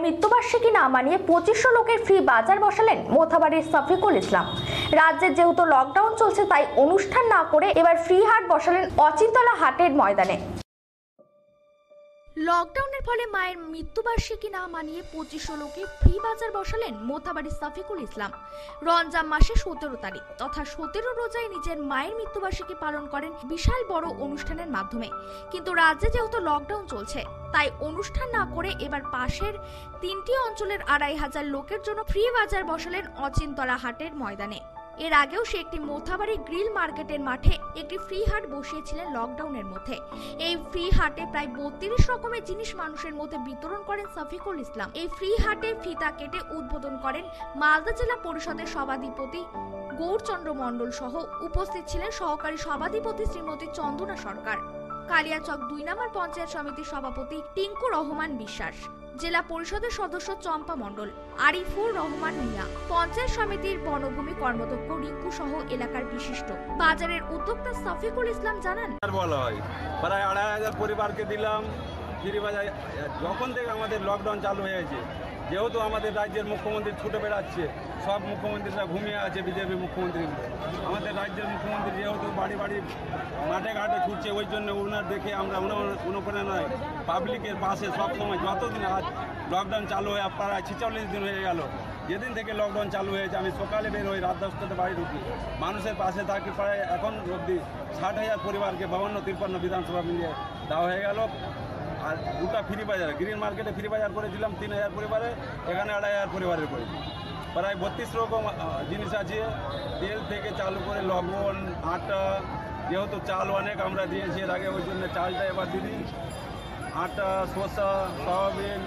মৃত্যুবার্ষিকী না মানিয়ে 2500 লোকের ফ্রি বাজার বসালেন মোথাবাড়ির শফিকুল ইসলাম। রাজ্যে যেহেতু লকডাউন চলছে তাই অনুষ্ঠান না করে এবার ফ্রি হাট বসালেন অচিন্তলা হাটের ময়দানে। লকডাউনের ফলে মায়ের মৃত্যুবার্ষিকী না মানিয়ে 2500 লোকে ফ্রি বাজার বসালেন মোথাবাড়ির শফিকুল ইসলাম। রমজান মাসে 17 তারিখ তথা 17 রোজায় নিজের মায়ের মৃত্যুবার্ষিকী পালন করেন বিশাল বড় অনুষ্ঠানের মাধ্যমে। কিন্তু রাজ্যে যেহেতু লকডাউন চলছে তাই অনুষ্ঠান না করে এবার পাশের 3টি অঞ্চলের 2500 লোকের জন্য ফ্রি বাজার বসালেন অচিন্তলা হাটের ময়দানে। এর আগেও সে একটি মোথাবাড়ি গ্রিল মার্কেটের মাঠে একটি ফ্রি হাট বসিয়েছিলেন লকডাউনের মধ্যে। এই ফ্রি হাটে প্রায় 32 রকমের জিনিস মানুষের মধ্যে বিতরণ করেন শফিকুল ইসলাম। এই ফ্রি হাটে ফিতা কেটে উদ্বোধন করেন মালদা জেলা পরিষদের সভাধিপতি গৌরচন্দ্র মণ্ডল সহ উপস্থিত ছিলেন সহকারী সভাধিপতি শ্রীমতী চন্দনা সরকার, কালিয়াচক 2 নম্বর পঞ্চায়েত সমিতির সভাপতি টিঙ্কু রহমান বিশ্বাস, জেলা পরিষদের সদস্য চম্পা মণ্ডল, আরিফুর রহমান মিয়া, পঞ্চায়েত সমিতির বনভূমি কর্মদক্ষ রিঙ্কু সহ এলাকার বিশিষ্ট। বাজারের উদ্যোক্তা শফিকুল ইসলাম জানান, প্রায় 2500 পরিবারকে দিলাম ফ্রি বাজার। যখন থেকে আমাদের লকডাউন চালু হয়েছে, যেহেতু আমাদের রাজ্যের মুখ্যমন্ত্রী ছুটে বেড়াচ্ছে, সব মুখ্যমন্ত্রীরা ঘুমিয়ে আছে, বিজেপি মুখ্যমন্ত্রী। আমাদের রাজ্যের মুখ্যমন্ত্রী যেহেতু বাড়ি বাড়ি মাঠে ঘাটে ছুটছে, ওই জন্য ওনার দেখে আমরা অনুপ্রেরণায় পাবলিকের পাশে সবসময়, যতদিন আজ লকডাউন চালু হয়ে প্রায় 46 দিন হয়ে গেল, যেদিন থেকে লকডাউন চালু হয়েছে আমি সকালে বের হই, রাত 10টাতে বাড়ি ঢুকি, মানুষের পাশে থাকি। প্রায় এখন অবধি 60,000 পরিবারকে 52-53 বিধানসভা মিলিয়ে দেওয়া হয়ে গেল। আর দুটা ফ্রি বাজার, গ্রিন মার্কেটে ফ্রি বাজার করেছিলাম 3000 পরিবারে, এখানে 2500 পরিবারের করেছি। প্রায় 32 রকম জিনিস আছে, তেল থেকে চালু করে লবণ, আটা, যেহেতু চাল অনেক আমরা দিয়েছি এর আগে, ওই জন্য চালটা এবার দিই। আটা, শসা, সয়াবিন,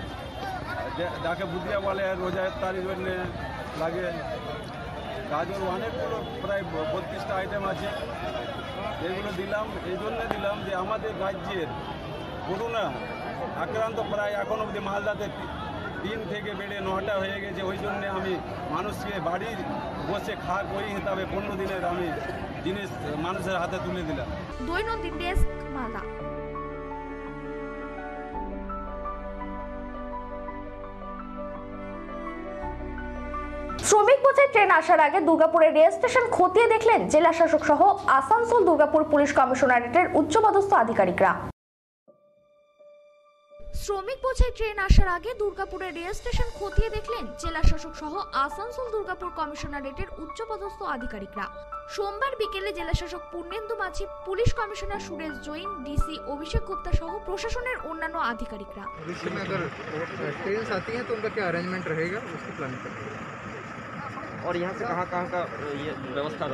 যাকে বুদিয়া বলে রোজা ইফতারির জন্য লাগে, গাজর, অনেকগুলো প্রায় 32টা আইটেম আছে। এগুলো দিলাম, এই জন্য দিলাম যে আমাদের রাজ্যের করোনা আক্রান্ত প্রায় এখন অবধি মালদাতে 3 থেকে বেড়ে 9টা হয়ে গেছে। ওই জন্য আমি মানুষকে বাড়ি বসে খাওয়া করি হিসাবে 15 দিনের আমি জিনিস মানুষের হাতে তুলে দিলাম। দৈনন্দিন ডেস্ক, মালদা। শ্রমিক বোঝাই ট্রেন আসার আগে দুর্গাপুরের রেল স্টেশন খতিয়ে দেখলেন জেলা শাসক সহ আসানসোল দুর্গাপুর পুলিশ কমিশনারেটের উচ্চপদস্থ আধিকারিকরা। শ্রমিক বোঝাই ট্রেন আসার আগে দুর্গাপুরের রেল স্টেশন খতিয়ে দেখলেন জেলা শাসক সহ আসানসোল দুর্গাপুর কমিশনারেটের উচ্চপদস্থ আধিকারিকরা। সোমবার বিকেলে জেলা শাসক Purnendu Majhi, police commissioner Suresh Jain, DC Abhishek Gupta সহ প্রশাসনের অন্যান্য আধিকারিকরা। और यहाँ से कहाँ का ये व्यवस्था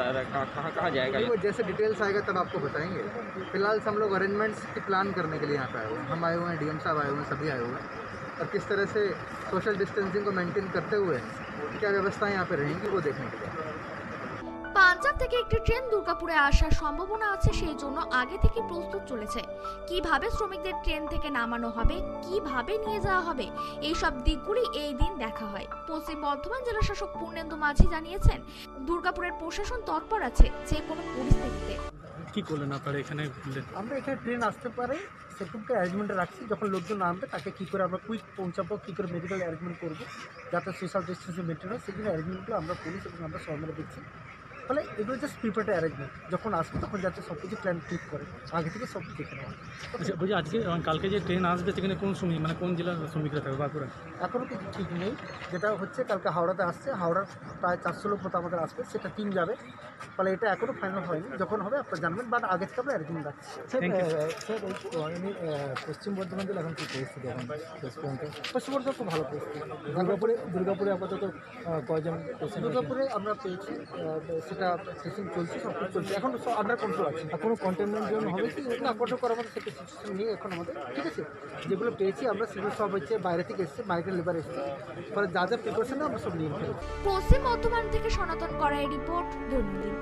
कहाँ जाएगा? वो जैसे डिटेल्स आएगा तब आपको बताएंगे। फिलहाल हम लोग अरेंजमेंट्स की प्लान करने के लिए यहाँ पे आए हुए हैं। हम आए हुए हैं, डीएम साहब आए हुए हैं, सभी आए हुए हैं, और किस तरह से सोशल डिस्टेंसिंग को मेंटेन करते हुए क्या व्यवस्थाएं यहाँ पे रहेंगी वो देखने के लिए। পাঞ্জাব থেকে একটি ট্রেন দুর্গাপুরে আসার সম্ভাবনা আছে, সেই জন্য আগে থেকে প্রস্তুত চলেছে। কিভাবে শ্রমিকদের ট্রেন থেকে নামানো হবে, কিভাবে নিয়ে যাওয়া হবে, এই সব দিকগুলি এই দিন দেখা হয়। পশ্চিম বর্ধমান জেলা শাসক পূর্ণেন্দু মাঝি জানিয়েছেন, দুর্গাপুরের প্রশাসন তৎপর আছে যে কোনো পরিস্থিতিতে। কি করলেন আপনারা এখানে? আমরা এখানে ট্রেন আসতে পারে সেটুকু অ্যারেঞ্জমেন্ট রাখছি, যখন লোকজন নামবে তাকে কী করে আমরা কুইক পৌঁছাবো, কী করে মেডিকেল অ্যারেঞ্জমেন্ট করবো যাতে সোশ্যাল ডিস্টেন্সিং মেনটেন হয়, সেগুলো অ্যারেঞ্জমেন্টগুলো আমরা পুলিশ এবং আমরা সরকারে দিচ্ছি। ফলে এগুলো জাস্ট প্রিপেয়ার্ড অ্যারেঞ্জমেন্ট, যখন আসবে তখন যাতে সব কিছু প্ল্যান ঠিক করে আগে থেকে সব দেখে নেওয়া। আচ্ছা, বলছি আজকে কালকে যে ট্রেন আসবে সেখানে কোন শ্রমিক, মানে কোন জেলার শ্রমিকরা থাকবে বাঁকুড়া? এখনও কিছু ঠিক নেই। যেটা হচ্ছে কালকে হাওড়াতে আসছে, হাওড়ার প্রায় 400 লোক মতো আমাদের আসবে, সেটা টিম যাবে। ফলে এটা এখনও ফাইনাল হয়নি, যখন হবে আপনারা জানবেন, বাট আগে থেকে আমরা অ্যারেঞ্জমেন্ট রাখছি। স্যার পশ্চিম বর্ধমান জেলা এখন কী পরিস্থিতি? এখন পশ্চিম বর্ধমান খুব ভালো পরিস্থিতি। দুর্গাপুরে আপাতত কয়জন? দুর্গাপুরে আমরা পেয়েছি, সেটা টেস্টিং চলছে, সব কিছু চলছে, এখন সব আন্ডার কন্ট্রোল আছে। কোনো কন্টেনমেন্ট জোন হবে কি না কন্ট্রোল করার মতো সেটা সিচুয়েশন নিয়ে এখন আমাদের, ঠিক আছে। যেগুলো পেয়েছি আমরা সেগুলো সব হচ্ছে বাইরে থেকে এসেছে, মাইগ্রেন্ট লেবার এসেছে, ফলে যা যা প্রিপারেশন আমরা সব নিয়ে ফেলেছি। পশ্চিম বর্ধমান থেকে সনাতন করাই রিপোর্ট, দৈনন্দিন।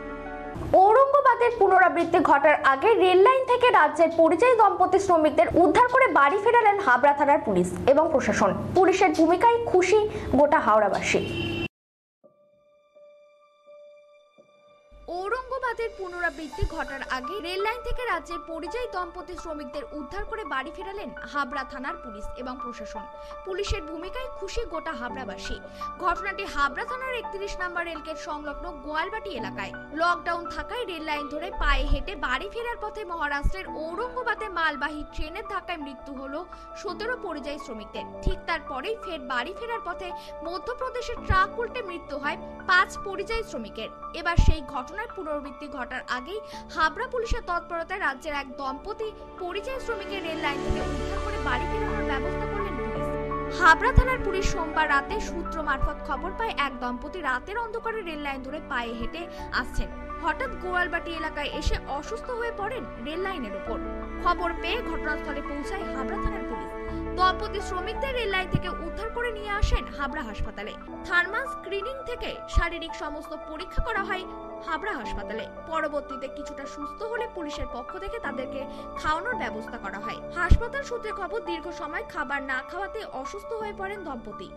ঔরঙ্গাবাদের পুনরাবৃত্তি ঘটার আগে রেল লাইন থেকে রাজ্যের পরিযায়ী দম্পতি শ্রমিকদের উদ্ধার করে বাড়ি ফেরালেন হাবড়া থানার পুলিশ এবং প্রশাসন। পুলিশের ভূমিকায় খুশি গোটা হাওড়াবাসী। ঔরঙ্গাবাদ বজ্রপাতের পুনরাবৃত্তি ঘটার আগে রেল লাইন থেকে রাজ্যের পরিযায়ী দম্পতি শ্রমিকদের উদ্ধার করে বাড়ি ফেরালেন হাবড়া থানার পুলিশ এবং প্রশাসন। পুলিশের ভূমিকায় খুশি গোটা হাবড়াবাসী। ঘটনাটি হাবড়া থানার 31 নম্বর রেলগেট সংলগ্ন গোয়ালবাটি এলাকায়। লকডাউন থাকায় রেল লাইন ধরে পায়ে হেঁটে বাড়ি ফেরার পথে মহারাষ্ট্রের ঔরঙ্গাবাদে মালবাহী ট্রেনের ধাক্কায় মৃত্যু হলো 17 পরিযায়ী শ্রমিকদের। ঠিক তারপরেই ফের বাড়ি ফেরার পথে মধ্যপ্রদেশের ট্রাক উল্টে মৃত্যু হয় 5 পরিযায়ী শ্রমিকের। এবার সেই ঘটনার পুনরাবৃত্তি ঘটার আগেই হাবড়া পুলিশের তৎপরতায় রাজ্যের এক দম্পতি পরিযায়ী শ্রমিকের রেল লাইন থেকে উদ্ধার করে বাড়ি ফেরানোর ব্যবস্থা করলেন পুলিশ। হাবড়া থানার পুলিশ সোমবার রাতে সূত্র মারফত খবর পায় এক দম্পতি রাতের অন্ধকারে রেল লাইন ধরে পায়ে হেঁটে আসছেন। হঠাৎ গোয়ালবাটি এলাকায় এসে অসুস্থ হয়ে পড়েন রেল লাইনের উপর। খবর পেয়ে ঘটনাস্থলে পৌঁছায় হাবড়া থানার পুলিশ। দম্পতি শ্রমিকদের রেল লাইন থেকে উদ্ধার করে নিয়ে আসেন হাবড়া হাসপাতালে। থার্মাল স্ক্রিনিং থেকে শারীরিক সমস্ত পরীক্ষা করা হয় হাবড়া হাসপাতালে। পরবর্তীতে কিছুটা সুস্থ হলে পুলিশের পক্ষ থেকে তাদেরকে খাওয়ানোর ব্যবস্থা করা হয়। হাসপাতাল সূত্রে খবর, দীর্ঘ সময় খাবার না খাওয়াতে অসুস্থ হয়ে পড়েন দম্পতি।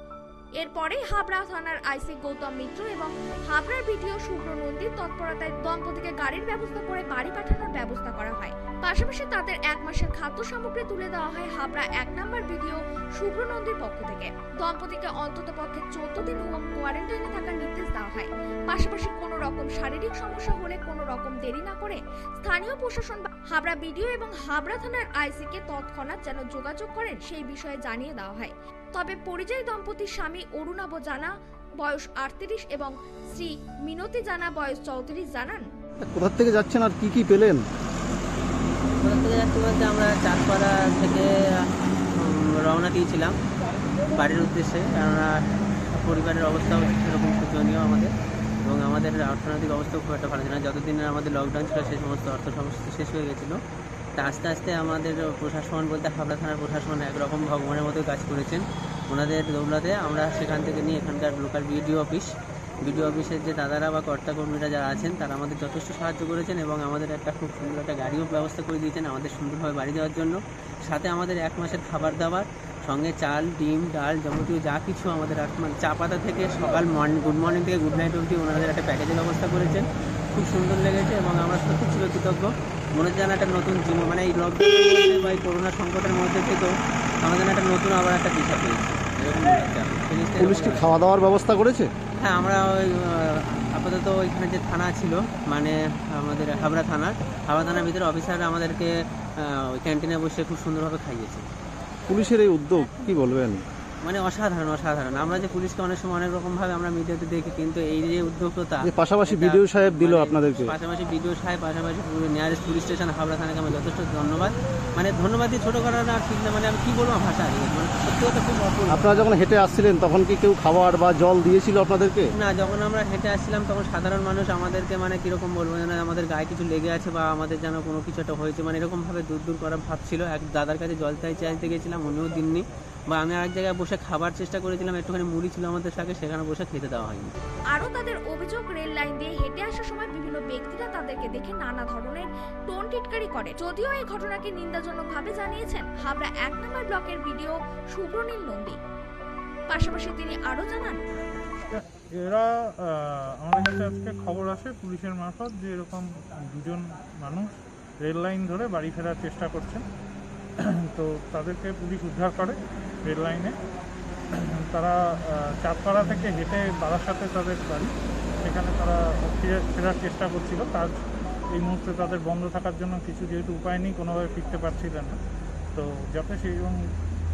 এরপরে হাবড়া থানার আইসি গৌতম মিত্র এবং হাবড়ার বিডিও শুভ্র নন্দীর তৎপরতায় দম্পতিকে গাড়ির ব্যবস্থা করে বাড়ি পাঠানোর ব্যবস্থা করা হয়। পাশাপাশি তাদের 1 মাসের খাদ্য সামগ্রী তুলে দেওয়া হয় হাবড়া 1 নম্বর বিডিও শুভ্র নন্দীর পক্ষ থেকে। দম্পতিকে অন্ততপক্ষে 14 দিন হোম কোয়ারেন্টাইনে থাকার নির্দেশ দেওয়া হয়। পাশাপাশি কোনো রকম শারীরিক সমস্যা হলে কোনো রকম দেরি না করে স্থানীয় প্রশাসন হাবড়া বিডিও এবং হাবড়া থানার আইসিকে তৎক্ষণাৎ যেন যোগাযোগ করেন সেই বিষয়ে জানিয়ে দেওয়া হয়। তবে পরিযায়ী দম্পতির স্বামী অরুণাভ জানা বয়স 38 এবং শ্রী মিনতি জানা বয়স 34 জানান, কোথা থেকে যাচ্ছেন আর কি কি পেলেন? কোথা থেকে যাচ্ছি বলতে আমরা চাঁদপাড়া থেকে রওনা দিয়েছিলাম বাড়ির উদ্দেশ্যে, কেননা পরিবারের অবস্থাও সেরকম শোচনীয় আমাদের, এবং আমাদের অর্থনৈতিক অবস্থাও খুব একটা ভালো ছিল না। যতদিন আমাদের লকডাউন ছিল সেই সমস্ত অর্থ সমস্যা শেষ হয়ে গেছিলো। তা আস্তে আস্তে আমাদের প্রশাসন বলতে হাবড়া থানার প্রশাসন একরকম ভগবানের মতো কাজ করেছেন। ওনাদের দৌলতে আমরা সেখান থেকে নিয়ে এখানকার লোকাল বিডিও অফিসের যে দাদারা বা কর্তাকর্মীরা যারা আছেন তারা আমাদের যথেষ্ট সাহায্য করেছেন এবং আমাদের একটা খুব সুন্দর একটা গাড়িও ব্যবস্থা করে দিয়েছেন আমাদের সুন্দরভাবে বাড়ি যাওয়ার জন্য। সাথে আমাদের 1 মাসের খাবার দাবার সঙ্গে চাল, ডিম, ডাল যাবতীয় যা কিছু আমাদের মানে চা পাতা থেকে সকাল গুড মর্নিং থেকে গুড নাইট অবধি ওনাদের একটা প্যাকেজের ব্যবস্থা করেছেন। খুব সুন্দর লেগেছে এবং আমরা সত্যি চিরকৃতজ্ঞ। মনে হচ্ছে যেন একটা নতুন জীবন, মানে এই লকডাউনের বা এই করোনা সংকটের মধ্যে থেকেও আমাদের একটা নতুন আবার একটা দিশা পেয়েছি এরকম মনে হচ্ছে। পুলিশ কি খাওয়া দাওয়ার ব্যবস্থা করেছে? হ্যাঁ, আমরা ওই আপাতত ওইখানে যে থানা ছিল মানে আমাদের হাবড়া থানার ভিতরে অফিসাররা আমাদেরকে ওই ক্যান্টিনে বসে খুব সুন্দরভাবে খাইয়েছে। পুলিশের এই উদ্যোগ কি বলবেন? মানে অসাধারণ। আমরা যে পুলিশকে অনেক সময় অনেক রকমভাবে আমরা মিডিয়াতে দেখি, কিন্তু এই যে উদ্যোগটা পাশাপাশি বিডিও সাহেব দিল আপনাদেরকে, পাশাপাশি নিয়ারেস্ট পুলিশ স্টেশন হাবড়া থানাকে আমার যথেষ্ট ধন্যবাদ। মানে ধন্যবাদই ছোটো করা না ঠিক না, মানে আমি কী বলবো ভাষা মানে সত্যি কথা খুব অপূর্ব। আপনারা যখন হেঁটে আসছিলেন তখন কি কেউ খাবার বা জল দিয়েছিল আপনাদেরকে? না, যখন আমরা হেঁটে আসছিলাম তখন সাধারণ মানুষ আমাদেরকে মানে কীরকম বলবো যেন আমাদের গায়ে কিছু লেগে আছে বা আমাদের যেন কোনো কিছু একটা হয়েছে, মানে এরকমভাবে দূর করা ভাব ছিল। এক দাদার কাছে জল চাইতে গেছিলাম, উনিও দিননি, বা আমি আরেক জায়গায় বসে খাবার চেষ্টা করেছিলাম, একটুখানি মুড়ি ছিল আমাদের সাথে, সেখানে বসে খেতে দেওয়া হয়নি। আরও তাদের অভিযোগ, রেল লাইন দিয়ে হেঁটে আসার সময় বিভিন্ন ব্যক্তিরা তাদেরকে দেখে নানা ধরনের টোন টিটকারি করে। যদিও এই ঘটনাকে নিন্দাজনকভাবে জানিয়েছেন হাবড়া 1 নম্বর ব্লকের বিডিও শুভ্রনীল নন্দী। পাশাপাশি তিনি আরও জানান, এরা আমাদের কাছে আজকে খবর আসে পুলিশের মারফত যে এরকম 2জন মানুষ রেল লাইন ধরে বাড়ি ফেরার চেষ্টা করছেন। তো তাদেরকে পুলিশ উদ্ধার করে রেল লাইনে। তারা চাঁদপাড়া থেকে হেঁটে বারাসাতে তাদের বাড়ি, সেখানে তারা ফেরার চেষ্টা করছিল। কাজ এই মুহূর্তে তাদের বন্ধ থাকার জন্য কিছু যেহেতু উপায় নেই, কোনোভাবে ফিরতে পারছিলেন না। তো যাতে সেই এবং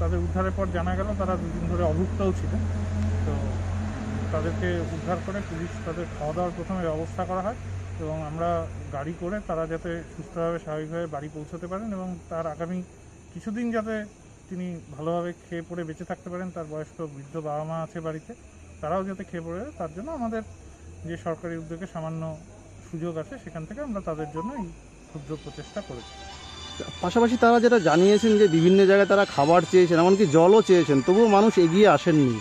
তাদের উদ্ধারের পর জানা গেল তারা 2 দিন ধরে অভুক্তও ছিলেন। তো তাদেরকে উদ্ধার করে পুলিশ তাদের খাওয়া দাওয়ার প্রথমে ব্যবস্থা করা হয় এবং আমরা গাড়ি করে তারা যাতে সুস্থভাবে স্বাভাবিকভাবে বাড়ি পৌঁছতে পারেন এবং তার আগামী কিছুদিন যাতে তিনি ভালোভাবে খেয়ে পড়ে বেঁচে থাকতে পারেন। তার বয়স্ক বৃদ্ধ বাবা মা আছে বাড়িতে, তারাও যাতে খেয়ে পড়ে, তার জন্য আমাদের যে সরকারি উদ্যোগে সামান্য সুযোগ আছে সেখান থেকে আমরা তাদের জন্য এই ক্ষুদ্র প্রচেষ্টা করেছি। পাশাপাশি তারা যেটা জানিয়েছেন যে বিভিন্ন জায়গায় তারা খাবার চেয়েছেন, এমনকি জলও চেয়েছেন, তবুও মানুষ এগিয়ে আসেননি,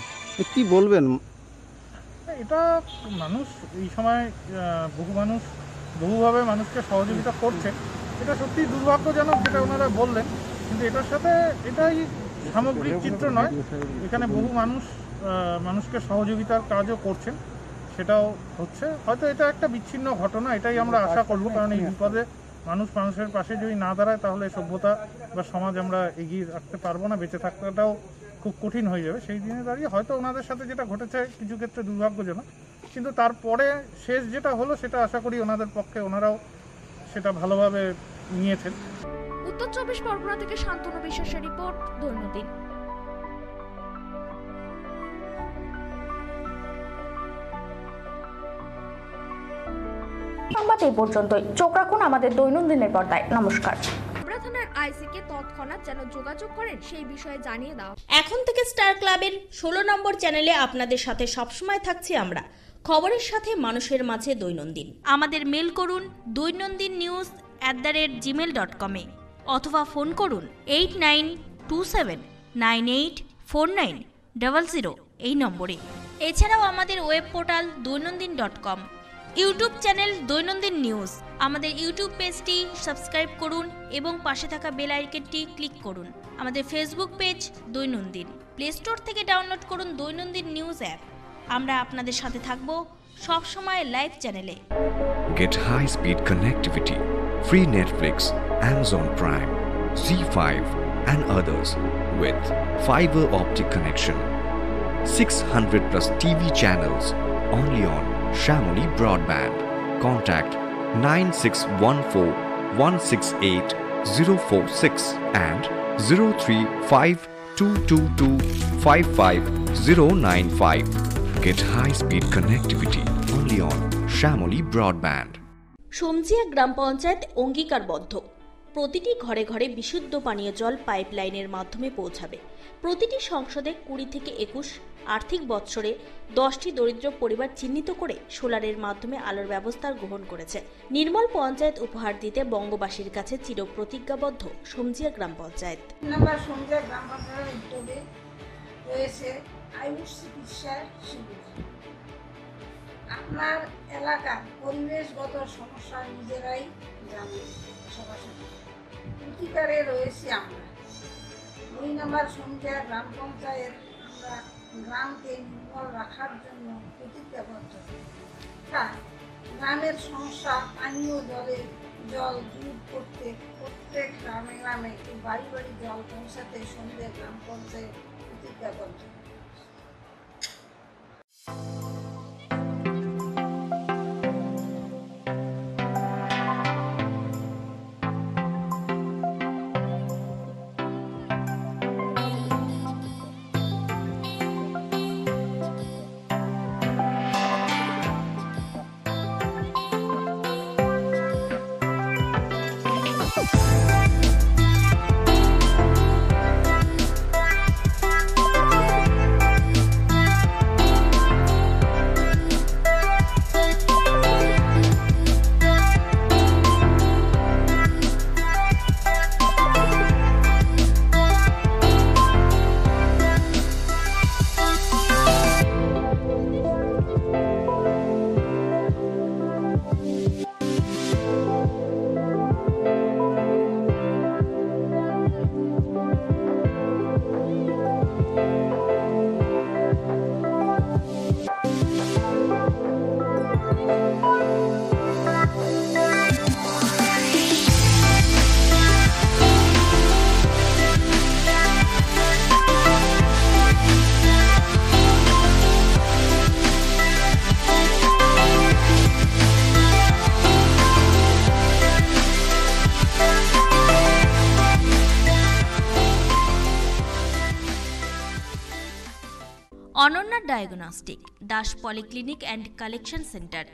কি বলবেন? এটা মানুষ এই সময় বহু মানুষ বহুভাবে মানুষকে সহযোগিতা করছে, এটা সত্যি দুর্ভাগ্যজনক যেটা ওনারা বললেন, কিন্তু এটার সাথে এটাই সামগ্রিক চিত্র নয়। এখানে বহু মানুষকে সহযোগিতার কাজও করছেন। সেটাও হচ্ছে। হয়তো এটা একটা বিচ্ছিন্ন ঘটনা, এটাই আমরা আশা করব, কারণ এই বিপদে মানুষ মানুষের পাশে যদি না দাঁড়ায় তাহলে সভ্যতা বা সমাজ আমরা এগিয়ে রাখতে পারবো না, বেঁচে থাকাটাও খুব কঠিন হয়ে যাবে। সেই দিনে দাঁড়িয়ে হয়তো ওনাদের সাথে যেটা ঘটেছে কিছু ক্ষেত্রে দুর্ভাগ্যজনক, কিন্তু তারপরে শেষ যেটা হলো সেটা আশা করি ওনাদের পক্ষে ওনারাও সেটা ভালোভাবে নিয়েছেন। উত্তর 24 পরগনা থেকে শান্তনু বিশ্বাসের রিপোর্ট, দৈনন্দিন। সংবাদ এই পর্যন্তই। চোখ রাখুন আমাদের দৈনন্দিনের পর্দায়। নমস্কার। থানার আইসিকে তৎক্ষণাৎ যেন যোগাযোগ করেন সেই বিষয়ে জানিয়ে দাও। এখন থেকে স্টার ক্লাবের 16 নম্বর চ্যানেলে আপনাদের সাথে সবসময় থাকছি আমরা, খবরের সাথে মানুষের মাঝে দৈনন্দিন। আমাদের মেল করুন doinandinnews@gmail.com অথবা ফোন করুন 8927984900 এই নম্বরে। এছাড়াও আমাদের web portal doinandin.com, YouTube channel দৈনন্দিন নিউজ। আমাদের ইউটিউব পেজটি সাবস্ক্রাইব করুন এবং পাশে থাকা বেল আইকনটি ক্লিক করুন। আমাদের ফেসবুক পেজ দৈনন্দিন। প্লে স্টোর থেকে ডাউনলোড করুন দৈনন্দিন নিউজ অ্যাপ। আমরা আপনাদের সাথে থাকব সব সময় লাইভ চ্যানেলে। Get high speed connectivity, free Netflix, Amazon Prime, Z5 and others with fiber optic connection. 600 plus TV channels only on Shamoli Broadband. Contact 9614168046 and 03522255095. Get high speed connectivity only on Shamoli Broadband. সমজিয়া গ্রাম পঞ্চায়েত অঙ্গীকারবদ্ধ, প্রতিটি ঘরে ঘরে বিশুদ্ধ পানীয় জল পাইপলাইনের মাধ্যমে পৌঁছাবে। প্রতিটি সংসদে 20 থেকে 21 আর্থিক বৎসরে 10টি দরিদ্র পরিবার চিহ্নিত করে সোলারের মাধ্যমে আলোর ব্যবস্থা গ্রহণ করেছে। নির্মল পঞ্চায়েত উপহার দিতে বঙ্গবাসীর কাছে চিরপ্রতিজ্ঞাবদ্ধ সমজিয়া গ্রাম পঞ্চায়েত। সমজিয়া গ্রাম পঞ্চায়েতের উদ্যোগে রয়েছে আয়ুষ চিকিৎসা শিবির। আপনার এলাকার পরিবেশগত সমস্যা নিজেরাই জানেন, সরাসরি প্রতিকারে রয়েছি আমরা। 2 নম্বর সমজিয়া গ্রাম পঞ্চায়েত আমরা গ্রামকে নির্মল রাখার জন্য প্রতিজ্ঞাবদ্ধ। গ্রামের সমস্যা পানীয় জল দূর করতে প্রত্যেক গ্রামে গ্রামে বাড়ি বাড়ি জল পৌঁছাতে সমজিয়া গ্রাম পঞ্চায়েত প্রতিজ্ঞাবদ্ধ। Ananya diagnostic, Das polyclinic and collection centre.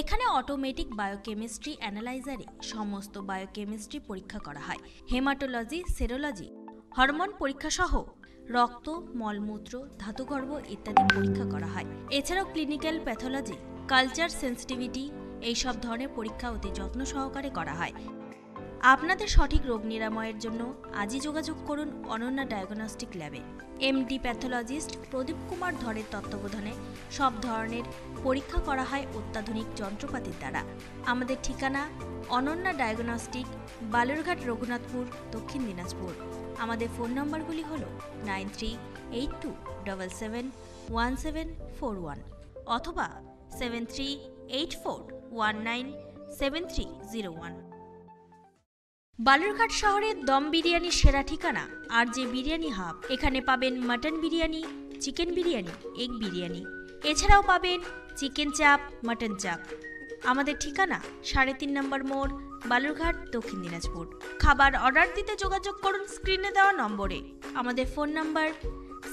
এখানে অটোমেটিক বায়োকেমিস্ট্রি অ্যানালাইজারে সমস্ত বায়োকেমিস্ট্রি পরীক্ষা করা হয়। হেমাটোলজি, সেরোলজি, হরমোন পরীক্ষা সহ রক্ত, মলমূত্র, ধাতুগর্ভ ইত্যাদি পরীক্ষা করা হয়। এছাড়াও ক্লিনিক্যাল প্যাথোলজি, কালচার সেন্সিটিভিটি এইসব ধরনের পরীক্ষা অতি যত্ন সহকারে করা হয়। আপনাদের সঠিক রোগ নিরাময়ের জন্য আজই যোগাযোগ করুন অনন্যা ডায়াগনস্টিক ল্যাবে। এমডি প্যাথোলজিস্ট প্রদীপ কুমার ধরের তত্ত্বাবধানে সব ধরনের পরীক্ষা করা হয় অত্যাধুনিক যন্ত্রপাতির দ্বারা। আমাদের ঠিকানা অনন্যা ডায়াগনস্টিক, বালুরঘাট, রঘুনাথপুর, দক্ষিণ দিনাজপুর। আমাদের ফোন নম্বরগুলি হল 9382771741 অথবা 7384197301। বালুরঘাট শহরের দম বিরিয়ানির সেরা ঠিকানা RJ বিরিয়ানি হাব। এখানে পাবেন mutton biryani, chicken biryani, egg biryani, এছাড়াও পাবেন চিকেন চাপ, মাটন চাপ। আমাদের ঠিকানা 3.5 নম্বর মোড়, বালুরঘাট, দক্ষিণ দিনাজপুর। খাবার অর্ডার দিতে যোগাযোগ করুন স্ক্রিনে দেওয়া নম্বরে। আমাদের ফোন নাম্বার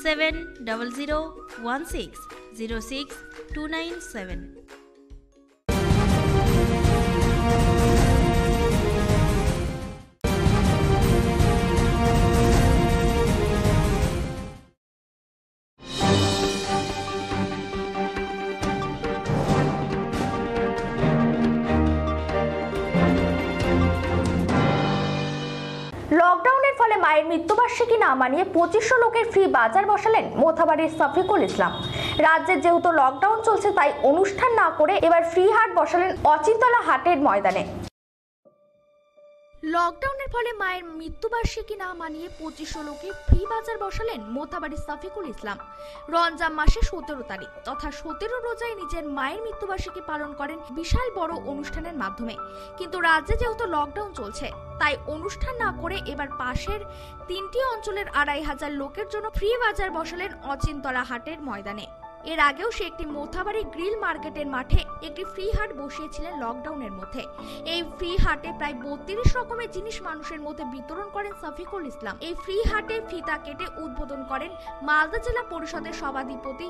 7001606297। লকডাউনের ফলে মায়ের মৃত্যুবার্ষিকী না মানিয়ে 2500 লোকের ফ্রি বাজার বসালেন মোথাবাড়ির শফিকুল ইসলাম। রাজ্যে যেহেতু লকডাউন চলছে তাই অনুষ্ঠান না করে এবার ফ্রি হাট বসালেন অচিন্তলা হাটের ময়দানে। লকডাউনের ফলে মায়ের মৃত্যুবার্ষিকী না মানিয়ে 2500 লোকে ফ্রি বাজার বসালেন মোথাবাড়ির শফিকুল ইসলাম। রমজান মাসে 17 তারিখ তথা 17 রোজায় নিজের মায়ের মৃত্যুবার্ষিকী পালন করেন বিশাল বড় অনুষ্ঠানের মাধ্যমে। কিন্তু রাজ্যে যেহেতু লকডাউন চলছে তাই অনুষ্ঠান না করে এবার পাশের 3টি অঞ্চলের 2500 লোকের জন্য ফ্রি বাজার বসালেন অচিন্তলা হাটের ময়দানে। এর আগেও সে একটি মোথাবাড়ি গ্রিল মার্কেটের মাঠে একটি ফ্রি হাট বসিয়েছিলেন লকডাউনের মধ্যে। এই ফ্রি হাটে প্রায় 32 রকমের জিনিস মানুষের মধ্যে বিতরণ করেন শফিকুল ইসলাম। এই ফ্রি হাটে ফিতা কেটে উদ্বোধন করেন মালদা জেলা পরিষদের সভাধিপতি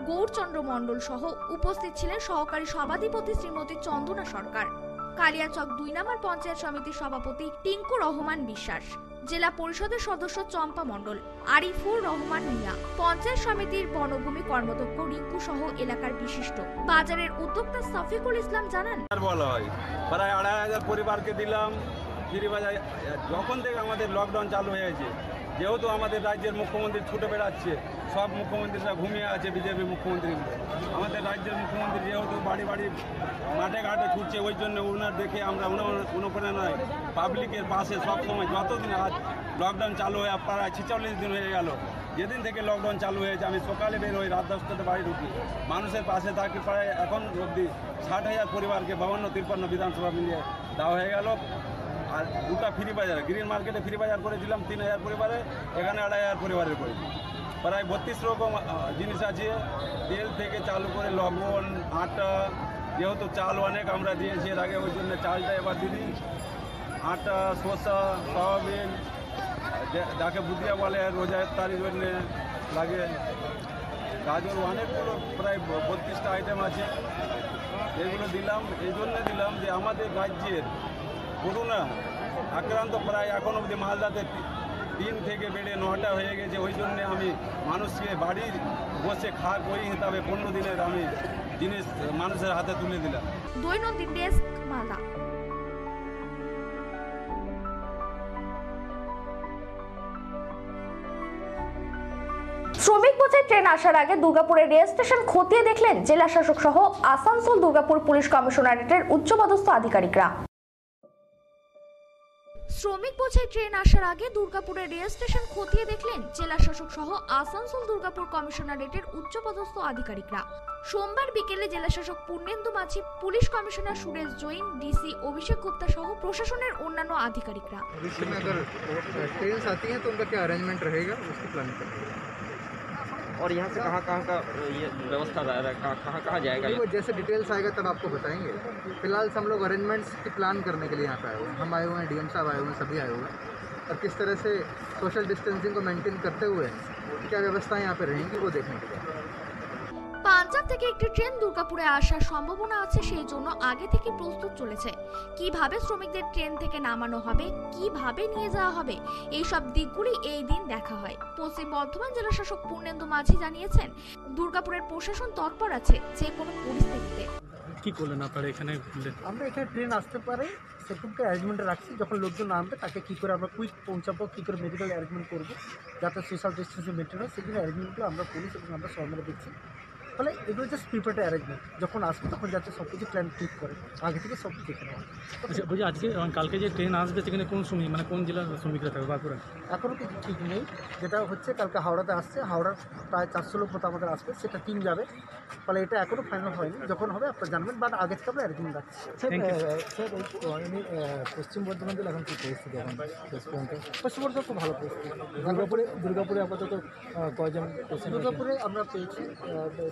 গৌরচন্দ্র মণ্ডল সহ উপস্থিত ছিলেন সহকারী সভাধিপতি শ্রীমতী চন্দনা সরকার, কালিয়াচক 2 নম্বর পঞ্চায়েত সমিতির সভাপতি টিঙ্কু রহমান বিশ্বাস, জেলা পরিষদের সদস্য চম্পা মণ্ডল, আরিফুর রহমান মিয়া, পঞ্চায়েত সমিতির বনভূমি কর্মদক্ষ রিঙ্কু সহ এলাকার বিশিষ্ট। বাজারের উদ্যোক্তা শফিকুল ইসলাম জানান, বলা হয় প্রায় 2500 পরিবারকে দিলাম ফ্রি বাজার। যখন থেকে আমাদের লকডাউন চালু হয়েছে, যেহেতু আমাদের রাজ্যের মুখ্যমন্ত্রী ছুটে বেড়াচ্ছে, সব মুখ্যমন্ত্রীরা ঘুমিয়ে আছে, বিজেপি মুখ্যমন্ত্রী। আমাদের রাজ্যের মুখ্যমন্ত্রী যেহেতু বাড়ি বাড়ি মাঠে ঘাটে ছুটছে, ওই জন্য ওনার দেখে আমরা অনুপ্রেরণায় পাবলিকের পাশে সবসময় যতদিন আজ লকডাউন চালু হয়ে প্রায় 46 দিন হয়ে গেল, যেদিন থেকে লকডাউন চালু হয়েছে আমি সকালে বের হই, রাত 10টাতে বাড়ি ঢুকি, মানুষের পাশে থাকি। প্রায় এখন অবধি 60,000 পরিবারকে 52-53 বিধানসভা মিলিয়ে দেওয়া হয়ে গেল। আর দুটা ফ্রি বাজার, গ্রিন মার্কেটে ফ্রি বাজার করেছিলাম 3000 পরিবারে, এখানে 2500 পরিবারের করেছি। প্রায় 32 রকম জিনিস আছে, তেল থেকে চালু করে লবণ, আটা, যেহেতু চাল অনেক আমরা দিয়েছি এর আগে, ওই জন্য চালটা এবার দিই, আটা, শসা, সয়াবিন, যাকে বুদিয়া বলে রোজার তারিখ জন্য লাগে, গাজর, অনেকগুলো প্রায় 32টা আইটেম আছে। এগুলো দিলাম এই জন্য দিলাম যে আমাদের রাজ্যের করোনা আক্রান্ত প্রায় এখন অবধি মালদাতে 3 থেকে বেড়ে 9টা হয়ে গেছে। ওই জন্য আমি মানুষকে বাড়ি বসে খাওয়া ওই হিসাবে 15 দিনের আমি জিনিস মানুষের হাতে তুলে দিলাম। দৈনন্দিন ডেস্ক, মালদা। শ্রমিক বোঝাই ট্রেন আসার আগে দুর্গাপুরের রেল স্টেশন খতিয়ে দেখলেন জেলা শাসক সহ আসানসোল দুর্গাপুর পুলিশ কমিশনারেটের উচ্চপদস্থ আধিকারিকরা। শ্রমিক বোঝাই ট্রেন আসার আগে দুর্গাপুরের রেল স্টেশন খতিয়ে দেখলেন জেলা শাসক সহ আসানসোল দুর্গাপুর কমিশনারেটের উচ্চপদস্থ আধিকারিকরা। সোমবার বিকেলে জেলা শাসক Purnendu Majhi, police commissioner Suresh Jain, DC Abhishek Gupta সহ প্রশাসনের অন্যান্য আধিকারিকরা। और यहाँ से कहाँ कहाँ का ये व्यवस्था कहाँ कहाँ जाएगा? वो जैसे डिटेल्स आएगा तब आपको बताएंगे। फिलहाल हम लोग अरेंजमेंट्स की प्लान करने के लिए यहाँ पे आए हुए हैं। हम आए हुए हैं, डीएम साहब आए हुए हैं, सभी आए हुए हैं, और किस तरह से सोशल डिस्टेंसिंग को मेंटेन करते हुए क्या व्यवस्था यहाँ पे रहेंगी वो देखने के लिए। পাঞ্জাব থেকে একটি ট্রেন দুর্গাপুরে আসার সম্ভাবনা আছে, সেই জন্য আগে থেকে প্রস্তুত চলেছে। কিভাবে শ্রমিকদের ট্রেন থেকে নামানো হবে, কিভাবে নিয়ে যাওয়া হবে, এই সব দিকগুলি এই দিন দেখা হয়। পশ্চিম বর্ধমান জেলা শাসক পূর্ণেন্দু মাঝি জানিয়েছেন, দুর্গাপুরের প্রশাসন তৎপর আছে যে কোনো পরিস্থিতিতে। কি করলেন আপনারা এখানে? আমরা এখানে ট্রেন আসতে পারে সেরকমকে অ্যারেঞ্জমেন্ট রাখছি, যখন লোকজন নামবে তাকে কী করে আমরা কুইক পৌঁছাবো, কী করে মেডিকেল অ্যারেঞ্জমেন্ট করবো যাতে সোশ্যাল ডিস্টেন্সিং মেনটেন হয়, সেগুলো অ্যারেঞ্জমেন্টগুলো আমরা পুলিশ এবং আমরা সবাই মিলে দেখছি। ফলে এগুলো জাস্ট প্রিপেয়ার্ড অ্যারেঞ্জমেন্ট, যখন আসবে তখন যাতে সব কিছু প্ল্যান ঠিক করে আগে থেকে সব দেখে নেওয়া। আচ্ছা বলছি আজকে কালকে যে ট্রেন আসবে সেখানে কোন শ্রমিক মানে কোন জেলার শ্রমিকরা থাকবে বাঁকুড়া? এখনও কিছু ঠিক নেই। যেটা হচ্ছে কালকে হাওড়াতে আসছে, হাওড়ার প্রায় 400 লোক মতো আমাদের আসবে, সেটা টিম যাবে। ফলে এটা এখনও ফাইনাল হয়নি, যখন হবে আপনারা জানবেন, বাট আগে থেকে আমরা অ্যারেঞ্জমেন্ট রাখছি। স্যার পশ্চিম বর্ধমান জেলা এখন কী পরিস্থিতি? এখন পশ্চিম বর্ধমান খুব ভালো পরিস্থিতি। দুর্গাপুরে আপাতত কয়জন? দুর্গাপুরে আমরা পেয়েছি,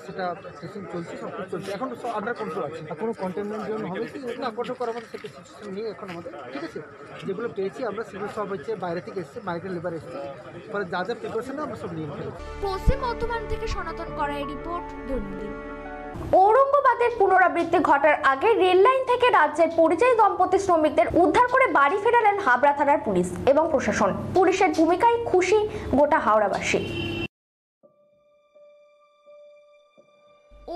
সেটা টেস্টিং চলছে, সব কিছু চলছে, এখন সব আন্ডার কন্ট্রোল আছে। কোনো কন্টেনমেন্ট জোন হবে কি? না, কন্ট্রোল করার মতো সেটা সিচুয়েশন নেই এখন আমাদের, ঠিক আছে। যেগুলো পেয়েছি আমরা সেগুলো সব হচ্ছে বাইরে থেকে এসছে, মাইগ্রেন্ট লেবার এসছে, ফলে যা যা প্রিপারেশন আমরা সব নিয়ে ফেলেছি। পশ্চিম বর্ধমান থেকে সনাতন করাই রিপোর্ট, দৈনন্দিন। ঔরঙ্গাবাদের পুনরাবৃত্তি ঘটার আগে রেল লাইন থেকে রাজ্যের পরিযায়ী দম্পতি শ্রমিকদের উদ্ধার করে বাড়ি ফেরালেন হাবড়া থানার পুলিশ এবং প্রশাসন। পুলিশের ভূমিকায় খুশি গোটা হাওড়াবাসী।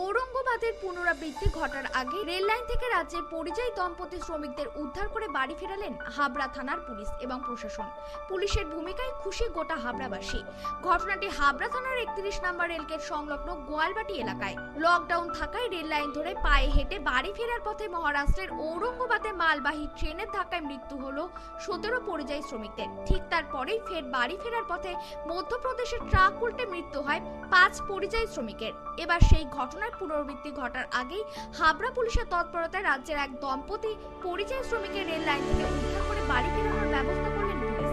ঔরঙ্গাবাদের পুনরাবৃত্তি ঘটার আগে রেল লাইন থেকে রাজ্যের পরিযায়ী দম্পতি শ্রমিকদের উদ্ধার করে বাড়ি ফেরালেন হাবড়া থানার পুলিশ এবং প্রশাসন। পুলিশের ভূমিকায় খুশি গোটা হাবড়াবাসী। ঘটনাটি হাবড়া থানার 31 নম্বর রেলগেট সংলগ্ন গোয়ালবাটি এলাকায়। লকডাউন থাকায় রেল লাইন ধরে পায়ে হেঁটে বাড়ি ফেরার পথে মহারাষ্ট্রের ঔরঙ্গাবাদে মালবাহী ট্রেনের ধাক্কায় মৃত্যু হলো 17 পরিযায়ী শ্রমিকদের। ঠিক তারপরেই ফের বাড়ি ফেরার পথে মধ্যপ্রদেশের ট্রাক উল্টে মৃত্যু হয় 5 পরিযায়ী শ্রমিকের। এবার সেই ঘটনার পুনরাবৃত্তি ঘটার আগেই হাবড়া পুলিশের তৎপরতায় রাজ্যের এক দম্পতি পরিযায়ী শ্রমিকের রেল লাইন থেকে উদ্ধার করে বাড়ি ফেরানোর ব্যবস্থা করলেন পুলিশ।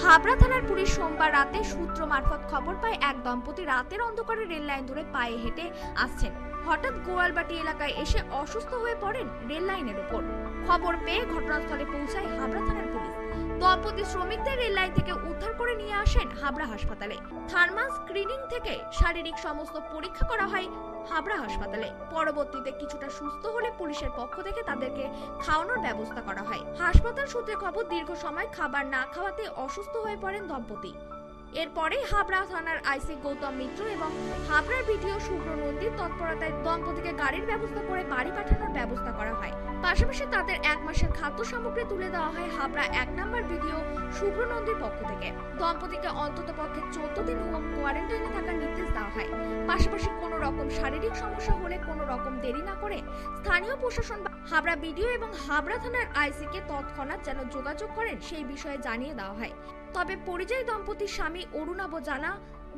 হাবড়া থানার পুলিশ সোমবার রাতে সূত্র মারফত খবর পায় এক দম্পতি রাতের অন্ধকারে রেল লাইন ধরে পায়ে হেঁটে আসছেন। হঠাৎ গোয়ালবাটি এলাকায় এসে অসুস্থ হয়ে পড়েন রেল লাইনের উপর। খবর পেয়ে ঘটনাস্থলে পৌঁছায় হাবড়া থানার পুলিশ। দম্পতি শ্রমিকদের রেল লাইন থেকে উদ্ধার করে নিয়ে আসেন হাবড়া হাসপাতালে। থার্মাল স্ক্রিনিং থেকে শারীরিক সমস্ত পরীক্ষা করা হয় হাবড়া হাসপাতালে। পরবর্তীতে কিছুটা সুস্থ হলে পুলিশের পক্ষ থেকে তাদেরকে খাওয়ানোর ব্যবস্থা করা হয়। হাসপাতাল সূত্রে খবর, দীর্ঘ সময় খাবার না খাওয়াতে অসুস্থ হয়ে পড়েন দম্পতি। এরপরে হাবড়া থানার আইসি গৌতম মিত্র এবং হাবড়ার বিডিও শুভ্র নন্দীর তৎপরতায় দম্পতিকে গাড়ির ব্যবস্থা করে বাড়ি পাঠানোর ব্যবস্থা করা হয়। পাশাপাশি তাদের 1 মাসের খাদ্য সামগ্রী তুলে দেওয়া হয় হাবড়া 1 নম্বর বিডিও শুভ্র নন্দীর পক্ষ থেকে। দম্পতিকে অন্ততপক্ষে 14 দিন হোম কোয়ারেন্টাইনে থাকার নির্দেশ দেওয়া হয়। পাশাপাশি কোনো রকম শারীরিক সমস্যা হলে কোনো রকম দেরি না করে স্থানীয় প্রশাসন হাবড়া বিডিও এবং হাবড়া থানার আইসিকে তৎক্ষণাৎ যেন যোগাযোগ করেন সেই বিষয়ে জানিয়ে দেওয়া হয়। তবে পরিযায়ী দম্পতির স্বামী অরুণাভ জানা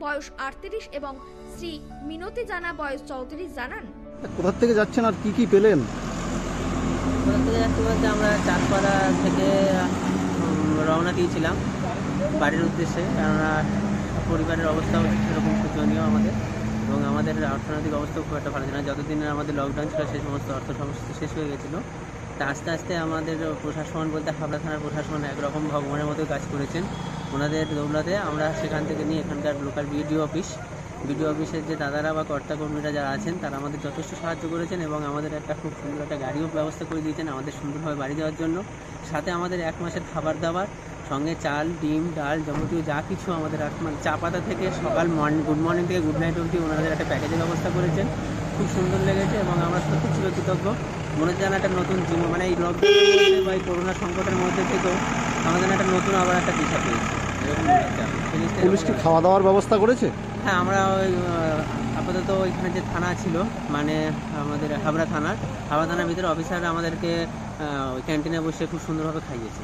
বয়স 38 এবং শ্রী মিনতি জানা বয়স 34 জানান, কোথা থেকে যাচ্ছেন আর কি কি পেলেন? কোথা থেকে যাচ্ছি বলতে আমরা চাঁদপাড়া থেকে রওনা দিয়েছিলাম বাড়ির উদ্দেশ্যে, কেননা পরিবারের অবস্থাও সেরকম শোচনীয় আমাদের, এবং আমাদের অর্থনৈতিক অবস্থাও খুব একটা ভালো ছিল না। যতদিন আমাদের লকডাউন ছিল সেই সমস্ত অর্থ সমস্যা শেষ হয়ে গেছিলো। তা আস্তে আস্তে আমাদের প্রশাসন বলতে হাবড়া থানার প্রশাসন একরকম ভগবানের মতো কাজ করেছেন। ওনাদের দৌলতে আমরা সেখান থেকে নিয়ে এখানকার লোকাল বিডিও অফিসের যে দাদারা বা কর্তাকর্মীরা যারা আছেন তারা আমাদের যথেষ্ট সাহায্য করেছেন এবং আমাদের একটা খুব সুন্দর একটা গাড়িও ব্যবস্থা করে দিয়েছেন আমাদের সুন্দরভাবে বাড়ি যাওয়ার জন্য। সাথে আমাদের 1 মাসের খাবার দাবার সঙ্গে চাল, ডিম, ডাল যাবতীয় যা কিছু আমাদের মানে চা পাতা থেকে সকাল গুড মর্নিং থেকে গুড নাইট অবধি ওনাদের একটা প্যাকেজের ব্যবস্থা করেছেন। খুব সুন্দর লেগেছে এবং আমরা সত্যি চিরকৃতজ্ঞ। মনে হচ্ছে যেন একটা নতুন জীবন, মানে এই লকডাউন বা এই করোনা সংকটের মধ্যে থেকেও আমাদের একটা নতুন আবার একটা দিশা পেয়েছি এরকম মনে হচ্ছে। পুলিশ কি খাওয়া দাওয়ার ব্যবস্থা করেছে? হ্যাঁ, আমরা ওই আপাতত ওইখানে যে থানা ছিল মানে আমাদের হাবড়া থানার ভিতরে অফিসাররা আমাদেরকে ওই ক্যান্টিনে বসে খুব সুন্দরভাবে খাইয়েছে।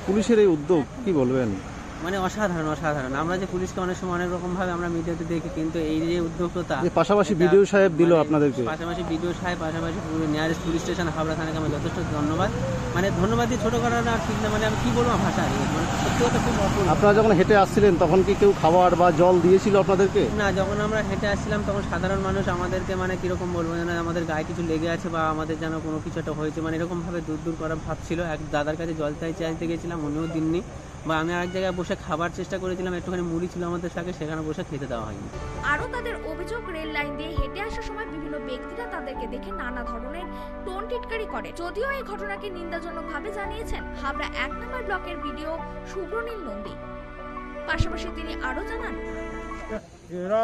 পুলিশের এই উদ্যোগ কি বলবেন? মানে অসাধারণ। আমরা যে পুলিশকে অনেক সময় অনেক রকমভাবে আমরা মিডিয়াতে দেখি, কিন্তু এই যে উদ্যোগটা পাশাপাশি বিডিও সাহেব দিল আপনাদেরকে, পাশাপাশি নিয়ারেস্ট পুলিশ স্টেশন হাবড়া থানাকে আমি যথেষ্ট ধন্যবাদ। মানে ধন্যবাদ দিয়ে ছোটো করা না ঠিক না, মানে আমি কী বলবো ভাষা আর মানে সত্যি কথা খুব অপূর্ব। আপনারা যখন হেঁটে আসছিলেন তখন কি কেউ খাবার বা জল দিয়েছিল আপনাদেরকে? না, যখন আমরা হেঁটে আসছিলাম তখন সাধারণ মানুষ আমাদেরকে মানে কীরকম বলবো যেন আমাদের গায়ে কিছু লেগে আছে বা আমাদের যেন কোনো কিছু একটা হয়েছে, মানে এরকমভাবে দূর করা ভাব ছিল। এক দাদার কাছে জল চাইতে গেছিলাম, উনিও দিননি। বা আমি আরেক জায়গায় বসে খাবার চেষ্টা করেছিলাম, একটুখানি মুড়ি ছিল আমাদের সাথে, সেখানে বসে খেতে দেওয়া হয়নি। আরও তাদের অভিযোগ, রেল লাইন দিয়ে হেঁটে আসার সময় বিভিন্ন ব্যক্তিরা তাদেরকে দেখে নানা ধরনের টোন টিটকারি করে। যদিও এই ঘটনাকে নিন্দাজনকভাবে জানিয়েছেন হাবড়া 1 নম্বর ব্লকের বিডিও শুভ্রনীল নন্দী। পাশাপাশি তিনি আরও জানান, এরা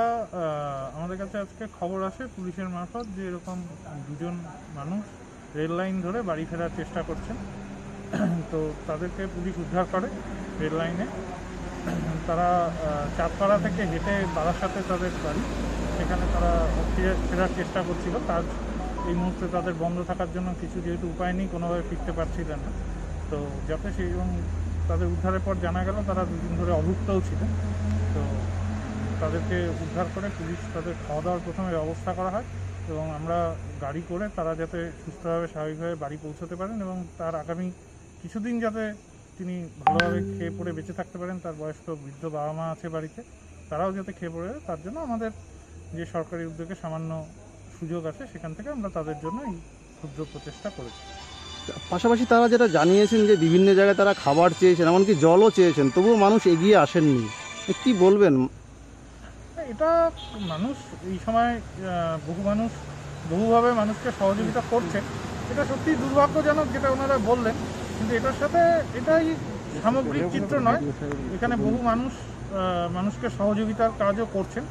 আমাদের কাছে আজকে খবর আসে পুলিশের মারফত যে এরকম 2জন মানুষ রেল লাইন ধরে বাড়ি ফেরার চেষ্টা করছেন। তো তাদেরকে পুলিশ উদ্ধার করে রেল লাইনে। তারা চাঁদপাড়া থেকে হেঁটে বারাসাতে তাদের বাড়ি, সেখানে তারা ফেরার চেষ্টা করছিল। কাজ এই মুহূর্তে তাদের বন্ধ থাকার জন্য কিছু যেহেতু উপায় নেই, কোনোভাবে ফিরতে পারছিলেন না। তো যাতে সেই এবং তাদের উদ্ধারের পর জানা গেল তারা দুদিন ধরে অভুক্তও ছিলেন। তো তাদেরকে উদ্ধার করে পুলিশ তাদের খাওয়া দাওয়ার প্রথমে ব্যবস্থা করা হয় এবং আমরা গাড়ি করে তারা যাতে সুস্থভাবে স্বাভাবিকভাবে বাড়ি পৌঁছতে পারেন এবং তার আগামী কিছুদিন যাতে তিনি ভালোভাবে খেয়ে পড়ে বেঁচে থাকতে পারেন। তার বয়স্ক বৃদ্ধ বাবা মা আছে বাড়িতে, তারাও যাতে খেয়ে পড়ে, তার জন্য আমাদের যে সরকারি উদ্যোগে সামান্য সুযোগ আছে সেখান থেকে আমরা তাদের জন্য এই ক্ষুদ্র প্রচেষ্টা করেছি। পাশাপাশি তারা যেটা জানিয়েছেন যে বিভিন্ন জায়গায় তারা খাবার চেয়েছেন, এমনকি জলও চেয়েছেন, তবুও মানুষ এগিয়ে আসেননি। কি বলবেন? এটা মানুষ এই সময় বহু মানুষ বহুভাবে মানুষকে সহযোগিতা করছে, এটা সত্যি দুর্ভাগ্যজনক যেটা ওনারা বললেন, কিন্তু এটার সাথে এটাই সামগ্রিক চিত্র নয়। এখানে বহু মানুষকে সহযোগিতার কাজও করছেন,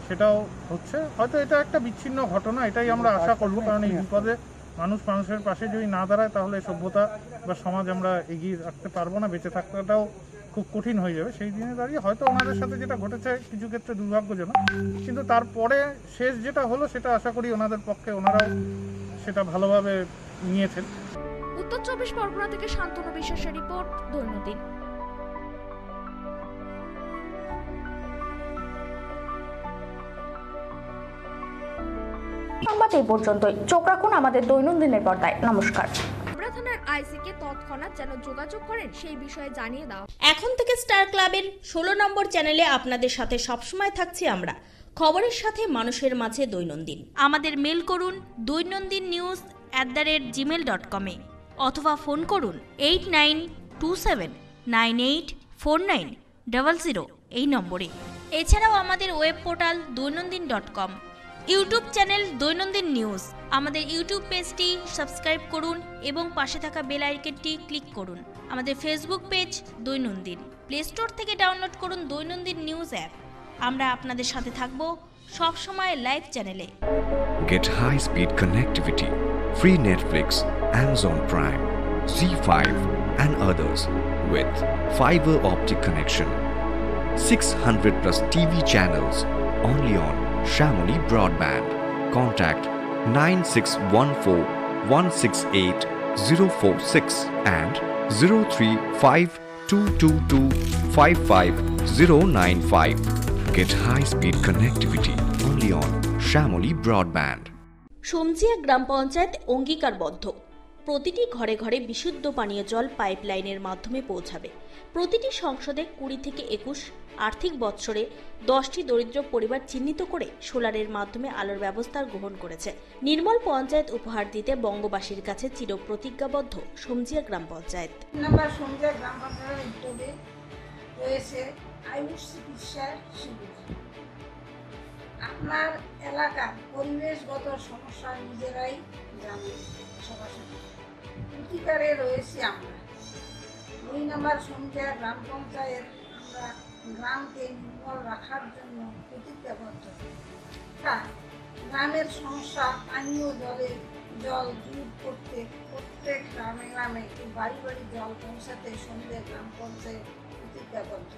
সেটাও হচ্ছে। হয়তো এটা একটা বিচ্ছিন্ন ঘটনা, এটাই আমরা আশা করব, কারণ এই বিপদে মানুষের পাশে যদি না দাঁড়ায় তাহলে সভ্যতা বা সমাজ আমরা এগিয়ে রাখতে পারবো না, বেঁচে থাকাটাও খুব কঠিন হয়ে যাবে। সেই দিনে দাঁড়িয়ে হয়তো ওনাদের সাথে যেটা ঘটেছে কিছু ক্ষেত্রে দুর্ভাগ্যজনক, কিন্তু তারপরে শেষ যেটা হলো সেটা আশা করি ওনাদের পক্ষে ওনারাও সেটা ভালোভাবে নিয়েছেন। উত্তর 24 পরগনা থেকে শান্তনু বিশ্বাসের রিপোর্ট, দৈনন্দিন। সংবাদ এই পর্যন্তই। চোখ রাখুন আমাদের দৈনন্দিনের পর্দায়। নমস্কার। থানার আইসিকে তৎক্ষণাৎ যেন যোগাযোগ করেন সেই বিষয়ে জানিয়ে দাও। এখন থেকে স্টার ক্লাবের 16 নম্বর চ্যানেলে আপনাদের সাথে সবসময় থাকছি আমরা, খবরের সাথে মানুষের মাঝে দৈনন্দিন। আমাদের মেল করুন doinandinnews@gmail.com অথবা ফোন করুন 8927984900 এই নম্বরে। এছাড়াও আমাদের web portal doinandin.com, YouTube channel দৈনন্দিন নিউজ। আমাদের ইউটিউব পেজটি সাবস্ক্রাইব করুন এবং পাশে থাকা বেল আইকনটি ক্লিক করুন। আমাদের ফেসবুক পেজ দৈনন্দিন। প্লে স্টোর থেকে ডাউনলোড করুন দৈনন্দিন নিউজ অ্যাপ। আমরা আপনাদের সাথে থাকব সব সময় লাইভ চ্যানেলে। Get high-speed connectivity, free Netflix, Amazon Prime, Z5 and others with fiber optic connection. 600 plus TV channels only on Shamoli Broadband. Contact 9614168046 and 0352225595. Get high-speed connectivity only on Shamoli Broadband. সমজিয়া গ্রাম পঞ্চায়েত অঙ্গীকারবদ্ধ, প্রতিটি ঘরে ঘরে বিশুদ্ধ পানীয় জল পাইপলাইনের মাধ্যমে পৌঁছাবে। প্রতিটি সংসদে 20 থেকে 21 আর্থিক বৎসরে 10টি দরিদ্র পরিবার চিহ্নিত করে সোলারের মাধ্যমে আলোর ব্যবস্থা গ্রহণ করেছে। নির্মল পঞ্চায়েত উপহার দিতে বঙ্গবাসীর কাছে চিরপ্রতিজ্ঞাবদ্ধ সমজিয়া গ্রাম পঞ্চায়েত। সমজিয়া গ্রাম পঞ্চায়েতের উদ্যোগে রয়েছে আয়ুষ চিকিৎসা শিবির। আপনার এলাকার পরিবেশগত সমস্যা নিজেরাই জানেন, সরাসরি প্রতিকারে রয়েছি আমরা। 2 নম্বর সমজিয়া গ্রাম পঞ্চায়েত আমরা গ্রামকে নির্মল রাখার জন্য প্রতিজ্ঞাবদ্ধ। গ্রামের সমস্যা পানীয় জল দূর করতে প্রত্যেক গ্রামে গ্রামে বাড়ি বাড়ি জল পৌঁছাতে সমজিয়া গ্রাম পঞ্চায়েত প্রতিজ্ঞাবদ্ধ।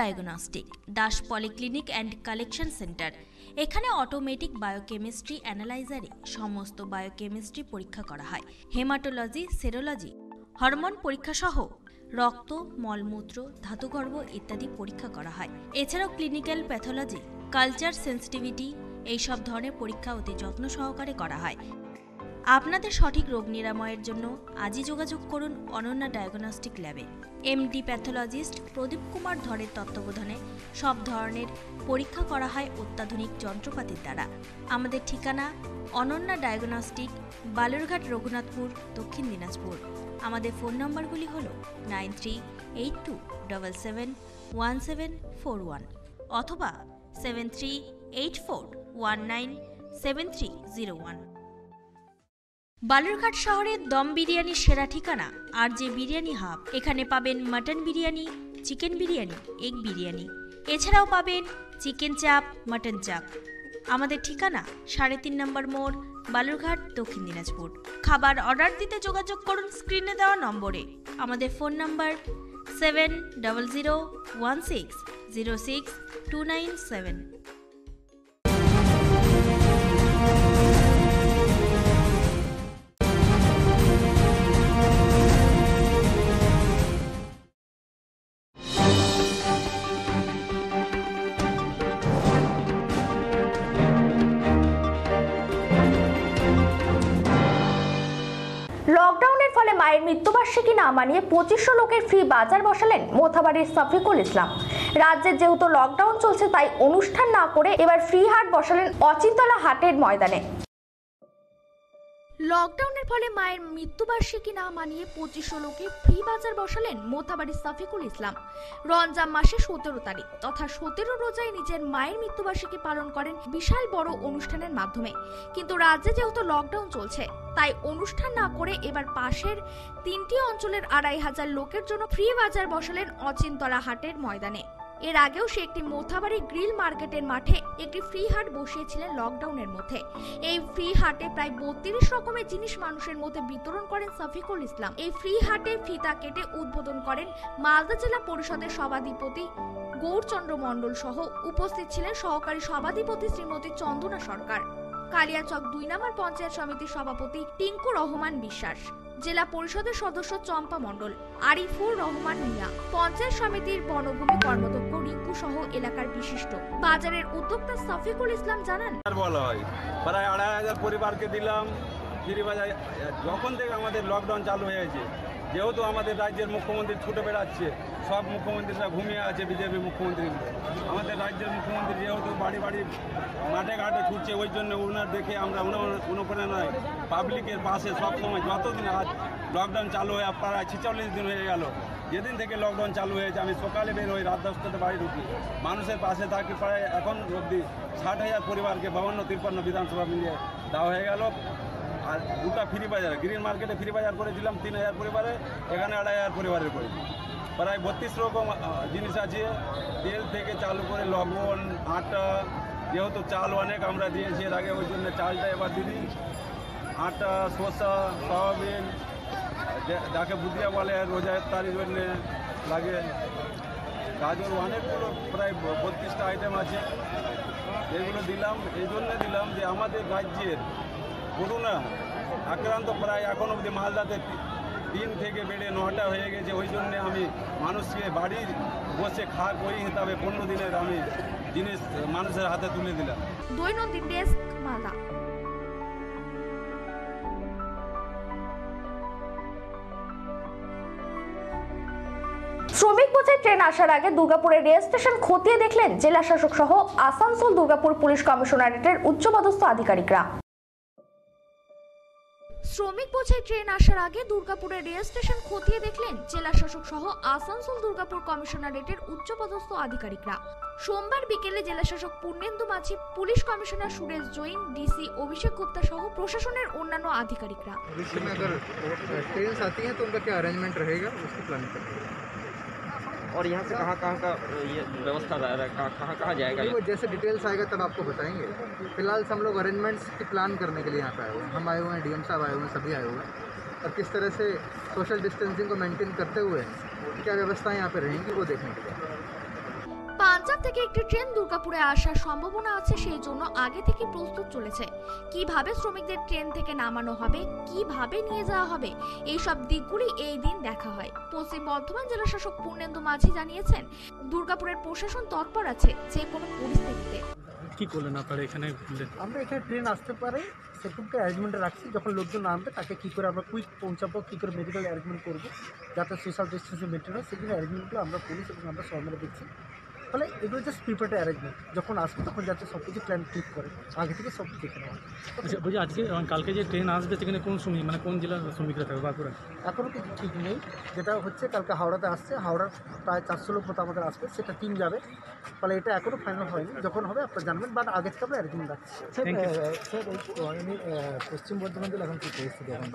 Diagnostic Das polyclinic and collection centre. এখানে অটোমেটিক বায়োকেমিস্ট্রি অ্যানালাইজারে সমস্ত বায়োকেমিস্ট্রি পরীক্ষা করা হয়। হেমাটোলজি, সেরোলজি, হরমোন পরীক্ষা সহ রক্ত, মলমূত্র, ধাতুগর্ভ ইত্যাদি পরীক্ষা করা হয়। এছাড়াও ক্লিনিক্যাল প্যাথোলজি, কালচার সেন্সিটিভিটি এইসব ধরনের পরীক্ষা অতি যত্ন সহকারে করা হয়। আপনাদের সঠিক রোগ নিরাময়ের জন্য আজই যোগাযোগ করুন অনন্যা ডায়াগনস্টিক ল্যাবে। এমডি প্যাথোলজিস্ট প্রদীপ কুমার ধরের তত্ত্বাবধানে সব ধরনের পরীক্ষা করা হয় অত্যাধুনিক যন্ত্রপাতির দ্বারা। আমাদের ঠিকানা অনন্যা ডায়াগনস্টিক, বালুরঘাট, রঘুনাথপুর, দক্ষিণ দিনাজপুর। আমাদের ফোন নম্বরগুলি হল 9382771741 অথবা 7384197301। বালুরঘাট শহরের দম বিরিয়ানির সেরা ঠিকানা আর যে বিরিয়ানি হাব। এখানে পাবেন mutton biryani, chicken biryani, egg biryani, এছাড়াও পাবেন চিকেন চাপ, মাটন চাপ। আমাদের ঠিকানা 3.5 নম্বর মোড়, বালুরঘাট, দক্ষিণ দিনাজপুর। খাবার অর্ডার দিতে যোগাযোগ করুন স্ক্রিনে দেওয়া নম্বরে। আমাদের ফোন নম্বর 7001606297। লকডাউনের ফলে মায়ের মৃত্যুবার্ষিকী না মানিয়ে 2500 লোকের ফ্রি বাজার বসালেন মোথাবাড়ির শফিকুল ইসলাম। রাজ্যের যেহেতু লকডাউন চলছে তাই অনুষ্ঠান না করে এবার ফ্রি হাট বসালেন অচিন্তলা হাটের ময়দানে। লকডাউনের ফলে মায়ের মৃত্যুবার্ষিকী না মানিয়ে 2500 লোকে ফ্রি বাজার বসালেন মোথাবাড়ির শফিকুল ইসলাম। রমজান মাসে 17 তারিখ তথা 17 রোজায় নিজের মায়ের মৃত্যুবার্ষিকী পালন করেন বিশাল বড় অনুষ্ঠানের মাধ্যমে। কিন্তু রাজ্যে যেহেতু লকডাউন চলছে তাই অনুষ্ঠান না করে এবার পাশের 3টি অঞ্চলের 2500 লোকের জন্য ফ্রি বাজার বসালেন অচিন্তলা হাটের ময়দানে। এর আগেও সে একটি মোথাবাড়ি গ্রিল মার্কেটের মাঠে একটি ফ্রি হাট বসিয়েছিলেন লকডাউনের মধ্যে। এই ফ্রি হাটে প্রায় 32 রকমের জিনিস মানুষের মধ্যে বিতরণ করেন শফিকুল ইসলাম। এই ফ্রি হাটে ফিতা কেটে উদ্বোধন করেন মালদা জেলা পরিষদের সভাধিপতি গৌরচন্দ্র মণ্ডল সহ উপস্থিত ছিলেন সহকারী সভাধিপতি শ্রীমতী চন্দনা সরকার, কালিয়াচক 2 নম্বর পঞ্চায়েত সমিতির সভাপতি টিঙ্কু রহমান বিশ্বাস, জেলা পরিষদের সদস্য চম্পা মণ্ডল, আরিফুর রহমান মিয়া, পঞ্চায়েত সমিতির বনভূমি কর্মদক্ষ রিঙ্কু সহ এলাকার বিশিষ্ট বাজারের উদ্যোক্তা শফিকুল ইসলাম জানান, বলা হয় প্রায় 2500 পরিবারকে দিলাম ফ্রি বাজার। যখন থেকে আমাদের লকডাউন চালু হয়েছে, যেহেতু আমাদের রাজ্যের মুখ্যমন্ত্রী ছুটে বেড়াচ্ছে, সব মুখ্যমন্ত্রীরা ঘুমিয়ে আছে, বিজেপি মুখ্যমন্ত্রী। আমাদের রাজ্যের মুখ্যমন্ত্রী যেহেতু বাড়ি বাড়ি মাঠে ঘাটে ছুটছে, ওই জন্য ওনার দেখে আমরা অনুপ্রেরণায় পাবলিকের পাশে সবসময়, যতদিন আজ লকডাউন চালু হয়ে প্রায় 46 দিন হয়ে গেল, যেদিন থেকে লকডাউন চালু হয়েছে আমি সকালে বের হই, রাত 10টাতে বাড়ি ঢুকি, মানুষের পাশে থাকি। প্রায় এখন অবধি 60,000 পরিবারকে 52-53 বিধানসভা মিলিয়ে দেওয়া হয়ে গেল। আর দুটা ফ্রি বাজার, গ্রিন মার্কেটে ফ্রি বাজার করেছিলাম 3000 পরিবারে, এখানে 2500 পরিবারের করেছি। প্রায় 32 রকম জিনিস আছে, তেল থেকে চালু করে লবণ, আটা, যেহেতু চাল অনেক আমরা দিয়েছি এর আগে, ওই জন্য চালটা এবার দিদি, আটা, শসা, সয়াবিন, যাকে বুদিয়া বলে রোজার তারিখ জন্য লাগে, গাজর, অনেকগুলো প্রায় 32টা আইটেম আছে। এগুলো দিলাম, এই জন্য দিলাম যে আমাদের রাজ্যের করোনা আক্রান্ত প্রায় এখন অবধি মালদাতে 3 থেকে বেড়ে 9টা হয়ে গেছে। ওই জন্য আমি মানুষকে বাড়ি বসে খাওয়া করি হিসাবে 15 দিনের আমি জিনিস মানুষের হাতে তুলে দিলাম। দৈনন্দিন ডেস্ক, মালদা। শ্রমিক বোঝাই ট্রেন আসার আগে দুর্গাপুরের রেল স্টেশন খতিয়ে দেখলেন জেলা শাসক সহ আসানসোল দুর্গাপুর পুলিশ কমিশনারেটের উচ্চপদস্থ আধিকারিকরা। শ্রমিক বোঝাই ট্রেন আসার আগে দুর্গাপুরের রেল স্টেশন খতিয়ে দেখলেন জেলা শাসক সহ আসানসোল দুর্গাপুর কমিশনারেটের উচ্চপদস্থ আধিকারিকরা। সোমবার বিকেলে জেলা শাসক Purnendu Majhi, police commissioner Suresh Jain, DC Abhishek Gupta সহ প্রশাসনের অন্যান্য আধিকারিকরা। और यहाँ से कहाँ का ये व्यवस्था कहाँ जाएगा? वो जैसे डिटेल्स आएगा तब आपको बताएंगे। फिलहाल हम लोग अरेंजमेंट्स की प्लान करने के लिए यहाँ पे आए हुए हैं। हम आए हुए हैं, डीएम साहब आए हुए हैं, सभी आए हुए हैं, और किस तरह से सोशल डिस्टेंसिंग को मेंटेन करते हुए क्या व्यवस्थाएं यहाँ पे रहेंगी वो देखने के लिए। রাজ্জাম থেকে একটি ট্রেন দুর্গাপুরে আসার সম্ভাবনা আছে, সেই জন্য আগে থেকে প্রস্তুত চলেছে। কিভাবে শ্রমিকদের ট্রেন থেকে নামানো হবে, কিভাবে নিয়ে যাওয়া হবে, এই সব দিকগুলি এই দিন দেখা হয়। পশ্চিম বর্ধমান জেলা শাসক পূর্ণেন্দু মাঝি জানিয়েছেন, দুর্গাপুরের প্রশাসন তৎপর আছে যে কোনো পরিস্থিতিতে। কি করলেন আপনারা এখানে? আমরা এখানে ট্রেন আসতে পারে সেটুকু অ্যারেঞ্জমেন্টে রাখছি। যখন লোকজন নামবে তাকে কী করে আমরা কুইক পৌঁছাবো, কী করে মেডিকেল অ্যারেঞ্জমেন্ট করবো যাতে সোশ্যাল ডিস্টেন্সিং মেনটেন হয়, সেগুলো অ্যারেঞ্জমেন্টগুলো আমরা পুলিশ এবং আমরা সবাই মিলে দেখছি। ফলে এগুলো জাস্ট প্রিপারেটরি অ্যারেঞ্জমেন্ট, যখন আসবে তখন যাতে সব কিছু প্ল্যান ঠিক করে আগে থেকে সব দেখে নেওয়া। আচ্ছা বলছি, আজকে কালকে যে ট্রেন আসবে সেখানে কোন শ্রমিক মানে কোন জেলার শ্রমিকরা থাকবে বাঁকুড়া? এখনও কিছু ঠিক নেই। যেটা হচ্ছে কালকে হাওড়াতে আসছে, হাওড়ার প্রায় 400 লোক মতো আমাদের আসবে, সেটা টিম যাবে। ফলে এটা এখনও ফাইনাল হয়নি, যখন হবে আপনারা জানবেন, বাট আগে থেকে আমরা অ্যারেঞ্জমেন্ট রাখছি। স্যার পশ্চিম বর্ধমান জেলা এখন কী পরিস্থিতি? এখন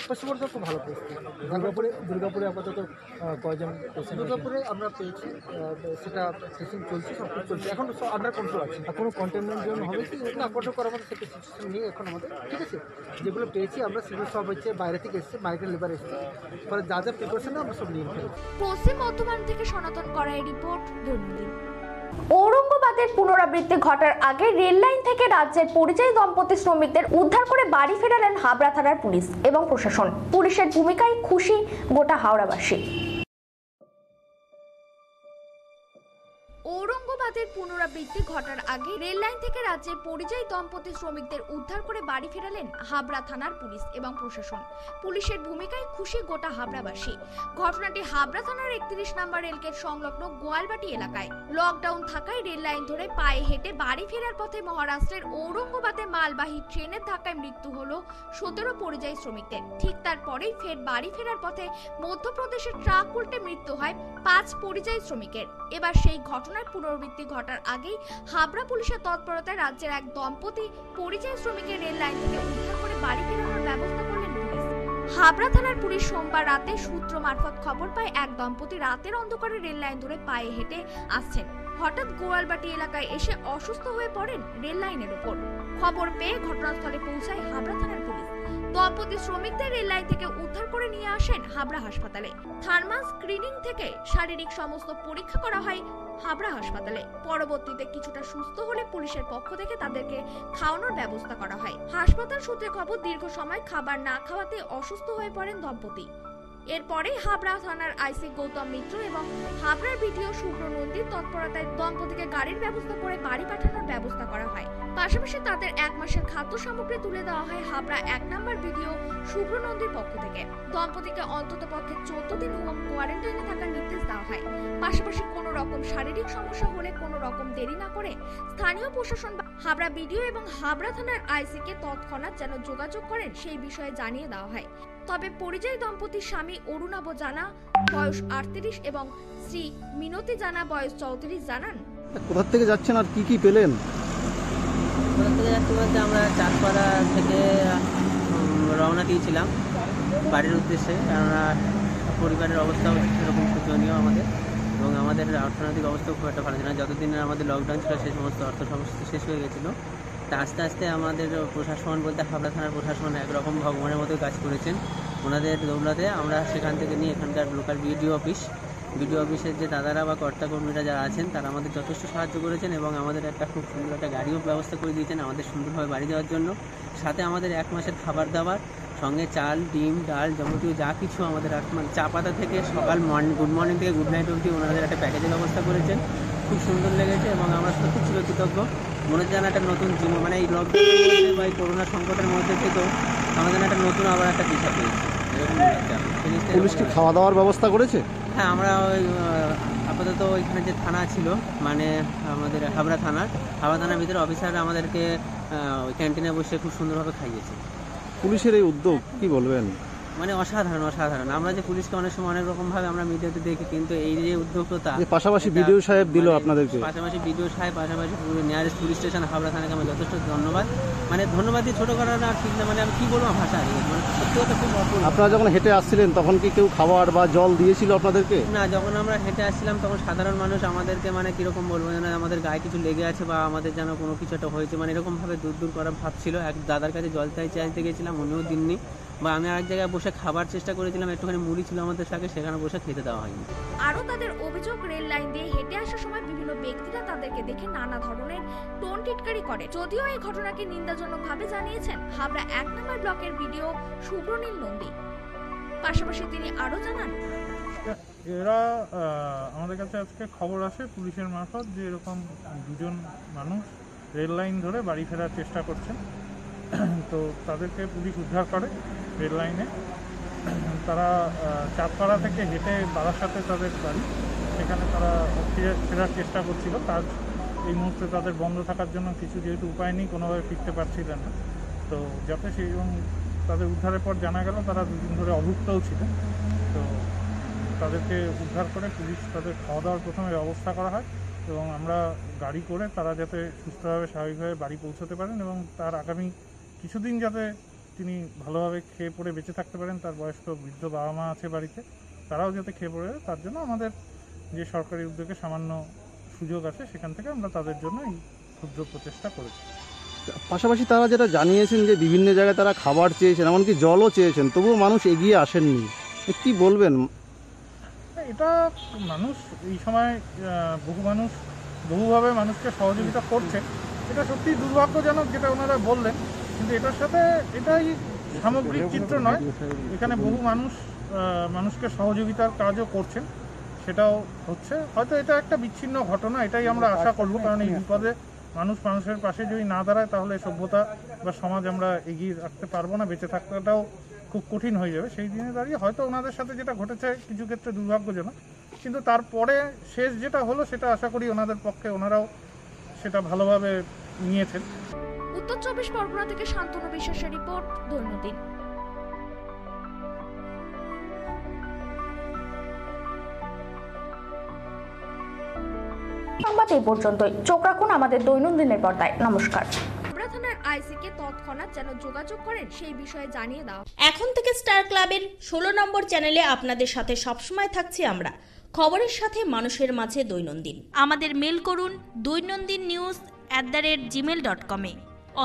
পশ্চিম বর্ধমান খুব ভালো পরিস্থিতি। দুর্গাপুরে আপাতত কয়জন? দুর্গাপুরে আমরা পেয়েছি, সেটা টেস্টিং চলছে, সব কিছু চলছে, এখন সব আন্ডার কন্ট্রোল আছে। কোনো কন্টেনমেন্ট জোন হবে কি? না, কন্ট্রোল করার মতো সেটা সিচুয়েশন নেই এখন আমাদের, ঠিক আছে। যেগুলো পেয়েছি আমরা সেগুলো সব হচ্ছে বাইরে থেকে এসছে, মাইগ্রেন্ট লেবার এসছে, ফলে যা যা প্রিপারেশন আমরা সব নিয়ে ফেলেছি। পশ্চিম বর্ধমান থেকে সনাতন করাই রিপোর্ট, দৈনন্দিন। ঔরঙ্গাবাদের পুনরাবৃত্তি ঘটার আগে রেল লাইন থেকে রাজ্যের পরিযায়ী দম্পতি শ্রমিকদের উদ্ধার করে বাড়ি ফেরালেন হাবড়া থানার পুলিশ এবং প্রশাসন। পুলিশের ভূমিকায় খুশি গোটা হাওড়াবাসী। ঔরঙ্গাবাদের পুনরাবৃত্তি ঘটার আগে রেল লাইন থেকে রাজ্যের পরিযায়ী দম্পতি শ্রমিকদের উদ্ধার করে বাড়ি ফেরালেন হাবড়া থানার পুলিশ এবং প্রশাসন। পুলিশের ভূমিকায় খুশি গোটা হাবড়াবাসী। ঘটনাটি হাবড়া থানার 31 নম্বর রেলগেট সংলগ্ন গোয়ালবাটি এলাকায়। লকডাউন থাকায় রেল লাইন ধরে পায়ে হেঁটে বাড়ি ফেরার পথে মহারাষ্ট্রের ঔরঙ্গাবাদে মালবাহী ট্রেনের ধাক্কায় মৃত্যু হলো 17 পরিযায়ী শ্রমিকদের। ঠিক তারপরেই ফের বাড়ি ফেরার পথে মধ্যপ্রদেশের ট্রাক উল্টে মৃত্যু হয় 5 পরিযায়ী শ্রমিকের। এবার সেই ঘটনার পুনরাবৃত্তি ঘটার আগেই হাবড়া পুলিশের তৎপরতায় রাজ্যের এক দম্পতি পরিযায়ী শ্রমিকের রেল লাইন থেকে উদ্ধার করে বাড়ি ফেরানোর ব্যবস্থা করলেন পুলিশ। হাবড়া থানার পুলিশ সোমবার রাতে সূত্র মারফত খবর পায় এক দম্পতি রাতের অন্ধকারে রেল লাইন ধরে পায়ে হেঁটে আসছেন। হঠাৎ গোয়ালবাটি এলাকায় এসে অসুস্থ হয়ে পড়েন রেল লাইনের উপর। খবর পেয়ে ঘটনাস্থলে পৌঁছায় হাবড়া থানার পুলিশ। দম্পতি শ্রমিকদের রেল লাইন থেকে উদ্ধার করে নিয়ে আসেন হাবড়া হাসপাতালে। থার্মাল স্ক্রিনিং থেকে শারীরিক সমস্ত পরীক্ষা করা হয় হাবড়া হাসপাতালে। পরবর্তীতে কিছুটা সুস্থ হলে পুলিশের পক্ষ থেকে তাদেরকে খাওয়ানোর ব্যবস্থা করা হয়। হাসপাতাল সূত্রে খবর, দীর্ঘ সময় খাবার না খাওয়াতে অসুস্থ হয়ে পড়েন দম্পতি। এরপরে হাবড়া থানার আইসি গৌতম মিত্র এবং হাবড়ার বিডিও শুভ্র নন্দীর তৎপরতায় দম্পতিকে গাড়ির ব্যবস্থা করে বাড়ি পাঠানোর ব্যবস্থা করা হয়। পাশাপাশি তাদের 1 মাসের খাদ্য সামগ্রী তুলে দেওয়া হয় হাবড়া 1 নম্বর বিডিও শুভ্র নন্দীর পক্ষ থেকে। দম্পতিকে অন্ততপক্ষে 14 দিন হোম কোয়ারেন্টাইনে থাকার নির্দেশ দেওয়া হয়। পাশাপাশি কোনো রকম শারীরিক সমস্যা হলে কোনো রকম দেরি না করে স্থানীয় প্রশাসন হাবড়া বিডিও এবং হাবড়া থানার আইসিকে তৎক্ষণাৎ যেন যোগাযোগ করেন সেই বিষয়ে জানিয়ে দেওয়া হয়। তবে পরিযায়ী দম্পতির স্বামী অরুণাব জানা বয়স 38 এবং শ্রী মিনতি জানা বয়স 34 জানান, কোথা থেকে যাচ্ছেন আর কি কি পেলেন? কোথা থেকে যাচ্ছি বলতে আমরা চাঁদপাড়া থেকে রওনা দিয়েছিলাম বাড়ির উদ্দেশ্যে, কেননা পরিবারের অবস্থাও সেরকম শোচনীয় আমাদের, এবং আমাদের অর্থনৈতিক অবস্থাও খুব একটা ভালো ছিল না। যতদিনের আমাদের লকডাউন ছিল সেই সমস্ত অর্থ সমস্যা শেষ হয়ে গেছিলো। তা আস্তে আস্তে আমাদের প্রশাসন বলতে হাবড়া থানার প্রশাসন একরকম ভগবানের মতো কাজ করেছেন। ওনাদের দৌলতে আমরা সেখান থেকে নিয়ে এখানকার লোকাল বিডিও অফিসের যে দাদারা বা কর্তাকর্মীরা যারা আছেন তারা আমাদের যথেষ্ট সাহায্য করেছেন এবং আমাদের একটা খুব সুন্দর একটা গাড়িও ব্যবস্থা করে দিয়েছেন আমাদের সুন্দরভাবে বাড়ি যাওয়ার জন্য। সাথে আমাদের 1 মাসের খাবার দাবার সঙ্গে চাল, ডিম, ডাল যাবতীয় যা কিছু আমাদের চা পাতা থেকে সকাল গুড মর্নিং থেকে গুড নাইট অবধি ওনাদের একটা প্যাকেজের ব্যবস্থা করেছেন। খুব সুন্দর লেগেছে এবং আমরা সত্যি ছিল কৃতজ্ঞ। মনে হচ্ছে যেন একটা নতুন জীবন, মানে এই লকডাউনের মধ্যে বা এই করোনা সংকটের মধ্যে থেকেও আমাদের একটা নতুন আবার একটা দিশা পেয়েছি, এরকম লাগছে। পুলিশ কি খাওয়া দাওয়ার ব্যবস্থা করেছে? হ্যাঁ, আমরা ওই আপাতত ওইখানে যে থানা ছিল মানে আমাদের হাবড়া থানার ভিতরে অফিসাররা আমাদেরকে ওই ক্যান্টিনে বসে খুব সুন্দরভাবে খাইয়েছে। পুলিশের এই উদ্যোগ কি বলবেন? মানে অসাধারণ। আমরা যে পুলিশকে অনেক সময় অনেক রকমভাবে আমরা মিডিয়াতে দেখি, কিন্তু এই যে উদ্যোগটা পাশাপাশি বিডিও সাহেব দিল আপনাদেরকে, পাশাপাশি নিয়ারেস্ট পুলিশ স্টেশন হাবড়া থানাকে আমরা যথেষ্ট ধন্যবাদ, মানে ধন্যবাদ দিয়ে ছোটো করা না ঠিক না, মানে আমি কী বলবো ভাষা আর মানে সত্যি কথা খুব অপূর্ব। আপনারা যখন হেঁটে আসছিলেন তখন কি কেউ খাবার বা জল দিয়েছিল আপনাদেরকে? না, যখন আমরা হেঁটে আসছিলাম তখন সাধারণ মানুষ আমাদেরকে মানে কীরকম বলবো যেন আমাদের গায়ে কিছু লেগে আছে বা আমাদের যেন কোনো কিছু একটা হয়েছে, মানে এরকমভাবে দূর করা ভাবছিল। এক দাদার কাছে জল চাইতে গেছিলাম, উনিও দিননি। বা আমি আরেক জায়গায় বসে খাবার চেষ্টা করেছিলাম, একটুখানি মুড়ি ছিল আমাদের সাথে, সেখানে বসে খেতে দেওয়া হয়নি। আরও তাদের অভিযোগ, রেল লাইন দিয়ে হেঁটে আসার সময় বিভিন্ন ব্যক্তিরা তাদেরকে দেখে নানা ধরনের টোন টিটকারি করে। যদিও এই ঘটনাকে নিন্দাজনকভাবে জানিয়েছেন হাবড়া 1 নম্বর ব্লকের বিডিও সুব্রনীল নন্দী। পাশাপাশি তিনি আরও জানান, এরা আমাদের কাছে আজকে খবর আসে পুলিশের মারফত যে এরকম দুজন মানুষ রেল লাইন ধরে বাড়ি ফেরার চেষ্টা করছেন। তো তাদেরকে পুলিশ উদ্ধার করে রেল লাইনে। তারা চাঁদপাড়া থেকে হেঁটে বারাসাতে তাদের বাড়ি, সেখানে তারা ফেরার চেষ্টা করছিল। কাজ এই মুহূর্তে তাদের বন্ধ থাকার জন্য কিছু যেহেতু উপায় নেই, কোনোভাবে ফিরতে পারছিলেন না। তো যাতে সেই তাদের উদ্ধারের পর জানা গেল তারা দুদিন ধরে অভুক্তও ছিলেন। তো তাদেরকে উদ্ধার করে পুলিশ তাদের খাওয়া দাওয়ার প্রথমে ব্যবস্থা করা হয় এবং আমরা গাড়ি করে তারা যাতে সুস্থভাবে স্বাভাবিকভাবে বাড়ি পৌঁছতে পারেন এবং তার আগামী কিছুদিন যাতে তিনি ভালোভাবে খেয়ে পড়ে বেঁচে থাকতে পারেন। তার বয়স্ক বৃদ্ধ বাবা মা আছে বাড়িতে, তারাও যাতে খেয়ে পড়ে, তার জন্য আমাদের যে সরকারি উদ্যোগে সামান্য সুযোগ আছে সেখান থেকে আমরা তাদের জন্য এই ক্ষুদ্র প্রচেষ্টা করেছি। পাশাপাশি তারা যেটা জানিয়েছেন যে বিভিন্ন জায়গায় তারা খাবার চেয়েছেন, এমনকি জলও চেয়েছেন, তবুও মানুষ এগিয়ে আসেননি। কি বলবেন? এটা মানুষ এই সময় বহু মানুষ বহুভাবে মানুষকে সহযোগিতা করছে, এটা সত্যি দুর্ভাগ্যজনক যেটা ওনারা বললেন, কিন্তু এটার সাথে এটাই সামগ্রিক চিত্র নয়। এখানে বহু মানুষ মানুষকে সহযোগিতার কাজও করছেন, সেটাও হচ্ছে। হয়তো এটা একটা বিচ্ছিন্ন ঘটনা, এটাই আমরা আশা করব, কারণ এই বিপদে মানুষ মানুষের পাশে যদি না দাঁড়ায় তাহলে সভ্যতা বা সমাজ আমরা এগিয়ে রাখতে পারবো না, বেঁচে থাকাটাও খুব কঠিন হয়ে যাবে। সেই দিনে দাঁড়িয়ে হয়তো ওনাদের সাথে যেটা ঘটেছে কিছু ক্ষেত্রে দুর্ভাগ্যজনক, কিন্তু তারপরে শেষ যেটা হলো সেটা আশা করি ওনাদের পক্ষে ওনারাও সেটা ভালোভাবে নিয়েছেন। উত্তর 24 পরগনা থেকে শান্তনু বিশ্বাসের রিপোর্ট, দৈনন্দিন। সংবাদ এই পর্যন্তই। চোখ রাখুন আমাদের দৈনন্দিনের পর্দায়। নমস্কার। থানার আইসিকে তৎক্ষণাৎ যেন যোগাযোগ করেন সেই বিষয়ে জানিয়ে দাও। এখন থেকে স্টার ক্লাবের 16 নম্বর চ্যানেলে আপনাদের সাথে সবসময় থাকছি আমরা, খবরের সাথে মানুষের মাঝে দৈনন্দিন। আমাদের মেল করুন doinandinnews@gmail.com এ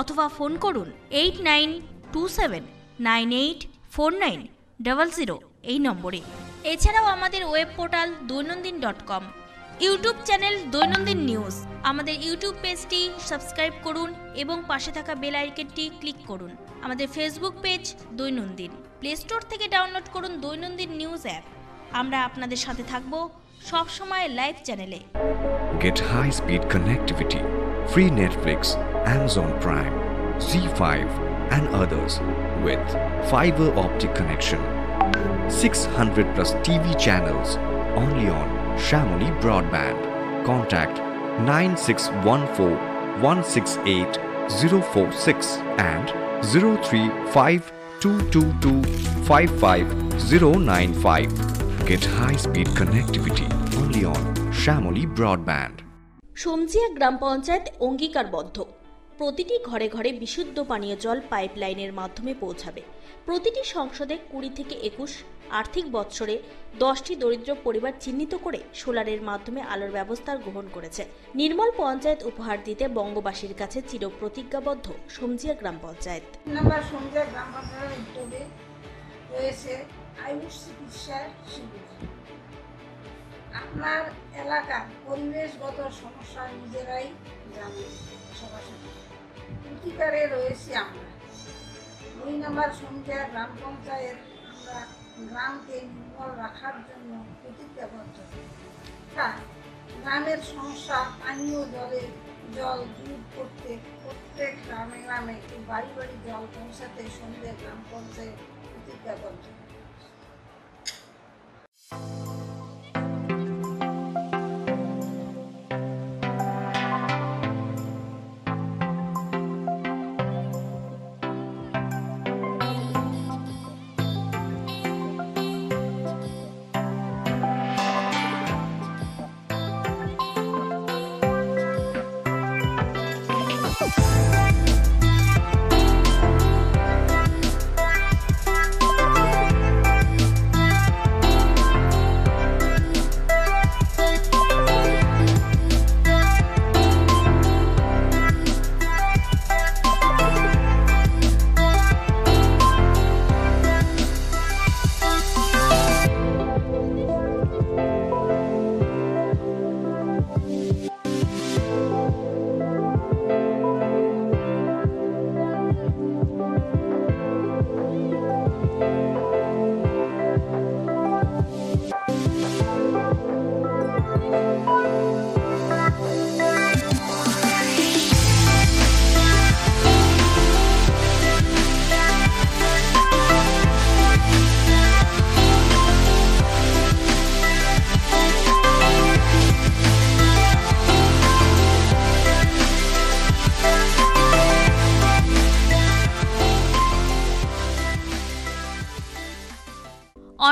অথবা ফোন করুন 8927984900 এই নম্বরে। এছাড়াও আমাদের web portal doinandin.com, YouTube channel দৈনন্দিন নিউজ। আমাদের ইউটিউব পেজটি সাবস্ক্রাইব করুন এবং পাশে থাকা বেল আইকনটি ক্লিক করুন। আমাদের ফেসবুক পেজ দৈনন্দিন। প্লে স্টোর থেকে ডাউনলোড করুন দৈনন্দিন নিউজ অ্যাপ। আমরা আপনাদের সাথে থাকব সব সময় লাইভ চ্যানেলে। Get high-speed connectivity, free Netflix, Amazon Prime, Z5 and others with fiber optic connection. 600 plus TV channels only on Shamoli Broadband. Contact 9614168046 and 03522255095. Get high-speed connectivity only on Shamoli Broadband. সমজিয়া গ্রাম পঞ্চায়েত অঙ্গীকারবদ্ধ, প্রতিটি ঘরে ঘরে বিশুদ্ধ পানীয় জল পাইপলাইনের মাধ্যমে পৌঁছাবে। প্রতিটি সংসদে 20 থেকে 21 আর্থিক বৎসরে 10টি দরিদ্র পরিবার চিহ্নিত করে সোলারের মাধ্যমে আলোর ব্যবস্থা গ্রহণ করেছে। নির্মল পঞ্চায়েত উপহার দিতে বঙ্গবাসীর কাছে চিরপ্রতিজ্ঞাবদ্ধ সমজিয়া গ্রাম পঞ্চায়েত। সমজিয়া গ্রাম পঞ্চায়েতের উদ্যোগে রয়েছে আয়ুষ চিকিৎসা শিবির। আপনার এলাকার পরিবেশগত সমস্যা নিজেরাই জানেন, সরাসরি অধিকারে রয়েছি আমরা। 2 নম্বর সমজিয়া গ্রাম পঞ্চায়েত আমরা গ্রামকে নির্মল রাখার জন্য প্রতিজ্ঞাবদ্ধ। গ্রামের সমস্যা পানীয় জল দূর করতে প্রত্যেক গ্রামে গ্রামে বাড়ি বাড়ি জল পৌঁছাতে সমজিয়া গ্রাম পঞ্চায়েত প্রতিজ্ঞাবদ্ধ।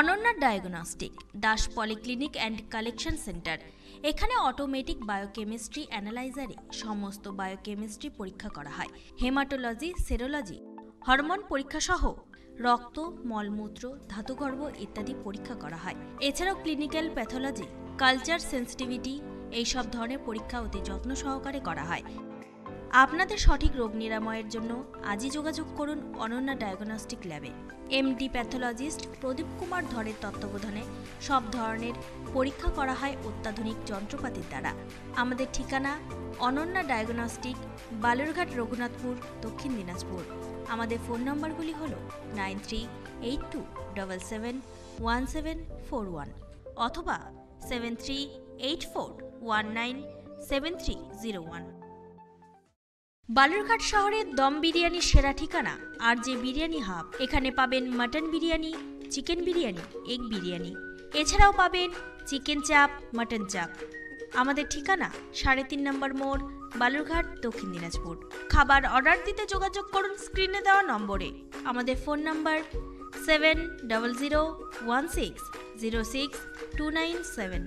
Ananya diagnostic Das polyclinic and collection centre. এখানে অটোমেটিক বায়োকেমিস্ট্রি অ্যানালাইজারে সমস্ত বায়োকেমিস্ট্রি পরীক্ষা করা হয়। হেমাটোলজি, সেরোলজি, হরমোন পরীক্ষা সহ রক্ত, মলমূত্র, ধাতুগর্ভ ইত্যাদি পরীক্ষা করা হয়। এছাড়াও ক্লিনিক্যাল প্যাথোলজি, কালচার, সেন্সিটিভিটি এইসব ধরনের পরীক্ষা অতি যত্ন সহকারে করা হয়। আপনাদের সঠিক রোগ নিরাময়ের জন্য আজই যোগাযোগ করুন অনন্যা ডায়াগনস্টিক ল্যাবে। এমডি প্যাথোলজিস্ট প্রদীপ কুমার ধরের তত্ত্বাবধানে সব ধরনের পরীক্ষা করা হয় অত্যাধুনিক যন্ত্রপাতির দ্বারা। আমাদের ঠিকানা অনন্যা ডায়াগনস্টিক, বালুরঘাট, রঘুনাথপুর, দক্ষিণ দিনাজপুর। আমাদের ফোন নম্বরগুলি হল 9382771741 অথবা 7384197301। বালুরঘাট শহরের দম বিরিয়ানির সেরা ঠিকানা আর যে বিরিয়ানি হাব। এখানে পাবেন mutton biryani, chicken biryani, egg biryani, এছাড়াও পাবেন চিকেন চাপ, মাটন চাপ। আমাদের ঠিকানা 3.5 নম্বর মোড়, বালুরঘাট, দক্ষিণ দিনাজপুর। খাবার অর্ডার দিতে যোগাযোগ করুন স্ক্রিনে দেওয়া নম্বরে। আমাদের ফোন নম্বর 7001606297।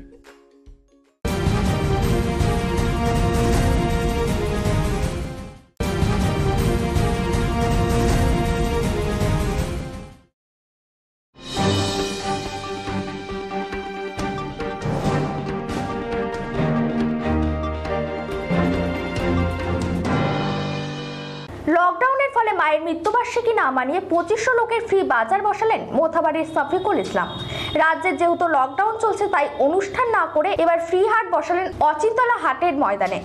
লকডাউনের ফলে মায়ের মৃত্যুবার্ষিকী না মানিয়ে 2500 লোকের ফ্রি বাজার বসালেন মোথাবাড়ির শফিকুল ইসলাম। রাজ্যের যেহেতু লকডাউন চলছে তাই অনুষ্ঠান না করে এবার ফ্রি হাট বসালেন অচিন্তলা হাটের ময়দানে।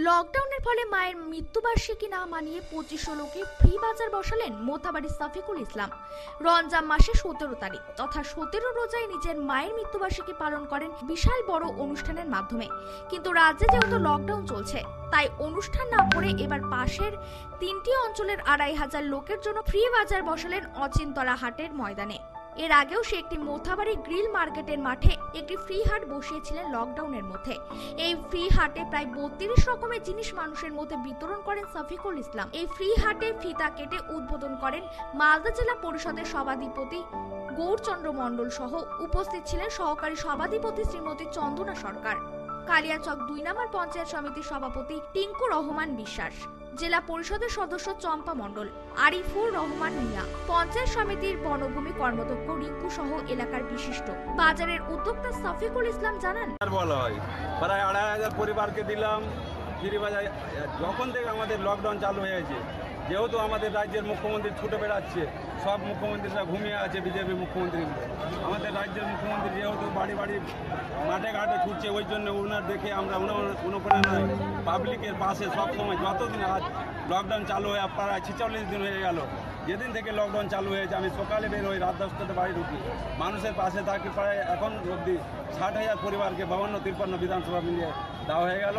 লকডাউনের ফলে মায়ের মৃত্যুবার্ষিকী না মানিয়ে 2500 লোকে ফ্রি বাজার বসালেন মোথাবাড়ির শফিকুল ইসলাম। রমজান মাসে 17 তারিখ তথা 17 রোজায় নিজের মায়ের মৃত্যুবার্ষিকী পালন করেন বিশাল বড় অনুষ্ঠানের মাধ্যমে। কিন্তু রাজ্যে যেহেতু লকডাউন চলছে তাই অনুষ্ঠান না করে এবার পাশের 3টি অঞ্চলের 2500 লোকের জন্য ফ্রি বাজার বসালেন অচিন্তলা হাটের ময়দানে। এর আগেও সে একটি মোথাবাড়ি গ্রিল মার্কেটের মাঠে একটি ফ্রি হাট বসিয়েছিলেন লকডাউনের মধ্যে। এই ফ্রি হাটে প্রায় 32 রকমের জিনিস মানুষের মধ্যে বিতরণ করেন শফিকুল ইসলাম। এই ফ্রি হাটে ফিতা কেটে উদ্বোধন করেন মালদা জেলা পরিষদের সভাধিপতি গৌরচন্দ্র মণ্ডল সহ উপস্থিত ছিলেন সহকারী সভাধিপতি শ্রীমতী চন্দনা সরকার, কালিয়াচক 2 নম্বর পঞ্চায়েত সমিতির সভাপতি টিঙ্কু রহমান বিশ্বাস, জেলা পরিষদের সদস্য চম্পা মণ্ডল, আরিফুর রহমান মিয়া, পঞ্চায়েত সমিতির বনভূমি কর্মদক্ষ রিঙ্কু সহ এলাকার বিশিষ্ট বাজারের উদ্যোক্তা শফিকুল ইসলাম জানান, বলা হয় প্রায় 2500 পরিবারকে দিলাম ফ্রি বাজার। যখন থেকে আমাদের লকডাউন চালু হয়েছে, যেহেতু আমাদের রাজ্যের মুখ্যমন্ত্রী ছুটে বেড়াচ্ছে, সব মুখ্যমন্ত্রীরা ঘুমিয়ে আছে, বিজেপি মুখ্যমন্ত্রী। আমাদের রাজ্যের মুখ্যমন্ত্রী যেহেতু বাড়ি বাড়ি মাঠে ঘাটে ছুটছে, ওই জন্য ওনার দেখে আমরা অনুপ্রেরণায় পাবলিকের পাশে সবসময়, যতদিন আজ লকডাউন চালু হয়ে প্রায় 46 দিন হয়ে গেল, যেদিন থেকে লকডাউন চালু হয়েছে আমি সকালে বের হই, রাত 10টাতে বাড়ি ঢুকি, মানুষের পাশে থাকি। প্রায় এখন অবধি 60,000 পরিবারকে 52-53 বিধানসভা মিলিয়ে দেওয়া হয়ে গেল।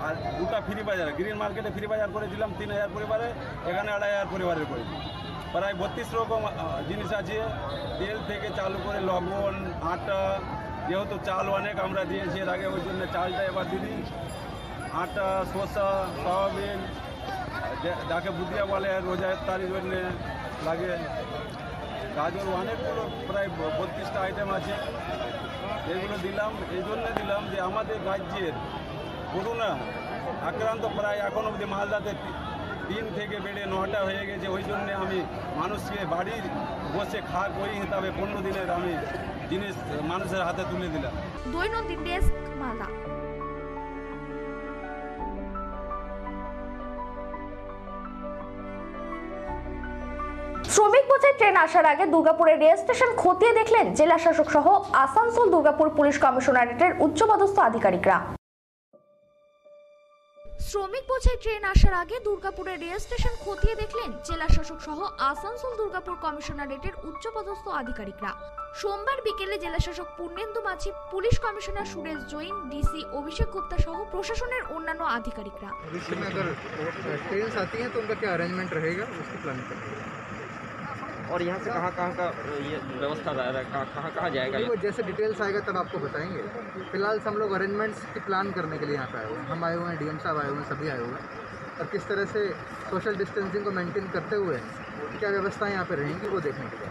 আর 2টা ফ্রি বাজার, গ্রিন মার্কেটে ফ্রি বাজার করেছিলাম 3000 পরিবারে, এখানে 2500 পরিবারের করেছি। প্রায় 32 রকম জিনিস আছে, তেল থেকে চালু করে লবণ, আটা, যেহেতু চাল অনেক আমরা দিয়েছি এর আগে, ওই জন্য চালটা এবার দিদি, আটা, শসা, সয়াবিন, যাকে বুদিয়া বলে রোজার তারিখ জন্য লাগে, গাজর, অনেকগুলো প্রায় 32টা আইটেম আছে। এগুলো দিলাম, এই জন্য দিলাম যে আমাদের রাজ্যের করোনা আক্রান্ত প্রায় এখন অবধি মালদাতে 3 থেকে বেড়ে 9টা হয়ে গেছে। ওই জন্যে আমি মানুষকে বাড়ির বসে খাক ওই হিসাবে 15 দিনের আমি জিনিস মানুষের হাতে তুলে দিলাম। দৈনন্দিন ডেস্ক, মালদা। শ্রমিক বোঝাই ট্রেন আসার আগে দুর্গাপুরের রেল স্টেশন খতিয়ে দেখলেন জেলা শাসক সহ আসানসোল দুর্গাপুর পুলিশ কমিশনারেটের উচ্চপদস্থ আধিকারিকরা। শ্রমিক বোঝাই ট্রেন আসার আগে দুর্গাপুরের রেল স্টেশন খতিয়ে দেখলেন জেলা শাসক সহ আসানসোল দুর্গাপুর কমিশনারেটের উচ্চপদস্থ আধিকারিকরা। সোমবার বিকেলে জেলা শাসক Purnendu Majhi, police commissioner Suresh Jain, DC Abhishek Gupta সহ প্রশাসনের অন্যান্য আধিকারিকরা। और यहाँ से कहाँ का ये व्यवस्था कहाँ जाएगा? वो जैसे डिटेल्स आएगा तब आपको बताएंगे। फिलहाल हम लोग अरेंजमेंट्स की प्लान करने के लिए यहाँ पे आए हुए हैं। हम आए हुए हैं, डीएम साहब आए हुए हैं, सभी आए हुए हैं, और किस तरह से सोशल डिस्टेंसिंग को मेंटेन करते हुए क्या व्यवस्थाएं यहाँ पे रहेंगी वो देखने के लिए।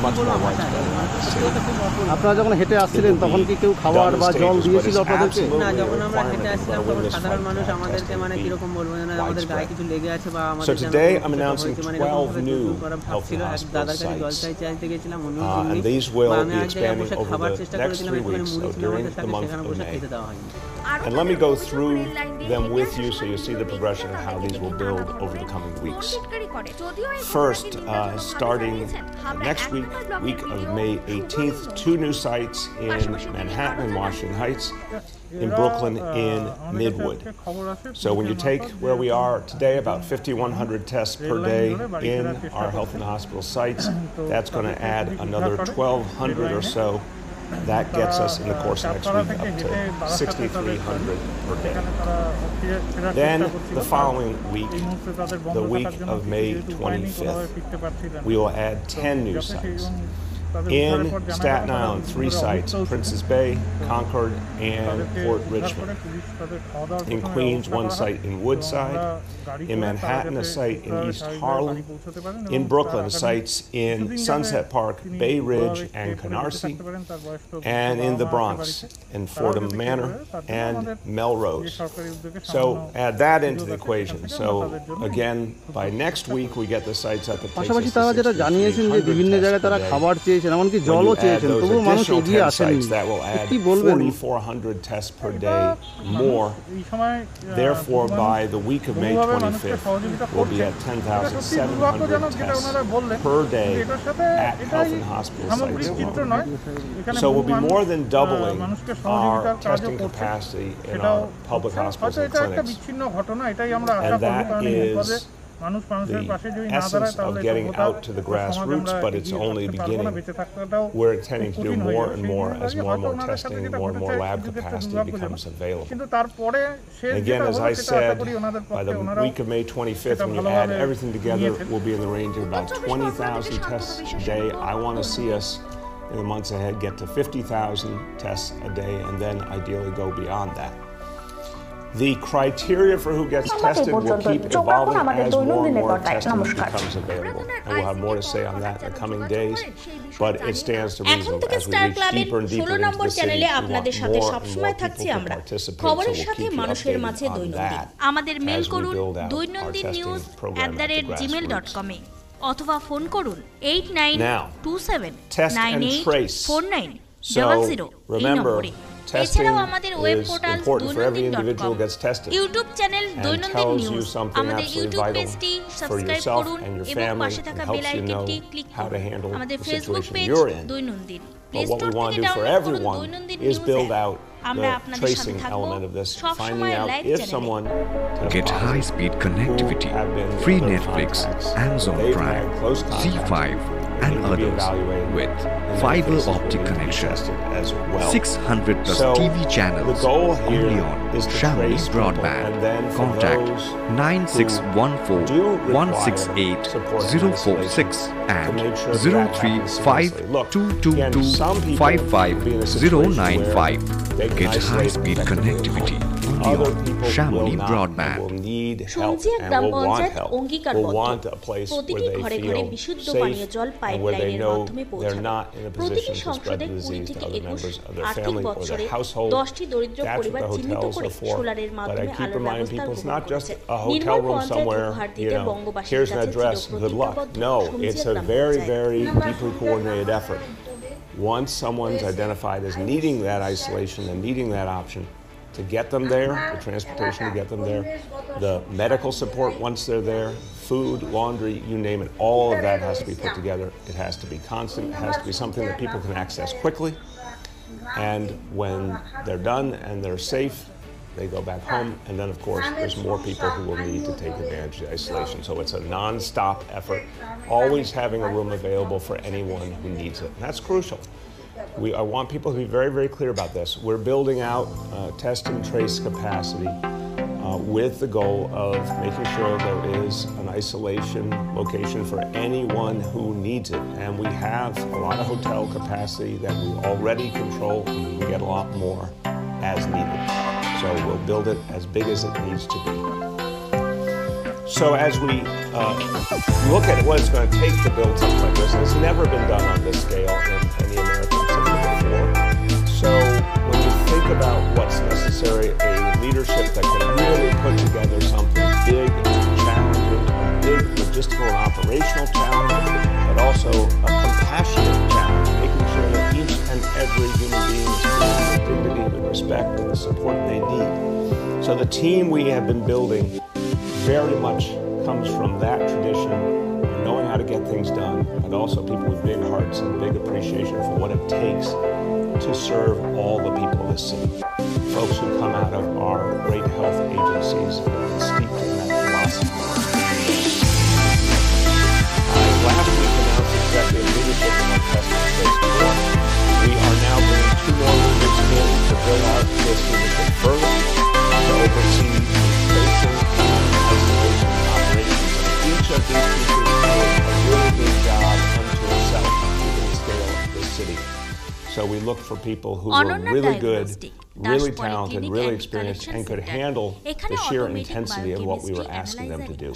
much more widespread around the city. আপনারা যখন হেঁটে আসছিলেন তখন কি কেউ খাবার বা জল দিয়েছিল আপনাদেরকে? না, যখন আমরা হেঁটে আসছিলাম তখন সাধারণ মানুষ আমাদেরকে মানে কিরকম বলবো না আমাদের গায়ে কিছু লেগে আছে বা আমাদের So today I'm announcing 12 new healthy ছিল। hospital দাদার কাছে জল sites, চাইতে গেছিলাম উনি and these will আমি be এক জায়গায় expanding বসে over খাবার the চেষ্টা next করেছিলাম 3 একটুখানি weeks, মুড়ি so ছিল during আমাদের the সাথে month সেখানে of বসে May. খেতে দেওয়া হয়নি। And let me go through them with you so you see the progression of how these will build over the coming weeks. First, starting next week of May 18th, 2 new sites in Manhattan and Washington Heights, in Brooklyn, in Midwood. So when you take where we are today, about 5,100 tests per day in our health and hospital sites, that's going to add another 1,200 or so. That gets us in the course of next week up to 6,300 per day. Then the following week, the week of May 25th, we will add 10 new sites. In Staten Island, 3 sites, Princess Bay, Concord, and Port Richmond. In Queens, 1 site in Woodside. In Manhattan, a site in East Harlem. In Brooklyn, sites in Sunset Park, Bay Ridge, and Canarsie. And in the Bronx, in Fordham Manor and Melrose. So add that into the equation. So again, by next week, we get the sites up. পাশাপাশি তারা যেটা জানিয়েছেন যে বিভিন্ন জায়গায় তারা খাবার চেয়েছেন, এমনকি জলও চেয়েছেন, তবুও মানুষ এগিয়ে আসেননি। কি বলবেন? 4,400 tests per day more. Therefore, by the week of May 25th, we'll be at 10,700 tests per day at health and hospital sites alone. So we'll be more than doubling our testing capacity in our public hospitals and clinics. And that is the essence of getting out to the grassroots, but it's only beginning. We're intending to do more and more as more and more testing and more lab capacity becomes available. And again, as I said, by the week of May 25th, when you add everything together, we'll be in the range of about 20,000 tests a day. I want to see us in the months ahead get to 50,000 tests a day, and then ideally go beyond that. The criteria for who gets tested will keep evolving as more and more testing becomes available. And we'll have more to say on that in the coming days. But it stands to reason as we reach deeper and deeper into the city, we want more and more people to participate. So we'll keep you updated on that as we build out our testing program at the grassroots. অথবা phone করুন 8927984900 So remember, testing is important for every individual who gets tested YouTube channel দৈনন্দিন tells you news something আমাদের absolutely YouTube vital পেজটি for subscribe yourself করুন and your এবং family পাশে and থাকা helps bell you know আইকনটি click how to করুন handle আমাদের the Facebook situation page you're in. দৈনন্দিন But what we want to do for everyone is build out the tracing element of this, finding out if someone Get high-speed connectivity, free Netflix, Amazon Prime, Z5, and others with fiber optic connection. 600 plus TV channels only on Shamli Broadband. Contact 9614-168-046 and 03522255095. Get high-speed connectivity only on Shamli Broadband. সঞ্জিয়া গ্রাম পঞ্চায়েত অঙ্গীকারবদ্ধ প্রতিটি ঘরে ঘরে বিশুদ্ধ পানীয় জল পাইপলাইনের মাধ্যমে পৌঁছানো প্রতিটি সংসদে 20 থেকে 21 আর্থিক বছরে 10টি দরিদ্র পরিবার চিহ্নিত করে সোলারের মাধ্যমে আলোর ব্যবস্থা গ্রহণ করেছে নির্মল পঞ্চায়েত উপহার দিতে বঙ্গবাসীর কাছে চিরপ্রতিজ্ঞাবদ্ধ সঞ্জিয়া গ্রাম panchayat Once someone's identified as needing that isolation and needing that option, to get them there, the transportation to get them there, the medical support once they're there, food, laundry, you name it, all of that has to be put together. It has to be constant, it has to be something that people can access quickly. And when they're done and they're safe, they go back home. And then, of course, there's more people who will need to take advantage of the isolation. So it's a non-stop effort, always having a room available for anyone who needs it. And that's crucial. I want people to be very, very clear about this. We're building out test and trace capacity with the goal of making sure there is an isolation location for anyone who needs it. And we have a lot of hotel capacity that we already control, and we can get a lot more as needed. So we'll build it as big as it needs to be. So as we look at what it's going to take to build something like this, and it's never been done on this scale in any American city before. So when you think about what's necessary, a leadership that can really put together something big and challenging, a big logistical and operational challenge, but also a compassionate challenge, making sure that each and every human being is treated with dignity, with respect, with the support they need. So the team we have been building very much comes from that tradition, knowing how to get things done, but also people with big hearts and big appreciation for what it takes to serve all the people of this city. Folks who come out of our great health agencies have been steeped in that philosophy. Last week announced executive leadership in our test and trace board. We are now bringing 2 more leaders in to build out this leadership further, to oversee the tracing and isolation operations. Each of these people is doing a really big job unto itself, given the scale of this city. So we look for people who are really good, really talented, really experienced, and could handle the sheer intensity of what we were asking them to do.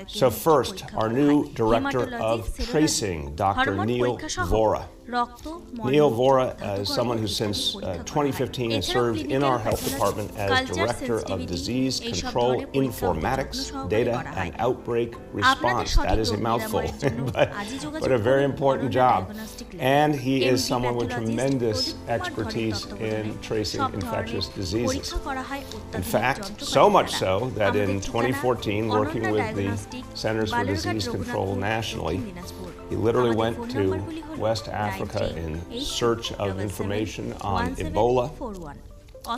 So first, our new Director of Tracing, Dr. Neil Vora. Neil Vora is someone who since 2015 has served in our health department as Director of Disease Control Informatics, Data and Outbreak Response. That is a mouthful, but a very important job. And he is someone with tremendous expertise in tracing infectious diseases. In fact, so much so that in 2014, working with the Centers for Disease Control nationally, he literally went to West Africa in search of information on Ebola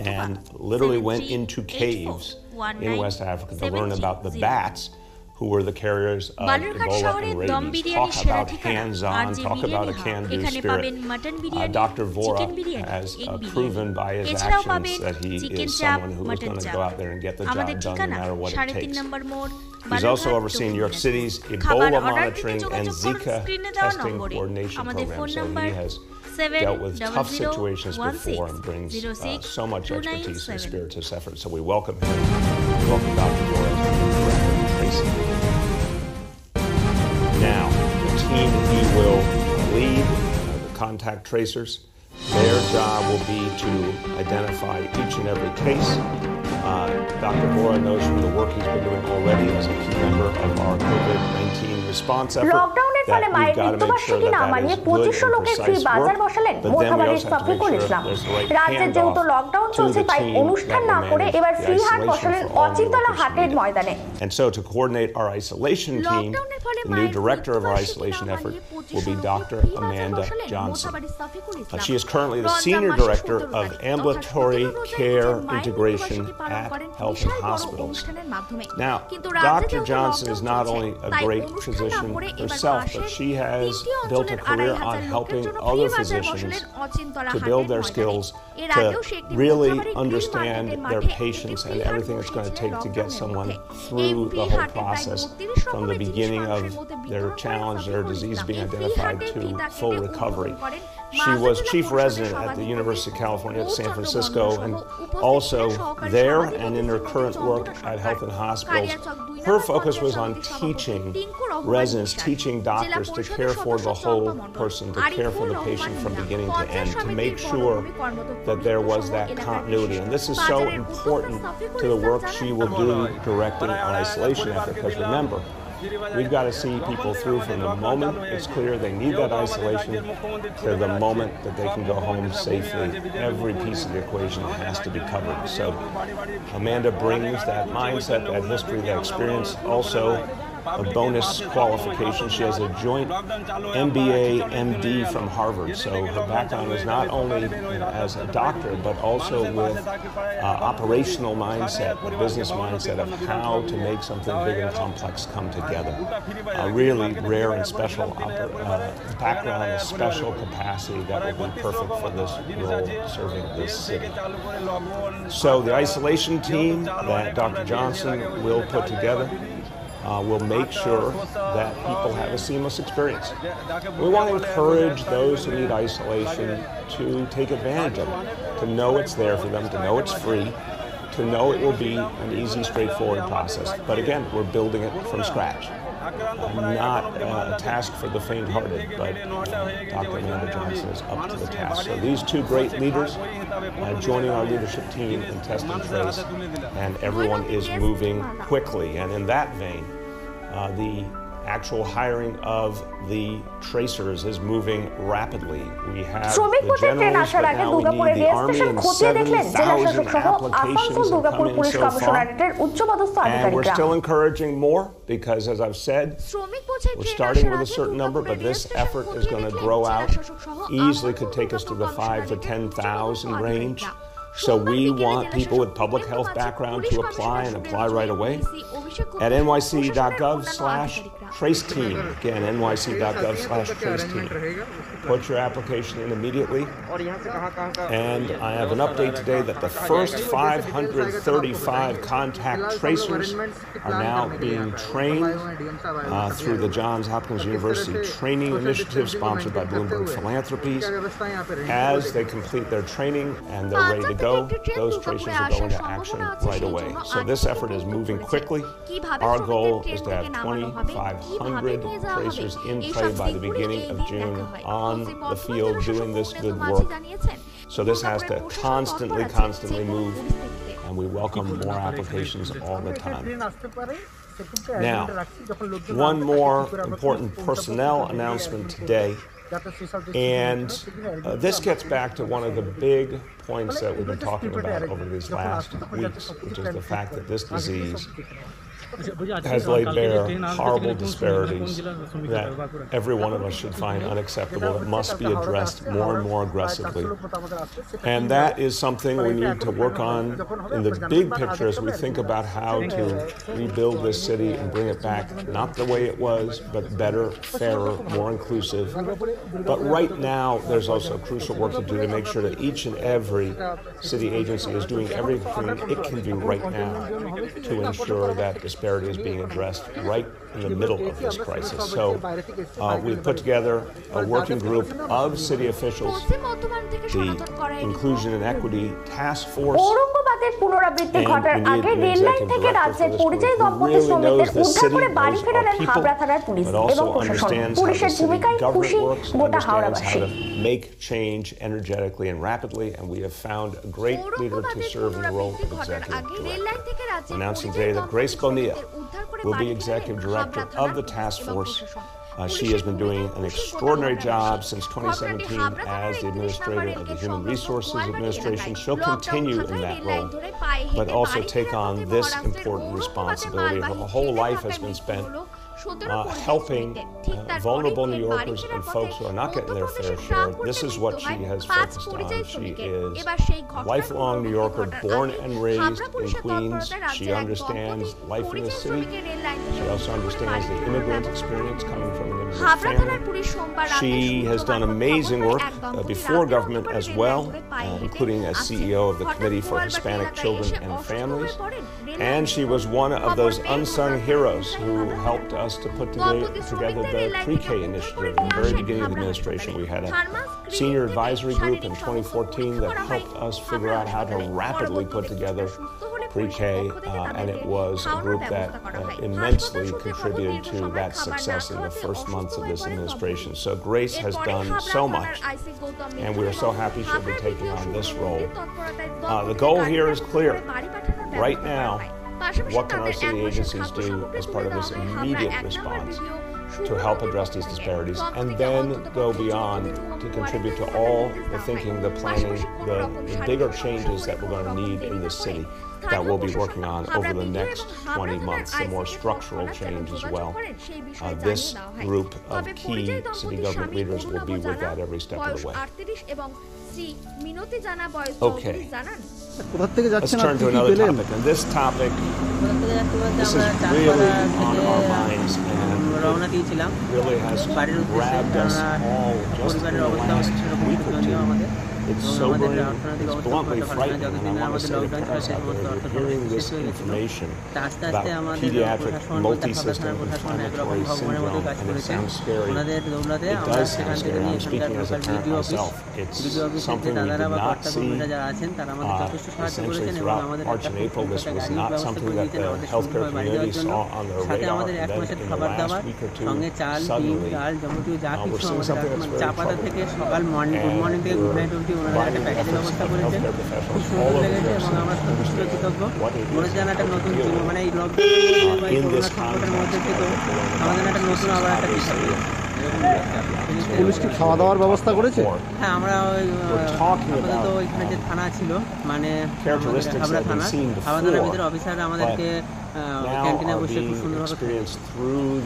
and literally went into caves in West Africa to learn about the bats who were the carriers of Ebola and rabies. Talk about hands-on, talk about a can-do spirit. Dr. Vora has proven by his actions that he is someone who is going to go out there and get the job done no matter what it takes. He's also overseen New York City's Ebola monitoring and Zika testing coordination program, so he has dealt with tough situations before and brings so much expertise and spirit to this effort. So we welcome him. We welcome Dr. Vora as the Director of Tracing. Now, the team that he will lead, the contact tracers, their job will be to identify each and every case. Dr. Vora knows from the work he's been doing already as a key member of our COVID-19 response effort that we've got to make sure that that is good and precise work, but then we also have to make sure there's the right handoff to the team that will manage the isolation for all the workers who need it. And so to coordinate our isolation team, the new director of our isolation effort will be Dr. Amanda Johnson. She is currently the Senior Director of Ambulatory Care Integration at Health and Hospitals. Now, Dr. Johnson is not only a great physician herself, but she has built a career on helping other physicians to build their skills to really understand their patients and everything it's going to take to get someone through the whole process from the beginning of their challenge, their disease being identified to full recovery. She was chief resident at the University of California at San Francisco, and also there and in her current work at Health and Hospitals, her focus was on teaching residents, teaching doctors to care for the whole person, to care for the patient from beginning to end, to make sure that there was that continuity. And this is so important to the work she will do directing our isolation effort, because remember, we've got to see people through from the moment it's clear they need that isolation to the moment that they can go home safely. Every piece of the equation has to be covered. So Amanda brings that mindset, that history, that experience, also a bonus qualification. She has a joint MBA, MD from Harvard, so her background is not only as a doctor, but also with operational mindset, a business mindset of how to make something big and complex come together. A really rare and special background, a special capacity that will be perfect for this role serving this city. So the isolation team that Dr. Johnson will put together will make sure that people have a seamless experience. We want to encourage those who need isolation to take advantage of it, to know it's there for them, to know it's free, to know it will be an easy, straightforward process. But again, we're building it from scratch. Not a task for the faint-hearted, but Dr. Amanda Johnson is up to the task. So these two great leaders joining our leadership team in Test and Trace, and everyone is moving quickly. And in that vein, the actual hiring of the tracers is moving rapidly. We have শ্রমিক the পথে train generals, আসার but আগে now we দুর্গাপুরের need the rail army, station and খতিয়ে দেখলেন জেলা 7,000 শাসক সহ Asansol applications have Durgapur come in police so far. কমিশনারেটের উচ্চপদস্থ And we're আধিকারিকরা still encouraging more because, as I've said, শ্রমিক বোঝাই we're ট্রেন starting আসার with a আগে certain number, but দুর্গাপুরের rail this station effort is খতিয়ে going to দেখলেন grow জেলা out. শাসক সহ Easily could Asansol take us to the Durgapur 5,000 to কমিশনারেটের 10,000 range. আধিকারিকরা। So we want people with public health background to apply and apply right away at nyc.gov/traceteam. Again, nyc.gov/traceteam. Put your application in immediately. And I have an update today that the first 535 contact tracers are now being trained through the Johns Hopkins University Training Initiative sponsored by Bloomberg Philanthropies. As they complete their training and they're ready to go, those tracers will go into action right away. So this effort is moving quickly. Our goal is to have 2,500 tracers in play by the beginning of June on the field doing this good work. So this has to constantly move, and we welcome more applications all the time. Now, one more important personnel announcement today. And this gets back to one of the big points that we've been talking about over these last weeks, which is the fact that this disease has laid bare horrible disparities that every one of us should find unacceptable, that must be addressed more and more aggressively. And that is something we need to work on in the big picture as we think about how to rebuild this city and bring it back, not the way it was, but better, fairer, more inclusive. But right now, there's also crucial work to do to make sure that each and every city agency is doing everything it can do right now to ensure that disparity is being addressed right in the middle of this crisis. So we've put together a working group of city officials, the Inclusion and Equity Task Force, ঔরঙ্গাবাদের পুনরাবৃত্তি ঘটার আগে rail line থেকে রাজ্যের পরিযায়ী দম্পতি শ্রমিকদের উদ্ধার করে বাড়ি ফেরালেন হাবড়া থানার পুলিশ এবং প্রশাসন। পুলিশের ভূমিকায় খুশি গোটা হাওড়াবাসী। Make change energetically and rapidly, and we have found a great leader to serve in the role of executive director. Announcing today that Grace Bonilla will be executive director of the task force. She has been doing an extraordinary job since 2017 as the administrator of the Human Resources Administration. She'll continue in that role, but also take on this important responsibility. Her whole life has been spent helping vulnerable New Yorkers and folks who are not getting their fair share. This is what she has focused on. She is a lifelong New Yorker, born and raised in Queens. She understands life in the city. She also understands the immigrant experience coming from an immigrant family. She has done amazing work before government as well, including as CEO of the Committee for Hispanic Children and Families. And she was one of those unsung heroes who helped us to put together the pre-K initiative. In the very beginning of the administration, we had a senior advisory group in 2014 that helped us figure out how to rapidly put together pre-K, and it was a group that immensely contributed to that success in the first months of this administration. So Grace has done so much, and we are so happy she'll be taking on this role. The goal here is clear. Right now, what can our city agencies do as part of this immediate response to help address these disparities, and then go beyond to contribute to all the thinking, the planning, the bigger changes that we're going to need in this city that we'll be working on over the next 20 months, the more structural change as well. This group of key city government leaders will be with that every step of the way. Okay. Let's turn to another topic, and this topic, this is really on our minds and really has grabbed us all just in the last week or two. It's sobering, it's bluntly frightening, and I want to say to parents out there, you're hearing this information about pediatric multi-system inflammatory syndrome, and it sounds scary. It does sound scary. I'm speaking as a parent myself. It's something we did not see essentially throughout March and April. This was not something that the healthcare community saw on their radar. And then in the last week or two, suddenly, we're seeing something that's very troubling. ওনারা একটা প্যাকেজের ব্যবস্থা করেছেন, খুব সুন্দর লেগেছে এবং আমরা সত্যি কৃতজ্ঞ। মনে হচ্ছে যেন একটা নতুন জীবন, মানে এই লকডাউন বা করোনা সংকটের মধ্যে থেকেও আমাদের একটা নতুন আবার একটা দিশা পেয়েছে। পুলিশ কি খাওয়া দাওয়ার ব্যবস্থা করেছে? হ্যাঁ, আমরা ওই আপাতত ওইখানে যে থানা ছিল, মানে হাবড়া থানা, হাবড়া থানার ভিতরে অফিসাররা আমাদেরকে ক্যান্টিনে বসে খুব সুন্দরভাবে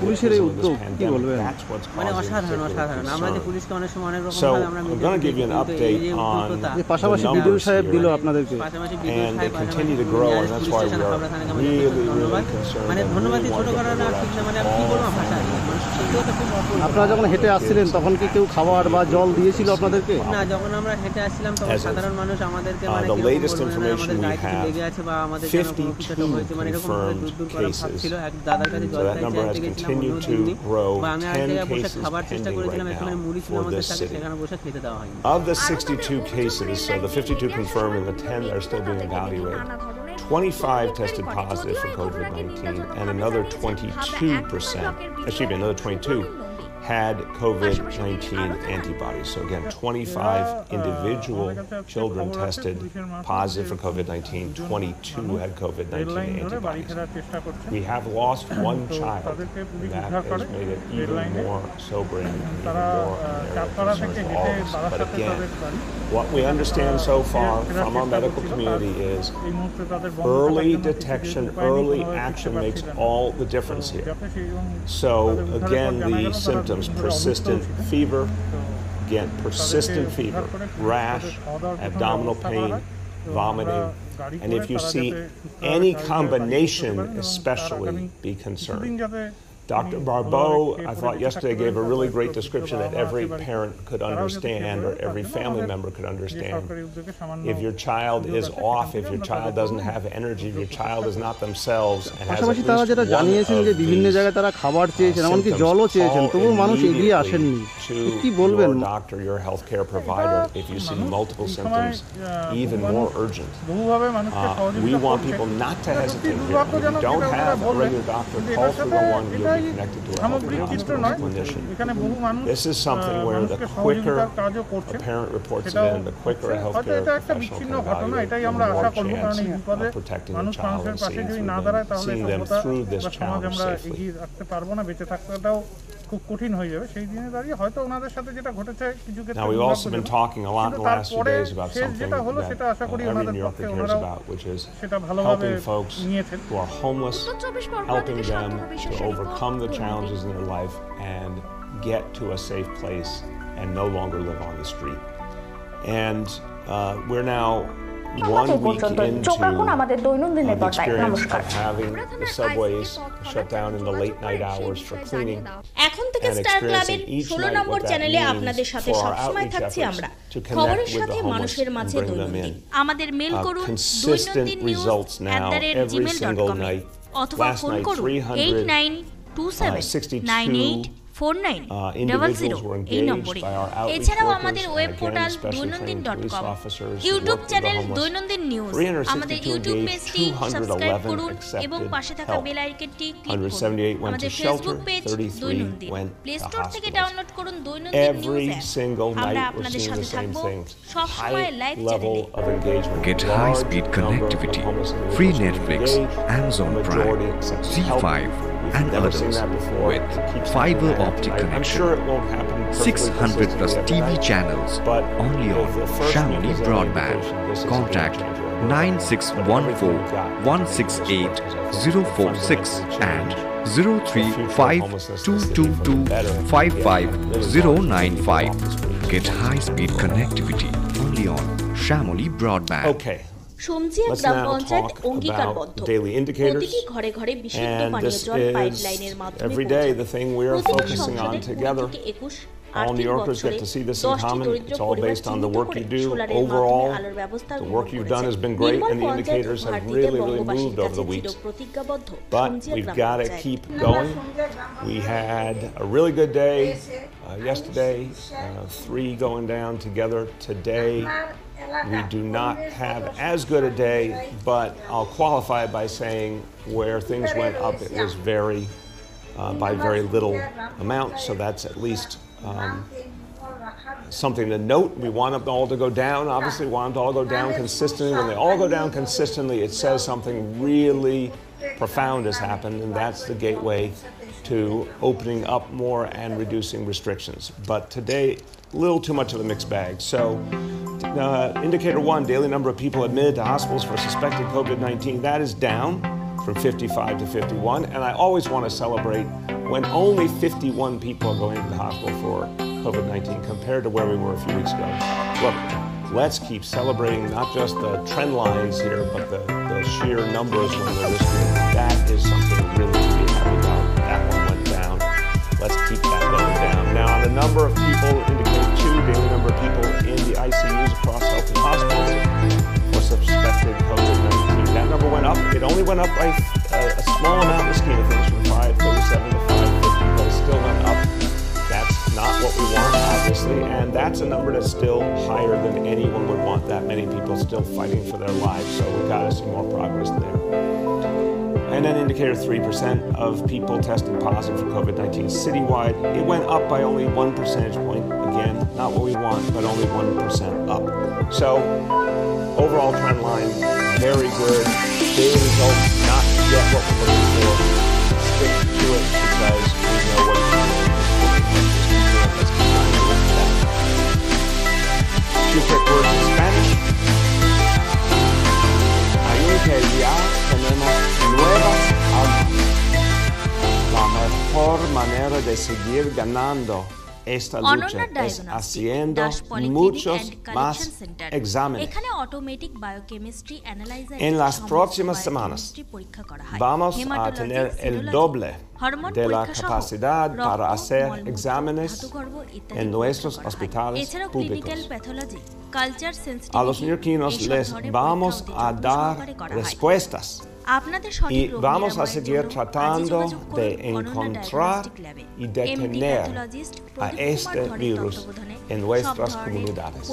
পুলিশের এই উদ্যোগ কি বলবেন? মানে অসাধারণ অসাধারণ। আমরা যে পুলিশকে অনেক সময় অনেক রকম ভাবে আমরা পাশাপাশি বিডিও সাহেব দিল আপনাদেরকে, পাশাপাশি বিডিও সাহেব ধন্যবাদ। মানে ধন্যবাদ দিয়ে ছোট করার আর ঠিক না, মানে আমি কি বলবো ভাষা নেই। আপনারা যখন হেঁটে আসছিলেন তখন কি কেউ খাবার বা জল দিয়েছিল আপনাদেরকে? না, যখন আমরা হেঁটে আসছিলাম তখন সাধারণ মানুষ আমাদেরকে মানে আমাদের গায়ে কিছু লেগে আছে বা আমাদের জন্য কোনো কিছু একটা হয়েছে, মানে এরকম ভাবে দূর করার ভাব ছিল। এক দাদার কাছে জল চাইতে গেছিলাম, বা আমি আর জায়গায় বসে খাবার চেষ্টা করেছিলাম, এখানে মুড়ি ছিল আমাদের সাথে, সেখানে বসে খেতে দেওয়া হয়নি। Of the 62 cases, so the 52 confirmed and the 10 that are still being evaluated, 25 tested positive for COVID-19 and another 22%, another 22 had COVID-19 antibodies. So again, 25 individual children tested positive for COVID-19, 22 had COVID-19 antibodies. We have lost one child. That has made it even more sobering, even more concern to all of us. But again, what we understand so far from our medical community is early detection, early action makes all the difference here. So again, the symptoms, persistent fever, rash, abdominal pain, vomiting, and if you see any combination, especially be concerned. Dr. Barbeau, I thought yesterday, gave a really great description that every parent could understand or every family member could understand. If your child is off, if your child doesn't have energy, if your child is not themselves, and has at least one of these to your doctor, your healthcare provider, if you see multiple symptoms, even more urgent. We want people not to hesitate here. If you don't have a regular doctor, call 301. You'll be connected to a healthcare hospital clinician. This is something where the quicker a parent reports it in, the quicker a healthcare professional can evaluate, the more chance of protecting the child and seeing them through this challenge safely. Now, we've also been talking a lot in the last few days about something that every New Yorker cares about, which is helping folks who are homeless, helping them to overcome the challenges in their life and get to a safe place and no longer live on the street. And we're now 1 week into the experience of having the subways shut down in the late night hours for cleaning. এখন থেকে star ক্লাবের 16 নম্বর চ্যানেলে আপনাদের সাথে সবসময় থাকছি আমরা, খবরের সাথে মানুষের মাঝে দৈনন্দিন। আমাদের মেল করুন doinandinnews@gmail.com অথবা ফোন করুন 8927984900 এই নম্বরে। এছাড়াও আমাদের web portal doinandin.com, YouTube channel দৈনন্দিন নিউজ, আমাদের ইউটিউব পেজটি সাবস্ক্রাইব করুন এবং পাশে থাকা বেল আইকনটি ক্লিক করুন। আমাদের ফেসবুক পেজ দৈনন্দিন, প্লে স্টোর থেকে ডাউনলোড করুন দৈনন্দিন নিউজ অ্যাপ। আমরা আপনাদের সাথে থাকবো সবসময় লাইভ চ্যানেলে। Get high-speed connectivity, free Netflix, Amazon Prime, Z5 and others with fiber optic connection. 600 plus TV channels only on Shamli Broadband. Contact 9614168046 and 03522255095. Get high-speed connectivity only on Shamli Broadband. Okay. সোমজিয়া গ্রাম পঞ্চায়েত অঙ্গীকারবদ্ধ প্রতিটি ঘরে ঘরে বিশুদ্ধ পানীয় জল পাইপলাইনের মাধ্যমে প্রতিটি সংসদে 20 All New Yorkers get to see this in common. It's all based on the work you do. Overall, the work you've done has been great, and the indicators have really moved over the weeks. But we've got to keep going. We had a really good day yesterday, 3 going down together today. We do not have as good a day, but I'll qualify it by saying where things went up, it was by very little amount, so that's at least something to note. We want them all to go down. Obviously, we want them to all go down consistently. When they all go down consistently, it says something really profound has happened, and that's the gateway to opening up more and reducing restrictions. But today, a little too much of a mixed bag. So, indicator 1, daily number of people admitted to hospitals for suspected COVID-19, that is down from 55 to 51. And I always want to celebrate when only 51 people are going to the hospital for COVID-19 compared to where we were a few weeks ago. Look, let's keep celebrating not just the trend lines here, but the sheer numbers when they're listed. That is something really to be happy about. That one went down. Let's keep that going down. Now, on the number of people, indicator 2, daily number of people in the ICUs across health and hospitals for suspected COVID-19. That number went up. It only went up by a small amount in the scheme of things, from 537 to 550, but it still went up. That's not what we want, obviously, and that's a number that's still higher than anyone would want. That many people still fighting for their lives, so we've got to see more progress there. And then indicator 3% of people tested positive for COVID-19 citywide. It went up by only 1 percentage point. Again, not what we want, but only 1% up. So, overall trend line, very good. Daily results, not yet what we're looking for. Stick to it because we know what we're doing. Let's keep trying to look at that. Two quick words in Spanish. Ayun que ya tenemos nuevas armas. La mejor manera de seguir ganando esta lucha es haciendo muchos más exámenes. En las próximas semanas vamos a tener el doble de la capacidad para hacer exámenes en nuestros hospitales públicos. A los neoyorquinos les vamos a dar respuestas y vamos a seguir tratando de encontrar y detener a este virus en nuestras comunidades.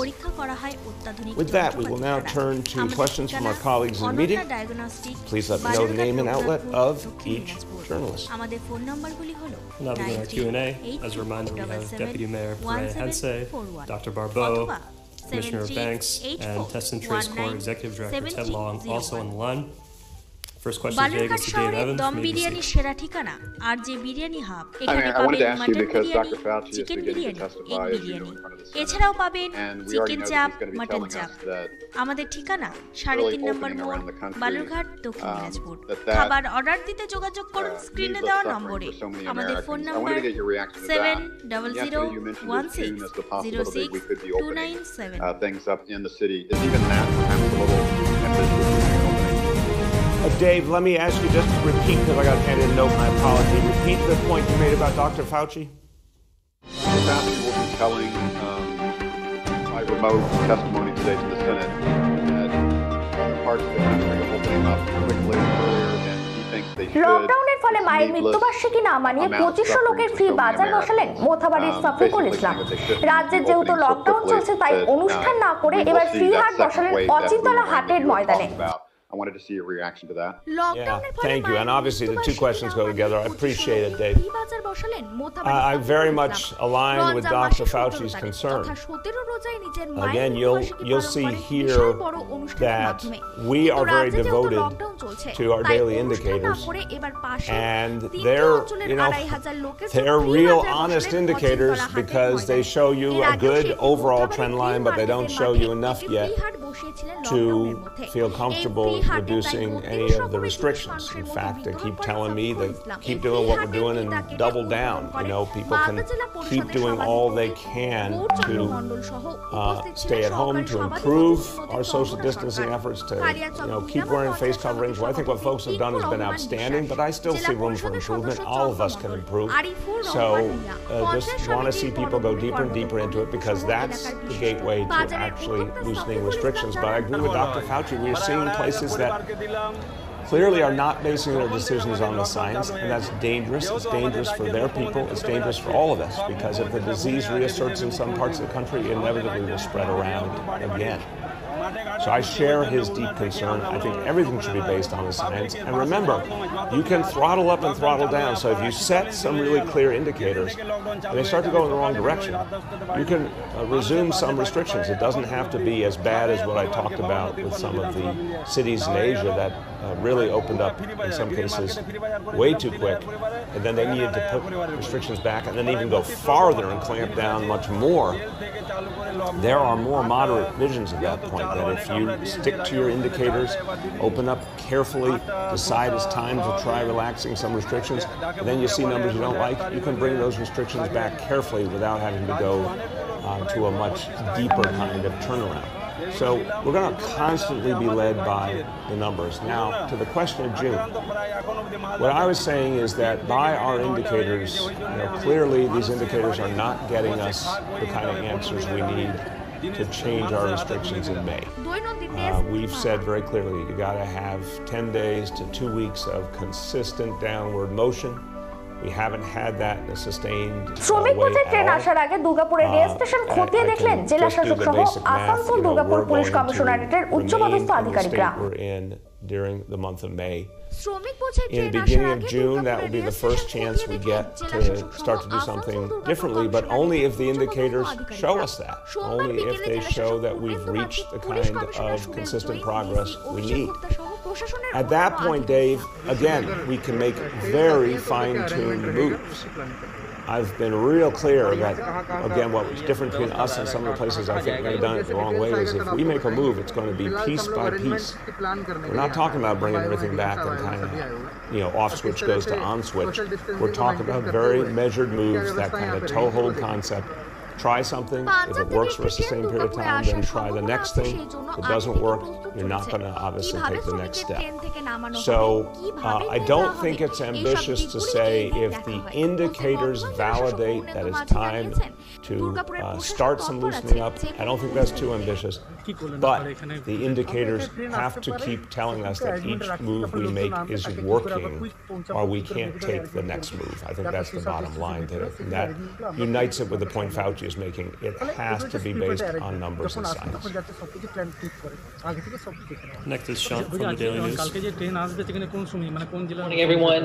With that, we will now turn to questions from our colleagues in the media. Please let me know the name and outlet of each journalist. Now begin our Q&A. As a reminder, we have Deputy Mayor Perea Hense, Dr. Barbeau, Commissioner Banks, and Test and Trace Corps Executive Director Ted Long also on the line. First question today goes to Dave Evans from ABC. I wanted to ask you because Dr. Fauci is beginning to testify as you go in front of the Senate, and we already know that he's going to be telling us that early opening around the country, that needless suffering for so many Americans. I wanted to get your reaction to that. Yesterday you mentioned as soon as the possible date we could be opening things up in the city. Is even that perhaps a little ambitious? Dave, let me ask you just to repeat, because I got a handed note, my apology. Repeat the point you made about Dr. Fauci. Fauci will be telling by remote testimony today to the Senate that parts of the country are opening up quickly earlier than he thinks they should. লকডাউনের ফলে মায়ের মৃত্যুবার্ষিকী না মানিয়ে 2500 লোকের free বাজার বসালেন মোথাবাড়ির সফিকুল ইসলাম। রাজ্যের যেহেতু lockdown চলছে তাই অনুষ্ঠান না করে এবার ফ্রি হাট বসালেন অচিন্তলা হাটের ময়দানে। I wanted to see your reaction to that. Yeah, thank you. And obviously the two questions go together. I appreciate it, Dave. I very much align with Dr. Fauci's concern. Again, you'll see here that we are very devoted to our daily indicators, and they're real honest indicators because they show you a good overall trend line, but they don't show you enough yet to feel comfortable reducing any of the restrictions. In fact, they keep telling me to keep doing what we're doing and double down. You know, people can keep doing all they can to stay at home, to improve our social distancing efforts, to keep wearing face coverings. Well, I think what folks have done has been outstanding, but I still see room for improvement. All of us can improve. So just want to see people go deeper and deeper into it because that's the gateway to actually loosening restrictions. But I agree with Dr. Fauci. We are seeing places that clearly are not basing their decisions on the science, and that's dangerous. It's dangerous for their people. It's dangerous for all of us because if the disease reasserts in some parts of the country, it inevitably will spread around again. So I share his deep concern. I think everything should be based on the science. And remember, you can throttle up and throttle down. So if you set some really clear indicators and they start to go in the wrong direction, you can resume some restrictions. It doesn't have to be as bad as what I talked about with some of the cities in Asia that really opened up, in some cases, way too quick. And then they needed to put restrictions back and then even go farther and clamp down much more. There are more moderate visions at that point, that if you stick to your indicators, open up carefully, decide it's time to try relaxing some restrictions, and then you see numbers you don't like, you can bring those restrictions back carefully without having to go to a much deeper kind of turnaround. So we're going to constantly be led by the numbers. Now, to the question of June, what I was saying is that by our indicators, clearly these indicators are not getting us the kind of answers we need to change our restrictions in May. We've said very clearly, you got to have 10 days to 2 weeks of consistent downward motion. We haven't had that in a sustained শ্রমিক বোঝাই train আসার আগে দুর্গাপুরের rail station খতিয়ে দেখলেন জেলা শাসক সহ আসানসোল দুর্গাপুর পুলিশ কমিশনারেটের উচ্চপদস্থ আধিকারিকরা। During the month of May. In the beginning of June, that will be the first chance we get to start to do something differently, but only if the indicators show us that. Only if they show that we've reached the kind of consistent progress we need. At that point, Dave, again, we can make very fine-tuned moves. I've been real clear that, again, what's different between us and some of the places I think may have done it the wrong way is if we make a move, it's going to be piece by piece. We're not talking about bringing everything back and kind of, off switch goes to on switch. We're talking about very measured moves, that kind of toe hold concept. Try something. If it works for a sustained period of time, then try the next thing. If it doesn't work, you're not going to obviously take the next step. So I don't think it's ambitious to say if the indicators validate that it's time to start some loosening up. I don't think that's too ambitious. But the indicators have to keep telling us that each move we make is working or we can't take the next move. I think that's the bottom line to it. And that unites it with the point Fauci is making. It has to be based on numbers and science. Next is Sean from the Daily News. Morning, everyone.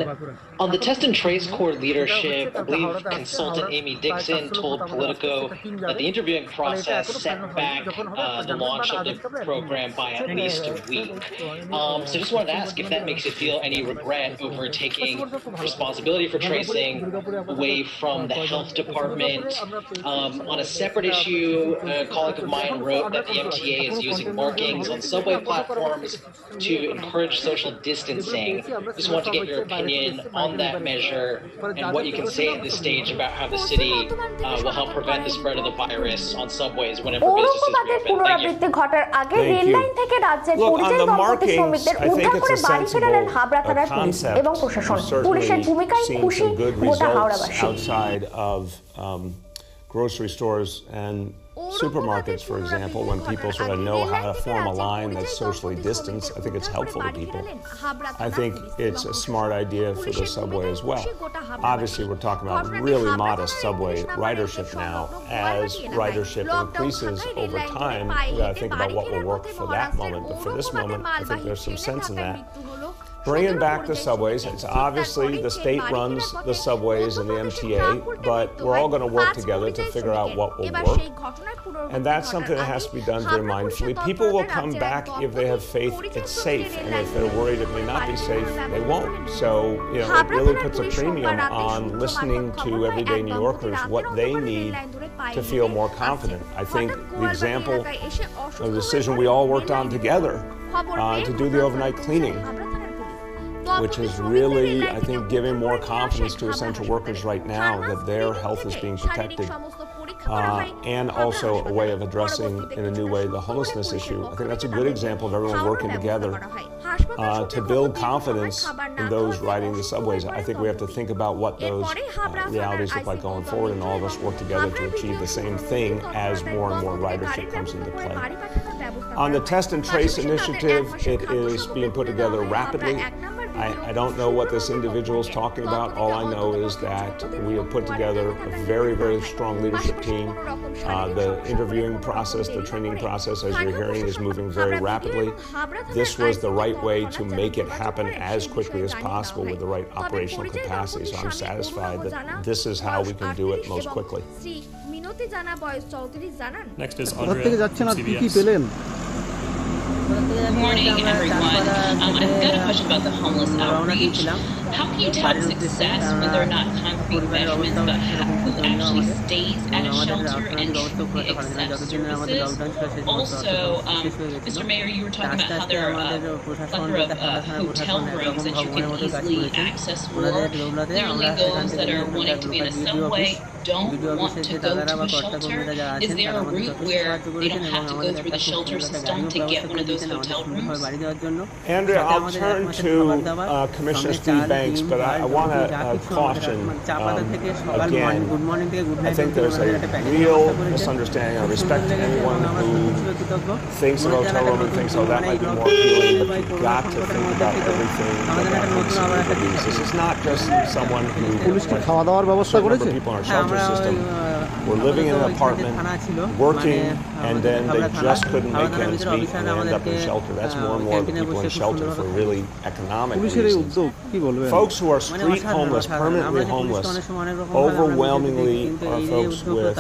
On the Test and Trace Corps leadership, I believe consultant Amy Dixon told Politico that the interviewing process set back the launch of the program by at least a week. So just wanted to ask if that makes you feel any regret over taking responsibility for tracing away from the health department. On a separate issue, a colleague of mine wrote that the MTA is using markings on subway platforms to encourage social distancing. Just want to get your opinion on that measure and what you can say at this stage about how the city will help prevent the spread of the virus on subways whenever businesses reopen. Thank you. Look, on the markings, I think it's a sensible concept. We've certainly seen some good results outside of grocery stores and supermarkets, for example, when people sort of know how to form a line that's socially distanced. I think it's helpful to people. I think it's a smart idea for the subway as well. Obviously, we're talking about really modest subway ridership now. As ridership increases over time, we got to think about what will work for that moment. But for this moment, I think there's some sense in that. Bringing back the subways, it's obviously the state runs the subways and the MTA, but we're all going to work together to figure out what will work. And that's something that has to be done very mindfully. People will come back if they have faith it's safe, and if they're worried it may not be safe, they won't. So, it really puts a premium on listening to everyday New Yorkers, what they need to feel more confident. I think the example of the decision we all worked on together to do the overnight cleaning, which is really, I think, giving more confidence to essential workers right now that their health is being protected, and also a way of addressing in a new way the homelessness issue. I think that's a good example of everyone working together to build confidence in those riding the subways. I think we have to think about what those realities look like going forward, and all of us work together to achieve the same thing as more and more ridership comes into play. On the Test and Trace initiative, it is being put together rapidly. I don't know what this individual is talking about. All I know is that we have put together a very, very strong leadership team. The interviewing process, the training process, as you're hearing, is moving very rapidly. This was the right way to make it happen as quickly as possible with the right operational capacity. So I'm satisfied that this is how we can do it most quickly. Next is Andrea from CBS. Good morning, everyone. I've got a question about the homeless outreach. How can you tell success when there are not concrete measurements about who actually stays at a shelter and truly accepts services? Also, Mr. Mayor, you were talking about how there are a plethora of hotel rooms that you can easily access for. Clearly, those that are wanting to be in a subway don't want to go to a shelter. Is there a route where they don't have to go through the shelter system to get one of those hotel rooms? Andrea, I'll turn to Commissioner Steve Banks, but I want to caution again. I think there's a real misunderstanding. I respect anyone who thinks of a hotel room and thinks, oh, that might be more appealing, but you've got to think about everything that this is not just someone who people in our shelter system were living in an apartment, working, and then they just couldn't make ends meet and end up in shelter. That's more and more of the people in shelter for really economic reasons. Folks who are street homeless, permanently homeless, overwhelmingly are folks with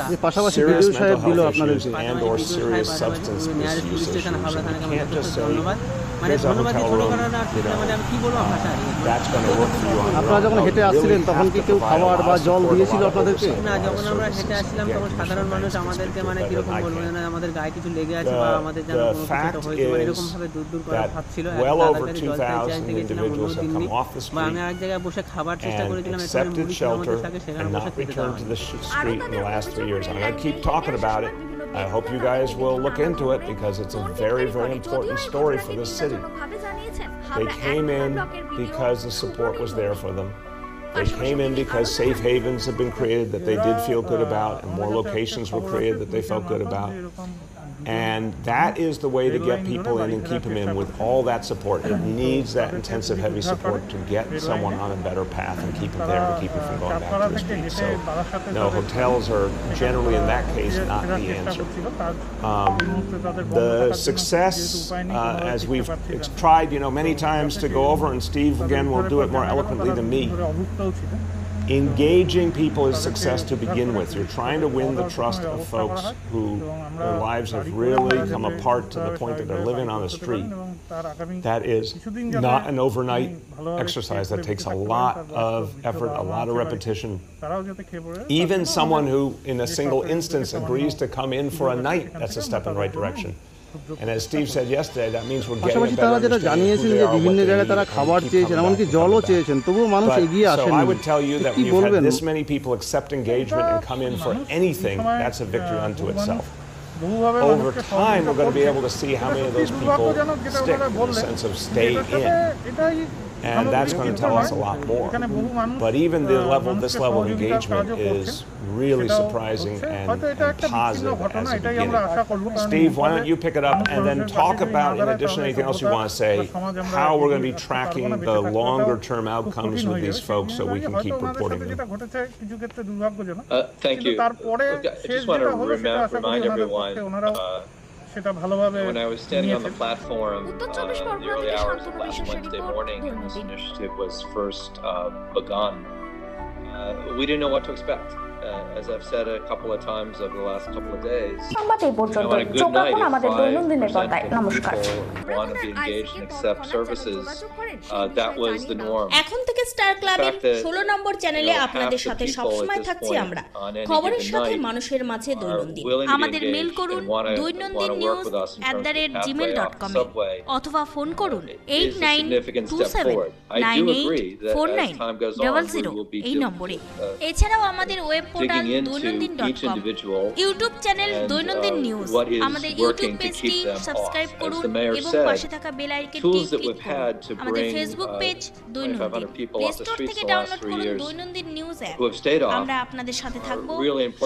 serious mental health issues and or serious substance misuse issues. And you can't just say, here's a hotel room, that's going to work for you on your own. আপনারা যখন হেঁটে আসছিলেন তখন কি কেউ খাবার বা জল দিয়েছিল আপনাদেরকে? না, যখন আমরা হেঁটে আসছিলাম তখন সাধারণ মানুষ আমাদেরকে মানে কিরকম বলবো না, আমাদের গায়ে কিছু লেগে আছে বা আমাদের যেন কোনো কিছু হয়েছে মানে এরকম ভাবে দূর দূর করে ভাবছিল। Well over 2,000 individuals have come off the street, আমি এক জায়গায় বসে খাবার চেষ্টা করেছিলাম, accepted shelter and not returned to the street in the last 3 years. I'm going to keep talking about it. I hope you guys will look into it because it's a very, very important story for this city. They came in because the support was there for them. They came in because safe havens have been created that they did feel good about, and more locations were created that they felt good about. And that is the way to get people in and keep them in with all that support. It needs that intensive, heavy support to get someone on a better path and keep them there and keep them from going back to the street. So, no, hotels are generally, in that case, not the answer. The success, as we've tried, many times to go over, and Steve, again, will do it more eloquently than me, engaging people is success to begin with. You're trying to win the trust of folks who their lives have really come apart to the point that they're living on the street. That is not an overnight exercise. That takes a lot of effort, a lot of repetition. Even someone who, in a single instance, agrees to come in for a night, that's a step in the right direction. And as Steve said yesterday, that means we're getting a better understanding of who they are, what they need, and so I would tell you that when you've had this many people accept engagement and come in for anything, that's a victory unto itself. Over time, we're going to be able to see how many of those people stick in the sense of stay in. And that's going to tell us a lot more. But even this level of engagement is really surprising and positive as a beginning. Steve, why don't you pick it up and then talk about, in addition to anything else you want to say, how we're going to be tracking the longer-term outcomes with these folks so we can keep reporting them. Thank you. I just want to remind everyone when I was standing on the platform in the early hours of last Wednesday morning when this initiative was first begun, we didn't know what to expect. As I've said a couple of times over the last couple of days, on a good night, if 5% of people want to be engaged and accept services, that was the norm. এখন থেকে star ক্লাবের 16 নম্বর চ্যানেলে আপনাদের সাথে সবসময় থাকছি আমরা খবরের সাথে মানুষের মাঝে দৈনন্দিন। আমাদের মেল করুন doinandinnews@gmail.com অথবা ফোন করুন 8927984900 এই নম্বরে। এছাড়াও আমাদের web portal doinandin.com, YouTube channel দৈনন্দিন নিউজ, আমাদের ইউটিউব পেজটি সাবস্ক্রাইব করুন এবং পাশে থাকা বেল আইকনটি ক্লিক করুন। আমাদের ফেসবুক পেজ দৈনন্দিন, প্লে স্টোর থেকে ডাউনলোড করুন দৈনন্দিন নিউজ অ্যাপ। আমরা আপনাদের সাথে থাকব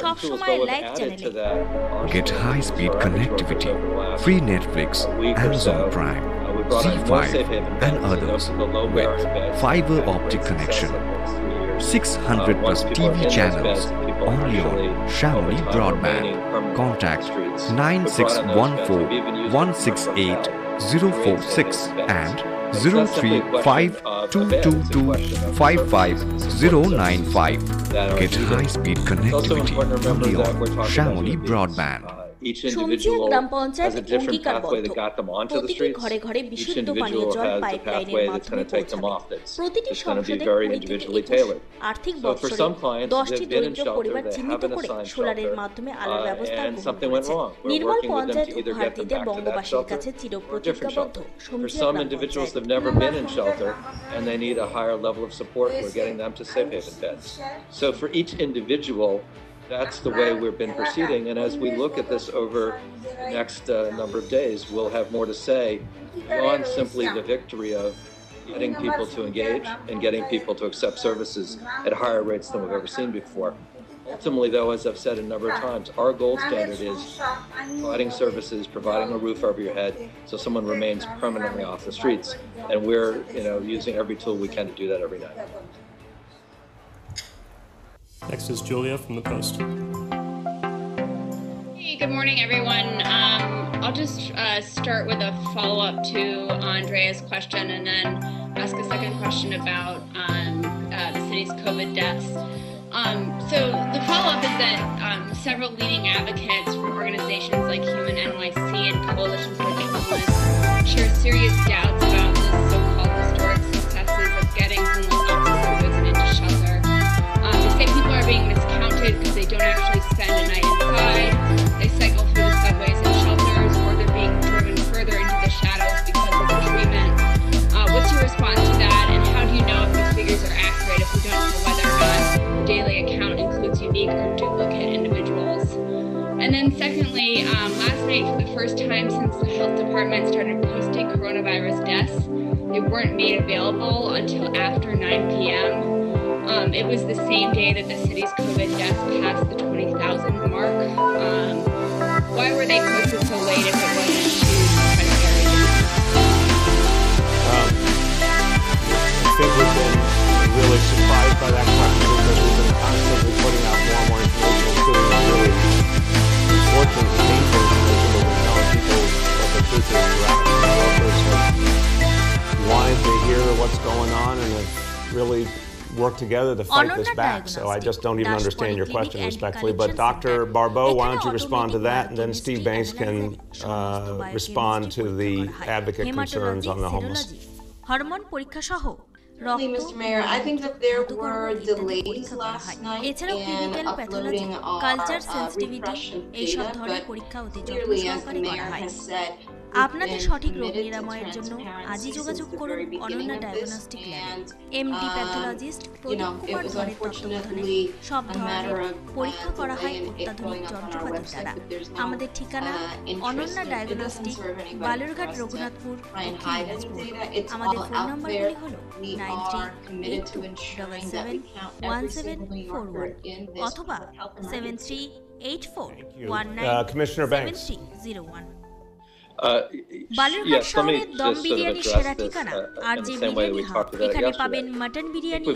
সবসময় লাইভ চ্যানেলে। Get high-speed connectivity, free Netflix, Amazon Prime, brought on more C5 safe haven and beds, others those are the low with barrier beds. fiber Been optic great connection, success over the last 3 years. 600 plus Once people are in TV those channels beds, people on your actually, Shamli over time, broadband. remaining permanently Contact on the streets. We brought on those beds. We've even used them for 168 hotel. 046 and It's not simply a question of a bed, it's a question of 0352255 that are Get needed. high-speed It's also connectivity important to remember only that we're on talking Shamli about broadband. each সমিতির individual gram has panchayat a different pathway অঙ্গীকারবদ্ধ that got them onto the প্রতিটি streets. ঘরে ঘরে Each বিশুদ্ধ পানীয় individual জল has the পাইপলাইনের pathway that's মাধ্যমে going to take them পৌঁছাবে off. That's প্রতিটি it's going to be সংসদে very 20 থেকে individually 21 tailored. আর্থিক So for বছরে some clients 10টি who've been in দরিদ্র পরিবার shelter, they চিহ্নিত have an করে assigned সোলারের shelter, মাধ্যমে আলোর ব্যবস্থা and গ্রহণ something went করেছে wrong. We're Nirmal working with them panchayat to ও either get them ভারতীদের back to that বঙ্গবাসীর shelter কাছে or a different চিরপ্রতিজ্ঞাবদ্ধ shelter. For সমিতির some গ্রাম individuals panchayat have never been in shelter and they need a higher level of support. We're getting them to safe haven beds. So for each individual, that's the way we've been proceeding. And as we look at this over the next number of days, we'll have more to say beyond simply the victory of getting people to engage and getting people to accept services at higher rates than we've ever seen before. Ultimately, though, as I've said a number of times, our gold standard is providing services, providing a roof over your head, so someone remains permanently off the streets. And we're, using every tool we can to do that every night. Next is Julia from the Post. Hey, good morning, everyone. I'll just start with a follow-up to Andrea's question and then ask a second question about the city's COVID deaths. So the follow-up is that several leading advocates from organizations like Human NYC and Coalition for the Homeless share serious doubts about the so-called historic successes of getting homeless officers into shelter. They say people are being miscounted because they don't actually spend a night inside. They cycle through the subways and shelters, or they're being driven further into the shadows because of the treatment. What's your response to that, and how do you know if these figures are accurate if we don't know whether or not the daily account includes unique or duplicate individuals? And then secondly, last night, for the first time since the health department started posting coronavirus deaths, they weren't made available until after 9 p.m. It was the same day that the city's COVID deaths passed the 20,000 mark. Why were they posted so late if it wasn't too predatory? I think we've been really surprised by that question because we've been constantly putting out more and more information, including really important and painful information that we're telling people what the truth is. Workers have wanted to hear what's going on and have really work together to fight this back. So I just don't even understand your question respectfully. But Dr. Barbeau, why don't you respond to that, and then Steve Banks can respond to the advocate concerns on the homeless. Hormone পরীক্ষা সহ Mr. Mayor, I think that there were delays last night এছাড়াও in clinical pathology uploading our culture sensitivity repression এইসব data, ধরনের but পরীক্ষা অতি যত্ন clearly, as the সহকারে করা mayor হয় has said, আপনাদের সঠিক রোগ নিরাময়ের জন্য আজই যোগাযোগ করুন অনন্যা ডায়াগনস্টিক ল্যাবে এমডি প্যাথোলজিস্ট প্রদীপ কুমার ধরের তত্ত্বাবধানে সব ধরনের পরীক্ষা করা হয় অত্যাধুনিক যন্ত্রপাতির দ্বারা আমাদের ঠিকানা অনন্যা ডায়াগনস্টিক বালুরঘাট রঘুনাথপুর আমাদের ফোন নম্বরগুলি হল 9382771741 অথবা 7384197301 বালুরঘাট শহরের দম বিরিয়ানি সেরা ঠিকানা আর যে বিরিয়ানি হাব এখানে পাবেন mutton biryani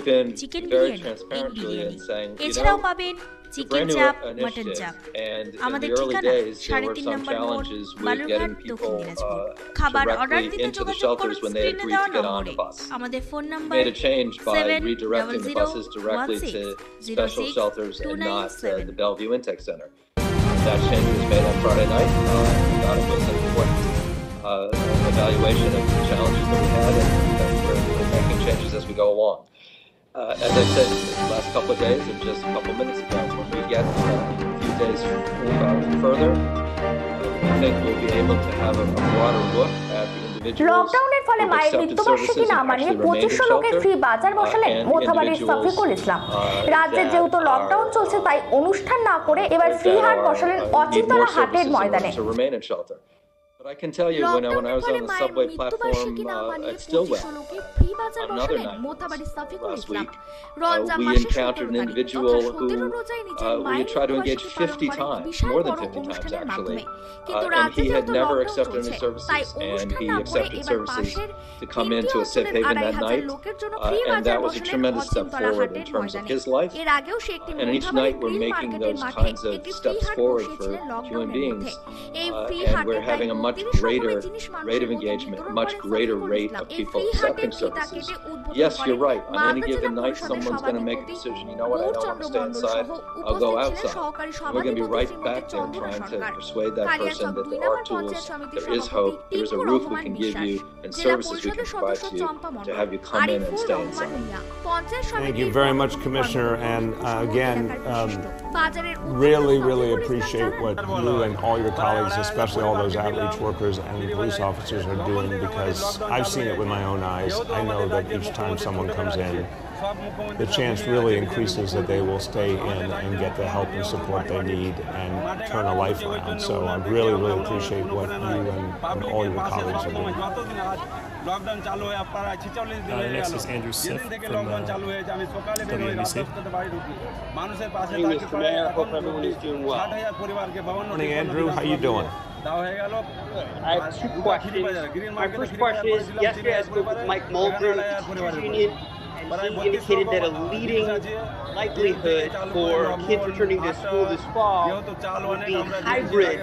chicken biryani egg biryani এছাড়াও পাবেন চিকেন চাপ মাটন চাপ আমাদের ঠিকানা 3.5 নম্বর মোড় বালুরঘাট দক্ষিণ দিনাজপুর খাবার অর্ডার দিতে যোগাযোগ করুন স্ক্রিনে দেওয়া নম্বরে আমাদের phone number 7001060297. That change was made on Friday night. I thought it was an important evaluation of the challenges that we had, and we're making changes as we go along. As I said the last couple of days, and just a couple of minutes ago, when we get a few days further, I think we'll be able to have a broader look at the individuals. লকডাউনের ফলে মায়ের মৃত্যুবার্ষিকী না মানিয়ে 2500 লোকের free বাজার বসালেন মোথাবাড়ির সফিকুল ইসলাম। রাজ্যে যেহেতু lockdown চলছে তাই অনুষ্ঠান না করে এবার ফ্রি হাট বসালেন অচিন্তলা হাটের ময়দানে। But I can tell you, when I was on the subway platform at Stillwell another night last week, we encountered an individual who we had tried to engage 50 times, more than 50 times actually, and he had never accepted any services, and he accepted services to come into a safe haven that night, and that was a tremendous step forward in terms of his life. And each night we're making those kinds of steps forward for human beings, and we're having a much greater rate of engagement, a much greater rate of people accepting services. Yes, you're right. On any given night, someone's going to make a decision. You know what? I don't want to stay inside. I'll go outside. And we're going to be right back there trying to persuade that person that there are tools, there is hope, there is a roof we can give you, and services we can provide to you to have you come in and stay inside. Thank you very much, Commissioner. And again, really appreciate what you and all your colleagues, especially all those outreach workers and police officers, are doing, because I've seen it with my own eyes. I know that each time someone comes in, the chance really increases that they will stay in and get the help and support they need and turn a life around. So I really appreciate what you and all your colleagues are doing. Next is Andrew Siff from WNBC. Hey, Mr. Mayor, hope everyone is doing well. Morning, Andrew. How you doing? I have two questions. My first question is, yesterday I spoke with Mike Mulgrew of the Teachers Union, and he indicated that a leading likelihood for kids returning to school this fall would be a hybrid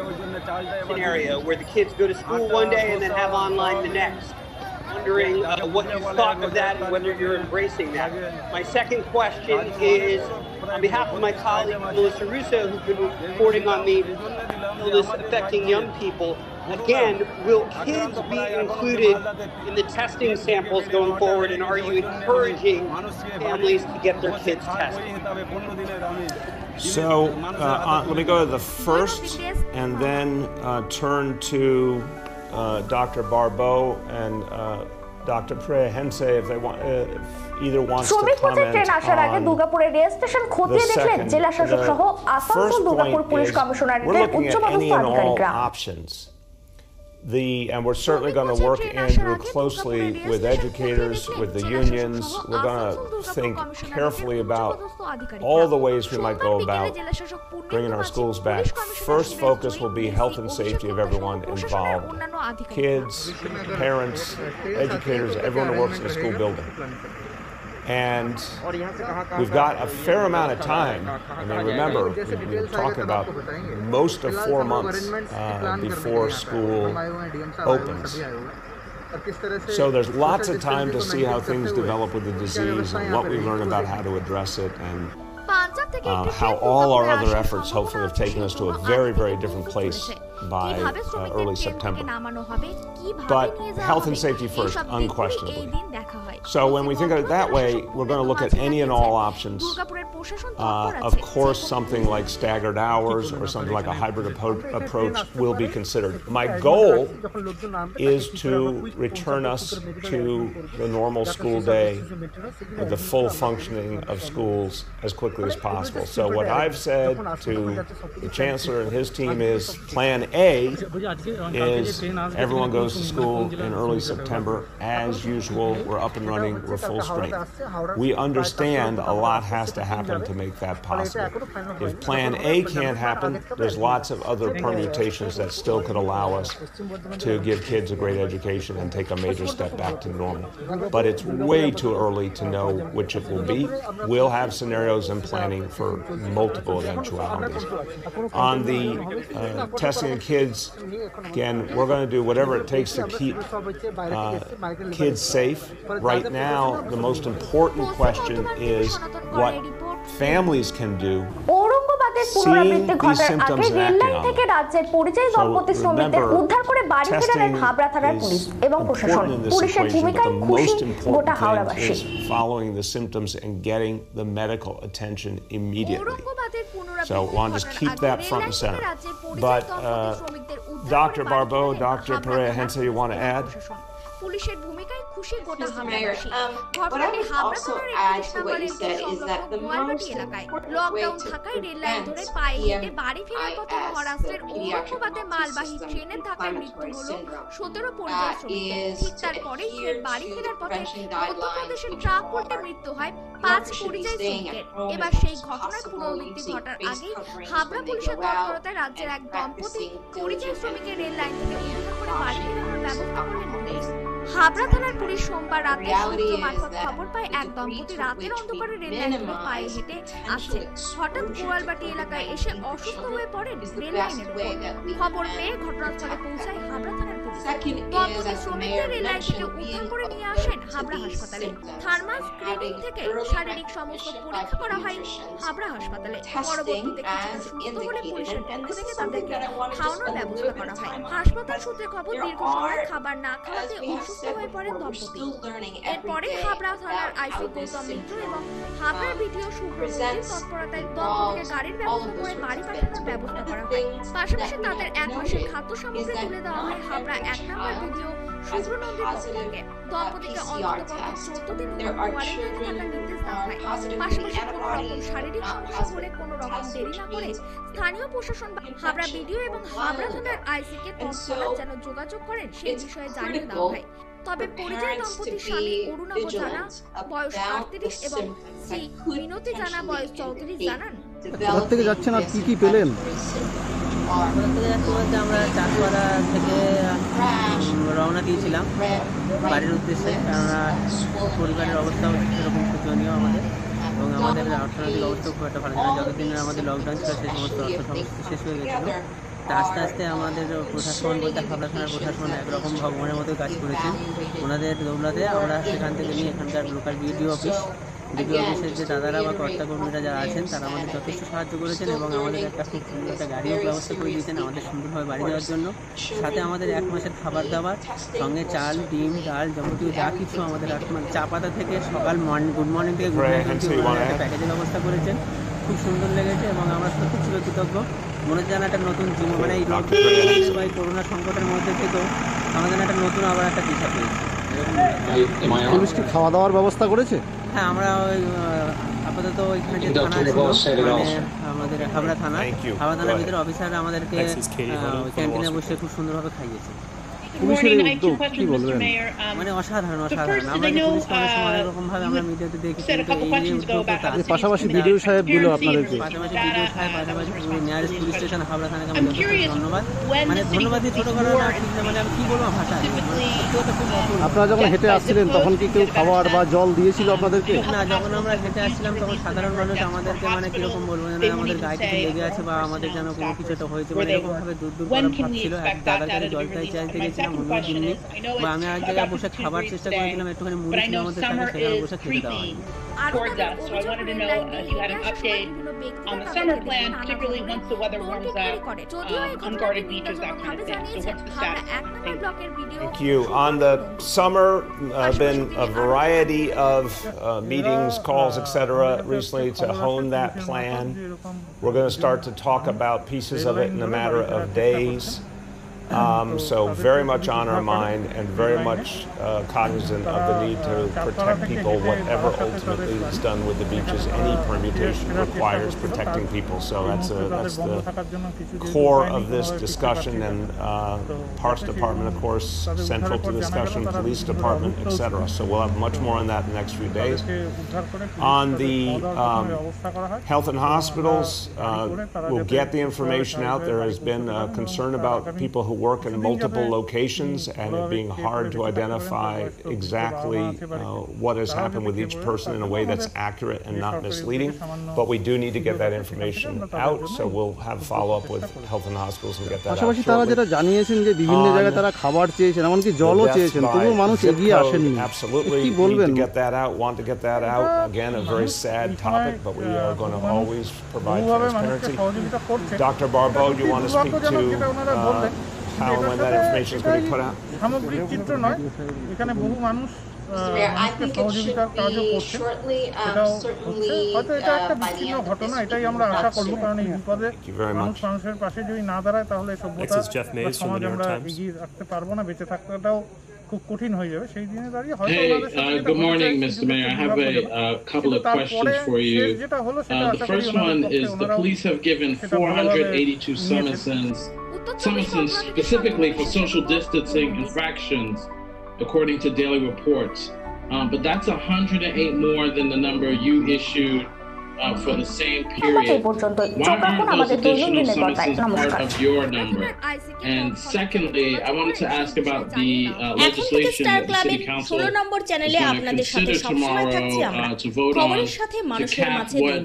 scenario where the kids go to school one day and then have online the next. Wondering what you thought of that and whether you're embracing that. My second question is, on behalf of my colleague Melissa Russo, who's been reporting on the illness affecting young people, again, will kids be included in the testing samples going forward, and are you encouraging families to get their kids tested? So let me go to the first and then turn to Dr. Barbeau and Dr. Prehense if they want, if either wants to comment train আসার আগে দুর্গাপুরের rail station খতিয়ে দেখলেন জেলা শাসক সহ Asansol Durgapur police কমিশনারেটের উচ্চপদস্থ আধিকারিকরা। And we're certainly going to work, Andrew, closely with educators, with the unions. We're going to think carefully about all the ways we might go about bringing our schools back. First focus will be health and safety of everyone involved. Kids, parents, educators, everyone who works in the school building. And we've got a fair amount of time. I mean, remember, we're talking about most of 4 months before school opens. So there's lots of time to see how things develop with the disease and what we learn about how to address it, and how all our other efforts hopefully have taken us to a very different place by early September. But health and safety first, unquestionably. So when we think of it that way, we're going to look at any and all options. Of course, something like staggered hours or something like a hybrid approach will be considered. My goal is to return us to the normal school day with the full functioning of schools as quickly as possible. So what I've said to the Chancellor and his team is Plan A is everyone goes to school in early September. As usual, we're up and running, we're full strength. We understand a lot has to happen to make that possible. If Plan A can't happen, there's lots of other permutations that still could allow us to give kids a great education and take a major step back to normal. But it's way too early to know which it will be. We'll have scenarios and planning for multiple eventualities. On the testing of kids, again, we're going to do whatever it takes to keep kids safe. Right now, the most important question is what families can do seeing these symptoms and acting on them. So remember, testing is important in this equation, but the most important thing is following the symptoms and getting the medical attention immediately. So I want to just keep that front and center. But Dr. Barbeau, Dr. Perea-Hense, you want to add? খুশি গোটা হাবড়াবাসী। ঘটনাটি হাবড়া থানার 31 নম্বর MT সংলগ্ন গোয়ালবাটি এলাকায়। Lockdown থাকায় rail line ধরে পায়ে হেঁটে বাড়ি ফেরার পথে মহারাষ্ট্রের ঔরঙ্গাবাদে মালবাহী ট্রেনের ধাক্কায় মৃত্যু হলো 17 পরিযায়ী শ্রমিকের। ঠিক তারপরে ফের বাড়ি ফেরার পথে মধ্যপ্রদেশের ট্রাক উল্টে মৃত্যু হয় 5 পরিযায়ী শ্রমিকের। এবার সেই ঘটনার পুনরাবৃত্তি ঘটার আগেই হাবড়া পুলিশের তৎপরতায় রাজ্যের এক দম্পতি পরিযায়ী শ্রমিকের রেল লাইন থেকে উদ্ধার করে বাড়ি ফেরানোর ব্যবস্থা করলেন পুলিশ। হাবড়া থানার পুলিশ সোমবার রাতে সূত্র মারফত খবর পায় এক দম্পতি রাতের অন্ধকারে রেল লাইন ধরে পায়ে হেঁটে আসছে। হঠাৎ গোয়ালবাটি এলাকায় এসে অসুস্থ হয়ে পড়েন রেল লাইনের উপর। খবর পেয়ে ঘটনাস্থলে পৌঁছায় হাবড়া থানার পুলিশ। দম্পতি শ্রমিকদের রেল লাইন থেকে উদ্ধার করে নিয়ে আসেন হাবড়া হাসপাতালে। থার্মাল স্ক্রিনিং থেকে শারীরিক সমস্ত পরীক্ষা করা হয় হাবড়া হাসপাতালে। পরবর্তীতে কিছুটা সুস্থ হলে পুলিশের পক্ষ থেকে তাদেরকে খাওয়ানোর ব্যবস্থা করা হয়। হাসপাতাল সূত্রে খবর, দীর্ঘ সময় খাবার না খাওয়াতে অসুস্থ হয়ে পড়েন দম্পতি। এরপরে হাবড়া থানার আইসি গৌতম মিত্র এবং হাবড়ার বিডিও সুব্রমণ্যের তৎপরতায় দম্পতিকে গাড়ির ব্যবস্থা করে বাড়ি পাঠানোর ব্যবস্থা করা হয়। পাশাপাশি তাদের 1 মাসের খাদ্য সামগ্রী তুলে দেওয়া হয় হাবড়া 1 নম্বর বিডিও সুব্রমণ্যের পক্ষ থেকে। দম্পতিকে অন্ততপক্ষে 14 দিন কোয়ারেন্টাইনে থাকার নির্দেশ দেওয়া হয়। পাশাপাশি কোনো রকম শারীরিক সমস্যা হলে কোনো রকম দেরি না করে স্থানীয় প্রশাসন হাবড়া বিডিও এবং হাবড়া থানার আইসিকে তৎক্ষণাৎ যেন যোগাযোগ করেন সেই বিষয়ে জানিয়ে দেওয়া হয়। তবে পরিযায়ী দম্পতির স্বামী অরুণাভ জানা বয়স 38 এবং শ্রী মিনতি জানা বয়স 34 জানান, কোথা থেকে যাচ্ছেন আর কি পেলেন? কোথা থেকে যাচ্ছি বলতে আমরা চাঁদপাড়া থেকে রওনা দিয়েছিলাম বাড়ির উদ্দেশ্যে, কেননা পরিবারের অবস্থাও সেরকম শোচনীয় আমাদের, এবং আমাদের অর্থনৈতিক অবস্থা খুব একটা ভালো ছিল। যতদিনের আমাদের লকডাউন ছিল সেই সমস্ত অর্থ সমস্ত শেষ হয়ে গেছিলো। তা আস্তে আস্তে আমাদের প্রশাসন বলতে হাবড়া থানার প্রশাসন একরকম ভগবানের মতো কাজ করেছেন। ওনাদের দৌলতে আমরা সেখান থেকে নিয়ে এখানকার লোকাল বিডিও অফিসের যে দাদারা বা কর্তাকর্মীরা যারা আছেন তারা আমাদের যথেষ্ট সাহায্য করেছেন, এবং আমাদের একটা খুব সুন্দর একটা গাড়িও ব্যবস্থা করে দিয়েছেন আমাদের সুন্দরভাবে বাড়ি যাওয়ার জন্য। সাথে আমাদের 1 মাসের খাবার দাবার সঙ্গে চাল, ডিম, ডাল যাবতীয় যা কিছু আমাদের চা পাতা থেকে সকাল গুড মর্নিং থেকে গুড নাইট একটা প্যাকেজের ব্যবস্থা করেছেন। খুব সুন্দর লেগেছে এবং আমরা সত্যি ছিল কৃতজ্ঞ। মনে হচ্ছে যেন একটা নতুন জীবন, মানে এই বা এই করোনা সংকটের মধ্যে থেকেও আমাদের একটা নতুন আবার একটা দিশা পেয়েছি। পুলিশ কি খাওয়া দাওয়ার ব্যবস্থা করেছে? হ্যাঁ, আমরা ওই আপাতত ওইখানে যে থানা ছিল মানে আমাদের হাবড়া থানার ভিতরে অফিসাররা আমাদেরকে ক্যান্টিনে বসে খুব সুন্দরভাবে খাইয়েছে। পুলিশের উদ্যোগ কি বলবেন? মানে অসাধারণ। আমরা পুলিশকে অনেক সময় অনেক রকম ভাবে আমরা মিডিয়াতে দেখি, পাশাপাশি বিডিও সাহেব দিল আপনাদেরকে, পাশাপাশি নিয়ারেস্ট পুলিশ স্টেশন হাবড়া থানাকে আমি ধন্যবাদ, মানে ধন্যবাদ দিয়ে ছোট করা না, মানে আমি কি বলবো ভাষা। আপনারা যখন হেঁটে আসছিলেন তখন কি কেউ খাবার বা জল দিয়েছিল আপনাদেরকে? না, যখন আমরা হেঁটে আসছিলাম তখন সাধারণ মানুষ আমাদেরকে মানে কিরকম বলবো, যেন আমাদের গায়ে কিছু লেগে আছে বা আমাদের যেন কোনো কিছু একটা হয়েছে, মানে এরকম ভাবে দূর ভাবছিল। এক দাদার কাছে জল চাইতে গেছিলাম, অন্য দিনই বা আমি এক জায়গায় বসে খাবার চেষ্টা করেছিলাম, একটুখানি মুড়ি ছিল আমাদের সাথে, সেখানে বসে খেতে দেওয়া হয়নি। Towards us. So I wanted to know if you had an update on the summer plan, particularly once the weather warms up, unguarded beaches, that kind of thing. So what's the status? Thank you. On the summer, been a variety of meetings, calls, etc. recently to hone that plan. We're going to start to talk about pieces of it in a matter of days. So very much on our mind and very much cognizant of the need to protect people, whatever ultimately is done with the beaches. Any permutation requires protecting people. So that's the core of this discussion, and Parks Department, of course, central to the discussion, Police Department, etc. So we'll have much more on that in the next few days. On the health and hospitals, we'll get the information out. There has been concern about people who work in multiple locations and it being hard to identify exactly what has happened with each person in a way that's accurate and not misleading. But we do need to get that information out, so we'll have follow-up with health and hospitals and get that out পাশাপাশি তারা যেটা জানিয়েছেন যে বিভিন্ন জায়গায় তারা খাবার চেয়েছেন, এমনকি জলও চেয়েছেন, তবুও মানুষ এগিয়ে আসেননি। Absolutely, কি বলবেন? need to get that out, want to get that out. Again, a very sad topic, but we are going to always provide transparency. Dr. Barbeau, you want to speak to how and when that information is going to be put out? সামগ্রিক চিত্র নয়, এখানে বহু মানুষ মানুষকে সহযোগিতার কাজও করছে, সেটাও হচ্ছে। হয়তো এটা একটা বিচ্ছিন্ন ঘটনা, এটাই আমরা আশা করবো, কারণ এই বিপদে মানুষের পাশে যদি না দাঁড়ায় তাহলে সভ্যতা সমাজ আমরা এগিয়ে রাখতে পারবো না, বেঁচে থাকাটাও খুব কঠিন হয়ে যাবে সেই দিনে দাঁড়িয়ে হয়তো Hey, ওনাদের সাথে good morning, Mr. Mayor. I have a couple of questions for you. The first one is the police have given 482 summonses specifically for social distancing infractions, according to daily reports. But that's 108 more than the number you issued for the same period. Why aren't those additional summonses part of your number? And secondly, I wanted to ask about the legislation that the City Council is going to consider tomorrow to vote on to cap what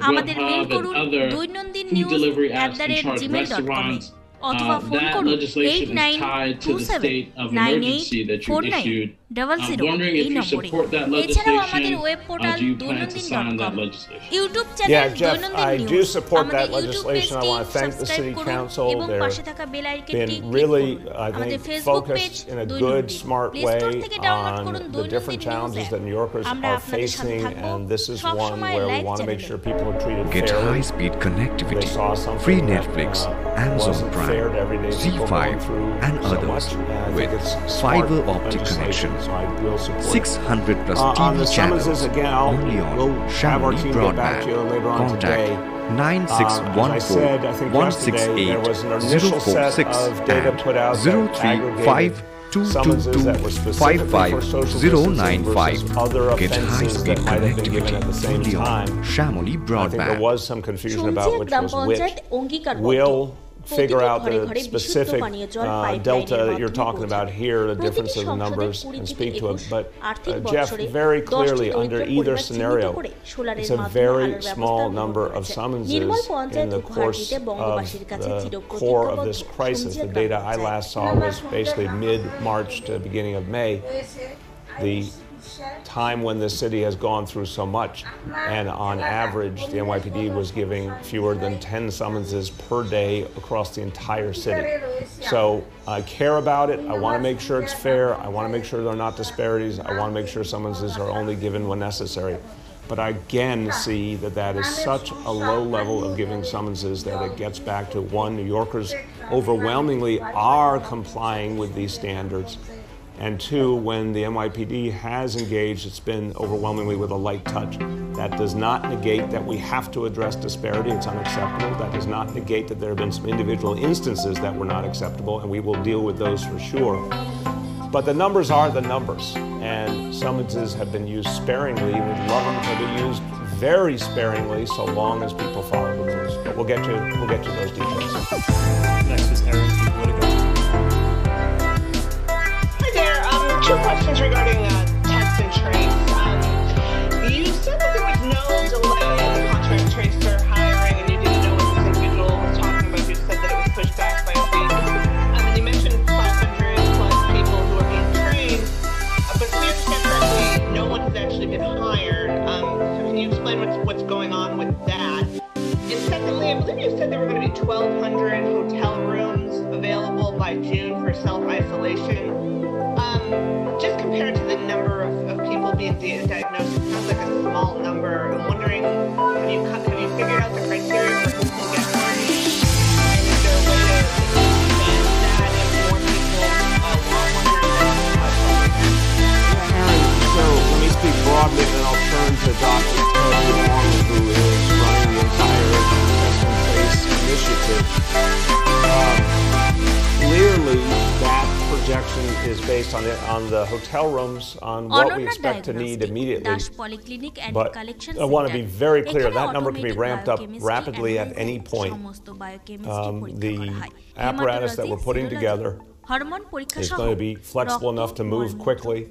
Grubhub and other food delivery apps can charge restaurants. That legislation is tied to the state of emergency that you issued. I'm wondering if you support that legislation or do you plan to sign that legislation? Yeah, Jeff, I do support that legislation. I want to thank the City Council. They've been really, I think, focused in a good, smart way on the different challenges that New Yorkers are facing, and this is one where we want to make sure people are treated fairly. Get high-speed connectivity, free Netflix, Amazon Prime, Z5, and others with fiber optic connection. 600 plus TV channels only on Shamoli Broadband. Contact 9614 168 046 and 035 222 55095. Get high-speed connectivity only on Shamoli Broadband. I think there was some confusion about which was which. We'll figure out the specific delta that you're talking about here, the difference of the numbers, and speak to it. But Jeff, very clearly, under either scenario, it's a very small number of summonses in the course of the core of this crisis. The data I last saw was basically mid-March to beginning of May. The time when the city has gone through so much, and on average the NYPD was giving fewer than 10 summonses per day across the entire city. So I care about it. I want to make sure it's fair. I want to make sure there are not disparities. I want to make sure summonses are only given when necessary. But I again see that that is such a low level of giving summonses that it gets back to one, New Yorkers overwhelmingly are complying with these standards. And two, when the NYPD has engaged, it's been overwhelmingly with a light touch. That does not negate that we have to address disparity. It's unacceptable. That does not negate that there have been some individual instances that were not acceptable, and we will deal with those for sure. But the numbers are the numbers, and summonses have been used sparingly. We'd love them to be used very sparingly, so long as people follow the rules. But we'll get to those details. Next is Aaron from Politico. Two questions regarding test and trace. You said that there was no delay in the contract tracer hiring, and you didn't know what this individual was talking about. You said that it was pushed back by a week. And you mentioned 500 plus people who are being trained, but if we understand correctly, no one has actually been hired. So can you explain what's going on with that? And secondly, I believe you said there were going to be 1,200 hotel rooms available by June for self-isolation. Just compared to the number of people being diagnosed, it sounds like a small number. I'm wondering, have you figured out the criteria for who can get quarantined? And is there a way to expand that if more people want one So let me speak broadly, and then I'll turn to Dr. Ted Long, who is running the entire Test and Trace initiative. Clearly, that projection is based on the hotel rooms, on what we expect to need immediately. But I want to be very clear, that number can be ramped up rapidly at any point. The apparatus that we're putting together is going to be flexible enough to move quickly.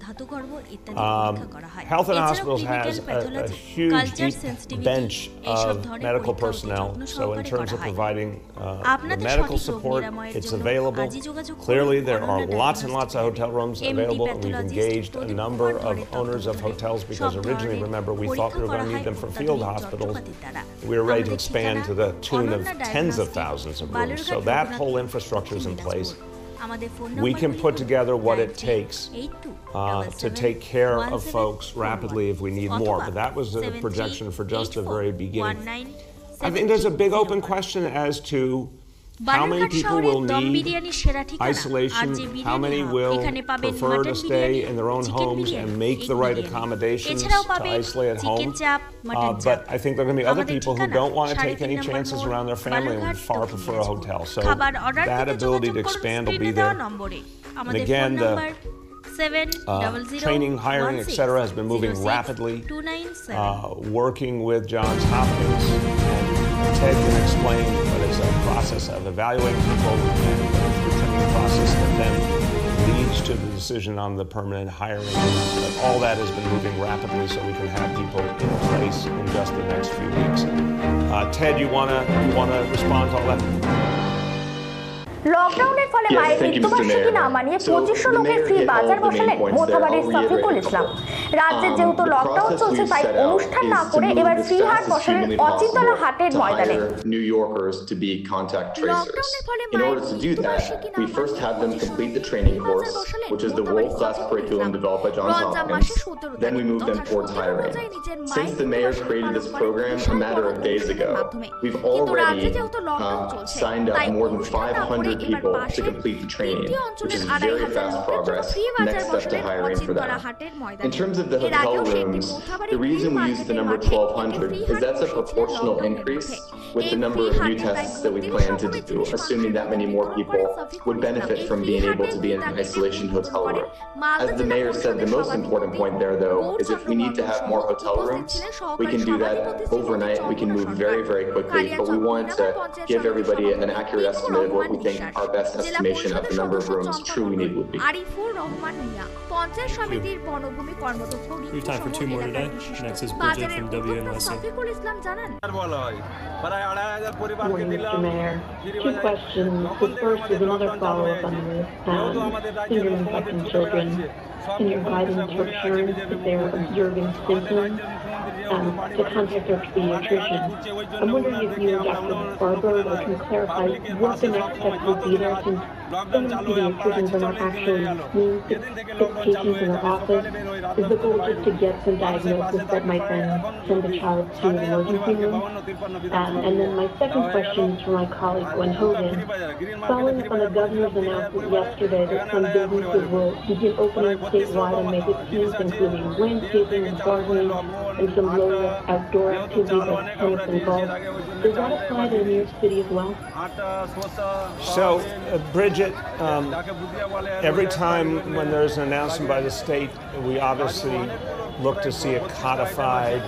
Health and Hospitals has a huge, deep bench of medical personnel. So in terms of providing the medical support, it's available. Clearly, there are lots and lots of hotel rooms available, and we've engaged a number of owners of hotels because originally, remember, we thought we were going to need them for field hospitals. We were ready to expand to the tune of tens of thousands of rooms. So that whole infrastructure is in place. We can put together what it takes to take care of folks rapidly if we need more. But that was a projection for just the very beginning. I think there's a big open question as to How many Balurghat people শহরে will দম need বিরিয়ানির সেরা ঠিকানা isolation? RJ How many biryani will এখানে পাবেন prefer mutton to stay biryani in their own chicken homes biryani and make egg the right biryani accommodations এছাড়াও to পাবেন isolate at chicken home? চাপ মাটন চাপ But I think there are going to be other আমাদের people who ঠিকানা don't want to take 3.5 any number chances মোড়, around their family and Balurghat, far দক্ষিণ prefer a hotel. So খাবার order that দিতে ability যোগাযোগ to করুন expand will স্ক্রিনে be দেওয়া there. নম্বরে And আমাদের phone again, the number 700 training, hiring, etc., has been moving rapidly. 297 Working with Johns Hopkins, and Ted can explain, but it's a process of evaluating people and the training process that then leads to the decision on the permanent hiring. But all that has been moving rapidly, so we can have people in place in just the next few weeks. Ted, you wanna respond to all that? লকডাউনের ফলে মায়ের মৃত্যুবার্ষিকী না মানিয়ে 2500 লোকের free বাজার বসালেন মোথাবাড়ির শফিকুল ইসলাম। রাজ্যে যেহেতু lockdown চলছে তাই অনুষ্ঠান না করে এবার ফ্রি হাট বসালেন অচিন্তলা হাটের ময়দানে। New Yorkers to be contact tracers. In order to do that, we first had them complete the training course, which is the world-class curriculum developed by Johns Hopkins. Then we moved them towards hiring. Since the mayor created this program a matter of days ago, we've already signed up more than 500 people to complete the training, which is very fast progress. Next step to hiring for them. In terms of the hotel rooms, the reason we use the number 1,200 is that's a proportional increase with the number of new tests that we plan to do, assuming that many more people would benefit from being able to be in an isolation hotel room. As the mayor said, the most important point there, though, is if we need to have more hotel rooms, we can do that overnight. We can move very, very quickly, but we want to give everybody an accurate estimate of what we think our best estimation of the number of rooms truly need would be. We have time for 2 more today. Next is Bridget from WNYC. Mr. Mayor, 2 questions. The first is another follow-up on this. Syndrome-infected children and your guidance for parents if they're observing symptoms to contact their pediatrician. I'm wondering if you or Dr. Barbeau can clarify what the next step would be there, since some of the pediatricians are not actually seeing sick patients in their office. Is the goal just to get some diagnosis that might then send the child to an emergency room? And then my second question is for my colleague Gwen Hogan. Following up on the governor's announcement yesterday that some businesses will begin opening statewide and make it seem, including landscaping and gardening and some low-risk outdoor activities like tennis and golf, does that apply to New York City as well? So, Bridget, every time when there's an announcement by the state, we obviously look to see it codified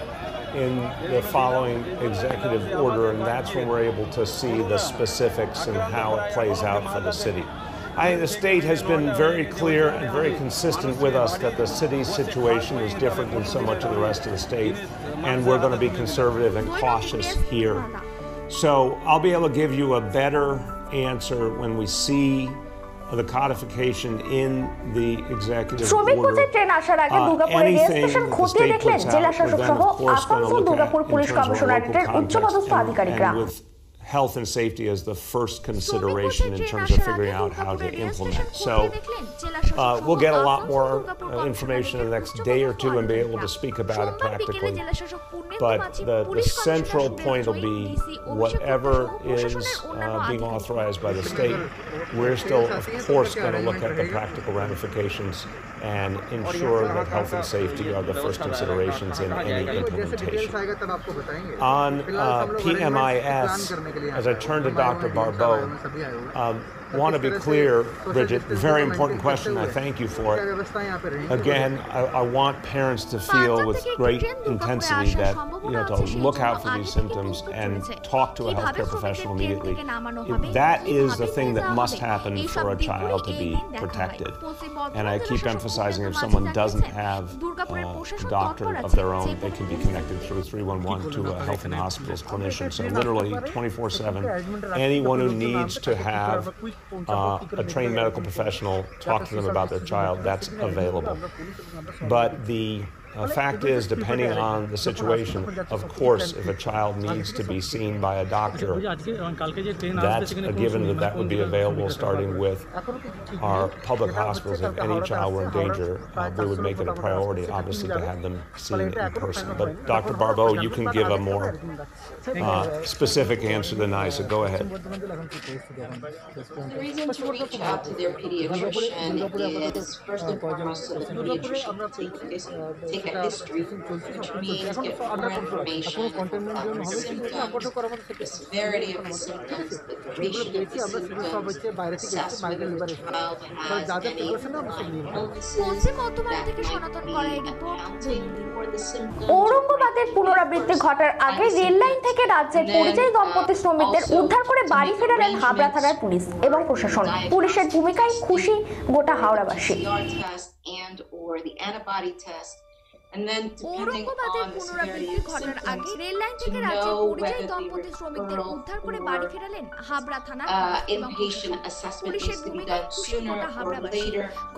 in the following executive order, and that's when we're able to see the specifics and how it plays out for the city. I think the state has been very clear and very consistent with us that the city's situation is different than so much of the rest of the state, and we're going to be conservative and cautious here. So I'll be able to give you a better answer when we see the codification in the executive order. Train আসার আগে দুর্গাপুরে rail station খতিয়ে দেখলেন জেলা শাসক সহ Asansol Durgapur police কমিশনারেটের উচ্চপদস্থ আধিকারিকরা। Health and safety as the first consideration in terms of figuring out how to implement. So we'll get a lot more information in the next day or two and be able to speak about it practically. But the central point will be whatever is being authorized by the state, we're still, of course, going to look at the practical ramifications and ensure that health and safety are the first considerations in any implementation. On PMIS, as I turn to Dr. Barbeau, want to be clear, Bridget, very important question, I thank you for it. Again, I want parents to feel with great intensity that, to look out for these symptoms and talk to a healthcare professional immediately. That is the thing that must happen for a child to be protected. And I keep emphasizing if someone doesn't have a doctor of their own, they can be connected through 311 to a health and hospitals clinician. So literally 24/7, anyone who needs to have a trained medical professional talk to them about their child, that's available. But the fact is, depending on the situation, of course, if a child needs to be seen by a doctor, that's a given that would be available starting with our public hospitals. If any child were in danger, we would make it a priority, obviously, to have them seen in person. But Dr. Barbeau, you can give a more specific answer than I, so go ahead. The reason to reach out to their pediatrician is first and foremost so the pediatrician take a history, which means get more information about the symptoms, the severity of the symptoms, the duration of the symptoms, assess whether the child has any underlying illnesses that might be accounting for the symptoms. ঔরঙ্গাবাদের পুনরাবৃত্তি ঘটার আগে rail line থেকে রাজ্যের পরিযায়ী দম্পতি শ্রমিকদের উদ্ধার করে বাড়ি ফেরালেন হাবড়া থানার পুলিশ এবং প্রশাসন। পুলিশের ভূমিকায় খুশি গোটা হাওড়াবাসী। ঔরঙ্গাবাদের পুনরাবৃত্তি ঘটার আগে রেল লাইন থেকে রাজ্যের পরিযায়ী দম্পতি শ্রমিকদের উদ্ধার করে বাড়ি ফেরালেন হাবড়া থানার পুলিশের ভূমিকায় খুশি গোটা হাবড়াবাসী।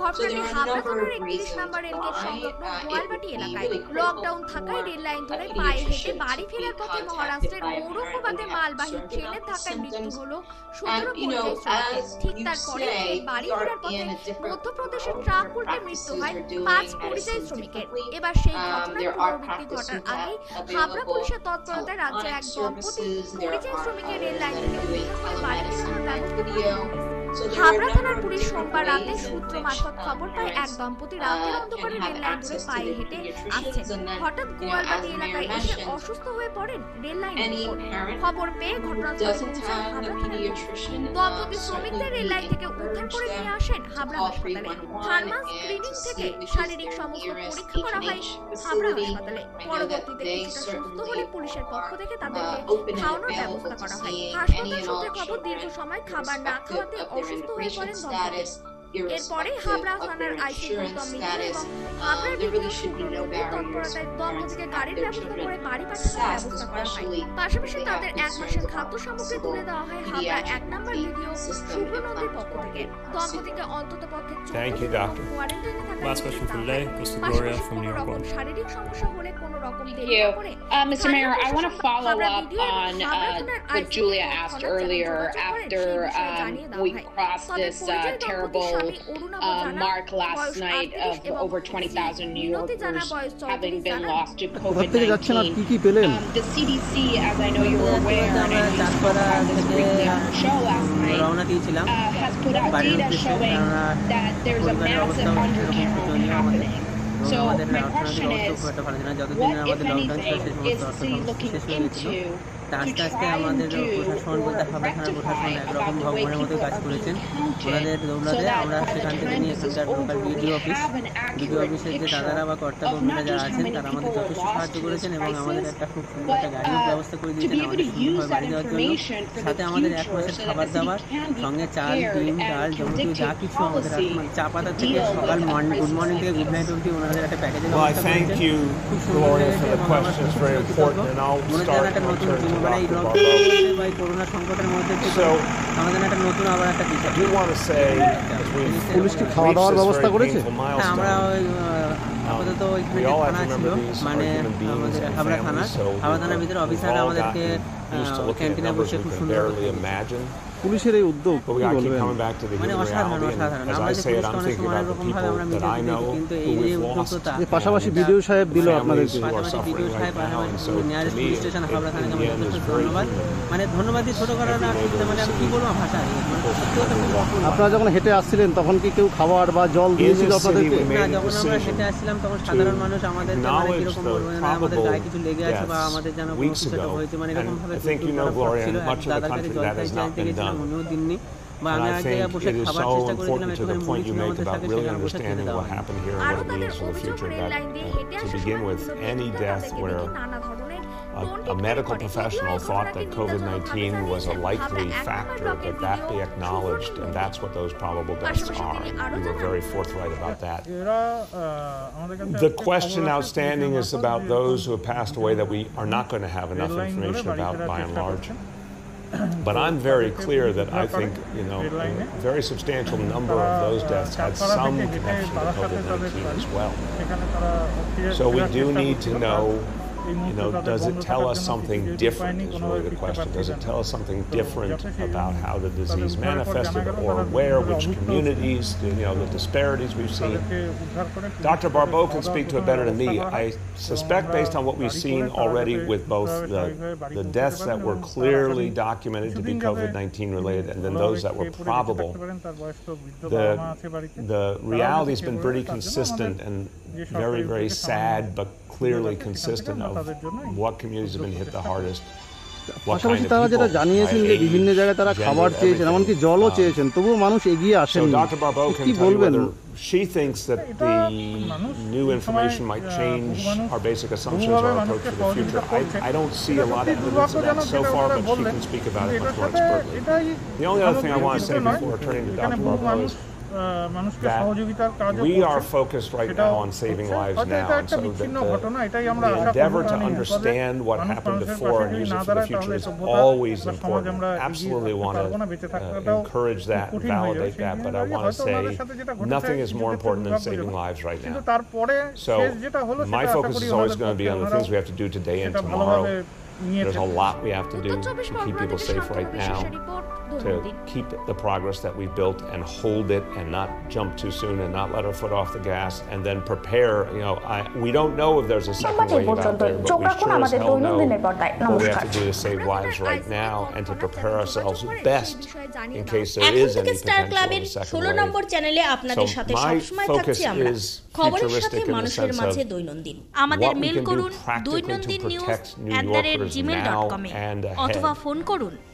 ঘটনাটি হাবড়া থানার 31 নম্বর রেলগেট সংলগ্ন গোয়ালবাটি এলাকায়। লকডাউন থাকায় রেল লাইন ধরে পায়ে হেঁটে বাড়ি ফেরার পথে মহারাষ্ট্রের ঔরঙ্গাবাদে মালবাহী ট্রেনের ধাক্কায় মৃত্যু হলো 17 পরিযায়ী শ্রমিকের। ঠিক তারপরে বাড়ি ফেরার পথে মধ্যপ্রদেশের ট্রাক উল্টে মৃত্যু হয় 5 পরিযায়ী শ্রমিকের। এবার সেই ঘটনার পুনরাবৃত্তি ঘটার আগেই হাবড়া পুলিশের তৎপরতায় রাজ্যের এক দম্পতি পরিযায়ী শ্রমিকের রেল লাইন থেকে উদ্ধার করে বাড়ি ফেরানোর ব্যবস্থা করে। হাবড়া থানার পুলিশ সোমবার রাতে সূত্র মারফত খবর পায় এক দম্পতি রাতের অন্ধকারে রেল লাইন ধরে পায়ে হেঁটে আসছেন। হঠাৎ গোয়ালবাটি এলাকায় এসে অসুস্থ হয়ে পড়েন রেল লাইনের উপর। খবর পেয়ে ঘটনাস্থলে পৌঁছান হাবড়া থানার দম্পতি শ্রমিকদের রেল লাইন থেকে উদ্ধার করে নিয়ে আসেন হাবড়া হাসপাতালে। থার্মাল স্ক্রিনিং থেকে শারীরিক সমস্ত পরীক্ষা করা হয় হাবড়া হাসপাতালে। পরবর্তীতে কিছুটা সুস্থ হলে পুলিশের পক্ষ থেকে তাদেরকে খাওয়ানোর ব্যবস্থা করা হয়। হাসপাতাল সূত্রে খবর দীর্ঘ সময় খাবার না খাওয়াতে অসুস্থ হয়ে পড়েন দম্পতি। এরপরে হাবড়া থানার আইসি গৌতম মিত্র এবং হাবড়ার বিডিও সুব্রতবাবুর তৎপরতায় দম্পতিকে গাড়ির ব্যবস্থা করে বাড়ি পাঠানোর ব্যবস্থা করা হয়। পাশাপাশি তাদের 1 মাসের খাদ্য সামগ্রী তুলে দেওয়া হয় হাবড়া 1 নম্বর বিডিও সুব্রতবাবুর পক্ষ থেকে। দম্পতিকে অন্তত পক্ষে 14 দিন কোয়ারেন্টাইনে থাকার শারীরিক সমস্যা হলে কোনো রকম দেরি না করে। Mr. Mayor, I want to follow up on what Julia asked earlier after we crossed this terrible mark last night of over 20,000 New Yorkers having been lost to COVID-19. The CDC, as I know you're aware, and I spoke this briefly on the show last night, has put out data showing that there's a massive undercount happening. So my question is, what, if anything, is the city looking into আস্তে আস্তে আমাদের প্রশাসন বলতে হাবড়া থানার প্রশাসন একরকম ভগবানের মতো কাজ করেছেন। ওনাদের দৌলতে আমরা সেখান থেকে নিয়ে এখানকার লোকাল বিডিও অফিসের যে দাদারা বা কর্তা কর্মীরা যারা আছেন তারা আমাদের যথেষ্ট সাহায্য করেছেন এবং আমাদের একটা খুব সুন্দর একটা গাড়ির ব্যবস্থা করে দিয়েছেন আমাদের সুন্দরভাবে বাড়ি যাওয়ার জন্য। সাথে আমাদের 1 মাসের খাবার দাবার সঙ্গে চাল, ডিম, ডাল, যাবতীয় যা কিছু আমাদের চা পাতা থেকে সকাল গুড মর্নিং থেকে গুড নাইট অবধি ওনাদের একটা প্যাকেজের ব্যবস্থা করেছেন। খুব সুন্দর মনে করেন একটা নতুন মানে এই লকডাউন বা এই করোনা সংকটের মধ্যে থেকে আমাদের একটা নতুন আবার একটা দিশা। পুলিশ কি খাওয়া দাওয়ার ব্যবস্থা করেছে? হ্যাঁ, আমরা আপাতত ওইখানে থানা ছিল মানে আমাদের হাবড়া থানার ভিতরে অফিসার আমাদেরকে ক্যান্টিনে বসে খুব সুন্দর পুলিশের এই উদ্যোগ মানে অসাধারণ। আমরা যে পুলিশকে অনেক সময় অনেকরকমভাবে আমরা মিডিয়াতে দেখি, কিন্তু এই যে উদ্যোগটা পাশাপাশি বিডিও সাহেব দিল আপনাদেরকে, পাশাপাশি বিডিও সাহেব নিয়ারেস্ট পুলিশ স্টেশন হাবড়া থানাকে আমাদের যথেষ্ট ধন্যবাদ। মানে ধন্যবাদই ছোটো করার না, মানে আমি কী বলবো ভাষা। আপনারা যখন হেঁটে আসছিলেন তখন কি কেউ খাবার বা জল দিয়েছিল আপনাদেরকে? না, যখন আমরা হেঁটে আসছিলাম তখন সাধারণ মানুষ আমাদেরকে মানে কীরকম বলবো না আমাদের গায়ে কিছু লেগে আছে বা আমাদের যেন কোনো কিছু একটা হয়েছে মানে এরকমভাবে ছিল। দাদার কাছে জল চাইতে গেছিলাম, উনিও দিননি বা আমি এক জায়গায় বসে খাবার চেষ্টা করেছিলাম, একটুখানি মুড়ি চুনের মধ্যে থাকে সেখানে বসে খেতে দেওয়া হয়। A medical professional thought that COVID-19 was a likely factor, but that be acknowledged, and that's what those probable deaths are. We were very forthright about that. The question outstanding is about those who have passed away that we are not going to have enough information about by and large. But I'm very clear that I think, a very substantial number of those deaths had some connection to COVID-19 as well. So we do need to know, does it tell us something different is really the question. Does it tell us something different about how the disease manifested or where, which communities, the disparities we've seen? Dr. Barbeau can speak to it better than me. I suspect based on what we've seen already with both the deaths that were clearly documented to be COVID-19 related and then those that were probable, the reality's been pretty consistent and very, very sad, but clearly consistent of what communities have been hit the hardest. পাশাপাশি তারা যেটা জানিয়েছেন যে বিভিন্ন জায়গায় তারা খাবার চেয়েছেন, এমনকি জলও চেয়েছেন, তবুও মানুষ এগিয়ে আসেন। কি বলবেন? She thinks that the new information might change our basic assumptions or approach to the future. I don't see a lot of evidence of that so far, but she can speak about it much more expertly. The only other thing I want to say before turning to Dr. Barbeau is that we are focused right now on saving lives now, and so the endeavor to understand what happened before and use it for the future is always important. Absolutely want to encourage that and validate that, but I want to say nothing is more important than saving lives right now. So my focus is always going to be on the things we have to do today and tomorrow. There's a lot we have to do to keep people safe right now, to keep the progress that we've built and hold it and not jump too soon and not let our foot off the gas and then prepare. We don't know if there's a second wave out there, but we sure as hell know what we have to do to save lives right now and to prepare ourselves best in case there is any potential of a second wave. So my focus is futuristic in the sense of what we can do practically to protect New Yorkers now and ahead.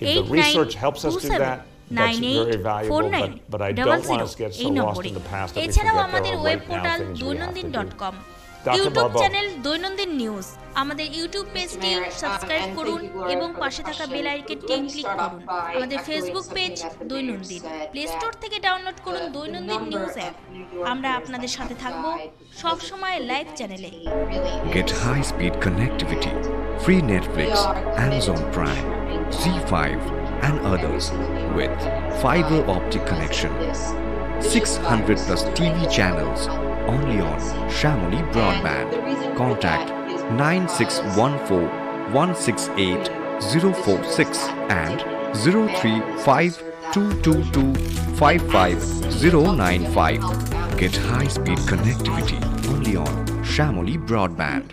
If the research helps us do that, that's very valuable, but I don't want us to get so lost in the past that we forget there are right now things we have to do. YouTube channel দৈনন্দিন news, আমাদের YouTube পেজটি subscribe করুন এবং পাশে থাকা bell আইকনটি click করুন। আমাদের ফেসবুক পেজ দৈনন্দিন, প্লে স্টোর থেকে ডাউনলোড করুন দৈনন্দিন নিউজ অ্যাপ। আমরা আপনাদের সাথে থাকব সব সময় লাইভ চ্যানেলে। Get high speed connectivity, free Netflix, Amazon Prime, Z5 and others with fiber optic connection. 600 plus TV channels only on Shamoli Broadband. Contact 9614168046 and 03522255095. Get high speed connectivity only on Shamoli Broadband.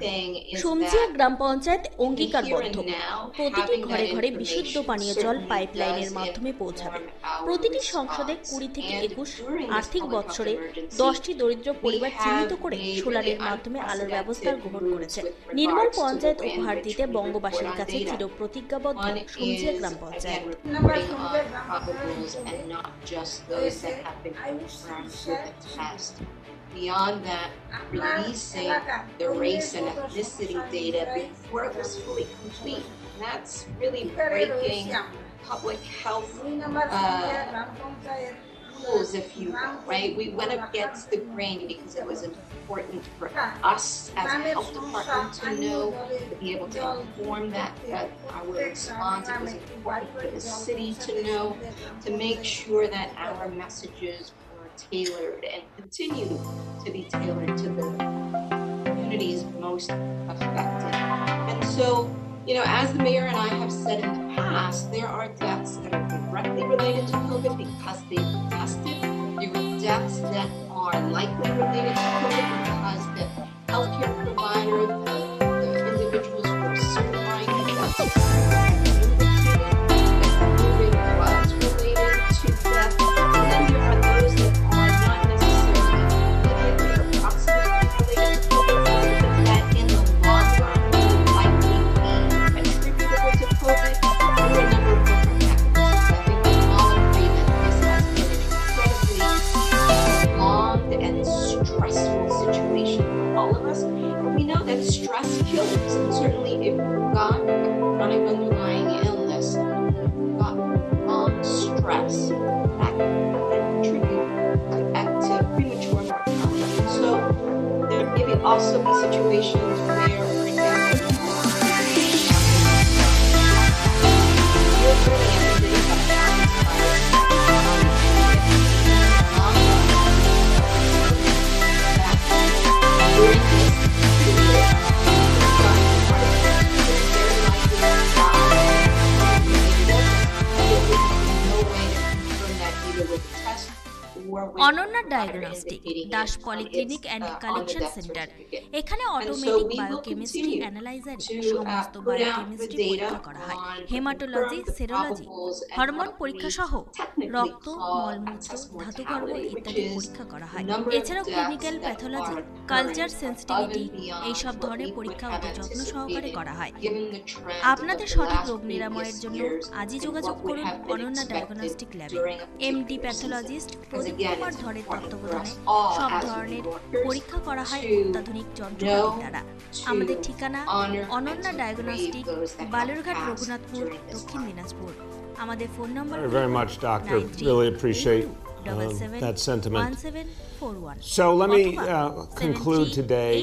সবসময গ্রাম পঞ্চায়েত অঙ্গীকারবদ্ধ প্রতিটি ঘরে ঘরে বিশুদ্ধ পানীয় জল পাইপলাইনের মাধ্যমে পৌঁছাবে। প্রতিটি সংসদে 20 থেকে 21 আর্থিক বছরে 10টি দরিদ্র পরিবার চিহ্নিত করে সোলারের মাধ্যমে আলোর ব্যবস্থা গ্রহণ করেছে। নির্মল পঞ্চায়েত উপহার দিতে বঙ্গবাসীর কাছে চিরপ্রতিজ্ঞাবদ্ধ সবসময গ্রাম panchayat. Beyond that, releasing the race and ethnicity data before it was fully complete. And that's really breaking public health rules, if you will, right? We went against the grain because it was important for us as a health department to know, to be able to inform that our response. It was important for the city to know, to make sure that our messages tailored and continue to be tailored to the communities most affected. And so, as the mayor and I have said in the past, there are deaths that are directly related to COVID because they've been tested. There are deaths that are likely related to COVID because the healthcare provider, the individuals who are certifying the deaths was related to death. And then there are those that also be situations where, for example, diagnostic Das polyclinic and collection centre. এখানে automatic biochemistry অ্যানালাইজারে সমস্ত biochemistry পরীক্ষা করা হয়। Haematology, serology, hormone পরীক্ষা সহ রক্ত, মলমূত্র, ধাতুগর্ভ ইত্যাদি পরীক্ষা করা হয়। এছাড়াও ক্লিনিক্যাল প্যাথোলজি, কালচার, সেন্সিটিভিটি এইসব ধরনের পরীক্ষা অতি যত্ন সহকারে করা হয়। আপনাদের সঠিক রোগ নিরাময়ের জন্য আজই যোগাযোগ করুন অনন্যা ডায়াগনস্টিক ল্যাবে। এমডি প্যাথোলজিস্ট প্রদীপ কুমার ধরের তত্ত্বাবধানে সব ধরনের পরীক্ষা করা হয় অত্যাধুনিক যন্ত্রপাতির দ্বারা। আমাদের ঠিকানা অনন্যা ডায়াগনস্টিক, বালুরঘাট, রঘুনাথপুর, দক্ষিণ দিনাজপুর। আমাদের phone number very much, doctor. Really appreciate that sentiment. So let me conclude today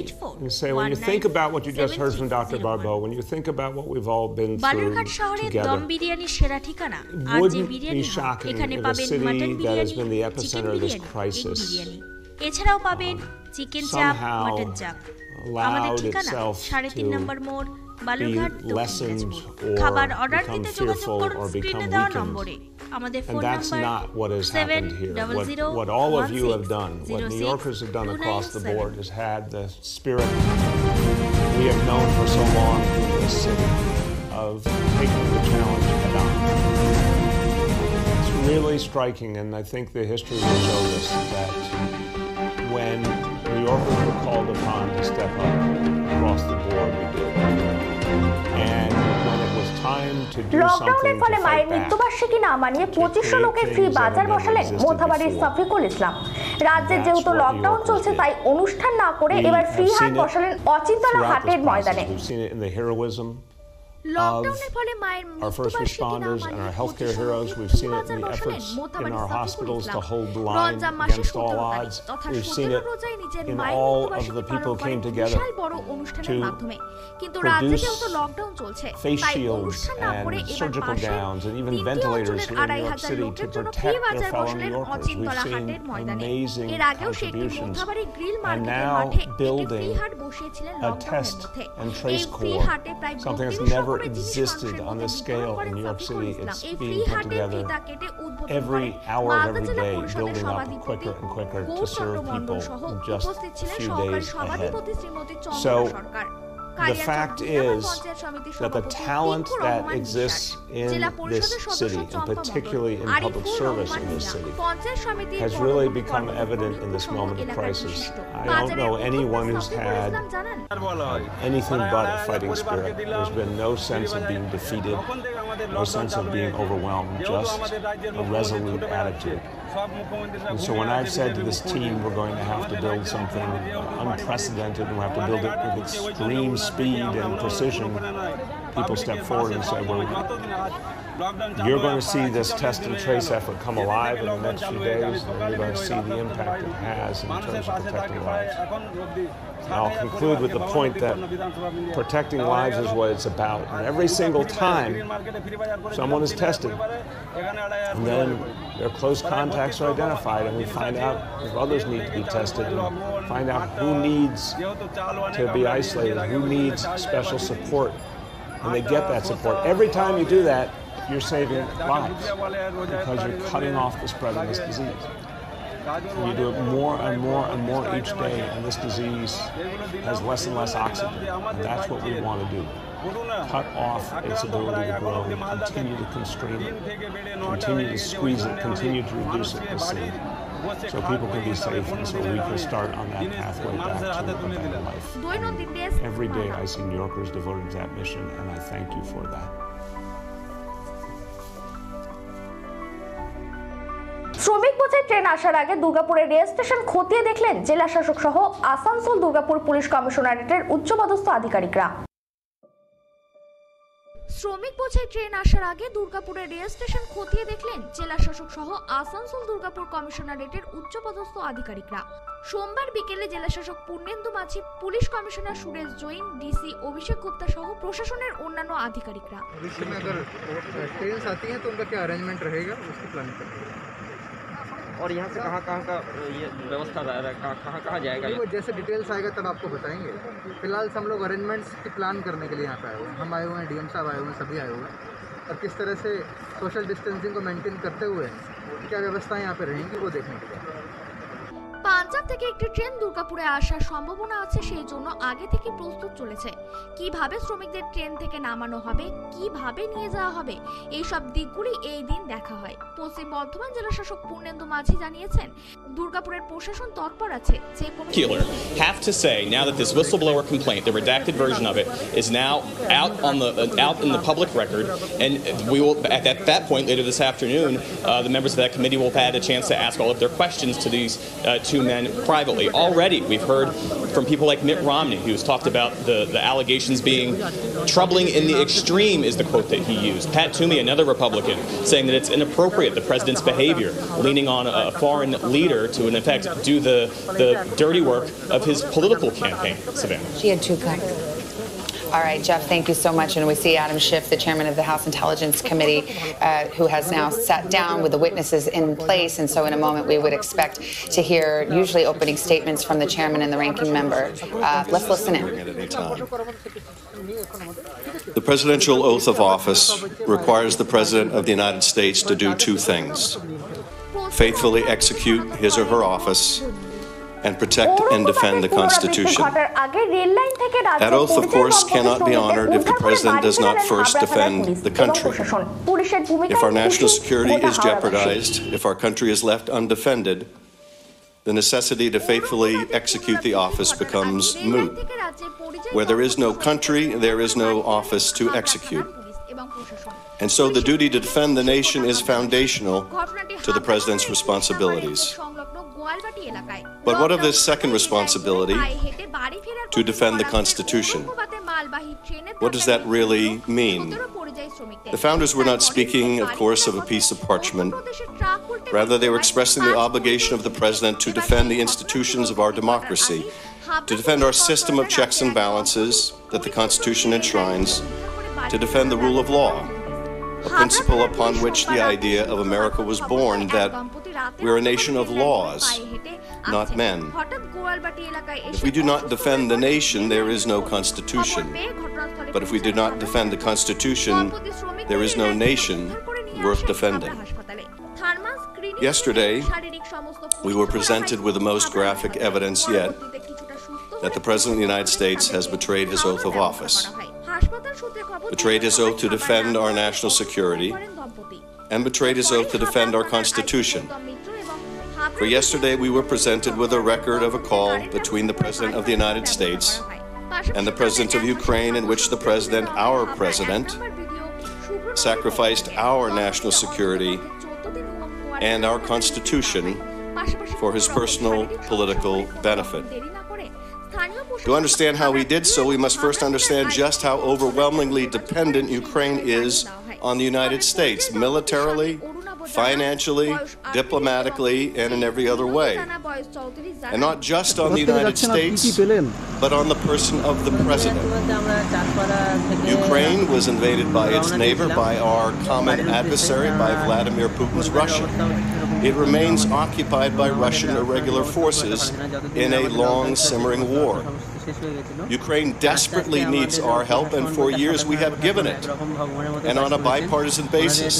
and say, when you think about what you just heard from Dr. Barbeau, when you think about what we've all been through together, wouldn't be shocking in a city that has been the epicenter of this crisis এছাড়াও পাবেন chicken চাপ, mutton চাপ। আমাদের ঠিকানা 3.5 নম্বর মোড়, বালুরঘাট, দক্ষিণ দিনাজপুর। খাবার order দিতে যোগাযোগ করুন স্ক্রিনে দেওয়া নম্বরে। আমাদের phone that's number not what has happened here. What all of you have done, what New Yorkers have done across the board, is had the spirit we have known for so long in this city of taking the challenge head on. It's really striking, and I think the history will show this, that when New Yorkers were called upon to step up across the board, we did. And when it was time to do লকডাউনের ফলে মায়ের something মৃত্যুবার্ষিকী না মানিয়ে 2500 লোকের free বাজার বসালেন মোথাবাড়ির সফিকুল ইসলাম। রাজ্যে যেহেতু lockdown চলছে তাই অনুষ্ঠান না করে এবার ফ্রি হাট বসালেন অচিন্তলা হাটের ময়দানে। লকডাউনের ফলে মায়ের our first responders and our healthcare heroes, we've seen it in the efforts in our hospitals to hold the line against all odds. We've seen it in all of the people who came together to produce face shields and surgical gowns and even ventilators here in New York City to protect their fellow New Yorkers. We've seen amazing contributions, and now building a test and trace core, something that's never existed on this scale in New York City. It's being put together every hour of every day, building up quicker and quicker to serve people in just a few days ahead. So the fact is that the talent that exists in this city, and particularly in public service in this city, has really become evident in this moment of crisis. I don't know anyone who's had anything but a fighting spirit. There's been no sense of being defeated, no sense of being overwhelmed, just a resolute attitude. And so when I've said to this team, we're going to have to build something unprecedented, and we have to build it with extreme speed and precision, people step forward and say, well, you're going to see this test and trace effort come alive in the next few days, and you're going to see the impact it has in terms of protecting lives. And I'll conclude with the point that protecting lives is what it's about. And every single time someone is tested, and then their close contacts are identified, and we find out if others need to be tested, and find out who needs to be isolated, who needs special support, and they get that support. Every time you do that, you're saving lives, because you're cutting off the spread of this disease. And you do it more and more and more each day, and this disease has less and less oxygen. And that's what we want to do. Cut off its ability to grow, continue to constrain it, continue to squeeze it, continue to reduce it to see, so people can be safe, and so we can start on that pathway back to a better life. Every day I see New Yorkers devoted to that mission, and I thank you for that. শ্রমিক বোঝাই train আসার আগে দুর্গাপুরের rail station খতিয়ে দেখলেন জেলা শাসক সহ আসানসোল দুর্গাপুর পুলিশ কমিশনারেটের উচ্চপদস্থ আধিকারিকরা। শ্রমিক বোঝাই ট্রেন আসার আগে দুর্গাপুরের রেল স্টেশন খতিয়ে দেখলেন জেলা শাসক সহ আসানসোল দুর্গাপুর কমিশনারেটের উচ্চপদস্থ আধিকারিকরা। সোমবার বিকেলে জেলা শাসক Purnendu Majhi, police commissioner Suresh Jain, DC Abhishek Gupta সহ প্রশাসনের অন্যান্য আধিকারিকরা। और यहाँ से कहाँ का ये व्यवस्था कहाँ जाएगा? वो जैसे डिटेल्स आएगा तब आपको बताएंगे। फिलहाल हम लोग अरेंजमेंट्स की प्लान करने के लिए यहाँ पे आए हुए हैं। हम आए हुए हैं, डीएम साहब आए हुए हैं, सभी आए हुए हैं, और किस तरह से सोशल डिस्टेंसिंग को मेंटेन करते हुए क्या व्यवस्थाएं यहाँ पे रहेंगी वो देखने के लिए। পাঞ্জাব থেকে একটি ট্রেন দুর্গাপুরে আসার সম্ভাবনা আছে, সেই জন্য আগে থেকে প্রস্তুত চলেছে। কিভাবে শ্রমিকদের ট্রেন থেকে নামানো হবে, কিভাবে নিয়ে যাওয়া হবে, এই সব দিকগুলি এই দিন দেখা হয়। পশ্চিম বর্ধমান জেলা শাসক পূর্ণেন্দু মাঝি জানিয়েছেন, দুর্গাপুরের প্রশাসন তৎপর আছে যে কোনো have to say now that this whistleblower complaint, the redacted version of it, is now out in the public record, and we will at that point later this afternoon, the members of that committee will have had a chance to ask all of their questions to these two men privately. Already, we've heard from people like Mitt Romney, who's talked about the allegations being troubling in the extreme, is the quote that he used. Pat Toomey, another Republican, saying that it's inappropriate, the president's behavior, leaning on a foreign leader to, in effect, do the dirty work of his political campaign. Savannah. She had two cups. All right, Jeff, thank you so much. And we see Adam Schiff, the chairman of the House Intelligence Committee, who has now sat down with the witnesses in place. And so in a moment, we would expect to hear usually opening statements from the chairman and the ranking member. Let's listen in. The presidential oath of office requires the president of the United States to do two things: faithfully execute his or her office and protect and defend the Constitution. That oath, of course, cannot be honored if the President does not first defend the country. If our national security is jeopardized, if our country is left undefended, the necessity to faithfully execute the office becomes moot. Where there is no country, there is no office to execute. And so the duty to defend the nation is foundational to the President's responsibilities. But what of this second responsibility, to defend the Constitution? What does that really mean? The founders were not speaking, of course, of a piece of parchment. Rather, they were expressing the obligation of the President to defend the institutions of our democracy, to defend our system of checks and balances that the Constitution enshrines, to defend the rule of law, a principle upon which the idea of America was born, that we're a nation of laws, not men. If we do not defend the nation, there is no Constitution. But if we do not defend the Constitution, there is no nation worth defending. Yesterday, we were presented with the most graphic evidence yet that the President of the United States has betrayed his oath of office, betrayed his oath to defend our national security, and betrayed his oath to defend our Constitution. For yesterday, we were presented with a record of a call between the President of the United States and the President of Ukraine, in which the President, our President, sacrificed our national security and our Constitution for his personal political benefit. To understand how he did so, we must first understand just how overwhelmingly dependent Ukraine is on the United States, militarily, financially, diplomatically, and in every other way. And not just on the United States, but on the person of the President. Ukraine was invaded by its neighbor, by our common adversary, by Vladimir Putin's Russia. It remains occupied by Russian irregular forces in a long, simmering war. Ukraine desperately needs our help, and for years we have given it, and on a bipartisan basis.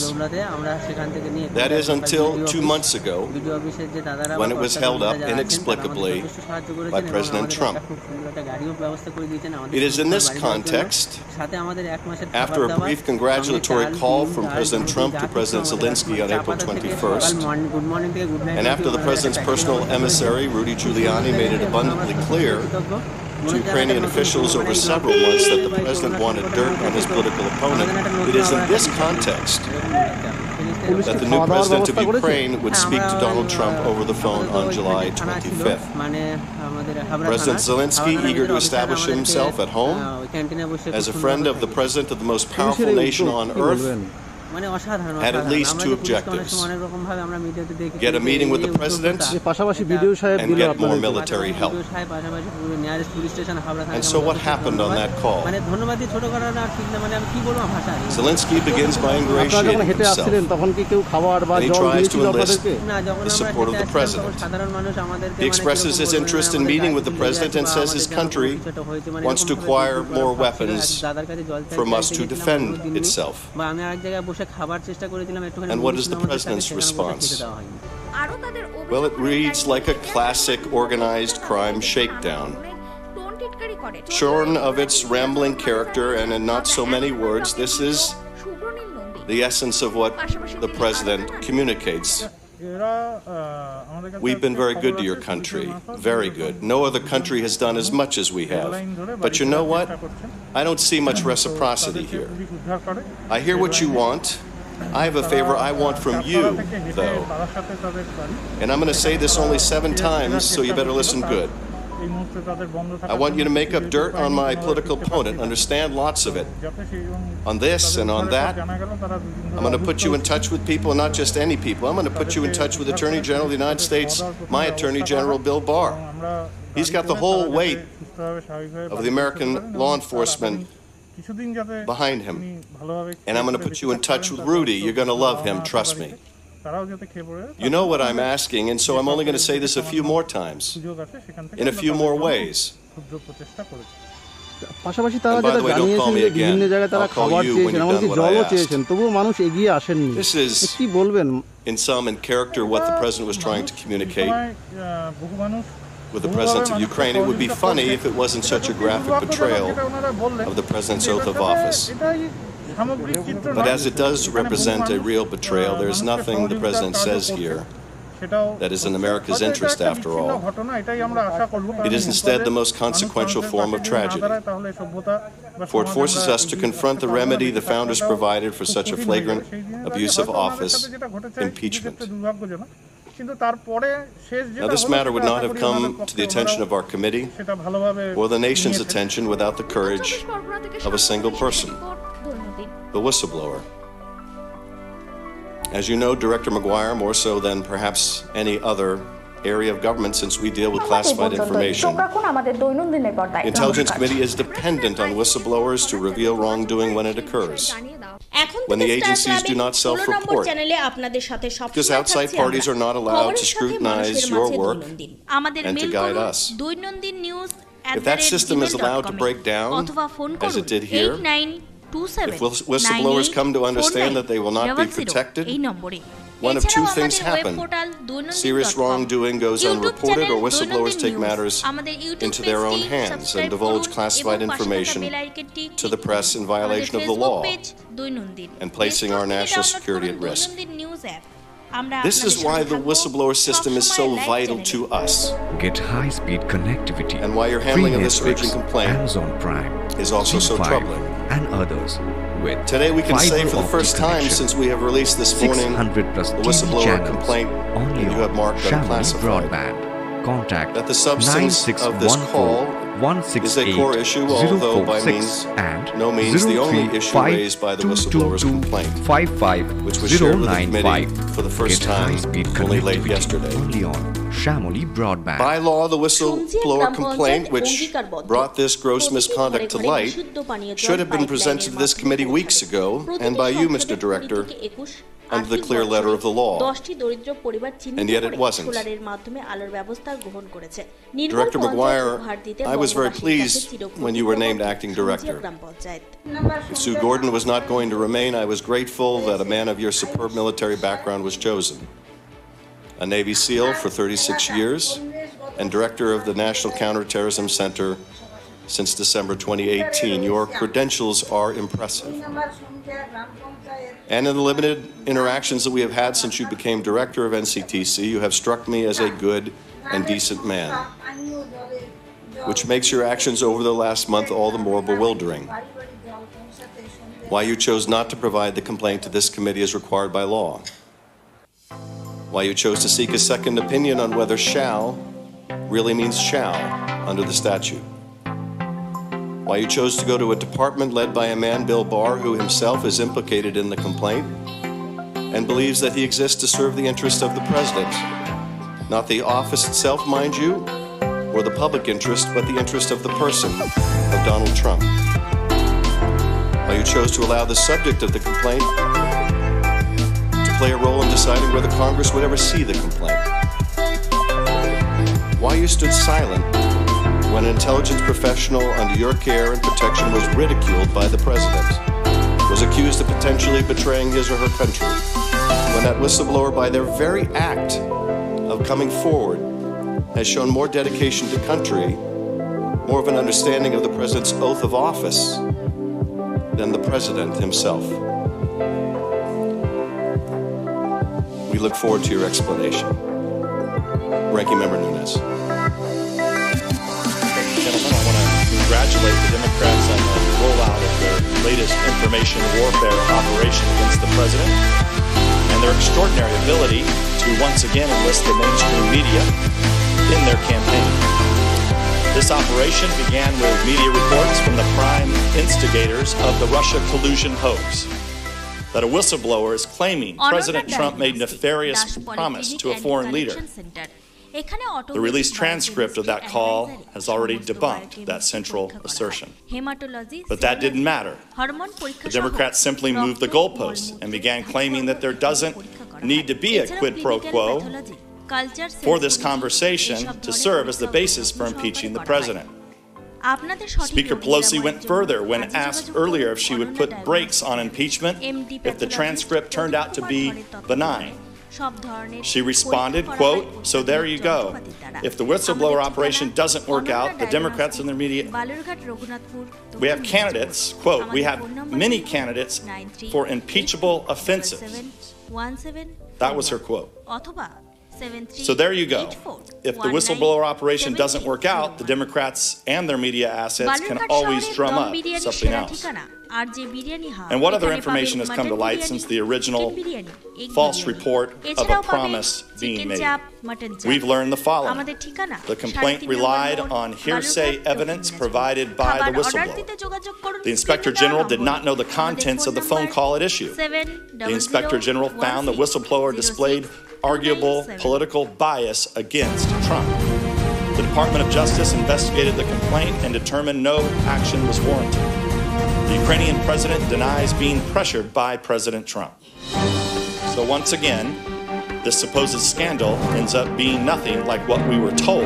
That is until 2 months ago, when it was held up inexplicably by President Trump. It is in this context, after a brief congratulatory call from President Trump to President Zelensky on April 21st, and after the President's personal emissary, Rudy Giuliani, made it abundantly clear to Ukrainian officials over several months that the President wanted dirt on his political opponent, it is in this context that the new President of Ukraine would speak to Donald Trump over the phone on July 25th. President Zelensky, eager to establish himself at home as a friend of the President of the most powerful nation on earth, had at least two objectives: get a meeting with the President and get more military help. And so what happened on that call? Zelensky begins by ingratiating himself, and he tries to enlist the support of the President. He expresses his interest in meeting with the President and says his country wants to acquire more weapons from us to defend itself. And what is the President's response? Well, it reads like a classic organized crime shakedown. Shorn of its rambling character and in not so many words, this is the essence of what the president communicates. We've been very good to your country, very good. No other country has done as much as we have. But you know what? I don't see much reciprocity here. I hear what you want. I have a favor I want from you, though. And I'm going to say this only 7 times, so you better listen good. I want you to make up dirt on my political opponent, understand lots of it. On this and on that, I'm going to put you in touch with people, and not just any people. I'm going to put you in touch with Attorney General of the United States, my Attorney General, Bill Barr. He's got the whole weight of the American law enforcement behind him. And I'm going to put you in touch with Rudy. You're going to love him, trust me. You know what I'm asking, and so I'm only going to say this a few more times, in a few more ways. পাশাপাশি তারা যেটা জানিয়েছেন যে বিভিন্ন জায়গায় তারা খাবার চেয়েছেন, এমনকি জলও চেয়েছেন, তবুও মানুষ এগিয়ে আসেননি। কি বলবেন? In some in character what the president was trying to communicate with the president of Ukraine. It would be funny if it wasn't such a graphic portrayal of the president's oath of office. But as it does represent a real betrayal, there's nothing the president says here that is in America's interest after all. It is instead the most consequential form of tragedy, for it forces us to confront the remedy the founders provided for such a flagrant abuse of office, impeachment. Now, this matter would not have come to the attention of our committee or the nation's attention without the courage of a single person, the whistleblower. As you know, Director McGuire, more so than perhaps any other area of government, since we deal with classified information, the Intelligence Committee is dependent on whistleblowers to reveal wrongdoing when it occurs. When the agencies do not self-report, because outside parties are not allowed to scrutinize your work and to guide us. If that system is allowed to break down, as it did here, if whistleblowers come to understand that they will not be protected, one of 2 things happen. Serious wrongdoing goes unreported, or whistleblowers take matters into their own hands and divulge classified information to the press in violation of the law and placing our national security at risk. This is why the whistleblower system is so vital to us. Get high-speed connectivity. And why your handling of this urgent complaint is also so troubling. And others. Today we can say for the first time since we have released this morning the whistleblower complaint and you have marked unclassified that the substance of this call is a core issue, although by no means the only issue raised by the whistleblower's complaint, which was shared with the committee for the first time only late yesterday. By law, the whistleblower complaint, which brought this gross misconduct to light, should have been presented to this committee weeks ago, and by you, Mr. Director, under the clear letter of the law. And yet it wasn't. Director McGuire, I was very pleased when you were named acting director. If Sue Gordon was not going to remain, I was grateful that a man of your superb military background was chosen. A Navy SEAL for 36 years and director of the National Counterterrorism Center since December 2018. Your credentials are impressive. And in the limited interactions that we have had since you became director of NCTC, you have struck me as a good and decent man, which makes your actions over the last month all the more bewildering. Why you chose not to provide the complaint to this committee as required by law. Why you chose to seek a second opinion on whether shall really means shall under the statute. Why you chose to go to a department led by a man, Bill Barr, who himself is implicated in the complaint and believes that he exists to serve the interest of the president, not the office itself, mind you, or the public interest, but the interest of the person, of Donald Trump. Why you chose to allow the subject of the complaint play a role in deciding whether Congress would ever see the complaint. Why you stood silent when an intelligence professional under your care and protection was ridiculed by the president, was accused of potentially betraying his or her country, when that whistleblower by their very act of coming forward has shown more dedication to country, more of an understanding of the President's oath of office than the President himself. We look forward to your explanation. Ranking Member Nunes. Gentlemen, I want to congratulate the Democrats on the rollout of their latest information warfare operation against the President and their extraordinary ability to once again enlist the mainstream media in their campaign. This operation began with media reports from the prime instigators of the Russia collusion hoax that a whistleblower is claiming President Trump made nefarious promise to a foreign leader. The released transcript of that call has already debunked that central assertion. But that didn't matter. The Democrats simply moved the goalposts and began claiming that there doesn't need to be a quid pro quo for this conversation to serve as the basis for impeaching the president. Speaker Pelosi went further when asked earlier if she would put brakes on impeachment if the transcript turned out to be benign. She responded, quote, "So there you go. If the whistleblower operation doesn't work out, the Democrats and their media, we have candidates, quote, we have many candidates for impeachable offenses." That was her quote. So there you go. If the whistleblower operation doesn't work out, the Democrats and their media assets can always drum up something else. And what other information has come to light since the original false report of a promise being made? We've learned the following. The complaint relied on hearsay evidence provided by the whistleblower. The Inspector General did not know the contents of the phone call at issue. The Inspector General found the whistleblower displayed arguable political bias against Trump. The Department of Justice investigated the complaint and determined no action was warranted. The Ukrainian president denies being pressured by President Trump. So once again, this supposed scandal ends up being nothing like what we were told.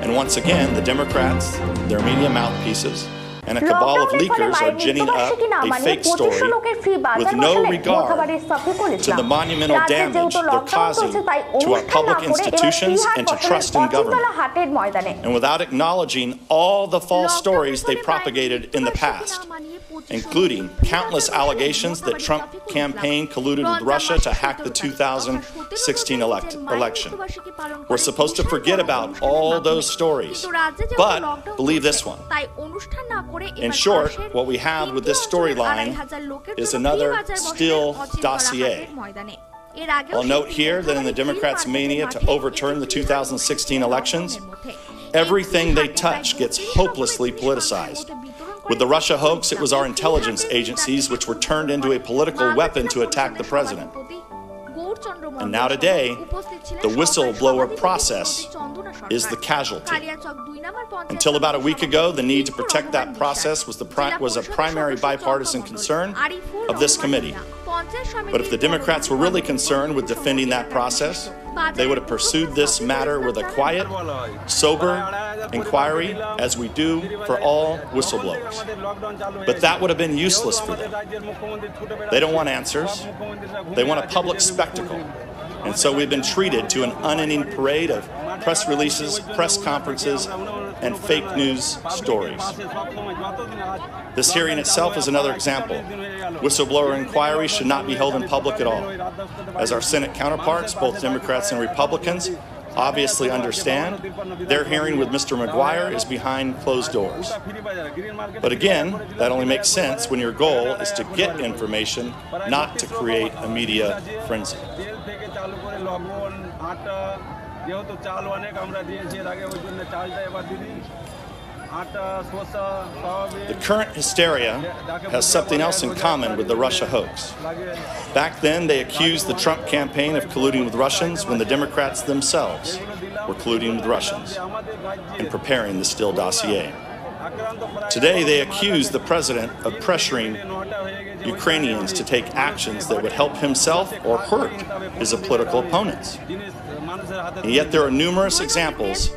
And once again, the Democrats, their media mouthpieces, and a cabal of leakers are ginning up a fake story with no regard to the monumental damage they're causing to our public institutions and to trust in government, and without acknowledging all the false stories they propagated in the past, including countless allegations that Trump campaign colluded with Russia to hack the 2016 election. We're supposed to forget about all those stories, but believe this one. In short, what we have with this storyline is another Steele dossier. I'll note here that in the Democrats' mania to overturn the 2016 elections, everything they touch gets hopelessly politicized. With the Russia hoax, it was our intelligence agencies which were turned into a political weapon to attack the president. And now today, the whistleblower process is the casualty. Until about a week ago, the need to protect that process was a primary bipartisan concern of this committee. But if the Democrats were really concerned with defending that process, they would have pursued this matter with a quiet, sober inquiry, as we do for all whistleblowers. But that would have been useless for them. They don't want answers. They want a public spectacle. And so we've been treated to an unending parade of press releases, press conferences, and fake news stories. This hearing itself is another example. Whistleblower inquiries should not be held in public at all. As our Senate counterparts, both Democrats and Republicans, obviously understand, their hearing with Mr. McGuire is behind closed doors. But again, that only makes sense when your goal is to get information, not to create a media frenzy. The current hysteria has something else in common with the Russia hoax. Back then, they accused the Trump campaign of colluding with Russians when the Democrats themselves were colluding with Russians in preparing the Steele dossier. Today, they accuse the president of pressuring Ukrainians to take actions that would help himself or hurt his political opponents. And yet there are numerous examples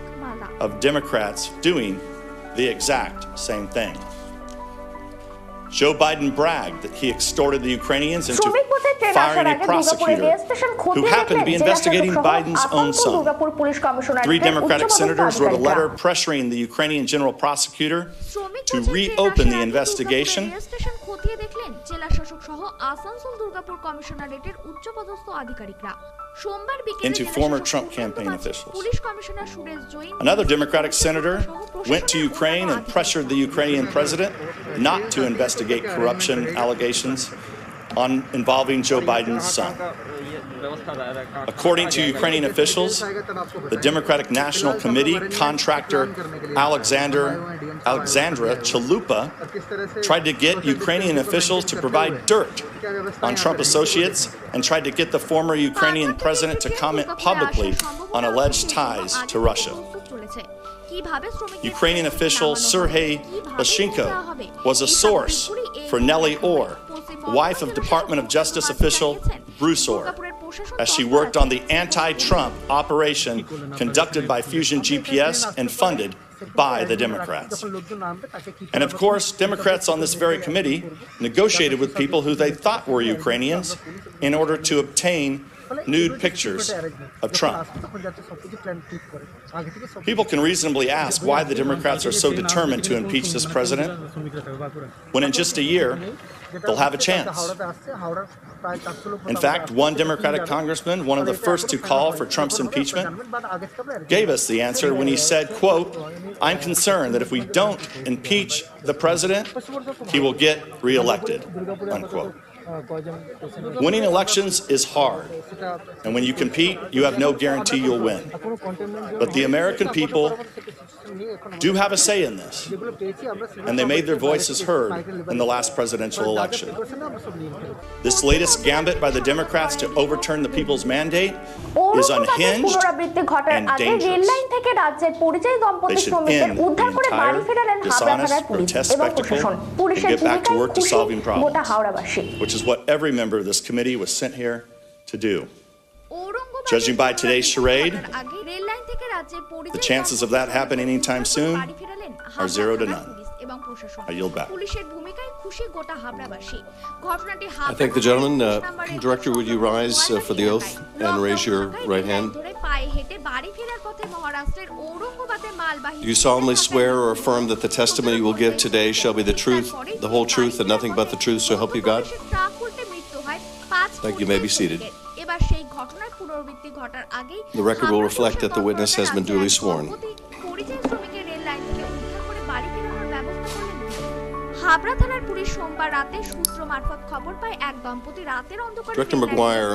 of Democrats doing the exact same thing. Joe Biden bragged that he extorted the Ukrainians into firing a prosecutor who happened to be investigating Biden's own son. 3 Democratic senators wrote a letter pressuring the Ukrainian general prosecutor to reopen the investigation into former Trump campaign officials. Another Democratic senator went to Ukraine and pressured the Ukrainian president not to investigate corruption allegations involving Joe Biden's son. According to Ukrainian officials, the Democratic National Committee contractor Alexandra Chalupa tried to get Ukrainian officials to provide dirt on Trump associates and tried to get the former Ukrainian president to comment publicly on alleged ties to Russia. Ukrainian official Sergei Bashenko was a source for Nellie Orr, wife of Department of Justice official Bruce Orr, as she worked on the anti-Trump operation conducted by Fusion GPS and funded by the Democrats. And of course, Democrats on this very committee negotiated with people who they thought were Ukrainians in order to obtain nude pictures of Trump. People can reasonably ask why the Democrats are so determined to impeach this president when in just a year they'll have a chance. In fact, one Democratic congressman, one of the first to call for Trump's impeachment, gave us the answer when he said, quote, "I'm concerned that if we don't impeach the president, he will get reelected," unquote. Winning elections is hard, and when you compete, you have no guarantee you'll win. But the American people do have a say in this, and they made their voices heard in the last presidential election. This latest gambit by the Democrats to overturn the people's mandate is unhinged and dangerous. They should end the entire dishonest, grotesque spectacle and get back to work to solving problems, which is what every member of this committee was sent here to do. Judging by today's charade, the chances of that happening anytime soon are 0 to none. I yield back. I thank the gentleman. Director, would you rise for the oath and raise your right hand? Do you solemnly swear or affirm that the testimony you will give today shall be the truth, the whole truth, and nothing but the truth, so help you God? Thank you. You may be seated. The record will reflect that the witness has been duly sworn. Director McGuire,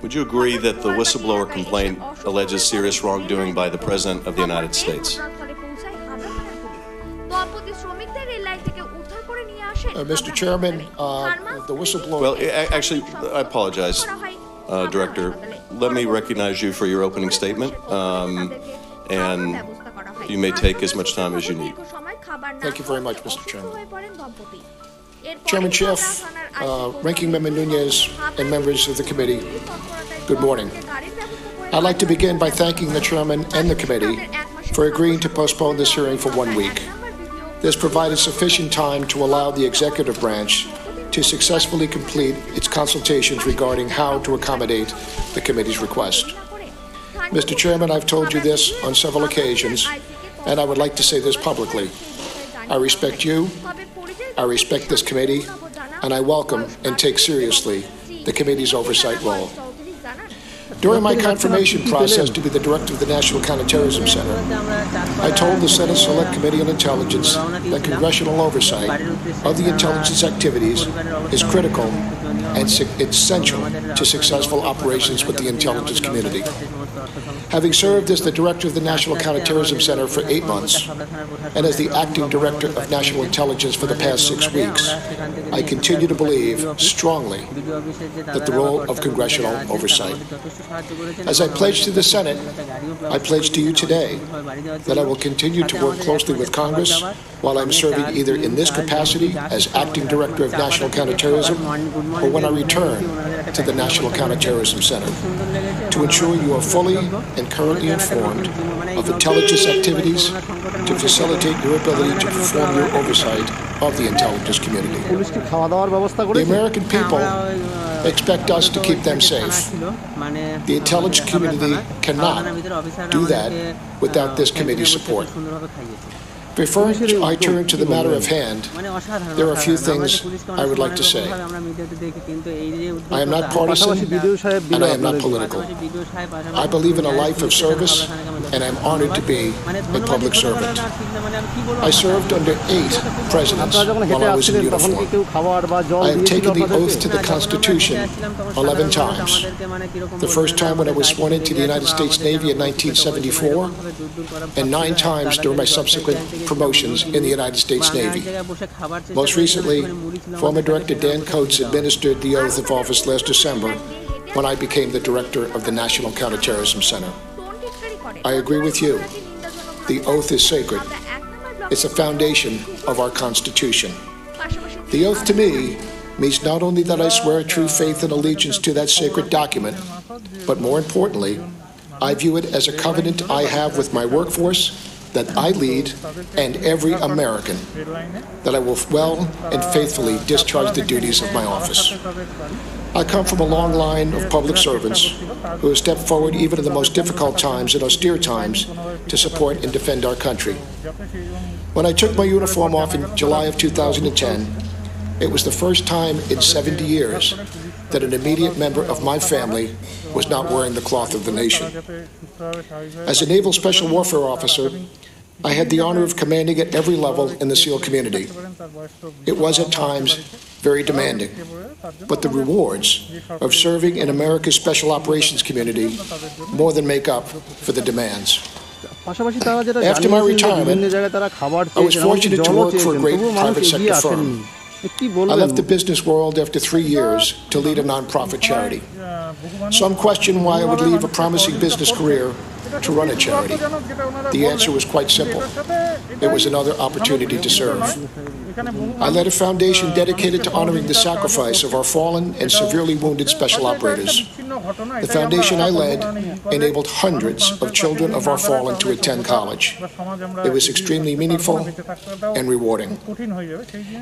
would you agree that the whistleblower complaint alleges serious wrongdoing by the President of the United States? Mr. Chairman, the whistleblower... Well, actually, I apologize, Director. Let me recognize you for your opening statement, and you may take as much time as you need. Thank you very much, Mr. Chairman. Chairman Schiff, Ranking Member Nunez, and members of the committee, good morning. I'd like to begin by thanking the Chairman and the committee for agreeing to postpone this hearing for 1 week. This provided sufficient time to allow the executive branch to successfully complete its consultations regarding how to accommodate the committee's request. Mr. Chairman, I've told you this on several occasions, and I would like to say this publicly. I respect you, I respect this committee, and I welcome and take seriously the committee's oversight role. During my confirmation process to be the director of the National Counterterrorism Center, I told the Senate Select Committee on Intelligence that congressional oversight of the intelligence activities is critical and essential to successful operations with the intelligence community. Having served as the director of the National Counterterrorism Center for 8 months and as the acting director of National Intelligence for the past 6 weeks, I continue to believe strongly that the role of congressional oversight. As I pledged to the Senate, I pledge to you today that I will continue to work closely with Congress while I'm serving either in this capacity as acting director of National Counterterrorism or when I return to the National Counterterrorism Center to ensure you are fully and currently informed of intelligence activities to facilitate your ability to perform your oversight of the intelligence community. The American people expect us to keep them safe. The intelligence community cannot do that without this committee's support. Before I turn to the matter of hand, there are a few things I would like to say. I am not partisan and I am not political. I believe in a life of service and I am honored to be a public servant. I served under 8 presidents while I was in uniform. I have taken the oath to the Constitution 11 times. The first time when I was sworn into the United States Navy in 1974 and 9 times during my subsequent promotions in the United States Navy. Most recently, former Director Dan Coates administered the oath of office last December when I became the director of the National Counterterrorism Center. I agree with you. The oath is sacred. It's a foundation of our Constitution. The oath to me means not only that I swear true faith and allegiance to that sacred document, but more importantly, I view it as a covenant I have with my workforce that I lead and every American, that I will well and faithfully discharge the duties of my office. I come from a long line of public servants who have stepped forward even in the most difficult times and austere times to support and defend our country. When I took my uniform off in July of 2010, it was the first time in 70 years that an immediate member of my family was not wearing the cloth of the nation. As a Naval Special Warfare Officer, I had the honor of commanding at every level in the SEAL community. It was at times very demanding, but the rewards of serving in America's Special Operations community more than make up for the demands. After my retirement, I was fortunate to work for a great private sector firm. I left the business world after 3 years to lead a nonprofit charity. Some question why I would leave a promising business career to run a charity. The answer was quite simple. It was another opportunity to serve. I led a foundation dedicated to honoring the sacrifice of our fallen and severely wounded special operators. The foundation I led enabled hundreds of children of our fallen to attend college. It was extremely meaningful and rewarding.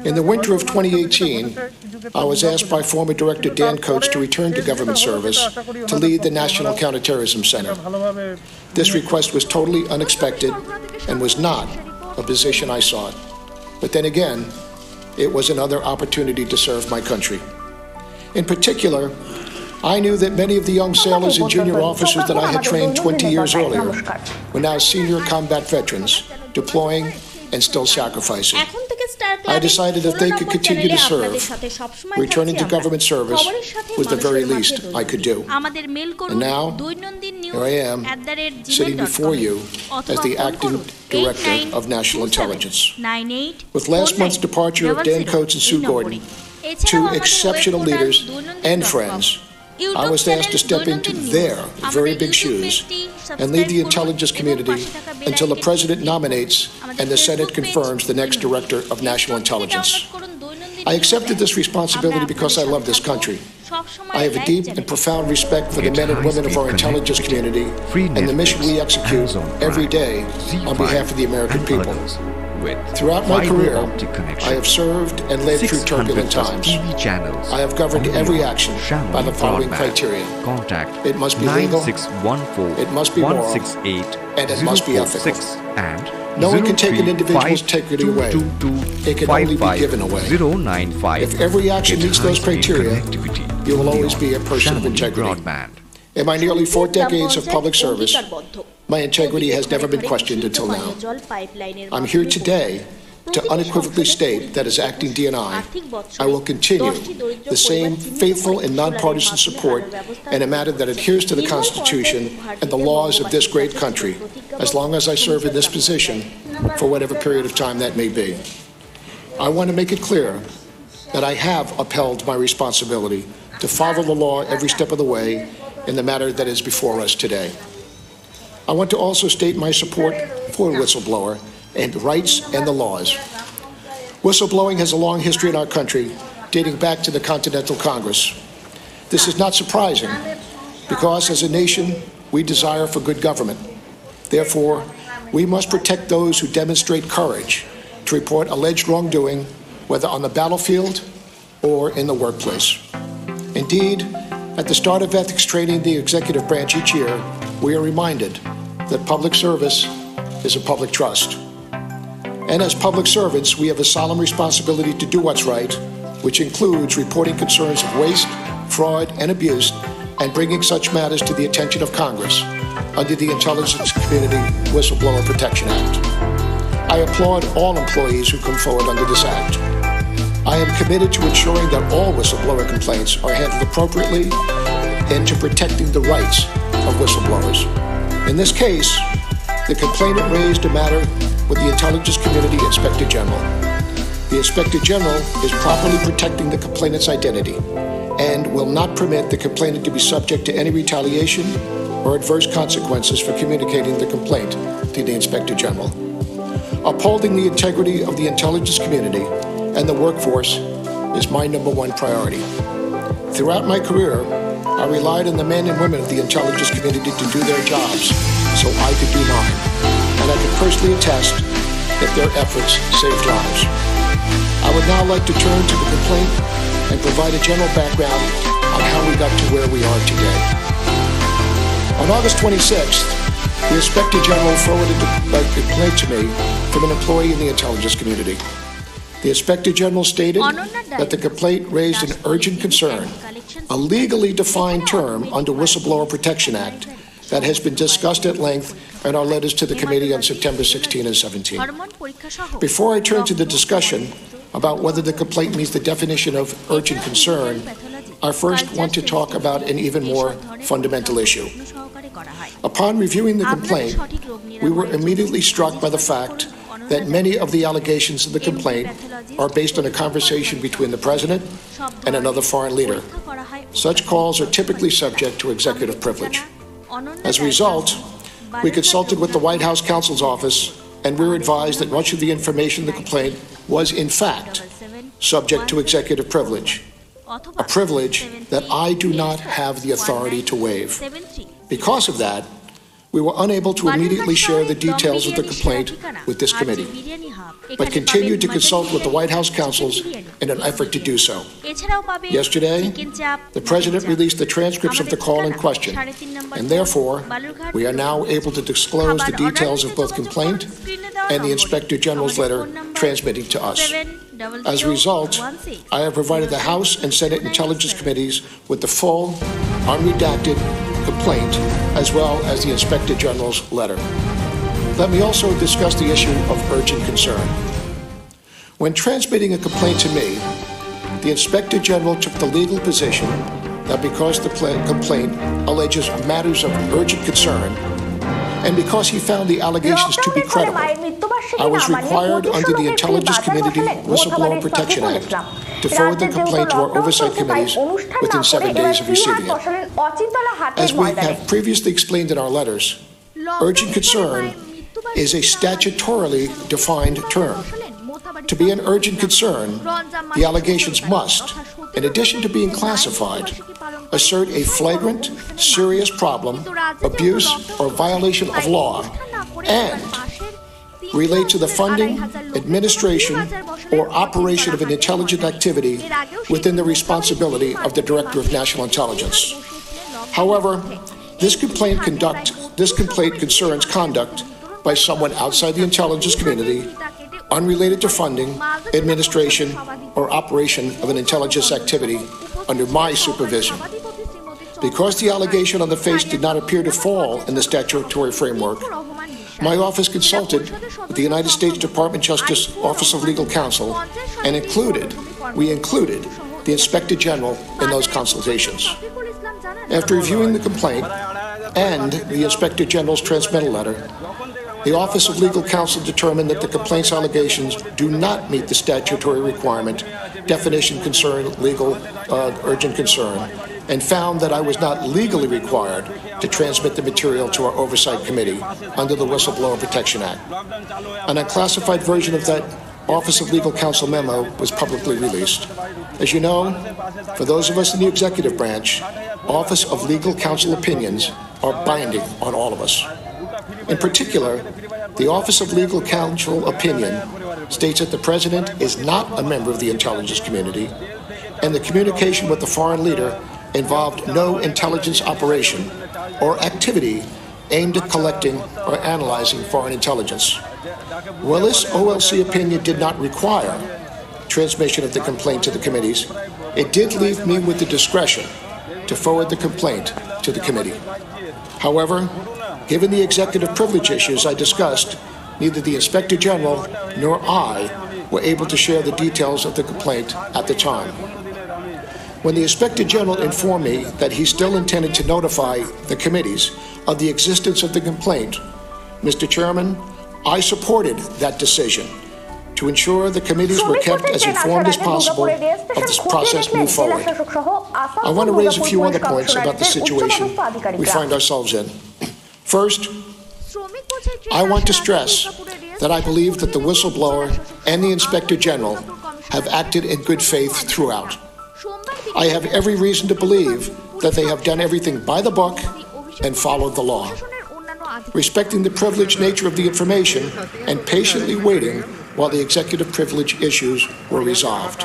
In the winter of 2018, I was asked by former Director Dan Coates to return to government service to lead the National Counterterrorism Center. This request was totally unexpected and was not a position I sought. But then again, it was another opportunity to serve my country. In particular, I knew that many of the young sailors and junior officers that I had trained 20 years earlier were now senior combat veterans, deploying and still sacrificing. I decided if they could continue to serve, returning to government service was the very least I could do. And now, here I am, sitting before you as the acting Director of National Intelligence. With last month's departure of Dan Coates and Sue Gordon, 2 exceptional leaders and friends, I was asked to step into their very big shoes and lead the intelligence community until the President nominates and the Senate confirms the next Director of National Intelligence. I accepted this responsibility because I love this country. I have a deep and profound respect for the men and women of our intelligence community and the mission we execute every day on behalf of the American people. Throughout my career, I have served and led through turbulent times. I have governed every action by the following criteria. It must be legal, it must be moral, and it must be ethical. No one can take an individual's integrity away. It can only be given away. If every action meets those criteria, you will always be a person of integrity. In my nearly 4 decades of public service, my integrity has never been questioned until now. I'm here today to unequivocally state that as acting DNI, I will continue the same faithful and nonpartisan support in a matter that adheres to the Constitution and the laws of this great country, as long as I serve in this position for whatever period of time that may be. I want to make it clear that I have upheld my responsibility to follow the law every step of the way in the matter that is before us today. I want to also state my support for a whistleblower and rights and the laws. Whistleblowing has a long history in our country, dating back to the Continental Congress. This is not surprising, because as a nation, we desire for good government. Therefore, We must protect those who demonstrate courage to report alleged wrongdoing, whether on the battlefield or in the workplace. Indeed, at the start of ethics training in the executive branch each year, we are reminded that public service is a public trust. And as public servants, we have a solemn responsibility to do what's right, which includes reporting concerns of waste, fraud, and abuse, and bringing such matters to the attention of Congress under the Intelligence Community Whistleblower Protection Act. I applaud all employees who come forward under this act. I am committed to ensuring that all whistleblower complaints are handled appropriately and to protecting the rights of whistleblowers. In this case, the complainant raised a matter with the Intelligence Community Inspector General. The Inspector General is properly protecting the complainant's identity and will not permit the complainant to be subject to any retaliation or adverse consequences for communicating the complaint to the Inspector General. Upholding the integrity of the intelligence community and the workforce is my #1 priority. Throughout my career, I relied on the men and women of the intelligence community to do their jobs so I could do mine, and I can personally attest that their efforts saved lives. I would now like to turn to the complaint and provide a general background on how we got to where we are today. On August 26th, the Inspector General forwarded a complaint to me from an employee in the intelligence community. The Inspector General stated that the complaint raised an urgent concern, a legally defined term under Whistleblower Protection Act that has been discussed at length in our letters to the committee on September 16 and 17. Before I turn to the discussion about whether the complaint meets the definition of urgent concern, I first want to talk about an even more fundamental issue. Upon reviewing the complaint, we were immediately struck by the fact that many of the allegations of the complaint are based on a conversation between the President and another foreign leader. Such calls are typically subject to executive privilege. As a result, we consulted with the White House Counsel's Office, and we were advised that much of the information in the complaint was, in fact, subject to executive privilege, a privilege that I do not have the authority to waive. Because of that, we were unable to immediately share the details of the complaint with this committee, but continued to consult with the White House counsels in an effort to do so. Yesterday, the President released the transcripts of the call in question, and therefore, we are now able to disclose the details of both complaint and the Inspector General's letter transmitting to us. As a result, I have provided the House and Senate Intelligence Committees with the full, unredacted complaint, as well as the Inspector General's letter. Let me also discuss the issue of urgent concern. When transmitting a complaint to me, the Inspector General took the legal position that because the complaint alleges matters of urgent concern, and because he found the allegations to be credible, I was required under the Intelligence Community Whistleblower Protection Act to forward the complaint to our oversight committees within 7 days of receiving it. As we have previously explained in our letters, urgent concern is a statutorily defined term. To be an urgent concern, the allegations must, in addition to being classified, assert a flagrant, serious problem, abuse, or violation of law, and relate to the funding, administration, or operation of an intelligent activity within the responsibility of the Director of National Intelligence. However, this complaint concerns conduct by someone outside the intelligence community, unrelated to funding, administration, or operation of an intelligence activity under my supervision. Because the allegation on the face did not appear to fall in the statutory framework, my office consulted with the United States Department of Justice Office of Legal Counsel and we included the Inspector General in those consultations. After reviewing the complaint and the Inspector General's transmittal letter, the Office of Legal Counsel determined that the complaint's allegations do not meet the statutory requirement, definition concern, legal urgent concern, and found that I was not legally required to transmit the material to our Oversight Committee under the Whistleblower Protection Act. An unclassified version of that Office of Legal Counsel memo was publicly released. As you know, for those of us in the executive branch, Office of Legal Counsel opinions are binding on all of us. In particular, the Office of Legal Counsel opinion states that the President is not a member of the intelligence community, and the communication with the foreign leader involved no intelligence operation or activity aimed at collecting or analyzing foreign intelligence. While this OLC opinion did not require transmission of the complaint to the committees, it did leave me with the discretion to forward the complaint to the committee. However, given the executive privilege issues I discussed, neither the Inspector General nor I were able to share the details of the complaint at the time. When the Inspector General informed me that he still intended to notify the committees of the existence of the complaint, Mr. Chairman, I supported that decision to ensure the committees were kept as informed as possible of this process move forward. I want to raise a few other points about the situation we find ourselves in. First, I want to stress that I believe that the whistleblower and the Inspector General have acted in good faith throughout. I have every reason to believe that they have done everything by the book and followed the law, respecting the privileged nature of the information and patiently waiting while the executive privilege issues were resolved.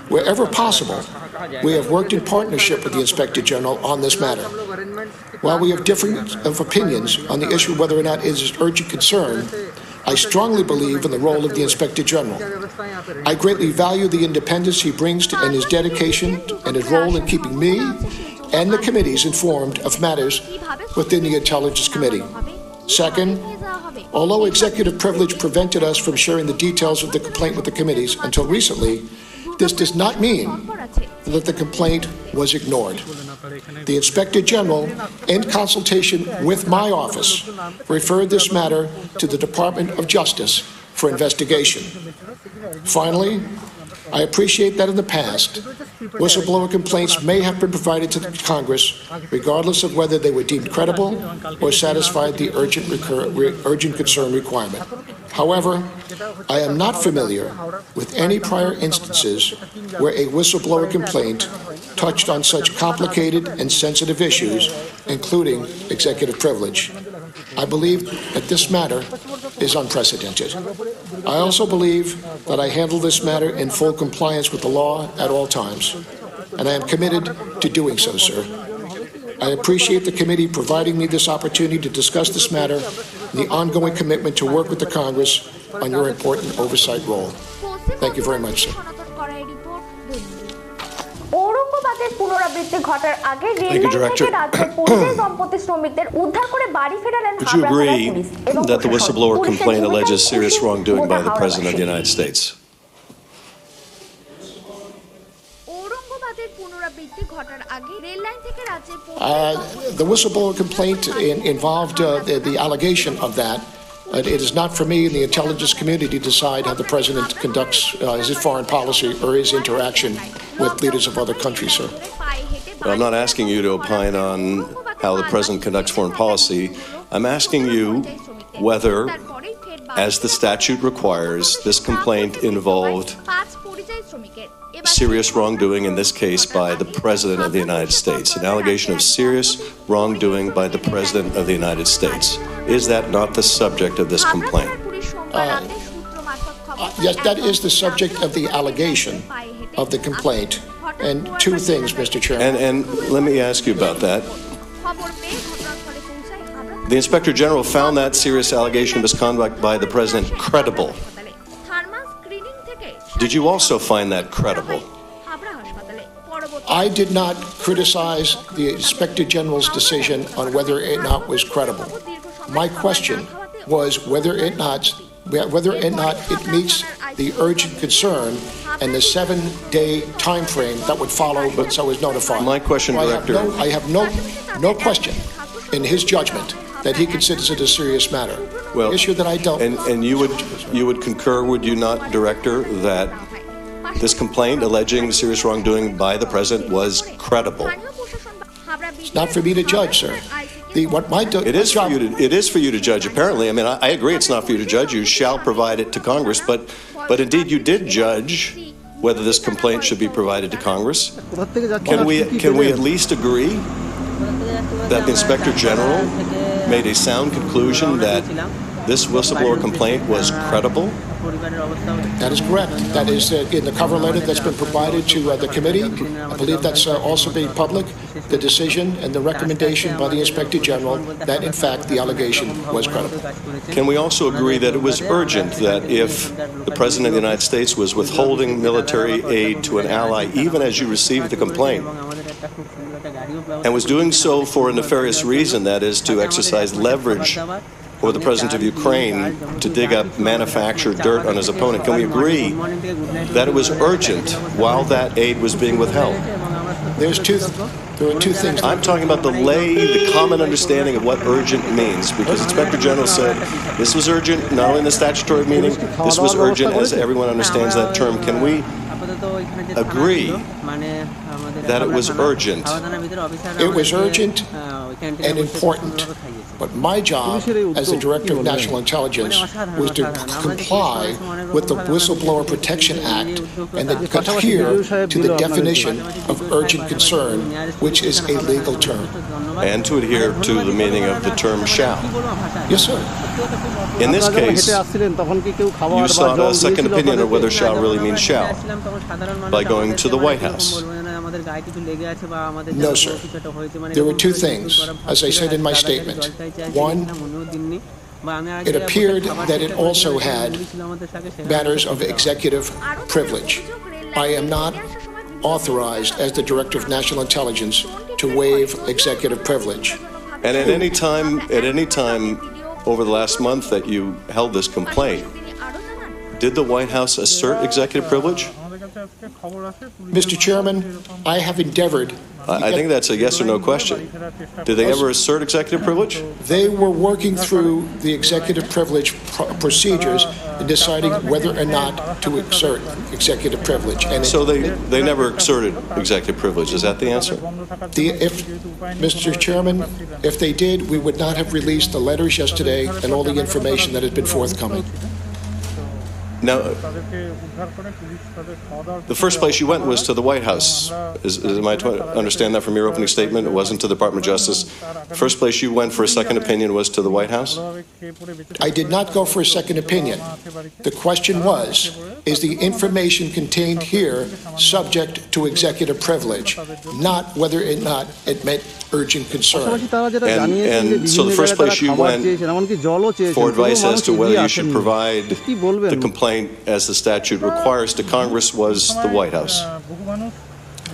Wherever possible, we have worked in partnership with the Inspector General on this matter. While we have different opinions on the issue whether or not it is urgent concern, I strongly believe in the role of the Inspector General. I greatly value the independence he brings and his dedication and his role in keeping me and the committees informed of matters within the Intelligence Committee. Second, although executive privilege prevented us from sharing the details of the complaint with the committees until recently, this does not mean that the complaint was ignored. The Inspector General, in consultation with my office, referred this matter to the Department of Justice for investigation. Finally, I appreciate that in the past, whistleblower complaints may have been provided to the Congress, regardless of whether they were deemed credible or satisfied the urgent concern requirement. However, I am not familiar with any prior instances where a whistleblower complaint touched on such complicated and sensitive issues, including executive privilege. I believe that this matter is unprecedented. I also believe that I handle this matter in full compliance with the law at all times, and I am committed to doing so, sir. I appreciate the committee providing me this opportunity to discuss this matter and the ongoing commitment to work with the Congress on your important oversight role. Thank you very much, sir. ঔরঙ্গাবাদের পুনরাবৃত্তি ঘটার আগে rail line থেকে রাজ্যের পরিযায়ী দম্পতি শ্রমিকদের উদ্ধার করে বাড়ি ফেরালেন Would you agree that the whistleblower complaint alleges serious wrongdoing by the President of the United States? ঔরঙ্গাবাদের পুনরাবৃত্তি ঘটার আগে রেললাইন থেকে রাজ্যের The whistleblower complaint involved the allegation of that. It is not for me in the intelligence community to decide how the President conducts his foreign policy or his interaction with leaders of other countries, sir. But I'm not asking you to opine on how the President conducts foreign policy. I'm asking you whether, as the statute requires, this complaint involved serious wrongdoing, in this case by the President of the United States, an allegation of serious wrongdoing by the President of the United States. Is that not the subject of this complaint? Yes, that is the subject of the allegation of the complaint. And two things, Mr. Chairman. And let me ask you about that. The Inspector General found that serious allegation of misconduct by the President credible. Did you also find that credible? I did not criticize the Inspector General's decision on whether or not it was credible. My question was whether or not it meets the urgent concern and the 7-day time frame that would follow once I was notified. My question, Director. I have no question in his judgment that he considers it a serious matter. Well, issue that I dealt with. And you would concur, would you not, Director, that this complaint alleging serious wrongdoing by the President was credible? It's not for me to judge, sir. It is for you to judge, apparently. I mean, I agree it's not for you to judge. You shall provide it to Congress. But indeed, you did judge whether this complaint should be provided to Congress. Can we at least agree that the Inspector General made a sound conclusion that this whistleblower complaint was credible? That is correct. That is in the cover letter that's been provided to the committee. I believe that's also being public, the decision and the recommendation by the Inspector General that, in fact, the allegation was credible. Can we also agree that it was urgent that if the President of the United States was withholding military aid to an ally, even as you received the complaint, and was doing so for a nefarious reason, that is, to exercise leverage over the President of Ukraine to dig up manufactured dirt on his opponent, can we agree that it was urgent while that aid was being withheld? There are two things. I'm talking about the common understanding of what urgent means, because Inspector General said this was urgent, not only in the statutory meaning, this was urgent as everyone understands that term. Can we agree that it was urgent? It was urgent and important. But my job as the Director of National Intelligence was to comply with the Whistleblower Protection Act and adhere to the definition of urgent concern, which is a legal term. And to adhere to the meaning of the term shall. Yes, sir. In this case, you sought a second opinion of whether shall really means shall by going to the White House. No, sir. There were two things, as I said in my statement. One, it appeared that it also had matters of executive privilege. I am not authorized as the Director of National Intelligence to waive executive privilege. And at any time over the last month that you held this complaint, did the White House assert executive privilege? Mr. Chairman, I have endeavored. I think that's a yes or no question. Did they ever assert executive privilege? They were working through the executive privilege procedures and deciding whether or not to exert executive privilege. And so they never exerted executive privilege. Is that the answer? Mr. Chairman, if they did, we would not have released the letters yesterday and all the information that has been forthcoming. Now, the first place you went was to the White House. Am I to understand that from your opening statement? It wasn't to the Department of Justice. The first place you went for a second opinion was to the White House? I did not go for a second opinion. The question was, is the information contained here subject to executive privilege, not whether or not it meant urgent concern. And so the first place you went for advice as to whether you should provide the complaint as the statute requires to Congress was the White House.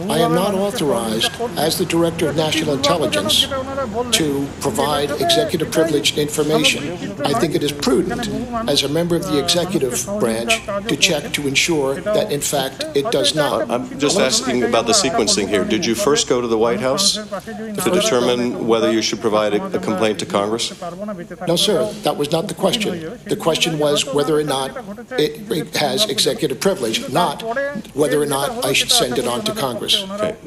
I am not authorized as the Director of National Intelligence to provide executive privileged information. I think it is prudent as a member of the executive branch to check to ensure that, in fact, it does not. I'm just asking about the sequencing here. Did you first go to the White House to determine whether you should provide a complaint to Congress? No, sir. That was not the question. The question was whether or not it has executive privilege, not whether or not I should send it on to Congress. Okay.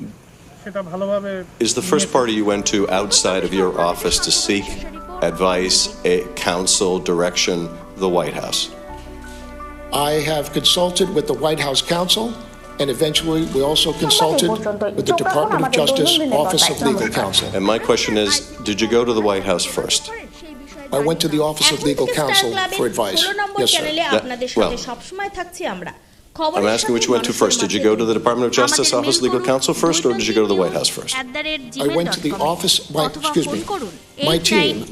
Is the first party you went to outside of your office to seek advice, counsel, direction, the White House? I have consulted with the White House counsel, and eventually we also consulted with the Department of Justice Office of Legal Counsel. And my question is, did you go to the White House first? I went to the Office of Legal Counsel for advice. Yes, sir. I'm asking which you went to first. Did you go to the Department of Justice Office Legal Counsel first, or did you go to the White House first? I went to the office,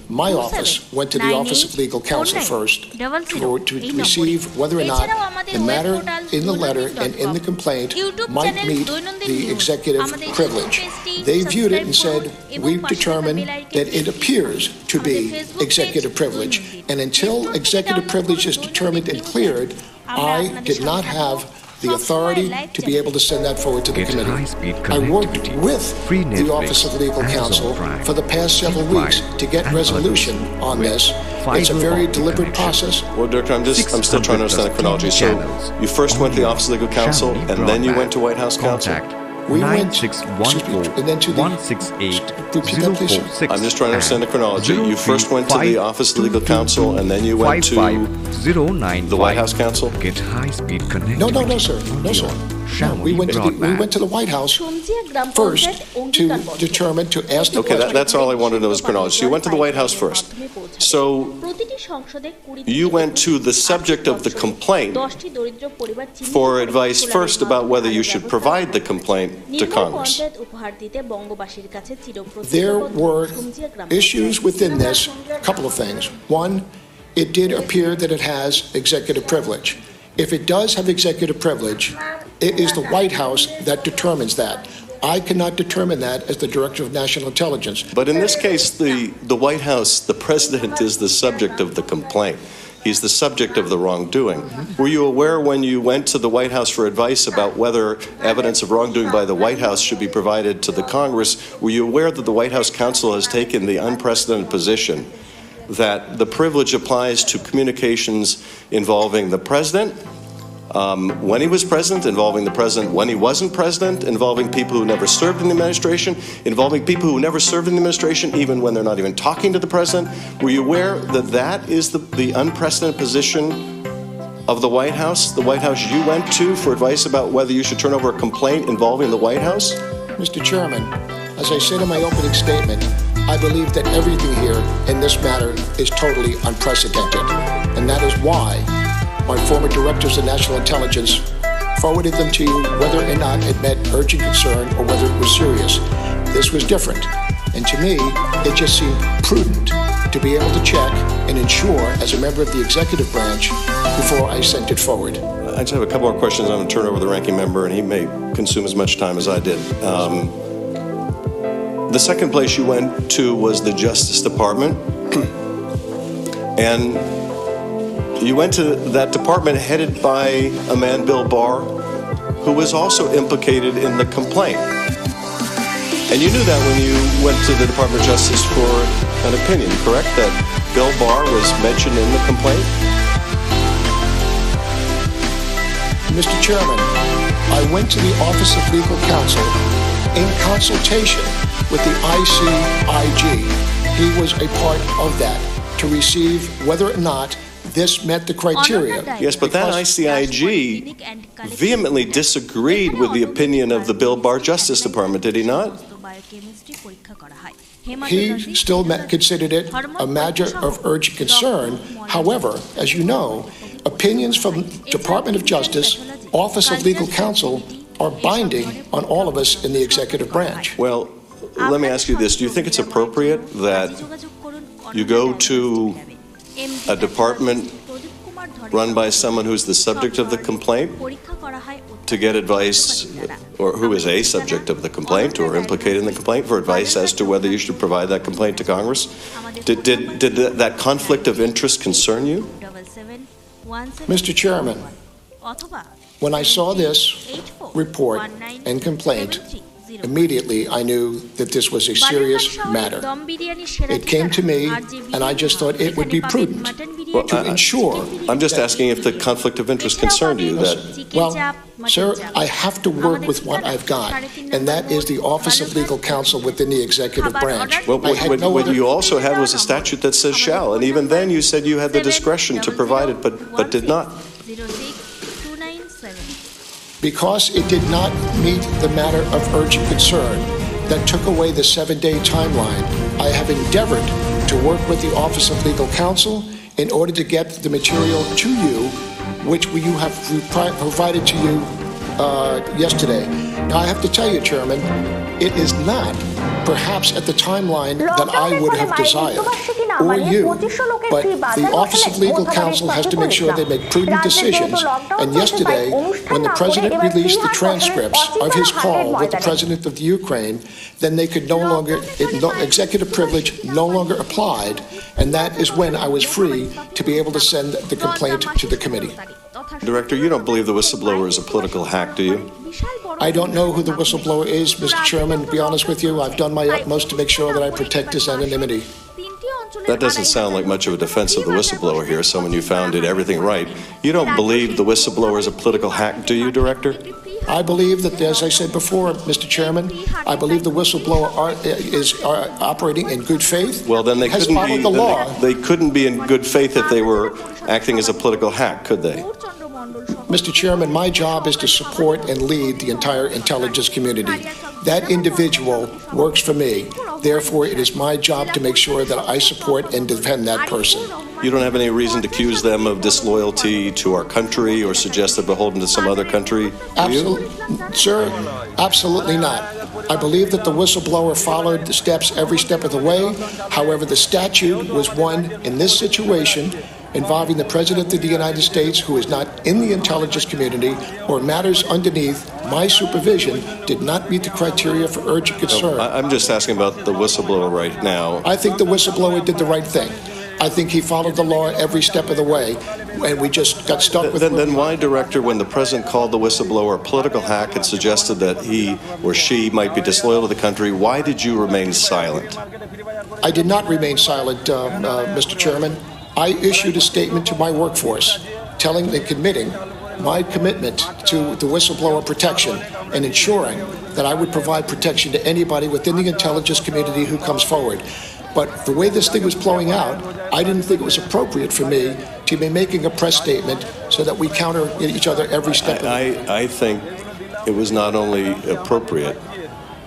my office went to the Office of Legal Counsel first to receive whether or not the matter in the letter and in the complaint might meet the executive privilege. They viewed it and said, we've determined that it appears to be executive privilege. And until executive privilege is determined and cleared, I did not have the authority to be able to send that forward to the committee. I worked with the Office of Legal Counsel for the past several weeks to get resolution on this. It's a very deliberate process. Well, Director, I'm still trying to understand the chronology. So you first went to the Office of Legal Counsel, and then you went to White House Counsel? We went and then to the I'm just trying to understand the chronology. You first went to the Office of Legal Counsel, and then you went to the White House Counsel? No, sir. No, sir. shall be we brought went to the White House first to determine to ask the Okay, question. that's all I wanted to know is chronology. So you went to the White House first. So you went to the subject of the complaint for advice first about whether you should provide the complaint to Congress. There were issues within this, a couple of things. One, it did appear that it has executive privilege. If it does have executive privilege, it is the White House that determines that. I cannot determine that as the Director of National Intelligence. But in this case, the White House, the president is the subject of the complaint. He's the subject of the wrongdoing. Were you aware when you went to the White House for advice about whether evidence of wrongdoing by the White House should be provided to the Congress, were you aware that the White House counsel has taken the unprecedented position that the privilege applies to communications involving the president, when he was president, involving the president when he wasn't president, involving people who never served in the administration, involving people who never served in the administration even when they're not even talking to the president? Were you aware that that is the unprecedented position of the White House you went to for advice about whether you should turn over a complaint involving the White House? Mr. Chairman, as I said in my opening statement, I believe that everything here in this matter is totally unprecedented, and that is why my former directors of national intelligence forwarded them to you whether or not it met urgent concern or whether it was serious. This was different, and to me, it just seemed prudent to be able to check and ensure as a member of the executive branch before I sent it forward. I just have a couple more questions. I'm going to turn over to the ranking member, and he may consume as much time as I did. The second place you went to was the Justice Department, and you went to that department headed by a man, Bill Barr, who was also implicated in the complaint. And you knew that when you went to the Department of Justice for an opinion, correct? That Bill Barr was mentioned in the complaint? Mr. Chairman, I went to the Office of Legal Counsel in consultation with the ICIG. He was a part of that to receive whether or not this met the criteria. Yes, but that ICIG vehemently disagreed with the opinion of the Bill Barr Justice Department, did he not? He still considered it a matter of urgent concern. However, as you know, opinions from Department of Justice, Office of Legal Counsel are binding on all of us in the executive branch. Well, let me ask you this. Do you think it's appropriate that you go to a department run by someone who's the subject of the complaint to get advice, or who is a subject of the complaint or implicated in the complaint, for advice as to whether you should provide that complaint to Congress? Did that conflict of interest concern you? Mr. Chairman, when I saw this report and complaint, immediately I knew that this was a serious matter. It came to me, and I just thought it would be prudent to ensure. I'm just asking if the conflict of interest concerned you. Well, sir, I have to work with what I've got, and that is the Office of Legal Counsel within the executive branch. Well, what you also had was a statute that says shall, and even then you said you had the discretion to provide it, but did not. Because it did not meet the matter of urgent concern that took away the 7-day timeline, I have endeavored to work with the Office of Legal Counsel in order to get the material to you, which you have provided to you yesterday. Now, I have to tell you, Chairman, it is not perhaps at the timeline that I would have desired, or you, but the Office of Legal Counsel has to make sure they make prudent decisions. And yesterday, when the President released the transcripts of his call with the President of the Ukraine, then they could no longer, executive privilege no longer applied, and that is when I was free to be able to send the complaint to the committee. Director, you don't believe the whistleblower is a political hack, do you? I don't know who the whistleblower is, Mr. Chairman. To be honest with you, I've done my utmost to make sure that I protect his anonymity. That doesn't sound like much of a defense of the whistleblower here, someone you found did everything right. You don't believe the whistleblower is a political hack, do you, Director? I believe that, as I said before, Mr. Chairman, I believe the whistleblower is operating in good faith. Well, then they couldn't be in good faith if they were acting as a political hack, could they? Mr. Chairman, my job is to support and lead the entire intelligence community. That individual works for me. Therefore, it is my job to make sure that I support and defend that person. You don't have any reason to accuse them of disloyalty to our country or suggest they're beholden to some other country? Sir, absolutely not. I believe that the whistleblower followed the steps every step of the way. However, the statute was one in this situation involving the President of the United States, who is not in the intelligence community, or matters underneath my supervision, did not meet the criteria for urgent concern. I'm just asking about the whistleblower right now. I think the whistleblower did the right thing. I think he followed the law every step of the way, and we just got stuck with it. Then why, Director, when the President called the whistleblower a political hack and suggested that he or she might be disloyal to the country, why did you remain silent? I did not remain silent, Mr. Chairman. I issued a statement to my workforce telling and committing my commitment to the whistleblower protection and ensuring that I would provide protection to anybody within the intelligence community who comes forward. But the way this thing was blowing out, I didn't think it was appropriate for me to be making a press statement so that we counter each other every step of the way. I think it was not only appropriate,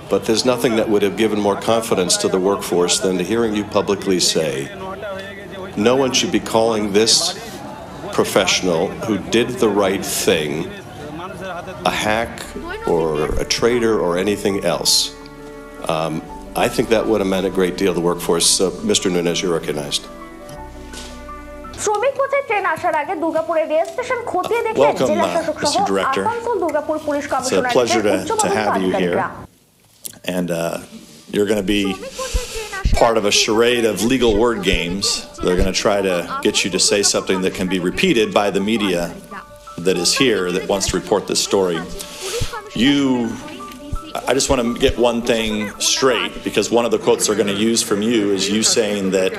but there's nothing that would have given more confidence to the workforce than to hearing you publicly say, no one should be calling this professional who did the right thing a hack or a traitor or anything else. I think that would have meant a great deal to the workforce. So, Mr. Nunes, you're recognized. Welcome, Mr. Director. It's a pleasure to have you here. And you're going to be part of a charade of legal word games. They're going to try to get you to say something that can be repeated by the media that is here that wants to report this story. I just want to get one thing straight, because one of the quotes they're going to use from you is you saying that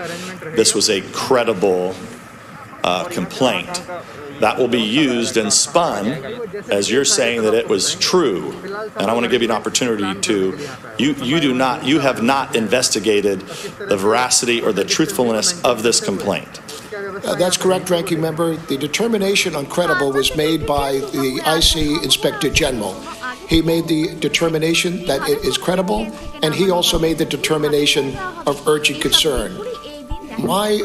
this was a credible complaint. That will be used and spun as you're saying that it was true. And I want to give you an opportunity to, you have not investigated the veracity or the truthfulness of this complaint. That's correct, Ranking Member. The determination on credible was made by the IC Inspector General. He made the determination that it is credible, and he also made the determination of urgent concern. My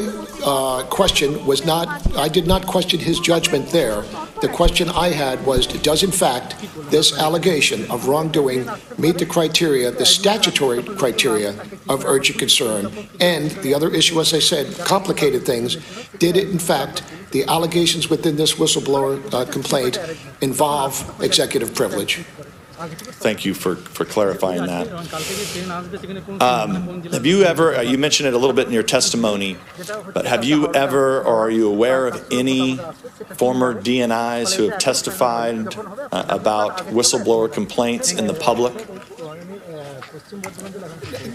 question was not, I did not question his judgment there. The question I had was, does in fact this allegation of wrongdoing meet the criteria, the statutory criteria of urgent concern? And the other issue, as I said, complicated things, did it in fact, the allegations within this whistleblower complaint involve executive privilege? Thank you for clarifying that. Have you ever, you mentioned it a little bit in your testimony, but have you ever, or are you aware of any former DNIs who have testified about whistleblower complaints in the public?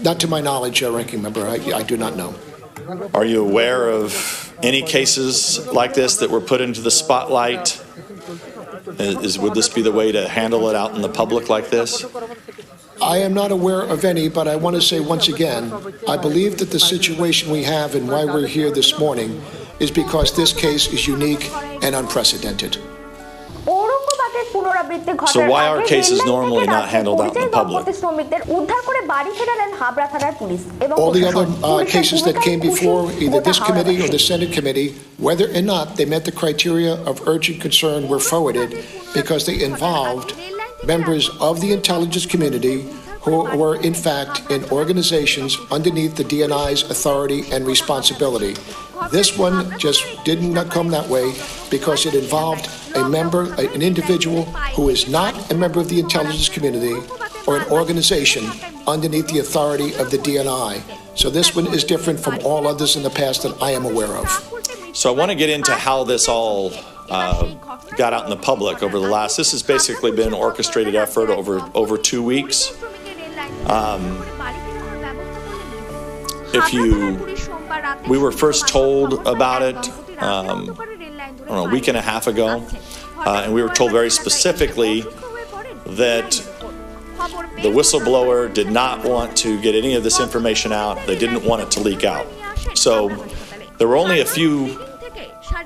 Not to my knowledge, Ranking Member. I do not know. Are you aware of any cases like this that were put into the spotlight? Would this be the way to handle it out in the public like this? I am not aware of any, but I want to say once again, I believe that the situation we have and why we're here this morning is because this case is unique and unprecedented. So why are cases normally not handled out in the public? All the other cases that came before either this committee or the Senate committee, whether or not they met the criteria of urgent concern, were forwarded because they involved members of the intelligence community who were in fact in organizations underneath the DNI's authority and responsibility. This one just did not come that way because it involved a member, an individual who is not a member of the intelligence community or an organization underneath the authority of the DNI. So this one is different from all others in the past that I am aware of. So I want to get into how this all got out in the public over the last, this has basically been an orchestrated effort over 2 weeks. We were first told about it, I don't know, a week and a half ago, and we were told very specifically that the whistleblower did not want to get any of this information out. They didn't want it to leak out. So there were only a few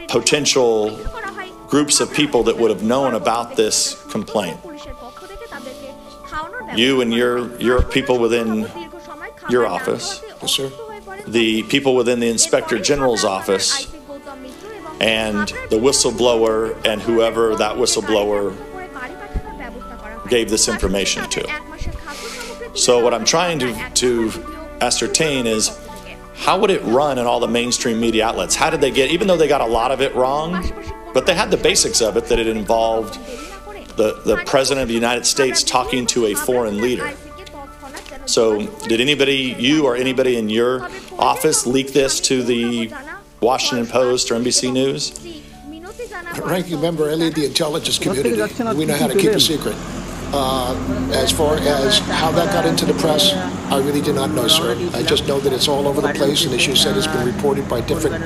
potential groups of people that would have known about this complaint. You and your people within your office. Yes, sir. The people within the Inspector General's office, and the whistleblower and whoever that whistleblower gave this information to. So what I'm trying to ascertain is, how would it run in all the mainstream media outlets? How did they get, even though they got a lot of it wrong, but they had the basics of it, that it involved the President of the United States talking to a foreign leader. So did anybody, you or anybody in your office, leak this to the Washington Post or NBC News? Ranking member, I lead the intelligence community. We know how to keep a secret. As far as how that got into the press, I really do not know, sir. I just know that it's all over the place, and as you said, it's been reported by different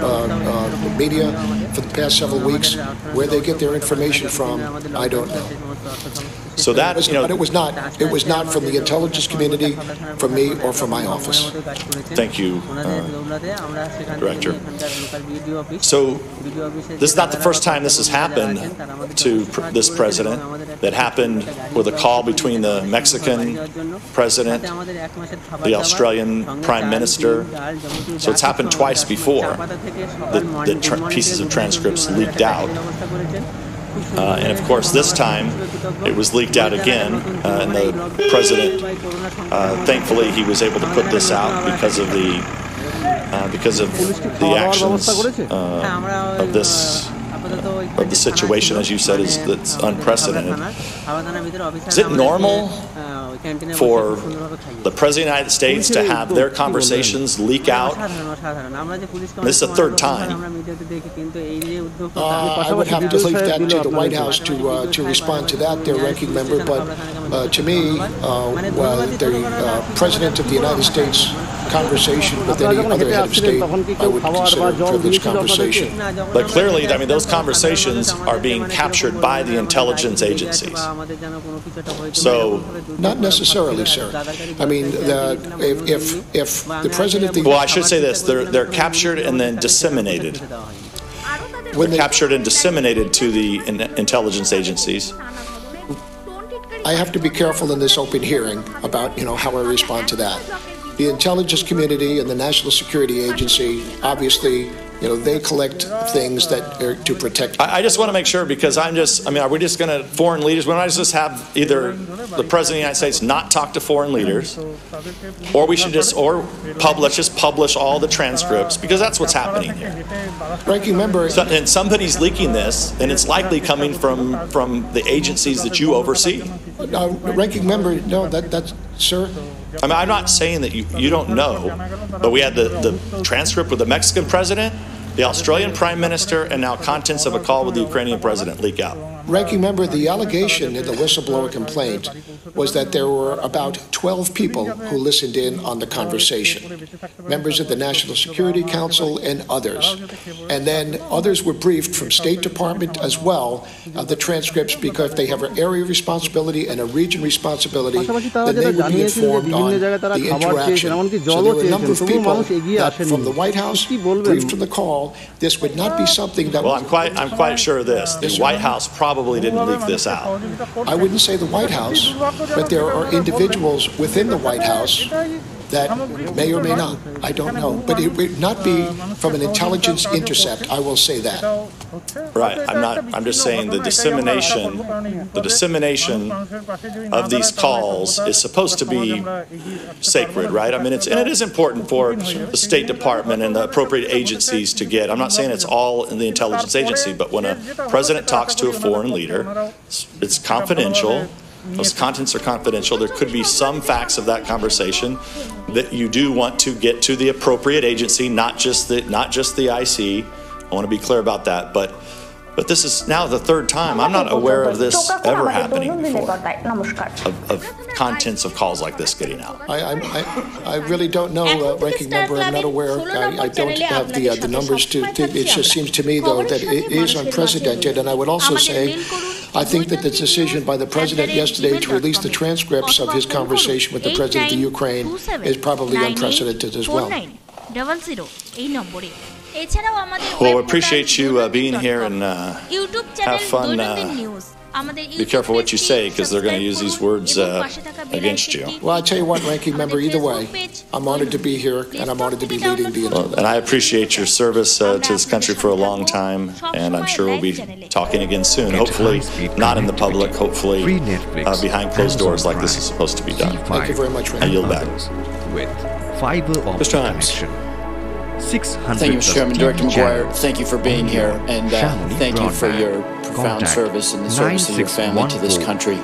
media for the past several weeks. Where they get their information from, I don't know. So that, but it was not from the intelligence community, from me, or from my office. Thank you, Director. So this is not the first time this has happened to this president. That happened with a call between the Mexican president, the Australian prime minister. So it's happened twice before that pieces of transcripts leaked out. And of course, this time it was leaked out again, and the president, thankfully, he was able to put this out because of the actions of the situation, as you said, that's unprecedented. Is it normal for the President of the United States to have their conversations leak out? This is the third time. I would have to leave that to the White House to respond to that, their ranking member. But to me, the President of the United States conversation with any other head of state, I would consider a privileged conversation. But clearly, I mean, those conversations are being captured by the intelligence agencies. So, not necessarily, sir. I mean, if the president... Well, I should say this. They're captured and then disseminated. They're captured and disseminated to the intelligence agencies. I have to be careful in this open hearing about, how I respond to that. The intelligence community and the National Security Agency, obviously, they collect things that are to protect. I just want to make sure, because are we just going to, foreign leaders, we might just have either the President of the United States not talk to foreign leaders, or we should just publish all the transcripts, because that's what's happening here. Ranking member. And somebody's leaking this, and it's likely coming from the agencies that you oversee. Ranking member, no, that's, sir. I mean, I'm not saying that you don't know, but we had the transcript with the Mexican president, the Australian prime minister, and now contents of a call with the Ukrainian president leak out. Ranking member, the allegation in the whistleblower complaint was that there were about 12 people who listened in on the conversation, members of the National Security Council and others. And then others were briefed from State Department as well, the transcripts, because they have an area responsibility and a region responsibility, then they would be informed on the interaction. So there were a number of people that from the White House briefed from the call. This would not be something that... Well, I'm quite sure of this. The White House probably didn't leak this out. I wouldn't say the White House, but there are individuals within the White House that may or may not. I don't know. But it would not be from an intelligence intercept, I will say that. Right. I'm just saying the dissemination of these calls is supposed to be sacred, right? I mean, it is important for the State Department and the appropriate agencies to get. I'm not saying it's all in the intelligence agency, but when a president talks to a foreign leader, it's confidential. Those contents are confidential. There could be some facts of that conversation that you do want to get to the appropriate agency, not just the IC. I want to be clear about that. But this is now the third time. I'm not aware of this ever happening before, of contents of calls like this getting out. I really don't know, Ranking Member. I'm not aware. I don't have the numbers to. It just seems to me, though, that it is unprecedented. And I would also say, I think that the decision by the President yesterday to release the transcripts of his conversation with the President of the Ukraine is probably unprecedented as well. Well, I appreciate you being here and have fun. Be careful what you say because they're going to use these words against you. Well, I tell you what, Ranking Member, either way, I'm honored to be here and I'm honored to be leading the interview. And I appreciate your service to this country for a long time, and I'm sure we'll be talking again soon. Hopefully not in the public, hopefully behind closed doors like this is supposed to be done. Thank you very much, I yield back. With fiber optic connection. Thank you, Mr. Chairman. Director McGuire, thank you for being here, and thank you for your profound service and the service of your family to this country.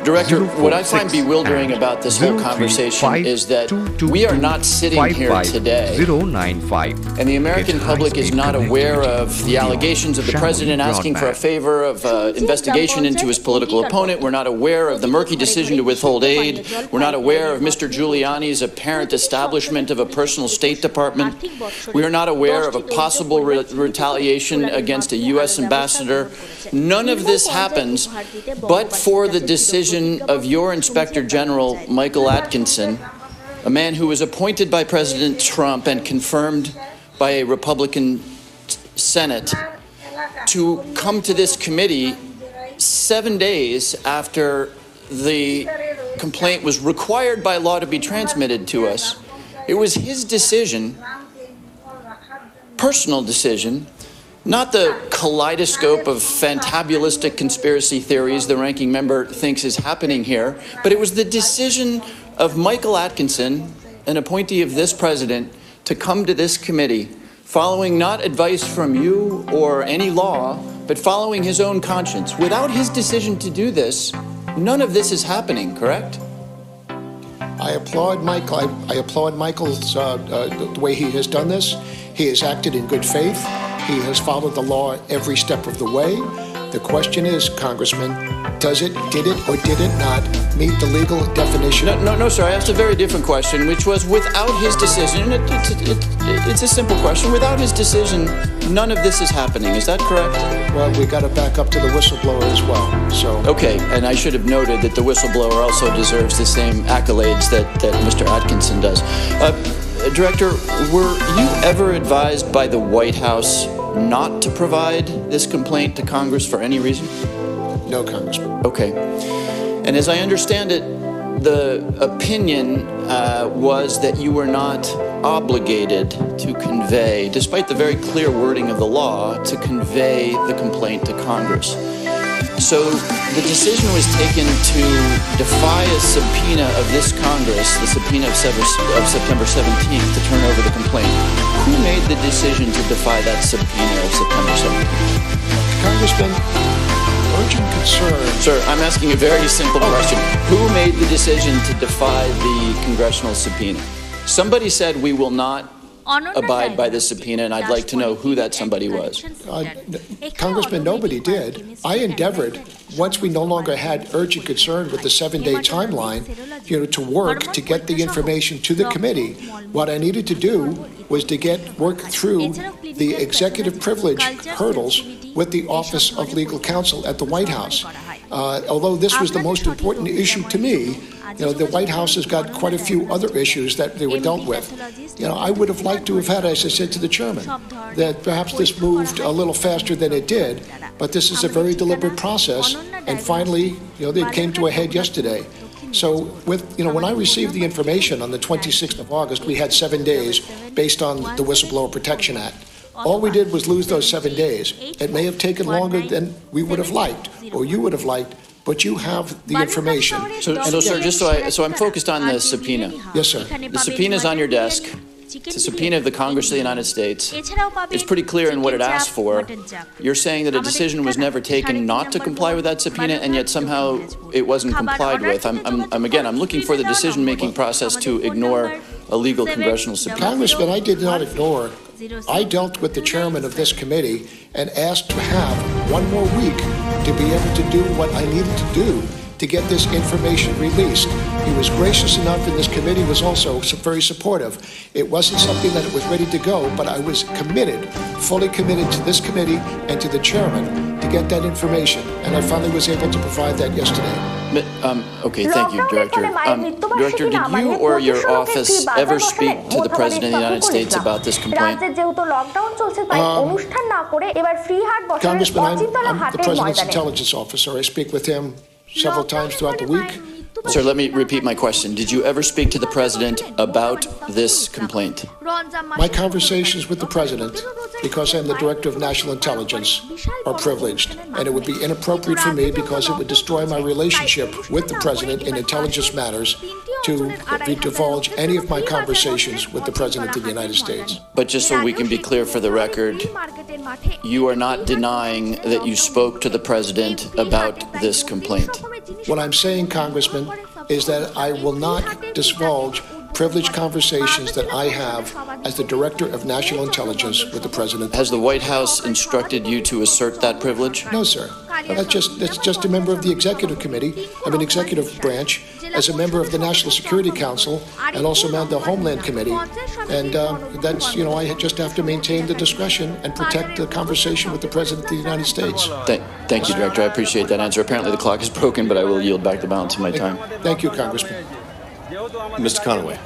Director, what I find bewildering about this whole conversation is that we are not sitting here today, and the American public is not aware of the allegations of the president asking for a favor of investigation into his political opponent. We're not aware of the murky decision to withhold aid. We're not aware of Mr. Giuliani's apparent establishment of a personal State Department. We are not aware of a possible retaliation against a U.S. ambassador. None of this happens but for the decision of your Inspector General, Michael Atkinson, a man who was appointed by President Trump and confirmed by a Republican Senate to come to this committee 7 days after the complaint was required by law to be transmitted to us. It was his decision, personal decision, not the kaleidoscope of fantabulistic conspiracy theories the ranking member thinks is happening here, but it was the decision of Michael Atkinson, an appointee of this president, to come to this committee, following not advice from you or any law, but following his own conscience. Without his decision to do this, none of this is happening, correct? I applaud Michael. I applaud Michael's the way he has done this. He has acted in good faith. He has followed the law every step of the way. The question is, Congressman, did it or did it not meet the legal definition? No, sir. I asked a very different question, which was without his decision. It's a simple question. Without his decision, none of this is happening. Is that correct? Well, we got to back up to the whistleblower as well. So okay, and I should have noted that the whistleblower also deserves the same accolades that Mr. Atkinson does. Director, were you ever advised by the White House not to provide this complaint to Congress for any reason? No, Congressman. Okay. And as I understand it, the opinion was that you were not obligated to convey, despite the very clear wording of the law, to convey the complaint to Congress. So the decision was taken to defy a subpoena of this Congress, the subpoena of September 17th, to turn over the complaint. Who made the decision to defy that subpoena of September 17th? Congressman, urgent concern. Sir, I'm asking a very simple question. Who made the decision to defy the congressional subpoena? Somebody said we will not abide by the subpoena, and I'd like to know who that somebody was. Congressman, nobody did. I endeavored, once we no longer had urgent concern with the 7-day timeline, to work to get the information to the committee. What I needed to do was to work through the executive privilege hurdles with the Office of Legal Counsel at the White House. Although this was the most important issue to me, the White House has got quite a few other issues that they were dealt with. I would have liked to have had, as I said to the chairman, that perhaps this moved a little faster than it did, but this is a very deliberate process, and finally, they came to a head yesterday. So when I received the information on the 26th of August, we had 7 days based on the Whistleblower Protection Act. All we did was lose those 7 days. It may have taken longer than we would have liked, or you would have liked, but you have the information. So sir, just so I'm focused on the subpoena. Yes, sir. The subpoena is on your desk. It's a subpoena of the Congress of the United States. It's pretty clear in what it asked for. You're saying that a decision was never taken not to comply with that subpoena, and yet somehow it wasn't complied with. I'm looking for the decision-making process to ignore a legal congressional subpoena. Congressman, I did not ignore. I dealt with the chairman of this committee and asked to have 1 more week to be able to do what I needed to do to get this information released. He was gracious enough, and this committee was also very supportive. It wasn't something that it was ready to go, but I was committed, fully committed to this committee and to the chairman to get that information, and I finally was able to provide that yesterday. Okay, thank you, Director. Director, did you or your office ever speak to the President of the United States about this complaint? Congressman, I'm the President's intelligence officer. I speak with him several times throughout the week. Sir, let me repeat my question. Did you ever speak to the President about this complaint? My conversations with the President, because I'm the Director of National Intelligence, are privileged, and it would be inappropriate for me because it would destroy my relationship with the President in intelligence matters to divulge any of my conversations with the President of the United States. But just so we can be clear for the record, you are not denying that you spoke to the President about this complaint? What I'm saying, Congressman, is that I will not divulge privileged conversations that I have as the Director of National Intelligence with the President. Has the White House instructed you to assert that privilege? No, sir. That's just a member of the Executive Committee. I'm an executive branch as a member of the National Security Council and also man the Homeland Committee. And that's, I just have to maintain the discretion and protect the conversation with the President of the United States. Thank you, Director. I appreciate that answer. Apparently the clock is broken, but I will yield back the balance of my time. Thank you, Congressman. Mr. Conaway.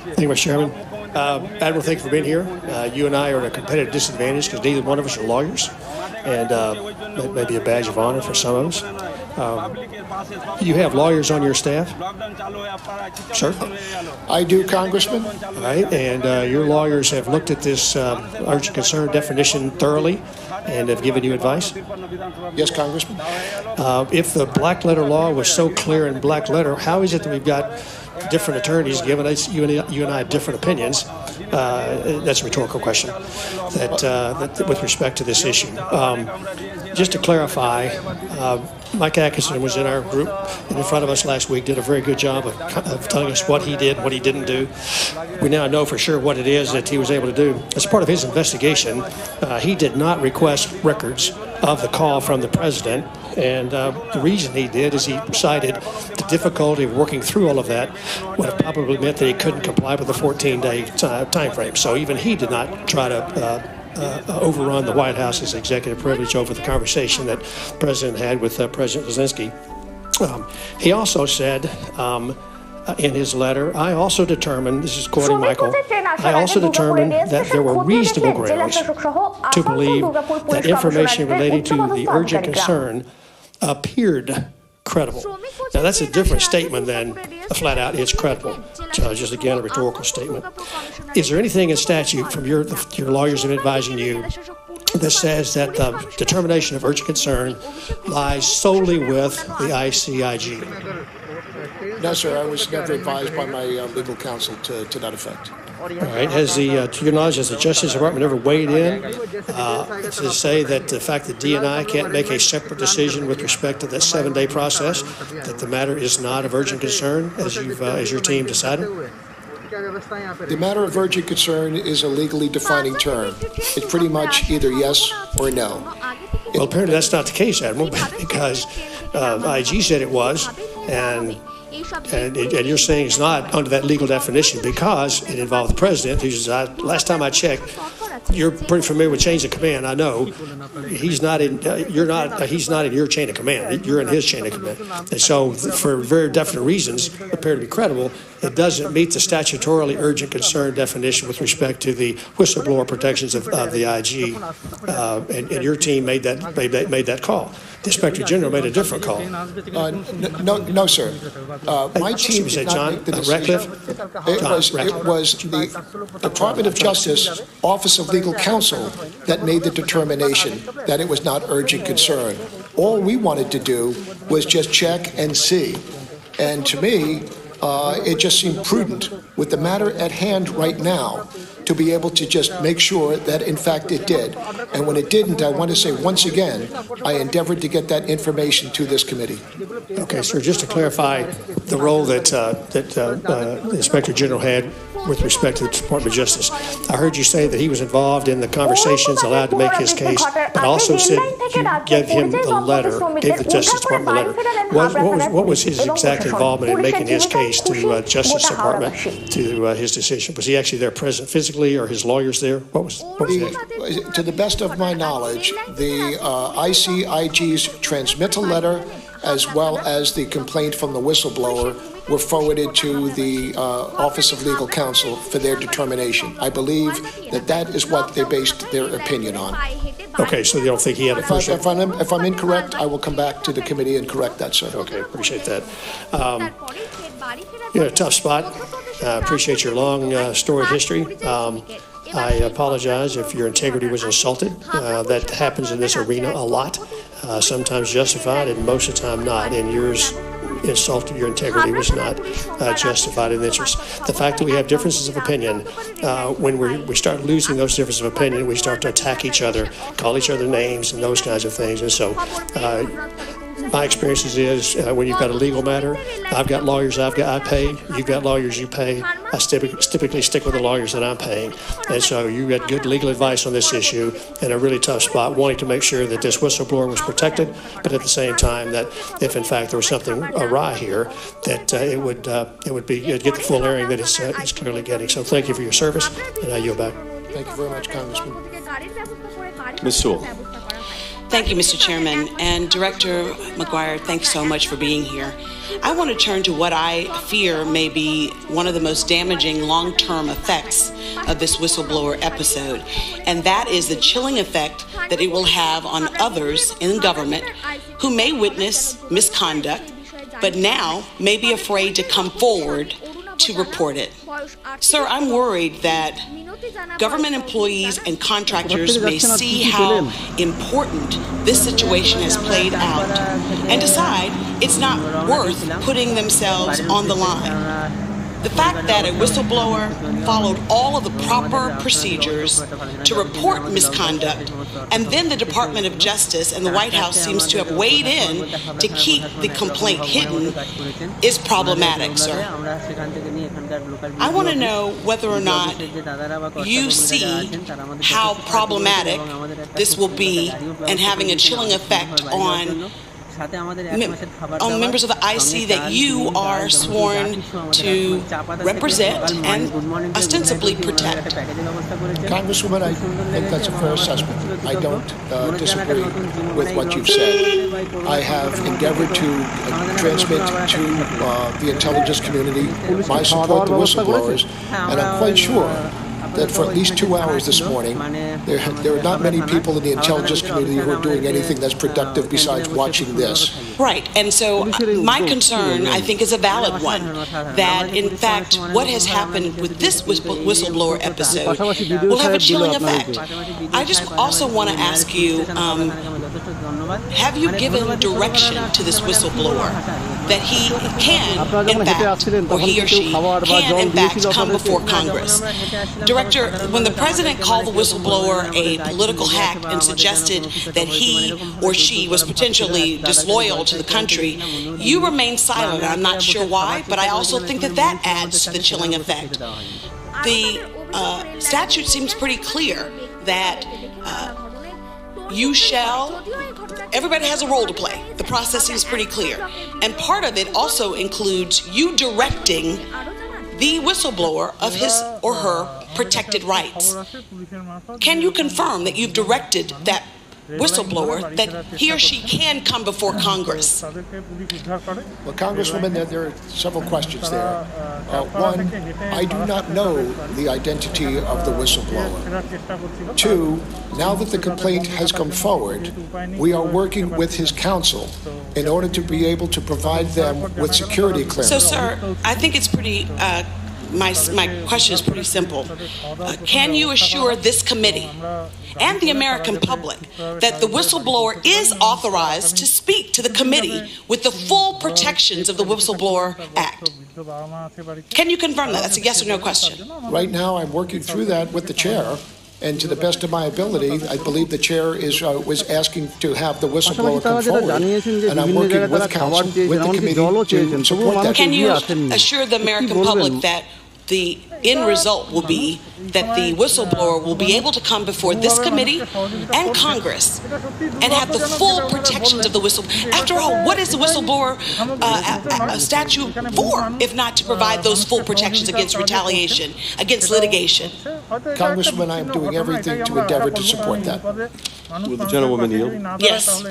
Thank you, Mr. Chairman. Admiral, thank you for being here. You and I are at a competitive disadvantage because neither one of us are lawyers, and that may be a badge of honor for some of us. You have lawyers on your staff? Sir? I do, Congressman. All right, and your lawyers have looked at this urgent concern definition thoroughly and have given you advice? Yes, Congressman. If the black letter law was so clear in black letter, how is it that we've got different attorneys giving us, you and I have different opinions? That's a rhetorical question that with respect to this issue. Just to clarify, Mike Atkinson was in our group and in front of us last week, did a very good job of telling us what he did, what he didn't do. We now know for sure what it is that he was able to do. As part of his investigation, he did not request records of the call from the President, and the reason he did is he cited the difficulty of working through all of that would have probably meant that he couldn't comply with the 14-day time frame. So even he did not try to overrun the White House's executive privilege over the conversation that the President had with President Zelensky. He also said in his letter, I also determined, this is quoting Michael, I also determined that there were reasonable grounds to believe that information relating to the urgent concern appeared credible. Now that's a different statement than a flat out it's credible. Just again a rhetorical statement. Is there anything in statute from your lawyers in advising you that says that the determination of urgent concern lies solely with the ICIG? No, sir. I was never advised by my legal counsel to that effect. All right. Has to your knowledge, has the Justice Department ever weighed in to say that the fact that DNI can't make a separate decision with respect to that 7-day process, that the matter is not of urgent concern, as your team decided? The matter of urgent concern is a legally defining term. It's pretty much either yes or no. Well, apparently that's not the case, Admiral, because IG said it was, and you're saying it's not under that legal definition because it involved the President, who's, last time I checked, you're pretty familiar with chains of command. I know he's not in your chain of command. You're in his chain of command, and so for very definite reasons appear to be credible. It doesn't meet the statutorily urgent concern definition with respect to the whistleblower protections of the IG, and your team made that call. The Inspector General made a different call. No, sir. My team did not make the decision. It was the Department of Justice Office of Legal Counsel that made the determination that it was not urgent concern. All we wanted to do was just check and see. And to me, it just seemed prudent with the matter at hand right now to be able to just make sure that, in fact, it did. And when it didn't, I want to say once again, I endeavored to get that information to this committee. Okay, sir, just to clarify the role that the Inspector General had with respect to the Department of Justice. I heard you say that he was involved in the conversations, allowed to make his case, but also said you gave him the letter, gave the Justice Department the letter. What was his exact involvement in making his case to Justice Department to his decision? Was he actually there present physically, or his lawyers there? What was to the best of my knowledge, the ICIG's transmittal letter as well as the complaint from the whistleblower were forwarded to the Office of Legal Counsel for their determination. I believe that is what they based their opinion on. Okay, so you don't think he had a first... If I'm incorrect, I will come back to the committee and correct that, sir. Okay, appreciate that. You're in a tough spot. Appreciate your long storied history. I apologize if your integrity was insulted. That happens in this arena a lot, sometimes justified and most of the time not. And yours insulted, your integrity was not justified in interest. The fact that we have differences of opinion, when we start losing those differences of opinion, we start to attack each other, call each other names and those kinds of things. And so my experience is when you've got a legal matter, I've got lawyers I pay, you've got lawyers you pay. I typically stick with the lawyers that I'm paying. And so you got good legal advice on this issue in a really tough spot, wanting to make sure that this whistleblower was protected, but at the same time that if in fact there was something awry here, that it would be get the full airing that it's clearly getting. So thank you for your service, and I yield back. Thank you very much, Congressman. Ms. Sewell. Thank you, Mr. Chairman. And Director McGuire, thanks so much for being here. I want to turn to what I fear may be one of the most damaging long-term effects of this whistleblower episode, and that is the chilling effect that it will have on others in government who may witness misconduct, but now may be afraid to come forward to report it. Sir, I'm worried that government employees and contractors may see how important this situation has played out and decide it's not worth putting themselves on the line. The fact that a whistleblower followed all of the proper procedures to report misconduct, and then the Department of Justice and the White House seems to have weighed in to keep the complaint hidden is problematic, sir. I want to know whether or not you see how problematic this will be and having a chilling effect on members of the IC that you are sworn to represent and ostensibly protect. Congresswoman, I think that's a fair assessment. I don't disagree with what you've said. I have endeavored to transmit to the intelligence community my support to whistleblowers, and I'm quite sure that for at least 2 hours this morning, there are not many people in the intelligence community who are doing anything that's productive besides watching this. Right, and so my concern, I think, is a valid one, that in fact what has happened with this whistleblower episode will have a chilling effect. I just also want to ask you, have you given direction to this whistleblower that he can, in fact, or he or she can, in fact, come before Congress? Director, when the president called the whistleblower a political hack and suggested that he or she was potentially disloyal to the country, you remained silent. I'm not sure why, but I also think that adds to the chilling effect. The statute seems pretty clear that everybody has a role to play. The process seems pretty clear. And part of it also includes you directing the whistleblower of his or her protected rights. Can you confirm that you've directed that whistleblower that he or she can come before Congress? Well, Congresswoman, there are several questions there. One, I do not know the identity of the whistleblower. Two, now that the complaint has come forward, we are working with his counsel in order to be able to provide them with security clearance. So, sir, I think it's pretty... My question is pretty simple. Can you assure this committee and the American public that the whistleblower is authorized to speak to the committee with the full protections of the Whistleblower Act? Can you confirm that? That's a yes or no question. Right now, I'm working through that with the chair. And to the best of my ability, I believe the chair was asking to have the whistleblower come forward. And I'm working with counsel, with the committee to support that. Can you assure the American public that the end result will be that the whistleblower will be able to come before this committee and Congress and have the full protections of the whistleblower? After all, what is the whistleblower statute for, if not to provide those full protections against retaliation, against litigation? Congresswoman, I am doing everything to endeavor to support that. Will the gentlewoman yield? Yes.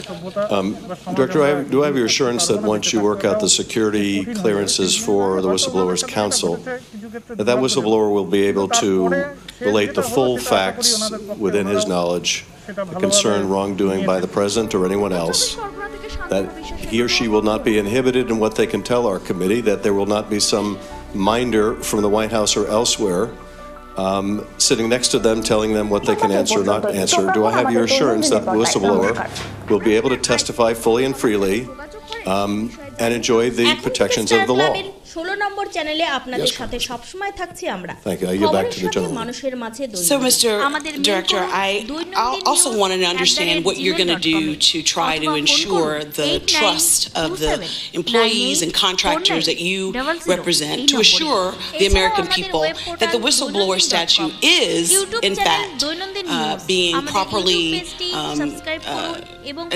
Director, do I have your assurance that once you work out the security clearances for the Whistleblowers Council, that whistleblower will be able to relate the full facts within his knowledge, concern wrongdoing by the President or anyone else, that he or she will not be inhibited in what they can tell our committee, that there will not be some minder from the White House or elsewhere sitting next to them telling them what they can answer or not answer? Do I have your assurance that the whistleblower will be able to testify fully and freely and enjoy the protections of the law? 16 নম্বর চ্যানেলে আপনাদের সাথে সব সময় থাকছি আমরা। Thank you. I yield back to the gentleman. মানুষের মাঝে So, Mr. Director, I also wanted to understand what you're going to do to try to ensure the trust of the employees and contractors that you represent, to assure the American people that the whistleblower statute is, in fact, being properly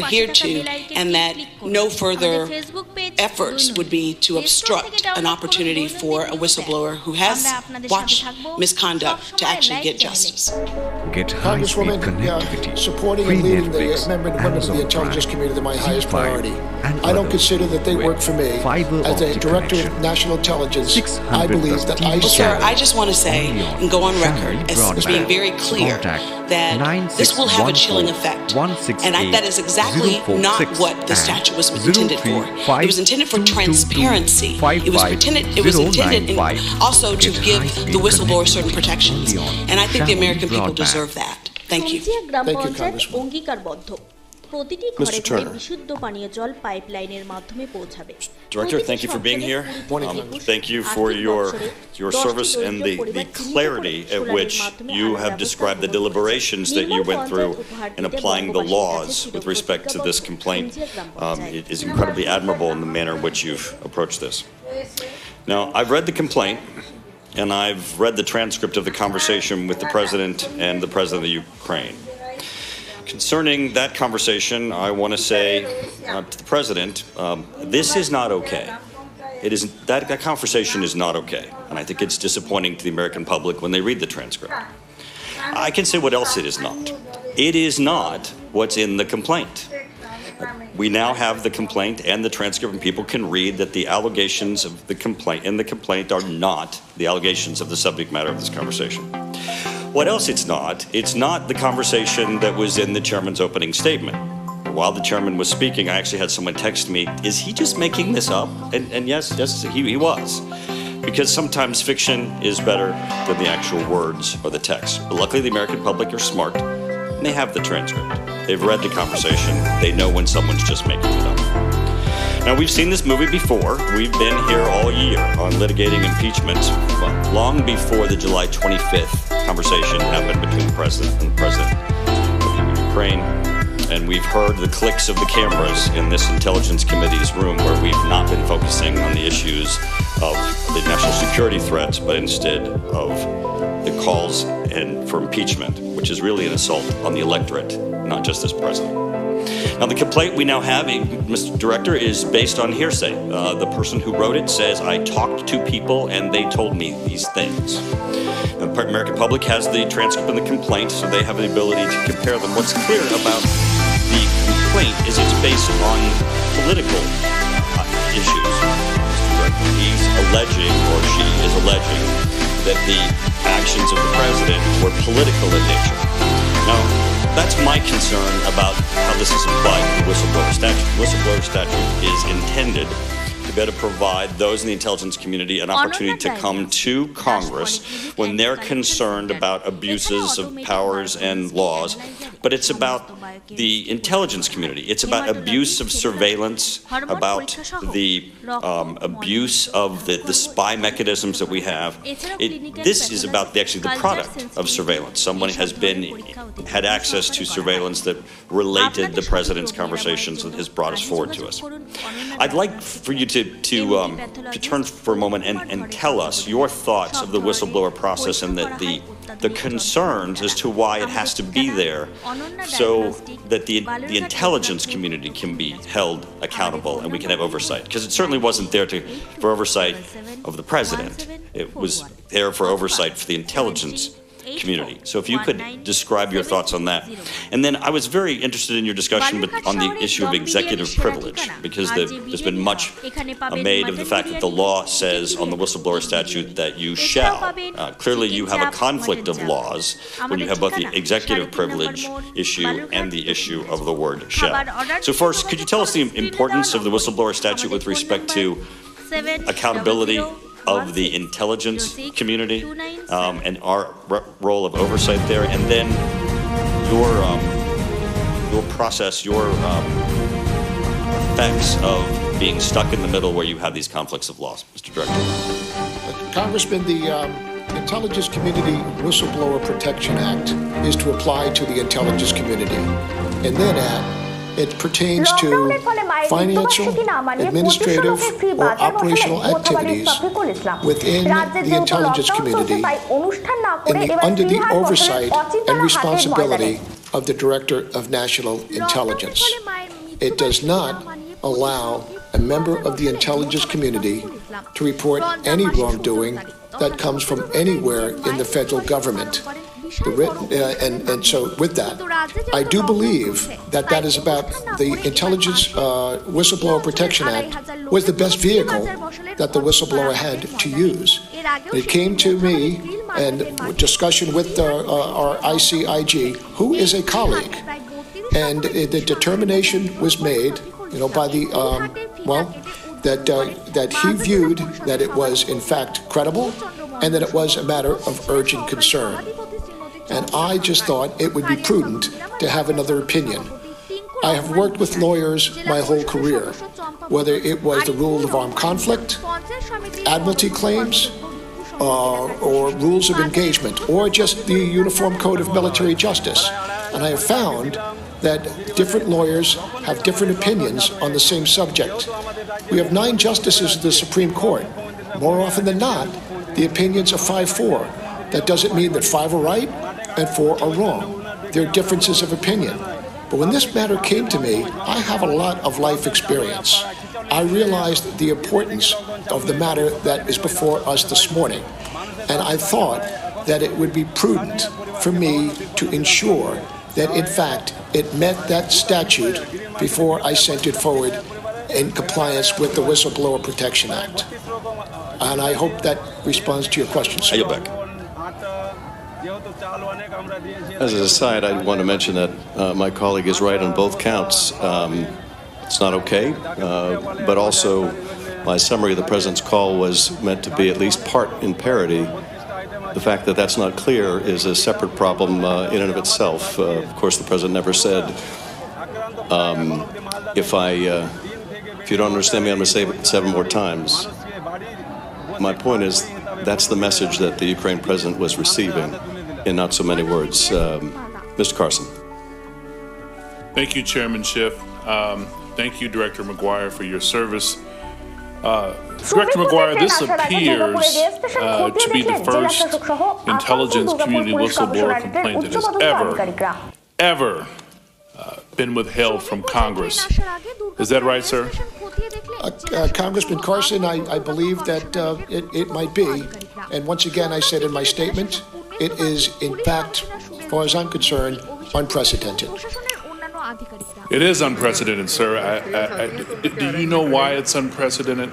adhered to, and that no further efforts would be to obstruct an opportunity for a whistleblower who has watched misconduct to actually get justice. Get high-speed connectivity, supporting and leading the members of the intelligence community is my highest priority. I don't consider that they work for me. As a director of national intelligence, I believe that I Sir, I just want to say and go on record as being very clear that this will have a chilling effect, and that is exactly not what the statute was intended for. It was intended for transparency. It was intended also to give the whistleblower certain protections, and I think the American people deserve that. Thank you. Thank you, Congressman. প্রতিটি ঘরে ঘরে বিশুদ্ধ পানীয় জল পাইপলাইনের মাধ্যমে পৌঁছাবে। Director, thank you for being here. Thank you for your service and the clarity at which you have described the deliberations that you went through in applying the laws with respect to this complaint. It is incredibly admirable in the manner in which you've approached this. Now, I've read the complaint, and I've read the transcript of the conversation with the President and the President of Ukraine. Concerning that conversation, I want to say to the President, this is not okay. That conversation is not okay, and I think it's disappointing to the American public when they read the transcript. I can say what else it is not. It is not what's in the complaint. We now have the complaint and the transcript, and people can read that the allegations of the complaint are not the allegations of the subject matter of this conversation. What else it's not? It's not the conversation that was in the chairman's opening statement. While the chairman was speaking, I actually had someone text me, is he just making this up? And yes, he was. Because sometimes fiction is better than the actual words or the text. But luckily the American public are smart, and they have the transcript. They've read the conversation. They know when someone's just making it up. Now, we've seen this movie before. We've been here all year on litigating impeachment, long before the July 25th conversation happened between the President and the President of Ukraine. And we've heard the clicks of the cameras in this Intelligence Committee's room, where we've not been focusing on the issues of the national security threats, but instead of the calls for impeachment, which is really an assault on the electorate, not just this President. Now, the complaint we now have, Mr. Director, is based on hearsay. The person who wrote it says, I talked to people and they told me these things. The American public has the transcript and the complaint, so they have the ability to compare them. What's clear about the complaint is it's based on political issues. He's alleging, or she is alleging, that the actions of the President were political in nature. Now, that's my concern about how this is applied to the whistleblower statute. The whistleblower statute is intended to be able to provide those in the intelligence community an opportunity to come to Congress when they're concerned about abuses of powers and laws. But it's about the intelligence community. It's about abuse of surveillance, about the abuse of the spy mechanisms that we have. This is about actually the product of surveillance. Someone had access to surveillance that related the President's conversations and has brought us forward to us. I'd like for you to turn for a moment and tell us your thoughts of the whistleblower process and the concerns as to why it has to be there so that the intelligence community can be held accountable and we can have oversight. Because it certainly wasn't there for oversight of the President. It was there for oversight for the intelligence community. So if you could describe your thoughts on that. And then I was very interested in your discussion on the issue of executive privilege, because there's been much made of the fact that the law says on the whistleblower statute that you shall. Clearly you have a conflict of laws when you have both the executive privilege issue and the issue of the word shall. So first, could you tell us the importance of the whistleblower statute with respect to accountability of the intelligence community and our role of oversight there, and then your process, your effects of being stuck in the middle where you have these conflicts of laws, Mr. Director. Congressman, the Intelligence Community Whistleblower Protection Act is to apply to the intelligence community, and then it pertains to financial, administrative, or operational activities within the intelligence community under the oversight and responsibility of the Director of National Intelligence. It does not allow a member of the intelligence community to report any wrongdoing that comes from anywhere in the federal government. And so with that, I do believe that that is about the Intelligence Whistleblower Protection Act was the best vehicle that the whistleblower had to use. It came to me and discussion with our ICIG, who is a colleague, and the determination was made, by the, that he viewed that it was in fact credible and that it was a matter of urgent concern. And I just thought it would be prudent to have another opinion. I have worked with lawyers my whole career, whether it was the rule of armed conflict, admiralty claims, or rules of engagement, or just the Uniform Code of Military Justice. And I have found that different lawyers have different opinions on the same subject. We have 9 justices of the Supreme Court. More often than not, the opinions are 5-4. That doesn't mean that 5 are right and 4 are wrong. There are differences of opinion. But when this matter came to me, I have a lot of life experience. I realized the importance of the matter that is before us this morning. And I thought that it would be prudent for me to ensure that, in fact, it met that statute before I sent it forward in compliance with the Whistleblower Protection Act. And I hope that responds to your question, sir. As an aside, I want to mention that my colleague is right on both counts. It's not okay, but also my summary of the President's call was meant to be at least part in parody. The fact that that's not clear is a separate problem in and of itself. Of course, the President never said, if you don't understand me, I'm going to say it 7 more times. My point is, that's the message that the Ukraine President was receiving in not so many words. Mr. Carson. Thank you, Chairman Schiff. Thank you, Director McGuire, for your service. Director McGuire, this appears to be the first intelligence community whistleblower complaint that has ever been withheld from Congress. Is that right, sir? Congressman Carson, I believe that it might be. And once again, I said in my statement, it is, in fact, as far as I'm concerned, unprecedented. It is unprecedented, sir. Do you know why it's unprecedented?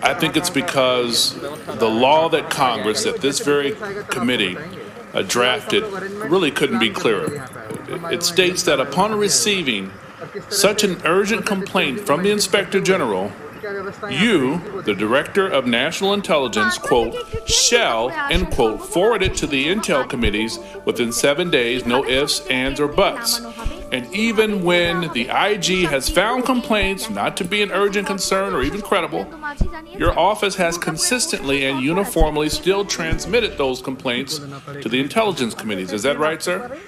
I think it's because the law that Congress, that this very committee drafted, really couldn't be clearer. It states that upon receiving such an urgent complaint from the Inspector General, you, the Director of National Intelligence, quote, shall, end quote, forward it to the Intel committees within 7 days, no ifs, ands, or buts. And even when the IG has found complaints not to be an urgent concern or even credible, your office has consistently and uniformly still transmitted those complaints to the intelligence committees. Is that right, sir?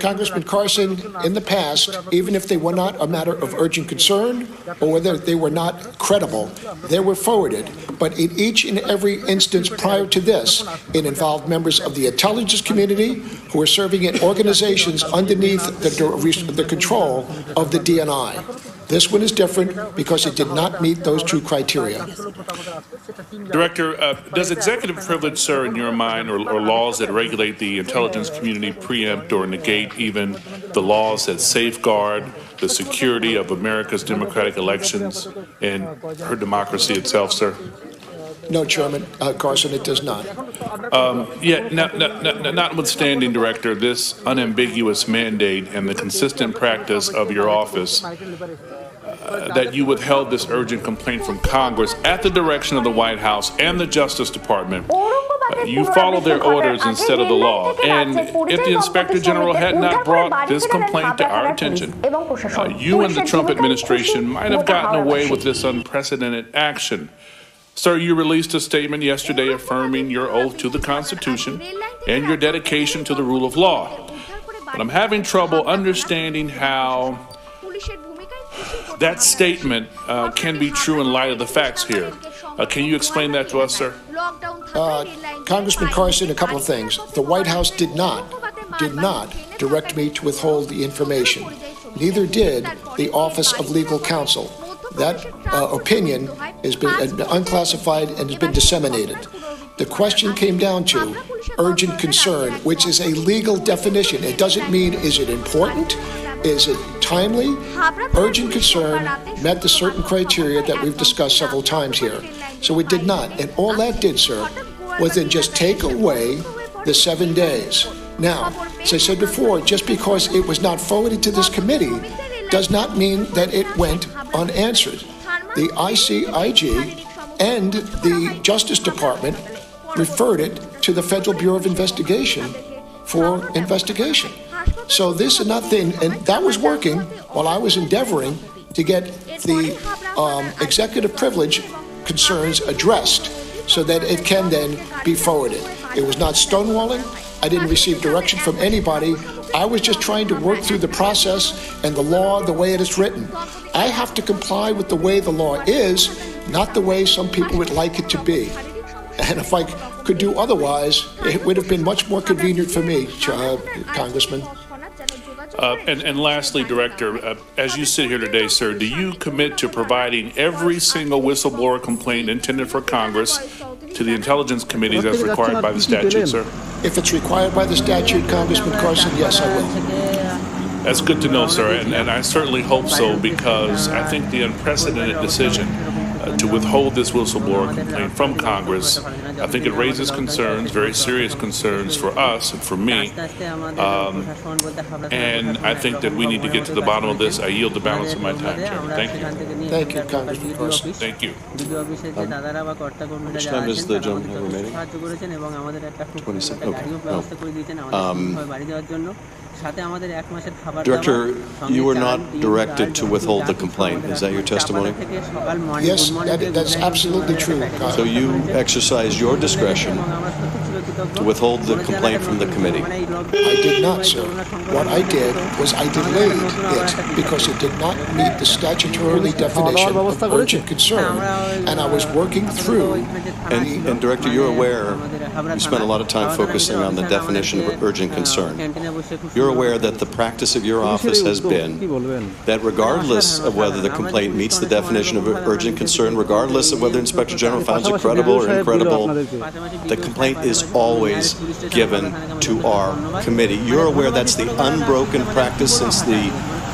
Congressman Carson, in the past, even if they were not a matter of urgent concern or whether they were not credible, they were forwarded. But in each and every instance prior to this, it involved members of the intelligence community who were serving in organizations underneath the control of the DNI. This one is different because it did not meet those two criteria. Director, does executive privilege, sir, in your mind, or laws that regulate the intelligence community preempt or negate even the laws that safeguard the security of America's democratic elections and her democracy itself, sir? No, Chairman Carson, it does not. Notwithstanding, Director, this unambiguous mandate and the consistent practice of your office that you withheld this urgent complaint from Congress at the direction of the White House and the Justice Department. You followed their orders instead of the law. And if the Inspector General had not brought this complaint to our attention, you and the Trump administration might have gotten away with this unprecedented action. Sir, you released a statement yesterday affirming your oath to the Constitution and your dedication to the rule of law. But I'm having trouble understanding how that statement can be true in light of the facts here. Can you explain that to us, sir? Congressman Carson, a couple of things. The White House did not direct me to withhold the information. Neither did the Office of Legal Counsel. That opinion has been unclassified and has been disseminated. The question came down to urgent concern, which is a legal definition. It doesn't mean is it important, is it timely? Urgent concern met the certain criteria that we've discussed several times here. So it did not. And all that did, sir, was then just take away the 7 days. Now, as I said before, just because it was not forwarded to this committee does not mean that it went unanswered. The ICIG and the Justice Department referred it to the Federal Bureau of Investigation for investigation. So this is nothing, and that was working while I was endeavoring to get the executive privilege concerns addressed so that it can then be forwarded. It was not stonewalling. I didn't receive direction from anybody. I was just trying to work through the process and the law the way it is written. I have to comply with the way the law is, not the way some people would like it to be. And if I could do otherwise, it would have been much more convenient for me, Congressman. And lastly, Director, as you sit here today, sir, do you commit to providing every single whistleblower complaint intended for Congress to the Intelligence Committees as required by the statute, sir? If it's required by the statute, Congressman Carson, yes, I will. That's good to know, sir, and I certainly hope so, because I think the unprecedented decision to withhold this whistleblower complaint from Congress, I think it raises concerns, very serious concerns for us and for me. And I think that we need to get to the bottom of this. I yield the balance of my time, Chairman. Thank you. Thank you, Congressman Carson. Thank you. Which time is the gentleman have remaining? 27. Okay. No. Director, you were not directed to withhold the complaint. Is that your testimony? Yes, that's absolutely true. So you exercised your discretion to withhold the complaint from the committee? I did not, sir. What I did was I delayed it because it did not meet the statutorily definition of urgent concern, and I was working through. And Director, you're aware, you spent a lot of time focusing on the definition of urgent concern. You're aware that the practice of your office has been that regardless of whether the complaint meets the definition of urgent concern, regardless of whether Inspector General finds it credible or incredible, the complaint is always given to our committee. You're aware that's the unbroken practice since the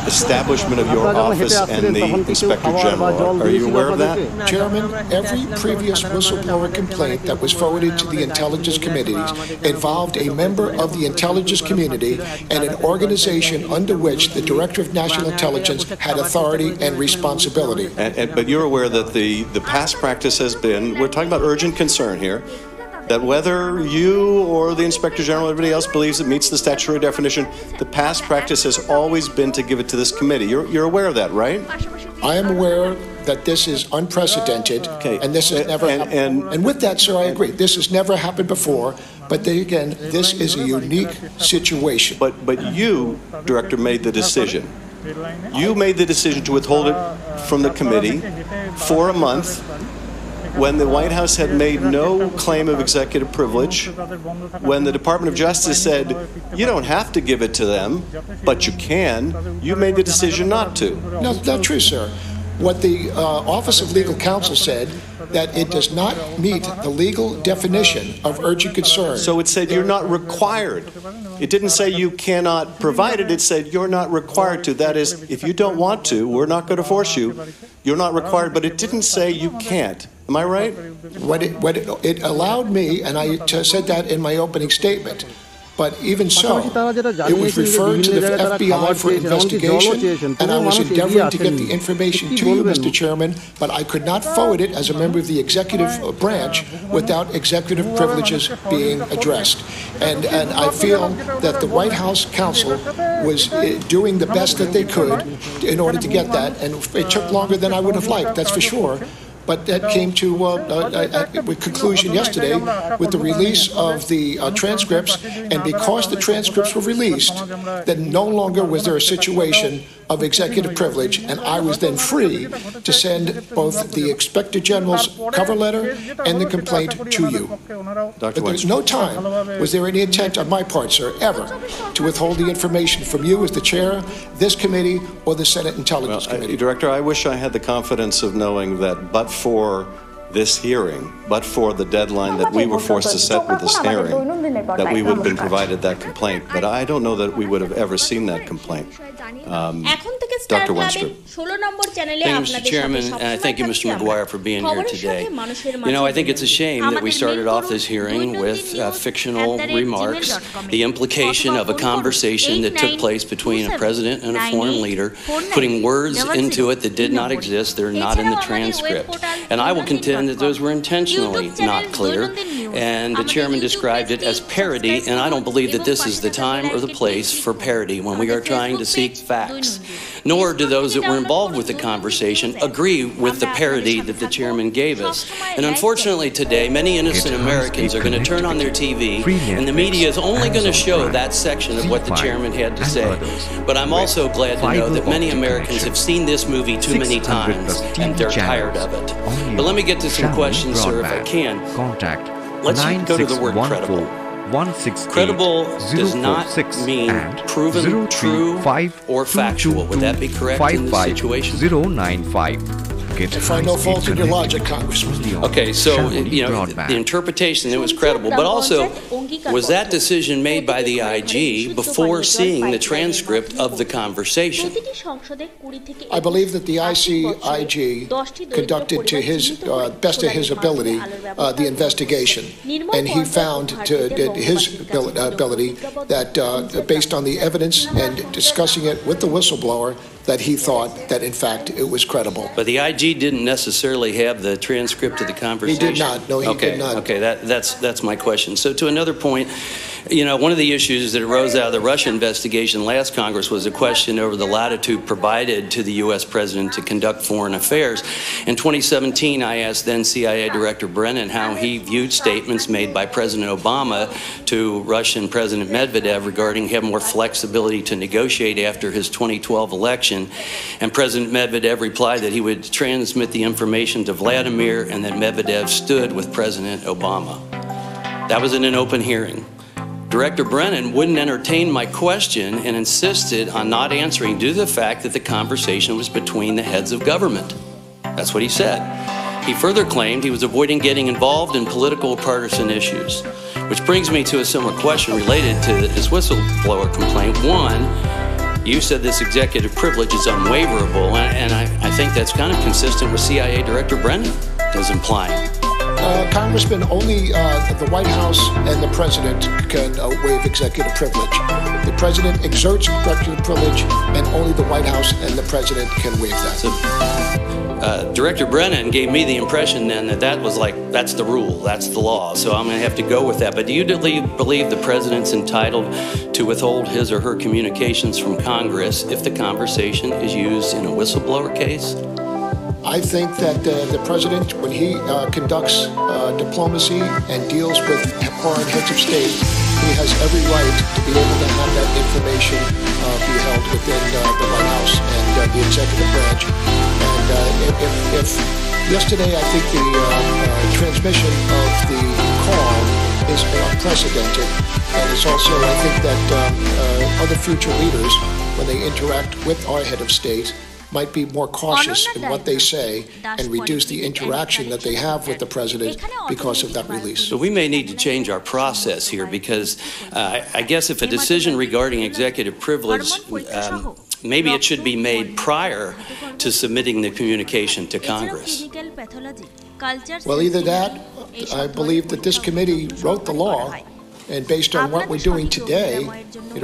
establishment of your office and the Inspector General. Are you aware of that? Chairman, every previous whistleblower complaint that was forwarded to the intelligence committees involved a member of the intelligence community and an organization under which the Director of National Intelligence had authority and responsibility. But you're aware that the past practice has been, we're talking about urgent concern here, that whether you or the Inspector General or everybody else believes it meets the statutory definition, the past practice has always been to give it to this committee. You're aware of that, right? I am aware that this is unprecedented, and this has never happened. And with that, sir, I agree. This has never happened before, but then again, this is a unique situation. But you, Director, made the decision. You made the decision to withhold it from the committee for a month when the White House had made no claim of executive privilege, when the Department of Justice said, you don't have to give it to them, but you can, you made the decision not to. No, not true, sir. What the Office of Legal Counsel said, that it does not meet the legal definition of urgent concern. So it said you're not required. It didn't say you cannot provide it. It said you're not required to. That is, if you don't want to, we're not going to force you. You're not required, but it didn't say you can't. Am I right? It allowed me, and I said that in my opening statement, but even so, it was referred to the FBI for investigation, and I was endeavoring to get the information to you, Mr. Chairman, but I could not forward it as a member of the executive branch without executive privileges being addressed. And I feel that the White House counsel was doing the best that they could in order to get that, and it took longer than I would have liked, that's for sure. But that came to a conclusion yesterday with the release of the transcripts, and because the transcripts were released, then no longer was there a situation of executive privilege, and I was then free to send both the Inspector General's cover letter and the complaint to you. But there was no time, was there any intent on my part, sir, ever, to withhold the information from you as the chair, this committee, or the Senate Intelligence Committee? Director, I wish I had the confidence of knowing that but for this hearing, but for the deadline that we were forced to set with this hearing, that we would have been provided that complaint. But I don't know that we would have ever seen that complaint. Dr. Winstrup. Thank you, Mr. Chairman, and thank you, Mr. McGuire, for being here today. You know, I think it's a shame that we started off this hearing with fictional remarks, the implication of a conversation that took place between a president and a foreign leader, putting words into it that did not exist, they're not in the transcript. And I will contend that those were intentionally not clear, and the chairman described it as parody, and I don't believe that this is the time or the place for parody when we are trying to seek facts. Nor do those that were involved with the conversation agree with the parody that the chairman gave us. And unfortunately today, many innocent Americans are going to turn on their TV, and the media is only going to show that section of what the chairman had to say. But I'm also glad to know that many Americans have seen this movie too many times, and they're tired of it. But let me get to some questions, sir, if I can. Let's go to the word credible. Credible does not mean proven, true, or factual. Would that be correct in this situation? I find no fault in your logic, Congressman. Okay, so, you know, the interpretation, it was credible, but also, was that decision made by the IG before seeing the transcript of the conversation? I believe that the IG conducted to his best of his ability the investigation, and he found to his ability that based on the evidence and discussing it with the whistleblower, that he thought that, in fact, it was credible. But the IG didn't necessarily have the transcript of the conversation? He did not. No, he did not. Okay, that's my question. So to another point, you know, one of the issues that arose out of the Russia investigation last Congress was a question over the latitude provided to the U.S. president to conduct foreign affairs. In 2017, I asked then CIA Director Brennan how he viewed statements made by President Obama to Russian President Medvedev regarding having more flexibility to negotiate after his 2012 election. And President Medvedev replied that he would transmit the information to Vladimir and that Medvedev stood with President Obama. That was in an open hearing. Director Brennan wouldn't entertain my question and insisted on not answering due to the fact that the conversation was between the heads of government. That's what he said. He further claimed he was avoiding getting involved in political partisan issues, which brings me to a similar question related to this whistleblower complaint. One, you said this executive privilege is unwaverable, and I think that's kind of consistent with CIA Director Brennan was implying. Congressman, only the White House and the President can waive executive privilege. The President exerts executive privilege, and only the White House and the President can waive that. So, Director Brennan gave me the impression then that that's the rule, that's the law, so I'm going to have to go with that. But do you believe the President's entitled to withhold his or her communications from Congress if the conversation is used in a whistleblower case? I think that the President, when he conducts diplomacy and deals with foreign heads of state, he has every right to be able to have that information be held within the White House and the executive branch. And if Yesterday, I think the transmission of the call is unprecedented, and it's also, I think, that other future leaders, when they interact with our head of state, might be more cautious in what they say and reduce the interaction that they have with the president because of that release. So we may need to change our process here because I guess if a decision regarding executive privilege, maybe it should be made prior to submitting the communication to Congress. Well, either that, I believe that this committee wrote the law, and based on what we're doing today,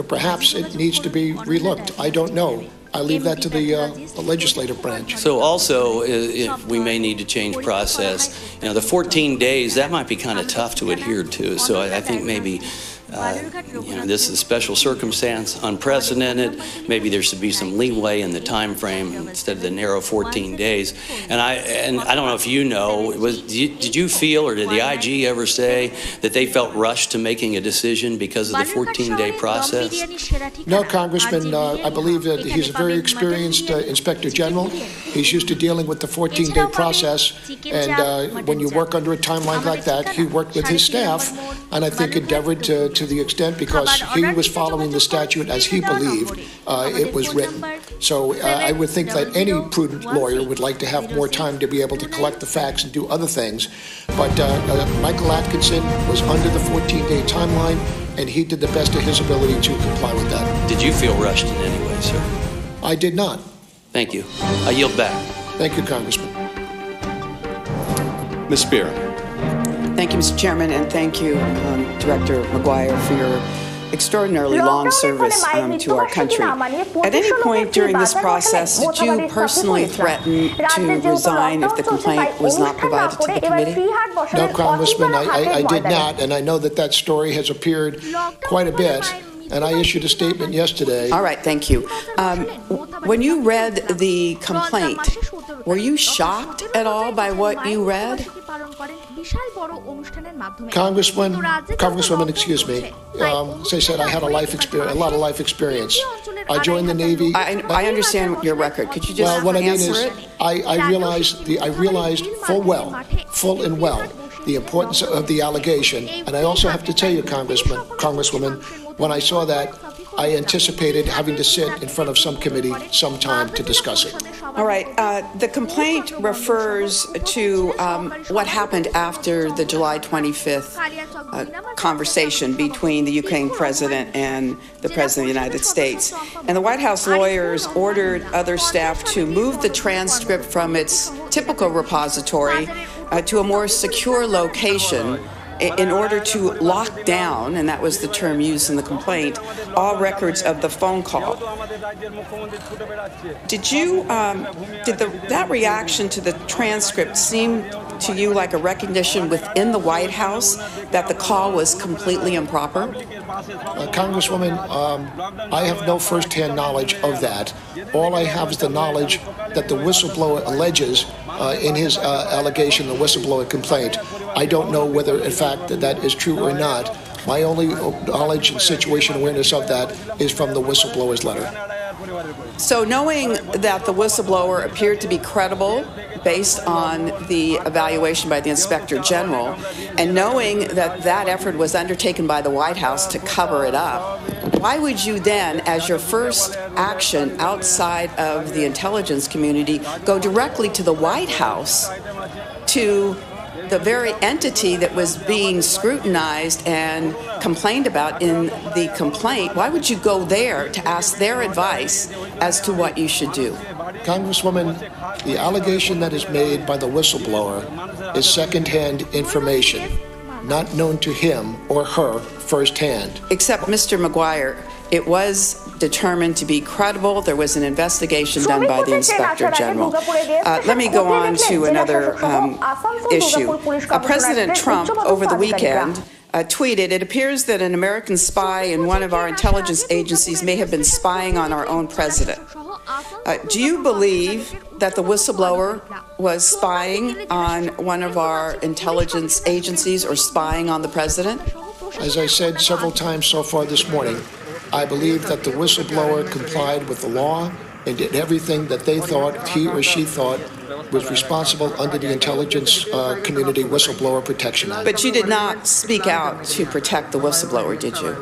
perhaps it needs to be relooked. I don't know. I leave that to the legislative branch. So also, if we may need to change process. The 14 days, that might be kind of tough to adhere to. So I think maybe this is a special circumstance, unprecedented. Maybe there should be some leeway in the time frame instead of the narrow 14 days. And I don't know if you know, did you feel or did the IG ever say that they felt rushed to making a decision because of the 14-day process? No, Congressman. I believe that he's a very experienced Inspector General. He's used to dealing with the 14-day process. And when you work under a timeline like that, he worked with his staff and I think endeavored to the extent because he was following the statute as he believed it was written. So I would think that any prudent lawyer would like to have more time to be able to collect the facts and do other things. But Michael Atkinson was under the 14-day timeline, and he did the best of his ability to comply with that. Did you feel rushed in any way, sir? I did not. Thank you. I yield back. Thank you, Congressman. Ms. Spear. Thank you, Mr. Chairman, and thank you, Director McGuire, for your extraordinarily long service to our country. At any point during this process, did you personally threaten to resign if the complaint was not provided to the committee? No, Congressman, I did not, and I know that that story has appeared quite a bit. And I issued a statement yesterday. All right, thank you. When you read the complaint, were you shocked at all by what you read? Congresswoman, excuse me. As I said, I had a lot of life experience. I joined the Navy. I understand your record. Could you just answer it? I realized full and well, the importance of the allegation. And I also have to tell you, Congresswoman, when I saw that, I anticipated having to sit in front of some committee sometime to discuss it. All right. The complaint refers to what happened after the July 25th conversation between the Ukraine president and the president of the United States. And the White House lawyers ordered other staff to move the transcript from its typical repository to a more secure location in order to lock down, and that was the term used in the complaint, all records of the phone call. Did that reaction to the transcript seem to you like a recognition within the White House that the call was completely improper? Congresswoman, I have no firsthand knowledge of that. All I have is the knowledge that the whistleblower alleges in his allegation, the whistleblower complaint. I don't know whether, in fact, that is true or not. My only knowledge and situation awareness of that is from the whistleblower's letter. So knowing that the whistleblower appeared to be credible based on the evaluation by the Inspector General, and knowing that that effort was undertaken by the White House to cover it up, why would you then, as your first action outside of the intelligence community, go directly to the White House to the very entity that was being scrutinized and complained about in the complaint? Why would you go there to ask their advice as to what you should do? Congresswoman, the allegation that is made by the whistleblower is secondhand information, not known to him or her firsthand. Except, Mr. McGuire, it was determined to be credible. There was an investigation done by the Inspector General. Let me go on to another issue. President Trump, over the weekend, tweeted, "It appears that an American spy in one of our intelligence agencies may have been spying on our own president." Do you believe that the whistleblower was spying on one of our intelligence agencies or spying on the president? As I said several times so far this morning, I believe that the whistleblower complied with the law and did everything that they thought, he or she thought, was responsible under the Intelligence Community Whistleblower Protection Act. But you did not speak out to protect the whistleblower, did you?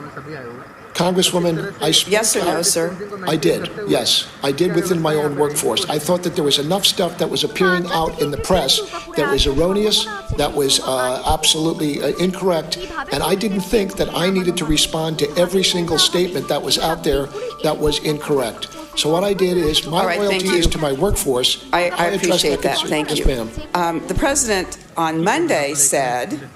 Congresswoman, yes or no, sir? I did, yes. I did within my own workforce. I thought that there was enough stuff that was appearing out in the press that was erroneous, that was absolutely incorrect, and I didn't think that I needed to respond to every single statement that was out there that was incorrect. So what I did is, my loyalty is to my workforce. I appreciate that. Thank you. Yes, ma'am. The president on Monday said,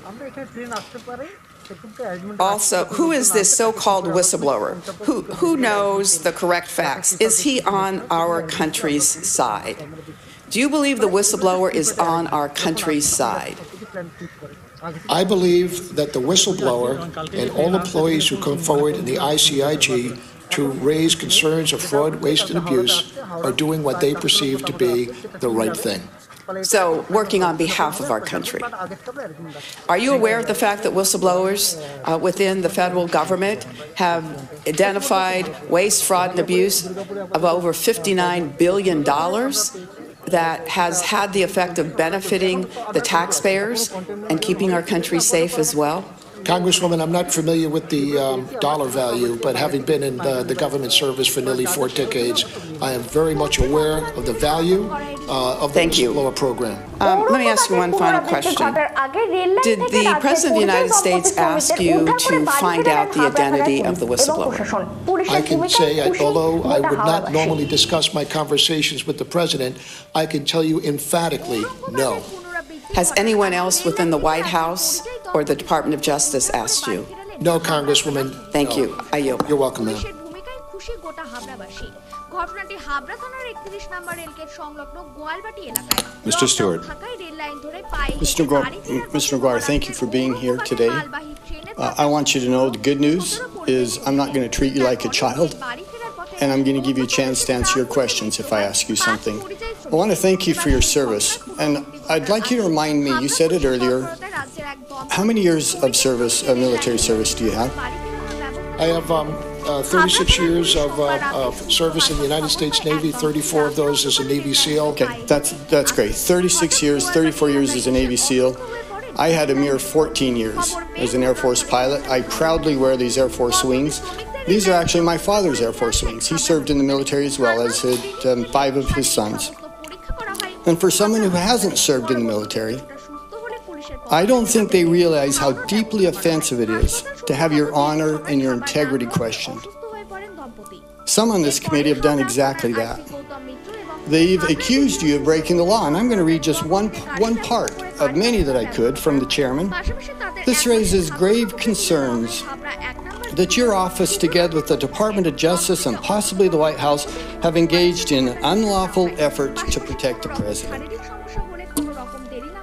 also, who is this so-called whistleblower? Who knows the correct facts? Is he on our country's side? Do you believe the whistleblower is on our country's side? I believe that the whistleblower and all employees who come forward in the ICIG to raise concerns of fraud, waste, and abuse are doing what they perceive to be the right thing. So, working on behalf of our country. Are you aware of the fact that whistleblowers within the federal government have identified waste, fraud, and abuse of over $59 billion that has had the effect of benefiting the taxpayers and keeping our country safe as well? Congresswoman, I'm not familiar with the dollar value, but having been in the government service for nearly 4 decades, I am very much aware of the value of the whistleblower program. Let me ask you one final question. Did the President of the United States ask you to find out the identity of the whistleblower? I can say, although I would not normally discuss my conversations with the President, I can tell you emphatically, no. Has anyone else within the White House or the Department of Justice asked you? No, Congresswoman. Thank you. I yield. You're welcome, ma'am. Mr. Stewart. Mr. McGuire, thank you for being here today. I want you to know the good news is I'm not going to treat you like a child, and I'm going to give you a chance to answer your questions if I ask you something. I want to thank you for your service, and I'd like you to remind me, you said it earlier, how many years of service, military service do you have? I have 36 years of service in the United States Navy, 34 of those as a Navy SEAL. Okay, that's great. 36 years, 34 years as a Navy SEAL. I had a mere 14 years as an Air Force pilot. I proudly wear these Air Force wings. These are actually my father's Air Force wings. He served in the military as well, as did 5 of his sons. And for someone who hasn't served in the military, I don't think they realize how deeply offensive it is to have your honor and your integrity questioned. Some on this committee have done exactly that. They've accused you of breaking the law, and I'm going to read just one part of many that I could from the chairman. This raises grave concerns that your office, together with the Department of Justice and possibly the White House, have engaged in an unlawful effort to protect the president.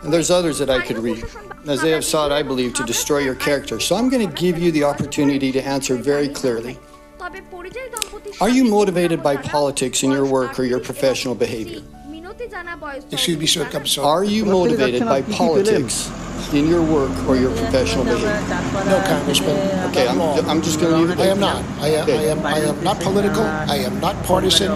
And there's others that I could read, as they have sought, I believe, to destroy your character. So I'm going to give you the opportunity to answer very clearly. Are you motivated by politics in your work or your professional behavior? Excuse me, sir, I'm sorry. Are you motivated by politics in your work or your professional behavior? No, Congressman. Okay, I'm just going to leave it there. I am not. I am not political. I am not partisan,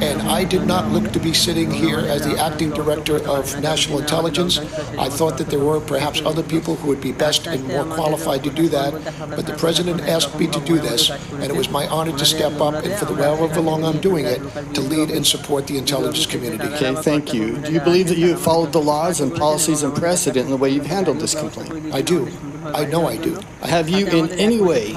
and I did not look to be sitting here as the acting director of national intelligence. I thought that there were perhaps other people who would be best and more qualified to do that, but the president asked me to do this, and it was my honor to step up, and for the however long I'm doing it, to lead and support the intelligence community. Okay, thank you. Do you believe that you have followed the laws and policies and precedent in the way you've handled this complaint? I do. I know I do. Have you in any way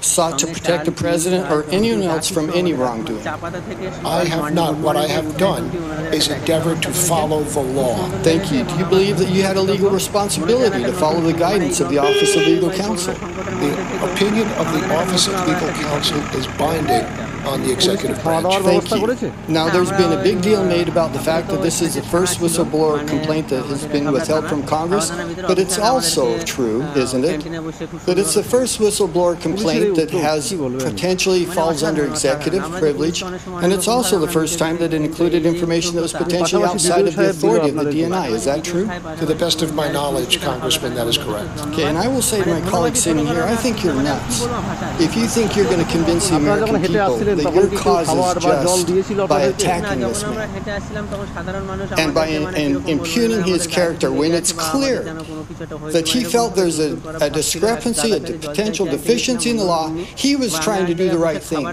sought to protect the president or anyone else from any wrongdoing? I have not. What I have done is endeavor to follow the law. Thank you. Do you believe that you had a legal responsibility to follow the guidance of the Office of Legal Counsel? The opinion of the Office of Legal Counsel is binding on the executive branch. Thank you. Now, there's been a big deal made about the fact that this is the first whistleblower complaint that has been withheld from Congress, but it's also true, isn't it, that it's the first whistleblower complaint that has potentially falls under executive privilege, and it's also the first time that it included information that was potentially outside of the authority of the DNI. Is that true? To the best of my knowledge, Congressman, that is correct. Okay, and I will say to my colleagues sitting here, I think you're nuts. If you think you're going to convince the American people that your cause is just by attacking this man and by impugning his character when it's clear that he felt there's a discrepancy, a potential deficiency in the law. He was trying to do the right thing.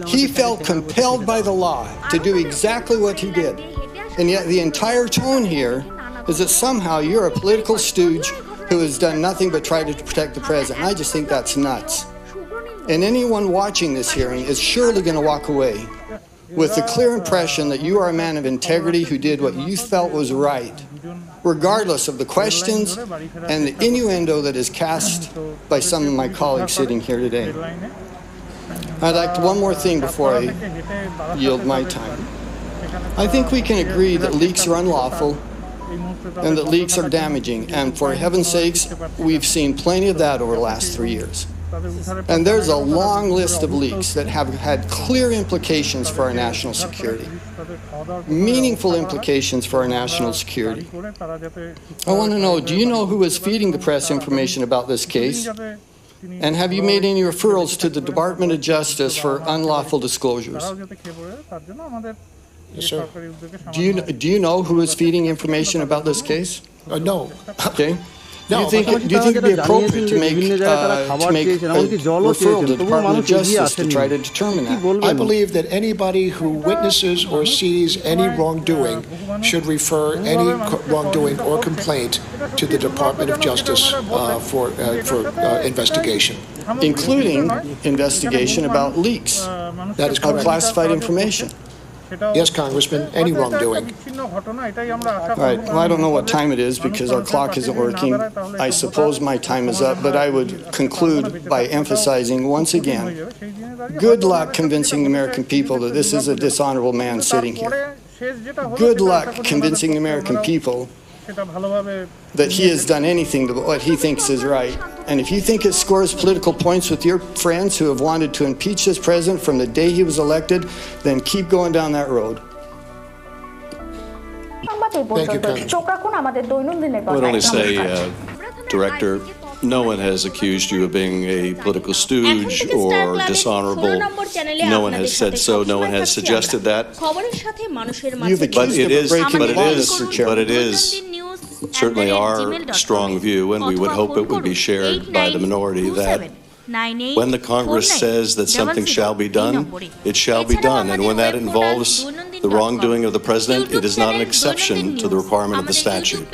He felt compelled by the law to do exactly what he did. And yet the entire tone here is that somehow you're a political stooge who has done nothing but try to protect the president. I just think that's nuts. And anyone watching this hearing is surely going to walk away with the clear impression that you are a man of integrity who did what you felt was right, regardless of the questions and the innuendo that is cast by some of my colleagues sitting here today. I'd like to one more thing before I yield my time. I think we can agree that leaks are unlawful and that leaks are damaging, and for heaven's sakes, we've seen plenty of that over the last 3 years. And there's a long list of leaks that have had clear implications for our national security, meaningful implications for our national security. I want to know, do you know who was feeding the press information about this case? And have you made any referrals to the Department of Justice for unlawful disclosures? Yes, sir. Do you know who is feeding information about this case? No. Okay. Do you think it'd be appropriate to make referral to the Department of Justice to try to determine that? I believe that anybody who witnesses or sees any wrongdoing should refer any wrongdoing or complaint to the Department of Justice for investigation. Including investigation about leaks That is of correct. classified information. Yes, Congressman, any wrongdoing. All right, well, I don't know what time it is because our clock isn't working. I suppose my time is up, but I would conclude by emphasizing once again, good luck convincing the American people that this is a dishonorable man sitting here. Good luck convincing the American people that he has done anything to what he thinks is right. And if you think it scores political points with your friends who have wanted to impeach this president from the day he was elected, then keep going down that road. I would only say, Director, no one has accused you of being a political stooge or dishonorable. No one has said so. No one has suggested that. You've accused him of breaking the law, Mr. Chairman. But it is certainly our strong view, and we would hope it would be shared by the minority, that when the Congress says that something shall be done, it shall be done. And when that involves the wrongdoing of the president, it is not an exception to the requirement of the statute.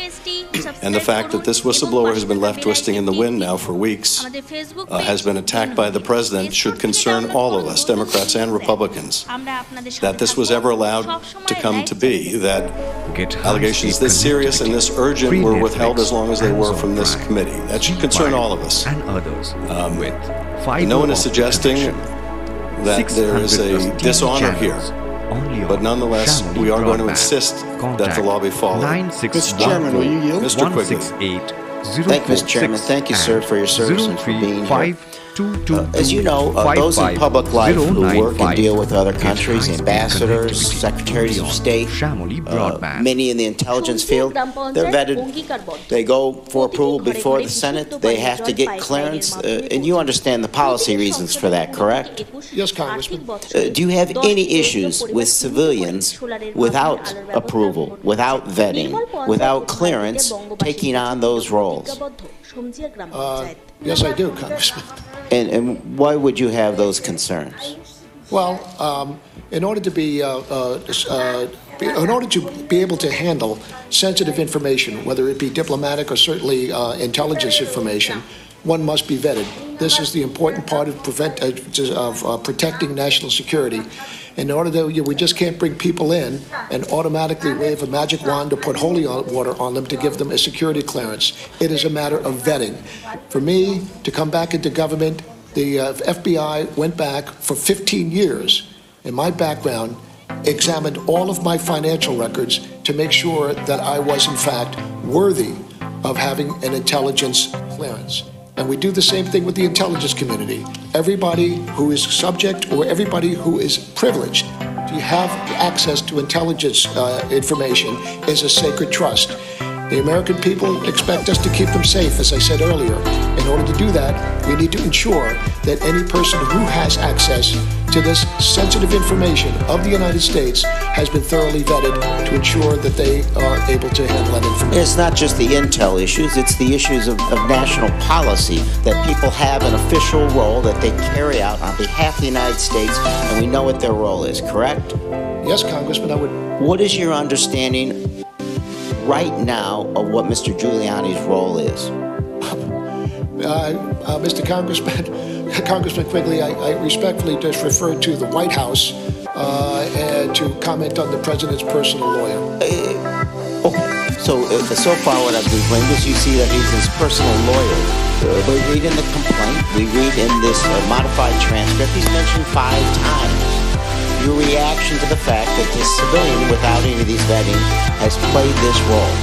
And the fact that this whistleblower has been left twisting in the wind now for weeks, has been attacked by the president, should concern all of us, Democrats and Republicans. That this was ever allowed to come to be, that allegations this serious and this urgent were withheld as long as they were from this committee. That should concern all of us. No one is suggesting that there is a dishonor here. But nonetheless, we are going to insist that the law be followed. Mr. Chairman, will you yield? Mr. Quigley. Thank you, Mr. Chairman. Thank you, sir, for your service and for being here. As you know, those in public life who work and deal with other countries, ambassadors, secretaries of state, many in the intelligence field, they're vetted. They go for approval before the Senate. They have to get clearance. And you understand the policy reasons for that, correct? Yes, Congressman. Do you have any issues with civilians without approval, without vetting, without clearance, taking on those roles? Yes, I do, Congressman. And why would you have those concerns? Well, in order to be able to handle sensitive information, whether it be diplomatic or certainly intelligence information, one must be vetted. This is the important part of protecting national security. In order to, we just can't bring people in and automatically wave a magic wand to put holy water on them to give them a security clearance. It is a matter of vetting. For me to come back into government, the FBI went back for 15 years in my background, examined all of my financial records to make sure that I was in fact worthy of having an intelligence clearance. And we do the same thing with the intelligence community. Everybody who is subject or everybody who is privileged to have access to intelligence information is a sacred trust. The American people expect us to keep them safe, as I said earlier. In order to do that, we need to ensure that any person who has access to this sensitive information of the United States has been thoroughly vetted to ensure that they are able to handle that information. It's not just the intel issues, it's the issues of national policy, that people have an official role that they carry out on behalf of the United States, and we know what their role is, correct? Yes, Congressman, I would. What is your understanding right now of what Mr. Giuliani's role is? Mr. Congressman Quigley, I respectfully just referred to the White House and to comment on the president's personal lawyer. So far what I've gleaned is you see that he's his personal lawyer. We read in the complaint, we read in this modified transcript, he's mentioned 5 times. Your reaction to the fact that this civilian, without any of these vetting, has played this role?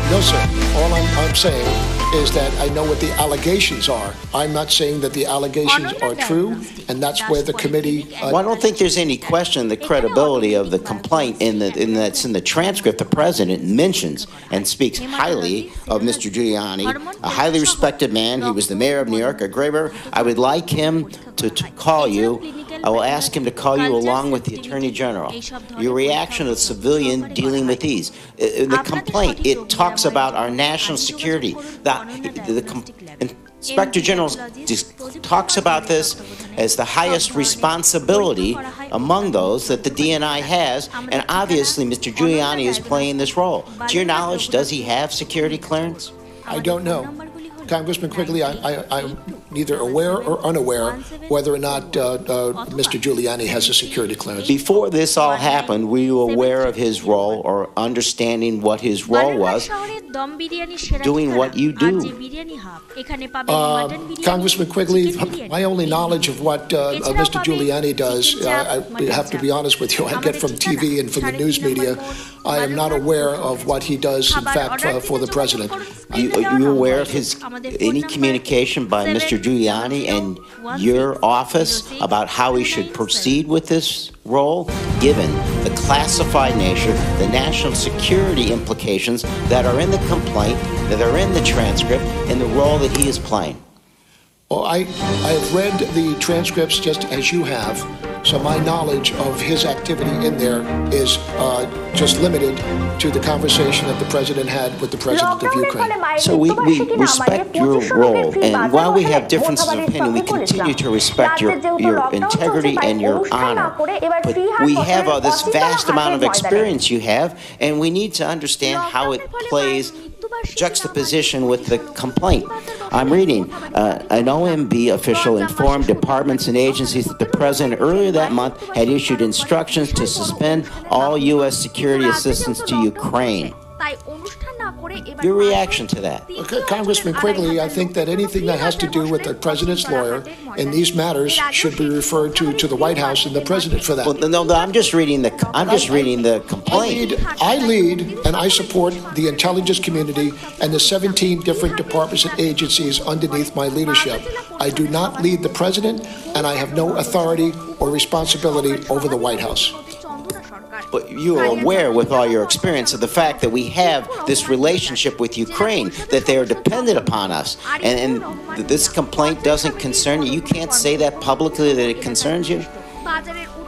No, sir. All I'm saying is that I know what the allegations are. I'm not saying that the allegations are true, and that's where the committee... Well, I don't think there's any question the credibility of the complaint that's in the transcript. The president mentions and speaks highly of Mr. Giuliani, a highly respected man. He was the mayor of New York, a Graber. I would like him to call you. I will ask him to call you along with the Attorney General. Your reaction to the civilian dealing with these. The complaint, it talks about our national security. The Inspector General talks about this as the highest responsibility among those that the DNI has, and obviously Mr. Giuliani is playing this role. To your knowledge, does he have security clearance? I don't know. Congressman Quigley, I'm neither aware or unaware whether or not Mr. Giuliani has a security clearance. Before this all happened, were you aware of his role or understanding what his role was, doing what you do? Congressman Quigley, my only knowledge of what Mr. Giuliani does, I have to be honest with you, I get from TV and from the news media. I am not aware of what he does, in fact, for the president. Are you aware of any communication by Mr. Giuliani and your office about how he should proceed with this role, given the classified nature, the national security implications that are in the complaint, that are in the transcript, and the role that he is playing? Well, I have read the transcripts just as you have, so my knowledge of his activity in there is just limited to the conversation that the president had with the president of Ukraine. So we respect your role, and while we have differences of opinion, we continue to respect your integrity and your honor. But we have this vast amount of experience you have, and we need to understand how it plays juxtaposition with the complaint. I'm reading, an OMB official informed departments and agencies that the president earlier that month had issued instructions to suspend all U.S. security assistance to Ukraine. Your reaction to that? Okay, Congressman Quigley, I think that anything that has to do with the president's lawyer in these matters should be referred to the White House and the president for that. Well, no, I'm just reading the complaint. I lead and I support the intelligence community and the 17 different departments and agencies underneath my leadership. I do not lead the president, and I have no authority or responsibility over the White House. But you are aware, with all your experience, of the fact that we have this relationship with Ukraine, that they are dependent upon us, and this complaint doesn't concern you. You can't say that publicly, that it concerns you?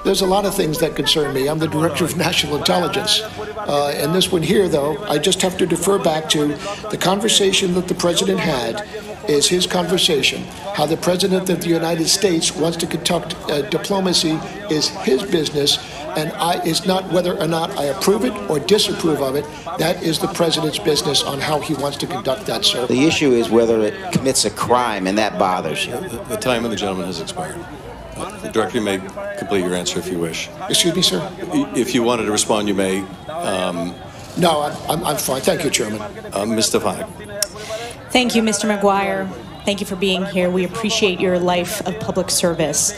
There's a lot of things that concern me. I'm the Director of National Intelligence. And this one here, though, I just have to defer back to the conversation that the president had is his conversation. How the president of the United States wants to conduct diplomacy is his business, and it's not whether or not I approve it or disapprove of it. That is the president's business on how he wants to conduct that service. The issue is whether it commits a crime, and that bothers you. The time of the gentleman has expired. The Director, you may complete your answer if you wish. Excuse me, sir? If you wanted to respond, you may. No, I'm fine. Thank you, Chairman. Ms. Stefanik. Thank you, Mr. McGuire. Thank you for being here. We appreciate your life of public service.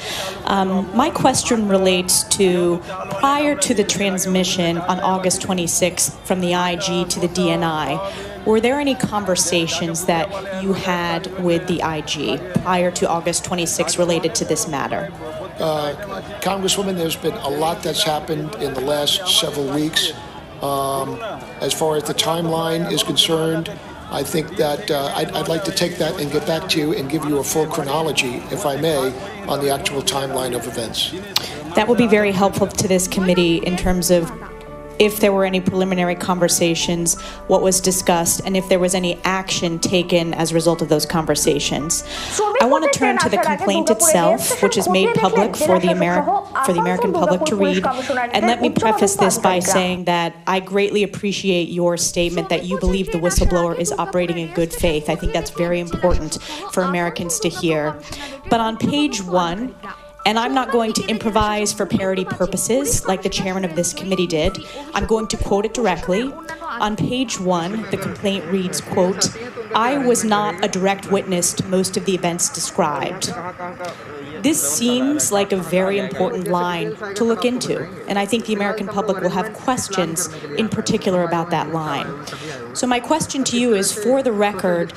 My question relates to prior to the transmission on August 26th from the IG to the DNI, were there any conversations that you had with the IG prior to August 26th related to this matter? Congresswoman, there's been a lot that's happened in the last several weeks. As far as the timeline is concerned, I think that I'd like to take that and get back to you and give you a full chronology, if I may, on the actual timeline of events. That would be very helpful to this committee in terms of if there were any preliminary conversations, what was discussed, and if there was any action taken as a result of those conversations. I want to turn to the complaint itself, which is made public for the American public to read. And let me preface this by saying that I greatly appreciate your statement that you believe the whistleblower is operating in good faith. I think that's very important for Americans to hear. But on page 1, and I'm not going to improvise for parody purposes like the chairman of this committee did. I'm going to quote it directly. On page 1, the complaint reads, quote, "I was not a direct witness to most of the events described." This seems like a very important line to look into, and I think the American public will have questions in particular about that line. So my question to you is, for the record,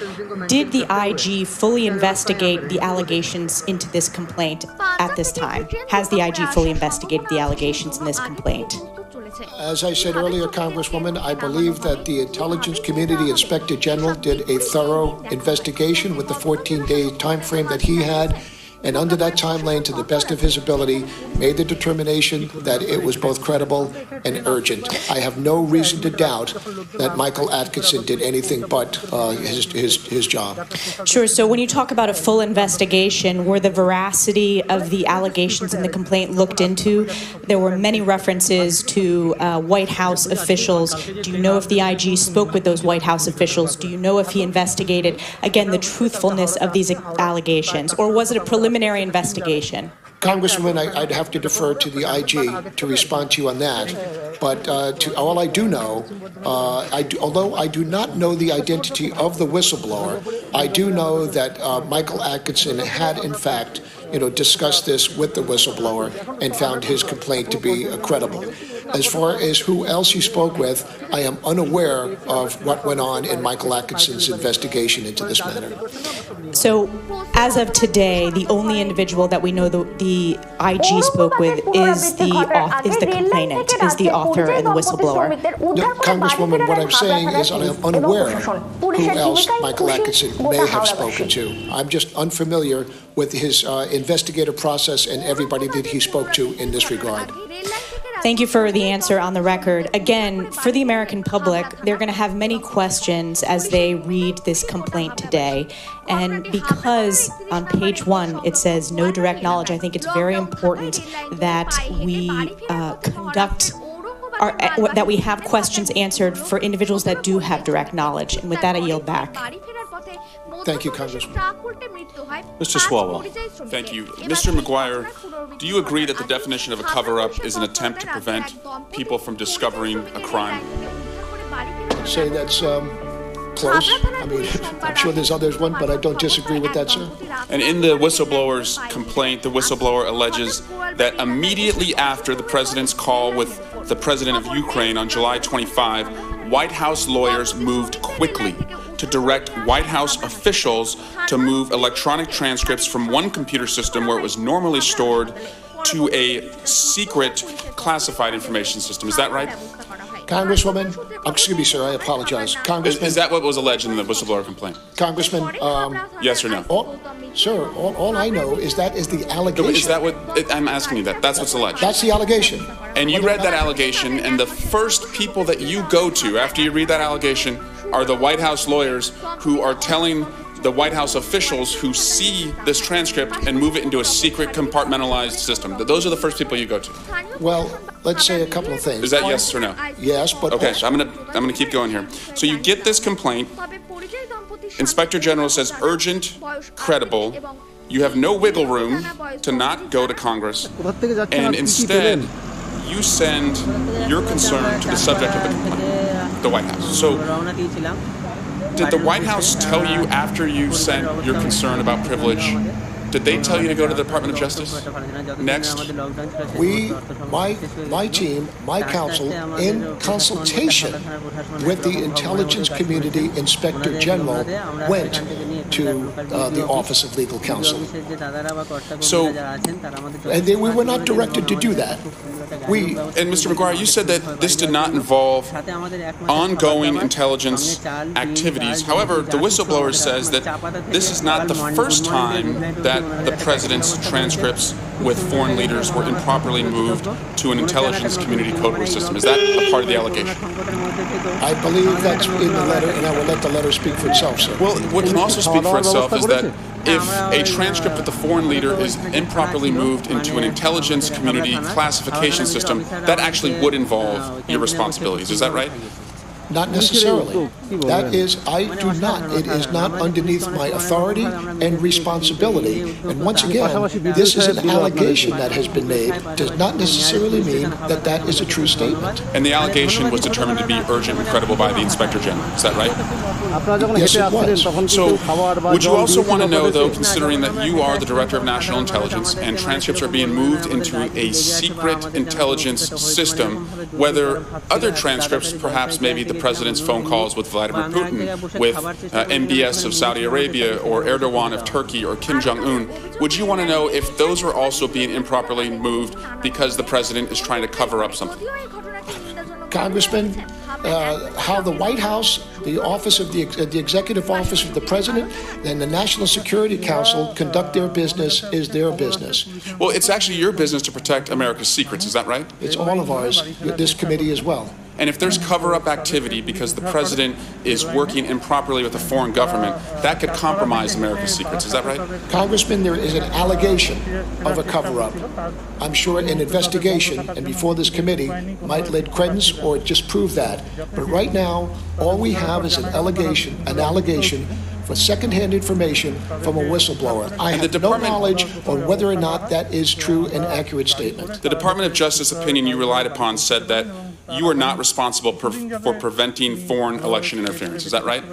did the IG fully investigate the allegations into this complaint at this time? Has the IG fully investigated the allegations in this complaint? As I said earlier, Congresswoman, I believe that the Intelligence Community Inspector General did a thorough investigation with the 14-day time frame that he had, and under that timeline, to the best of his ability, made the determination that it was both credible and urgent. I have no reason to doubt that Michael Atkinson did anything but his job. Sure. So when you talk about a full investigation, were the veracity of the allegations in the complaint looked into? There were many references to White House officials. Do you know if the IG spoke with those White House officials? Do you know if he investigated, again, the truthfulness of these allegations? Or was it a preliminary investigation? Congresswoman, I'd have to defer to the IG to respond to you on that. But all I do know, although I do not know the identity of the whistleblower, I do know that Michael Atkinson had, in fact, discussed this with the whistleblower and found his complaint to be credible. As far as who else he spoke with, I am unaware of what went on in Michael Atkinson's investigation into this matter. So, as of today, the only individual that we know the IG spoke with is the complainant, is the author and the whistleblower. No, Congresswoman, what I'm saying is I am unaware who else Michael Atkinson may have spoken to. I'm just unfamiliar with his investigative process and everybody that he spoke to in this regard. Thank you for the answer on the record. Again, for the American public, they're going to have many questions as they read this complaint today. And because on page 1 it says no direct knowledge, I think it's very important that we that we have questions answered for individuals that do have direct knowledge. And with that, I yield back. Thank you, Congressman. Mr. Swalwell. Thank you. Mr. McGuire, do you agree that the definition of a cover-up is an attempt to prevent people from discovering a crime? I'd say that's close. I mean, I'm sure there's others one, but I don't disagree with that, sir. And in the whistleblower's complaint, the whistleblower alleges that immediately after the president's call with the president of Ukraine on July 25, White House lawyers moved quickly to direct White House officials to move electronic transcripts from one computer system where it was normally stored to a secret classified information system. Is that right? Congresswoman, excuse me, sir, I apologize. Congressman, is that what was alleged in the whistleblower complaint? Congressman, yes or no? Sir, all I know is that is the allegation. Is that what I'm asking you? That's what's alleged. That's the allegation. And you read that allegation, and the first people that you go to after you read that allegation are the White House lawyers who are telling the White House officials who see this transcript and move it into a secret compartmentalized system. Those are the first people you go to. Well, let's say a couple of things. Is that yes or no? Yes, but okay. So I'm gonna keep going here. So you get this complaint. Inspector General says urgent, credible. You have no wiggle room to not go to Congress, and instead you send your concern to the subject of the complaint, the White House. So did the White House tell you after you sent your concern about privilege, did they tell you to go to the Department of Justice next? My team, my counsel, in consultation with the Intelligence Community Inspector General, went to the Office of Legal Counsel. So, and we were not directed to do that. And Mr. McGuire, you said that this did not involve ongoing intelligence activities. However, the whistleblower says that this is not the first time that the president's transcripts with foreign leaders were improperly moved to an intelligence community codeword system. Is that a part of the allegation? I believe that's in the letter, and I will let the letter speak for itself, sir. Well, what can also speak for itself is that if a transcript with a foreign leader is improperly moved into an intelligence community classification system, that actually would involve your responsibilities. Is that right? Not necessarily. That is, it is not underneath my authority and responsibility. And once again, this is an allegation that has been made, does not necessarily mean that that is a true statement. And the allegation was determined to be urgent and credible by the Inspector General. Is that right? Yes, it was. So, would you also want to know, though, considering that you are the Director of National Intelligence and transcripts are being moved into a secret intelligence system, whether other transcripts, perhaps maybe the President's phone calls with Vladimir Putin, with MBS of Saudi Arabia, or Erdogan of Turkey, or Kim Jong-un, would you want to know if those were also being improperly moved because the President is trying to cover up something? Congressman, how the White House, the office of the Executive Office of the President, and the National Security Council conduct their business is their business. Well, it's actually your business to protect America's secrets, is that right? It's all of ours, this committee as well. And if there's cover-up activity because the president is working improperly with a foreign government, that could compromise America's secrets. Is that right? Congressman, there is an allegation of a cover-up. I'm sure an investigation, and before this committee, might lend credence or just prove that. But right now, all we have is an allegation for second-hand information from a whistleblower. I have no knowledge on whether or not that is true and accurate statement. The Department of Justice opinion you relied upon said that you are not responsible for preventing foreign election interference. Is that right?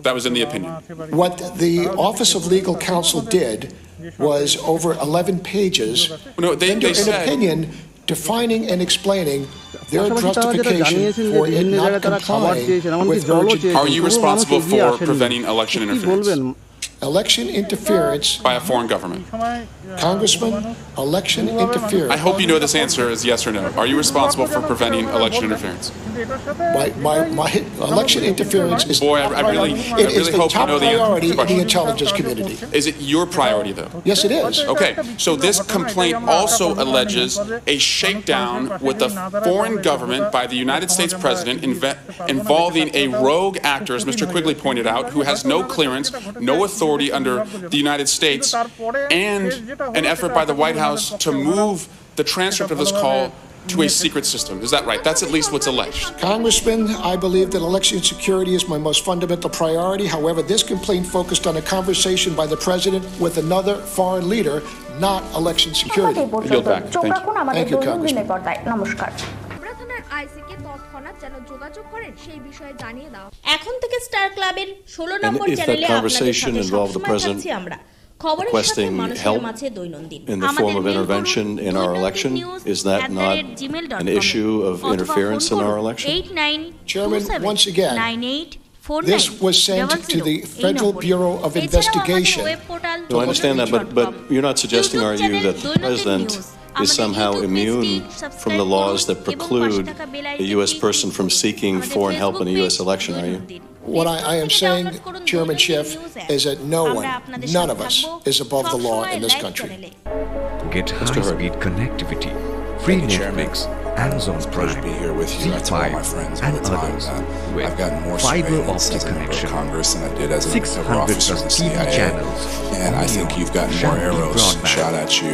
That was in the opinion. What the Office of Legal Counsel did was over 11 pages an opinion defining and explaining their justification for it not complying with urgent... Are you responsible for preventing election interference? Election interference... By a foreign government. Congressman, election interference... I hope you know this answer is yes or no. Are you responsible for preventing election interference? My election interference is... Boy, I really hope you know the answer. It is the top priority in the intelligence community. Is it your priority, though? Yes, it is. Okay, so this complaint also alleges a shakedown with a foreign government by the United States President involving a rogue actor, as Mr. Quigley pointed out, who has no clearance, no authority under the United States, and an effort by the White House to move the transcript of this call to a secret system. Is that right? That's at least what's alleged. Congressman, I believe that election security is my most fundamental priority. However, this complaint focused on a conversation by the President with another foreign leader, not election security. I yield back. Thank you. Thank you, Congressman. এখন থেকে star ক্লাবের 16 নম্বর চ্যানেলে আপনাদের সাথে সবসময় থাকছি আমরা খবরের সাথে মানুষের মাঝে দৈনন্দিন in the form of intervention in our election. Is that not an issue of interference in our election? Chairman, once again, this was sent to the Federal Bureau of Investigation. No, I understand that, but you're not suggesting, are you, that the President is somehow immune from the laws that preclude a U.S. person from seeking foreign help in a U.S. election, are you? What I am saying, Chairman Schiff, is that no one, none of us, is above the law in this country. Get high-speed connectivity, free Netflix, Amazon Prime, Z5, and others with fiber optic connection, 600 plus TV channels, and I think you've gotten more arrows shot at you,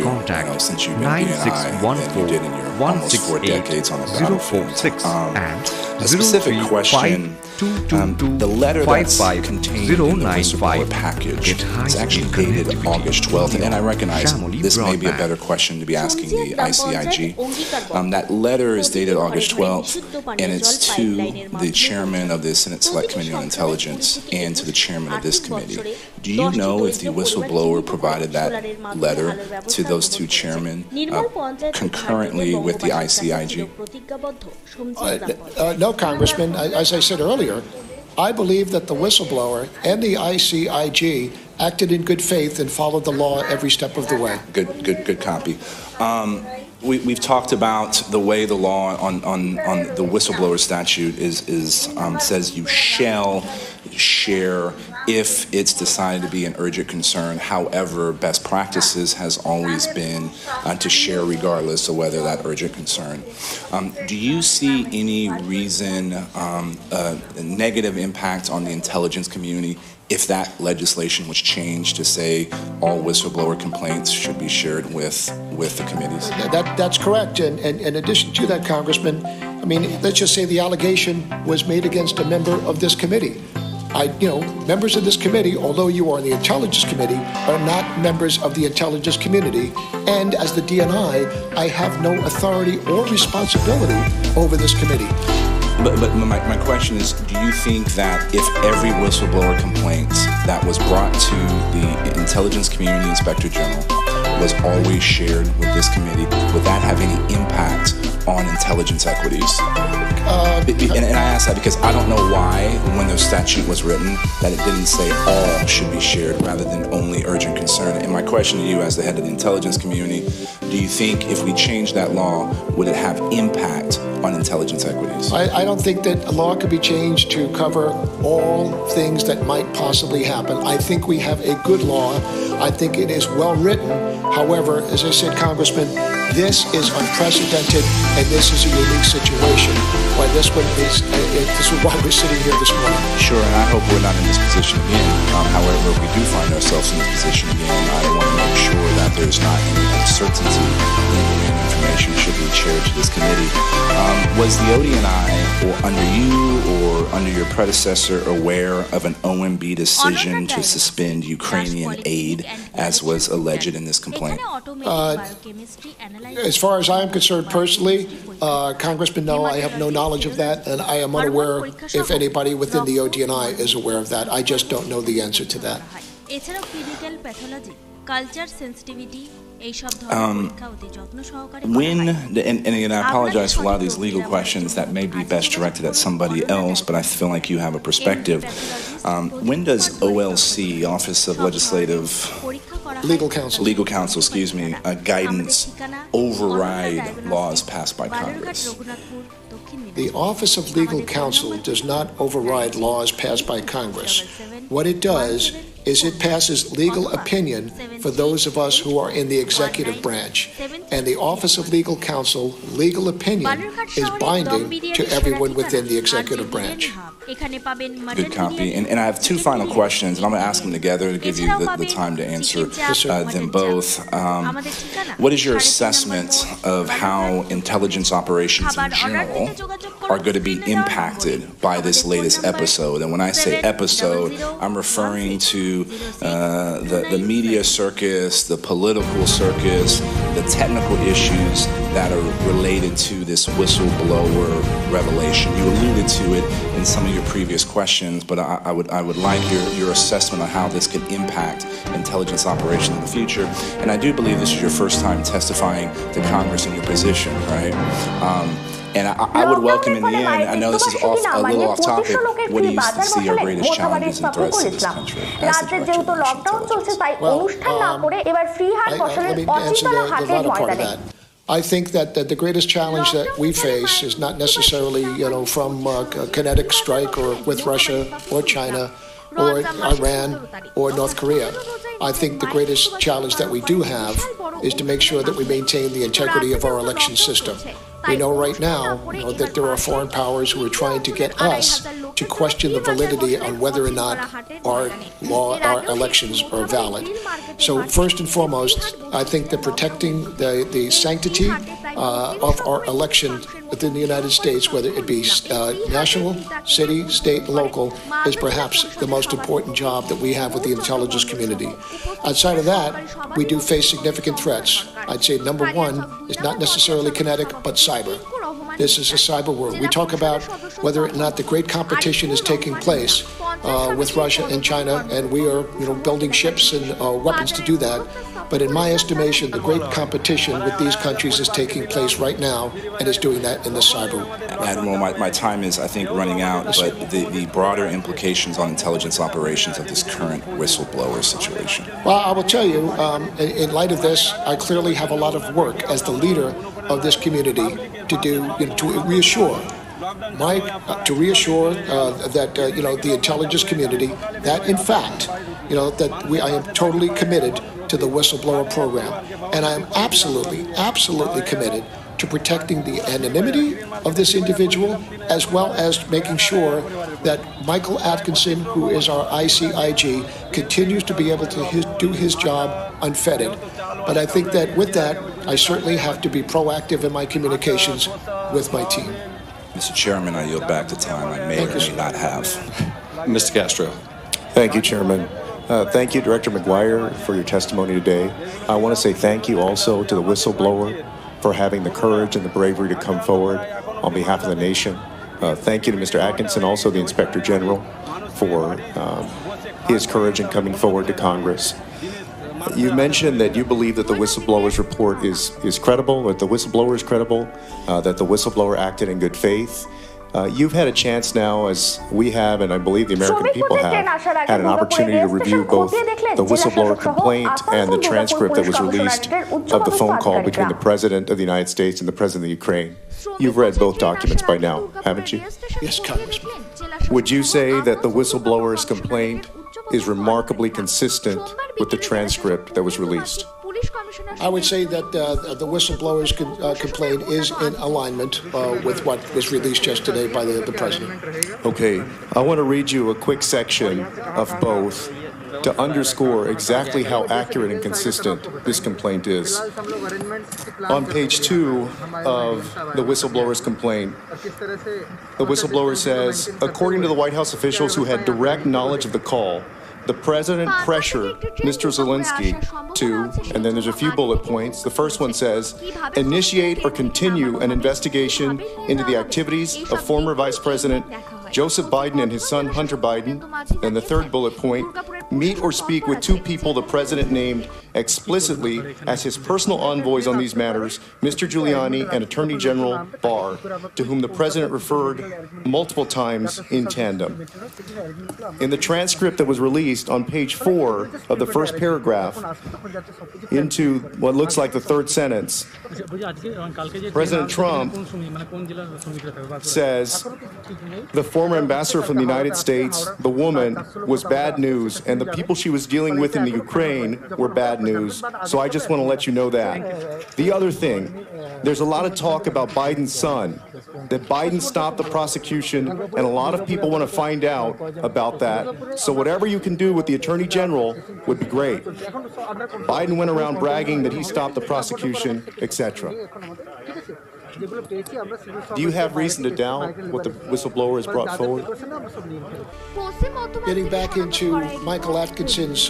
since you've been PNI than you did in your almost 4 decades on the battlefield. A specific question. The letter that's contained in the whistleblower package is actually dated August 12th, and I recognize this may be a better question to be asking the ICIG. That letter is dated August 12th, and it's to the chairman of the Senate Select Committee on Intelligence and to the chairman of this committee. Do you know if the whistleblower provided that letter to those two chairmen concurrently with the ICIG? No, Congressman. As I said earlier, I believe that the whistleblower and the ICIG acted in good faith and followed the law every step of the way. Good copy. we've talked about the way the law on the whistleblower statute says you shall share if it's decided to be an urgent concern. However, best practices has always been to share regardless of whether that urgent concern. Do you see any reason, a negative impact on the intelligence community if that legislation was changed to say all whistleblower complaints should be shared with the committees? That's correct. And in addition to that, Congressman, I mean, let's just say the allegation was made against a member of this committee. Members of this committee, although you are on the Intelligence Committee, are not members of the intelligence community. And as the DNI, I have no authority or responsibility over this committee. But my question is, do you think that if every whistleblower complaint that was brought to the Intelligence Community Inspector General was always shared with this committee, would that have any impact on intelligence equities? And I ask that because I don't know why, when the statute was written, that it didn't say all should be shared rather than only urgent concern. And my question to you as the head of the intelligence community, do you think if we change that law, would it have impact on intelligence equities? I don't think that a law could be changed to cover all things that might possibly happen. I think we have a good law. I think it is well written. However, as I said, Congressman, this is unprecedented and this is a unique situation. This is why we're sitting here this morning. Sure, and I hope we're not in this position again. However, if we do find ourselves in this position again, I want to make sure that there's not any uncertainty in when information should be shared to this committee. Was the ODNI, or under you or under your predecessor, aware of an OMB decision to suspend Ukrainian aid, as was alleged in this complaint? As far as I am concerned personally, Congressman, no, I have no knowledge of that, and I am unaware if anybody within the ODNI is aware of that. I just don't know the answer to that. And again, I apologize for a lot of these legal questions that may be best directed at somebody else, but I feel like you have a perspective. When does OLC, Office of Legal Counsel, guidance override laws passed by Congress? The Office of Legal Counsel does not override laws passed by Congress. What it does is it passes legal opinion for those of us who are in the executive branch. And the Office of Legal Counsel, legal opinion is binding to everyone within the executive branch. Good copy. And I have two final questions, and I'm going to ask them together to give you the time to answer them both. What is your assessment of how intelligence operations in general are going to be impacted by this latest episode? And when I say episode, I'm referring to the media circus, the political circus, the technical issues that are related to this whistleblower revelation. You alluded to it in some of your previous questions, but I would like your assessment on how this could impact intelligence operations in the future. And I do believe this is your first time testifying to Congress in your position, right? And I would welcome in the end, I know this is a little off topic, what do you see our greatest challenges and threats in this country? Well, let me answer the latter part of that. I think that the greatest challenge that we face is not necessarily, from a kinetic strike or with Russia or China or Iran or North Korea. I think the greatest challenge that we do have is to make sure that we maintain the integrity of our election system. We know right now that there are foreign powers who are trying to get us to question the validity on whether or not our elections are valid. So first and foremost, I think that protecting the sanctity of our election within the United States, whether it be national, city, state, and local, is perhaps the most important job that we have with the intelligence community. Outside of that, we do face significant threats. I'd say number one is not necessarily kinetic, but cyber. This is a cyber world. We talk about whether or not the great competition is taking place with Russia and China, and we are building ships and weapons to do that. But in my estimation, the great competition with these countries is taking place right now and is doing that in the cyber. Admiral, my time is, I think, running out, but the broader implications on intelligence operations of this current whistleblower situation. Well, I will tell you, in light of this, I clearly have a lot of work as the leader of this community to do, to reassure Mike, to reassure that the intelligence community that in fact I am totally committed to the whistleblower program, and I am absolutely committed to protecting the anonymity of this individual, as well as making sure that Michael Atkinson, who is our ICIG, continues to be able to do his job unfettered. But I think that with that, I certainly have to be proactive in my communications with my team. Mr. Chairman, I yield back the time I may or may not have. Mr. Castro. Thank you, Chairman. Thank you, Director McGuire, for your testimony today. I want to say thank you also to the whistleblower for having the courage and the bravery to come forward on behalf of the nation. Thank you to Mr. Atkinson, also the Inspector General, for his courage in coming forward to Congress. You mentioned that you believe that the whistleblower's report is credible, that the whistleblower is credible, that the whistleblower acted in good faith. You've had a chance now, as we have, and I believe the American people have, had an opportunity to review both the whistleblower complaint and the transcript that was released of the phone call between the President of the United States and the President of Ukraine. You've read both documents by now, haven't you? Yes, Congressman. Would you say that the whistleblower's complaint is remarkably consistent with the transcript that was released? I would say that the whistleblower's complaint is in alignment with what was released yesterday by the President. Okay, I want to read you a quick section of both to underscore exactly how accurate and consistent this complaint is. On page 2 of the whistleblower's complaint, the whistleblower says, according to the White House officials who had direct knowledge of the call, the President pressured Mr. Zelensky to, and then there's a few bullet points. The first one says, initiate or continue an investigation into the activities of former Vice President Joseph Biden and his son Hunter Biden. And the third bullet point, meet or speak with two people the President named explicitly as his personal envoys on these matters, Mr. Giuliani and Attorney General Barr, to whom the President referred multiple times in tandem. In the transcript that was released on page 4 of the first paragraph, into what looks like the third sentence, President Trump says, the former ambassador from the United States, the woman, was bad news, and the people she was dealing with in the Ukraine were bad news. So I just want to let you know that. The other thing, there's a lot of talk about Biden's son, that Biden stopped the prosecution, and a lot of people want to find out about that. So whatever you can do with the Attorney General would be great. Biden went around bragging that he stopped the prosecution, etc. Do you have reason to doubt what the whistleblower has brought forward? Getting back into Michael Atkinson's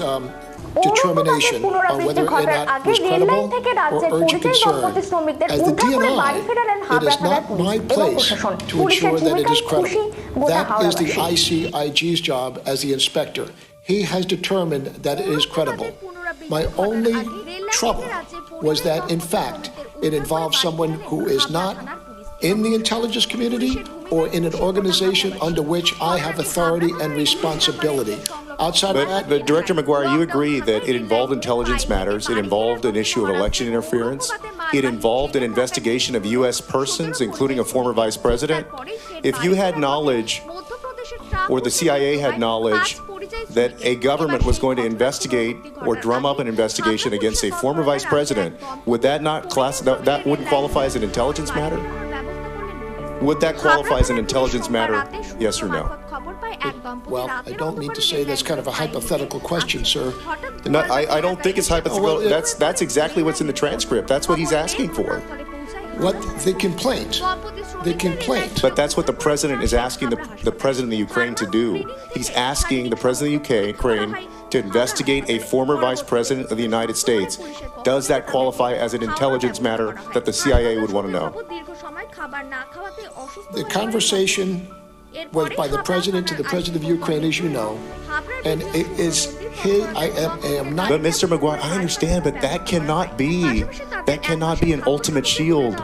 determination on whether or not it was credible or urgent concern. As the DNI, it is not my place to ensure that it is credible. That is the ICIG's job as the inspector. He has determined that it is credible. My only trouble was that, in fact, it involves someone who is not in the intelligence community or in an organization under which I have authority and responsibility. Outside of that... But Director McGuire, you agree that it involved intelligence matters, it involved an issue of election interference, it involved an investigation of U.S. persons, including a former vice president. If you had knowledge, or the CIA had knowledge, that a government was going to investigate or drum up an investigation against a former vice president, would that not that wouldn't qualify as an intelligence matter? Would that qualify as an intelligence matter, yes or no? Well, I don't mean to say that's kind of a hypothetical question, sir. No, I don't think it's hypothetical. That's exactly what's in the transcript. That's what he's asking for. What the complaint? The complaint. But that's what the president is asking the president of Ukraine to do. He's asking the president of Ukraine to investigate a former vice president of the United States. Does that qualify as an intelligence matter that the CIA would want to know? The conversation was by the president to the president of Ukraine, as you know, and it is his. I am not. But Mr. McGuire, I understand, but that cannot be an ultimate shield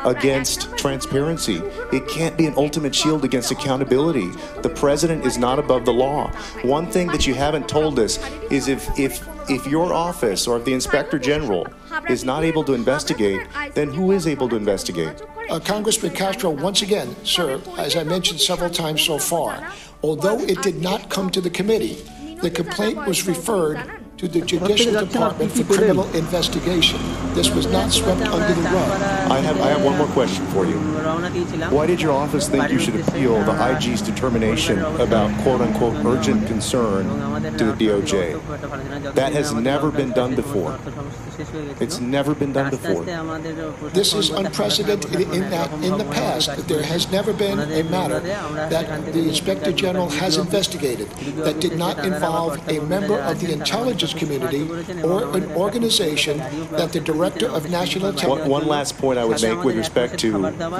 against transparency. It can't be an ultimate shield against accountability. The president is not above the law. One thing that you haven't told us is if your office or if the inspector general is not able to investigate, then who is able to investigate? Congressman Castro, once again, sir, as I mentioned several times so far, although it did not come to the committee, the complaint was referred to the Judicial Department for criminal investigation. This was not swept under the rug. I have one more question for you. Why did your office think you should appeal the IG's determination about quote-unquote urgent concern to the DOJ? That has never been done before. It's never been done before. This is unprecedented in that in the past there has never been a matter that the Inspector General has investigated that did not involve a member of the intelligence community or an organization that the Director of National Intelligence... One last point I would make with respect to,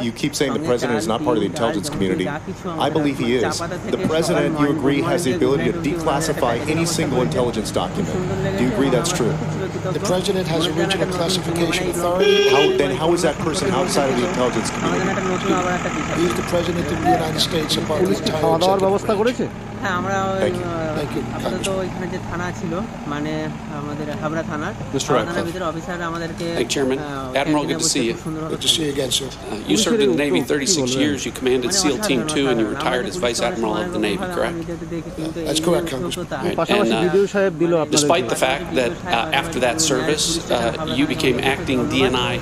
you keep saying the President is not part of the intelligence community. I believe he is. The President, you agree, has the ability to declassify any single intelligence document. Do you agree that's true? The President has original classification authority. How is that person outside of the intelligence community? He is the President of the United States above the entire executive. হ্যাঁ আমরা আপাতত এখানে যে থানা ছিল মানে আমাদের হাবড়া থানার ভিতরে অফিসার আমাদেরকে Hey Chairman, Admiral, good to see you. Good to see you again, sir. You served in the Navy 36 years. You commanded SEAL Team 2 and you retired as Vice Admiral of the Navy, correct? That's correct, Congressman. And despite the fact that after that service, you became acting DNI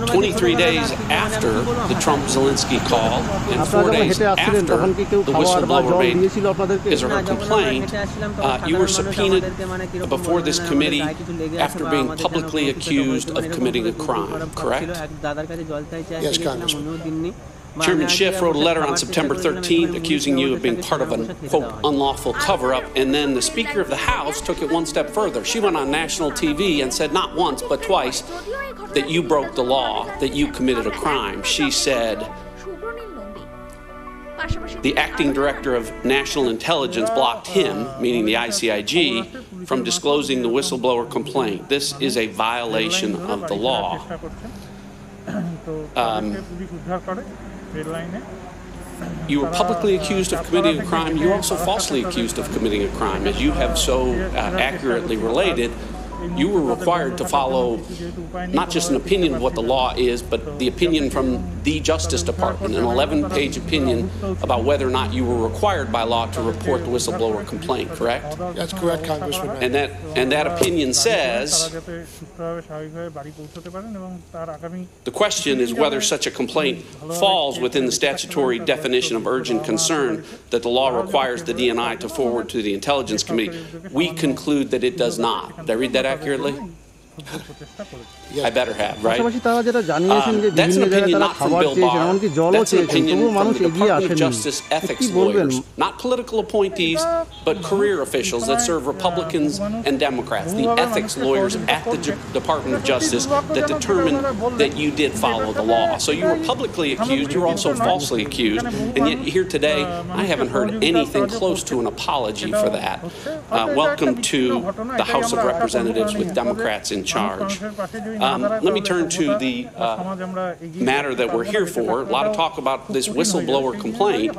23 days after the Trump-Zelensky call and 4 days after the whistleblower made his or her complaint, you were subpoenaed before this committee after being publicly accused of committing a crime, correct? Yes, Congressman. Chairman Schiff wrote a letter on September 13th accusing you of being part of a, quote, unlawful cover-up, and then the Speaker of the House took it one step further. She went on national TV and said not once but twice that you broke the law, that you committed a crime. She said the acting director of national intelligence blocked him, meaning the ICIG, from disclosing the whistleblower complaint. This is a violation of the law. You were publicly accused of committing a crime. You were also falsely accused of committing a crime. As you have so accurately related, you were required to follow not just an opinion of what the law is, but the opinion from the Justice Department, an 11-page opinion about whether or not you were required by law to report the whistleblower complaint, correct? That's correct, Congressman. And that opinion says the question is whether such a complaint falls within the statutory definition of urgent concern that the law requires the DNI to forward to the Intelligence Committee. We conclude that it does not. Did I read that accurately? I better have, right? That's an opinion not from Bill Barr. That's an opinion from the Department of Justice ethics lawyers, not political appointees, but career officials that serve Republicans and Democrats, the ethics lawyers at the Department of Justice that determined that you did follow the law. So you were publicly accused, you were also falsely accused, and yet here today, I haven't heard anything close to an apology for that. Welcome to the House of Representatives with Democrats in charge. Let me turn to the matter that we're here for. A lot of talk about this whistleblower complaint.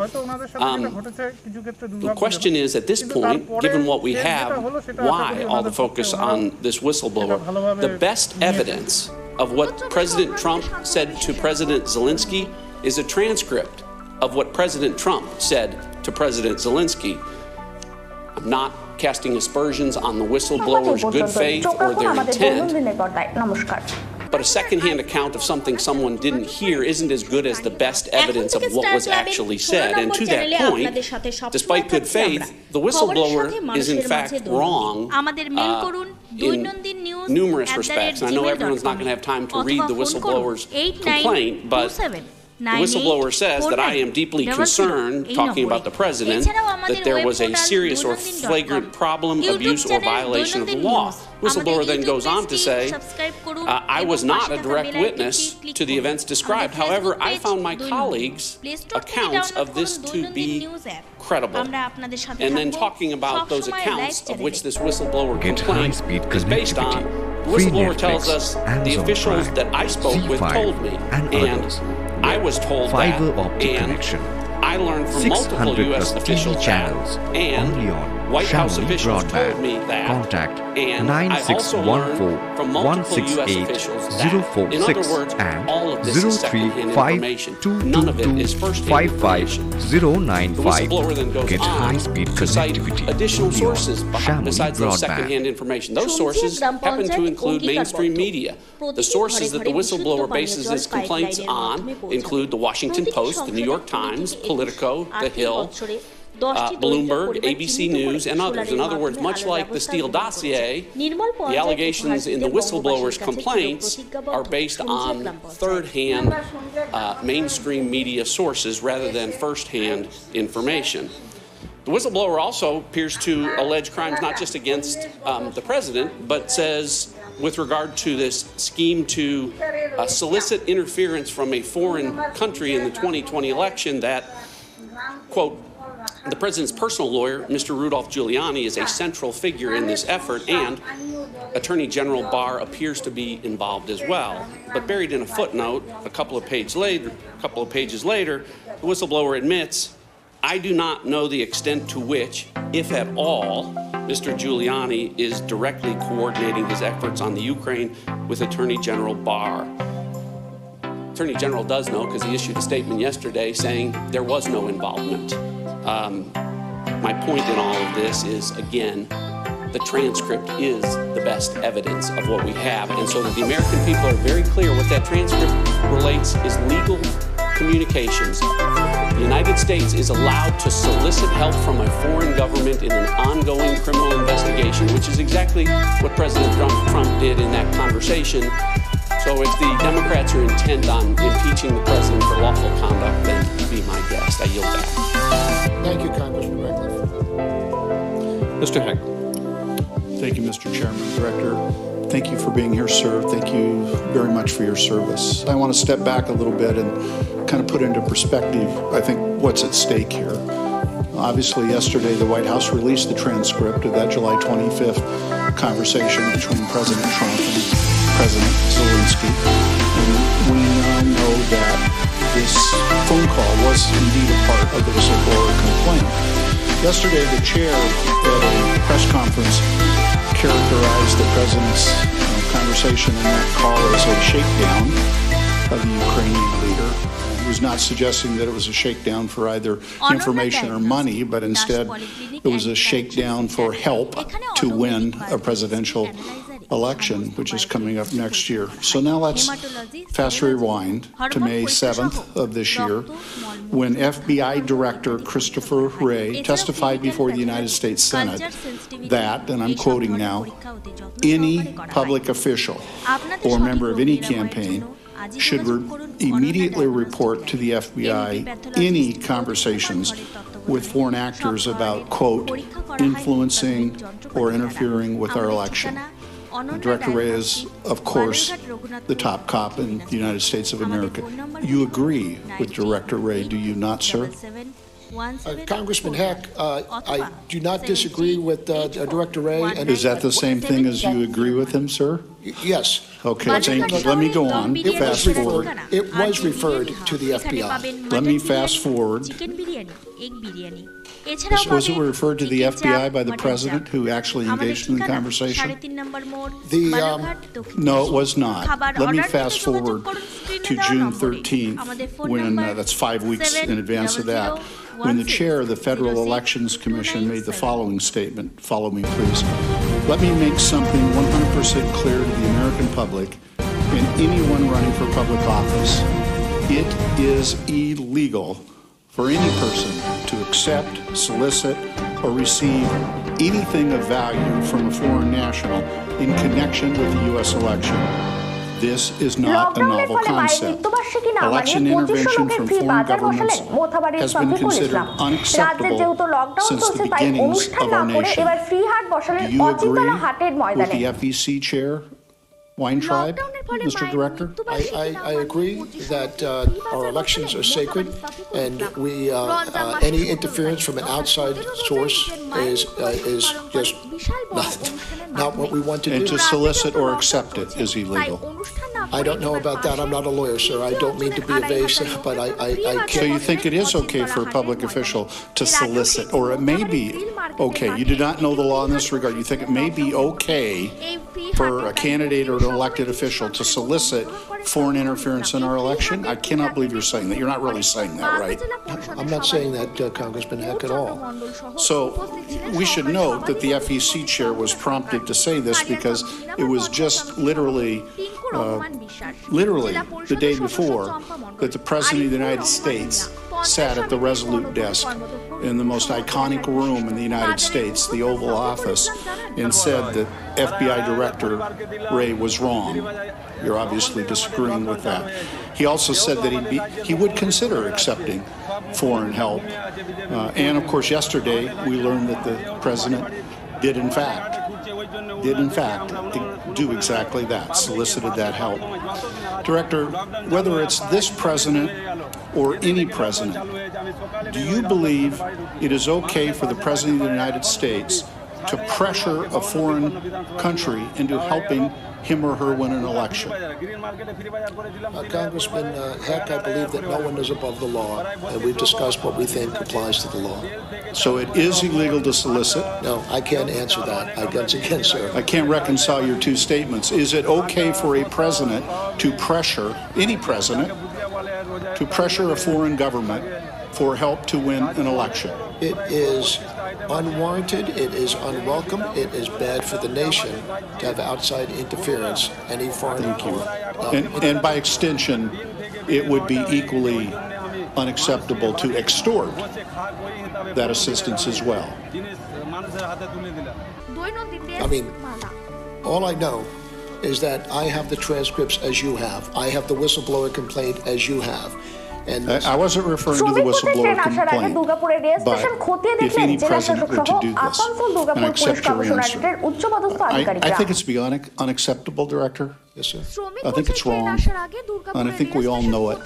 The question is, at this point, given what we have, why all the focus on this whistleblower? The best evidence of what President Trump said to President Zelensky is a transcript of what President Trump said to President Zelensky. I'm not casting aspersions on the whistleblower's good faith or their intent, but a second-hand account of something someone didn't hear isn't as good as the best evidence of what was actually said. And to that point, despite good faith, the whistleblower is in fact wrong in numerous respects. And I know everyone's not going to have time to read the whistleblower's complaint, but The whistleblower says that I am deeply concerned, talking about the president, that there was a serious or flagrant problem, abuse, or violation of the law. Whistleblower then goes on to say, I was not a direct witness to the events described. However, I found my colleagues' accounts of this to be credible. And then talking about those accounts of which this whistleblower complaint is based on, the whistleblower tells us the officials that I spoke with told me, and I was told that, and I learned from multiple U.S. officials that, and White House officials told me that, and I also learned from multiple U.S. officials that. In other words, all of this is secondhand information. None of it is first-hand information. The whistleblower then goes on to cite additional sources besides those secondhand information. Those sources happen to include mainstream media. The sources that the whistleblower bases his complaints on include the Washington Post, the New York Times, Politico, The Hill, Bloomberg, ABC News, and others. In other words, much like the Steele dossier, the allegations in the whistleblower's complaints are based on third-hand mainstream media sources rather than first-hand information. The whistleblower also appears to allege crimes not just against the president, but says, with regard to this scheme to solicit interference from a foreign country in the 2020 election, that, quote, the president's personal lawyer, Mr. Rudolph Giuliani, is a central figure in this effort, and Attorney General Barr appears to be involved as well. But buried in a footnote, a couple of pages later, the whistleblower admits, I do not know the extent to which, if at all, Mr. Giuliani is directly coordinating his efforts on the Ukraine with Attorney General Barr. Attorney General does know because he issued a statement yesterday saying there was no involvement. My point in all of this is, again, the transcript is the best evidence of what we have, and so that the American people are very clear what that transcript relates is legal communications. The United States is allowed to solicit help from a foreign government in an ongoing criminal investigation, which is exactly what President Trump did in that conversation. So if the Democrats are intent on impeaching the president for lawful conduct, then be my guest. I yield back. Thank you, Congressman Ratcliffe. Mr. Heck. Thank you, Mr. Chairman. Director, thank you for being here, sir. Thank you very much for your service. I want to step back a little bit and kind of put into perspective, I think, what's at stake here. Obviously, yesterday, the White House released the transcript of that July 25th conversation between President Trump and President Zelensky. And we now know that this phone call was indeed a part of the whistleblower complaint. Yesterday, the chair at a press conference characterized the president's conversation in that call as a shakedown of the Ukrainian leader. He was not suggesting that it was a shakedown for either information or money, but instead it was a shakedown for help to win a presidential election, which is coming up next year. So now let's fast rewind to May 7th of this year, when FBI Director Christopher Wray testified before the United States Senate that, and I'm quoting now, any public official or member of any campaign should immediately report to the FBI any conversations with foreign actors about, quote, influencing or interfering with our election. Director Wray is, of course, the top cop in the United States of America. You agree with Director Wray, do you not, sir? Congressman Heck, I do not disagree with Director Wray. And is that the same thing as you agree with him, sir? Yes. Okay, let me go on. Fast forward. It was referred to the FBI. Let me fast forward. Was it referred to the FBI by the president who actually engaged in the conversation? No, it was not. Let me fast forward to June 13th, when that's 5 weeks in advance of that, when the chair of the Federal Elections Commission made the following statement. Follow me, please. Let me make something 100% clear to the American public and anyone running for public office. It is illegal for any person to accept, solicit, or receive anything of value from a foreign national in connection with the U.S. election. This is not a novel concept. Election intervention from foreign governments has been considered unacceptable since the beginnings of our nation. Do you agree with the FEC chair, Weintraub, Mr. Director? I agree that our elections are sacred, and any interference from an outside source is just not what we want to do. And to solicit or accept it is illegal. I don't know about that. I'm not a lawyer, sir. I don't mean to be evasive, but I can't. So you think it is okay for a public official to solicit, or it may be okay. You do not know the law in this regard. You think it may be okay for a candidate or an elected official to solicit foreign interference in our election? I cannot believe you're saying that. You're not really saying that, right? I'm not saying that, Congressman Heck, at all. So we should note that the FEC chair was prompted to say this because it was just literally the day before that the President of the United States sat at the Resolute desk in the most iconic room in the United States, the Oval Office, and said that FBI Director Wray was wrong. You're obviously disagreeing with that. He also said that he would consider accepting foreign help. And of course, yesterday we learned that the President did in fact do exactly that, solicited that help. Director, whether it's this president or any president, do you believe it is okay for the President of the United States to pressure a foreign country into helping him or her win an election? Congressman Heck, I believe that no one is above the law, and we've discussed what we think applies to the law. So it is illegal to solicit? No, I can't answer that. Once again, sir. I can't reconcile your two statements. Is it okay for a president to pressure, any president, to pressure a foreign government for help to win an election? It is unwarranted, it is unwelcome, it is bad for the nation to have outside interference. Any foreign. Thank you. And by extension, it would be equally unacceptable to extort that assistance as well. I mean, all I know is that I have the transcripts as you have. I have the whistleblower complaint as you have. I wasn't referring to the whistleblower complaint, but if any president were to do this, and I accept your answer, I think it's beyond unacceptable, Director. Yes, sir. I think it's wrong, and I think we all know it.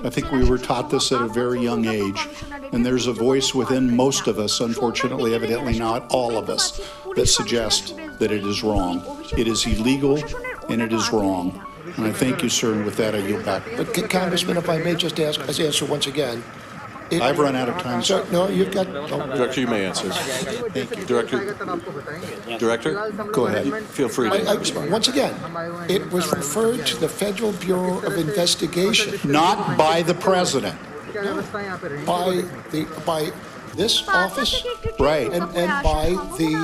I think we were taught this at a very young age, and there's a voice within most of us, unfortunately, evidently not all of us, that suggest that it is wrong. It is illegal, and it is wrong. And I thank you, sir, and with that I yield back. But Congressman, if I may just answer once again. I've run out of time, sir. No, you've got... Director, you may answer. Thank you. Director, go ahead. Feel free to respond. Once again, it was referred to the Federal Bureau of Investigation. Not by the President. By this office, right, and by the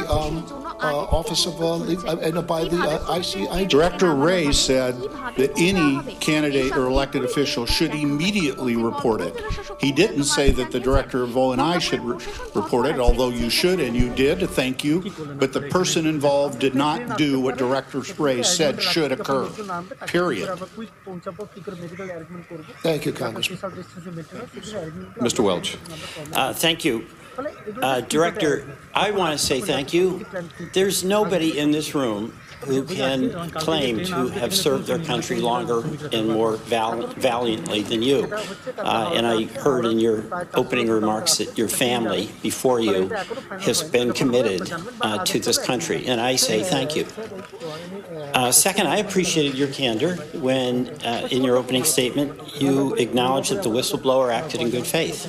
Office of and by the ICI. Director Wray said that any candidate or elected official should immediately report it. He didn't say that the Director of O&I should report it, although you should, and you did. Thank you. But the person involved did not do what Director Wray said should occur. Period. Thank you, Congressman. Mr. Welch. Thank you. Director, I want to say thank you. There's nobody in this room who can claim to have served their country longer and more valiantly than you. And I heard in your opening remarks that your family before you has been committed to this country, and I say thank you. Second, I appreciated your candor when, in your opening statement, you acknowledged that the whistleblower acted in good faith.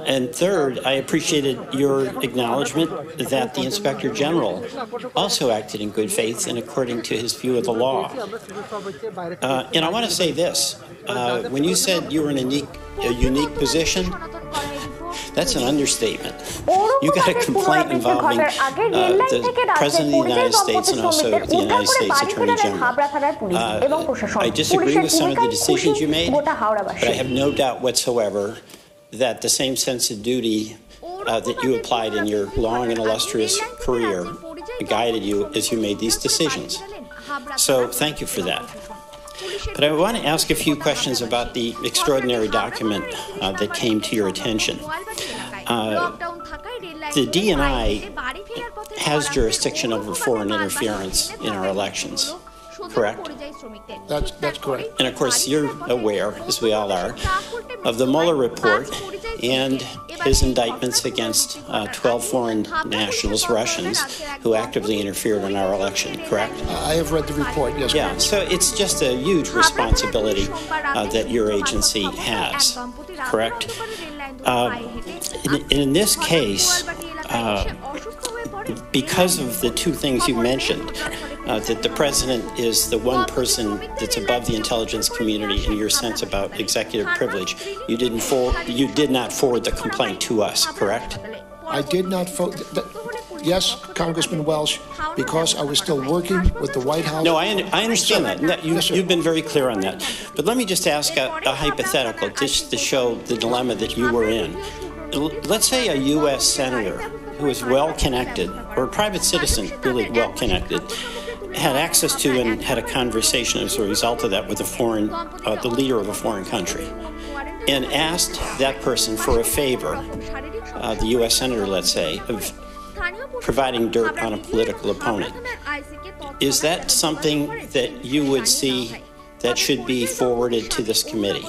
And third, I appreciated your acknowledgement that the Inspector General also acted in good faith and according to his view of the law. And I want to say this. When you said you were in a unique position, that's an understatement. You got a complaint involving the President of the United States and also the United States Attorney General. I disagree with some of the decisions you made, but I have no doubt whatsoever that the same sense of duty that you applied in your long and illustrious career guided you as you made these decisions. So thank you for that. But I want to ask a few questions about the extraordinary document that came to your attention. The DNI has jurisdiction over foreign interference in our elections, correct? That's correct. And of course, you're aware, as we all are, of the Mueller report and his indictments against 12 foreign nationals, Russians, who actively interfered in our election, correct? I have read the report, yes. Yeah, so it's just a huge responsibility that your agency has, correct? In this case, because of the two things you mentioned, that the president is the one person that's above the intelligence community in your sense about executive privilege, you did not forward the complaint to us, correct? I did not forward. Yes, Congressman Welsh, because I was still working with the White House. No, I understand that. You've been very clear on that. But let me just ask a hypothetical just to show the dilemma that you were in. Let's say a U.S. senator who is well-connected, or a private citizen really well-connected, had access to and had a conversation as a result of that with the leader of a foreign country, and asked that person for a favor, the U.S. senator, let's say, of providing dirt on a political opponent. Is that something that you would see that should be forwarded to this committee?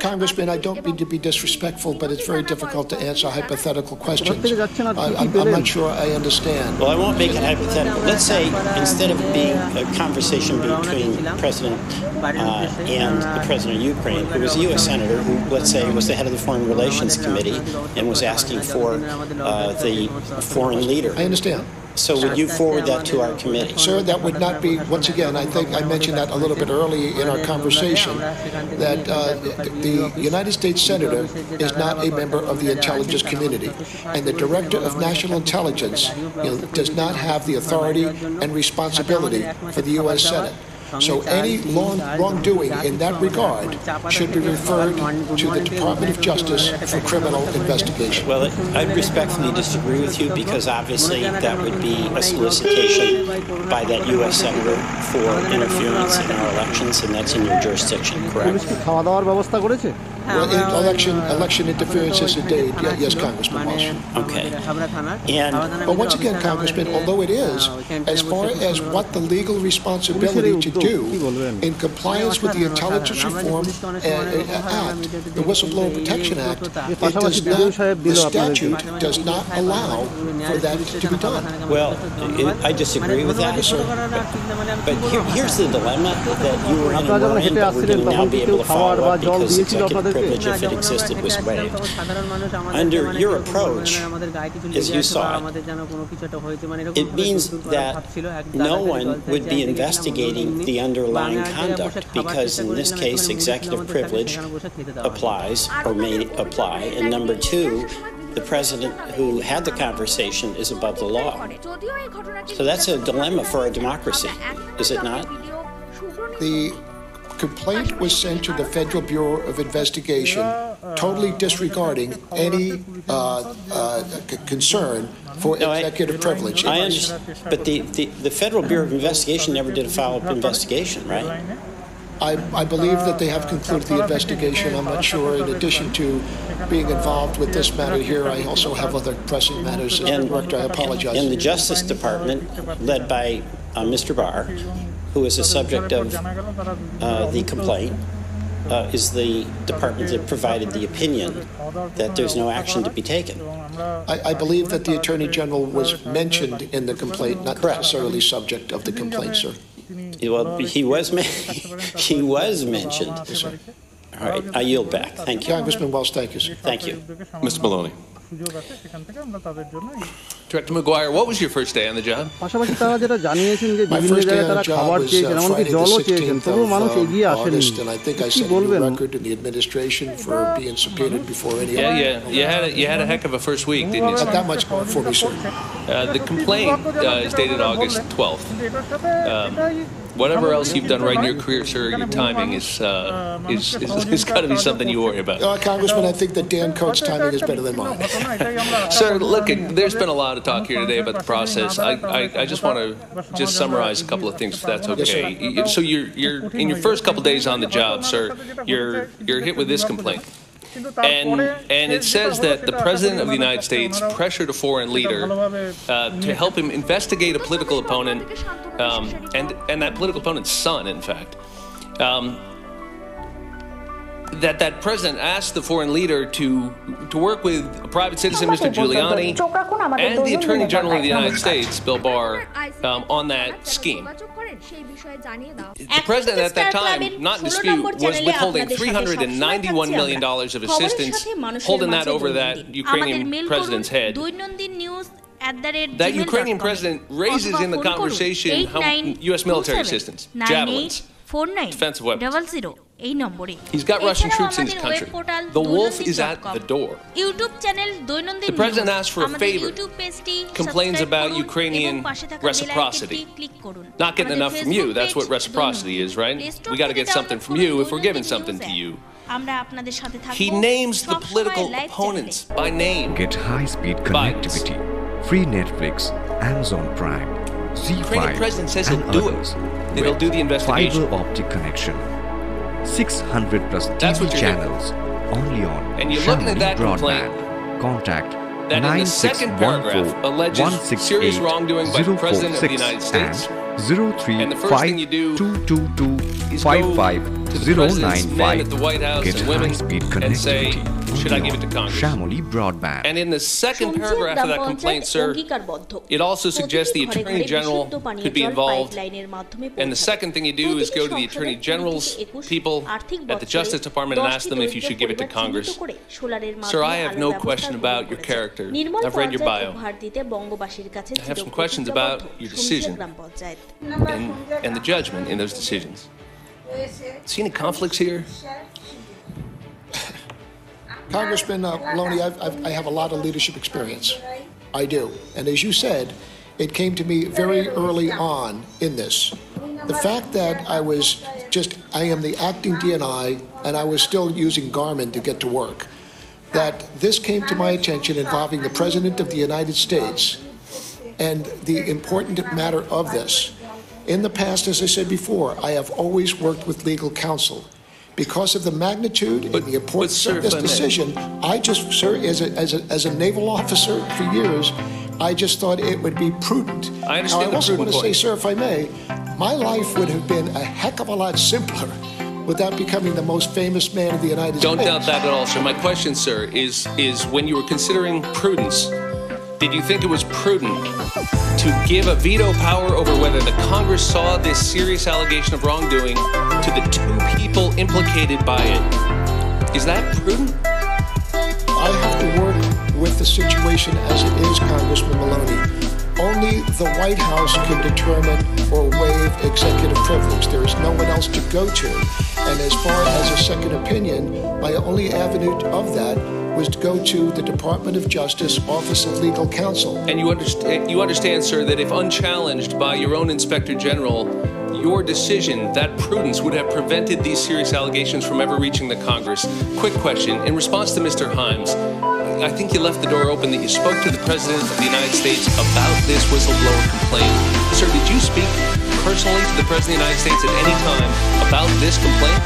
Congressman, I don't mean to be disrespectful, but it's very difficult to answer hypothetical questions. I'm not sure I understand. Well, I won't make it hypothetical. Let's say instead of being a conversation between the President and the President of Ukraine, it was a U.S. Senator who, let's say, was the head of the Foreign Relations Committee and was asking for the foreign leader. I understand. So would you forward that to our committee? Sir, that would not be, once again, I think I mentioned that a little bit early in our conversation, that the United States Senator is not a member of the intelligence community, and the Director of National Intelligence does not have the authority and responsibility for the U.S. Senate. So any wrongdoing in that regard should be referred to the Department of Justice for criminal investigation. Well, I respectfully disagree with you because obviously that would be a solicitation by that U.S. Senator for interference in our elections, and that's in your jurisdiction, correct? Well, election interference is indeed, yes, Congressman Walsh. Okay. But once again, Congressman, although it is, as far as what the legal responsibility to do in compliance with the Intelligence Reform Act, the Whistleblower Protection Act, the statute does not allow for that to be done. Well, I disagree with that, sir. But here's the dilemma that you were in and we're in, but we're going to now be able to follow up because executive privilege, if it existed, was waived. Under your approach, as you saw it means that no one would be investigating the underlying conduct because in this case executive privilege applies or may apply, and number two, the president who had the conversation is above the law. So that's a dilemma for our democracy, is it not? The complaint was sent to the Federal Bureau of Investigation, totally disregarding any concern for executive privilege. I understand, but the Federal Bureau of Investigation never did a follow-up investigation, right? I believe that they have concluded the investigation. I'm not sure. In addition to being involved with this matter here, I also have other pressing matters. As Director, I apologize. And the Justice Department, led by Mr. Barr, who is the subject of the complaint, is the department that provided the opinion that there's no action to be taken. I believe that the Attorney General was mentioned in the complaint, not necessarily subject of the complaint, sir. Well, he was mentioned. Yes, sir. All right, I yield back. Thank you. Congressman Wells, thank you, sir. Thank you. Mr. Maloney. Director McGuire, what was your first day on the job? পাশাপাশি তারা যেটা জানিয়েছেন যে বিভিন্ন জায়গায় তারা খাবার চেয়েছেন, এমনকি জলও চেয়েছেন, তবুও মানুষ এগিয়ে আসেনি। কি বলবেন? You had a heck of a first week, didn't you? Not that much more for me, sir. The complaint is dated August 12th. whatever else you've done right in your career, sir, your timing is got to be something you worry about. Congressman, I think that Dan Coates' timing is better than mine. Sir, look, there's been a lot of talk here today about the process. I just want to just summarize a couple of things, if that's okay. Yes, so you're in your first couple days on the job, sir. You're hit with this complaint. And it says that the President of the United States pressured a foreign leader to help him investigate a political opponent, and that political opponent's son, in fact. That president asked the foreign leader to work with a private citizen, Mr. Giuliani, and the Attorney General of the United States, Bill Barr, on that scheme. The president at that time, not in dispute, was withholding $391 million of assistance, holding that over that Ukrainian president's head. That Ukrainian president raises in the conversation how U.S. military assistance, javelins, defensive weapons. He's got Russian troops in his country. The wolf is at the door. The president asks for a favor, complains about Ukrainian reciprocity. Not getting enough from you, that's what reciprocity is, right? We got to get something from you if we're giving something to you. He names the political opponents by name. Get high-speed connectivity, free Netflix, Amazon Prime, Z5, Ukrainian president says he'll do it. Then he'll do the investigation. Fiber optic connection. 600 plus TV channels only on and you're looking at that complaint. Contact that in the second paragraph alleges serious wrongdoing by the President of the United States. And the first thing you do is go to the President's men at the White House and women and say, should I give it to Congress? Shamoli broadband. And in the second paragraph of that complaint, sir, it also suggests the Attorney General could be involved. And the second thing you do is go to the Attorney General's people at the Justice Department and ask them if you should give it to Congress. Sir, I have no question about your character. I've read your bio. I have some questions about your decision and the judgment in those decisions. See any conflicts here? Congressman Maloney, I have a lot of leadership experience. I do. And as you said, it came to me very early on in this. The fact that I am the acting DNI and I was still using Garmin to get to work, that this came to my attention involving the President of the United States and the important matter of this. In the past, as I said before, I have always worked with legal counsel. Because of the magnitude and the importance of this decision, I just, sir, as a naval officer for years, I just thought it would be prudent. I understand now, I also want to say, sir, if I may, my life would have been a heck of a lot simpler without becoming the most famous man of the United States. Don't doubt that at all, sir. My question, sir, is when you were considering prudence, did you think it was prudent to give a veto power over whether the Congress saw this serious allegation of wrongdoing to the two people implicated by it? Is that prudent? I have to work with the situation as it is, Congressman Maloney. Only the White House can determine or waive executive privilege. There is no one else to go to. And as far as a second opinion, my only avenue of that was to go to the Department of Justice, Office of Legal Counsel. And you understand, sir, that if unchallenged by your own Inspector General, your decision, that prudence, would have prevented these serious allegations from ever reaching the Congress. Quick question. In response to Mr. Himes, I think you left the door open that you spoke to the President of the United States about this whistleblower complaint. Sir, did you speak personally to the President of the United States at any time about this complaint?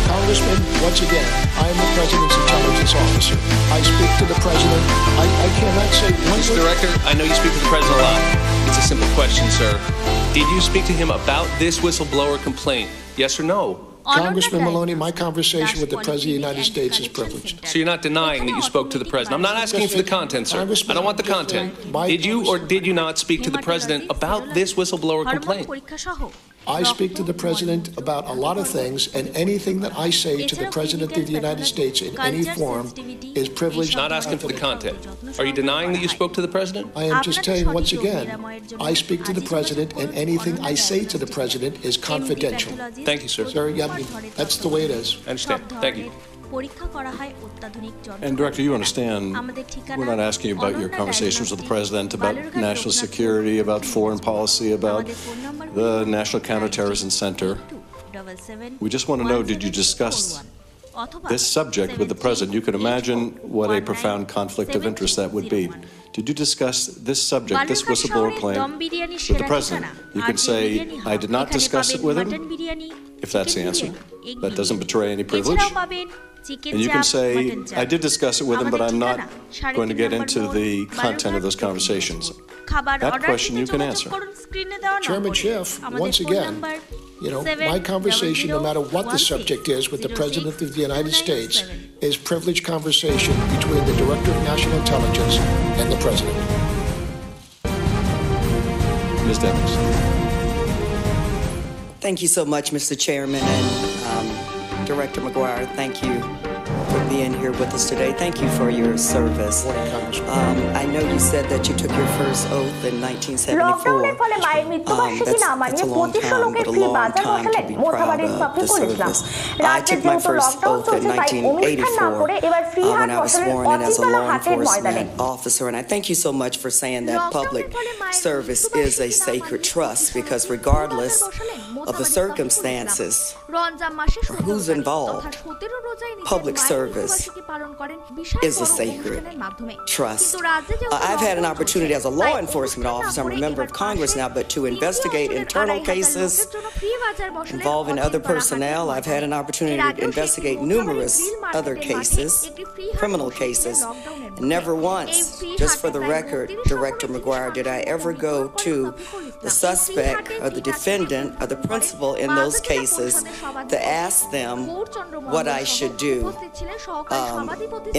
Congressman, once again, I am the President's intelligence officer. I speak to the President. I cannot say one Mr. Director, I know you speak to the President a lot. It's a simple question, sir. Did you speak to him about this whistleblower complaint? Yes or no? Congressman Maloney, my conversation with the President of the United States is privileged. So you're not denying that you spoke to the President? I'm not asking for the content, sir. I don't want the content. Did you or did you not speak to the President about this whistleblower complaint? I speak to the President about a lot of things, and anything that I say to the President of the United States in any form is privileged. Not asking for the content. Are you denying that you spoke to the President? I am just telling once again, I speak to the President, and anything I say to the President is confidential. Thank you, sir. Sir, yeah, that's the way it is. I understand. Thank you. পরীক্ষা করা হয় অত্যাধুনিক যন্ত্র। And Director, you understand, we're not asking you about your conversations with the President about national security, about foreign policy, about the National Counterterrorism Center. We just want to know, did you discuss this subject with the President? You can imagine what a profound conflict of interest that would be. Did you discuss this subject, this whistleblower claim, with the President? You can say, I did not discuss it with him, if that's the answer. That doesn't betray any privilege. And you can say, I did discuss it with him, but I'm not going to get into the content of those conversations. That question you can answer. Chairman Schiff, once again, my conversation, no matter what the subject is, with the President of the United States is privileged conversation between the Director of National Intelligence and the President. Ms. Demings. Thank you so much, Mr. Chairman, and Director McGuire, thank you for being here with us today. Thank you for your service. I know you said that you took your first oath in 1974. That's a long time, but a long time to be proud of the service. I took my first oath in 1984 when I was sworn in as a law enforcement officer, and I thank you so much for saying that public service is a sacred trust, because regardless of the circumstances or who's involved, public service is a sacred trust. I've had an opportunity as a law enforcement officer, I'm a member of Congress now, but to investigate internal cases involving other personnel. I've had an opportunity to investigate numerous other cases, criminal cases. And never once, just for the record, Director McGuire, did I ever go to the suspect or the defendant or the principal in those cases to ask them what I should do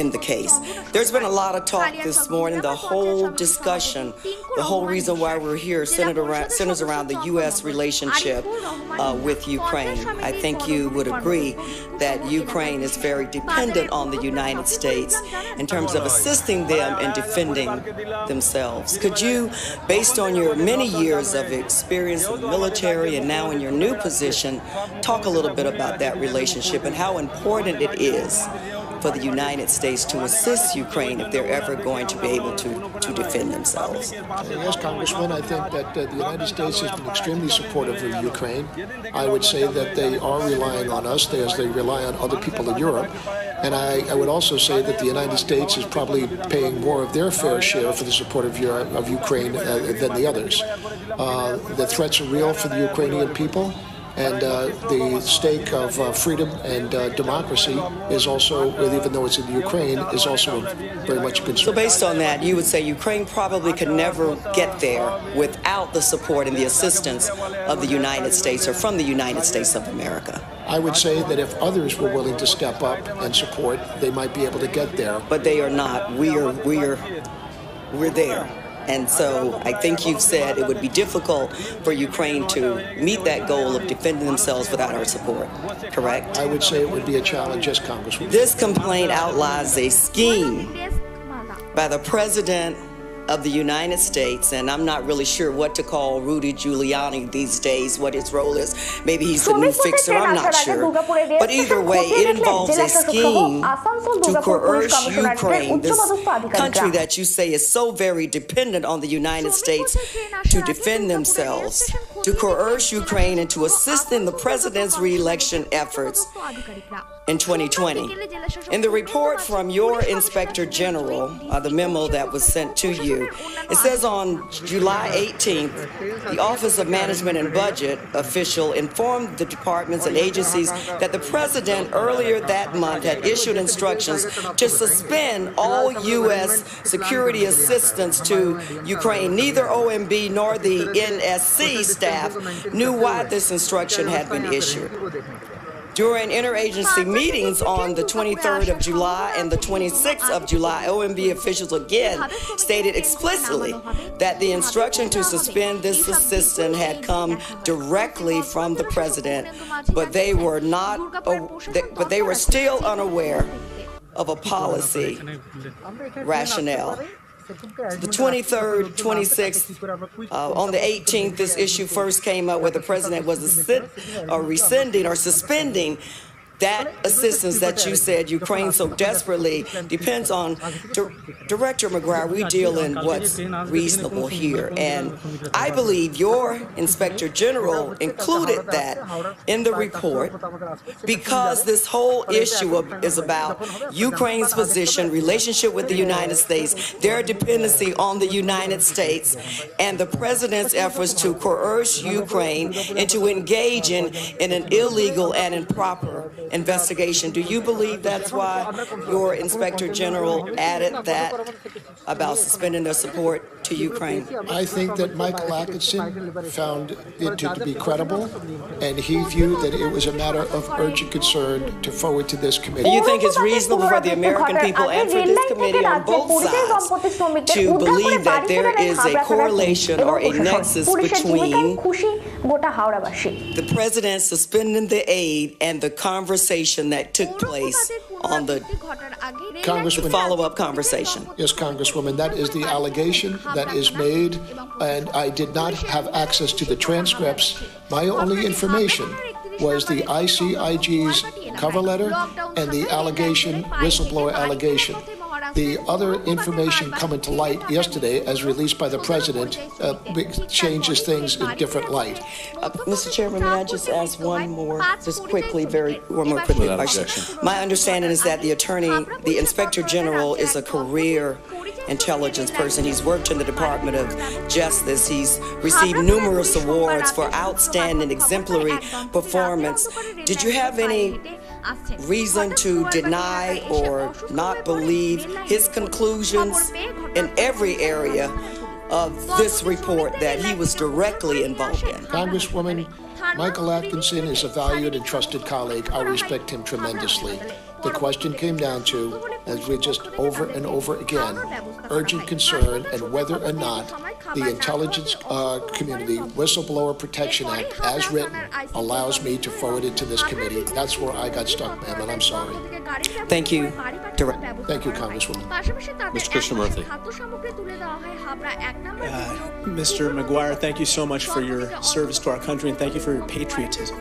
in the case. There's been a lot of talk this morning. The whole discussion, the whole reason why we're here centers around the U.S. relationship with Ukraine. I think you would agree that Ukraine is very dependent on the United States in terms of assisting them in defending themselves. Could you, based on your many years of experience in the military and now in your new position, talk a little bit about that relationship and how important it is for the United States to assist Ukraine if they're ever going to be able to defend themselves? Yes, Congressman, I think that the United States has been extremely supportive of Ukraine. I would say that they are relying on us as they rely on other people in Europe. And I would also say that the United States is probably paying more of their fair share for the support of Ukraine than the others. The threats are real for the Ukrainian people. And the stake of freedom and democracy is also, even though it's in Ukraine, is also very much a concern. So based on that, you would say Ukraine probably could never get there without the support and the assistance of the United States or from the United States of America. I would say that if others were willing to step up and support, they might be able to get there. But they are not. We're there. And so I think you've said it would be difficult for Ukraine to meet that goal of defending themselves without our support, correct? I would say it would be a challenge, yes, Congresswoman. This complaint outlines a scheme by the President of the United States, and I'm not really sure what to call Rudy Giuliani these days, what his role is. Maybe he's the new fixer, I'm not sure. But either way, it involves a scheme to coerce Ukraine, this country that you say is so very dependent on the United States to defend themselves, to coerce Ukraine into assisting the president's re-election efforts in 2020. In the report from your Inspector General, the memo that was sent to you, it says on July 18th, the Office of Management and Budget official informed the departments and agencies that the president earlier that month had issued instructions to suspend all U.S. security assistance to Ukraine. Neither OMB nor the NSC staff knew why this instruction had been issued. During interagency meetings on the 23rd of July and the 26th of July, OMB officials again stated explicitly that the instruction to suspend this assistance had come directly from the president, but they were still unaware of a policy rationale. The 23rd, 26th, on the 18th, this issue first came up where the president was rescinding or suspending that assistance that you said Ukraine so desperately depends on. Director McGuire, we deal in what's reasonable here. And I believe your Inspector General included that in the report because this whole issue is about Ukraine's position, relationship with the United States, their dependency on the United States, and the President's efforts to coerce Ukraine into engaging in an illegal and improper investigation. Do you believe that's why your Inspector General added that about suspending their support to Ukraine? I think that Michael Atkinson found it to be credible, and he viewed that it was a matter of urgent concern to forward to this committee. Do you think it's reasonable for the American people and for this committee on both sides to believe that there is a correlation or a nexus between the President suspending the aid and the conversation that took place on the follow-up conversation? Yes, Congresswoman, that is the allegation that is made, and I did not have access to the transcripts. My only information was the ICIG's cover letter and the allegation, whistleblower allegation. The other information coming to light yesterday, as released by the President, changes things in different light. Mr. Chairman, may I just ask one more quickly question? My understanding is that the Inspector General is a career intelligence person. He's worked in the Department of Justice. He's received numerous awards for outstanding exemplary performance. Did you have any reason to deny or not believe his conclusions in every area of this report that he was directly involved in? Congresswoman, Michael Atkinson is a valued and trusted colleague. I respect him tremendously. The question came down to, as we just over and over again, urgent concern and whether or not the intelligence community Whistleblower Protection Act, as written, allows me to forward it to this committee. That's where I got stuck, ma'am, and I'm sorry. Thank you. Thank you, Congresswoman. Mr. Krishnamurthy. Mr. McGuire, thank you so much for your service to our country, and thank you for your patriotism.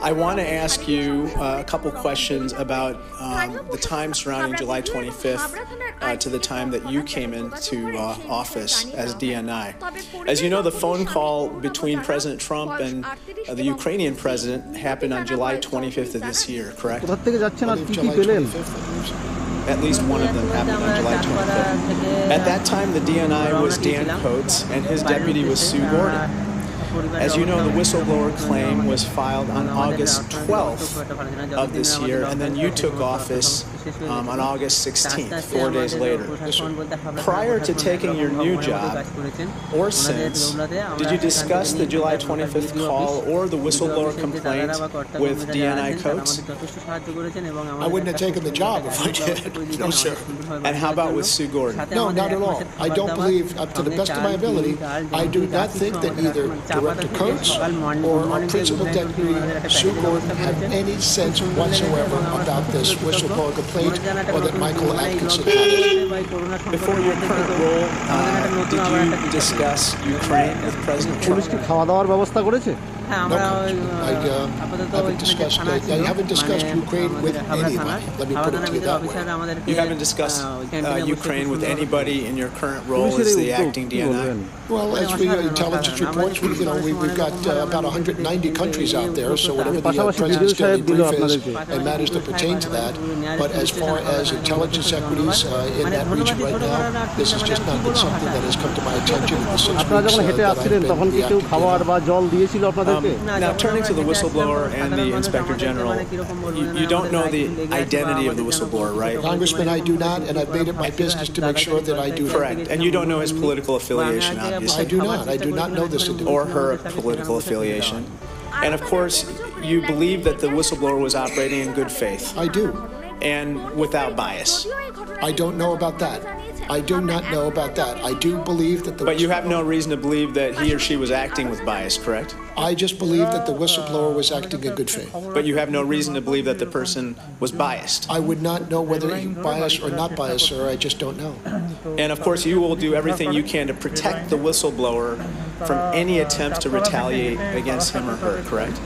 I want to ask you a couple questions about the time surrounding July 25th to the time that you came into office as DNI. As you know, the phone call between President Trump and the Ukrainian president happened on July 25th of this year, correct? At least one of them happened on July 25th. At that time, the DNI was Dan Coates and his deputy was Sue Gordon. As you know, the whistleblower claim was filed on August 12th of this year, and then you took office on August 16th, 4 days later. Prior to taking your new job, or since, did you discuss the July 25th call or the whistleblower complaint with DNI Coates? I wouldn't have taken the job if I did. No, sir. And how about with Sue Gordon? No, not at all. I don't believe, up to the best of my ability, I do not think that either Director Coates or our Principal Deputy Sue Gordon have any sense whatsoever about this whistleblower complaint or that Michael Atkinson had it. Before your current role, did you discuss Ukraine with President Trump? No, I haven't discussed Ukraine with anybody. Let me put it to you that way. You haven't discussed Ukraine with anybody in your current role as the acting DNI? Well, as we intelligence reports, we've got about 190 countries out there, so whatever the President's daily brief is, it matters to pertain to that. But as far as intelligence equities in that region right now, this has just not been something that has come to my attention in the 6 weeks that I've been the Now, turning to the whistleblower and the Inspector General, you don't know the identity of the whistleblower, right? Congressman, I do not, and I've made it my business to make sure that I do. Correct. And you don't know his political affiliation, obviously. I do not. I do not know this individual. Or her political affiliation. And of course, you believe that the whistleblower was operating in good faith. I do. And without bias. I don't know about that. I do not know about that. I do believe that the... But you have no reason to believe that he or she was acting with bias, correct? I just believe that the whistleblower was acting in good faith. But you have no reason to believe that the person was biased? I would not know whether he biased or not biased, sir. I just don't know. And of course, you will do everything you can to protect the whistleblower from any attempts to retaliate against him or her, correct?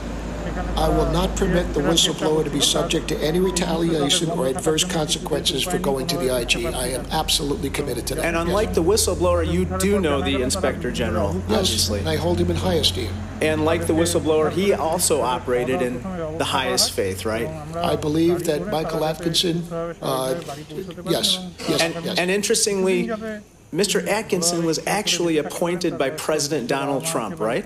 I will not permit the whistleblower to be subject to any retaliation or adverse consequences for going to the IG. I am absolutely committed to that. And unlike the whistleblower, you do know the Inspector General, obviously. And I hold him in high esteem. And like the whistleblower, he also operated in the highest faith, right? I believe that Michael Atkinson, yes. And interestingly, Mr. Atkinson was actually appointed by President Donald Trump, right?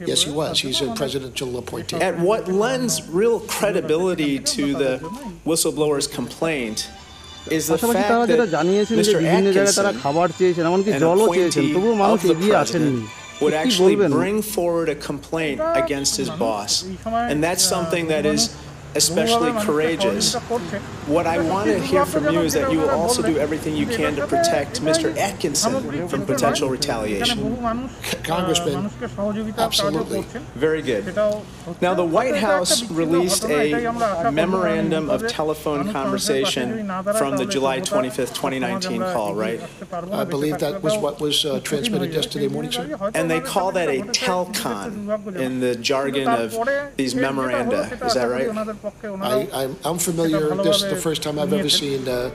Yes, he was. He's a presidential appointee. And what lends real credibility to the whistleblower's complaint is the fact that Mr. Atkinson, an appointee of the president, would actually bring forward a complaint against his boss. And that's something that is especially courageous. What I want to hear from you is that you will also do everything you can to protect Mr. Atkinson from potential retaliation. Congressman, absolutely. Very good. Now, the White House released a memorandum of telephone conversation from the July 25th, 2019 call, right? I believe that was what was transmitted yesterday morning, sir. And they call that a telcon in the jargon of these memoranda. Is that right? I'm familiar. This is the first time I've ever seen the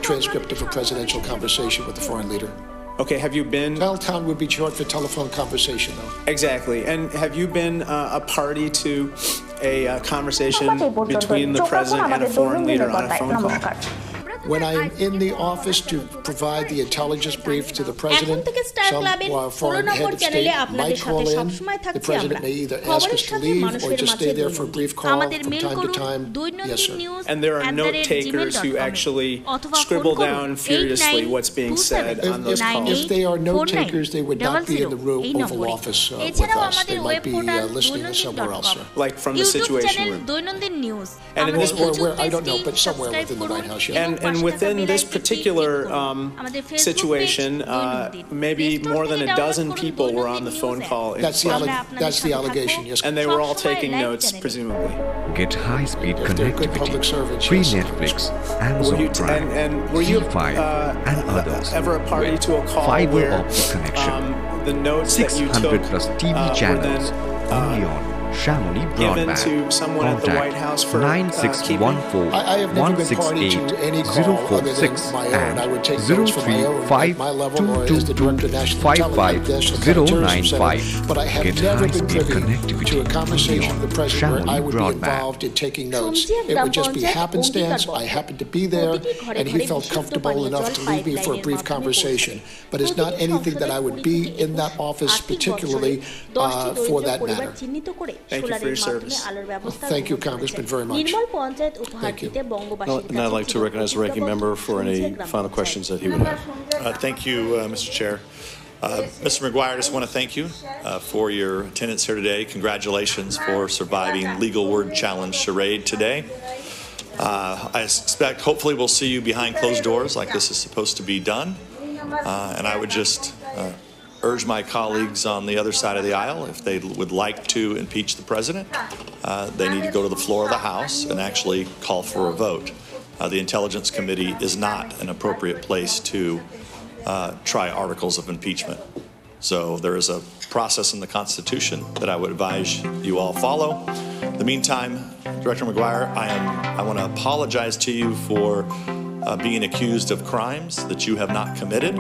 transcript of a presidential conversation with a foreign leader. Okay, have you been... Telcon would be short for telephone conversation, though. Exactly. And have you been a party to a conversation between the president and a foreign leader on a phone call? When I'm in the office to provide the intelligence brief to the president, some foreign head of state might call in. The president may either ask us to leave or just stay there for a brief call from time to time. Yes, sir. And there are note takers who actually scribble down furiously what's being said on those calls. If they are note takers, they would not be in the Oval Office with us. They might be listening somewhere else, sir. Like from the Situation Room. And in this I don't know, but somewhere within the White House, yes. And within this particular situation, maybe more than a dozen people were on the phone call. That's the allegation, yes. And they were all taking notes, presumably. Get high-speed connectivity, free Netflix, Amazon Prime, C5, and others ever a party with to a call fiber where optic connection. the notes that you took 600 plus TV channels only on Chamonix given Broadband. to someone at the White House for 9614 I have never been party to any call other than my own. I would take notes from my own at my level or as the Director of National Intelligence, but I have never been privy to a conversation with the President where I would be involved in taking notes. It would just be happenstance. I happened to be there, and he felt comfortable enough to leave me for a brief conversation. But it's not anything that I would be in that office particularly for that matter. Thank you for your service. Thank you, Congressman, very much. Thank you. And I'd like to recognize the ranking member for any final questions that he would have. Thank you, Mr. Chair. Mr. McGuire, I just want to thank you for your attendance here today. Congratulations for surviving Legal Word Challenge charade today. I expect, hopefully, we'll see you behind closed doors like this is supposed to be done. And I would just urge my colleagues on the other side of the aisle, if they would like to impeach the president, they need to go to the floor of the House and actually call for a vote. The Intelligence Committee is not an appropriate place to try articles of impeachment. So there is a process in the Constitution that I would advise you all follow. In the meantime, Director McGuire, I want to apologize to you for being accused of crimes that you have not committed.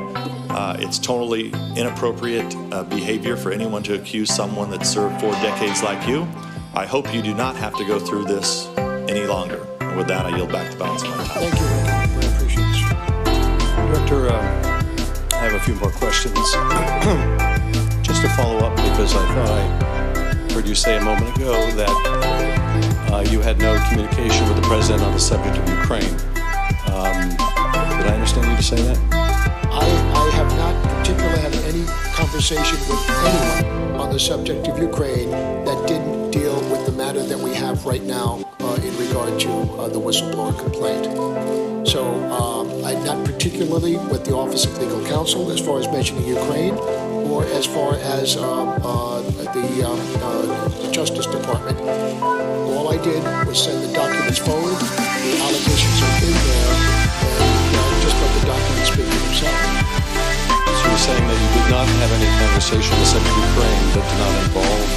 It's totally inappropriate behavior for anyone to accuse someone that served 4 decades like you. I hope you do not have to go through this any longer. And with that, I yield back the balance of my time. Thank you. I appreciate it. Director, I have a few more questions. Just to follow up, because I thought I heard you say a moment ago that you had no communication with the president on the subject of Ukraine. Did I understand you to say that? I have not particularly had any conversation with anyone on the subject of Ukraine that didn't deal with the matter that we have right now in regard to the whistleblower complaint. So not particularly with the Office of Legal Counsel as far as mentioning Ukraine or as far as the Justice Department. All I did was send the documents forward. The allegations are in there, and just let the documents speak for themselves. So you're saying that you did not have any conversation with Secretary Ukraine that did not involve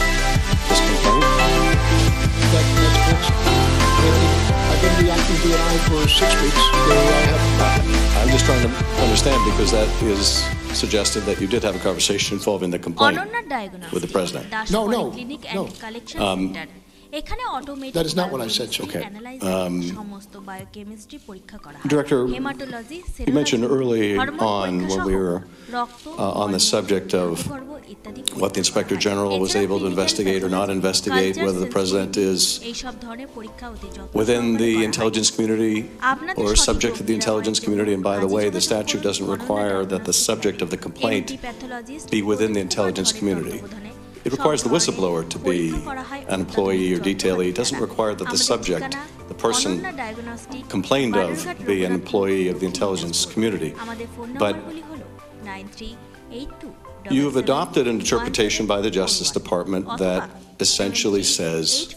this complaint? acting DNI for 6 weeks. I'm just trying to understand because that is suggested that you did have a conversation involving the complaint with the president. No. That is not what I said, sir. Okay. Director, you mentioned early on when we were on the subject of what the Inspector General was able to investigate or not investigate, whether the president is within the intelligence community or subject to the intelligence community. And by the way, the statute doesn't require that the subject of the complaint be within the intelligence community. It requires the whistleblower to be an employee or detailee. It doesn't require that the subject, the person complained of, be an employee of the intelligence community. But you have adopted an interpretation by the Justice Department that essentially says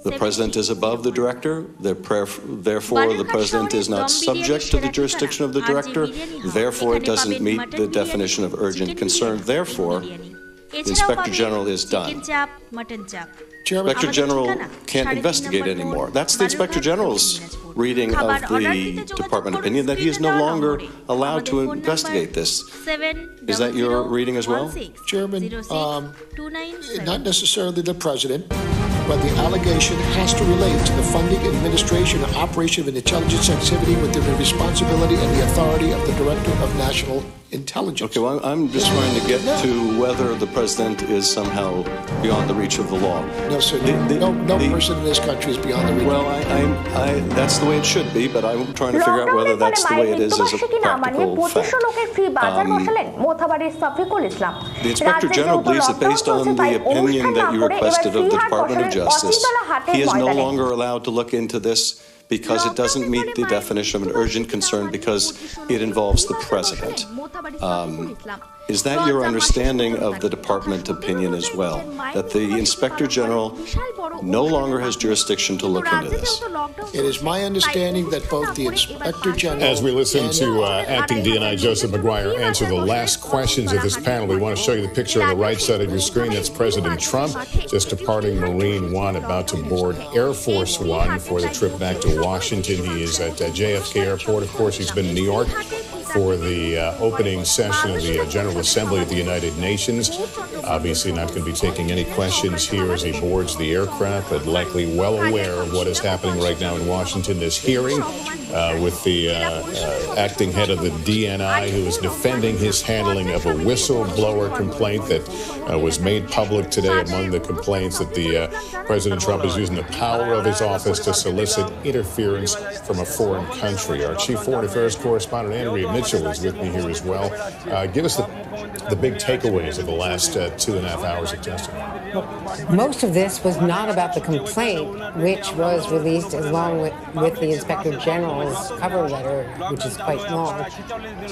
the president is above the director, therefore the president is not subject to the jurisdiction of the director, therefore it doesn't meet the definition of urgent concern, therefore the Inspector General is done. Inspector General can't investigate anymore. That's the Inspector General's reading of the department opinion, that he is no longer allowed to investigate this. Is that your reading as well? Chairman, not necessarily the president, but the allegation has to relate to the funding, administration, and operation of an intelligence activity within the responsibility and the authority of the Director of National Intelligence. Okay, well, I'm just trying to get to whether the president is somehow beyond the reach of the law. No, sir. No person in this country is beyond the reach. Well, that's the way it should be, but I'm trying to figure out whether that's the way it is as a practical fact. The Inspector General believes that based on the opinion that you requested of the Department of Justice, he is no longer allowed to look into this because it doesn't meet the definition of an urgent concern because it involves the president. Is that your understanding of the department opinion as well? That the Inspector General no longer has jurisdiction to look into this? It is my understanding that both the Inspector General... As we listen to Acting DNI Joseph McGuire answer the last questions of this panel, we want to show you the picture on the right side of your screen. That's President Trump just departing Marine One, about to board Air Force One for the trip back to Washington. He is at JFK Airport. Of course, he's been in New York for the opening session of the General Assembly of the United Nations. Obviously not going to be taking any questions here as he boards the aircraft, but likely well aware of what is happening right now in Washington. This hearing with the acting head of the DNI, who is defending his handling of a whistleblower complaint that was made public today. Among the complaints that the President Trump is using the power of his office to solicit interference from a foreign country. Our chief foreign affairs correspondent, Andrea Mitchell, is with me here as well. Give us the big takeaways of the last 2.5 hours of testimony. Most of this was not about the complaint, which was released along with the Inspector General's cover letter, which is quite long.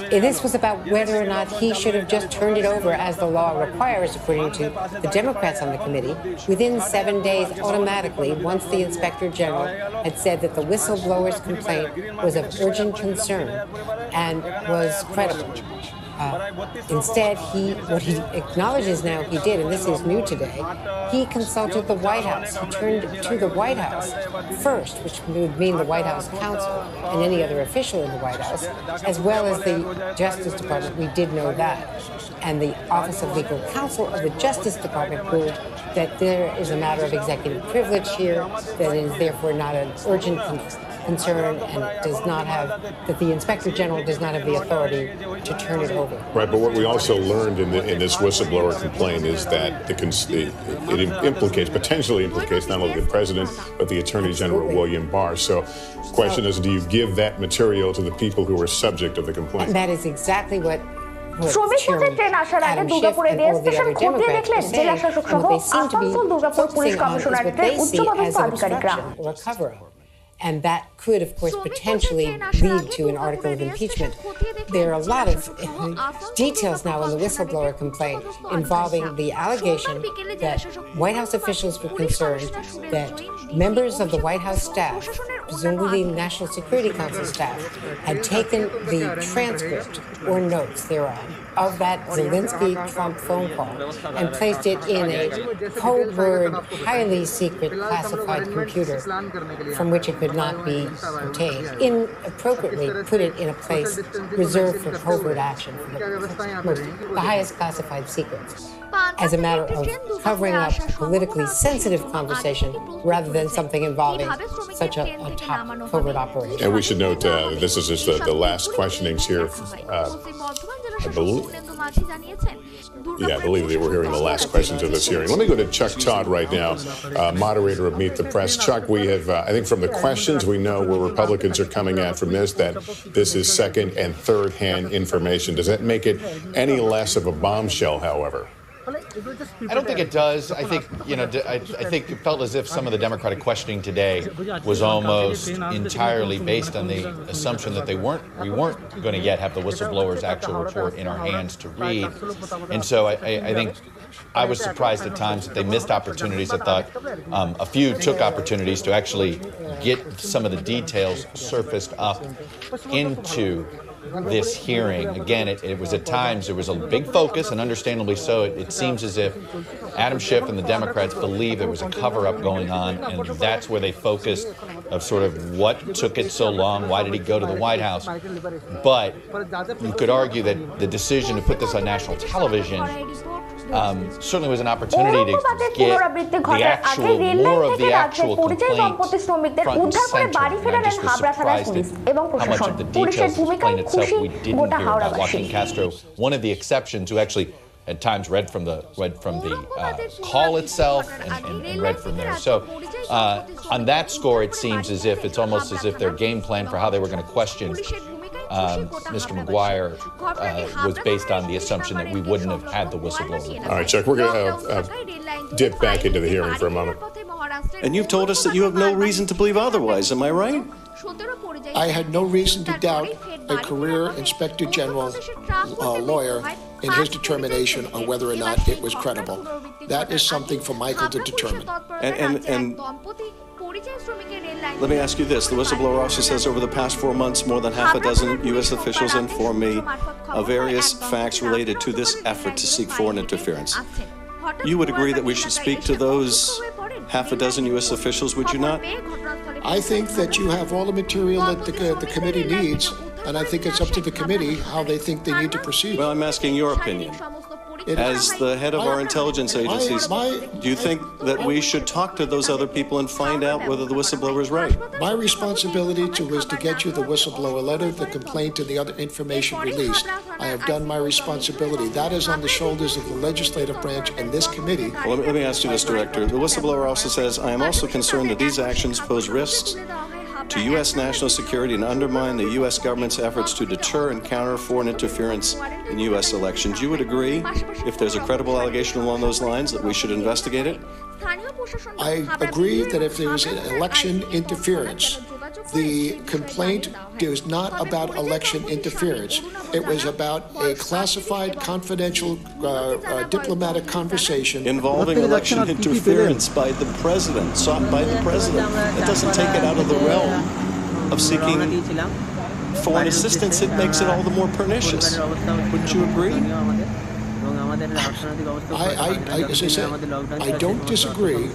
This was about whether or not he should have just turned it over, as the law requires, according to the Democrats on the committee, within 7 days automatically, once the Inspector General had said that the whistleblower's complaint was of urgent concern and was credible. Instead, what he acknowledges now he did, and this is new today, he consulted the White House. He turned to the White House first, which would mean the White House counsel and any other official in the White House, as well as the Justice Department. We did know that. And the Office of Legal Counsel of the Justice Department ruled that there is a matter of executive privilege here, that it is therefore not an urgent concern, and does not have, that the Inspector General does not have the authority to turn it over. Right, but what we also learned in this whistleblower complaint is that it potentially implicates not only the President, but the Attorney General, William Barr. So the question is, do you give that material to the people who are subject of the complaint? And that is exactly what শ্রমিক পথে train আসার আগে দুর্গাপুরে rail station খতিয়ে দেখলেন জেলা শাসক সহ আসানসোল দুর্গাপুর পুলিশ কমিশনারেটের উচ্চপদস্থ আধিকারিকরা। And that could, of course, potentially lead to an article of impeachment. There are a lot of details now in the whistleblower complaint involving the allegation that White House officials were concerned that members of the White House staff presumably National Security Council staff, had taken the transcript or notes thereon of that Zelensky-Trump phone call and placed it in a code word, highly secret, classified computer from which it could not be obtained, inappropriately put it in a place reserved for covert action, for the highest classified secrets, as a matter of covering up a politically sensitive conversation rather than something involving such a top covert operation. And we should note this is just the last questionings here. I believe that we're hearing the last questions of this hearing. Let me go to Chuck Todd right now, moderator of Meet the Press. Chuck, we have, I think from the questions, we know where Republicans are coming at from this, that this is second and third hand information. Does that make it any less of a bombshell, however? I don't think it does. I think, I think it felt as if some of the Democratic questioning today was almost entirely based on the assumption that we weren't going to yet have the whistleblower's actual report in our hands to read. And so I think I was surprised at times that they missed opportunities. I thought a few took opportunities to actually get some of the details surfaced up into this hearing. Again, it was at times, there was a big focus, and understandably so. It seems as if Adam Schiff and the Democrats believe there was a cover-up going on, and that's where they focused of sort of what took it so long, why did he go to the White House? But you could argue that the decision to put this on national television certainly was an opportunity to get more of the actual complaint front and center. And I just was surprised at how much of the details of the complaint itself we didn't hear about. Joaquin Castro, one of the exceptions, who actually at times read from the call itself and read from there. So on that score, it seems as if it's almost as if their game plan for how they were going to question Mr. McGuire was based on the assumption that we wouldn't have had the whistleblower. All right, Chuck, we're going to dip back into the hearing for a moment. And you've told us that you have no reason to believe otherwise. Am I right? I had no reason to doubt a career Inspector General lawyer in his determination on whether or not it was credible. That is something for Michael to determine. And let me ask you this. The whistleblower also says over the past 4 months, more than half a dozen U.S. officials informed me of various facts related to this effort to seek foreign interference. You would agree that we should speak to those half a dozen U.S. officials, would you not? I think that you have all the material that the committee needs, and I think it's up to the committee how they think they need to proceed. Well, I'm asking your opinion. As the head of our intelligence agencies, do you think that we should talk to those other people and find out whether the whistleblower is right? My responsibility was to get you the whistleblower letter, the complaint, and the other information released. I have done my responsibility. That is on the shoulders of the legislative branch and this committee. Well, let me ask you this, Director. The whistleblower also says, I am also concerned that these actions pose risks to U.S. national security and undermine the U.S. government's efforts to deter and counter foreign interference in U.S. elections. You would agree, if there's a credible allegation along those lines, that we should investigate it? I agree that if there was an election interference, the complaint is not about election interference. It was about a classified, confidential, diplomatic conversation involving election interference by the president, sought by the president. That doesn't take it out of the realm of seeking foreign assistance. It makes it all the more pernicious. Wouldn't you agree? As I said, I don't disagree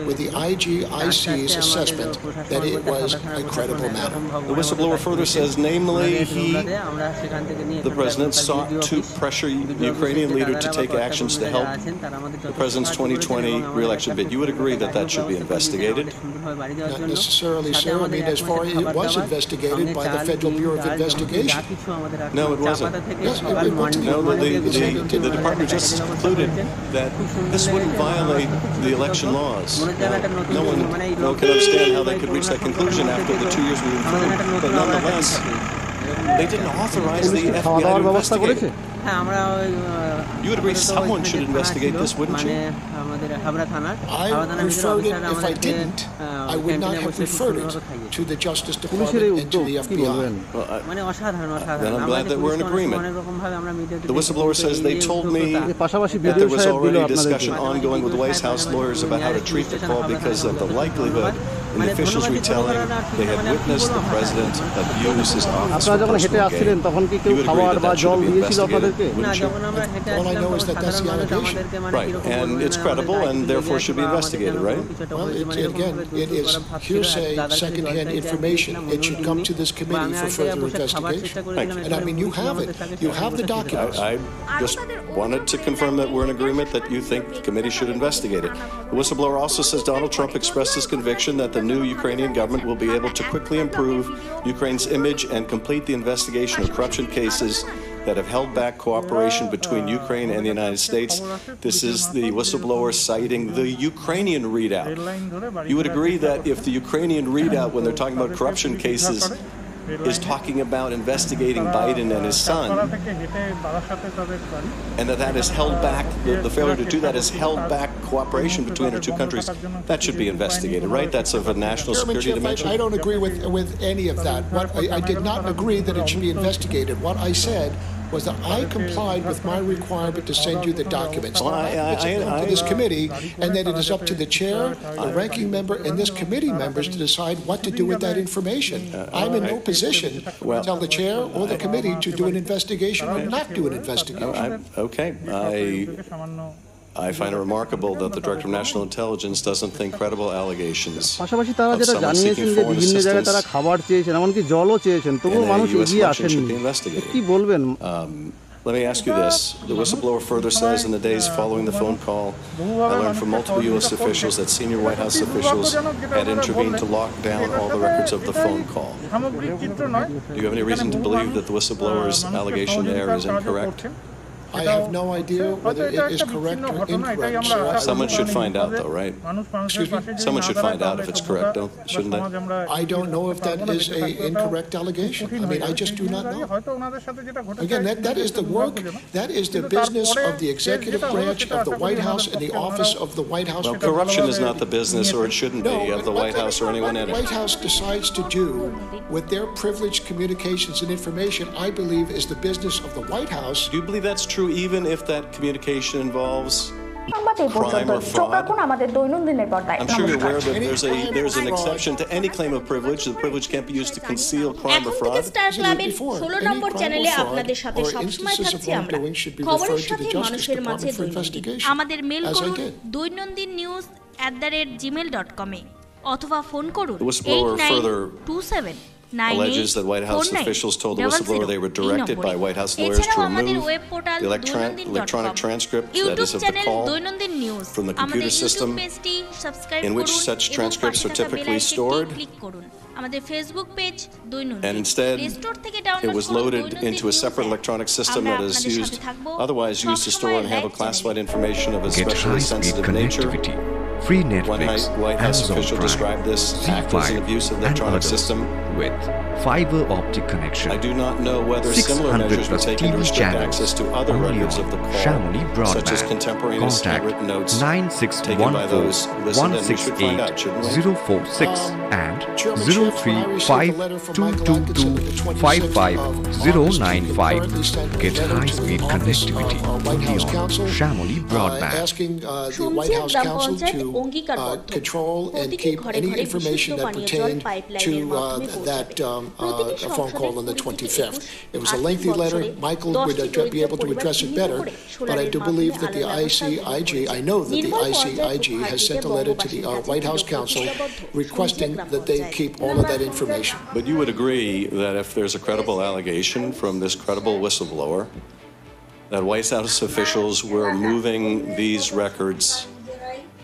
with the IGIC's assessment that it was a credible matter. The whistleblower further says, namely, the president sought to pressure Ukrainian leader to take actions to help the president's 2020 re-election bid. You would agree that that should be investigated? Not necessarily, sir. I mean, as far as it was investigated by the Federal Bureau of Investigation. No, it wasn't. Yes, it went to the department just concluded that this wouldn't violate the election laws. No one can understand how they could reach that conclusion after the 2 years we went through. But nonetheless, they didn't authorize the FBI to investigate. You would agree someone should investigate this, wouldn't you? I referred it, if I didn't, I would not have referred it to the Justice Department and to the FBI. Then I'm glad that we're in agreement. The whistleblower says they told me that there was already a discussion ongoing with White House lawyers about how to treat the call because of the likelihood In the official's retelling, they had witnessed the president abuse his office আপনারা for যখন হেঁটে personal আসছিলেন gain. তখন কি You কেউ would agree খাবার that বা that should জল be দিয়েছিল investigated, আপনাদেরকে? wouldn't you? All I know is that that's the allegation. Right, and it's credible and therefore should be investigated, right? Well, it is hearsay, secondhand information. It should come to this committee for further investigation. And I mean, you have it. You have the documents. I just wanted to confirm that we're in agreement that you think the committee should investigate it. The whistleblower also says Donald Trump expressed his conviction that the new Ukrainian government will be able to quickly improve Ukraine's image and complete the investigation of corruption cases that have held back cooperation between Ukraine and the United States. This is the whistleblower citing the Ukrainian readout. You would agree that if the Ukrainian readout, when they're talking about corruption cases, is talking about investigating Biden and his son, and that has held back, the failure to do that has held back cooperation between our two countries, that should be investigated, right? That's of a national security dimension. I don't agree with any of that. I did not agree that it should be investigated. What I said was that I complied with my requirement to send you the documents. To this committee, and that it is up to the chair, the ranking member, and this committee members to decide what to do with that information. I'm in no position to tell the chair or the committee to do an investigation or not do an investigation. Okay, I find it remarkable that the Director of National Intelligence doesn't think credible allegations পাশাপাশি তারা of যেটা someone জানিয়েছেন seeking যে foreign বিভিন্ন জায়গায় তারা assistance খাবার চেয়েছেন, এমনকি জলও চেয়েছেন, তবুও in a মানুষ U.S. এগিয়ে election should আসেননি। be investigated. কি বলবেন? Let me ask you this. The whistleblower further says in the days following the phone call, I learned from multiple U.S. officials that senior White House officials had intervened to lock down all the records of the phone call. Do you have any reason to believe that the whistleblower's allegation there is incorrect? I have no idea whether it is correct or incorrect. Someone should find out, though, right? Excuse me? Someone should find out if it's correct, though, shouldn't they? I don't know if that is an incorrect allegation. I mean, I just do not know. Again, that is the work, that is the business of the executive branch of the White House and the office of the White House. Well, corruption is not the business, or it shouldn't be, of the White House or anyone in it. What the White House decides to do with their privileged communications and information, I believe, is the business of the White House. Do you believe that's true even if that communication involves crime or fraud? I'm sure you're aware that there's an exception to any claim of privilege. The privilege can't be used to conceal crime or fraud. Star ক্লাবের 16 নম্বর চ্যানেলে আপনাদের সাথে সবসময় থাকছি আমরা। খবরের সাথে মানুষের মাঝে দৈনন্দিন। আমাদের মেল করুন doinandinnews@gmail.com এ অথবা ফোন করুন 8927 alleges that White House officials told the whistleblower they were directed by White House lawyers to remove the electronic transcript that is of the call from the computer system in which such transcripts are typically stored. And instead, it was loaded into a separate electronic system that is otherwise used to store and handle classified information of a especially sensitive nature. Free Netflix, One White House official described this act as an abuse of the electronic system with fiber optic connection. I do not know whether similar measures were taken to restrict access to other records of the call, such as contemporaneous handwritten notes taken by those who listened, and we should find out, shouldn't we? 046 and 0352255055095. Get high-speed connectivity only on Shamoli Broadband. Asking the White House counsel to control and keep any information that pertained to that phone call on the 25th. It was a lengthy letter. Michael would be able to address it better, but I do believe that the ICIG, I know that the ICIG has sent a letter to the White House counsel requesting that they keep all of that information. But you would agree that if there's a credible allegation from this credible whistleblower that White House officials were moving these records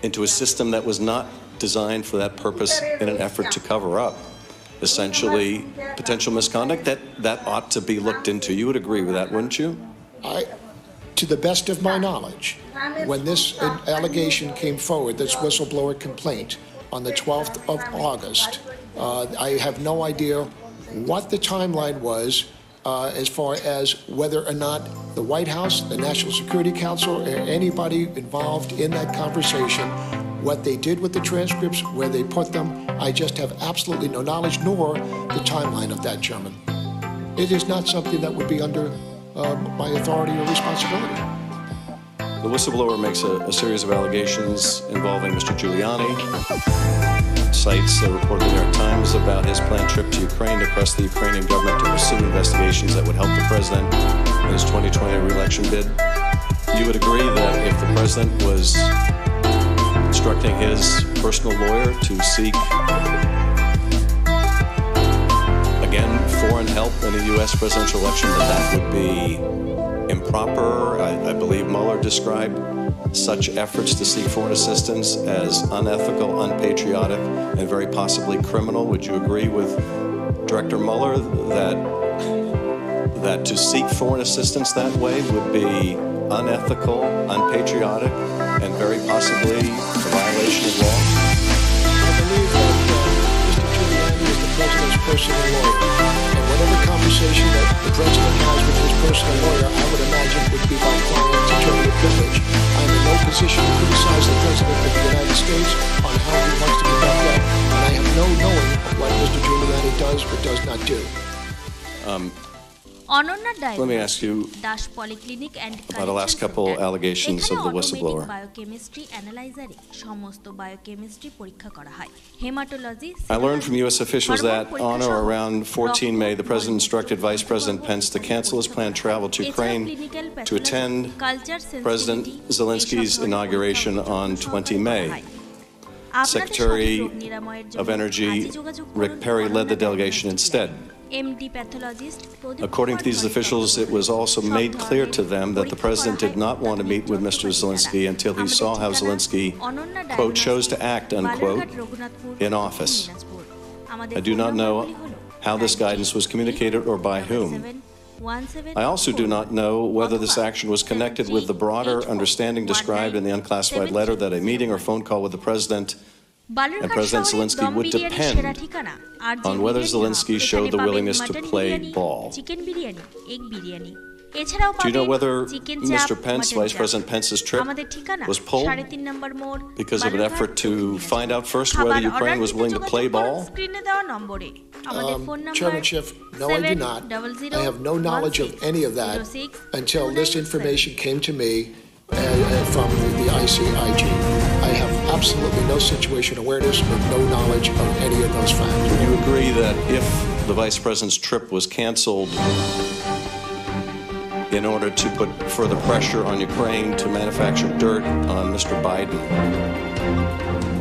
into a system that was not designed for that purpose in an effort to cover up essentially potential misconduct, that ought to be looked into. You would agree with that, wouldn't you? To the best of my knowledge, when this allegation came forward, this whistleblower complaint on the 12th of August, I have no idea what the timeline was as far as whether or not the White House, the National Security Council, or anybody involved in that conversation, what they did with the transcripts, where they put them, I just have absolutely no knowledge, nor the timeline of that, Chairman. It is not something that would be under my authority or responsibility. The whistleblower makes a series of allegations involving Mr. Giuliani. cites a report in the New York Times about his planned trip to Ukraine to press the Ukrainian government to pursue investigations that would help the president in his 2020 re-election bid. You would agree that if the president was instructing his personal lawyer to seek, again, foreign help in a U.S. presidential election, that would be improper? I believe Mueller described such efforts to seek foreign assistance as unethical, unpatriotic, and very possibly criminal. Would you agree with Director Mueller that to seek foreign assistance that way would be unethical, unpatriotic, and very possibly a violation of law? I believe that Mr. Giuliani is the president's personal lawyer, and whatever conversation that the president has with his personal lawyer, I would imagine would be by client-attorney privilege. I'm in no position to criticize the President of the United States on how he wants to conduct that, and I have no knowing of what Mr. Giuliani does or does not do. Let me ask you about the last couple allegations of the whistleblower. I learned from U.S. officials that on or around 14 May, the President instructed Vice President Pence to cancel his planned travel to Ukraine to attend President Zelensky's inauguration on 20 May. Secretary of Energy Rick Perry led the delegation instead. According to these officials, it was also made clear to them that the president did not want to meet with Mr. Zelensky until he saw how Zelensky, quote, chose to act, unquote, in office. I do not know how this guidance was communicated or by whom. I also do not know whether this action was connected with the broader understanding described in the unclassified letter that a meeting or phone call with the president and President Zelensky would depend on whether Zelensky showed the willingness to play ball. Do you know whether Mr. Pence, Vice President Pence's trip was pulled because of an effort to find out first whether Ukraine was willing to play ball? Chairman Schiff, no, I do not. I have no knowledge of any of that until this information came to me from the ICIG. I have absolutely no situation awareness or no knowledge of any of those facts. Would you agree that if the Vice President's trip was canceled in order to put further pressure on Ukraine to manufacture dirt on Mr. Biden,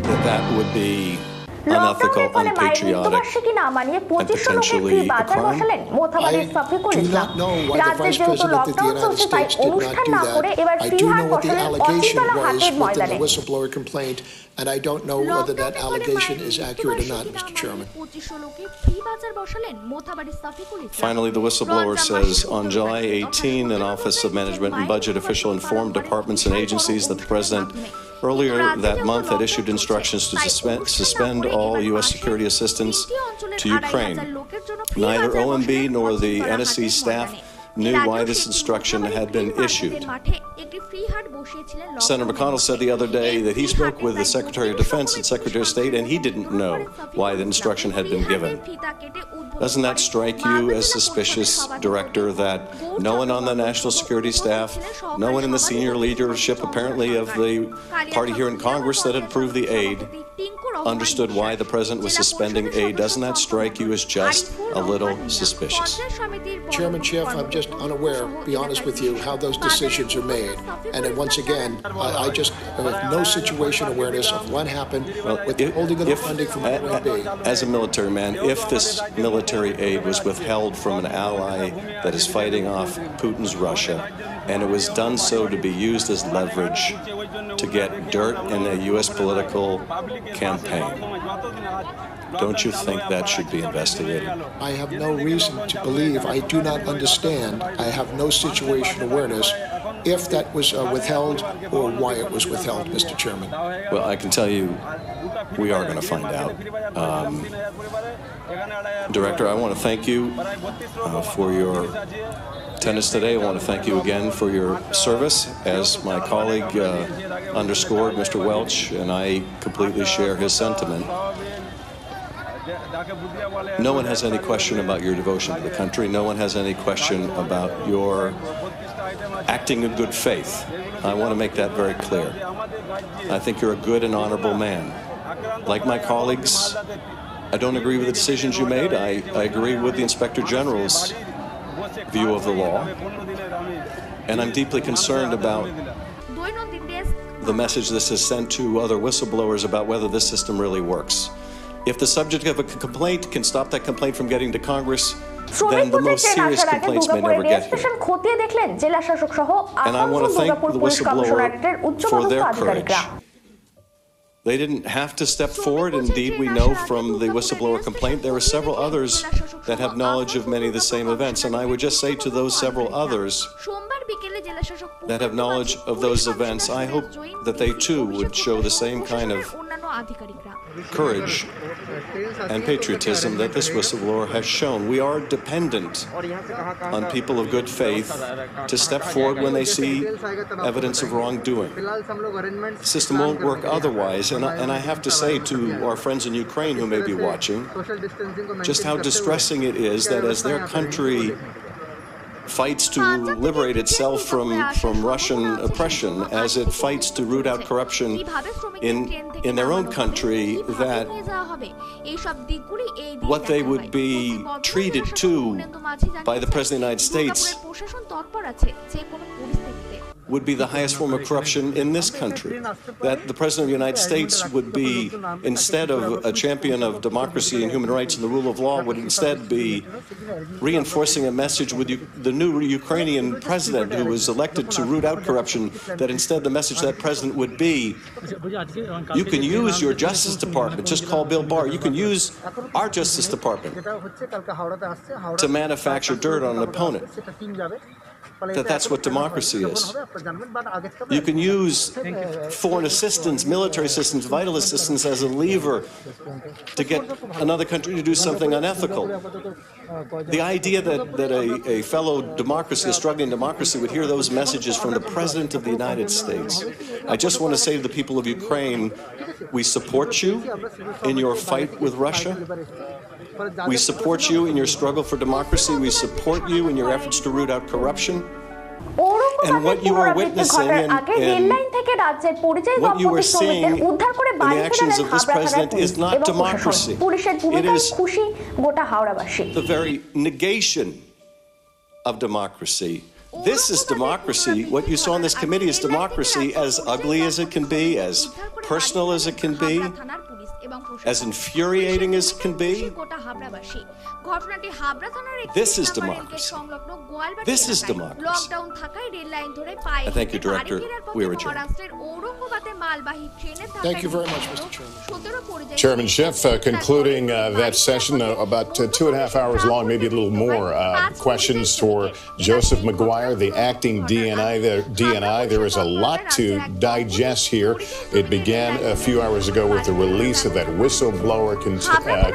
that would be unethical, unpatriotic, and potentially a crime? I do not know why the Vice President of the United States did not do that. I do know what the allegation was within the whistleblower complaint, and I don't know whether that allegation is accurate or not, Mr. Chairman. Finally, the whistleblower says, on July 18, an Office of Management and Budget official informed departments and agencies that the President earlier that month had issued instructions to suspend all U.S. security assistance to Ukraine. Neither OMB nor the NSC staff knew why this instruction had been issued. Senator McConnell said the other day that he spoke with the Secretary of Defense and Secretary of State, and he didn't know why the instruction had been given. Doesn't that strike you as suspicious, Director, that no one on the national security staff, no one in the senior leadership, apparently, of the party here in Congress that had approved the aid, understood why the President was suspending aid? Doesn't that strike you as just a little suspicious? Chairman Schiff, I'm just unaware, be honest with you, how those decisions are made. And then once again, I just have no situation awareness of what happened with the holding of the funding from OMB. As a military man, if this military aid was withheld from an ally that is fighting off Putin's Russia, and it was done so to be used as leverage to get dirt in a U.S. political campaign, don't you think that should be investigated? I have no reason to believe. I do not understand. I have no situation awareness if that was withheld or why it was withheld, Mr. Chairman. Well, I can tell you we are going to find out. Director, I want to thank you for your attendance today. I want to thank you again for your service. As my colleague underscored, Mr. Welch, and I completely share his sentiment. No one has any question about your devotion to the country. No one has any question about your acting in good faith. I want to make that very clear. I think you're a good and honorable man. Like my colleagues, I don't agree with the decisions you made. I agree with the Inspector General's view of the law. And I'm deeply concerned about the message this has sent to other whistleblowers about whether this system really works. If the subject of a complaint can stop that complaint from getting to Congress, then the most serious complaints may never get here. And I want to thank the whistleblower for their courage. They didn't have to step forward. Indeed, we know from the whistleblower complaint there are several others that have knowledge of many of the same events. And I would just say to those several others that have knowledge of those events, I hope that they too would show the same kind of courage and patriotism that this whistleblower has shown. We are dependent on people of good faith to step forward when they see evidence of wrongdoing. The system won't work otherwise, and I have to say to our friends in Ukraine who may be watching just how distressing it is that as their country fights to liberate itself from Russian oppression, as it fights to root out corruption in their own country, that what they would be treated to by the President of the United States would be the highest form of corruption in this country. That the President of the United States would be, instead of a champion of democracy and human rights and the rule of law, would instead be reinforcing a message with the new Ukrainian president who was elected to root out corruption, that instead the message of that president would be, you can use your Justice Department, just call Bill Barr, you can use our Justice Department to manufacture dirt on an opponent. That's what democracy is. You can use foreign assistance, military assistance, vital assistance as a lever to get another country to do something unethical. The idea that a fellow democracy, a struggling democracy, would hear those messages from the President of the United States. I just want to say to the people of Ukraine, we support you in your fight with Russia. We support you in your struggle for democracy. We support you in your efforts to root out corruption. And what you are witnessing and what you are seeing in the actions of this president is not democracy. It is the very negation of democracy. This is democracy. What you saw in this committee is democracy, as ugly as it can be, as personal as it can be, as infuriating as it can be. This is democracy. This is democracy. I thank you, Director. We are adjourned. Thank you very much, Mr. Chairman. Chairman Schiff, concluding that session, about 2.5 hours long, maybe a little more. Questions for Joseph Maguire, the acting DNI. There is a lot to digest here. It began a few hours ago with the release of that whistleblower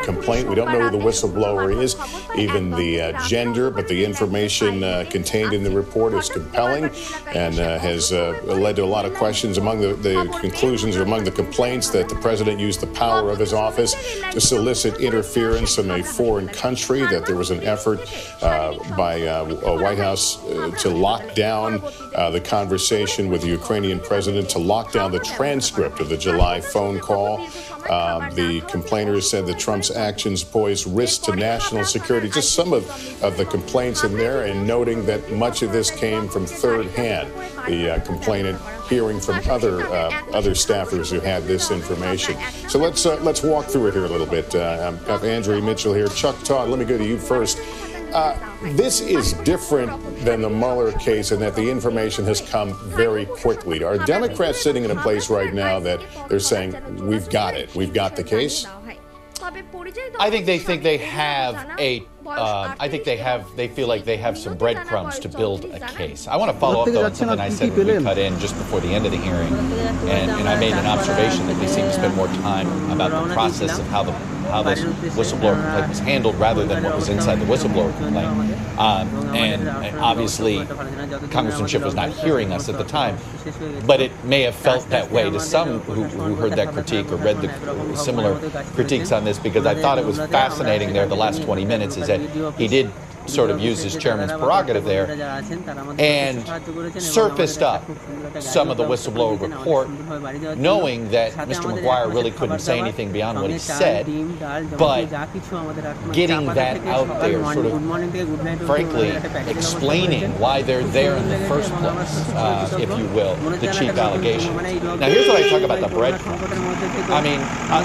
complaint. We don't know who the whistleblower is, even the gender, but the information contained in the report is compelling and has led to a lot of questions. Among the conclusions, among the complaints, that the president used the power of his office to solicit interference from a foreign country, that there was an effort by a White House to lock down the conversation with the Ukrainian president, to lock down the transcript of the July phone call. The complainers said that Trump's actions pose risks to national security. Just some of the complaints in there, and noting that much of this came from third hand. The complainant hearing from other staffers who had this information. So let's walk through it here a little bit. I've got Andrea Mitchell here. Chuck Todd, let me go to you first. This is different than the Mueller case in that the information has come very quickly. Are Democrats sitting in a place right now that they're saying, we've got it, we've got the case? I think they have they feel like they have some breadcrumbs to build a case. I want to follow up, though, on something I said when we cut in just before the end of the hearing. And I made an observation that they seem to spend more time about the process of how this whistleblower complaint was handled rather than what was inside the whistleblower complaint. And obviously, Congressman Schiff was not hearing us at the time, but it may have felt that way to some who heard that critique or read the similar critiques on this, because I thought it was fascinating there the last 20 minutes is that he did sort of used his chairman's prerogative there and surfaced up some of the whistleblower report, knowing that Mr. McGuire really couldn't say anything beyond what he said, but getting that out there, sort of frankly explaining why they're there in the first place, if you will, the chief allegation. Now here's what I talk about the breadcrumbs. I mean,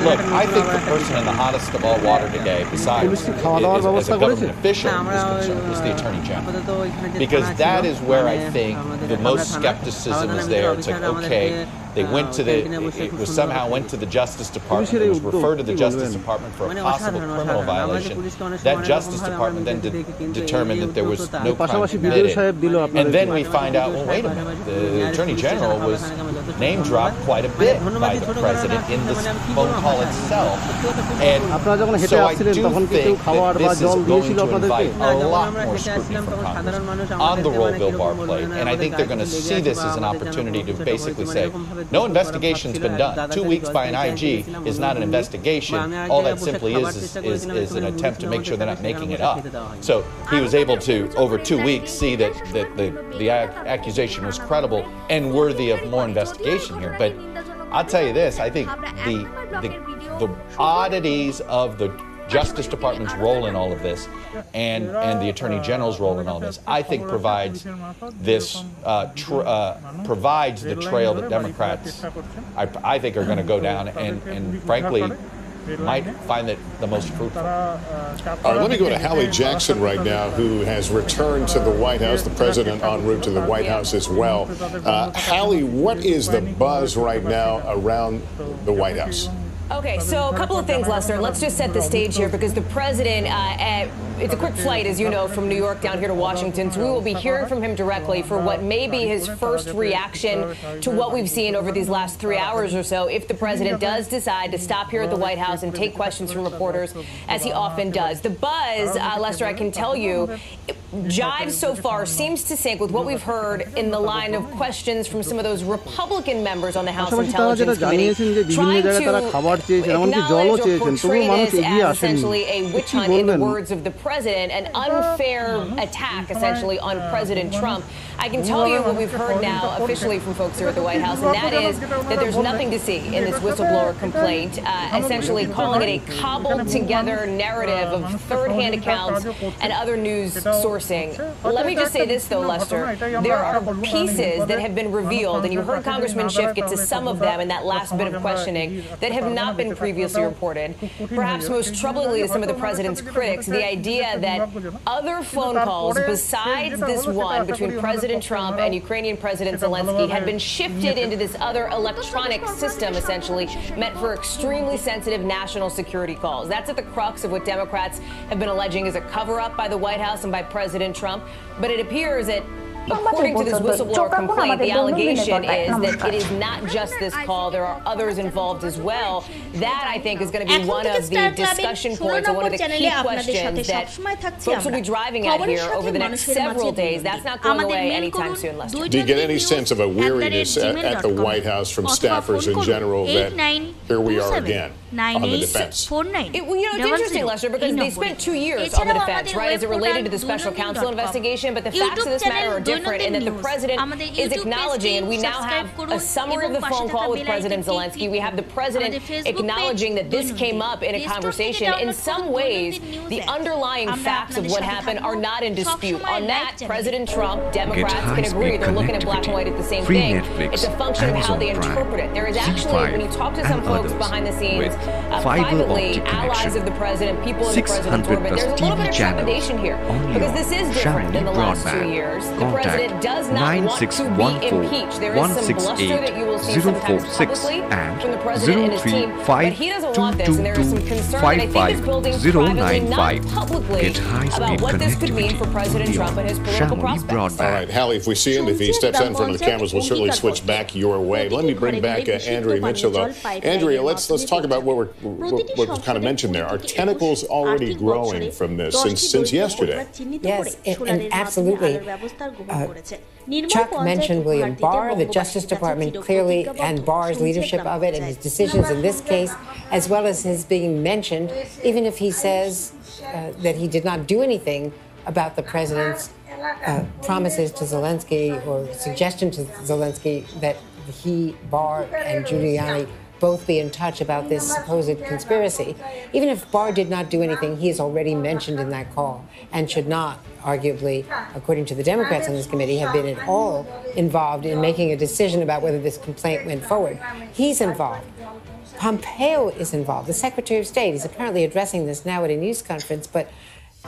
look, I think the person in the hottest of all water today, besides as a government official, is the Attorney General. Because that is where I think the most skepticism is there. It's like, okay, they went to somehow went to the Justice Department. It was referred to the Justice Department for a possible criminal violation. That Justice Department then determined that there was no crime committed. And then we find out, well, wait a minute, the Attorney General was name dropped quite a bit by the President in this phone call itself. And so I do think that this is going to invite a lot more scrutiny from Congress on the role Bill Barr played. And I think they're going to see this as an opportunity to basically say, no investigation's been done. 2 weeks by an IG is not an investigation. All that simply is an attempt to make sure they're not making it up. So he was able to, over 2 weeks, see that the accusation was credible and worthy of more investigation here. But I'll tell you this, I think the oddities of the Justice Department's role in all of this and the Attorney General's role in all this, I think provides this provides the trail that Democrats, I think, are going to go down and frankly might find it the most fruitful. All right, let me go to Hallie Jackson right now, who has returned to the White House, the president en route to the White House as well. Hallie, what is the buzz right now around the White House? Okay, so a couple of things, Lester. Let's just set the stage here because the president, it's a quick flight, as you know, from New York down here to Washington. So we will be hearing from him directly for what may be his first reaction to what we've seen over these last 3 hours or so, if the president does decide to stop here at the White House and take questions from reporters, as he often does. The buzz, Lester, I can tell you, jives so far seems to sync with what we've heard in the line of questions from some of those Republican members on the House Intelligence Committee, trying to acknowledge or portray this as essentially a witch hunt, in the words of the president, an unfair attack essentially on President Trump. I can tell you what we've heard now officially from folks here at the White House, and that is that there's nothing to see in this whistleblower complaint, essentially calling it a cobbled together narrative of third-hand accounts and other news sourcing. Let me just say this, though, Lester. There are pieces that have been revealed, and you heard Congressman Schiff get to some of them in that last bit of questioning, that have not been previously reported. Perhaps most troublingly to some of the president's critics, the idea that other phone calls besides this one between President Trump and Ukrainian President Zelensky had been shifted into this other electronic system, essentially meant for extremely sensitive national security calls. That's at the crux of what Democrats have been alleging is a cover-up by the White House and by President Trump. But it appears that, according to this whistleblower complaint, the allegation is that it is not just this call. There are others involved as well. That, I think, is going to be one of the discussion points and one of the key questions that folks will be driving at here over the next several days. That's not going away anytime soon, Lester. Do you get any sense of a weariness at the White House from staffers in general that here we are again on the defense? It's interesting, Lester, because they spent 2 years on the defense, right, as it related to the special counsel investigation, but the facts of this matter are different in that the president is acknowledging, and we now have a summary of the phone call with President Zelensky. We have the president acknowledging that this came up in a conversation. In some ways, the underlying facts of what happened are not in dispute. On that, President Trump, Democrats can agree. They're looking at black and white at the same thing. It's a function of how they interpret it. There is actually, when you talk to some folks behind the scenes, privately, allies of the president, people in the president's orbit, there's a little bit of trepidation here because this is different than the last 2 years. The president does not want to be impeached. There is some bluster that you will see sometimes publicly from the president and his team, but he doesn't want this, and there is some concern that I think is building privately, not publicly, about what this could mean for President Trump and his political prospects. All right, Hallie, if we see him, if he steps in front of the cameras, we'll certainly switch back your way. Let me bring back Andrea Mitchell, though. Andrea, let's talk about what was kind of mentioned there. Are tentacles already growing from this since yesterday? Yes, and absolutely. Chuck mentioned William Barr, the Justice Department clearly, and Barr's leadership of it and his decisions in this case, as well as his being mentioned, even if he says that he did not do anything about the president's promises to Zelensky or suggestion to Zelensky that he, Barr, and Giuliani both be in touch about this supposed conspiracy. Even if Barr did not do anything, he is already mentioned in that call and should not, arguably, according to the Democrats on this committee, have been at all involved in making a decision about whether this complaint went forward. He's involved. Pompeo is involved. The Secretary of State is apparently addressing this now at a news conference, but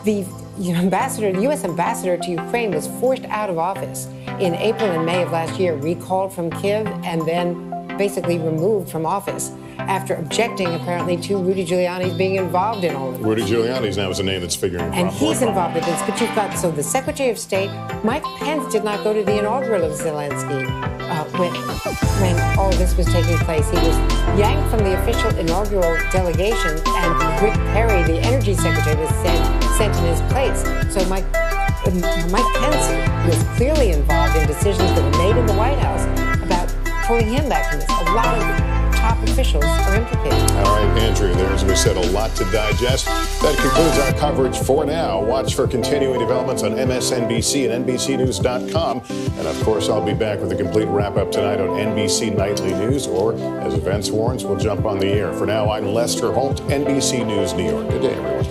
the U.S. ambassador to Ukraine was forced out of office in April and May of last year, recalled from Kyiv, and then basically removed from office after objecting, apparently, to Rudy Giuliani being involved in all of this. Rudy Giuliani now is a name that's figuring. And he's involved in this. But you've got, so the Secretary of State, Mike Pence, did not go to the inaugural of Zelensky when all this was taking place. He was yanked from the official inaugural delegation, and Rick Perry, the energy secretary, was sent in his place. So Mike Pence was clearly involved in decisions that were made in the White House about pulling him back from this. A lot of top officials are implicated. All right, Andrew, there's, we said, a lot to digest. That concludes our coverage for now. Watch for continuing developments on MSNBC and NBCNews.com. And, of course, I'll be back with a complete wrap-up tonight on NBC Nightly News, or, as events warrants, we'll jump on the air. For now, I'm Lester Holt, NBC News, New York. Good day, everyone.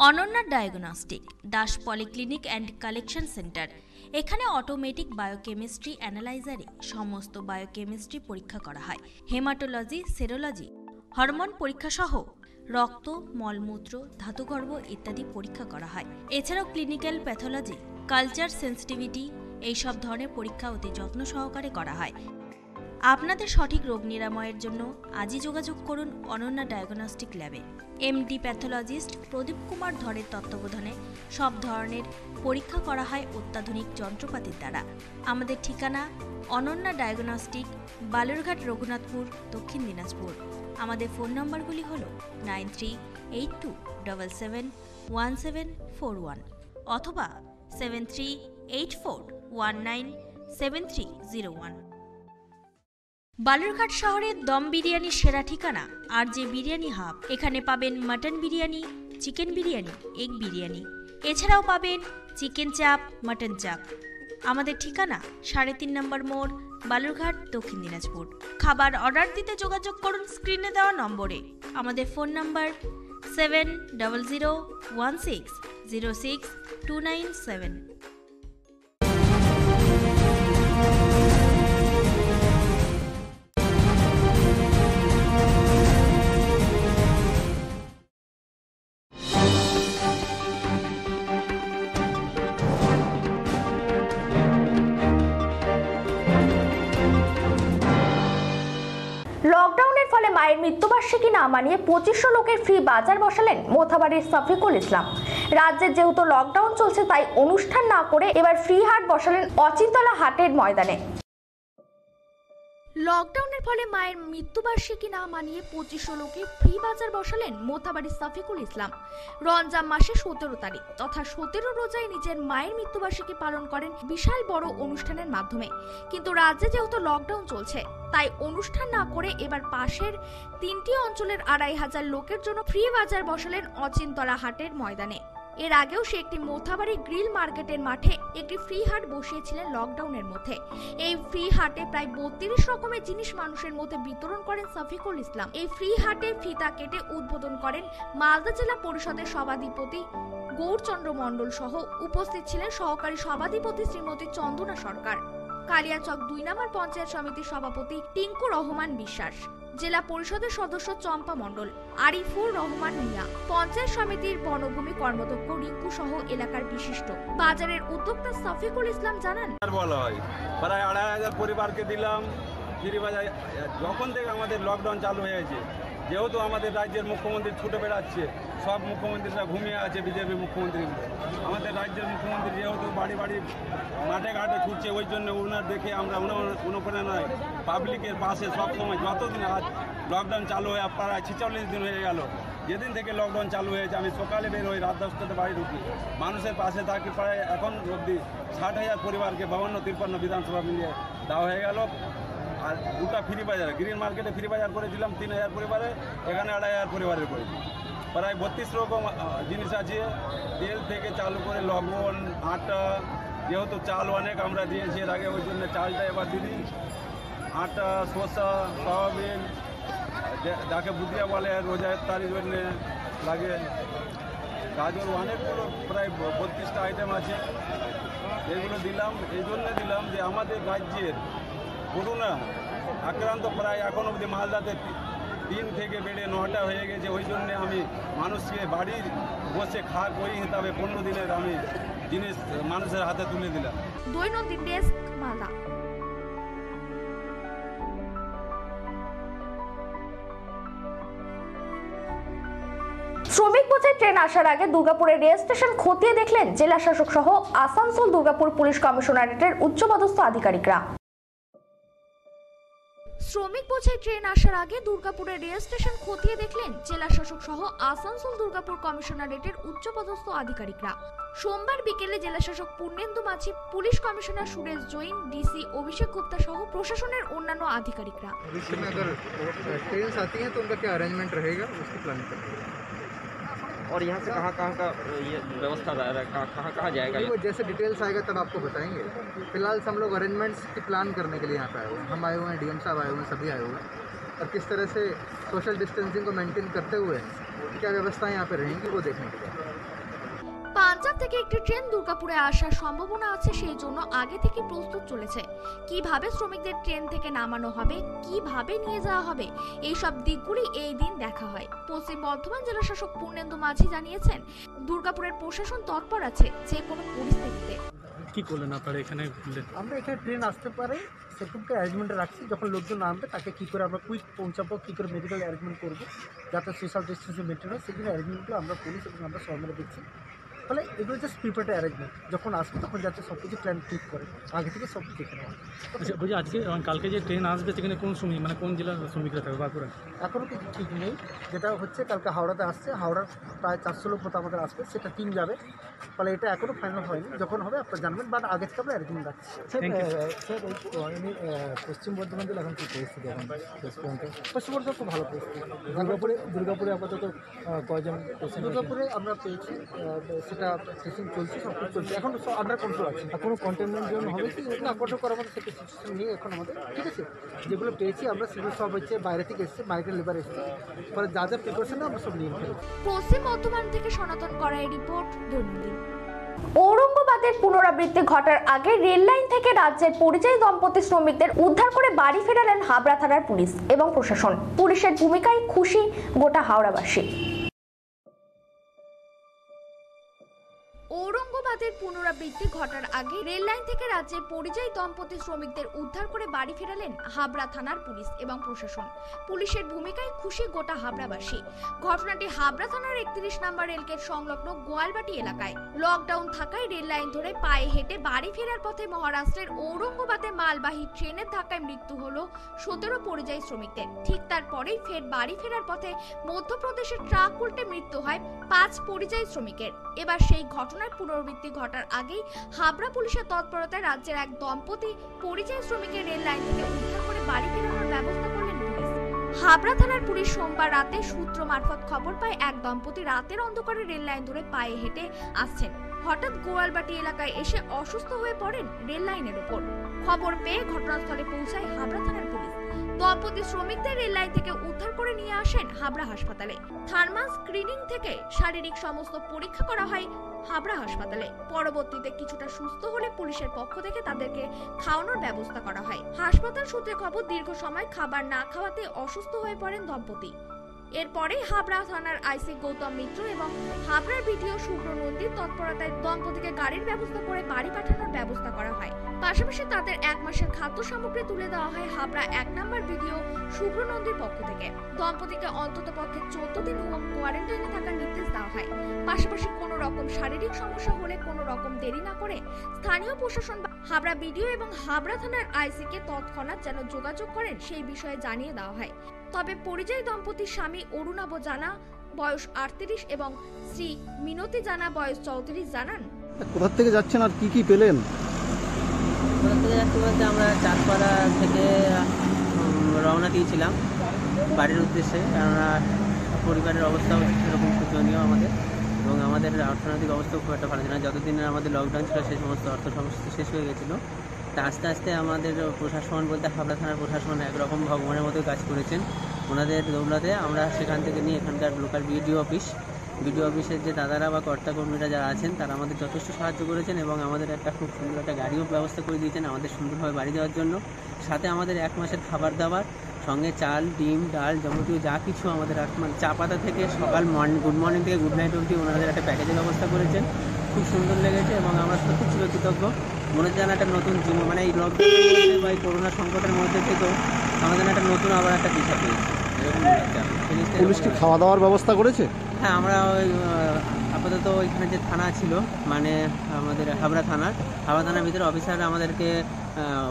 Ananya diagnostic Das polyclinic and collection centre. এখানে automatic biochemistry অ্যানালাইজারে সমস্ত biochemistry পরীক্ষা করা হয়। Haematology, serology, hormone পরীক্ষা সহ রক্ত, মলমূত্র, ধাতুগর্ভ ইত্যাদি পরীক্ষা করা হয়। এছাড়াও ক্লিনিক্যাল প্যাথোলজি, কালচার সেন্সিটিভিটি এইসব ধরনের পরীক্ষা অতি যত্ন সহকারে করা হয়। আপনাদের সঠিক রোগ নিরাময়ের জন্য আজই যোগাযোগ করুন অনন্যা ডায়াগনস্টিক ল্যাবে। এমডি প্যাথোলজিস্ট প্রদীপ কুমার ধরের তত্ত্বাবধানে সব ধরনের পরীক্ষা করা হয় অত্যাধুনিক যন্ত্রপাতির দ্বারা। আমাদের ঠিকানা অনন্যা ডায়াগনস্টিক, বালুরঘাট, রঘুনাথপুর, দক্ষিণ দিনাজপুর। আমাদের ফোন নম্বরগুলি হল 9382771741 অথবা 7384197301। বালুরঘাট শহরের দম বিরিয়ানির সেরা ঠিকানা RJ বিরিয়ানি হাব। এখানে পাবেন mutton biryani, chicken biryani, egg biryani, এছাড়াও পাবেন চিকেন চাপ, মাটন চাপ। আমাদের ঠিকানা 3.5 নম্বর মোড়, বালুরঘাট, দক্ষিণ দিনাজপুর। খাবার অর্ডার দিতে যোগাযোগ করুন স্ক্রিনে দেওয়া নম্বরে। আমাদের ফোন নম্বর 7001606297। লকডাউনের ফলে মায়ের মৃত্যুবার্ষিকী না মানিয়ে 2500 লোকের ফ্রি বাজার বসালেন মোথাবাড়ির শফিকুল ইসলাম। রাজ্যে যেহেতু লকডাউন চলছে, তাই অনুষ্ঠান না করে এবার ফ্রি হাট বসালেন অচিন্তলা হাটের ময়দানে। লকডাউনের ফলে মায়ের মৃত্যুবার্ষিকী না মানিয়ে 2500 লোকে ফ্রি বাজার বসালেন মোথাবাড়ির শফিকুল ইসলাম। রমজান মাসে 17 তারিখ তথা 17 রোজায় নিজের মায়ের মৃত্যুবার্ষিকী পালন করেন বিশাল বড় অনুষ্ঠানের মাধ্যমে। কিন্তু রাজ্যে যেহেতু লকডাউন চলছে, তাই অনুষ্ঠান না করে এবার পাশের 3টি অঞ্চলের 2500 লোকের জন্য ফ্রি বাজার বসালেন অচিন্তলা হাটের ময়দানে। এর আগেও সে একটি মোথাবাড়ি গ্রিল মার্কেটের মাঠে একটি ফ্রি হাট বসিয়েছিলেন লকডাউনের মধ্যে। এই ফ্রি হাটে প্রায় 32 রকমের জিনিস মানুষের মধ্যে বিতরণ করেন শফিকুল ইসলাম। এই ফ্রি হাটে ফিতা কেটে উদ্বোধন করেন মালদা জেলা পরিষদের সভাধিপতি গৌরচন্দ্র মণ্ডল সহ উপস্থিত ছিলেন সহকারী সভাধিপতি শ্রীমতী চন্দনা সরকার, কালিয়াচক 2 নম্বর পঞ্চায়েত সমিতির সভাপতি টিঙ্কু রহমান বিশ্বাস, জেলা পরিষদের সদস্য চম্পা মণ্ডল, আরিফুর রহমান মিয়া, পঞ্চায়েত সমিতির বনভূমি কর্মদক্ষ রিঙ্কু সহ এলাকার বিশিষ্ট। বাজারের উদ্যোক্তা শফিকুল ইসলাম জানান, প্রায় 2500 পরিবারকে দিলাম ফ্রি বাজার। যখন থেকে আমাদের লকডাউন চালু হয়েছে যেহেতু আমাদের রাজ্যের মুখ্যমন্ত্রী ছুটে বেড়াচ্ছে, সব মুখ্যমন্ত্রীরা ঘুমিয়ে আছে, বিজেপি মুখ্যমন্ত্রীগুলো। আমাদের রাজ্যের মুখ্যমন্ত্রী যেহেতু বাড়ি বাড়ি মাঠে ঘাটে ছুটছে, ওই জন্য ওনার দেখে আমরা অনুপ্রেরণায় পাবলিকের পাশে সবসময়, যতদিন আজ লকডাউন চালু হয়ে প্রায় 46 দিন হয়ে গেল, যেদিন থেকে লকডাউন চালু হয়েছে আমি সকালে বের হই, রাত 10টাতে বাড়ি ঢুকি, মানুষের পাশে থাকি। প্রায় এখন অবধি 60,000 পরিবারকে 52-53 বিধানসভা মিলিয়ে দেওয়া হয়ে গেল। আর দুটা ফ্রি বাজার, গ্রিন মার্কেটে ফ্রি বাজার করেছিলাম 3000 পরিবারে, এখানে 2500 পরিবারের করেছি। প্রায় 32 রকম জিনিস আছে, তেল থেকে চালু করে লবণ, আটা, যেহেতু চাল অনেক আমরা দিয়েছি এর আগে, ওই জন্য চালটা এবার দিই, আটা, শসা, সয়াবিন, যাকে বুদিয়া বলে রোজা ইফতারির জন্য লাগে, গাজর, অনেকগুলো প্রায় 32টা আইটেম আছে। এগুলো দিলাম, এই জন্য দিলাম যে আমাদের রাজ্যের করোনা আক্রান্ত প্রায় এখন অবধি মালদাতে 3 থেকে বেড়ে 9টা হয়ে গেছে। ওই জন্যে আমি মানুষকে বাড়ি বসে খাক ওই হিসাবে 15 দিনের আমি জিনিস মানুষের হাতে তুলে দিলাম। দৈনন্দিন ডেস্ক, মালদা। শ্রমিক বোঝাই ট্রেন আসার আগে দুর্গাপুরের রেল স্টেশন খতিয়ে দেখলেন জেলা শাসক সহ আসানসোল দুর্গাপুর পুলিশ কমিশনারেটের উচ্চপদস্থ আধিকারিকরা। শ্রমিক বোঝাই ট্রেন আসার আগে দুর্গাপুরের রেল স্টেশন খতিয়ে দেখলেন জেলা শাসক সহ আসানসোল দুর্গাপুর কমিশনারেটের উচ্চপদস্থ আধিকারিকরা। সোমবার বিকেলে জেলা শাসক Purnendu Majhi, police commissioner Suresh Jain, DC Abhishek Gupta সহ প্রশাসনের অন্যান্য আধিকারিকরা। और यहाँ से कहाँ का ये व्यवस्था कहाँ जाएगा? वो जैसे डिटेल्स आएगा तब आपको बताएंगे। फिलहाल हम लोग अरेंजमेंट्स की प्लान करने के लिए यहाँ पे आए हुए हैं। हम आए हुए हैं, डीएम साहब आए हुए हैं, सभी आए हुए हैं, और किस तरह से सोशल डिस्टेंसिंग को मेंटेन करते हुए क्या व्यवस्थाएं यहाँ पे रहेंगी वो देखने के लिए। পাঞ্জাব থেকে একটি ট্রেন দুর্গাপুরে আসার সম্ভাবনা আছে, সেই জন্য আগে থেকে প্রস্তুত চলেছে। কিভাবে শ্রমিকদের ট্রেন থেকে নামানো হবে, কিভাবে নিয়ে যাওয়া হবে, এই সব দিকগুলি এই দিন দেখা হয়। পশ্চিম বর্ধমান জেলা শাসক পূর্ণেন্দু মাঝি জানিয়েছেন, দুর্গাপুরের প্রশাসন তৎপর আছে যে কোনো পরিস্থিতিতে। কি করলেন আপনারা এখানে? আমরা এখানে ট্রেন আসতে পারে সেরকমটা অ্যারেঞ্জমেন্ট রাখছি, যখন লোকজন নামবে তাকে কী করে আমরা কুইক পৌঁছাবো, কী করে মেডিকেল অ্যারেঞ্জমেন্ট করবো যাতে সোশ্যাল ডিস্টেন্সিং মেনটেন হয়, সেগুলো অ্যারেঞ্জমেন্টগুলো আমরা পুলিশ এবং আমরা সবাই মিলে দেখছি। ফলে এগুলো জাস্ট প্রিপেয়ার্ড অ্যারেঞ্জমেন্ট, যখন আসবে তখন যাতে সব কিছু প্ল্যান ঠিক করে আগে থেকে সব দেখে নেওয়া। আচ্ছা বলছি, আজকে কালকে যে ট্রেন আসবে সেখানে কোন শ্রমিক, মানে কোন জেলার শ্রমিকরা থাকবে বাঁকুড়া? এখনও কিছু ঠিক নেই। যেটা হচ্ছে কালকে হাওড়াতে আসছে, হাওড়ার প্রায় 400 লোক মতো আমাদের আসবে, সেটা টিম যাবে। ফলে এটা এখনও ফাইনাল হয়নি, যখন হবে আপনারা জানবেন, বাট আগে থেকে আমরা অ্যারেঞ্জমেন্ট রাখছি। স্যার পশ্চিম বর্ধমান জেলা এখন কী পরিস্থিতি? এখন পশ্চিম বর্ধমান খুব ভালো পরিস্থিতি। দুর্গাপুরে আপাতত কয়জন? দুর্গাপুরে আমরা পেয়েছি, সেটা টেস্টিং চলছে, সব কিছু চলছে, এখন আন্ডার কন্ট্রোল আছে। কোনো কন্টেনমেন্ট জোন হবে কি না, কন্ট্রোল করার মতো সেটা সিচুয়েশন নিয়ে এখন আমাদের, ঠিক আছে। যেগুলো পেয়েছি আমরা সেগুলো সব হচ্ছে বাইরে থেকে এসছে, মাইগ্রেন্ট লেবার এসছে, ফলে যা যা প্রিপারেশন আমরা সব নিয়ে ফেলেছি। পশ্চিম বর্ধমান থেকে সনাতন করাই রিপোর্ট, দৈনন্দিন। ঔরঙ্গাবাদের পুনরাবৃত্তি ঘটার আগে রেল লাইন থেকে রাজ্যের পরিযায়ী দম্পতি শ্রমিকদের উদ্ধার করে বাড়ি ফেরালেন হাবড়া থানার পুলিশ এবং প্রশাসন। পুলিশের ভূমিকায় খুশি গোটা হাওড়াবাসী। ঔরঙ্গাবাদের পুনরাবৃত্তি ঘটার আগে রেল লাইন থেকে রাজ্যের পরিযায়ী দম্পতি শ্রমিকদের উদ্ধার করে বাড়ি ফেরালেন হাবড়া থানার পুলিশ এবং প্রশাসন। পুলিশের ভূমিকায় খুশি গোটা হাবড়াবাসী। ঘটনাটি হাবড়া থানার 31 নম্বর রেলগেট সংলগ্ন গোয়ালবাটি এলাকায়। লকডাউন থাকায় রেল লাইন ধরে পায়ে হেঁটে বাড়ি ফেরার পথে মহারাষ্ট্রের ঔরঙ্গাবাদে মালবাহী ট্রেনের ধাক্কায় মৃত্যু হলো 17 পরিযায়ী শ্রমিকদের। ঠিক তারপরেই ফের বাড়ি ফেরার পথে মধ্যপ্রদেশের ট্রাক উল্টে মৃত্যু হয় 5 পরিযায়ী শ্রমিকের। এবার সেই ঘটনার পুনরাবৃত্তি ঘটার আগেই হাবড়া পুলিশের তৎপরতায় রাজ্যের এক দম্পতি পরিযায়ী শ্রমিকের রেল লাইন থেকে উদ্ধার করে বাড়ি ফেরানোর ব্যবস্থা করলেন পুলিশ। হাবড়া থানার পুলিশ সোমবার রাতে সূত্র মারফত খবর পায় এক দম্পতি রাতের অন্ধকারে রেল লাইন ধরে পায়ে হেঁটে আসছেন। হঠাৎ গোয়ালবাটি এলাকায় এসে অসুস্থ হয়ে পড়েন রেল লাইনের উপর। খবর পেয়ে ঘটনাস্থলে পৌঁছায় হাবড়া থানার পুলিশ। দম্পতি শ্রমিকদের রেল লাইন থেকে উদ্ধার করে নিয়ে আসেন হাবড়া হাসপাতালে। থার্মাল স্ক্রিনিং থেকে শারীরিক সমস্ত পরীক্ষা করা হয় হাবড়া হাসপাতালে। পরবর্তীতে কিছুটা সুস্থ হলে পুলিশের পক্ষ থেকে তাদেরকে খাওয়ানোর ব্যবস্থা করা হয়। হাসপাতাল সূত্রে খবর, দীর্ঘ সময় খাবার না খাওয়াতে অসুস্থ হয়ে পড়েন দম্পতি। এরপরে হাবড়া থানার আইসি গৌতম মিত্র এবং হাবড়ার বিডিও শুভ্র নন্দীর তৎপরতায় দম্পতিকে গাড়ির ব্যবস্থা করে বাড়ি পাঠানোর ব্যবস্থা করা হয়। পাশাপাশি তাদের 1 মাসের খাদ্য সামগ্রী তুলে দেওয়া হয় হাবড়া 1 নম্বর ভিডিও শুভ্র নন্দীর পক্ষ থেকে। দম্পতিকে অন্ততপক্ষে 14 দিন হোম কোয়ারেন্টাইনে থাকার নির্দেশ দেওয়া হয়। পাশাপাশি কোনো রকম শারীরিক সমস্যা হলে কোনো রকম দেরি না করে স্থানীয় প্রশাসন হাবড়া বিডিও এবং হাবড়া থানার আইসিকে তৎক্ষণাৎ যেন যোগাযোগ করেন সেই বিষয়ে জানিয়ে দেওয়া হয়। তবে পরিযায়ী দম্পতির স্বামী অরুণাভ জানা বয়স 38 এবং শ্রী মিনতি জানা বয়স 34 জানান, কোথা থেকে যাচ্ছেন আর কি কি পেলেন? কোথা থেকে যাচ্ছি বলতে আমরা চাঁদপাড়া থেকে রওনা দিয়েছিলাম বাড়ির উদ্দেশ্যে, কেননা পরিবারের অবস্থাও সেরকম শোচনীয় আমাদের, এবং আমাদের অর্থনৈতিক অবস্থাও খুব একটা ভালো ছিল না। যতদিন আমাদের লকডাউন ছিল সেই সমস্ত অর্থ সমস্যা শেষ হয়ে গেছিলো। তা আস্তে আস্তে আমাদের প্রশাসন বলতে হাবড়া থানার প্রশাসন একরকম ভগবানের মতো কাজ করেছেন। ওনাদের দৌলতে আমরা সেখান থেকে নিয়ে এখানকার লোকাল বিডিও অফিসের যে দাদারা বা কর্তাকর্মীরা যারা আছেন তারা আমাদের যথেষ্ট সাহায্য করেছেন, এবং আমাদের একটা খুব সুন্দর একটা গাড়িও ব্যবস্থা করে দিয়েছেন আমাদের সুন্দরভাবে বাড়ি যাওয়ার জন্য। সাথে আমাদের 1 মাসের খাবার দাবার সঙ্গে চাল, ডিম, ডাল, যাবতীয় যা কিছু আমাদের মানে চা পাতা থেকে সকাল গুড মর্নিং থেকে গুড নাইট অবধি ওনাদের একটা প্যাকেজের ব্যবস্থা করেছেন। খুব সুন্দর লেগেছে এবং আমরা সত্যি চিরকৃতজ্ঞ। মনে হচ্ছে যেন একটা নতুন জীবন, মানে এই লকডাউনের বা এই করোনা সংকটের মধ্যে থেকেও আমাদের একটা নতুন আবার একটা দিশা পেয়েছি এরকম মনে হচ্ছে। পুলিশ কি খাওয়া দাওয়ার ব্যবস্থা করেছে? হ্যাঁ, আমরা ওই আপাতত ওইখানে যে থানা ছিল মানে আমাদের হাবড়া থানার ভিতরে অফিসাররা আমাদেরকে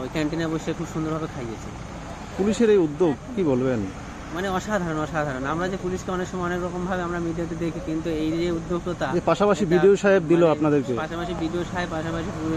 ওই ক্যান্টিনে বসে খুব সুন্দরভাবে খাইয়েছে। পুলিশের এই উদ্যোগ কি বলবেন? মানে অসাধারণ। আমরা যে পুলিশকে অনেক সময় অনেক রকমভাবে আমরা মিডিয়াতে দেখি, কিন্তু এই যে উদ্যোগটা পাশাপাশি বিডিও সাহেব দিল আপনাদেরকে, পাশাপাশি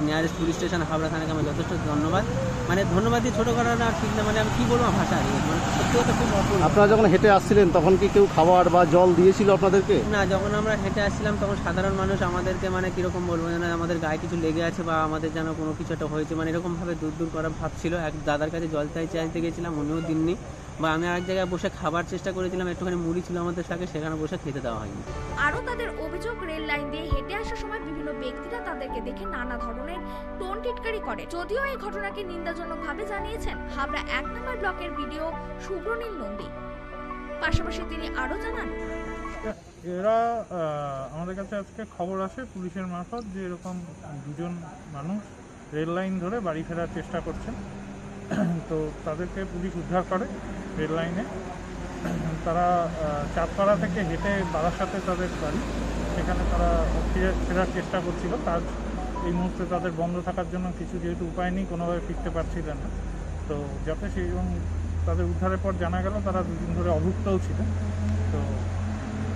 নিয়ারেস্ট পুলিশ স্টেশন হাবড়া থানাকে আমরা যথেষ্ট ধন্যবাদ, মানে ধন্যবাদ দিয়ে ছোটো করা না ঠিক না, মানে আমি কী বলবো ভাষা মানে সত্যি কথা খুব অপূর্ব। আপনারা যখন হেঁটে আসছিলেন তখন কি কেউ খাবার বা জল দিয়েছিল আপনাদেরকে? না, যখন আমরা হেঁটে আসছিলাম তখন সাধারণ মানুষ আমাদেরকে মানে কীরকম বলবো যেন আমাদের গায়ে কিছু লেগে আছে বা আমাদের যেন কোনো কিছু একটা হয়েছে, মানে এরকমভাবে দূর করা ভাব ছিল। এক দাদার কাছে জল চাইতে গেছিলাম, উনিও দিননি, বা আমি আরেক জায়গায় বসে খাবার চেষ্টা করেছিলাম, একটুখানি মুড়ি ছিল আমাদের সাথে, সেখানে বসে খেতে দেওয়া হয়নি। আরও তাদের অভিযোগ, রেল লাইন দিয়ে হেঁটে আসার সময় বিভিন্ন ব্যক্তিরা তাদেরকে দেখে নানা ধরনের টোন টিটকারি করে। যদিও এই ঘটনাকে নিন্দাজনকভাবে জানিয়েছেন হাবড়া 1 নম্বর ব্লকের বিডিও শুভ্রনীল নন্দী। পাশাপাশি তিনি আরও জানান, এরা আমাদের কাছে আজকে খবর আসে পুলিশের মারফত যে এরকম 2জন মানুষ রেল লাইন ধরে বাড়ি ফেরার চেষ্টা করছেন। তো তাদেরকে পুলিশ উদ্ধার করে রেল লাইনে। তারা চাঁদপাড়া থেকে হেঁটে বারাসাতে তাদের বাড়ি, সেখানে তারা ফেরার চেষ্টা করছিল। কাজ এই মুহূর্তে তাদের বন্ধ থাকার জন্য কিছু যেহেতু উপায় নেই, কোনোভাবে ফিরতে পারছিলেন না। তো যাতে সেই এবং তাদের উদ্ধারের পর জানা গেল তারা 2 দিন ধরে অভুক্তও ছিলেন। তো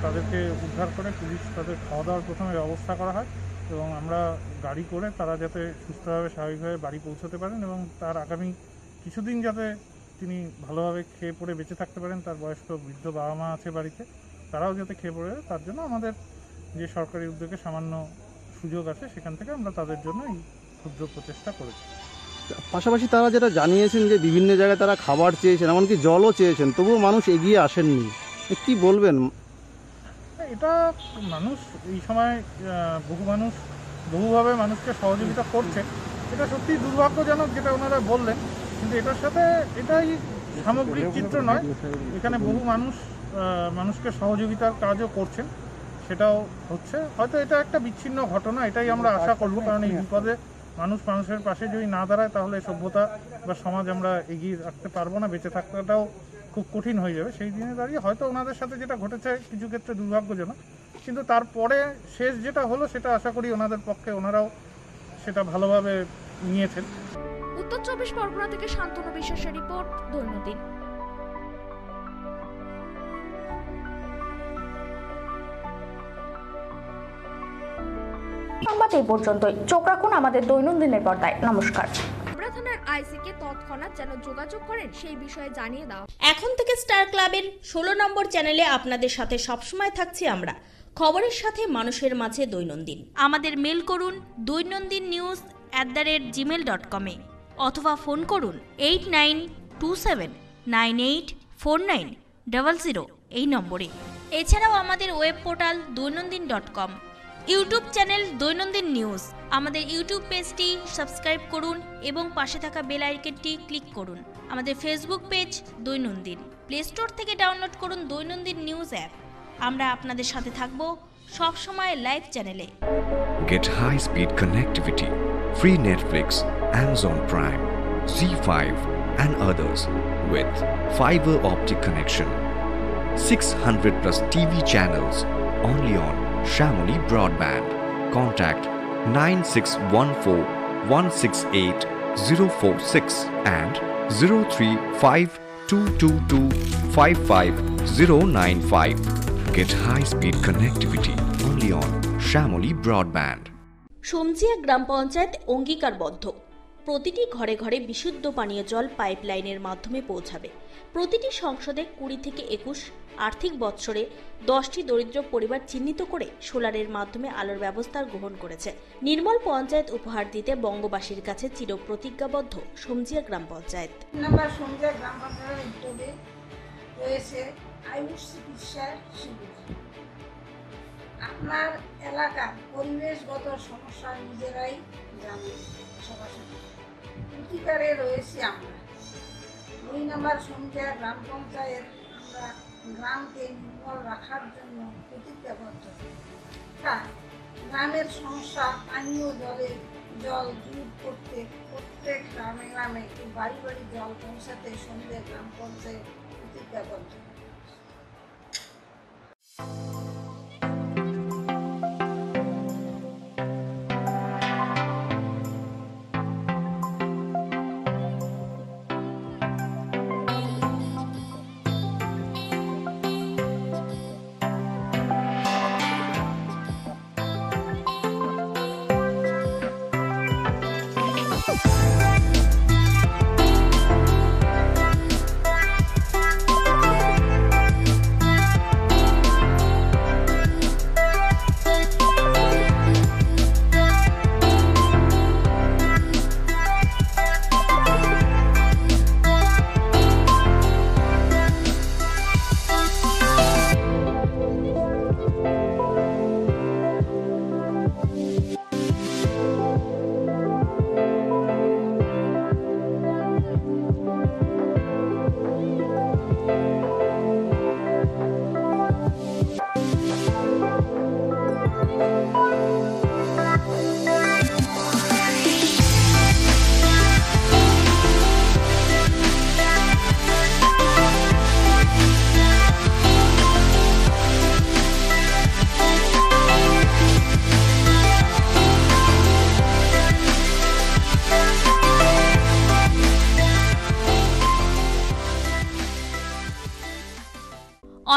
তাদেরকে উদ্ধার করে পুলিশ তাদের খাওয়া দাওয়ার প্রথমে ব্যবস্থা করা হয়, এবং আমরা গাড়ি করে তারা যাতে সুস্থভাবে স্বাভাবিকভাবে বাড়ি পৌঁছতে পারেন এবং তার আগামী কিছুদিন যাতে তিনি ভালোভাবে খেয়ে পড়ে বেঁচে থাকতে পারেন। তার বয়স্ক বৃদ্ধ বাবা মা আছে বাড়িতে, তারাও যাতে খেয়ে পড়ে, তার জন্য আমাদের যে সরকারি উদ্যোগে সামান্য সুযোগ আছে সেখান থেকে আমরা তাদের জন্য এই ক্ষুদ্র প্রচেষ্টা করেছি। পাশাপাশি তারা যেটা জানিয়েছেন যে বিভিন্ন জায়গায় তারা খাবার চেয়েছেন, এমনকি জলও চেয়েছেন, তবুও মানুষ এগিয়ে আসেননি, কি বলবেন? এটা মানুষ এই সময় বহু মানুষ বহুভাবে মানুষকে সহযোগিতা করছে, এটা সত্যিই দুর্ভাগ্যজনক যেটা ওনারা বললেন, কিন্তু এটার সাথে এটাই সামগ্রিক চিত্র নয়। এখানে বহু মানুষকে সহযোগিতার কাজও করছেন, সেটাও হচ্ছে। হয়তো এটা একটা বিচ্ছিন্ন ঘটনা, এটাই আমরা আশা করব, কারণ এই বিপদে মানুষের পাশে যদি না দাঁড়ায় তাহলে সভ্যতা বা সমাজ আমরা এগিয়ে রাখতে পারবো না, বেঁচে থাকাটাও খুব কঠিন হয়ে যাবে। সেই দিনে দাঁড়িয়ে হয়তো ওনাদের সাথে যেটা ঘটেছে কিছু ক্ষেত্রে দুর্ভাগ্যজনক, কিন্তু তারপরে শেষ যেটা হলো সেটা আশা করি ওনাদের পক্ষে ওনারাও সেটা ভালোভাবে নিয়েছেন। উত্তর 24 পরগনা থেকে শান্তনু বিশ্বাসের রিপোর্ট, দৈনন্দিন। সংবাদ এই পর্যন্তই। চোখ রাখুন আমাদের দৈনন্দিনের পর্দায়। নমস্কার। হাবড়া থানার আইসিকে তৎক্ষণাৎ যেন যোগাযোগ করেন সেই বিষয়ে জানিয়ে দাও। এখন থেকে স্টার ক্লাবের 16 নম্বর চ্যানেলে আপনাদের সাথে সবসময় থাকছি আমরা, খবরের সাথে মানুষের মাঝে দৈনন্দিন। আমাদের মেল করুন doinandinnews@gmail.com অথবা ফোন করুন 8927984900 এই নম্বরে। এছাড়াও আমাদের web portal doinandin.com, YouTube channel দৈনন্দিন নিউজ। আমাদের ইউটিউব পেজটি সাবস্ক্রাইব করুন এবং পাশে থাকা বেল আইকনটি ক্লিক করুন। আমাদের ফেসবুক পেজ দৈনন্দিন। প্লে স্টোর থেকে ডাউনলোড করুন দৈনন্দিন নিউজ অ্যাপ। আমরা আপনাদের সাথে থাকব সব সময় লাইভ চ্যানেলে। Get high-speed connectivity, free Netflix, Amazon Prime, Z5 and others with fiber optic connection. 600 plus TV channels only on Shamoli Broadband. Contact 9614 168 046 and 03522 55095. Get high-speed connectivity only on Shamoli Broadband. সমজিয়া গ্রাম পঞ্চায়েত অঙ্গীকারবদ্ধ প্রতিটি ঘরে ঘরে বিশুদ্ধ পানীয় জল পাইপলাইনের মাধ্যমে পৌঁছাবে। প্রতিটি সংসদে 20 থেকে 21 আর্থিক বৎসরে 10টি দরিদ্র পরিবার চিহ্নিত করে সোলারের মাধ্যমে আলোর ব্যবস্থা গ্রহণ করেছে। নির্মল পঞ্চায়েত উপহার দিতে বঙ্গবাসীর কাছে চিরপ্রতিজ্ঞাবদ্ধ সমজিয়া গ্রাম পঞ্চায়েত। নাম্বার সমজিয়া গ্রাম পঞ্চায়েতের উদ্যোগে রয়েছে আয়ুষ চিকিৎসা শিবির। আপনার এলাকার পরিবেশগত সমস্যা নিজেরাই জানেন, সরাসরি প্রতিকারে রয়েছি আমরা। 2 নম্বর সমজিয়া গ্রাম পঞ্চায়েত আমরা গ্রামকে নির্মল রাখার জন্য প্রতিজ্ঞাবদ্ধ। গ্রামের সমস্যা পানীয় জল দূর করতে প্রত্যেক গ্রামে গ্রামে বাড়ি বাড়ি জল পৌঁছাতে সমজিয়া গ্রাম পঞ্চায়েত প্রতিজ্ঞাবদ্ধ।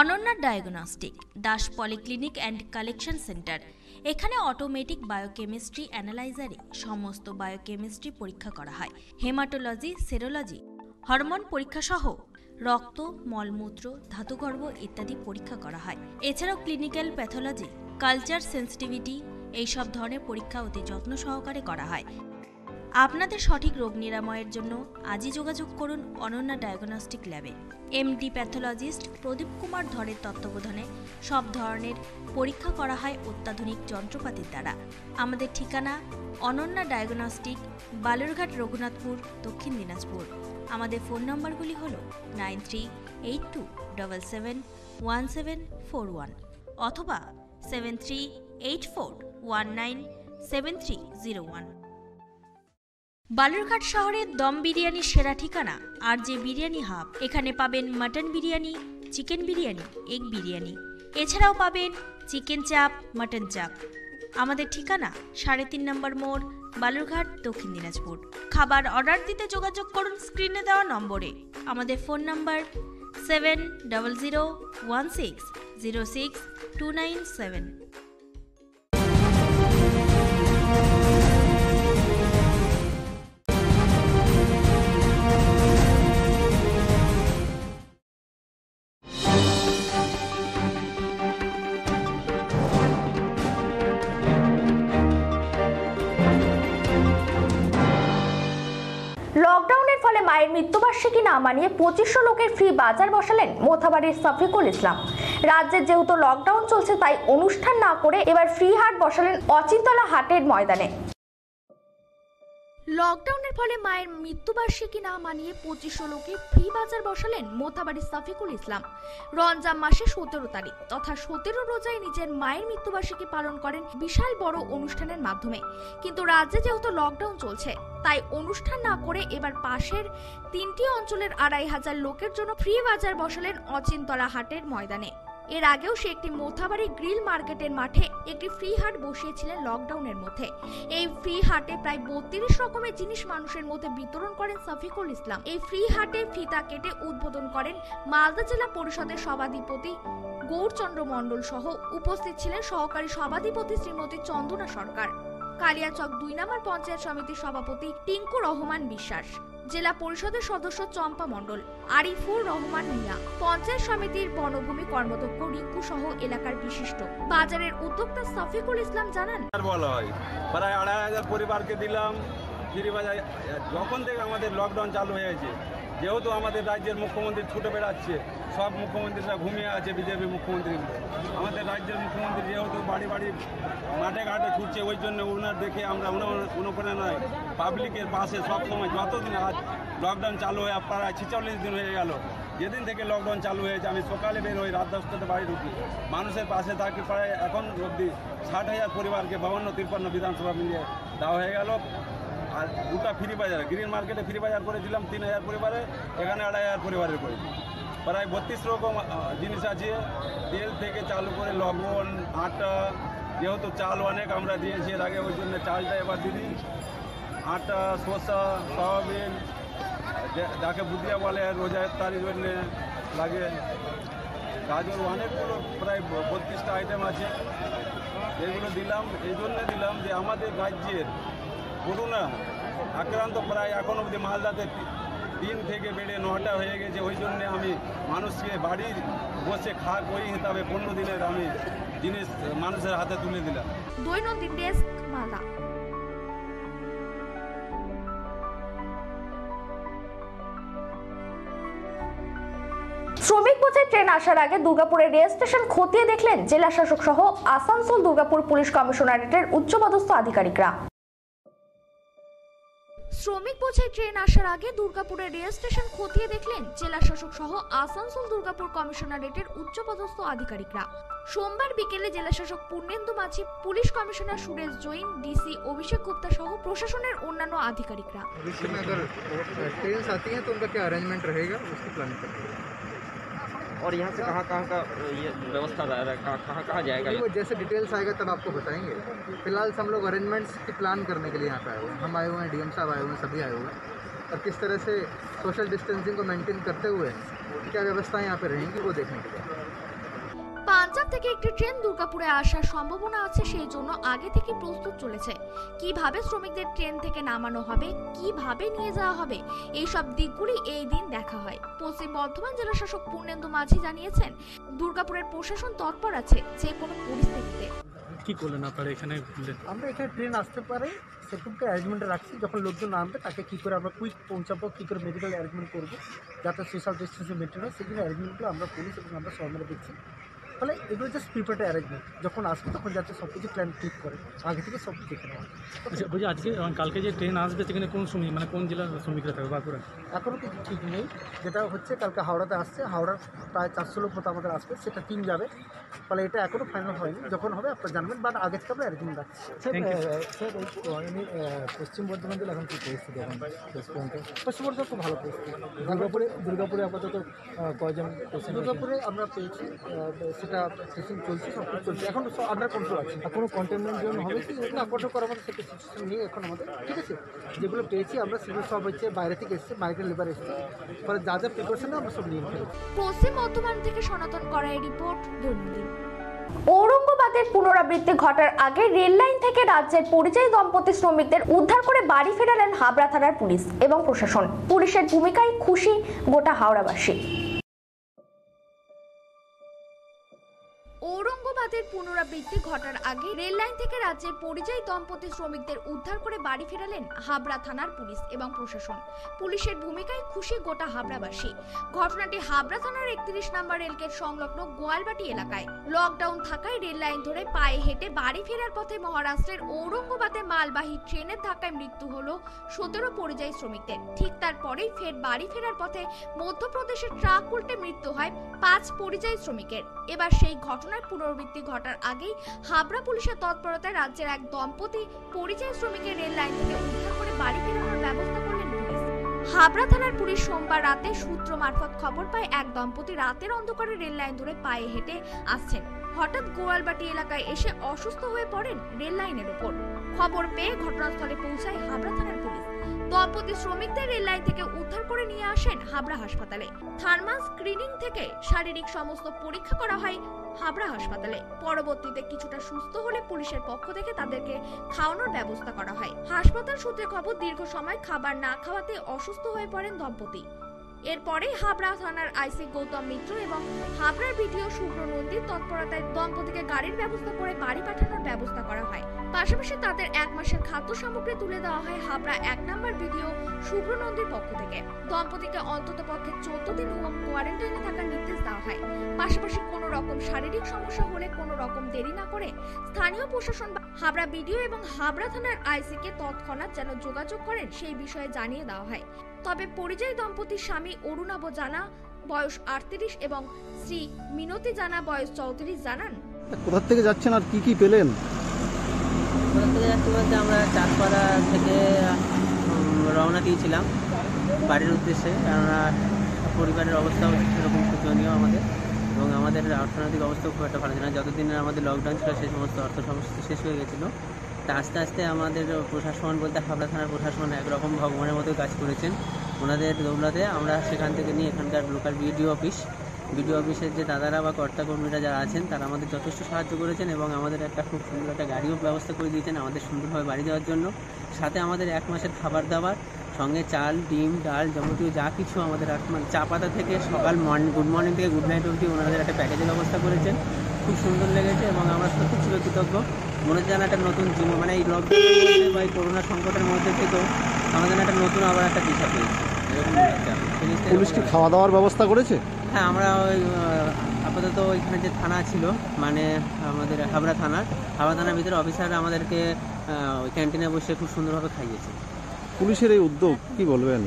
Ananya diagnostic Das polyclinic and collection centre. এখানে অটোমেটিক বায়োকেমিস্ট্রি অ্যানালাইজারে সমস্ত বায়োকেমিস্ট্রি পরীক্ষা করা হয়। হেমাটোলজি, সেরোলজি, হরমোন পরীক্ষা সহ রক্ত, মলমূত্র, ধাতুগর্ভ ইত্যাদি পরীক্ষা করা হয়। এছাড়াও ক্লিনিক্যাল প্যাথোলজি, কালচার সেন্সিটিভিটি এইসব ধরনের পরীক্ষা অতি যত্ন সহকারে করা হয়। আপনাদের সঠিক রোগ নিরাময়ের জন্য আজই যোগাযোগ করুন অনন্যা ডায়াগনস্টিক ল্যাবে। এমডি প্যাথোলজিস্ট প্রদীপ কুমার ধরের তত্ত্বাবধানে সব ধরনের পরীক্ষা করা হয় অত্যাধুনিক যন্ত্রপাতির দ্বারা। আমাদের ঠিকানা অনন্যা ডায়াগনস্টিক, বালুরঘাট, রঘুনাথপুর, দক্ষিণ দিনাজপুর। আমাদের ফোন নম্বরগুলি হল 9382771741 অথবা 7384197301। বালুরঘাট শহরের দম বিরিয়ানির সেরা ঠিকানা আর যে বিরিয়ানি হাব। এখানে পাবেন mutton biryani, chicken biryani, egg biryani, এছাড়াও পাবেন চিকেন চাপ, মাটন চাপ। আমাদের ঠিকানা 3.5 নম্বর মোড়, বালুরঘাট, দক্ষিণ দিনাজপুর। খাবার অর্ডার দিতে যোগাযোগ করুন স্ক্রিনে দেওয়া নম্বরে। আমাদের ফোন নম্বর 7001606297। লকডাউনের ফলে মায়ের মৃত্যুবার্ষিকী না মানিয়ে 2500 লোকের ফ্রি বাজার বসালেন মোথাবাড়ির শফিকুল ইসলাম। রাজ্যে যেহেতু লকডাউন চলছে তাই অনুষ্ঠান না করে এবার ফ্রি হাট বসালেন অচিন্তলা হাটের ময়দানে। লকডাউনের ফলে মায়ের মৃত্যুবার্ষিকী না মানিয়ে 2500 লোকে ফ্রি বাজার বসালেন মোথাবাড়ির শফিকুল ইসলাম। রমজান মাসে 17 তারিখ তথা 17 রোজায় নিজের মায়ের মৃত্যুবার্ষিকী পালন করেন বিশাল বড় অনুষ্ঠানের মাধ্যমে। কিন্তু রাজ্যে যেহেতু লকডাউন চলছে তাই অনুষ্ঠান না করে এবার পাশের 3টি অঞ্চলের 2500 লোকের জন্য ফ্রি বাজার বসালেন অচিনতলা হাটের ময়দানে। এর আগেও সে একটি মোথাবাড়ি গ্রিল মার্কেটের মাঠে একটি ফ্রি হাট বসিয়েছিলেন লকডাউনের মধ্যে। এই ফ্রি হাটে প্রায় 32 রকমের জিনিস মানুষের মধ্যে বিতরণ করেন শফিকুল ইসলাম। এই ফ্রি হাটে ফিতা কেটে উদ্বোধন করেন মালদা জেলা পরিষদের সভাধিপতি গৌরচন্দ্র মণ্ডল সহ উপস্থিত ছিলেন সহকারী সভাধিপতি শ্রীমতী চন্দনা সরকার, কালিয়াচক 2 নম্বর পঞ্চায়েত সমিতির সভাপতি টিঙ্কু রহমান বিশ্বাস, জেলা পরিষদের সদস্য চম্পা মণ্ডল, আরিফুর রহমান মিয়া, পঞ্চায়েত সমিতির বনভূমি কর্মদক্ষ রিঙ্কু সহ এলাকার বিশিষ্ট। বাজারের উদ্যোক্তা শফিকুল ইসলাম জানান, প্রায় 2500 পরিবারকে দিলাম ফ্রি বাজার। যখন থেকে আমাদের লকডাউন চালু হয়েছে, যেহেতু আমাদের রাজ্যের মুখ্যমন্ত্রী ছুটে বেড়াচ্ছে, সব মুখ্যমন্ত্রীরা ঘুমিয়ে আছে, বিজেপি মুখ্যমন্ত্রীগুলো। আমাদের রাজ্যের মুখ্যমন্ত্রী যেহেতু বাড়ি বাড়ি মাঠে ঘাটে ছুটছে, ওই জন্য ওনার দেখে আমরা অনুপ্রেরণায় পাবলিকের পাশে সবসময়, যতদিন আজ লকডাউন চালু হয়ে প্রায় 46 দিন হয়ে গেল, যেদিন থেকে লকডাউন চালু হয়েছে আমি সকালে বের হই, রাত 10টাতে বাড়ি ঢুকি, মানুষের পাশে থাকি। প্রায় এখন অবধি 60,000 পরিবারকে 52-53 বিধানসভা মিলিয়ে দেওয়া হয়ে গেল। আর 2টা ফ্রি বাজার, গ্রিন মার্কেটে ফ্রি বাজার করেছিলাম 3000 পরিবারে, এখানে 2500 পরিবারের করেছি। প্রায় 32 রকম জিনিস আছে, তেল থেকে চালু করে লবণ, আটা, যেহেতু চাল অনেক আমরা দিয়েছি এর আগে, ওই জন্য চালটা এবার দিই, আটা, শসা, সয়াবিন, যাকে বুদিয়া বলে রোজার তারিখ জন্য লাগে, গাজর, অনেকগুলো প্রায় 32টা আইটেম আছে। এগুলো দিলাম এই জন্য দিলাম যে আমাদের রাজ্যের করোনা আক্রান্ত প্রায় এখন অবধি মালদাতে 3 থেকে বেড়ে 9টা হয়ে গেছে। ওই জন্য আমি মানুষকে বাড়ি বসে খাওয়া করি হিসাবে 15 দিনের আমি জিনিস মানুষের হাতে তুলে দিলাম। দৈনন্দিন ডেস্ক, মালদা। শ্রমিক বোঝাই ট্রেন আসার আগে দুর্গাপুরের রেল স্টেশন খতিয়ে দেখলেন জেলা শাসক সহ আসানসোল দুর্গাপুর পুলিশ কমিশনারেটের উচ্চপদস্থ আধিকারিকরা। শ্রমিক বোঝাই ট্রেন আসার আগে দুর্গাপুরের রেল স্টেশন খতিয়ে দেখলেন জেলা শাসক সহ আসানসোল দুর্গাপুর কমিশনারেটের উচ্চপদস্থ আধিকারিকরা। সোমবার বিকেলে জেলা শাসক Purnendu Majhi, police commissioner Suresh Jain, DC Abhishek Gupta সহ প্রশাসনের অন্যান্য আধিকারিকরা। और यहाँ से कहाँ का ये व्यवस्था कहाँ जाएगा? वो जैसे डिटेल्स आएगा तब आपको बताएंगे। फिलहाल हम लोग अरेंजमेंट्स की प्लान करने के लिए यहाँ पे आए हुए हैं। हम आए हुए हैं, डीएम साहब आए हुए हैं, सभी आए हुए हैं, और किस तरह से सोशल डिस्टेंसिंग को मेंटेन करते हुए क्या व्यवस्थाएं यहाँ पे रहेंगी वो देखने के लिए। পাঞ্জাব থেকে একটি ট্রেন দুর্গাপুরে আসার সম্ভাবনা আছে, সেই জন্য আগে থেকে প্রস্তুত চলেছে। কিভাবে শ্রমিকদের ট্রেন থেকে নামানো হবে, কিভাবে নিয়ে যাওয়া হবে, এই সব দিকগুলি এই দিন দেখা হয়। পশ্চিম বর্ধমান জেলা শাসক পূর্ণেন্দু মাঝি জানিয়েছেন, দুর্গাপুরের প্রশাসন তৎপর আছে যে কোনো পরিস্থিতিতে। কি করলেন আপনারা এখানে? আমরা এখানে ট্রেন আসতে পারে সেটুকু অ্যারেঞ্জমেন্ট রাখছি, যখন লোকজন নামবে তাকে কী করে আমরা কুইক পৌঁছাবো, কী করে মেডিকেল অ্যারেঞ্জমেন্ট করবো যাতে সোশ্যাল ডিস্টেন্সিং মেনটেন হয়, সেগুলো অ্যারেঞ্জমেন্টগুলো আমরা পুলিশ এবং আমরা সরকারে দিচ্ছি। ফলে এগুলো জাস্ট প্রিপেয়ার্ড অ্যারেঞ্জমেন্ট, যখন আসবে তখন যাতে সব কিছু প্ল্যান ঠিক করে আগে থেকে সব দেখে নেওয়া। আচ্ছা বলছি, আজকে কালকে যে ট্রেন আসবে সেখানে কোন শ্রমিক, মানে কোন জেলার শ্রমিকরা থাকবে বাঁকুড়া? এখনও কিছু ঠিক নেই। যেটা হচ্ছে কালকে হাওড়াতে আসছে, হাওড়ার প্রায় 400 লোক মতো আমাদের আসবে, সেটা 3 যাবে। ফলে এটা এখনও ফাইনাল হয়নি, যখন হবে আপনারা জানবেন, বাট আগে থেকে আমরা অ্যারেঞ্জমেন্ট রাখছি। স্যার পশ্চিম বর্ধমান জেলা এখন কী পরিস্থিতি? এখন পশ্চিম বর্ধমান খুব ভালো পরিস্থিতি। দুর্গাপুরে আপাতত কয়জন? দুর্গাপুরে আমরা পেয়েছি, সেটা টেস্টিং চলছে, সব কিছু চলছে, এখন সব আন্ডার কন্ট্রোল আছে। কোনো কন্টেনমেন্ট জোন হবে কি না কন্ট্রোল করার মতো সেটা সিচুয়েশন নেই এখন আমাদের, ঠিক আছে। যেগুলো পেয়েছি আমরা সেগুলো সব হচ্ছে বাইরে থেকে এসছে, মাইগ্রেন্ট লেবার এসছে, ফলে যা যা প্রিপারেশন আমরা সব নিয়ে ফেলেছি। পশ্চিম বর্ধমান থেকে সনাতন করাই রিপোর্ট, দৈনন্দিন। ঔরঙ্গাবাদের পুনরাবৃত্তি ঘটার আগে রেল লাইন থেকে রাজ্যের পরিযায়ী দম্পতি শ্রমিকদের উদ্ধার করে বাড়ি ফেরালেন হাবড়া থানার পুলিশ এবং প্রশাসন। পুলিশের ভূমিকায় খুশি গোটা হাওড়াবাসী। ঔরঙ্গাবাদের পুনরাবৃত্তি ঘটার আগে রেল লাইন থেকে রাজ্যের পরিযায়ী দম্পতি শ্রমিকদের উদ্ধার করে বাড়ি ফেরালেন হাবড়া থানার পুলিশ এবং প্রশাসন। পুলিশের ভূমিকায় খুশি গোটা হাবড়াবাসী। ঘটনাটি হাবড়া থানার 31 নম্বর রেলগেট সংলগ্ন গোয়ালবাটি এলাকায়। লকডাউন থাকায় রেল লাইন ধরে পায়ে হেঁটে বাড়ি ফেরার পথে মহারাষ্ট্রের ঔরঙ্গাবাদে মালবাহী ট্রেনের ধাক্কায় মৃত্যু হলো 17 পরিযায়ী শ্রমিকদের। ঠিক তারপরেই ফের বাড়ি ফেরার পথে মধ্যপ্রদেশের ট্রাক উল্টে মৃত্যু হয় 5 পরিযায়ী শ্রমিকের। এবার সেই ঘটনার পুনরাবৃত্তি ঘটার আগেই হাবড়া পুলিশের তৎপরতায় রাজ্যের এক দম্পতি পরিযায়ী শ্রমিকের রেল লাইন থেকে উদ্ধার করে বাড়ি ফেরানোর ব্যবস্থা করলেন পুলিশ। হাবড়া থানার পুলিশ সোমবার রাতে সূত্র মারফত খবর পায় এক দম্পতি রাতের অন্ধকারে রেল লাইন ধরে পায়ে হেঁটে আসছেন। হঠাৎ গোয়ালবাটি এলাকায় এসে অসুস্থ হয়ে পড়েন রেল লাইনের উপর। খবর পেয়ে ঘটনাস্থলে পৌঁছায় হাবড়া থানার পুলিশ। দম্পতি শ্রমিকদের রেল লাইন থেকে উদ্ধার করে নিয়ে আসেন হাবড়া হাসপাতালে। থার্মাল স্ক্রিনিং থেকে শারীরিক সমস্ত পরীক্ষা করা হয় হাবড়া হাসপাতালে। পরবর্তীতে কিছুটা সুস্থ হলে পুলিশের পক্ষ থেকে তাদেরকে খাওয়ানোর ব্যবস্থা করা হয়। হাসপাতাল সূত্রে খবর, দীর্ঘ সময় খাবার না খাওয়াতে অসুস্থ হয়ে পড়েন দম্পতি। এরপরে হাবড়া থানার আইসি গৌতম মিত্র এবং হাবড়ার বিডিও শুভ্র নন্দীর তৎপরতায় দম্পতিকে গাড়ির ব্যবস্থা করে বাড়ি পাঠানোর ব্যবস্থা করা হয়। পাশাপাশি তাদের 1 মাসের খাদ্য সামগ্রী তুলে দেওয়া হয় হাবড়া 1 নম্বর বিডিও শুভ্র নন্দীর পক্ষ থেকে। দম্পতিকে অন্ততপক্ষে 14 দিন হোম কোয়ারেন্টাইনে থাকার নির্দেশ দেওয়া হয়। পাশাপাশি কোনো রকম শারীরিক সমস্যা হলে কোনো রকম দেরি না করে স্থানীয় প্রশাসন হাবড়া বিডিও এবং হাবড়া থানার আইসিকে তৎক্ষণাৎ যেন যোগাযোগ করেন সেই বিষয়ে জানিয়ে দেওয়া হয়। তবে পরিযায়ী দম্পতির স্বামী অরুণাব জানা বয়স 38 এবং শ্রী মিনতি জানা বয়স 34 জানান, কোথা থেকে যাচ্ছেন আর কি কি পেলেন? কোথা থেকে যাচ্ছি বলতে আমরা চাঁদপাড়া থেকে রওনা দিয়েছিলাম বাড়ির উদ্দেশ্যে। কেননা পরিবারের অবস্থাও সেরকম শোচনীয় আমাদের, এবং আমাদের অর্থনৈতিক অবস্থাও খুব একটা ভালো ছিল না। যতদিন আমাদের লকডাউন ছিল সেই সমস্ত অর্থ সমস্যা শেষ হয়ে গেছিলো। তা আস্তে আস্তে আমাদের প্রশাসন বলতে হাবড়া থানার প্রশাসন একরকম ভগবানের মতো কাজ করেছেন। ওনাদের দৌলতে আমরা সেখান থেকে নিয়ে এখানকার লোকাল বিডিও অফিসের যে দাদারা বা কর্তাকর্মীরা যারা আছেন তারা আমাদের যথেষ্ট সাহায্য করেছেন, এবং আমাদের একটা খুব সুন্দর একটা গাড়িও ব্যবস্থা করে দিয়েছেন আমাদের সুন্দরভাবে বাড়ি যাওয়ার জন্য। সাথে আমাদের 1 মাসের খাবার দাবার সঙ্গে চাল, ডিম, ডাল, যাবতীয় যা কিছু আমাদের চা পাতা থেকে সকাল গুড মর্নিং থেকে গুড নাইট অবধি ওনাদের একটা প্যাকেজের ব্যবস্থা করেছেন। খুব সুন্দর লেগেছে এবং আমরা সত্যি চিরকৃতজ্ঞ। মনে হচ্ছে যেন একটা নতুন জীবন, মানে এই লকডাউনের বা এই করোনা সংকটের মধ্যে থেকেও আমাদের একটা নতুন আবার একটা দিশা পেয়েছি। পুলিশ কি খাওয়া দাওয়ার ব্যবস্থা করেছে? হ্যাঁ, আমরা ওই আপাতত ওইখানে যে থানা ছিল, মানে আমাদের হাবড়া থানার ভিতরে অফিসাররা আমাদেরকে ওই ক্যান্টিনে বসে খুব সুন্দরভাবে খাইয়েছে। পুলিশের এই উদ্যোগ কি বলবেন?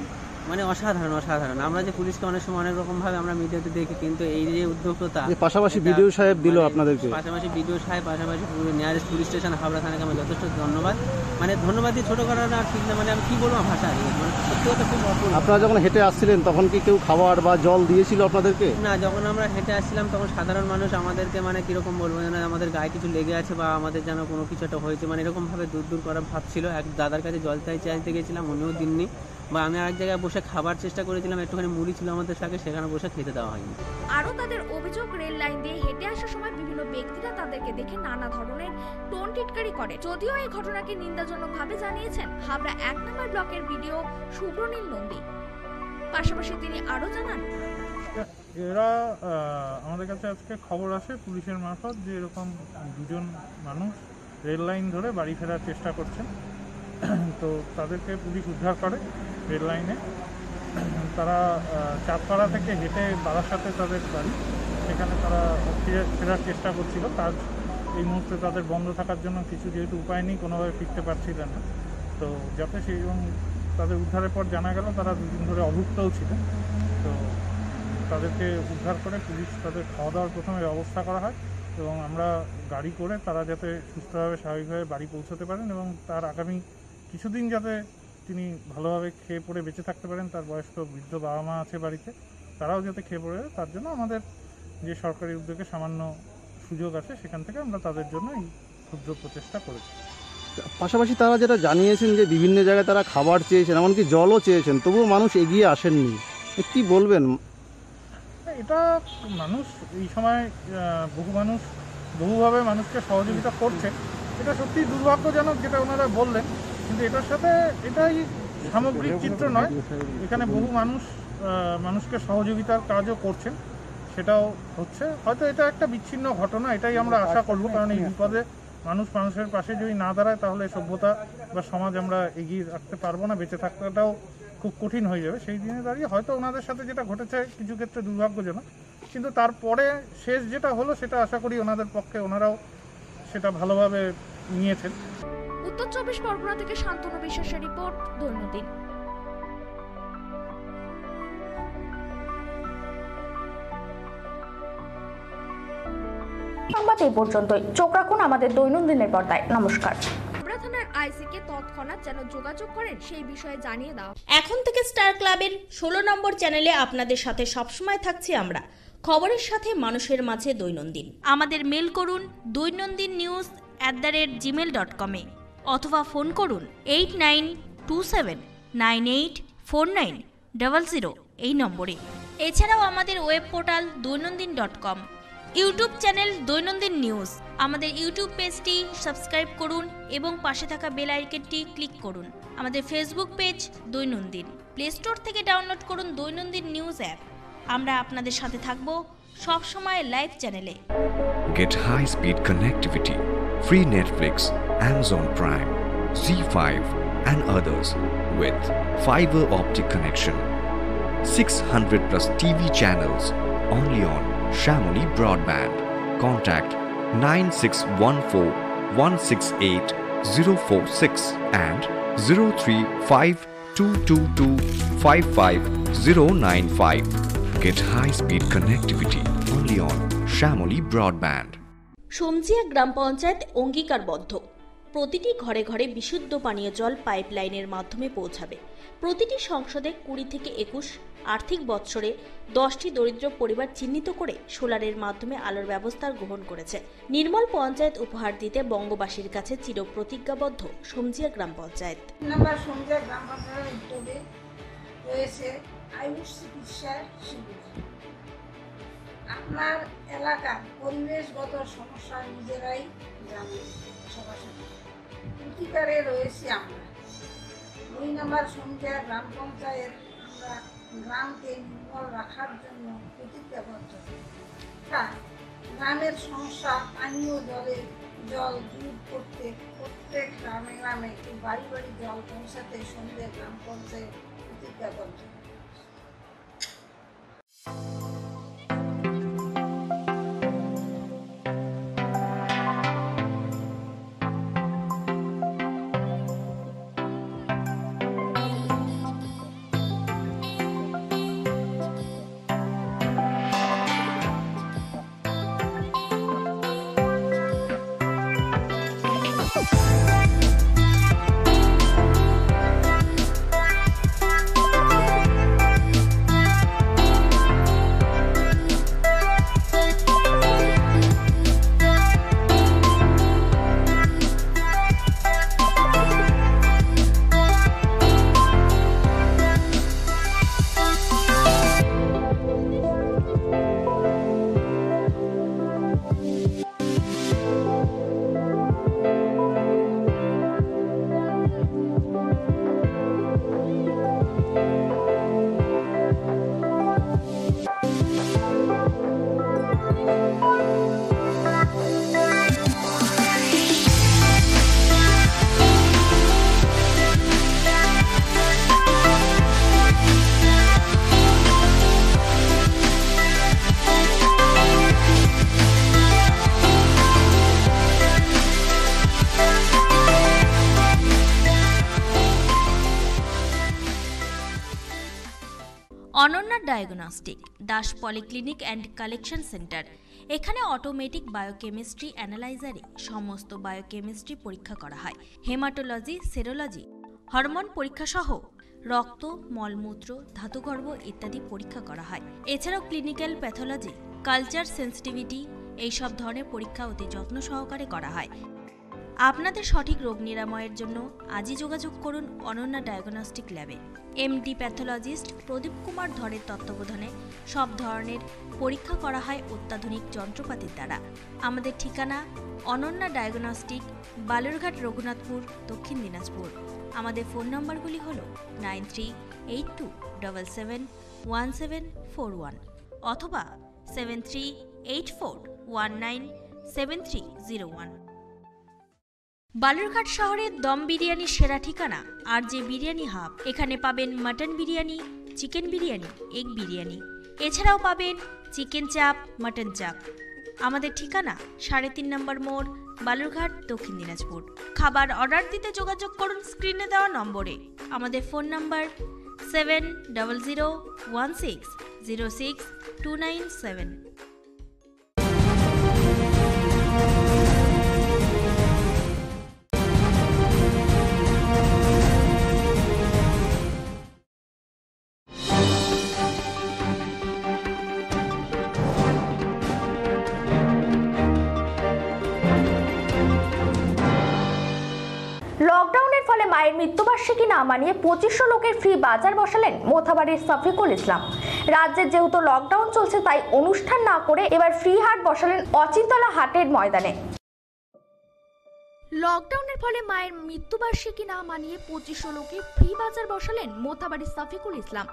মানে অসাধারণ। আমরা যে পুলিশকে অনেক সময় অনেক রকমভাবে আমরা মিডিয়াতে দেখি, কিন্তু এই যে উদ্যোগটা পাশাপাশি বিডিও সাহেব দিল আপনাদেরকে, পাশাপাশি নিয়ারেস্ট পুলিশ স্টেশন হাবড়া থানাকে আমরা যথেষ্ট ধন্যবাদ। মানে ধন্যবাদই ছোটো করা না, ঠিক না, মানে আমি কী বলবো ভাষা আগে, মানে সত্যি কথা খুব অপূর্ব। আপনারা যখন হেঁটে আসছিলেন তখন কি কেউ খাবার বা জল দিয়েছিল আপনাদেরকে? না, যখন আমরা হেঁটে আসছিলাম তখন সাধারণ মানুষ আমাদেরকে মানে কীরকম বলবো, যেন আমাদের গায়ে কিছু লেগে আছে বা আমাদের যেন কোনো কিছু একটা হয়েছে, মানে এরকমভাবে দূর করা ভাব ছিল। এক দাদার কাছে জল চাইতে গেছিলাম, উনিও দিননি। বা আমি আরেক জায়গায় বসে খাবার চেষ্টা করেছিলাম, একটুখানি মুড়ি ছিল আমাদের সাথে, সেখানে বসে খেতে দেওয়া হয়নি। আরও তাদের অভিযোগ, রেল লাইন দিয়ে হেঁটে আসার সময় বিভিন্ন ব্যক্তিরা তাদেরকে দেখে নানা ধরনের টোন টিটকারি করে। যদিও এই ঘটনাকে নিন্দাজনকভাবে জানিয়েছেন হাবড়া 1 নম্বর ব্লকের বিডিও শুভ্রনীল নন্দী। পাশাপাশি তিনি আরও জানান, এরা আমাদের কাছে আজকে খবর আসে পুলিশের মারফত যে এরকম 2জন মানুষ রেল লাইন ধরে বাড়ি ফেরার চেষ্টা করছেন। তো তাদেরকে পুলিশ উদ্ধার করে রেল লাইনে। তারা চাঁদপাড়া থেকে হেঁটে বারাসাতে তাদের বাড়ি, সেখানে তারা ফেরার চেষ্টা করছিল। কাজ এই মুহূর্তে তাদের বন্ধ থাকার জন্য কিছু যেহেতু উপায় নেই, কোনোভাবে ফিরতে পারছিলেন না। তো যাতে সেই তাদের উদ্ধারের পর জানা গেল তারা 2 দিন ধরে অভুক্তও ছিলেন। তো তাদেরকে উদ্ধার করে পুলিশ তাদের খাওয়া দাওয়ার প্রথমে ব্যবস্থা করা হয়, এবং আমরা গাড়ি করে তারা যাতে সুস্থভাবে স্বাভাবিকভাবে বাড়ি পৌঁছতে পারেন এবং তার আগামী কিছুদিন যাতে তিনি ভালোভাবে খেয়ে পড়ে বেঁচে থাকতে পারেন। তার বয়স্ক বৃদ্ধ বাবা মা আছে বাড়িতে, তারাও যাতে খেয়ে পড়ে, তার জন্য আমাদের যে সরকারি উদ্যোগে সামান্য সুযোগ আছে সেখান থেকে আমরা তাদের জন্য এই ক্ষুদ্র প্রচেষ্টা করেছি। পাশাপাশি তারা যেটা জানিয়েছেন যে বিভিন্ন জায়গায় তারা খাবার চেয়েছেন, এমনকি জলও চেয়েছেন, তবুও মানুষ এগিয়ে আসেননি, কি বলবেন? এটা মানুষ এই সময় বহু মানুষ বহুভাবে মানুষকে সহযোগিতা করছে, এটা সত্যি দুর্ভাগ্যজনক যেটা ওনারা বললেন, কিন্তু এটার সাথে এটাই সামগ্রিক চিত্র নয়। এখানে বহু মানুষকে সহযোগিতার কাজও করছেন। সেটাও হচ্ছে। হয়তো এটা একটা বিচ্ছিন্ন ঘটনা, এটাই আমরা আশা করব, কারণ এই বিপদে মানুষের পাশে যদি না দাঁড়ায় তাহলে সভ্যতা বা সমাজ আমরা এগিয়ে রাখতে পারবো না, বেঁচে থাকাটাও খুব কঠিন হয়ে যাবে। সেই দিনে দাঁড়িয়ে হয়তো ওনাদের সাথে যেটা ঘটেছে কিছু ক্ষেত্রে দুর্ভাগ্যজনক, কিন্তু তারপরে শেষ যেটা হলো সেটা আশা করি ওনাদের পক্ষে ওনারাও সেটা ভালোভাবে নিয়েছেন। উত্তর 24 পরগনা থেকে শান্তনু বিশ্বাসের রিপোর্ট, দৈনন্দিন। সংবাদ এই পর্যন্তই। চোখ রাখুন আমাদের দৈনন্দিনের পর্দায়। নমস্কার। থানার আইসিকে তৎক্ষণাৎ যেন যোগাযোগ করেন সেই বিষয়ে জানিয়ে দাও। এখন থেকে স্টার ক্লাবের 16 নম্বর চ্যানেলে আপনাদের সাথে সবসময় থাকছি আমরা, খবরের সাথে মানুষের মাঝে দৈনন্দিন। আমাদের মেল করুন doinandinnews@gmail.com অথবা ফোন করুন 8927984900 এই নম্বরে। এছাড়াও আমাদের web portal doinandin.com, YouTube channel দৈনন্দিন নিউজ। আমাদের ইউটিউব পেজটি সাবস্ক্রাইব করুন এবং পাশে থাকা বেল আইকনটি ক্লিক করুন। আমাদের ফেসবুক পেজ দৈনন্দিন। প্লে স্টোর থেকে ডাউনলোড করুন দৈনন্দিন নিউজ অ্যাপ। আমরা আপনাদের সাথে থাকব সব সময় লাইভ চ্যানেলে। Get high-speed connectivity, free Netflix, Amazon Prime, Z5 and others with fiber optic connection. 600 plus TV channels only on Shamoli Broadband. Contact 9614168046 and 03522255095. Get high-speed connectivity only on Shamoli Broadband. সমজিয়া গ্রাম পঞ্চায়েত অঙ্গীকারবদ্ধ, প্রতিটি ঘরে ঘরে বিশুদ্ধ পানীয় জল পাইপলাইনের মাধ্যমে পৌঁছাবে। প্রতিটি সংসদে 20 থেকে 21 আর্থিক বৎসরে 10টি দরিদ্র পরিবার চিহ্নিত করে সোলারের মাধ্যমে আলোর ব্যবস্থা গ্রহণ করেছে। নির্মল পঞ্চায়েত উপহার দিতে বঙ্গবাসীর কাছে চিরপ্রতিজ্ঞাবদ্ধ সমজিয়া গ্রাম পঞ্চায়েত। সমজিয়া গ্রাম পঞ্চায়েতের উদ্যোগে রয়েছে আয়ুষ চিকিৎসা শিবির। আপনার এলাকার পরিবেশগত সমস্যা নিজেরাই জানেন, সরাসরি প্রতিকারে রয়েছি আমরা। 2 নম্বর সমজিয়া গ্রাম পঞ্চায়েত আমরা গ্রামকে নির্মল রাখার জন্য প্রতিজ্ঞাবদ্ধ। গ্রামের সমস্যা পানীয় জল দূর করতে প্রত্যেক গ্রামে গ্রামে বাড়ি বাড়ি জল পৌঁছাতে সমজিয়া গ্রাম পঞ্চায়েত প্রতিজ্ঞাবদ্ধ। Ananya diagnostic, Das polyclinic and collection centre. এখানে অটোমেটিক বায়োকেমিস্ট্রি অ্যানালাইজারে সমস্ত বায়োকেমিস্ট্রি পরীক্ষা করা হয়। হেমাটোলজি, সেরোলজি, হরমোন পরীক্ষা সহ রক্ত, মলমূত্র, ধাতুগর্ভ ইত্যাদি পরীক্ষা করা হয়। এছাড়াও ক্লিনিক্যাল প্যাথোলজি, কালচার সেন্সিটিভিটি এইসব ধরনের পরীক্ষা অতি যত্ন সহকারে করা হয়। আপনাদের সঠিক রোগ নিরাময়ের জন্য আজই যোগাযোগ করুন অনন্যা ডায়াগনস্টিক ল্যাবে। এমডি প্যাথোলজিস্ট প্রদীপ কুমার ধরের তত্ত্বাবধানে সব ধরনের পরীক্ষা করা হয় অত্যাধুনিক যন্ত্রপাতির দ্বারা। আমাদের ঠিকানা অনন্যা ডায়াগনস্টিক, বালুরঘাট, রঘুনাথপুর, দক্ষিণ দিনাজপুর। আমাদের ফোন নম্বরগুলি হল 9382771741 অথবা 7384197301। বালুরঘাট শহরের দম বিরিয়ানির সেরা ঠিকানা আর যে বিরিয়ানি হাব। এখানে পাবেন mutton biryani, chicken biryani, egg biryani, এছাড়াও পাবেন চিকেন চাপ, মাটন চাপ। আমাদের ঠিকানা 3.5 নম্বর মোড়, বালুরঘাট, দক্ষিণ দিনাজপুর। খাবার অর্ডার দিতে যোগাযোগ করুন স্ক্রিনে দেওয়া নম্বরে। আমাদের ফোন নাম্বার 7001606297। লকডাউনের ফলে মায়ের মৃত্যুবার্ষিকী না মানিয়ে 2500 লোকের ফ্রি বাজার বসালেন মোথাবাড়ির শফিকুল ইসলাম। রাজ্যে যেহেতু লকডাউন চলছে তাই অনুষ্ঠান না করে এবার ফ্রি হাট বসালেন অচিন্তলা হাটের ময়দানে। লকডাউনের ফলে মায়ের মৃত্যুবার্ষিকী না মানিয়ে 2500 লোকে ফ্রি বাজার বসালেন মোথাবাড়ির শফিকুল ইসলাম।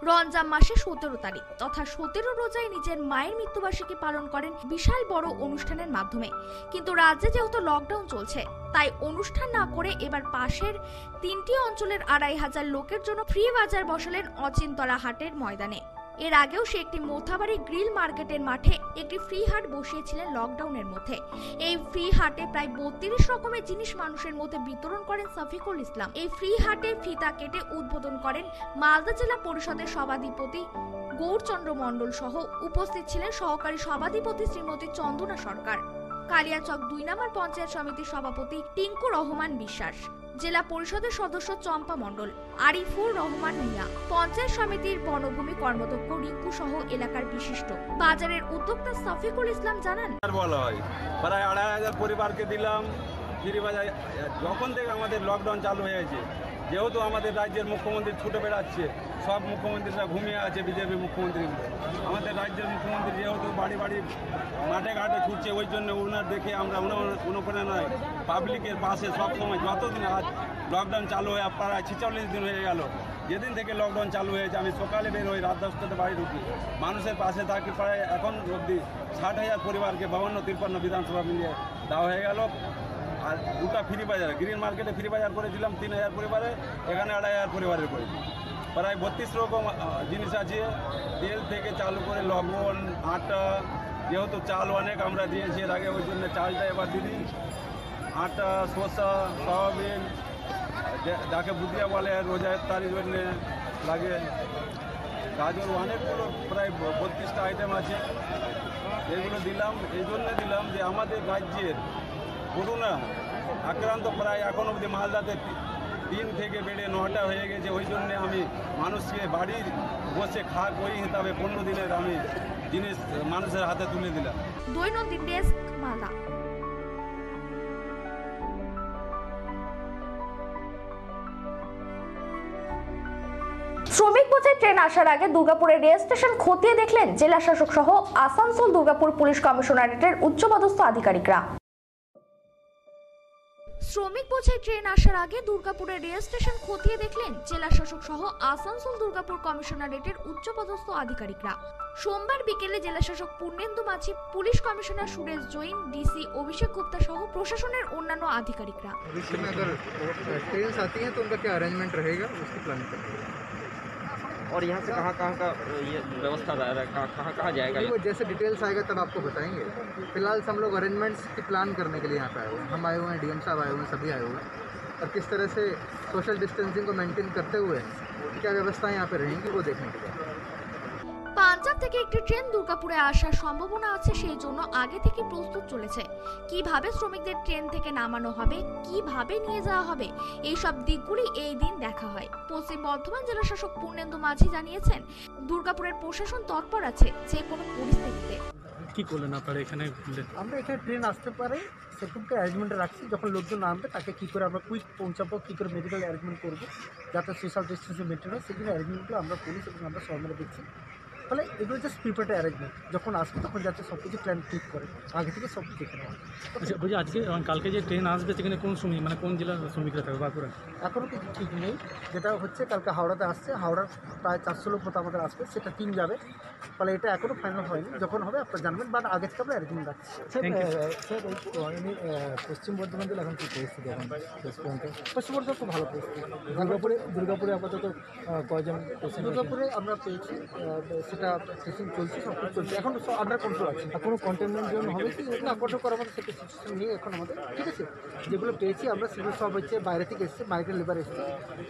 রমজান মাসে 17 তারিখ তথা 17 রোজায় নিজের মায়ের মৃত্যুবার্ষিকী পালন করেন বিশাল বড় অনুষ্ঠানের মাধ্যমে। কিন্তু রাজ্যে যেহেতু লকডাউন চলছে তাই অনুষ্ঠান না করে এবার পাশের 3টি অঞ্চলের 2500 লোকের জন্য ফ্রি বাজার বসালেন অচিন্তলা হাটের ময়দানে। এর আগেও সে একটি মোথাবাড়ি গ্রিল মার্কেটের মাঠে একটি ফ্রি হাট বসিয়েছিলেন লকডাউনের মধ্যে। এই ফ্রি হাটে প্রায় 32 রকমের জিনিস মানুষের মধ্যে বিতরণ করেন শফিকুল ইসলাম। এই ফ্রি হাটে ফিতা কেটে উদ্বোধন করেন মালদা জেলা পরিষদের সভাধিপতি গৌরচন্দ্র মণ্ডল সহ উপস্থিত ছিলেন সহকারী সভাধিপতি শ্রীমতী চন্দনা সরকার, কালিয়াচক 2 নম্বর পঞ্চায়েত সমিতির সভাপতি টিঙ্কু রহমান বিশ্বাস, জেলা পরিষদের সদস্য চম্পা মণ্ডল, আরিফুর রহমান মিয়া, পঞ্চায়েত সমিতির বনভূমি কর্মদক্ষ রিঙ্কু সহ এলাকার বিশিষ্ট বাজারের উদ্যোক্তা শফিকুল ইসলাম জানান, বলা হয় প্রায় 2500 পরিবারকে দিলাম ফ্রি বাজার। যখন থেকে আমাদের লকডাউন চালু হয়েছে, যেহেতু আমাদের রাজ্যের মুখ্যমন্ত্রী ছুটে বেড়াচ্ছে, সব মুখ্যমন্ত্রীরা ঘুমিয়ে আছে, বিজেপি মুখ্যমন্ত্রীগুলো। আমাদের রাজ্যের মুখ্যমন্ত্রী যেহেতু বাড়ি বাড়ি মাঠে ঘাটে ছুটছে, ওই জন্য ওনার দেখে আমরা অনুপ্রেরণায় পাবলিকের পাশে সবসময় যতদিন আজ লকডাউন চালু হয়ে প্রায় 46 দিন হয়ে গেল, যেদিন থেকে লকডাউন চালু হয়েছে আমি সকালে বের হই, রাত 10টাতে বাড়ি ঢুকি, মানুষের পাশে থাকি। প্রায় এখন অবধি 60,000 পরিবারকে 52-53 বিধানসভা মিলিয়ে দেওয়া হয়ে গেল। আর 2টা ফ্রি বাজার, গ্রিন মার্কেটে ফ্রি বাজার করেছিলাম 3000 পরিবারে, এখানে 2500 পরিবারের করেছি। প্রায় 32 রকম জিনিস আছে, তেল থেকে চালু করে লবণ, আটা, যেহেতু চাল অনেক আমরা দিয়েছি এর আগে, ওই জন্য চালটা এবার দিই। আটা, শসা, সয়াবিন, যাকে বুদিয়া বলে রোজার তারিখ জন্য লাগে, গাজর, অনেকগুলো প্রায় 32টা আইটেম আছে। এগুলো দিলাম, এই জন্য দিলাম যে আমাদের রাজ্যের করোনা আক্রান্ত প্রায় এখন অবধি মালদাতে 3 থেকে বেড়ে 9টা হয়ে গেছে। ওই জন্য আমি মানুষকে বাড়ি বসে খাওয়া করি হিসাবে 15 দিনের আমি জিনিস মানুষের হাতে তুলে দিলাম। দৈনন্দিন ডেস্ক, মালদা। শ্রমিক বোঝাই ট্রেন আসার আগে দুর্গাপুরের রেল স্টেশন খতিয়ে দেখলেন জেলা শাসক সহ আসানসোল দুর্গাপুর পুলিশ কমিশনারেটের উচ্চপদস্থ আধিকারিকরা। শ্রমিক বোঝাই ট্রেন আসার আগে দুর্গাপুরের রেল স্টেশন খতিয়ে দেখলেন জেলা শাসক সহ আসানসোল দুর্গাপুর কমিশনারেটের উচ্চপদস্থ আধিকারিকরা। সোমবার বিকেলে জেলা শাসক Purnendu Majhi, police commissioner Suresh Jain, DC Abhishek Gupta সহ প্রশাসনের অন্যান্য আধিকারিকরা। और यहाँ से कहाँ का ये व्यवस्था कहाँ जाएगा? वो जैसे डिटेल्स आएगा तब आपको बताएंगे। फिलहाल हम लोग अरेंजमेंट्स की प्लान करने के लिए यहाँ पे आए हुए हैं। हम आए हुए हैं, डीएम साहब आए हुए हैं, सभी आए हुए हैं, और किस तरह से सोशल डिस्टेंसिंग को मेंटेन करते हुए क्या व्यवस्थाएं यहाँ पे रहेंगी वो देखने के लिए। পাঞ্জাব থেকে একটি ট্রেন দুর্গাপুরে আসার সম্ভাবনা আছে, সেই জন্য আগে থেকে প্রস্তুত চলেছে। কিভাবে শ্রমিকদের ট্রেন থেকে নামানো হবে, কিভাবে নিয়ে যাওয়া হবে, এই সব দিকগুলি এই দিন দেখা হয়। পশ্চিম বর্ধমান জেলা শাসক পূর্ণেন্দু মাঝি জানিয়েছেন, দুর্গাপুরের প্রশাসন তৎপর আছে যে কোনো পরিস্থিতিতে। কি করলেন আপনারা এখানে? আমরা এখানে ট্রেন আসতে পারে সেরকমটা অ্যারেঞ্জমেন্টে রাখছি। যখন লোকজন নামবে তাকে কী করে আমরা কুইক পৌঁছাবো, কী করে মেডিকেল অ্যারেঞ্জমেন্ট করবো যাতে সোশ্যাল ডিস্টেন্সিং মেনটেন হয়, সেগুলো অ্যারেঞ্জমেন্টগুলো আমরা পুলিশ এবং আমরা সবাই মিলে দেখছি। ফলে এগুলো জাস্ট প্রিপেয়ার্ড অ্যারেঞ্জমেন্ট, যখন আসবে তখন যাতে সব কিছু প্ল্যান ঠিক করে আগে থেকে সব দেখে নেওয়া। আচ্ছা বলছি আজকে কালকে যে ট্রেন আসবে সেখানে কোন শ্রমিক মানে কোন জেলার শ্রমিকরা থাকবে বাঁকুড়া? এখনও কিছু ঠিক নেই। যেটা হচ্ছে কালকে হাওড়াতে আসছে, হাওড়ার প্রায় 400 লোক মতো আমাদের আসবে, সেটা টিম যাবে। ফলে এটা এখনও ফাইনাল হয়নি, যখন হবে আপনারা জানবেন, বাট আগে থেকে আমরা অ্যারেঞ্জমেন্ট রাখছি। স্যার পশ্চিম বর্ধমান জেলা এখন কী পরিস্থিতি? এখন পশ্চিম বর্ধমান খুব ভালো পরিস্থিতি। দুর্গাপুরে আপাতত কয়জন? দুর্গাপুরে আমরা পেয়েছি, সেটা টেস্টিং চলছে, সব কিছু চলছে, এখন সব আন্ডার কন্ট্রোল আছে। কোনো কন্টেনমেন্ট জোন হবে কি? না, কন্ট্রোল করার মতো সেটা সিচুয়েশন নেই এখন আমাদের, ঠিক আছে। যেগুলো পেয়েছি আমরা সেগুলো সব হচ্ছে বাইরে থেকে এসছে, মাইগ্রেন্ট লেবার এসছে,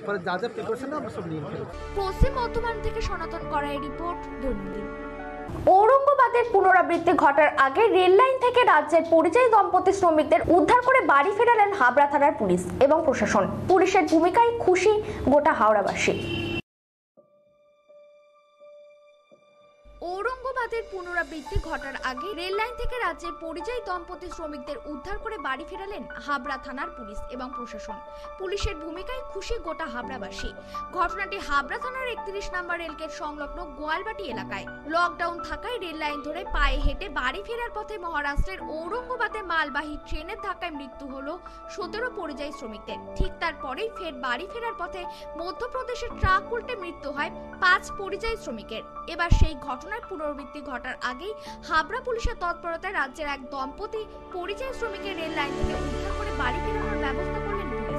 ফলে যা যা প্রিপারেশন আমরা সব নিয়ে ফেলেছি। পশ্চিম বর্ধমান থেকে সনাতন করাই রিপোর্ট, দৈনন্দিন। ঔরঙ্গাবাদের পুনরাবৃত্তি ঘটার আগে রেল লাইন থেকে রাজ্যের পরিযায়ী দম্পতি শ্রমিকদের উদ্ধার করে বাড়ি ফেরালেন হাবড়া থানার পুলিশ এবং প্রশাসন। পুলিশের ভূমিকায় খুশি গোটা হাওড়াবাসী। ঔরঙ্গাবাদের পুনরাবৃত্তি ঘটার আগে রেল লাইন থেকে রাজ্যের পরিযায়ী দম্পতি শ্রমিকদের উদ্ধার করে বাড়ি ফেরালেন হাবড়া থানার পুলিশ এবং প্রশাসন। পুলিশের ভূমিকায় খুশি গোটা হাবড়াবাসী। ঘটনাটি হাবড়া থানার 31 নম্বর রেলগেট সংলগ্ন গোয়ালবাটি এলাকায়। লকডাউন থাকায় রেল লাইন ধরে পায়ে হেঁটে বাড়ি ফেরার পথে মহারাষ্ট্রের ঔরঙ্গাবাদে মালবাহী ট্রেনের ধাক্কায় মৃত্যু হলো 17 পরিযায়ী শ্রমিকদের। ঠিক তারপরেই ফের বাড়ি ফেরার পথে মধ্যপ্রদেশের ট্রাক উল্টে মৃত্যু হয় 5 পরিযায়ী শ্রমিকের। এবার সেই ঘটনার পুনরাবৃত্তি ঘটার আগেই হাবড়া পুলিশের তৎপরতায় রাজ্যের এক দম্পতি পরিযায়ী শ্রমিকের রেল লাইন থেকে উদ্ধার করে বাড়ি ফেরানোর ব্যবস্থা করলেন পুলিশ।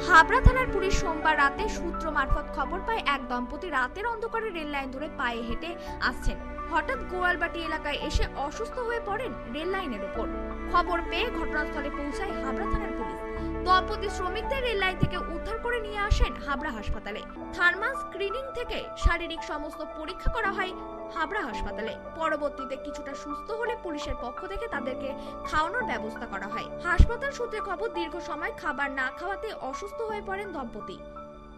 হাবড়া থানার পুলিশ সোমবার রাতে সূত্র মারফত খবর পায় এক দম্পতি রাতের অন্ধকারে রেল লাইন ধরে পায়ে হেঁটে আসছেন। হঠাৎ গোয়ালবাটি এলাকায় এসে অসুস্থ হয়ে পড়েন রেল লাইনের উপর। খবর পেয়ে ঘটনাস্থলে পৌঁছায় হাবড়া থানার পুলিশ। দম্পতি শ্রমিকদের রেল লাইন থেকে উদ্ধার করে নিয়ে আসেন হাবড়া হাসপাতালে। থার্মাল স্ক্রিনিং থেকে শারীরিক সমস্ত পরীক্ষা করা হয় হাবড়া হাসপাতালে। পরবর্তীতে কিছুটা সুস্থ হলে পুলিশের পক্ষ থেকে তাদেরকে খাওয়ানোর ব্যবস্থা করা হয়। হাসপাতাল সূত্রে খবর, দীর্ঘ সময় খাবার না খাওয়াতে অসুস্থ হয়ে পড়েন দম্পতি।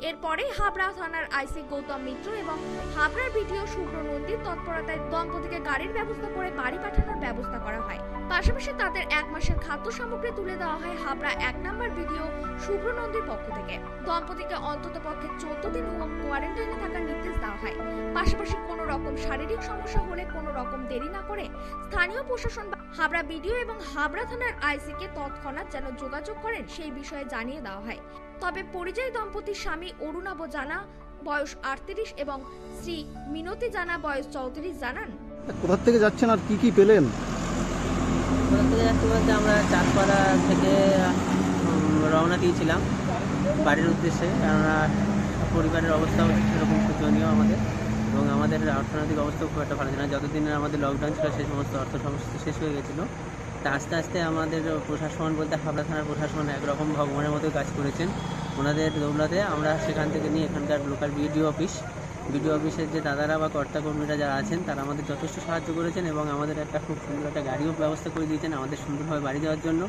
এরপরে হাবড়া থানার আইসি গৌতম মিত্র এবং হাবড়ার বিডিও শুভ্র নন্দীর তৎপরতায় দম্পতিকে গাড়ির ব্যবস্থা করে বাড়ি পাঠানোর ব্যবস্থা করা হয়। পাশাপাশি তাদের 1 মাসের খাদ্য সামগ্রী তুলে দেওয়া হয় হাবড়া 1 নম্বর বিডিও শুভ্র নন্দীর পক্ষ থেকে। দম্পতিকে অন্ততপক্ষে 14 দিন হোম কোয়ারেন্টাইনে থাকার নির্দেশ দেওয়া হয়। পাশাপাশি কোনো রকম শারীরিক সমস্যা হলে কোনো রকম দেরি না করে স্থানীয় প্রশাসন হাবড়া বিডিও এবং হাবড়া থানার আইসিকে তৎক্ষণাৎ যেন যোগাযোগ করেন সেই বিষয়ে জানিয়ে দেওয়া হয়। তবে পরিযায়ী দম্পতির স্বামী অরুণাব জানা বয়স 38 এবং শ্রী মিনতি জানা বয়স 34 জানান, কোথা থেকে যাচ্ছেন আর কি কি পেলেন? কোথা থেকে যাচ্ছি বলতে আমরা চাঁদপাড়া থেকে রওনা দিয়েছিলাম বাড়ির উদ্দেশ্যে, কেননা পরিবারের অবস্থাও সেরকম শোচনীয় আমাদের, এবং আমাদের অর্থনৈতিক অবস্থাও খুব একটা ভালো ছিল না। যতদিনের আমাদের লকডাউন ছিল সেই সমস্ত অর্থ সমস্যা শেষ হয়ে গেছিলো। তা আস্তে আস্তে আমাদের প্রশাসন বলতে হাবড়া থানার প্রশাসন একরকম ভগবানের মতো কাজ করেছেন। ওনাদের দৌলতে আমরা সেখান থেকে নিয়ে এখানকার লোকাল বিডিও অফিসের যে দাদারা বা কর্তাকর্মীরা যারা আছেন তারা আমাদের যথেষ্ট সাহায্য করেছেন এবং আমাদের একটা খুব সুন্দর একটা গাড়িও ব্যবস্থা করে দিয়েছেন আমাদের সুন্দরভাবে বাড়ি যাওয়ার জন্য।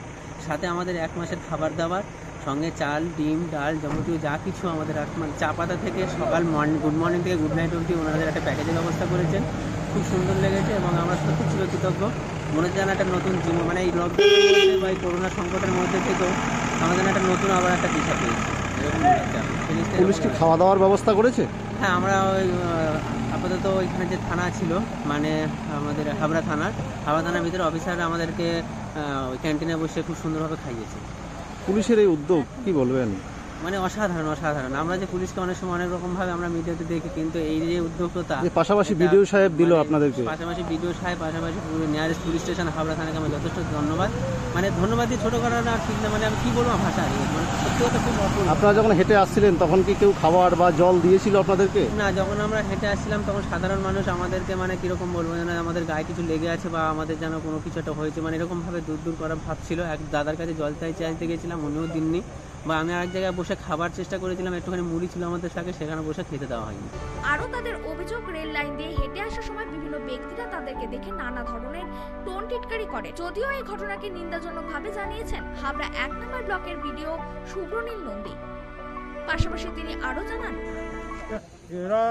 সাথে আমাদের 1 মাসের খাবার দাবার সঙ্গে চাল, ডিম, ডাল যাবতীয় যা কিছু আমাদের চা পাতা থেকে সকাল গুড মর্নিং থেকে গুড নাইট অবধি ওনাদের একটা প্যাকেজের ব্যবস্থা করেছেন। খুব সুন্দর লেগেছে এবং আমরা সত্যি ছিল কৃতজ্ঞ। মনে হচ্ছে যেন একটা নতুন জীবন, মানে এই লকডাউনের বা এই করোনা সংকটের মধ্যে থেকেও আমাদের একটা নতুন আবার একটা দিশা পেয়েছি এরকম লাগছে। পুলিশ কি খাওয়া দাওয়ার ব্যবস্থা করেছে? হ্যাঁ, আমরা ওই আপাতত ওইখানে যে থানা ছিল মানে আমাদের হাবড়া থানার ভিতরে অফিসাররা আমাদেরকে ওই ক্যান্টিনে বসে খুব সুন্দরভাবে খাইয়েছে। পুলিশের এই উদ্যোগ কি বলবেন? মানে অসাধারণ। আমরা যে পুলিশকে অনেক সময় অনেক রকমভাবে আমরা মিডিয়াতে দেখি, কিন্তু এই যে উদ্যোগটা পাশাপাশি বিডিও সাহেব দিল আপনাদেরকে, পাশাপাশি নিয়ারেস্ট পুলিশ স্টেশন হাবড়া থানাকে আমি যথেষ্ট ধন্যবাদ, মানে ধন্যবাদ দিয়ে ছোটো করা না ঠিক না, মানে আমি কী বলবো ভাষা হারিয়ে, মানে সত্যি কথা খুব অপূর্ব। আপনারা যখন হেঁটে আসছিলেন তখন কি কেউ খাবার বা জল দিয়েছিল আপনাদেরকে? না, যখন আমরা হেঁটে আসছিলাম তখন সাধারণ মানুষ আমাদেরকে মানে কীরকম বলবো যেন আমাদের গায়ে কিছু লেগে আছে বা আমাদের যেন কোনো কিছু একটা হয়েছে, মানে এরকমভাবে দূর করা ভাবছিল। এক দাদার কাছে জল চাইতে গেছিলাম, উনিও দিননি, বা আমি আরেক জায়গায় বসে খাবার চেষ্টা করেছিলাম, একটুখানি মুড়ি ছিল আমাদের সাথে, সেখানে বসে খেতে দেওয়া হয়নি। আরও তাদের অভিযোগ, রেল লাইন দিয়ে হেঁটে আসার সময় বিভিন্ন ব্যক্তিরা তাদেরকে দেখে নানা ধরনের টোন টিটকারি করে। যদিও এই ঘটনাকে নিন্দাজনকভাবে জানিয়েছেন হাবড়া 1 নম্বর ব্লকের বিডিও শুভ্রনীল নন্দী। পাশাপাশি তিনি আরও জানান, এরা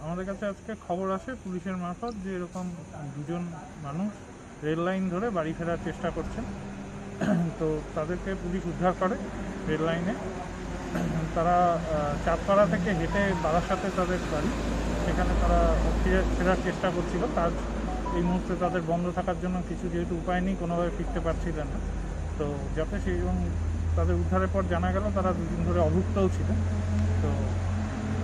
আমাদের কাছে আজকে খবর আসে পুলিশের মারফত যে এরকম 2 জন মানুষ রেল লাইন ধরে বাড়ি ফেরার চেষ্টা করছেন। তো তাদেরকে পুলিশ উদ্ধার করে রেল লাইনে তারা চাঁদপাড়া থেকে হেঁটে বারাসাতে তাদের বাড়ি, সেখানে তারা ফেরার চেষ্টা করছিল। কাজ এই মুহূর্তে তাদের বন্ধ থাকার জন্য কিছু যেহেতু উপায় নেই, কোনোভাবে ফিরতে পারছিলেন না। তো যাতে সেই এবং তাদের উদ্ধারের পর জানা গেল তারা দুদিন ধরে অভুক্তও ছিলেন। তো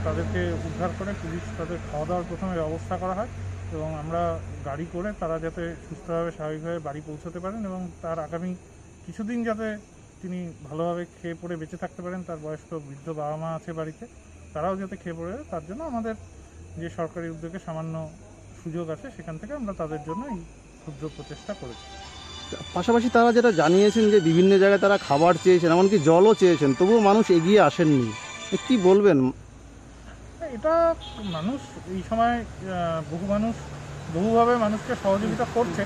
তাদেরকে উদ্ধার করে পুলিশ তাদের খাওয়া দাওয়ার প্রথমে ব্যবস্থা করা হয় এবং আমরা গাড়ি করে তারা যাতে সুস্থভাবে স্বাভাবিকভাবে বাড়ি পৌঁছতে পারেন এবং তার আগামী কিছুদিন যাতে তিনি ভালোভাবে খেয়ে পড়ে বেঁচে থাকতে পারেন। তার বয়স্ক বৃদ্ধ বাবা মা আছে বাড়িতে, তারাও যাতে খেয়ে পড়ে, তার জন্য আমাদের যে সরকারি উদ্যোগে সামান্য সুযোগ আছে সেখান থেকে আমরা তাদের জন্য এই ক্ষুদ্র প্রচেষ্টা করেছি। পাশাপাশি তারা যেটা জানিয়েছেন যে বিভিন্ন জায়গায় তারা খাবার চেয়েছেন, এমনকি জলও চেয়েছেন, তবুও মানুষ এগিয়ে আসেননি। কি বলবেন? এটা মানুষ এই সময় বহু মানুষ বহুভাবে মানুষকে সহযোগিতা করছে,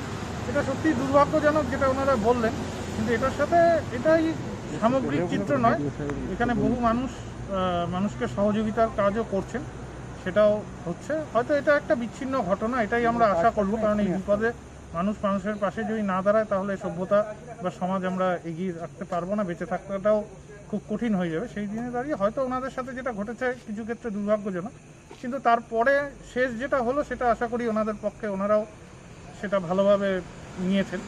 এটা সত্যি দুর্ভাগ্যজনক যেটা ওনারা বললেন, কিন্তু এটার সাথে এটাই সামগ্রিক চিত্র নয়। এখানে বহু মানুষকে সহযোগিতার কাজও করছেন, সেটাও হচ্ছে। হয়তো এটা একটা বিচ্ছিন্ন ঘটনা, এটাই আমরা আশা করব, কারণ এই বিপদে মানুষের পাশে যদি না দাঁড়ায় তাহলে সভ্যতা বা সমাজ আমরা এগিয়ে রাখতে পারবো না, বেঁচে থাকাটাও খুব কঠিন হয়ে যাবে। সেই দিনে দাঁড়িয়ে হয়তো ওনাদের সাথে যেটা ঘটেছে কিছু ক্ষেত্রে দুর্ভাগ্যজনক, কিন্তু তারপরে শেষ যেটা হলো সেটা আশা করি ওনাদের পক্ষে ওনারাও সেটা ভালোভাবে নিয়েছেন।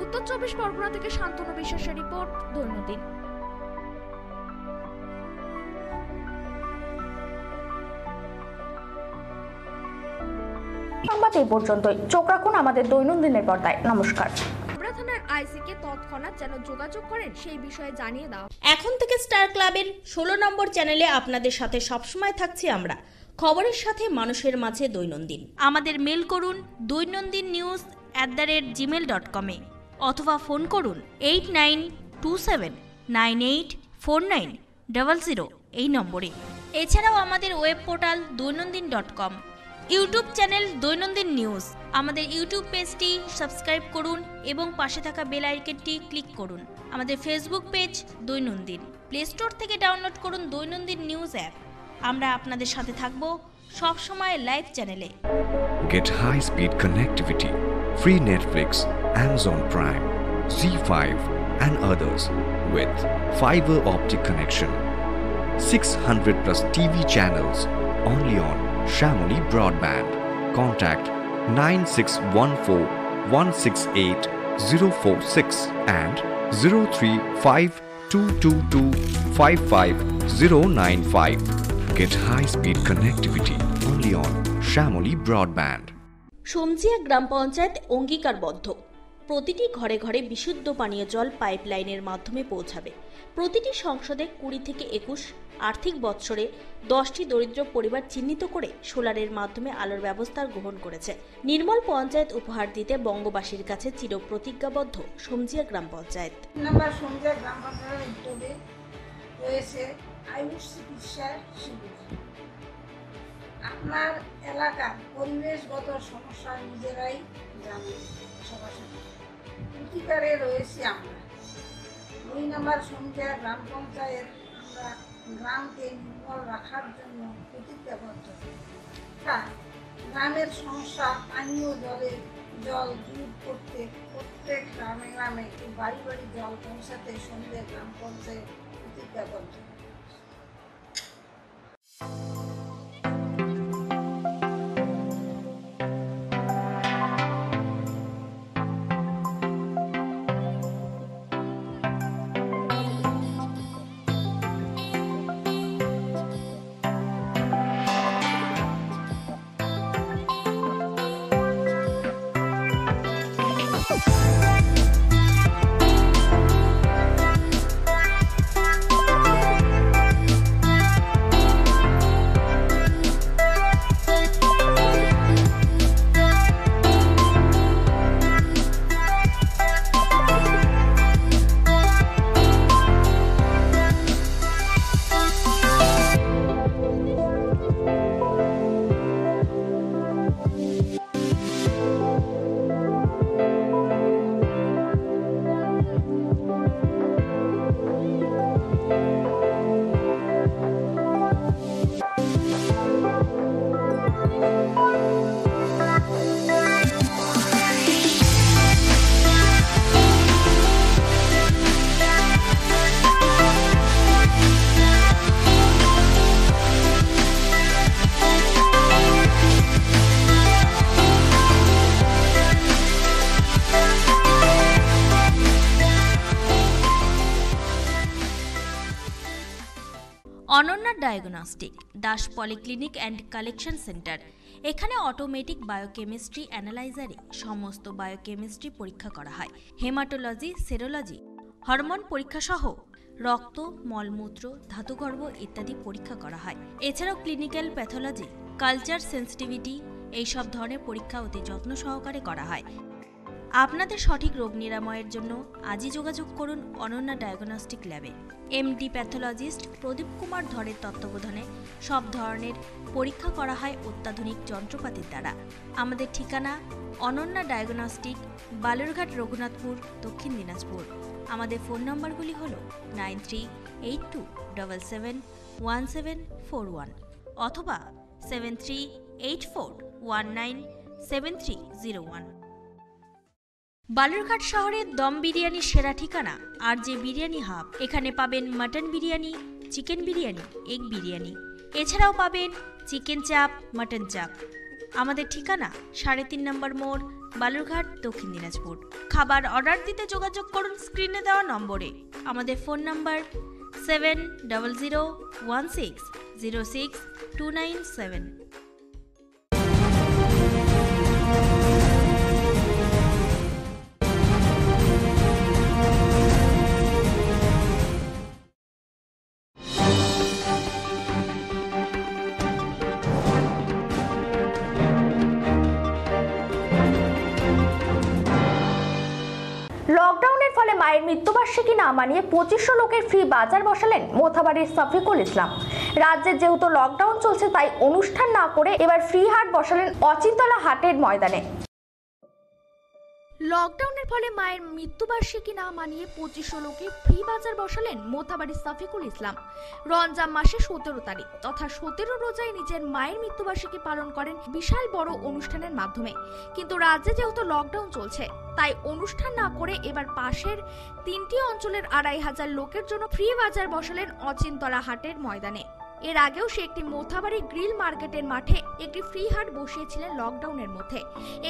উত্তর 24 পরগনা থেকে শান্তনু বিশ্বাসের রিপোর্ট, দৈনন্দিন। সংবাদ এই পর্যন্তই। চোখ রাখুন আমাদের দৈনন্দিনের পর্দায়। নমস্কার। থানার আইসিকে তৎক্ষণাৎ যেন যোগাযোগ করেন সেই বিষয়ে জানিয়ে দাও। এখন থেকে স্টার ক্লাবের 16 নম্বর চ্যানেলে আপনাদের সাথে সবসময় থাকছি আমরা, খবরের সাথে মানুষের মাঝে দৈনন্দিন। আমাদের মেল করুন doinandinnews@gmail.com অথবা ফোন করুন 8927984900 এই নম্বরে। এছাড়াও আমাদের web portal doinandin.com, YouTube channel দৈনন্দিন নিউজ। আমাদের ইউটিউব পেজটি সাবস্ক্রাইব করুন এবং পাশে থাকা বেল আইকনটি ক্লিক করুন। আমাদের ফেসবুক পেজ দৈনন্দিন। প্লে স্টোর থেকে ডাউনলোড করুন দৈনন্দিন নিউজ অ্যাপ। আমরা আপনাদের সাথে থাকব সব সময় লাইভ চ্যানেলে। Get high-speed connectivity, free Netflix, Amazon Prime, Z5 and others with fiber optic connection. 600 plus TV channels only on Shamoli Broadband. Contact 9614168046 and 03522255095. Get high-speed connectivity only on Shamoli Broadband. সমজিয়া গ্রাম পঞ্চায়েত অঙ্গীকারবদ্ধ, প্রতিটি ঘরে ঘরে বিশুদ্ধ পানীয় জল পাইপলাইনের মাধ্যমে পৌঁছাবে। প্রতিটি সংসদে 20 থেকে 21 আর্থিক বৎসরে 10টি দরিদ্র পরিবার চিহ্নিত করে সোলারের মাধ্যমে আলোর ব্যবস্থা গ্রহণ করেছে। নির্মল পঞ্চায়েত উপহার দিতে বঙ্গবাসীর কাছে চিরপ্রতিজ্ঞাবদ্ধ সমজিয়া গ্রাম পঞ্চায়েত। সমজিয়া গ্রাম পঞ্চায়েতের উদ্যোগে রয়েছে আয়ুষ চিকিৎসা শিবির। আপনার এলাকার পরিবেশগত সমস্যা নিজেরাই জানেন, সরাসরি অধিকারে রয়েছি আমরা। 2 নম্বর সমজিয়া গ্রাম পঞ্চায়েত আমরা গ্রামকে নির্মল রাখার জন্য প্রতিজ্ঞাবদ্ধ। গ্রামের সমস্যা পানীয় জল দূর করতে প্রত্যেক গ্রামে গ্রামে বাড়ি বাড়ি জল পৌঁছাতে সমজিয়া গ্রাম পঞ্চায়েত প্রতিজ্ঞাবদ্ধ। Diagnostic Das polyclinic and collection centre. এখানে অটোমেটিক বায়োকেমিস্ট্রি অ্যানালাইজারে সমস্ত বায়োকেমিস্ট্রি পরীক্ষা করা হয়। হেমাটোলজি, সেরোলজি, হরমোন পরীক্ষা সহ রক্ত, মলমূত্র, ধাতুগর্ভ ইত্যাদি পরীক্ষা করা হয়। এছাড়াও ক্লিনিক্যাল প্যাথোলজি, কালচার সেন্সিটিভিটি এইসব ধরনের পরীক্ষা অতি যত্ন সহকারে করা হয়। আপনাদের সঠিক রোগ নিরাময়ের জন্য আজই যোগাযোগ করুন অনন্যা ডায়াগনস্টিক ল্যাবে। এমডি প্যাথোলজিস্ট প্রদীপ কুমার ধরের তত্ত্বাবধানে সব ধরনের পরীক্ষা করা হয় অত্যাধুনিক যন্ত্রপাতির দ্বারা। আমাদের ঠিকানা অনন্যা ডায়াগনস্টিক, বালুরঘাট, রঘুনাথপুর, দক্ষিণ দিনাজপুর। আমাদের ফোন নম্বরগুলি হল 9382771741 অথবা 7384197301। বালুরঘাট শহরের দম বিরিয়ানির সেরা ঠিকানা আর যে বিরিয়ানি হাব। এখানে পাবেন mutton biryani, chicken biryani, egg biryani, এছাড়াও পাবেন চিকেন চাপ, মাটন চাপ। আমাদের ঠিকানা 3.5 নম্বর মোড়, বালুরঘাট, দক্ষিণ দিনাজপুর। খাবার অর্ডার দিতে যোগাযোগ করুন স্ক্রিনে দেওয়া নম্বরে। আমাদের ফোন নম্বর 7001606297। লকডাউনের ফলে মায়ের মৃত্যুবার্ষিকী না মানিয়ে 2500 লোকের ফ্রি বাজার বসালেন মোথাবাড়ির শফিকুল ইসলাম। রাজ্যে যেহেতু লকডাউন চলছে তাই অনুষ্ঠান না করে এবার ফ্রি হাট বসালেন অচিন্তলা হাটের ময়দানে। লকডাউনের ফলে মায়ের মৃত্যুবার্ষিকী না মানিয়ে 2500 লোকে ফ্রি বাজার বসালেন মোথাবাড়ির শফিকুল ইসলাম। রমজান মাসে 17 তারিখ তথা 17 রোজায় নিজের মায়ের মৃত্যুবার্ষিকী পালন করেন বিশাল বড় অনুষ্ঠানের মাধ্যমে। কিন্তু রাজ্যে যেহেতু লকডাউন চলছে তাই অনুষ্ঠান না করে এবার পাশের 3টি অঞ্চলের 2500 লোকের জন্য ফ্রি বাজার বসালেন অচিন্তলা হাটের ময়দানে। এর আগেও সে একটি মোথাবাড়ি গ্রিল মার্কেটের মাঠে একটি ফ্রি হাট বসিয়েছিলেন লকডাউনের মধ্যে।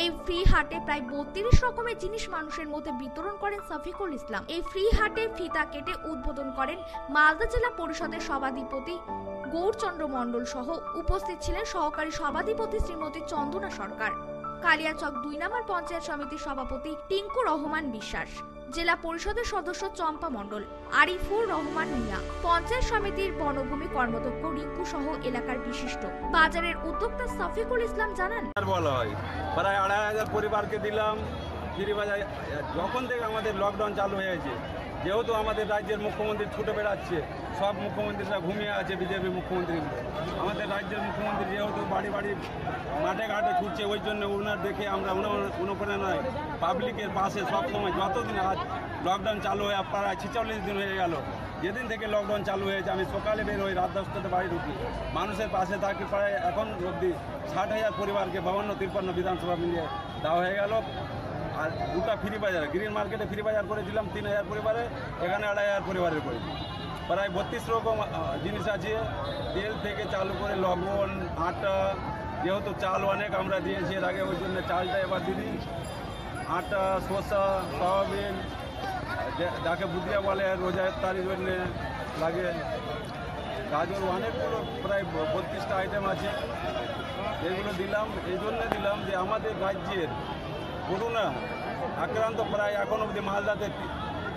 এই ফ্রি হাটে প্রায় 32 রকমের জিনিস মানুষের মধ্যে বিতরণ করেন শফিকুল ইসলাম। এই ফ্রি হাটে ফিতা কেটে উদ্বোধন করেন মালদা জেলা পরিষদের সভাধিপতি গৌরচন্দ্র মণ্ডল সহ উপস্থিত ছিলেন সহকারী সভাধিপতি শ্রীমতী চন্দনা সরকার, কালিয়াচক 2 নম্বর পঞ্চায়েত সমিতির সভাপতি টিঙ্কু রহমান বিশ্বাস, জেলা পরিষদের সদস্য চম্পা মণ্ডল, আরিফুর রহমান মিয়া, পঞ্চায়েত সমিতির বনভূমি কর্মদক্ষ রিঙ্কু সহ এলাকার বিশিষ্ট। বাজারের উদ্যোক্তা শফিকুল ইসলাম জানান, প্রায় 2500 পরিবারকে দিলাম ফ্রি বাজার। যখন থেকে আমাদের লকডাউন চালু হয়েছে, যেহেতু আমাদের রাজ্যের মুখ্যমন্ত্রী ছুটে বেড়াচ্ছে, সব মুখ্যমন্ত্রীরা ঘুমিয়ে আছে, বিজেপি মুখ্যমন্ত্রীগুলো। আমাদের রাজ্যের মুখ্যমন্ত্রী যেহেতু বাড়ি বাড়ি মাঠে ঘাটে ছুটছে, ওই জন্য ওনার দেখে আমরা অনুপ্রেরণায় পাবলিকের পাশে সবসময়, যতদিন আজ লকডাউন চালু হয়ে প্রায় 46 দিন হয়ে গেল, যেদিন থেকে লকডাউন চালু হয়েছে আমি সকালে বের হই, রাত 10টাতে বাড়ি ঢুকি, মানুষের পাশে থাকি। প্রায় এখন অবধি 60,000 পরিবারকে 52-53 বিধানসভা মিলিয়ে দেওয়া হয়ে গেল। আর দুটা ফ্রি বাজার, গ্রিন মার্কেটে ফ্রি বাজার করেছিলাম 3000 পরিবারে, এখানে 2500 পরিবারের করেছি। প্রায় 32 রকম জিনিস আছে, তেল থেকে চালু করে লবণ, আটা, যেহেতু চাল অনেক আমরা দিয়েছি এর আগে, ওই জন্য চালটা এবার দিদি, আটা, শসা, সয়াবিন, যাকে বুদিয়া বলে রোজা ইফতারির জন্য লাগে, গাজর, অনেকগুলো প্রায় 32টা আইটেম আছে। এগুলো দিলাম, এই জন্য দিলাম যে আমাদের রাজ্যের করোনা আক্রান্ত প্রায় এখন অবধি মালদাতে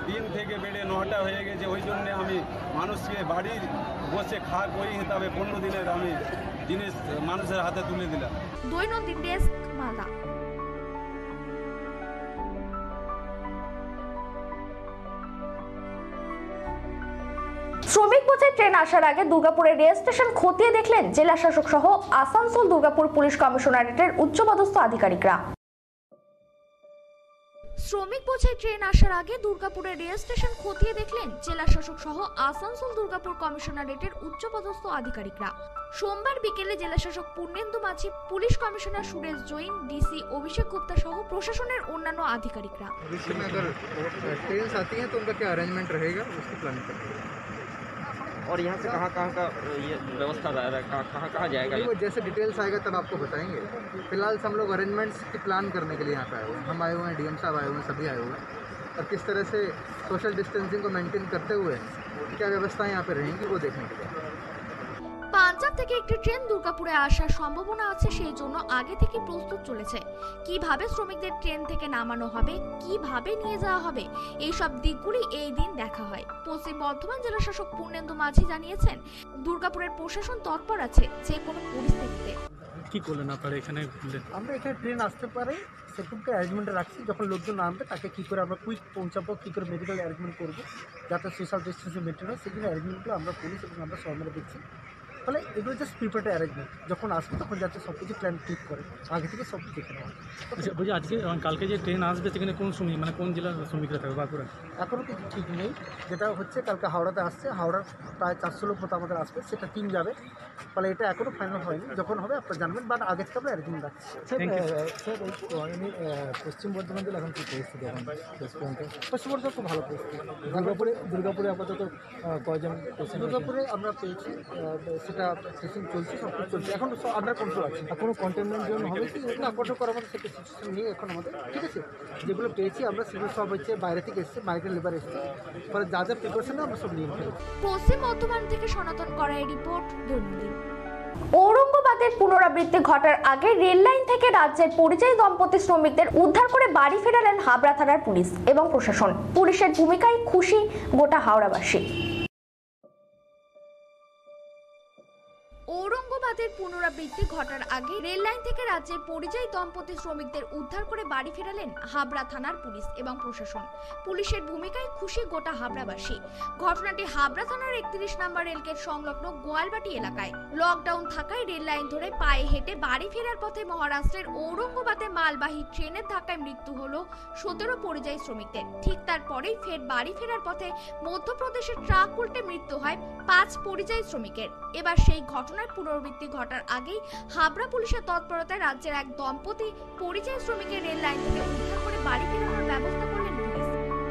3 থেকে বেড়ে 9টা হয়ে গেছে। ওই জন্যে আমি মানুষকে বাড়ি বসে খাক ওই হিসাবে 15 দিনের আমি জিনিস মানুষের হাতে তুলে দিলাম। দৈনন্দিন ডেস্ক, মালদা। শ্রমিক বোঝাই ট্রেন আসার আগে দুর্গাপুরের রেল স্টেশন খতিয়ে দেখলেন জেলা শাসক সহ আসানসোল দুর্গাপুর পুলিশ কমিশনারেটের উচ্চপদস্থ আধিকারিকরা। শ্রমিক বোঝাই ট্রেন আসার আগে দুর্গাপুরের রেল স্টেশন খতিয়ে দেখলেন জেলা শাসক সহ আসানসোল দুর্গাপুর কমিশনারেটের উচ্চপদস্থ আধিকারিকরা। সোমবার বিকেলে জেলা শাসক Purnendu Majhi, police commissioner Suresh Jain, DC Abhishek Gupta সহ প্রশাসনের অন্যান্য আধিকারিকরা। और यहाँ से कहाँ कहाँ का ये व्यवस्था कहाँ कहाँ जाएगा? वो जैसे डिटेल्स आएगा तब आपको बताएंगे। फिलहाल हम लोग अरेंजमेंट्स की प्लान करने के लिए यहाँ पे आए हुए हैं। हम आए हुए हैं, डीएम साहब आए हुए हैं, सभी आए हुए हैं, और किस तरह से सोशल डिस्टेंसिंग को मेंटेन करते हुए क्या व्यवस्थाएं यहाँ पे रहेंगी वो देखने के लिए। পাঞ্জাব থেকে একটি ট্রেন দুর্গাপুরে আসার সম্ভাবনা আছে, সেই জন্য আগে থেকে প্রস্তুত চলেছে। কিভাবে শ্রমিকদের ট্রেন থেকে নামানো হবে, কিভাবে নিয়ে যাওয়া হবে, এই সব দিকগুলি এই দিন দেখা হয়। পশ্চিম বর্ধমান জেলা শাসক পূর্ণেন্দু মাঝি জানিয়েছেন, দুর্গাপুরের প্রশাসন তৎপর আছে যে কোনো পরিস্থিতিতে। কি করলেন আপনারা এখানে? আমরা এখানে ট্রেন আসতে পারে সেরকমকে অ্যারেঞ্জমেন্ট রাখছি। যখন লোকজন নামবে তাকে কী করে আমরা কুইক পৌঁছাবো, কী করে মেডিকেল অ্যারেঞ্জমেন্ট করবো যাতে সোশ্যাল ডিস্টেন্সিং মেনটেন হয়, সেগুলো অ্যারেঞ্জমেন্টগুলো আমরা পুলিশ এবং আমরা সবাই মিলে দেখছি। ফলে এগুলো জাস্ট প্রিপেয়ার্ড অ্যারেঞ্জমেন্ট, যখন আসবে তখন যাতে সব কিছু প্ল্যান ঠিক করে আগে থেকে সব দেখে নেওয়া। আচ্ছা বলছি, আজকে কালকে যে ট্রেন আসবে সেখানে কোন শ্রমিক মানে কোন জেলার শ্রমিকরা থাকবে বাঁকুড়া? এখনও কিছু ঠিক নেই। যেটা হচ্ছে কালকে হাওড়াতে আসছে, হাওড়ার প্রায় 400 লোক মতো আমাদের আসবে, সেটা টিম যাবে। ফলে এটা এখনও ফাইনাল হয়নি, যখন হবে আপনারা জানবেন, বাট আগে থেকে আমরা অ্যারেঞ্জমেন্ট রাখছি। স্যার পশ্চিম বর্ধমান জেলা এখন কী পরিস্থিতি? এখন পশ্চিম বর্ধমান খুব ভালো পরিস্থিতি। দুর্গাপুরে আপাতত কয়জন? দুর্গাপুরে আমরা পেয়েছি, সেটা সেশন চলছে, সব কিছু চলছে, এখন সব আন্ডার কন্ট্রোল আছে। আর কোনো কন্টেনমেন্ট জোন হবে কি না কন্ট্রোল করার মতো সেটা সিচুয়েশন নেই এখন আমাদের, ঠিক আছে। যেগুলো পেয়েছি আমরা সেগুলো সব হচ্ছে বাইরে থেকে এসছে, মাইগ্রেন্ট লেবার এসছে, ফলে যা যা প্রিপারেশন আমরা সব নিয়ে ফেলেছি। পশ্চিম বর্ধমান থেকে সনাতন করাই রিপোর্ট, দৈনন্দিন। ঔরঙ্গাবাদের পুনরাবৃত্তি ঘটার আগে রেল লাইন থেকে রাজ্যের পরিযায়ী দম্পতি শ্রমিকদের উদ্ধার করে বাড়ি ফেরালেন হাবড়া থানার পুলিশ এবং প্রশাসন। পুলিশের ভূমিকায় খুশি গোটা হাওড়াবাসী। ঔরঙ্গাবাদের পুনরাবৃত্তি ঘটার আগে রেল লাইন থেকে রাজ্যের পরিযায়ী দম্পতি শ্রমিকদের উদ্ধার করে বাড়ি ফেরালেন হাবড়া থানার পুলিশ এবং প্রশাসন। পুলিশের ভূমিকায় খুশি গোটা হাবড়াবাসী। ঘটনাটি হাবড়া থানার 31 নম্বর রেলগেট সংলগ্ন গোয়ালবাটি এলাকায়। লকডাউন থাকায় রেল লাইন ধরে পায়ে হেঁটে বাড়ি ফেরার পথে মহারাষ্ট্রের ঔরঙ্গাবাদে মালবাহী ট্রেনের ধাক্কায় মৃত্যু হলো 17 পরিযায়ী শ্রমিকদের। ঠিক তারপরেই ফের বাড়ি ফেরার পথে মধ্যপ্রদেশের ট্রাক উল্টে মৃত্যু হয় 5 পরিযায়ী শ্রমিকের। এবার সেই ঘটনার পুনরাবৃত্তি ঘটার আগেই হাবড়া পুলিশের তৎপরতায় রাজ্যের এক দম্পতি পরিযায়ী শ্রমিকের রেল লাইন থেকে উদ্ধার করে বাড়ি ফেরানোর ব্যবস্থা করলেন পুলিশ।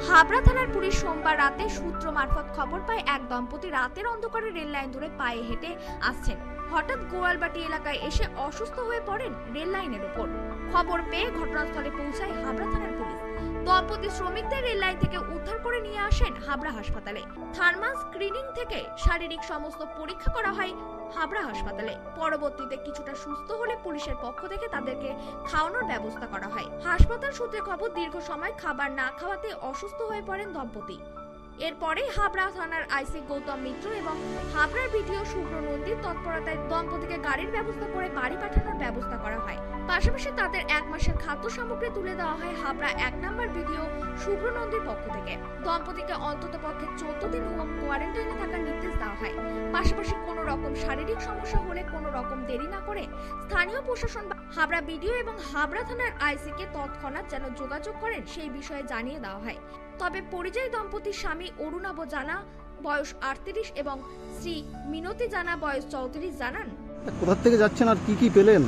হাবড়া থানার পুলিশ সোমবার রাতে সূত্র মারফত খবর পায় এক দম্পতি রাতের অন্ধকারে রেল লাইন ধরে পায়ে হেঁটে আসছেন। হঠাৎ গোয়ালবাটি এলাকায় এসে অসুস্থ হয়ে পড়েন রেল লাইনের উপর। খবর পেয়ে ঘটনাস্থলে পৌঁছায় হাবড়া থানার পুলিশ। দম্পতি শ্রমিকদের রেল লাইন থেকে উদ্ধার করে নিয়ে আসেন হাবড়া হাসপাতালে। থার্মাল স্ক্রিনিং থেকে শারীরিক সমস্ত পরীক্ষা করা হয় হাবড়া হাসপাতালে। পরবর্তীতে কিছুটা সুস্থ হলে পুলিশের পক্ষ থেকে তাদেরকে খাওয়ানোর ব্যবস্থা করা হয়। হাসপাতাল সূত্রে খবর, দীর্ঘ সময় খাবার না খাওয়াতে অসুস্থ হয়ে পড়েন দম্পতি। এরপরে হাবড়া থানার আইসি গৌতম মিত্র এবং হাবড়ার বিডিও শুভ্র নন্দীর তৎপরতায় দম্পতিকে গাড়ির ব্যবস্থা করে বাড়ি পাঠানোর ব্যবস্থা করা হয়। পাশাপাশি তাদের 1 মাসের খাদ্য সামগ্রী তুলে দেওয়া হয় হাবড়া 1 নম্বর বিডিও শুভ্র নন্দীর পক্ষ থেকে। দম্পতিকে অন্তত পক্ষে 14 দিন হোম কোয়ারেন্টাইনে থাকার নির্দেশ দেওয়া হয়। পাশাপাশি কোনো রকম শারীরিক সমস্যা হলে কোনো রকম দেরি না করে স্থানীয় প্রশাসন হাবড়া বিডিও এবং হাবড়া থানার আইসিকে তৎক্ষণাৎ যেন যোগাযোগ করেন সেই বিষয়ে জানিয়ে দেওয়া হয়। তবে পরিযায়ী দম্পতির স্বামী অরুণাভ জানা বয়স 38 এবং শ্রী মিনতি জানা বয়স 34 জানান, কোথা থেকে যাচ্ছেন আর কি কি পেলেন?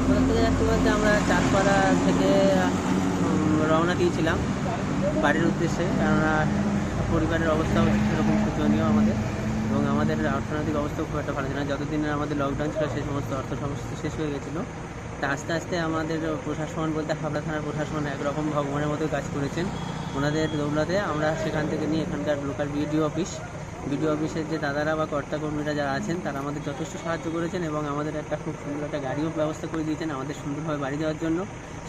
কোথা থেকে যাচ্ছি বলতে আমরা চাঁদপাড়া থেকে রওনা দিয়েছিলাম বাড়ির উদ্দেশ্যে, কেননা পরিবারের অবস্থাও সেরকম শোচনীয় আমাদের, এবং আমাদের অর্থনৈতিক অবস্থাও খুব একটা ভালো ছিল না। যতদিন আমাদের লকডাউন ছিল সেই সমস্ত অর্থ সমস্যা শেষ হয়ে গেছিলো। তা আস্তে আস্তে আমাদের প্রশাসন বলতে হাবড়া থানার প্রশাসন একরকম ভগবানের মতো কাজ করেছেন। ওনাদের দৌলতে আমরা সেখান থেকে নিয়ে এখানকার লোকাল বিডিও অফিসের যে দাদারা বা কর্তাকর্মীরা যারা আছেন তারা আমাদের যথেষ্ট সাহায্য করেছেন এবং আমাদের একটা খুব সুন্দর একটা গাড়িও ব্যবস্থা করে দিয়েছেন আমাদের সুন্দরভাবে বাড়ি যাওয়ার জন্য।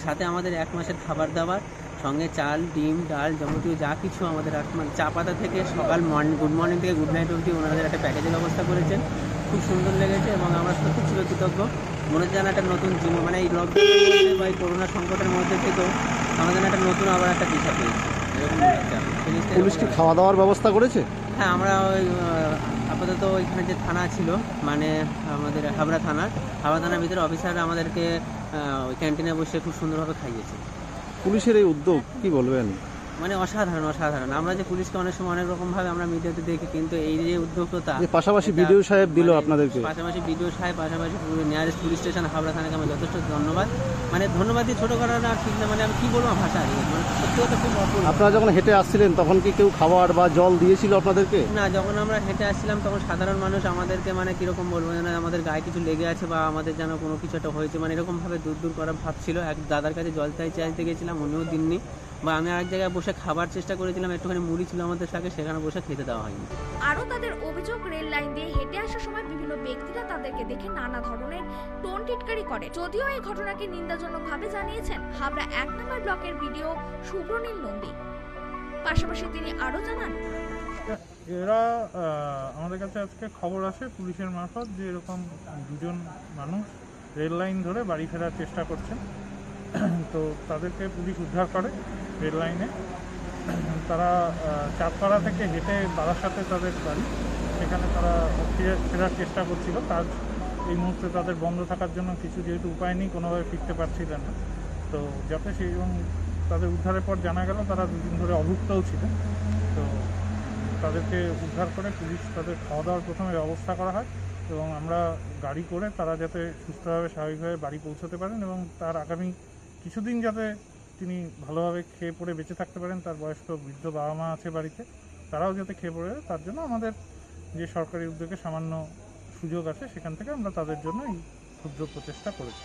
সাথে আমাদের 1 মাসের খাবার দাবার সঙ্গে চাল, ডিম, ডাল যাবতীয় যা কিছু আমাদের চা পাতা থেকে সকাল গুড মর্নিং থেকে গুড নাইট অবধি ওনাদের একটা প্যাকেজের ব্যবস্থা করেছেন। খুব সুন্দর লেগেছে এবং আমরা সত্যি চিরকৃতজ্ঞ। মনে হচ্ছে যেন একটা নতুন জীবন, মানে এই লকডাউনের মধ্যে বা এই করোনা সংকটের মধ্যে থেকেও আমাদের একটা নতুন আবার একটা দিশা পেয়েছি, এরকম পুলিশ কি খাওয়া দাওয়ার ব্যবস্থা করেছে? হ্যাঁ, আমরা ওই আপাতত ওইখানে যে থানা ছিল মানে আমাদের হাবড়া থানার ভিতরে অফিসাররা আমাদেরকে ওই ক্যান্টিনে বসে খুব সুন্দরভাবে খাইয়েছে। পুলিশের এই উদ্যোগ কি বলবেন? মানে অসাধারণ। আমরা যে পুলিশকে অনেক সময় অনেক রকমভাবে আমরা মিডিয়াতে দেখি, কিন্তু এই যে উদ্যোগটা পাশাপাশি বিডিও সাহেব দিল আপনাদেরকে, পাশাপাশি নিয়ারেস্ট পুলিশ স্টেশন হাবড়া থানাকে আমি যথেষ্ট ধন্যবাদ, মানে ধন্যবাদ দিয়ে ছোটো করা না ঠিক না, মানে আমি কী বলবো ভাষা মানে সত্যি কথা খুব অপূর্ব। আপনারা যখন হেঁটে আসছিলেন তখন কি কেউ খাবার বা জল দিয়েছিল আপনাদেরকে? না, যখন আমরা হেঁটে আসছিলাম তখন সাধারণ মানুষ আমাদেরকে মানে কীরকম বলবো যেন আমাদের গায়ে কিছু লেগে আছে বা আমাদের যেন কোনো কিছু একটা হয়েছে, মানে এরকমভাবে দূর করা ভাবছিল। এক দাদার কাছে জল চাইতে গেছিলাম, উনিও দিননি। বা আমি আরেক জায়গায় বসে খাবার চেষ্টা করেছিলাম, একটুখানি মুড়ি ছিল আমাদের সাথে, সেখানে বসে খেতে দেওয়া হয়নি। আরও তাদের অভিযোগ, রেল লাইন দিয়ে হেঁটে আসার সময় বিভিন্ন ব্যক্তিরা তাদেরকে দেখে নানা ধরনের টোন টিটকারি করে। যদিও এই ঘটনাকে নিন্দাজনকভাবে জানিয়েছেন হাবড়া 1 নম্বর ব্লকের বিডিও সুব্রনীল নন্দী। পাশাপাশি তিনি আরও জানান, এরা আমাদের কাছে আজকে খবর আসে পুলিশের মারফত যে এরকম দুজন মানুষ রেল লাইন ধরে বাড়ি ফেরার চেষ্টা করছেন। তো তাদেরকে পুলিশ উদ্ধার করে রেল লাইনে। তারা চাঁদপাড়া থেকে হেঁটে বারাসাতে তাদের বাড়ি, সেখানে তারা ফেরার চেষ্টা করছিল। কাজ এই মুহূর্তে তাদের বন্ধ থাকার জন্য কিছু যেহেতু উপায় নেই, কোনোভাবে ফিরতে পারছিলেন না। তো যাতে সেই এবং তাদের উদ্ধারের পর জানা গেল তারা দুদিন ধরে অভুক্তও ছিলেন। তো তাদেরকে উদ্ধার করে পুলিশ তাদের খাওয়া দাওয়ার প্রথমে ব্যবস্থা করা হয় এবং আমরা গাড়ি করে তারা যাতে সুস্থভাবে স্বাভাবিকভাবে বাড়ি পৌঁছতে পারেন এবং তার আগামী কিছুদিন যাতে তিনি ভালোভাবে খেয়ে পড়ে বেঁচে থাকতে পারেন। তার বয়স্ক বৃদ্ধ বাবা মা আছে বাড়িতে, তারাও যাতে খেয়ে পড়ে, তার জন্য আমাদের যে সরকারি উদ্যোগে সামান্য সুযোগ আছে সেখান থেকে আমরা তাদের জন্য এই ক্ষুদ্র প্রচেষ্টা করেছি।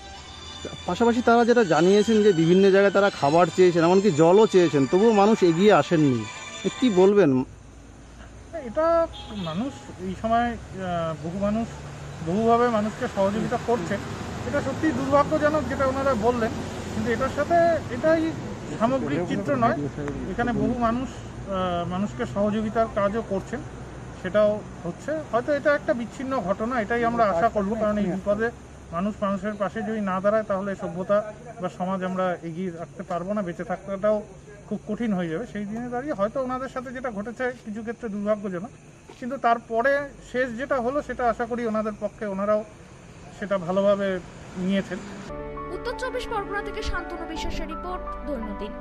পাশাপাশি তারা যেটা জানিয়েছেন যে বিভিন্ন জায়গায় তারা খাবার চেয়েছেন, এমনকি জলও চেয়েছেন, তবুও মানুষ এগিয়ে আসেননি। কি বলবেন? এটা মানুষ এই সময় বহু মানুষ বহুভাবে মানুষকে সহযোগিতা করছে, এটা সত্যিই দুর্ভাগ্যজনক যেটা ওনারা বললেন, কিন্তু এটার সাথে এটাই সামগ্রিক চিত্র নয়। এখানে বহু মানুষকে সহযোগিতার কাজও করছেন, সেটাও হচ্ছে। হয়তো এটা একটা বিচ্ছিন্ন ঘটনা, এটাই আমরা আশা করব, কারণ এই বিপদে মানুষের পাশে যদি না দাঁড়ায় তাহলে সভ্যতা বা সমাজ আমরা এগিয়ে রাখতে পারবো না, বেঁচে থাকাটাও খুব কঠিন হয়ে যাবে। সেই দিনে দাঁড়িয়ে হয়তো ওনাদের সাথে যেটা ঘটেছে কিছু ক্ষেত্রে দুর্ভাগ্যজনক, কিন্তু তারপরে শেষ যেটা হলো সেটা আশা করি ওনাদের পক্ষে ওনারাও সেটা ভালোভাবে নিয়েছেন। উত্তর 24 পরগনা থেকে শান্তনু বিশ্বাসের রিপোর্ট, দৈনন্দিন।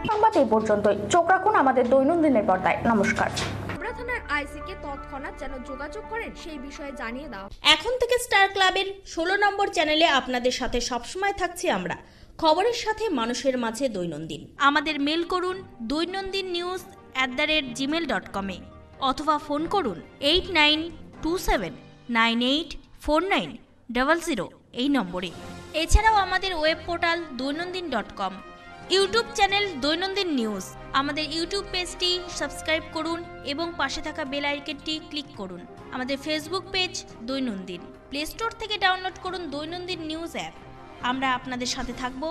সংবাদ এই পর্যন্তই। চোখ রাখুন আমাদের দৈনন্দিনের পর্দায়। নমস্কার। থানার আইসিকে তৎক্ষণাৎ যেন যোগাযোগ করেন সেই বিষয়ে জানিয়ে দাও। এখন থেকে স্টার ক্লাবের 16 নম্বর চ্যানেলে আপনাদের সাথে সবসময় থাকছি আমরা, খবরের সাথে মানুষের মাঝে দৈনন্দিন। আমাদের মেল করুন doinandinnews@gmail.com অথবা ফোন করুন 8927984900 এই নম্বরে। এছাড়াও আমাদের web portal doinandin.com, YouTube channel দৈনন্দিন নিউজ। আমাদের ইউটিউব পেজটি সাবস্ক্রাইব করুন এবং পাশে থাকা বেল আইকনটি ক্লিক করুন। আমাদের ফেসবুক পেজ দৈনন্দিন। প্লে স্টোর থেকে ডাউনলোড করুন দৈনন্দিন নিউজ অ্যাপ। আমরা আপনাদের সাথে থাকব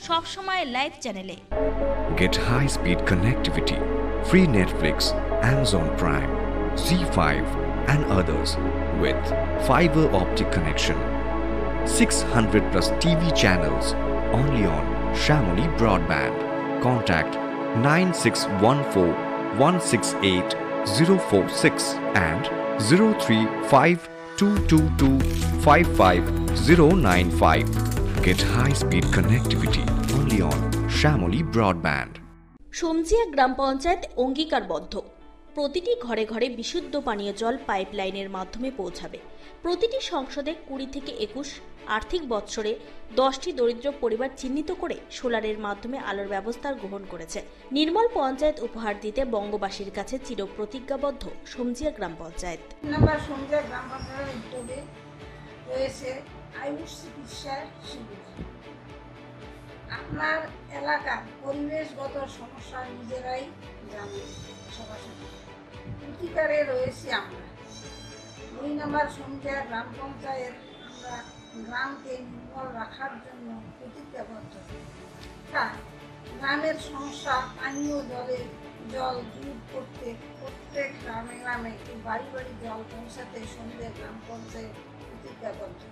সব সময় লাইভ চ্যানেলে। Get high-speed connectivity, free Netflix, Amazon Prime, Z5 and others with fiber optic connection. 600 plus TV channels only on Shamoli Broadband. Contact 9614168046 and 0352225595. Get high-speed connectivity only on Shamoli Broadband. সমজিয়া গ্রাম পঞ্চায়েত অঙ্গীকারবদ্ধ, প্রতিটি ঘরে ঘরে বিশুদ্ধ পানীয় জল পাইপলাইনের মাধ্যমে পৌঁছাবে। প্রতিটি সংসদে 20 থেকে 21 আর্থিক বৎসরে 10টি দরিদ্র পরিবার চিহ্নিত করে সোলারের মাধ্যমে আলোর ব্যবস্থা গ্রহণ করেছে। নির্মল পঞ্চায়েত উপহার দিতে বঙ্গবাসীর কাছে চিরপ্রতিজ্ঞাবদ্ধ সমজিয়া গ্রাম পঞ্চায়েত। নাম্বার সমজিয়া গ্রাম পঞ্চায়েতের উদ্যোগে রয়েছে আয়ুষ চিকিৎসা শিবির। আপনার এলাকার পরিবেশগত সমস্যা নিজেরাই জানবেন। সরাসরি প্রতিকারে রয়েছি আমরা। 2 নম্বর সমজিয়া গ্রাম পঞ্চায়েত আমরা গ্রামকে নির্মল রাখার জন্য প্রতিজ্ঞাবদ্ধ। গ্রামের সমস্যা পানীয় জল দূর করতে প্রত্যেক গ্রামে গ্রামে বাড়ি বাড়ি জল পৌঁছাতে সমজিয়া গ্রাম পঞ্চায়েত প্রতিজ্ঞাবদ্ধ।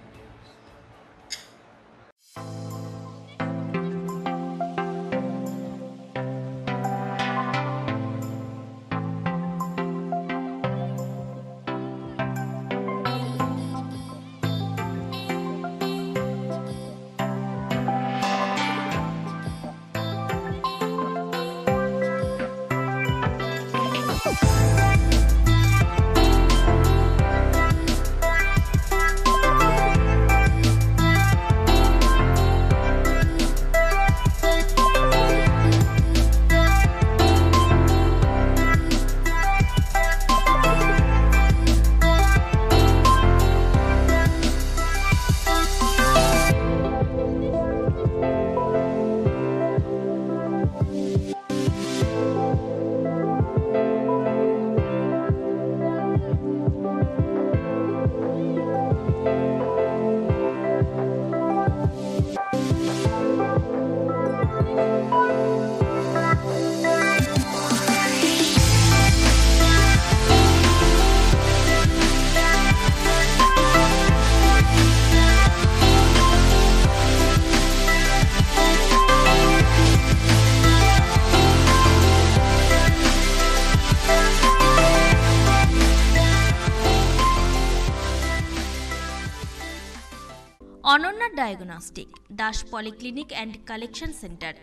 Diagnostic Das polyclinic and collection centre.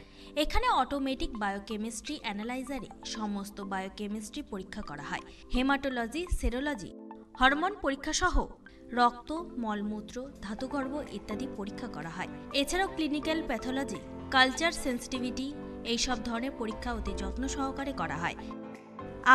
এখানে অটোমেটিক বায়োকেমিস্ট্রি অ্যানালাইজারে সমস্ত বায়োকেমিস্ট্রি পরীক্ষা করা হয়। হেমাটোলজি, সেরোলজি, হরমোন পরীক্ষা সহ রক্ত, মলমূত্র, ধাতুগর্ভ ইত্যাদি পরীক্ষা করা হয়। এছাড়াও ক্লিনিক্যাল প্যাথোলজি, কালচার সেন্সিটিভিটি এইসব ধরনের পরীক্ষা অতি যত্ন সহকারে করা হয়।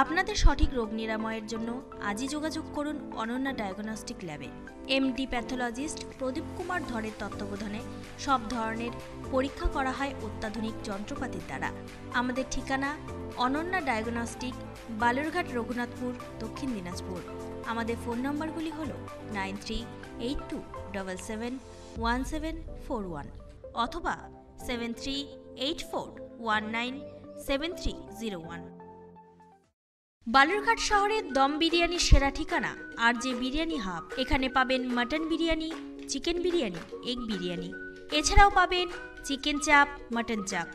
আপনাদের সঠিক রোগ নিরাময়ের জন্য আজই যোগাযোগ করুন অনন্যা ডায়াগনস্টিক ল্যাবে। এমডি প্যাথোলজিস্ট প্রদীপ কুমার ধরের তত্ত্বাবধানে সব ধরনের পরীক্ষা করা হয় অত্যাধুনিক যন্ত্রপাতির দ্বারা। আমাদের ঠিকানা অনন্যা ডায়াগনস্টিক, বালুরঘাট, রঘুনাথপুর, দক্ষিণ দিনাজপুর। আমাদের ফোন নম্বরগুলি হল 9382771741 অথবা 7384197301। বালুরঘাট শহরের দম বিরিয়ানির সেরা ঠিকানা আর যে বিরিয়ানি হাব। এখানে পাবেন mutton biryani, chicken biryani, egg biryani, এছাড়াও পাবেন চিকেন চাপ, মাটন চাপ।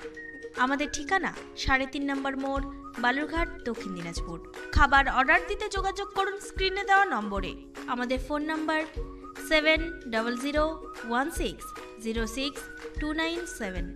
আমাদের ঠিকানা 3.5 নম্বর মোড়, বালুরঘাট, দক্ষিণ দিনাজপুর। খাবার অর্ডার দিতে যোগাযোগ করুন স্ক্রিনে দেওয়া নম্বরে। আমাদের ফোন নম্বর 7001606297।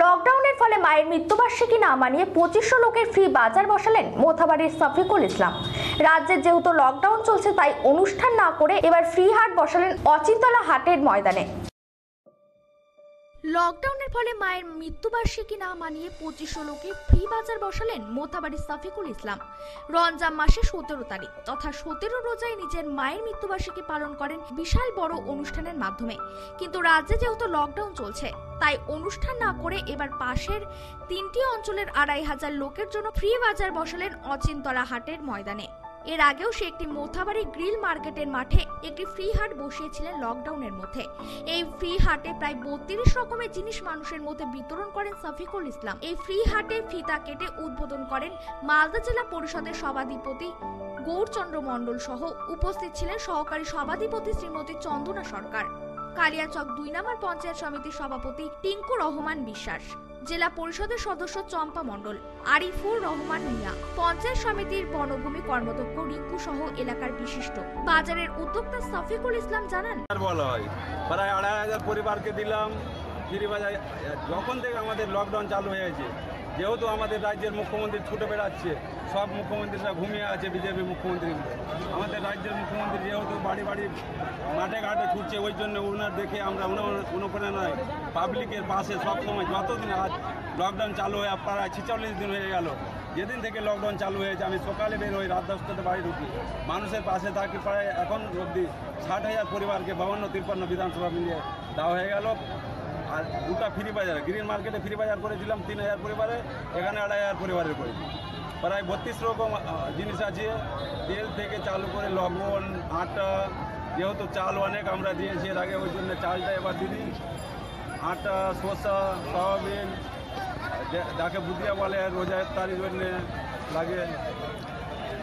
লকডাউনের ফলে মায়ের মৃত্যুবার্ষিকী না মানিয়ে 2500 লোকের ফ্রি বাজার বসালেন মোথাবাড়ির শফিকুল ইসলাম। রাজ্যে যেহেতু লকডাউন চলছে তাই অনুষ্ঠান না করে এবার ফ্রি হাট বসালেন অচিন্তলা হাটের ময়দানে। লকডাউনের ফলে মায়ের মৃত্যুবার্ষিকী না মানিয়ে 2500 লোকে ফ্রি বাজার বসালেন মোথাবাড়ির শফিকুল ইসলাম। রমজান মাসে 17 তারিখ তথা 17 রোজায় নিজের মায়ের মৃত্যুবার্ষিকী পালন করেন বিশাল বড় অনুষ্ঠানের মাধ্যমে। কিন্তু রাজ্যে যেহেতু লকডাউন চলছে তাই অনুষ্ঠান না করে এবার পাশের 3টি অঞ্চলের 2500 লোকের জন্য ফ্রি বাজার বসালেন অচিন্তলা হাটের ময়দানে। এর আগেও সে একটি মোথাবাড়ি গ্রিল মার্কেটের মাঠে একটি ফ্রি হাট বসিয়েছিলেন লকডাউনের মধ্যে। এই ফ্রি হাটে প্রায় 32 রকমের জিনিস মানুষের মধ্যে বিতরণ করেন শফিকুল ইসলাম। এই ফ্রি হাটে ফিতা কেটে উদ্বোধন করেন মালদা জেলা পরিষদের সভাধিপতি গৌরচন্দ্র মণ্ডল সহ উপস্থিত ছিলেন সহকারী সভাধিপতি শ্রীমতী চন্দনা সরকার, কালিয়াচক 2 নম্বর পঞ্চায়েত সমিতির সভাপতি টিঙ্কু রহমান বিশ্বাস, জেলা পরিষদের সদস্য চম্পা মণ্ডল, আরিফুর রহমান মিয়া, পঞ্চায়েত সমিতির বনভূমি কর্মদক্ষ রিঙ্কু সহ এলাকার বিশিষ্ট। বাজারের উদ্যোক্তা শফিকুল ইসলাম জানান, বলা হয় প্রায় 2500 পরিবারকে দিলাম ফ্রি বাজার। যখন থেকে আমাদের লকডাউন চালু হয়েছে, যেহেতু আমাদের রাজ্যের মুখ্যমন্ত্রী ছুটে বেড়াচ্ছে, সব মুখ্যমন্ত্রীরা ঘুমিয়ে আছে, বিজেপি মুখ্যমন্ত্রীগুলো। আমাদের রাজ্যের মুখ্যমন্ত্রী যেহেতু বাড়ি বাড়ি মাঠে ঘাটে ছুটছে, ওই জন্য ওনার দেখে আমরা অনুপ্রেরণায় পাবলিকের পাশে সবসময়, যতদিন আজ লকডাউন চালু হয়ে প্রায় 46 দিন হয়ে গেল, যেদিন থেকে লকডাউন চালু হয়েছে আমি সকালে বের হই, রাত 10টাতে বাড়ি ঢুকি, মানুষের পাশে থাকি। প্রায় এখন অবধি 60,000 পরিবারকে 52-53 বিধানসভা মিলিয়ে দেওয়া হয়ে গেল। আর দুটা ফ্রি বাজার, গ্রিন মার্কেটে ফ্রি বাজার করেছিলাম 3000 পরিবারে, এখানে 2500 পরিবারের করেছি। প্রায় 32 রকম জিনিস আছে, তেল থেকে চালু করে লবণ, আটা, যেহেতু চাল অনেক আমরা দিয়েছি এর আগে, ওই জন্য চালটা এবার দিদি, আটা, শসা, সয়াবিন, যাকে বুদিয়া বলে রোজার তারির জন্য লাগে,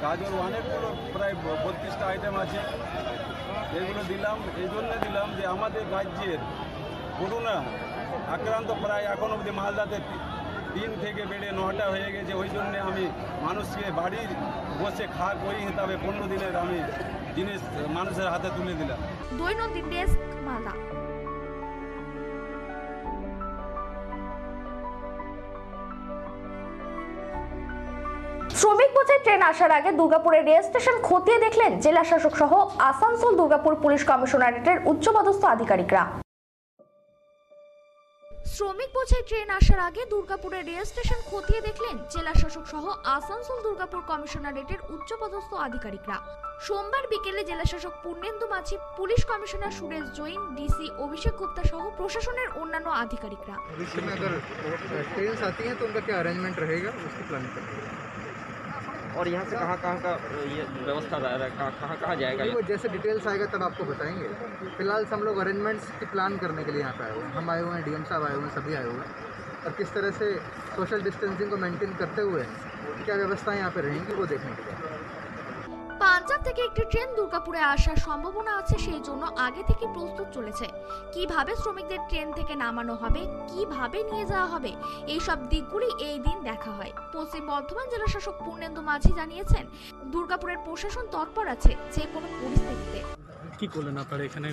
গাজর, অনেকগুলো প্রায় 32টা আইটেম আছে। এগুলো দিলাম, এই জন্য দিলাম যে আমাদের রাজ্যের করোনা আক্রান্ত প্রায় এখন অবধি মালদাতে 3 থেকে বেড়ে 9টা হয়ে গেছে। ওই জন্যে আমি মানুষকে বাড়ি বসে খাক ওই হিসাবে 15 দিনের আমি জিনিস মানুষের হাতে তুলে দিলাম। দৈনন্দিন ডেস্ক, মালদা। শ্রমিক বোঝাই ট্রেন আসার আগে দুর্গাপুরের রেল স্টেশন খতিয়ে দেখলেন জেলা শাসক সহ আসানসোল দুর্গাপুর পুলিশ কমিশনারেটের উচ্চপদস্থ আধিকারিকরা। শ্রমিক বোঝাই ট্রেন আসার আগে দুর্গাপুরের রেল স্টেশন খতিয়ে দেখলেন জেলা শাসক সহ আসানসোল দুর্গাপুর কমিশনারেটের উচ্চপদস্থ আধিকারিকরা। সোমবার বিকেলে জেলা শাসক Purnendu Majhi, police commissioner Suresh Jain, DC Abhishek Gupta সহ প্রশাসনের অন্যান্য আধিকারিকরা। और यहाँ से कहाँ का ये व्यवस्था कहाँ जाएगा? वो जैसे डिटेल्स आएगा तब आपको बताएंगे। फिलहाल हम लोग अरेंजमेंट्स की प्लान करने के लिए यहाँ पे आए हुए हैं। हम आए हुए हैं, डीएम साहब आए हुए हैं, सभी आए हुए हैं, और किस तरह से सोशल डिस्टेंसिंग को मेंटेन करते हुए क्या व्यवस्थाएं यहाँ पे रहेंगी वो देखने के लिए। থেকে একটি ট্রেন দুর্গাপুরে আসার সম্ভাবনা আছে, সেই জন্য আগে থেকে প্রস্তুত চলেছে। কিভাবে শ্রমিকদের ট্রেন থেকে নামানো হবে, কিভাবে নিয়ে যাওয়া হবে, এই সব দিকগুলি এই দিন দেখা হয়। পশ্চিম বর্ধমান জেলা শাসক পূর্ণেন্দু মাঝি জানিয়েছেন, দুর্গাপুরের প্রশাসন তৎপর আছে যে কোনো পরিস্থিতিতে। কি করলেন আপনারা এখানে?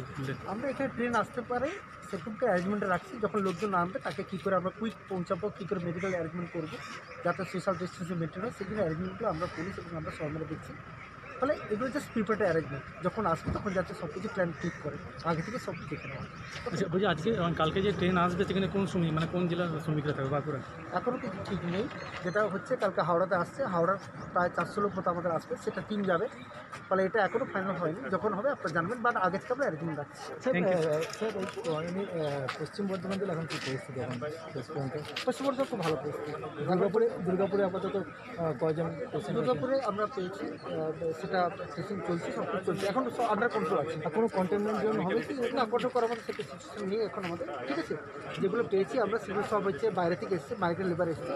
আমরা এখানে ট্রেন আসতে পারে সেরকমটা অ্যারেঞ্জমেন্ট রাখছি। যখন লোকজন নামবে তাকে কী করে আমরা কুইক পৌঁছাবো, কী করে মেডিকেল অ্যারেঞ্জমেন্ট করবো যাতে সোশ্যাল ডিস্টেন্সিং মেনটেন হয়, সেগুলো অ্যারেঞ্জমেন্টগুলো আমরা পুলিশ এবং আমরা সবাই মিলে দেখছি। ফলে এগুলো জাস্ট প্রিপেয়ার্ড অ্যারেঞ্জমেন্ট, যখন আসবে তখন যাতে সব কিছু প্ল্যান ঠিক করে আগে থেকে সব দেখে নেওয়া। আচ্ছা বলছি, আজকে কালকে যে ট্রেন আসবে সেখানে কোন শ্রমিক মানে কোন জেলার শ্রমিকরা থাকবে বাঁকুড়া? এখনও কিছু ঠিক নেই। যেটা হচ্ছে কালকে হাওড়াতে আসছে, হাওড়ার প্রায় 400 লোক মতো আমাদের আসবে, সেটা 3 যাবে। ফলে এটা এখনও ফাইনাল হয়নি, যখন হবে আপনারা জানবেন, বাট আগে থেকে আমরা অ্যারেঞ্জমেন্ট রাখছি। স্যার পশ্চিম বর্ধমান জেলা এখন কী পরিস্থিতি? এখন পশ্চিম বর্ধমান খুব ভালো পরিস্থিতি। দুর্গাপুরে আপাতত কয়জন? দুর্গাপুরে আমরা পেয়েছি, সেটা টেস্টিং চলছে, সব কিছু চলছে, এখন আন্ডার কন্ট্রোল আছে। কোনো কন্টেনমেন্ট জোন হবে কি না, কন্ট্রোল করার মতো সেটা সিচুয়েশন নিয়ে এখন আমাদের, ঠিক আছে। যেগুলো পেয়েছি আমরা সেগুলো সব হচ্ছে বাইরে থেকে এসছে, মাইগ্রেন্ট লেবার এসছে,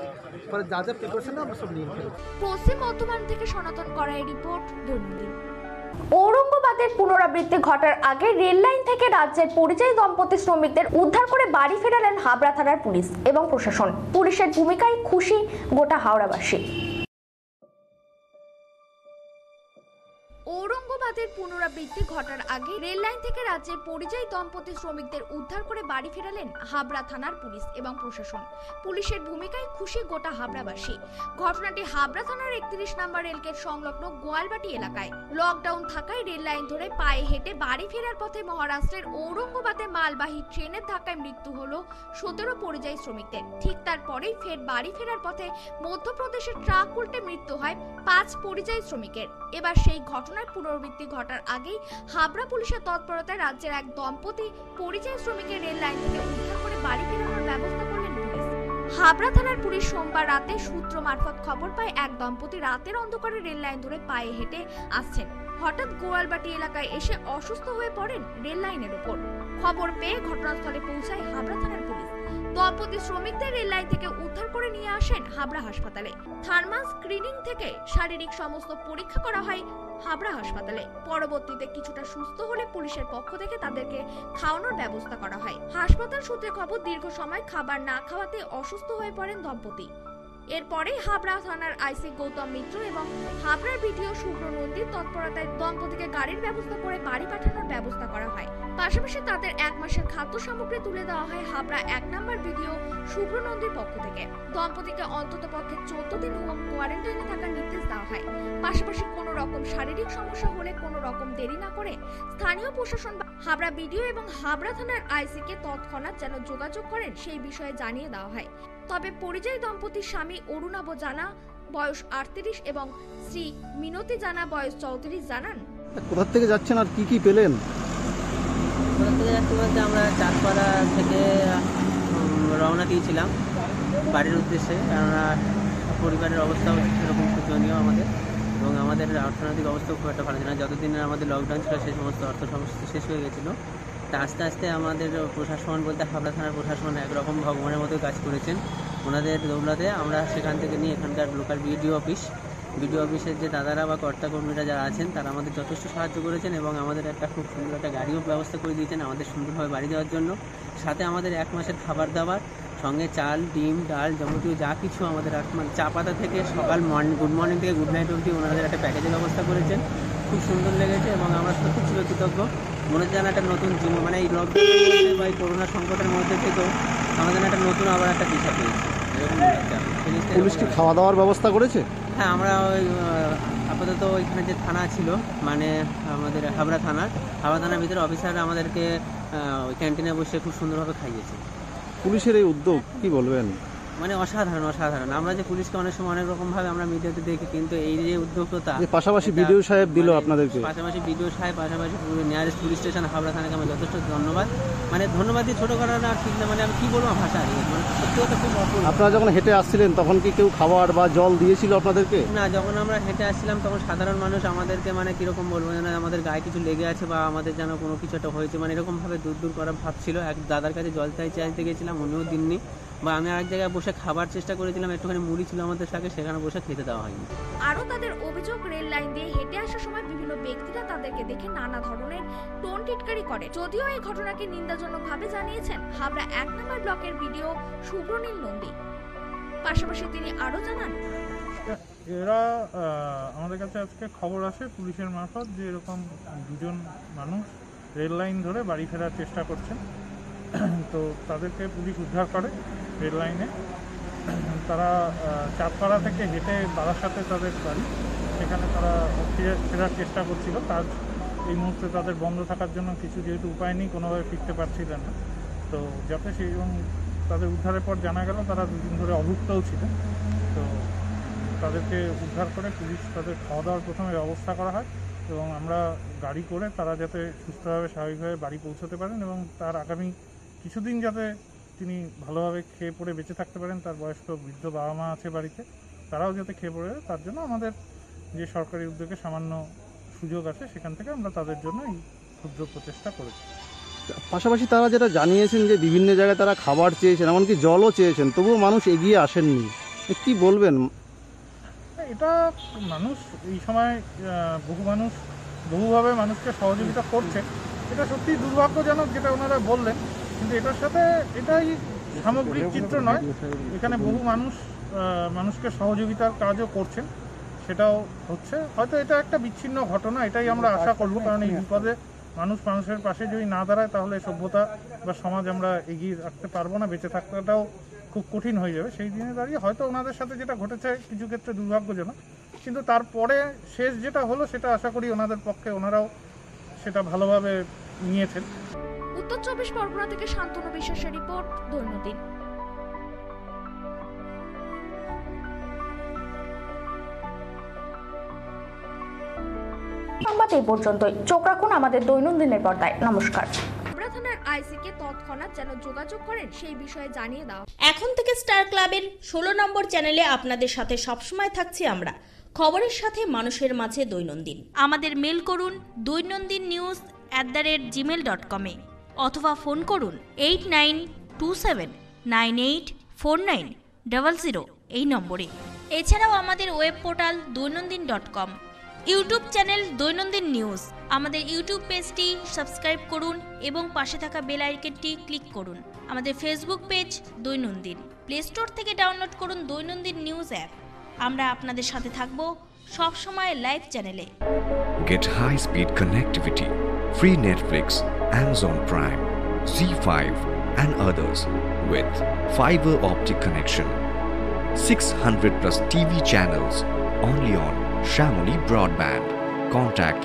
ফলে যা যা প্রিপারেশন আমরা সব নিয়ে ফেলেছি। পশ্চিম বর্ধমান থেকে সনাতন করাই রিপোর্ট, দৈনন্দিন। ঔরঙ্গাবাদের পুনরাবৃত্তি ঘটার আগে রেল লাইন থেকে রাজ্যের পরিযায়ী দম্পতি শ্রমিকদের উদ্ধার করে বাড়ি ফেরালেন হাবড়া থানার পুলিশ এবং প্রশাসন। পুলিশের ভূমিকায় খুশি গোটা হাওড়াবাসী। ঔরঙ্গাবাদের পুনরাবৃত্তি ঘটার আগে রেল লাইন থেকে রাজ্যের পরিযায়ী দম্পতি শ্রমিকদের উদ্ধার করে বাড়ি ফেরালেন হাবড়া থানার পুলিশ এবং প্রশাসন। পুলিশের ভূমিকায় খুশি গোটা হাবড়াবাসী। ঘটনাটি হাবড়া থানার 31 নম্বর রেলগেট সংলগ্ন গোয়ালবাটি এলাকায়। লকডাউন থাকায় রেল লাইন ধরে পায়ে হেঁটে বাড়ি ফেরার পথে মহারাষ্ট্রের ঔরঙ্গাবাদে মালবাহী ট্রেনের ধাক্কায় মৃত্যু হলো 17 পরিযায়ী শ্রমিকদের। ঠিক তারপরেই ফের বাড়ি ফেরার পথে মধ্যপ্রদেশের ট্রাক উল্টে মৃত্যু হয় 5 পরিযায়ী শ্রমিকের। এবার সেই ঘটনার পুনরাবৃত্তি ঘটার আগেই হাবড়া পুলিশের তৎপরতায় রাজ্যের এক দম্পতি পরিযায়ী শ্রমিকের রেল লাইন থেকে উদ্ধার করে বাড়ি ফেরানোর ব্যবস্থা করলেন পুলিশ। হাবড়া থানার পুলিশ সোমবার রাতে সূত্র মারফত খবর পায় এক দম্পতি রাতের অন্ধকারে রেল লাইন ধরে পায়ে হেঁটে আসছেন। হঠাৎ গোয়ালবাটি এলাকায় এসে অসুস্থ হয়ে পড়েন রেল লাইনের উপর। খবর পেয়ে ঘটনাস্থলে পৌঁছায় হাবড়া থানার পুলিশ। দম্পতি শ্রমিকদের রেল লাইন থেকে উদ্ধার করে নিয়ে আসেন হাবড়া হাসপাতালে। থার্মাল স্ক্রিনিং থেকে শারীরিক সমস্ত পরীক্ষা করা হয় হাবড়া হাসপাতালে। পরবর্তীতে কিছুটা সুস্থ হলে পুলিশের পক্ষ থেকে তাদেরকে খাওয়ানোর ব্যবস্থা করা হয়। হাসপাতাল সূত্রে খবর, দীর্ঘ সময় খাবার না খাওয়াতে অসুস্থ হয়ে পড়েন দম্পতি। এরপরে হাবড়া থানার আইসি গৌতম মিত্র এবং হাবড়ার বিডিও শুভ্র নন্দীর তৎপরতায় দম্পতিকে গাড়ির ব্যবস্থা করে বাড়ি পাঠানোর ব্যবস্থা করা হয়। পাশাপাশি তাদের 1 মাসের খাদ্য সামগ্রী তুলে দেওয়া হয় হাবড়া 1 নম্বর বিডিও শুভ্র নন্দীর পক্ষ থেকে। দম্পতিকে অন্তত পক্ষে 14 দিন হোম কোয়ারেন্টাইনে থাকার নির্দেশ দেওয়া হয়। পাশাপাশি কোনো রকম শারীরিক সমস্যা হলে কোনো রকম দেরি না করে স্থানীয় প্রশাসন হাবড়া বিডিও এবং হাবড়া থানার আইসিকে তৎক্ষণাৎ যেন যোগাযোগ করেন সেই বিষয়ে জানিয়ে দেওয়া হয়। তবে পরিযায়ী দম্পতির স্বামী অরুণাভ জানা বয়স 38 এবং শ্রী মিনতি জানা বয়স 34 জানান, কোথা থেকে যাচ্ছেন আর কি কি পেলেন? কোথা থেকে যাচ্ছি বলতে আমরা চাঁদপাড়া থেকে রওনা দিয়েছিলাম বাড়ির উদ্দেশ্যে, কেননা পরিবারের অবস্থাও সেরকম শোচনীয় আমাদের, এবং আমাদের অর্থনৈতিক অবস্থাও খুব একটা ভালো ছিল না। যতদিন আমাদের লকডাউন ছিল সেই সমস্ত অর্থ সমস্যা শেষ হয়ে গেছিলো। তা আস্তে আস্তে আমাদের প্রশাসন বলতে হাবড়া থানার প্রশাসন একরকম ভগবানের মতো কাজ করেছেন। ওনাদের দৌলতে আমরা সেখান থেকে নিয়ে এখানকার লোকাল বিডিও অফিসের যে দাদারা বা কর্তাকর্মীরা যারা আছেন তারা আমাদের যথেষ্ট সাহায্য করেছেন এবং আমাদের একটা খুব সুন্দর একটা গাড়িও ব্যবস্থা করে দিয়েছেন আমাদের সুন্দরভাবে বাড়ি দেওয়ার জন্য। সাথে আমাদের 1 মাসের খাবার দাবার সঙ্গে চাল, ডিম, ডাল যাবতীয় যা কিছু আমাদের মানে চা পাতা থেকে সকাল গুড মর্নিং থেকে গুড নাইট অবধি ওনাদের একটা প্যাকেজের ব্যবস্থা করেছেন। খুব সুন্দর লেগেছে এবং আমরা সত্যি চিরকৃতজ্ঞ। মনে হচ্ছে যেন একটা নতুন জীবন, মানে এই লকডাউনের বা এই করোনা সংকটের মধ্যে থেকেও আমাদের একটা নতুন আবার একটা দিশা পেয়েছি এরকম মনে হচ্ছে। পুলিশ কি খাওয়া দাওয়ার ব্যবস্থা করেছে? হ্যাঁ, আমরা ওই আপাতত ওইখানে যে থানা ছিল মানে আমাদের হাবড়া থানার ভিতরে অফিসাররা আমাদেরকে ওই ক্যান্টিনে বসে খুব সুন্দরভাবে খাইয়েছে। পুলিশের এই উদ্যোগ কি বলবেন? মানে অসাধারণ। আমরা যে পুলিশকে অনেক সময় অনেক রকমভাবে আমরা মিডিয়াতে দেখি, কিন্তু এই যে উদ্যোগটা পাশাপাশি বিডিও সাহেব দিল আপনাদেরকে, পাশাপাশি নিয়ারেস্ট পুলিশ স্টেশন হাবড়া থানাকে আমার যথেষ্ট ধন্যবাদ। মানে ধন্যবাদ দিয়ে ছোটো করা না ঠিক না, মানে আমি কী বলবো ভাষা মানে সত্যি কথা খুব অপূর্ব। আপনারা যখন হেঁটে আসছিলেন তখন কি কেউ খাবার বা জল দিয়েছিল আপনাদেরকে? না, যখন আমরা হেঁটে আসছিলাম তখন সাধারণ মানুষ আমাদেরকে মানে কীরকম বলবো যেন আমাদের গায়ে কিছু লেগে আছে বা আমাদের যেন কোনো কিছু একটা হয়েছে, মানে এরকমভাবে দূর করা ভাব ছিল। এক দাদার কাছে জল চাইতে গেছিলাম, উনিও দিননি। বা আমি আরেক জায়গায় বসে খাবার চেষ্টা করেছিলাম, একটুখানি মুড়ি ছিল আমাদের সাথে, সেখানে বসে খেতে দেওয়া হয়নি। আরও তাদের অভিযোগ, রেল লাইন দিয়ে হেঁটে আসার সময় বিভিন্ন ব্যক্তিরা তাদেরকে দেখে নানা ধরনের টোন টিটকারি করে। যদিও এই ঘটনাকে নিন্দাজনকভাবে জানিয়েছেন হাবড়া 1 নম্বর ব্লকের বিডিও সুব্রনীল নন্দী। পাশাপাশি তিনি আরও জানান, এরা আমাদের কাছে আজকে খবর আসে পুলিশের মারফত যে এরকম দুজন মানুষ রেল লাইন ধরে বাড়ি ফেরার চেষ্টা করছেন। তো তাদেরকে পুলিশ উদ্ধার করে রেল লাইনে। তারা চাঁদপাড়া থেকে হেঁটে বারাসাতে তাদের বাড়ি, সেখানে তারা ফেরার চেষ্টা করছিল। কাজ এই মুহূর্তে তাদের বন্ধ থাকার জন্য কিছু যেহেতু উপায় নেই, কোনোভাবে ফিরতে পারছিলেন না। তো যাতে সেই এবং তাদের উদ্ধারের পর জানা গেল তারা দুদিন ধরে অভুক্তও ছিলেন। তো তাদেরকে উদ্ধার করে পুলিশ তাদের খাওয়া দাওয়ার প্রথমে ব্যবস্থা করা হয় এবং আমরা গাড়ি করে তারা যাতে সুস্থভাবে স্বাভাবিকভাবে বাড়ি পৌঁছতে পারেন এবং তার আগামী কিছুদিন যাতে তিনি ভালোভাবে খেয়ে পড়ে বেঁচে থাকতে পারেন। তার বয়স্ক বৃদ্ধ বাবা মা আছে বাড়িতে, তারাও যাতে খেয়ে পড়ে, তার জন্য আমাদের যে সরকারি উদ্যোগে সামান্য সুযোগ আছে সেখান থেকে আমরা তাদের জন্য এই ক্ষুদ্র প্রচেষ্টা করেছি। পাশাপাশি তারা যেটা জানিয়েছেন যে বিভিন্ন জায়গায় তারা খাবার চেয়েছেন, এমনকি জলও চেয়েছেন, তবুও মানুষ এগিয়ে আসেননি। কি বলবেন? এটা মানুষ এই সময় বহু মানুষ বহুভাবে মানুষকে সহযোগিতা করছে, এটা সত্যিই দুর্ভাগ্যজনক যেটা ওনারা বললেন, কিন্তু এটার সাথে এটাই সামগ্রিক চিত্র নয়। এখানে বহু মানুষ মানুষকে সহযোগিতার কাজও করছেন, সেটাও হচ্ছে। হয়তো এটা একটা বিচ্ছিন্ন ঘটনা, এটাই আমরা আশা করব, কারণ এই বিপদে মানুষ মানুষের পাশে যদি না দাঁড়ায় তাহলে সভ্যতা বা সমাজ আমরা এগিয়ে রাখতে পারবো না, বেঁচে থাকাটাও খুব কঠিন হয়ে যাবে। সেই দিনে দাঁড়িয়ে হয়তো ওনাদের সাথে যেটা ঘটেছে কিছু ক্ষেত্রে দুর্ভাগ্যজনক, কিন্তু তারপরে শেষ যেটা হলো সেটা আশা করি ওনাদের পক্ষে ওনারাও সেটা ভালোভাবে নিয়েছেন। উত্তর 24 পরগনা থেকে শান্তনু বিশ্বাসের রিপোর্ট, দৈনন্দিন। সংবাদ এই পর্যন্তই। চোখ রাখুন আমাদের দৈনন্দিনের পর্দায়। নমস্কার। থানার আইসিকে তৎক্ষণাৎ যেন যোগাযোগ করেন সেই বিষয়ে জানিয়ে দাও। এখন থেকে স্টার ক্লাবের 16 নম্বর চ্যানেলে আপনাদের সাথে সবসময় থাকছি আমরা, খবরের সাথে মানুষের মাঝে দৈনন্দিন। আমাদের মেল করুন doinandinnews@gmail.com অথবা ফোন করুন 8927984900 এই নম্বরে। এছাড়াও আমাদের web portal doinandin.com, YouTube channel দৈনন্দিন নিউজ। আমাদের ইউটিউব পেজটি সাবস্ক্রাইব করুন এবং পাশে থাকা বেল আইকনটি ক্লিক করুন। আমাদের ফেসবুক পেজ দৈনন্দিন। প্লে স্টোর থেকে ডাউনলোড করুন দৈনন্দিন নিউজ অ্যাপ। আমরা আপনাদের সাথে থাকব সব সময় লাইভ চ্যানেলে। Get high-speed connectivity, free Netflix, Amazon Prime, Z5 and others with fiber optic connection. 600 plus TV channels only on Shamoli Broadband. Contact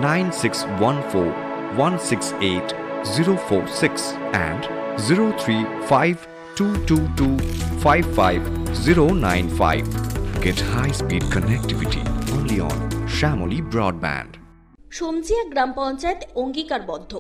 9614168046 and 0352225595. Get high-speed connectivity only on Shamoli Broadband. সমজিয়া গ্রাম পঞ্চায়েত অঙ্গীকারবদ্ধ,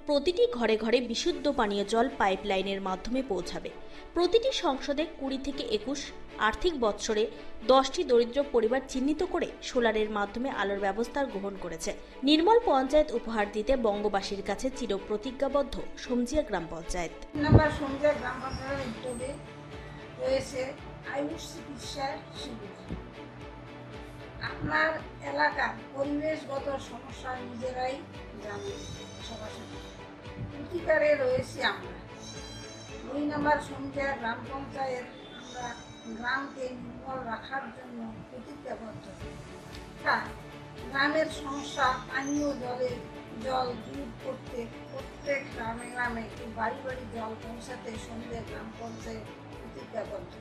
প্রতিটি ঘরে ঘরে বিশুদ্ধ পানীয় জল পাইপলাইনের মাধ্যমে পৌঁছাবে। প্রতিটি সংসদে 20 থেকে 21 আর্থিক বৎসরে 10টি দরিদ্র পরিবার চিহ্নিত করে সোলারের মাধ্যমে আলোর ব্যবস্থা গ্রহণ করেছে। নির্মল পঞ্চায়েত উপহার দিতে বঙ্গবাসীর কাছে চিরপ্রতিজ্ঞাবদ্ধ সমজিয়া গ্রাম পঞ্চায়েত। নাম্বার সমজিয়া গ্রাম পঞ্চায়েতের উদ্যোগে রয়েছে আয়ুষ চিকিৎসা শিবির। আপনার এলাকার পরিবেশগত সমস্যা নিজেরাই জানেন, সরাসরি প্রতিকারে রয়েছি আমরা। 2 নম্বর সমজিয়া গ্রাম পঞ্চায়েত আমরা গ্রামকে নির্মল রাখার জন্য প্রতিজ্ঞাবদ্ধ। গ্রামের সমস্যা পানীয় জল দূর করতে প্রত্যেক গ্রামে গ্রামে বাড়ি বাড়ি জল পৌঁছাতে সমজিয়া গ্রাম পঞ্চায়েত প্রতিজ্ঞাবদ্ধ।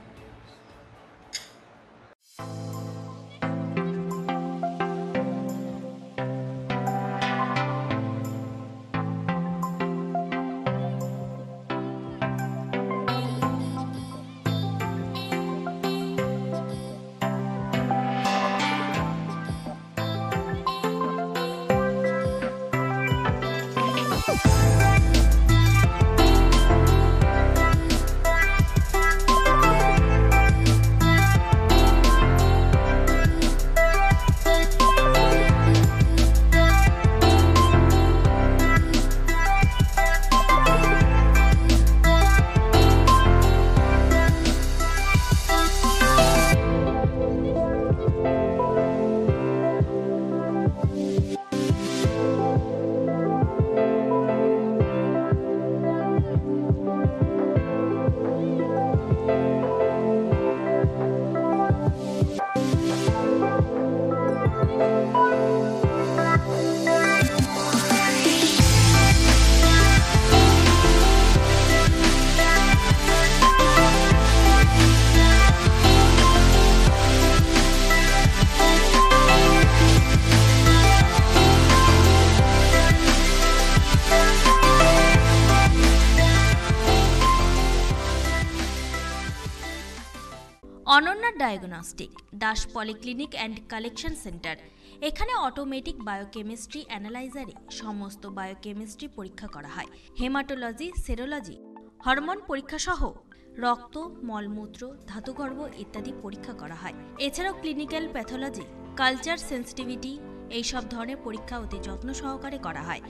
Ananya diagnostic Das polyclinic and collection centre. এখানে অটোমেটিক বায়োকেমিস্ট্রি অ্যানালাইজারে সমস্ত বায়োকেমিস্ট্রি পরীক্ষা করা হয়। হেমাটোলজি, সেরোলজি, হরমোন পরীক্ষা সহ রক্ত, মলমূত্র, ধাতুগর্ভ ইত্যাদি পরীক্ষা করা হয়। এছাড়াও ক্লিনিক্যাল প্যাথোলজি, কালচার সেন্সিটিভিটি এইসব ধরনের পরীক্ষা অতি যত্ন সহকারে করা হয়।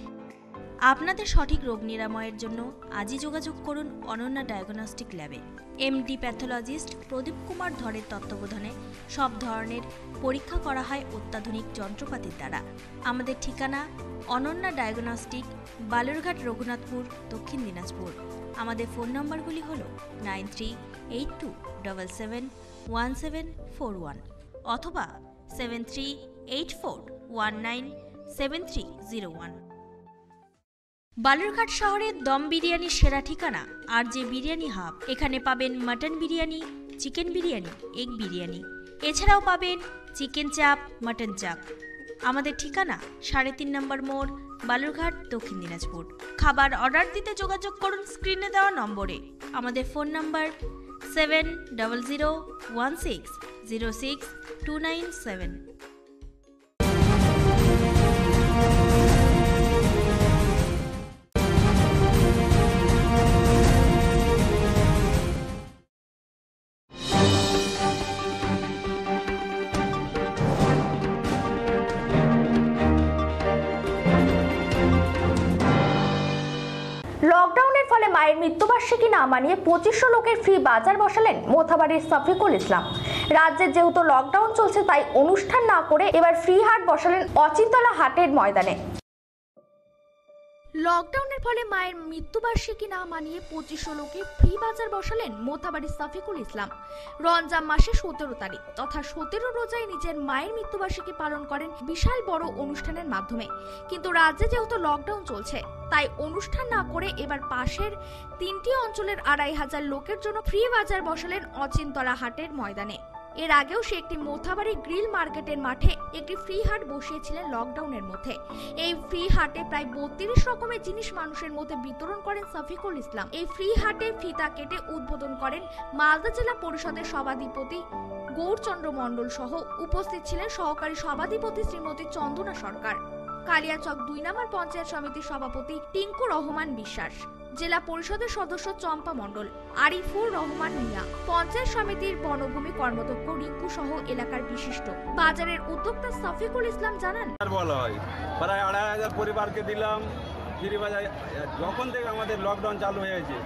আপনাদের সঠিক রোগ নিরাময়ের জন্য আজই যোগাযোগ করুন অনন্যা ডায়াগনস্টিক ল্যাবে। এমডি প্যাথোলজিস্ট প্রদীপ কুমার ধরের তত্ত্বাবধানে সব ধরনের পরীক্ষা করা হয় অত্যাধুনিক যন্ত্রপাতির দ্বারা। আমাদের ঠিকানা অনন্যা ডায়াগনস্টিক, বালুরঘাট, রঘুনাথপুর, দক্ষিণ দিনাজপুর। আমাদের ফোন নম্বরগুলি হল 9382771741 অথবা 7384197301। বালুরঘাট শহরের দম বিরিয়ানির সেরা ঠিকানা আর যে বিরিয়ানি হাব। এখানে পাবেন mutton biryani, chicken biryani, egg biryani, এছাড়াও পাবেন চিকেন চাপ, মাটন চাপ। আমাদের ঠিকানা 3.5 নম্বর মোড়, বালুরঘাট, দক্ষিণ দিনাজপুর। খাবার অর্ডার দিতে যোগাযোগ করুন স্ক্রিনে দেওয়া নম্বরে। আমাদের ফোন নম্বর 7001606297। লকডাউনের ফলে মায়ের মৃত্যুবার্ষিকী না মানিয়ে 2500 লোকের ফ্রি বাজার বসালেন মোথাবাড়ির শফিকুল ইসলাম। রাজ্যে যেহেতু লকডাউন চলছে তাই অনুষ্ঠান না করে এবার ফ্রি হাট বসালেন অচিন্তলা হাটের ময়দানে। লকডাউনের ফলে মায়ের মৃত্যুবার্ষিকী না মানিয়ে 2500 লোকে ফ্রি বাজার বসালেন মোথাবাড়ির শফিকুল ইসলাম। রমজান মাসে 17 তারিখ তথা 17 রোজায় নিজের মায়ের মৃত্যুবার্ষিকী পালন করেন বিশাল বড় অনুষ্ঠানের মাধ্যমে। কিন্তু রাজ্যে যেহেতু লকডাউন চলছে তাই অনুষ্ঠান না করে এবার পাশের 3টি অঞ্চলের 2500 লোকের জন্য ফ্রি বাজার বসালেন অচিন্তলা হাটের ময়দানে। এর আগেও সে একটি মোথাবাড়ি গ্রিল মার্কেটের মাঠে একটি ফ্রি হাট বসিয়েছিলেন লকডাউনের মধ্যে। এই ফ্রি হাটে প্রায় 32 রকমের জিনিস মানুষের মধ্যে বিতরণ করেন শফিকুল ইসলাম। এই ফ্রি হাটে ফিতা কেটে উদ্বোধন করেন মালদা জেলা পরিষদের সভাধিপতি গৌরচন্দ্র মণ্ডল সহ উপস্থিত ছিলেন সহকারী সভাধিপতি শ্রীমতী চন্দনা সরকার, কালিয়াচক 2 নম্বর পঞ্চায়েত সমিতির সভাপতি টিঙ্কু রহমান বিশ্বাস, জেলা পরিষদের সদস্য চম্পা মণ্ডল, আরিফুর রহমান মিয়া, পঞ্চায়েত সমিতির বনভূমি কর্মদক্ষ রিঙ্কু সহ এলাকার বিশিষ্ট। বাজারের উদ্যোক্তা শফিকুল ইসলাম জানান, বলা হয় প্রায় 2500 পরিবারকে দিলাম ফ্রি বাজার। যখন থেকে আমাদের লকডাউন চালু হয়েছে,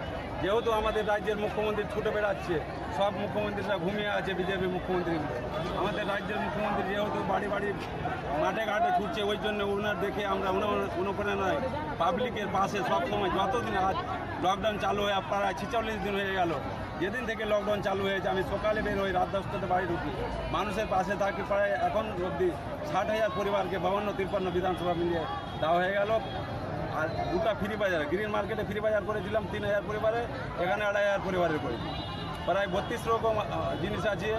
যেহেতু আমাদের রাজ্যের মুখ্যমন্ত্রী ছুটে বেড়াচ্ছে, সব মুখ্যমন্ত্রীরা ঘুমিয়ে আছে, বিজেপি মুখ্যমন্ত্রীগুলো। আমাদের রাজ্যের মুখ্যমন্ত্রী যেহেতু বাড়ি বাড়ি মাঠে ঘাটে ছুটছে, ওই জন্য ওনার দেখে আমরা অনুপ্রেরণায় পাবলিকের পাশে সবসময়, যতদিন আজ লকডাউন চালু হয়ে প্রায় 46 দিন হয়ে গেল, যেদিন থেকে লকডাউন চালু হয়েছে আমি সকালে বের হই, রাত 10টাতে বাড়ি ঢুকি, মানুষের পাশে থাকি। প্রায় এখন অবধি 60,000 পরিবারকে 52-53 বিধানসভা মিলিয়ে দেওয়া হয়ে গেল। আর 2টা ফ্রি বাজার, গ্রিন মার্কেটে ফ্রি বাজার করেছিলাম 3000 পরিবারে, এখানে 2500 পরিবারের করেছি। প্রায় 32 রকম জিনিস আছে,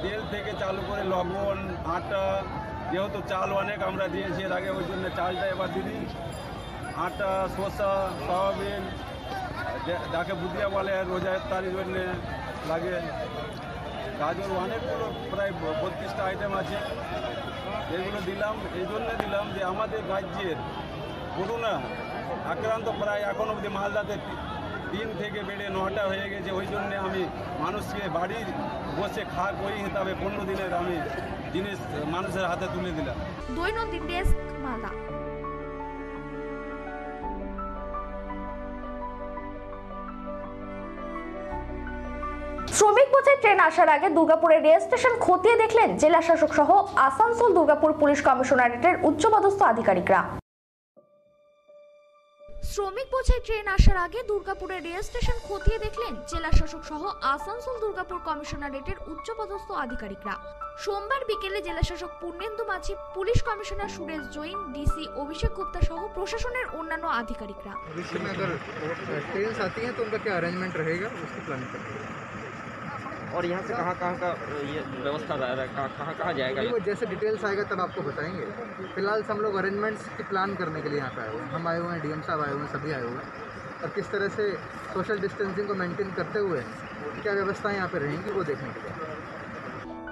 তেল থেকে চালু করে লবণ, আটা, যেহেতু চাল অনেক আমরা দিয়েছি এর আগে, ওই জন্য চালটা এবার দিদি, আটা, শসা, সয়াবিন, যাকে বুদিয়া বলে রোজার তারিখ জন্যে লাগে, গাজর, অনেকগুলো প্রায় 32টা আইটেম আছে। এগুলো দিলাম এই জন্য দিলাম যে আমাদের রাজ্যের করোনা আক্রান্ত প্রায় এখন অবধি মালদাতে 3 থেকে বেড়ে 9টা হয়ে গেছে। ওই জন্য আমি মানুষকে বাড়ি বসে খাক ওই হিসাবে 15 দিনের আমি জিনিস মানুষের হাতে তুলে দিলাম। দৈনন্দিন ডেস্ক, মালদা। শ্রমিক বোঝাই ট্রেন আসার আগে দুর্গাপুরের রেল স্টেশন খতিয়ে দেখলেন জেলা শাসক সহ আসানসোল দুর্গাপুর পুলিশ কমিশনারেটের উচ্চপদস্থ আধিকারিকরা। শ্রমিক বোঝাই ট্রেন আসার আগে দুর্গাপুরের রেল স্টেশন খতিয়ে দেখলেন জেলা শাসক সহ আসানসোল দুর্গাপুর কমিশনারেটের উচ্চপদস্থ আধিকারিকরা। সোমবার বিকেলে জেলা শাসক Purnendu Majhi, police commissioner Suresh Jain, DC Abhishek Gupta সহ প্রশাসনের অন্যান্য আধিকারিকরা। और यहाँ से कहाँ का ये व्यवस्था कहाँ जाएगा? जैसे डिटेल्स आएगा तब आपको बताएंगे। फिलहाल हम लोग अरेंजमेंट्स की प्लान करने के लिए यहाँ पे आए हुए हैं। हम आए हुए हैं, डीएम साहब आए हुए हैं, सभी आए हुए हैं, और किस तरह से सोशल डिस्टेंसिंग को मेंटेन करते हुए क्या व्यवस्था यहाँ पे रहेंगी वो देखने के लिए।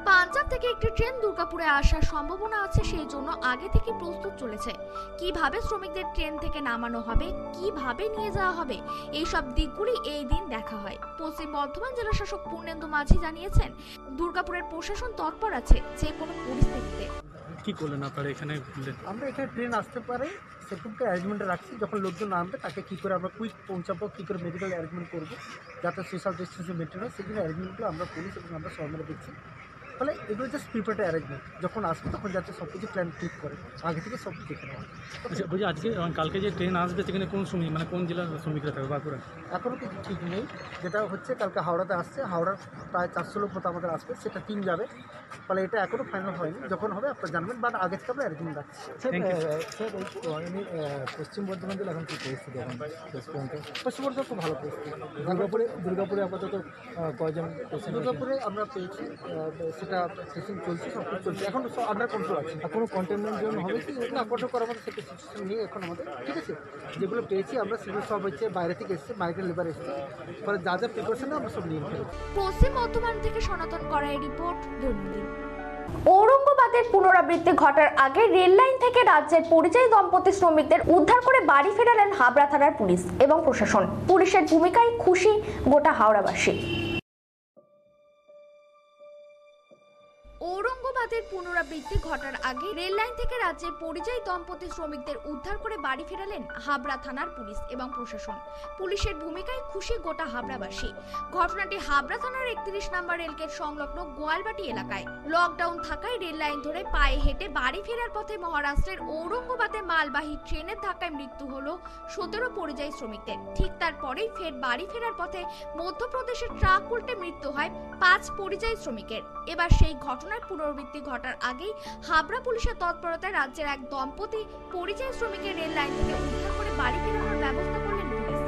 পাঞ্জাব থেকে একটি ট্রেন দুর্গাপুরে আসার সম্ভাবনা আছে, সেই জন্য আগে থেকে প্রস্তুত চলেছে। কিভাবে শ্রমিকদের ট্রেন থেকে নামানো হবে, কিভাবে নিয়ে যাওয়া হবে, এই সব দিকগুলি এই দিন দেখা হয়। পশ্চিম বর্ধমান জেলা শাসক পূর্ণেন্দু মাঝি জানিয়েছেন, দুর্গাপুরের প্রশাসন তৎপর আছে যে কোনো পরিস্থিতিতে। কি করলেন আপনারা এখানে? আমরা এখানে ট্রেন আসতে পারে সেরকমটা অ্যারেঞ্জমেন্টে রাখছি, যখন লোকজন নামবে তাকে কী করে আমরা কুইক পৌঁছাবো, কী করে মেডিকেল অ্যারেঞ্জমেন্ট করবো যাতে সোশ্যাল ডিস্টেন্সিং মেনটেন হয়, সেগুলো অ্যারেঞ্জমেন্টগুলো আমরা পুলিশ এবং আমরা সরকারে দেখছি। ফলে এগুলো জাস্ট প্রিপেয়ার্ড অ্যারেঞ্জমেন্ট, যখন আসবে তখন যাতে সব কিছু প্ল্যান ঠিক করে আগে থেকে সব দেখে নেওয়া। আচ্ছা বলছি, আজকে কালকে যে ট্রেন আসবে সেখানে কোন শ্রমিক মানে কোন জেলার শ্রমিকরা থাকবে বাঁকুড়া? এখনও কিছু ঠিক নেই। যেটা হচ্ছে কালকে হাওড়াতে আসছে, হাওড়ার প্রায় 400 লোক মতো আমাদের আসবে, সেটা টিম যাবে। ফলে এটা এখনও ফাইনাল হয়নি, যখন হবে আপনারা জানবেন, বাট আগে থেকে আমরা অ্যারেঞ্জমেন্ট রাখছি। স্যার পশ্চিম বর্ধমান জেলা এখন কী পরিস্থিতি? এখন পশ্চিম বর্ধমান খুব ভালো পরিস্থিতি। দুর্গাপুরে আপাতত কয়জন? দুর্গাপুরে আমরা পেয়েছি, সেটা টেস্টিং চলছে, সব কিছু চলছে, এখন সব আন্ডার কন্ট্রোল আছে। কোনো কন্টেনমেন্ট জোন হবে কি? না, কন্ট্রোল করার মতো সেটা সিচুয়েশন নেই এখন আমাদের, ঠিক আছে। যেগুলো পেয়েছি আমরা সেগুলো সব হচ্ছে বাইরে থেকে এসছে, মাইগ্রেন্ট লেবার এসছে, ফলে যা যা প্রিপারেশন আমরা সব নিয়ে ফেলেছি। পশ্চিম বর্ধমান থেকে সনাতন করাই রিপোর্ট, দৈনন্দিন। ঔরঙ্গাবাদের পুনরাবৃত্তি ঘটার আগে রেল লাইন থেকে রাজ্যের পরিযায়ী দম্পতি শ্রমিকদের উদ্ধার করে বাড়ি ফেরালেন হাবড়া থানার পুলিশ এবং প্রশাসন। পুলিশের ভূমিকায় খুশি গোটা হাওড়াবাসী। ঔরঙ্গাবাদের পুনরাবৃত্তি ঘটার আগে রেল লাইন থেকে রাজ্যের পরিযায়ী দম্পতি শ্রমিকদের উদ্ধার করে বাড়ি ফেরালেন হাবড়া থানার পুলিশ এবং প্রশাসন। পুলিশের ভূমিকায় খুশি গোটা হাবড়াবাসী। ঘটনাটি হাবড়া থানার 31 নম্বর রেলগেট সংলগ্ন গোয়ালবাটি এলাকায়। লকডাউন থাকায় রেল লাইন ধরে পায়ে হেঁটে বাড়ি ফেরার পথে মহারাষ্ট্রের ঔরঙ্গাবাদে মালবাহী ট্রেনের ধাক্কায় মৃত্যু হলো 17 পরিযায়ী শ্রমিকদের। ঠিক তারপরেই ফের বাড়ি ফেরার পথে মধ্যপ্রদেশের ট্রাক উল্টে মৃত্যু হয় 5 পরিযায়ী শ্রমিকের। এবার সেই ঘটনার পুনরাবৃত্তি ঘটার আগেই হাবড়া পুলিশের তৎপরতায় রাজ্যের এক দম্পতি পরিযায়ী শ্রমিকের রেল লাইন থেকে উদ্ধার করে বাড়ি ফেরানোর ব্যবস্থা করলেন পুলিশ।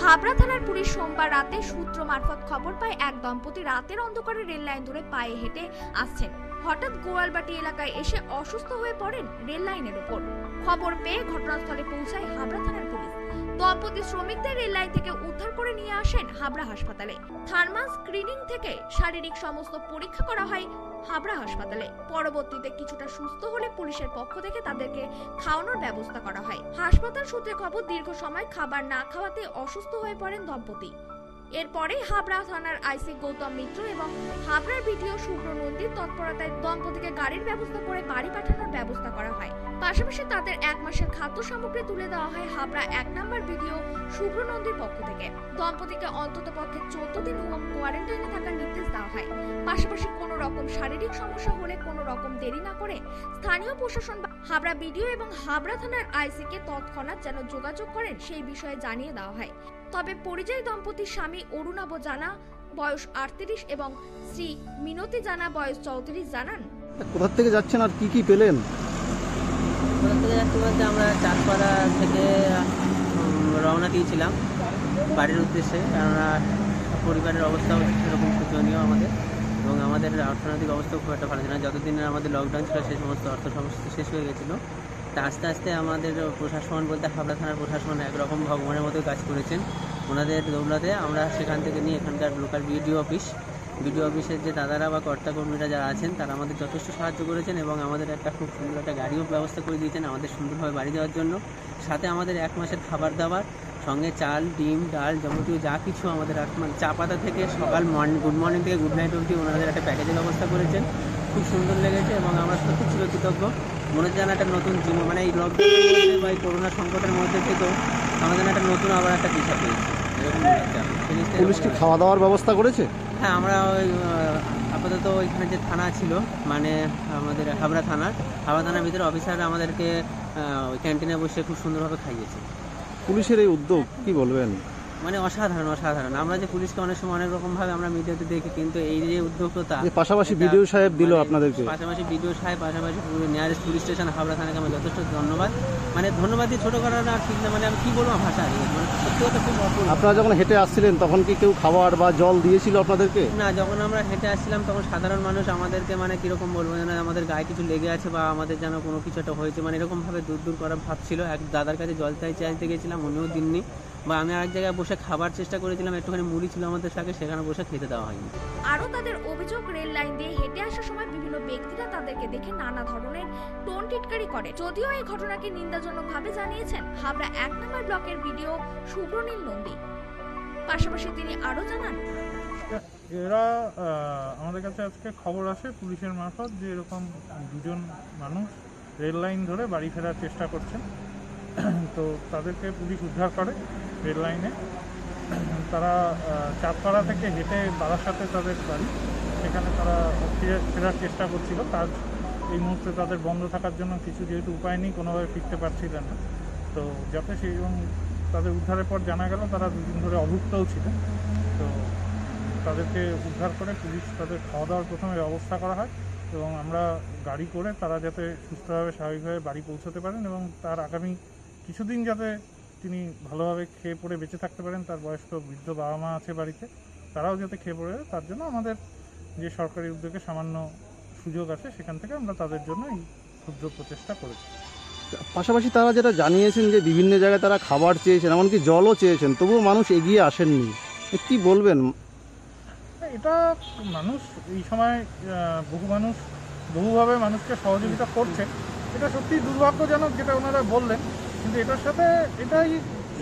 হাবড়া থানার পুলিশ সোমবার রাতে সূত্র মারফত খবর পায় এক দম্পতি রাতের অন্ধকারে রেল লাইন ধরে পায়ে হেঁটে আসছেন। হঠাৎ গোয়ালবাটি এলাকায় এসে অসুস্থ হয়ে পড়েন রেল লাইনের উপর। খবর পেয়ে ঘটনাস্থলে পৌঁছায় হাবড়া থানার পুলিশ। দম্পতি শ্রমিকদের রেল লাইন থেকে উদ্ধার করে নিয়ে আসেন হাবড়া হাসপাতালে। থার্মাল স্ক্রিনিং থেকে শারীরিক সমস্ত পরীক্ষা করা হয় হাবড়া হাসপাতালে। পরবর্তীতে কিছুটা সুস্থ হলে পুলিশের পক্ষ থেকে তাদেরকে খাওয়ানোর ব্যবস্থা করা হয়। হাসপাতাল সূত্রে খবর, দীর্ঘ সময় খাবার না খাওয়াতে অসুস্থ হয়ে পড়েন দম্পতি। এরপরে হাবড়া থানার আইসি গৌতম মিত্র এবং হাবড়ার বিডিও শুভ্র নন্দীর তৎপরতায় দম্পতিকে গাড়ির ব্যবস্থা করে বাড়ি পাঠানোর ব্যবস্থা করা হয়। পাশাপাশি তাদের 1 মাসের খাদ্য সামগ্রী তুলে দেওয়া হয় হাবড়া 1 নম্বর বিডিও শুভ্র নন্দীর পক্ষ থেকে। দম্পতিকে অন্ততপক্ষে 14 দিন হোম কোয়ারেন্টাইনে থাকার নির্দেশ দেওয়া হয়। পাশাপাশি কোনো রকম শারীরিক সমস্যা হলে কোনো রকম দেরি না করে স্থানীয় প্রশাসন হাবড়া বিডিও এবং হাবড়া থানার আইসিকে তৎক্ষণাৎ যেন যোগাযোগ করেন সেই বিষয়ে জানিয়ে দেওয়া হয়। তবে পরিযায়ী দম্পতির স্বামী অরুণাব জানা বয়স 38 এবং শ্রী মিনতি জানা বয়স 34 জানান, কোথা থেকে যাচ্ছেন আর কি কি পেলেন? কোথা থেকে যাচ্ছি বলতে আমরা চাঁদপাড়া থেকে রওনা দিয়েছিলাম বাড়ির উদ্দেশ্যে, কেননা পরিবারের অবস্থাও সেরকম শোচনীয় আমাদের, এবং আমাদের অর্থনৈতিক অবস্থাও খুব একটা ভালো ছিল না। যতদিন আমাদের লকডাউন ছিল সেই সমস্ত অর্থ সমস্যা শেষ হয়ে গেছিলো। তা আস্তে আস্তে আমাদের প্রশাসন বলতে হাবড়া থানার প্রশাসন একরকম ভগবানের মতো কাজ করেছেন। ওনাদের দৌলতে আমরা সেখান থেকে নিয়ে এখানকার লোকাল বিডিও অফিসের যে দাদারা বা কর্তাকর্মীরা যারা আছেন তারা আমাদের যথেষ্ট সাহায্য করেছেন এবং আমাদের একটা খুব সুন্দর একটা গাড়িও ব্যবস্থা করে দিয়েছেন আমাদের সুন্দরভাবে বাড়ি যাওয়ার জন্য। সাথে আমাদের 1 মাসের খাবার দাবার সঙ্গে চাল, ডিম, ডাল, যাবতীয় যা কিছু আমাদের মানে চা পাতা থেকে সকাল গুড মর্নিং থেকে গুড নাইট অবধি ওনাদের একটা প্যাকেজের ব্যবস্থা করেছেন। খুব সুন্দর লেগেছে এবং আমরা সত্যি চিরকৃতজ্ঞ। মনে হচ্ছে যেন একটা নতুন জীবন, মানে এই লকডাউনের বা এই করোনা সংকটের মধ্যে থেকেও আমাদের একটা নতুন আবার একটা দিশা পেয়েছি। পুলিশ কি খাওয়া দাওয়ার ব্যবস্থা করেছে? হ্যাঁ, আমরা ওই আপাতত ওইখানে যে থানা ছিল মানে আমাদের হাবড়া থানার ভিতরে অফিসাররা আমাদেরকে ওই ক্যান্টিনে বসে খুব সুন্দরভাবে খাইয়েছে। পুলিশের এই উদ্যোগ কি বলবেন? মানে অসাধারণ। আমরা যে পুলিশকে অনেক সময় অনেক রকমভাবে আমরা মিডিয়াতে দেখি, কিন্তু এই যে উদ্যোগটা পাশাপাশি বিডিও সাহেব দিল আপনাদেরকে, পাশাপাশি নিয়ারেস্ট পুলিশ স্টেশন হাবড়া থানাকে আমরা যথেষ্ট ধন্যবাদ। মানে ধন্যবাদই ছোটো করা না ঠিক না, মানে আমি কী বলবো ভাষা মানে সত্যি কথা খুব অপূর্ব। আপনারা যখন হেঁটে আসছিলেন তখন কি কেউ খাবার বা জল দিয়েছিল আপনাদেরকে? না, যখন আমরা হেঁটে আসছিলাম তখন সাধারণ মানুষ আমাদেরকে মানে কীরকম বলবো যেন আমাদের গায়ে কিছু লেগে আছে বা আমাদের যেন কোনো কিছু একটা হয়েছে, মানে এরকমভাবে দূর করা ভাবছিল। এক দাদার কাছে জল চাইতে গেছিলাম, উনিও দিননি। বা আমি আরেক জায়গায় বসে খাবার চেষ্টা করেছিলাম, একটুখানি মুড়ি ছিল আমাদের সাথে, সেখানে বসে খেতে দেওয়া হয়নি। আরও তাদের অভিযোগ, রেল লাইন দিয়ে হেঁটে আসার সময় বিভিন্ন ব্যক্তিরা তাদেরকে দেখে নানা ধরনের টোন টিটকারি করে। যদিও এই ঘটনাকে নিন্দাজনকভাবে জানিয়েছেন হাবড়া 1 নম্বর ব্লকের বিডিও সুব্রনীল নন্দী। পাশাপাশি তিনি আরও জানান, এরা আমাদের কাছে আজকে খবর আসে পুলিশের মারফত যে এরকম দুজন মানুষ রেল লাইন ধরে বাড়ি ফেরার চেষ্টা করছেন। তো তাদেরকে পুলিশ উদ্ধার করে রেল লাইনে। তারা চাঁদপাড়া থেকে হেঁটে বারাসাতে তাদের বাড়ি, সেখানে তারা ফেরার চেষ্টা করছিল। কাজ এই মুহূর্তে তাদের বন্ধ থাকার জন্য কিছু যেহেতু উপায় নেই, কোনোভাবে ফিরতে পারছিলেন না। তো যাতে সেই এবং তাদের উদ্ধারের পর জানা গেল তারা দুদিন ধরে অভুক্তও ছিলেন। তো তাদেরকে উদ্ধার করে পুলিশ তাদের খাওয়া দাওয়ার প্রথমে ব্যবস্থা করা হয় এবং আমরা গাড়ি করে তারা যাতে সুস্থভাবে স্বাভাবিকভাবে বাড়ি পৌঁছতে পারেন এবং তার আগামী কিছুদিন যাতে তিনি ভালোভাবে খেয়ে পড়ে বেঁচে থাকতে পারেন। তার বয়স্ক বৃদ্ধ বাবা মা আছে বাড়িতে, তারাও যাতে খেয়ে পড়ে, তার জন্য আমাদের যে সরকারি উদ্যোগে সামান্য সুযোগ আছে সেখান থেকে আমরা তাদের জন্য এই ক্ষুদ্র প্রচেষ্টা করেছি। পাশাপাশি তারা যেটা জানিয়েছেন যে বিভিন্ন জায়গায় তারা খাবার চেয়েছেন, এমনকি জলও চেয়েছেন, তবুও মানুষ এগিয়ে আসেননি। কি বলবেন? এটা মানুষ এই সময় বহু মানুষ বহুভাবে মানুষকে সহযোগিতা করছে, এটা সত্যি দুর্ভাগ্যজনক যেটা ওনারা বললেন, কিন্তু এটার সাথে এটাই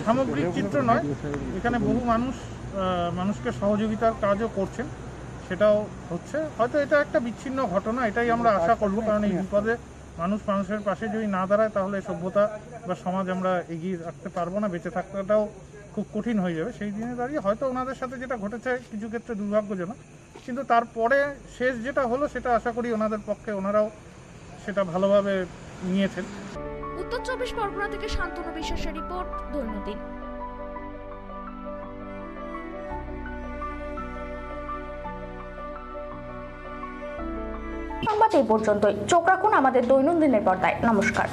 সামগ্রিক চিত্র নয়। এখানে বহু মানুষ মানুষকে সহযোগিতার কাজও করছেন, সেটাও হচ্ছে। হয়তো এটা একটা বিচ্ছিন্ন ঘটনা, এটাই আমরা আশা করব, কারণ এই বিপদে মানুষ মানুষের পাশে যদি না দাঁড়ায় তাহলে সভ্যতা বা সমাজ আমরা এগিয়ে রাখতে পারবো না, বেঁচে থাকাটাও খুব কঠিন হয়ে যাবে। সেই দিনে দাঁড়িয়ে হয়তো ওনাদের সাথে যেটা ঘটেছে কিছু ক্ষেত্রে দুর্ভাগ্যজনক, কিন্তু তারপরে শেষ যেটা হলো সেটা আশা করি ওনাদের পক্ষে ওনারাও সেটা ভালোভাবে নিয়েছেন। উত্তর 24 পরগনা থেকে শান্তনু বিশ্বাসের রিপোর্ট, দৈনন্দিন। সংবাদ এই পর্যন্তই। চোখ রাখুন আমাদের দৈনন্দিনের পর্দায়। নমস্কার।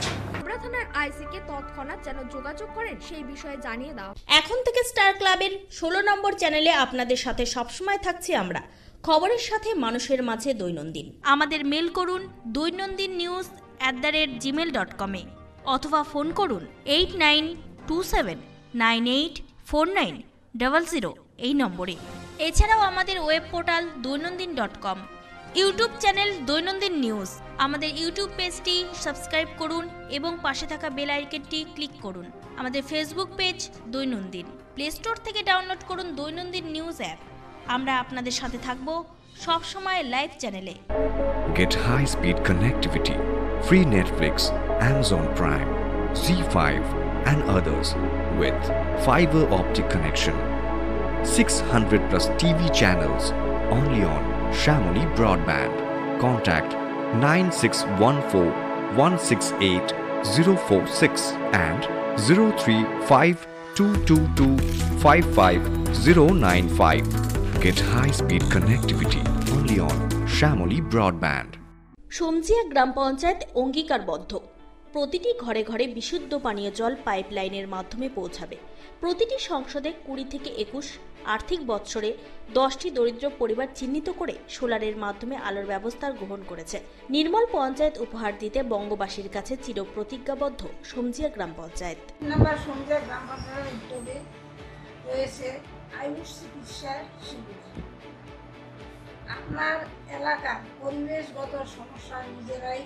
থানার আইসিকে তৎক্ষণাৎ যেন যোগাযোগ করেন সেই বিষয়ে জানিয়ে দাও। এখন থেকে স্টার ক্লাবের 16 নম্বর চ্যানেলে আপনাদের সাথে সবসময় থাকছি আমরা, খবরের সাথে মানুষের মাঝে দৈনন্দিন। আমাদের মেল করুন doinandinnews@gmail.com অথবা ফোন করুন 8927984900 এই নম্বরে। এছাড়াও আমাদের web portal doinandin.com, YouTube channel দৈনন্দিন নিউজ। আমাদের ইউটিউব পেজটি সাবস্ক্রাইব করুন এবং পাশে থাকা বেল আইকনটি ক্লিক করুন। আমাদের ফেসবুক পেজ দৈনন্দিন। প্লে স্টোর থেকে ডাউনলোড করুন দৈনন্দিন নিউজ অ্যাপ। আমরা আপনাদের সাথে থাকব সব সময় লাইভ চ্যানেলে। Get high-speed connectivity, free Netflix, Amazon Prime, Z5 and others with fiber optic connection. 600 plus TV channels only on Shamoli Broadband. Contact 9614168046 and 03522255095. Get high-speed connectivity only on Shamoli Broadband. সমজিয়া গ্রাম পঞ্চায়েত অঙ্গীকারবদ্ধ, প্রতিটি ঘরে ঘরে বিশুদ্ধ পানীয় জল পাইপলাইনের মাধ্যমে পৌঁছাবে। প্রতিটি সংসদে 20 থেকে 21 আর্থিক বৎসরে 10টি দরিদ্র পরিবার চিহ্নিত করে সোলারের মাধ্যমে আলোর ব্যবস্থা গ্রহণ করেছে। নির্মল পঞ্চায়েত উপহার দিতে বঙ্গবাসীর কাছে চিরপ্রতিজ্ঞাবদ্ধ সমজিয়া গ্রাম পঞ্চায়েত। নাম্বার সমজিয়া গ্রাম পঞ্চায়েতের উদ্যোগে রয়েছে আয়ুষ চিকিৎসা শিবির। আপনার এলাকার পরিবেশগত সমস্যা নিজেরাই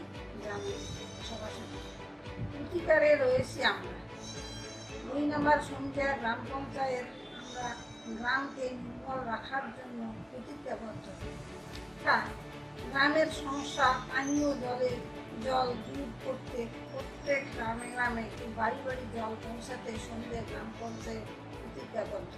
জানেন, সরাসরি প্রতিকারে রয়েছি আমরা। 2 নম্বর সমজিয়া গ্রাম পঞ্চায়েত আমরা গ্রামকে নির্মল রাখার জন্য প্রতিজ্ঞাবদ্ধ। গ্রামের সমস্যা পানীয় জল দূর করতে প্রত্যেক গ্রামে গ্রামে বাড়ি বাড়ি জল পৌঁছাতে সমজিয়া গ্রাম পঞ্চায়েত প্রতিজ্ঞাবদ্ধ।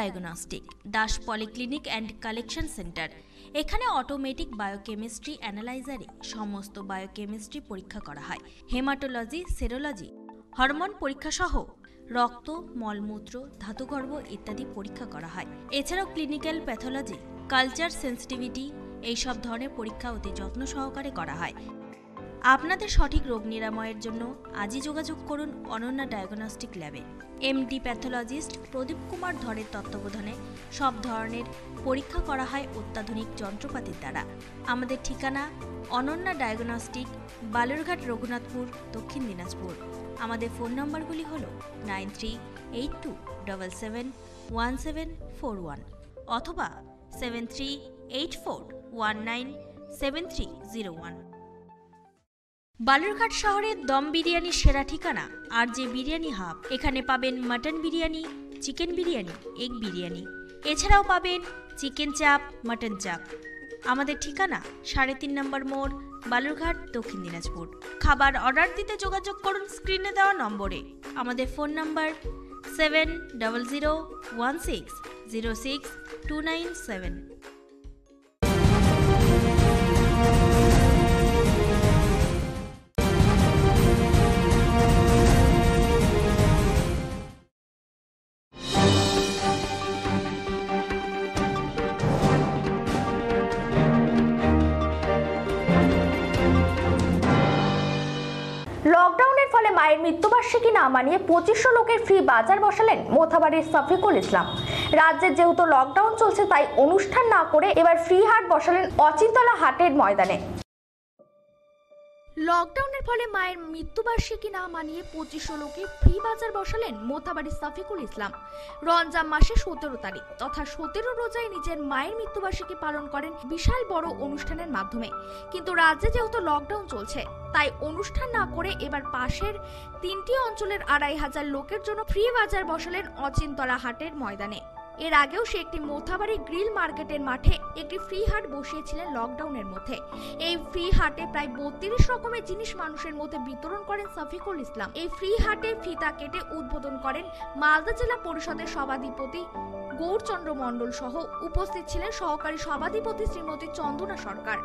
Diagnostic Das polyclinic and collection centre. এখানে অটোমেটিক বায়োকেমিস্ট্রি অ্যানালাইজারে সমস্ত বায়োকেমিস্ট্রি পরীক্ষা করা হয়। হেমাটোলজি, সেরোলজি, হরমোন পরীক্ষা সহ রক্ত, মলমূত্র, ধাতুগর্ভ ইত্যাদি পরীক্ষা করা হয়। এছাড়াও ক্লিনিক্যাল প্যাথোলজি, কালচার সেন্সিটিভিটি এইসব ধরনের পরীক্ষা অতি যত্ন সহকারে করা হয়। আপনাদের সঠিক রোগ নিরাময়ের জন্য আজই যোগাযোগ করুন অনন্যা ডায়াগনস্টিক ল্যাবে। এমডি প্যাথোলজিস্ট প্রদীপ কুমার ধরের তত্ত্বাবধানে সব ধরনের পরীক্ষা করা হয় অত্যাধুনিক যন্ত্রপাতির দ্বারা। আমাদের ঠিকানা অনন্যা ডায়াগনস্টিক, বালুরঘাট, রঘুনাথপুর, দক্ষিণ দিনাজপুর। আমাদের ফোন নম্বরগুলি হল 9382771741 অথবা 7384197301। বালুরঘাট শহরের দম বিরিয়ানির সেরা ঠিকানা আর যে বিরিয়ানি হাব। এখানে পাবেন mutton biryani, chicken biryani, egg biryani, এছাড়াও পাবেন চিকেন চাপ, মাটন চাপ। আমাদের ঠিকানা 3.5 নম্বর মোড়, বালুরঘাট, দক্ষিণ দিনাজপুর। খাবার অর্ডার দিতে যোগাযোগ করুন স্ক্রিনে দেওয়া নম্বরে। আমাদের ফোন নম্বর 7001606297। লকডাউনের ফলে মায়ের মৃত্যুবার্ষিকী না মানিয়ে 2500 লোকের ফ্রি বাজার বসালেন মোথাবাড়ির শফিকুল ইসলাম। রাজ্যে যেহেতু লকডাউন চলছে তাই অনুষ্ঠান না করে এবার ফ্রি হাট বসালেন অচিন্তলা হাটের ময়দানে। লকডাউনের ফলে মায়ের মৃত্যুবার্ষিকী না মানিয়ে 2500 লোকে ফ্রি বাজার বসালেন মোথাবাড়ির শফিকুল ইসলাম। রমজান মাসে 17 তারিখ তথা 17 রোজায় নিজের মায়ের মৃত্যুবার্ষিকী পালন করেন বিশাল বড় অনুষ্ঠানের মাধ্যমে। কিন্তু রাজ্যে যেহেতু লকডাউন চলছে তাই অনুষ্ঠান না করে এবার পাশের 3টি অঞ্চলের 2500 লোকের জন্য ফ্রি বাজার বসালেন অচিন্তলা হাটের ময়দানে। এর আগেও সে একটি মোথাবাড়ি গ্রিল মার্কেটের মাঠে একটি ফ্রি হাট বসিয়েছিলেন লকডাউনের মধ্যে। এই ফ্রি হাটে প্রায় 32 রকমের জিনিস মানুষের মধ্যে বিতরণ করেন শফিকুল ইসলাম। এই ফ্রি হাটে ফিতা কেটে উদ্বোধন করেন মালদা জেলা পরিষদের সভাধিপতি গৌরচন্দ্র মণ্ডল সহ উপস্থিত ছিলেন সহকারী সভাধিপতি শ্রীমতী চন্দনা সরকার,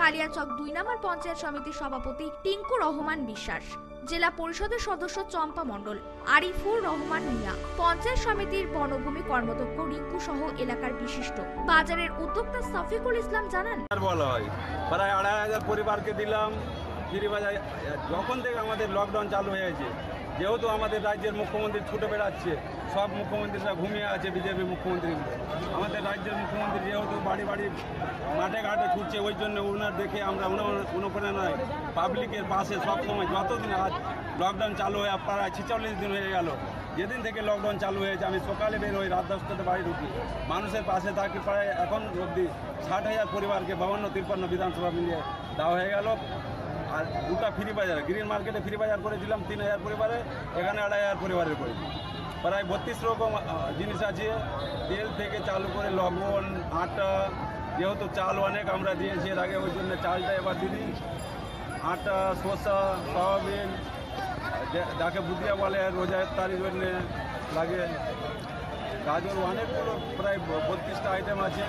কালিয়াচক 2 নম্বর পঞ্চায়েত সমিতির সভাপতি টিঙ্কু রহমান বিশ্বাস, জেলা পরিষদের সদস্য চম্পা মণ্ডল, আরিফুর রহমান মিয়া, পঞ্চায়েত সমিতির বনভূমি কর্মদক্ষ রিঙ্কু সহ এলাকার বিশিষ্ট বাজারের উদ্যোক্তা শফিকুল ইসলাম জানান, বলা হয় প্রায় 2500 পরিবারকে দিলাম ফ্রি বাজার। যখন থেকে আমাদের লকডাউন চালু হয়েছে, যেহেতু আমাদের রাজ্যের মুখ্যমন্ত্রী ছুটে বেড়াচ্ছে, সব মুখ্যমন্ত্রীরা ঘুমিয়ে আছে, বিজেপি মুখ্যমন্ত্রীগুলো। আমাদের রাজ্যের মুখ্যমন্ত্রী যেহেতু বাড়ি বাড়ি মাঠে ঘাটে ছুটছে, ওই জন্য ওনার দেখে আমরা অনুপ্রেরণায় পাবলিকের পাশে সবসময়, যতদিন আজ লকডাউন চালু হয়ে প্রায় 46 দিন হয়ে গেল, যেদিন থেকে লকডাউন চালু হয়েছে আমি সকালে বের হই, রাত 10টাতে বাড়ি ঢুকি, মানুষের পাশে থাকি। প্রায় এখন অবধি 60,000 পরিবারকে 52-53 বিধানসভা মিলিয়ে দেওয়া হয়ে গেল। আর 2টা ফ্রি বাজার, গ্রিন মার্কেটে ফ্রি বাজার করেছিলাম 3000 পরিবারে, এখানে 2500 পরিবারের করেছি। প্রায় 32 রকম জিনিস আছে, তেল থেকে চালু করে লবণ, আটা, যেহেতু চাল অনেক আমরা দিয়েছি এর আগে, ওই জন্য চালটা এবার দিদি, আটা, শসা, সয়াবিন, যাকে বুদিয়া বলে রোজার তারিখ জন্য লাগে, গাজর, অনেকগুলো প্রায় 32টা আইটেম আছে।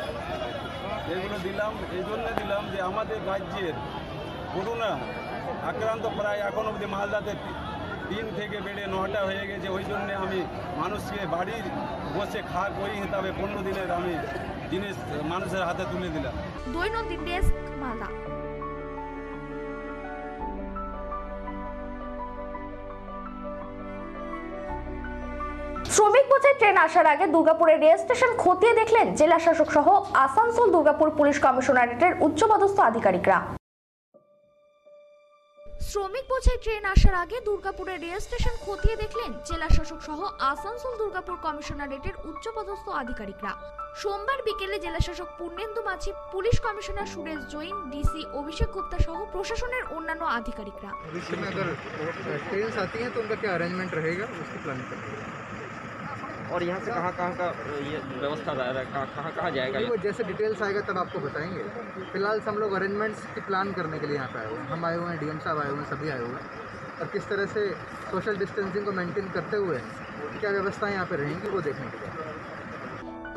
এগুলো দিলাম, এই জন্য দিলাম যে আমাদের রাজ্যের করোনা আক্রান্ত প্রায় এখন অবধি মালদাতে 3 থেকে বেড়ে 9টা হয়ে গেছে। ওই জন্য আমি মানুষকে বাড়ি বসে খাওয়া করি হিসাবে 15 দিনের আমি জিনিস মানুষের হাতে তুলে দিলাম। দৈনন্দিন ডেস্ক, মালদা। শ্রমিক বোঝাই ট্রেন আসার আগে দুর্গাপুরের রেল স্টেশন খতিয়ে দেখলেন জেলা শাসক সহ আসানসোল দুর্গাপুর পুলিশ কমিশনারেটের উচ্চপদস্থ আধিকারিকরা। শ্রমিক বোঝাই ট্রেন আসার আগে দুর্গাপুরের রেল স্টেশন খতিয়ে দেখলেন জেলা শাসক সহ আসানসোল দুর্গাপুর কমিশনারেটের উচ্চপদস্থ আধিকারিকরা। সোমবার বিকেলে জেলা শাসক Purnendu Majhi, police commissioner Suresh Jain, DC Abhishek Gupta সহ প্রশাসনের অন্যান্য আধিকারিকরা। और यहाँ से कहाँ का ये व्यवस्था कहाँ जाएगा? वो जैसे डिटेल्स आएगा तब आपको बताएंगे। फिलहाल हम लोग अरेंजमेंट्स की प्लान करने के लिए यहाँ पे आए हुए हैं। हम आए हुए हैं, डीएम साहब आए हुए हैं, सभी आए हुए हैं, और किस तरह से सोशल डिस्टेंसिंग को मेंटेन करते हुए क्या व्यवस्था यहाँ पे रहेंगी वो देखने के लिए।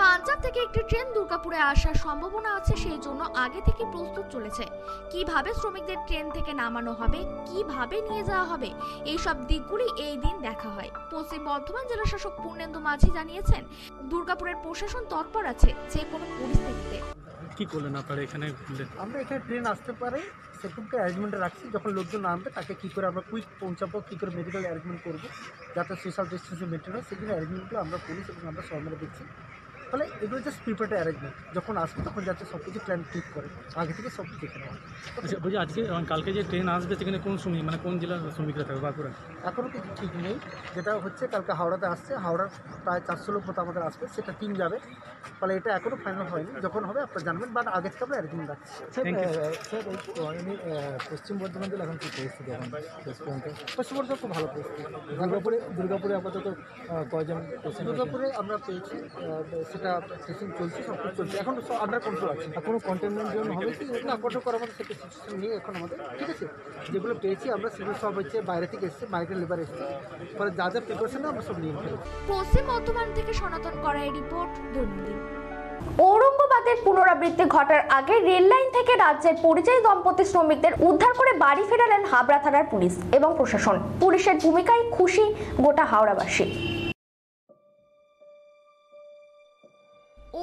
পাঞ্জাব থেকে একটি ট্রেন দুর্গাপুরে আসার সম্ভাবনা আছে, সেই জন্য আগে থেকে প্রস্তুত চলেছে। কিভাবে শ্রমিকদের ট্রেন থেকে নামানো হবে, কিভাবে নিয়ে যাওয়া হবে, এই সব দিকগুলি এই দিন দেখা হয়। পশ্চিম বর্ধমান জেলা শাসক পূর্ণেন্দু মাঝি জানিয়েছেন, দুর্গাপুরের প্রশাসন তৎপর আছে যে কোনো পরিস্থিতিতে। কি করলেন আপনারা এখানে? আমরা এখানে ট্রেন আসতে পারে সেরকমটা অ্যারেঞ্জমেন্টে রাখছি। যখন লোকজন নামবে তাকে কী করে আমরা কুইক পৌঁছাবো, কী করে মেডিকেল অ্যারেঞ্জমেন্ট করবো যাতে সোশ্যাল ডিস্টেন্সিং মেনটেন হয়, সেগুলো অ্যারেঞ্জমেন্টগুলো আমরা করি এবং আমরা সরকারে দেখছি। ফলে এগুলো জাস্ট প্রিপারেটরি অ্যারেঞ্জমেন্ট, যখন আসবে তখন যাতে সব কিছু প্ল্যান ঠিক করে আগে থেকে সব কিছু দেখে নেওয়া। আচ্ছা বলছি, আজকে কালকে যে ট্রেন আসবে সেখানে কোন শ্রমিক মানে কোন জেলার শ্রমিকরা থাকবে বাঁকুড়া? এখনও কিছু ঠিক নেই। যেটা হচ্ছে কালকে হাওড়াতে আসছে, হাওড়ার প্রায় 400 লোক মতো আমাদের আসবে, সেটা টিম যাবে। ফলে এটা এখনও ফাইনাল হয়নি, যখন হবে আপনারা জানবেন, বাট আগে থেকে আমরা অ্যারেঞ্জমেন্ট রাখছি। স্যার পশ্চিম বর্ধমান জেলা এখন কী পরিস্থিতি? এখন পশ্চিম বর্ধমান খুব ভালো পরিস্থিতি। দুর্গাপুরে আপাতত কয়জন? দুর্গাপুরে আমরা পেয়েছি, সেটা টেস্টিং চলছে, সব কিছু চলছে, এখন সব আন্ডার কন্ট্রোল আছে। কোনো কন্টেনমেন্ট জোন হবে কি? না, কন্ট্রোল করার মতো সেটা সিচুয়েশন নেই এখন আমাদের, ঠিক আছে। যেগুলো পেয়েছি আমরা সেগুলো সব হচ্ছে বাইরে থেকে এসছে, মাইগ্রেন্ট লেবার এসছে, ফলে যা যা প্রিপারেশন আমরা সব নিয়ে ফেলেছি। পশ্চিম বর্ধমান থেকে সনাতন করাই রিপোর্ট, দৈনন্দিন। ঔরঙ্গাবাদের পুনরাবৃত্তি ঘটার আগে রেল লাইন থেকে রাজ্যের পরিযায়ী দম্পতি শ্রমিকদের উদ্ধার করে বাড়ি ফেরালেন হাবড়া থানার পুলিশ এবং প্রশাসন। পুলিশের ভূমিকায় খুশি গোটা হাওড়াবাসী।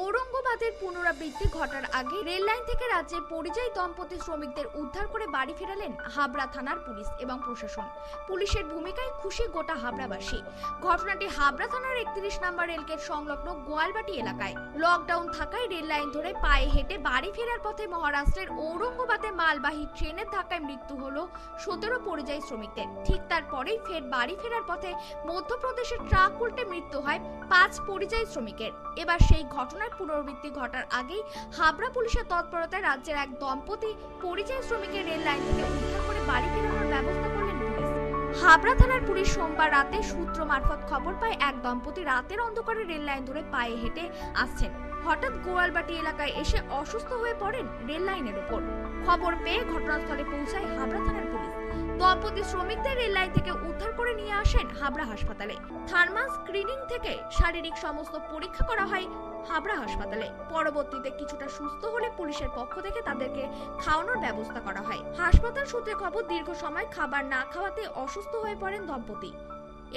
ঔরঙ্গাবাদের পুনরাবৃত্তি ঘটার আগে রেল লাইন থেকে রাজ্যের পরিযায়ী দম্পতি শ্রমিকদের উদ্ধার করে বাড়ি ফেরালেন হাবড়া থানার পুলিশ এবং প্রশাসন। পুলিশের ভূমিকায় খুশি গোটা হাবড়াবাসী। ঘটনাটি হাবড়া থানার 31 নম্বর রেলগেট সংলগ্ন গোয়ালবাটি এলাকায়। লকডাউন থাকায় রেল লাইন ধরে পায়ে হেঁটে বাড়ি ফেরার পথে মহারাষ্ট্রের ঔরঙ্গাবাদে মালবাহী ট্রেনের ধাক্কায় মৃত্যু হলো 17 পরিযায়ী শ্রমিকদের। ঠিক তারপরেই ফের বাড়ি ফেরার পথে মধ্যপ্রদেশের ট্রাক উল্টে মৃত্যু হয় 5 পরিযায়ী শ্রমিকের। এবার সেই ঘটনার পুনরাবৃত্তি ঘটার আগেই হাবড়া পুলিশের তৎপরতায় রাজ্যের এক দম্পতি পরিযায়ী শ্রমিকের রেল লাইন থেকে উদ্ধার করে বাড়ি ফেরানোর ব্যবস্থা করলেন পুলিশ। হাবড়া থানার পুলিশ সোমবার রাতে সূত্র মারফত খবর পায় এক দম্পতি রাতের অন্ধকারে রেল লাইন ধরে পায়ে হেঁটে আসছেন। হঠাৎ গোয়ালবাটি এলাকায় এসে অসুস্থ হয়ে পড়েন রেল লাইনের উপর। খবর পেয়ে ঘটনাস্থলে পৌঁছায় হাবড়া থানার পুলিশ। দম্পতি শ্রমিকদের রেল লাইন থেকে উদ্ধার করে নিয়ে আসেন হাবড়া হাসপাতালে। থার্মাল স্ক্রিনিং থেকে শারীরিক সমস্ত পরীক্ষা করা হয় হাবড়া হাসপাতালে। পরবর্তীতে কিছুটা সুস্থ হলে পুলিশের পক্ষ থেকে তাদেরকে খাওয়ানোর ব্যবস্থা করা হয়। হাসপাতাল সূত্রে খবর, দীর্ঘ সময় খাবার না খাওয়াতে অসুস্থ হয়ে পড়েন দম্পতি।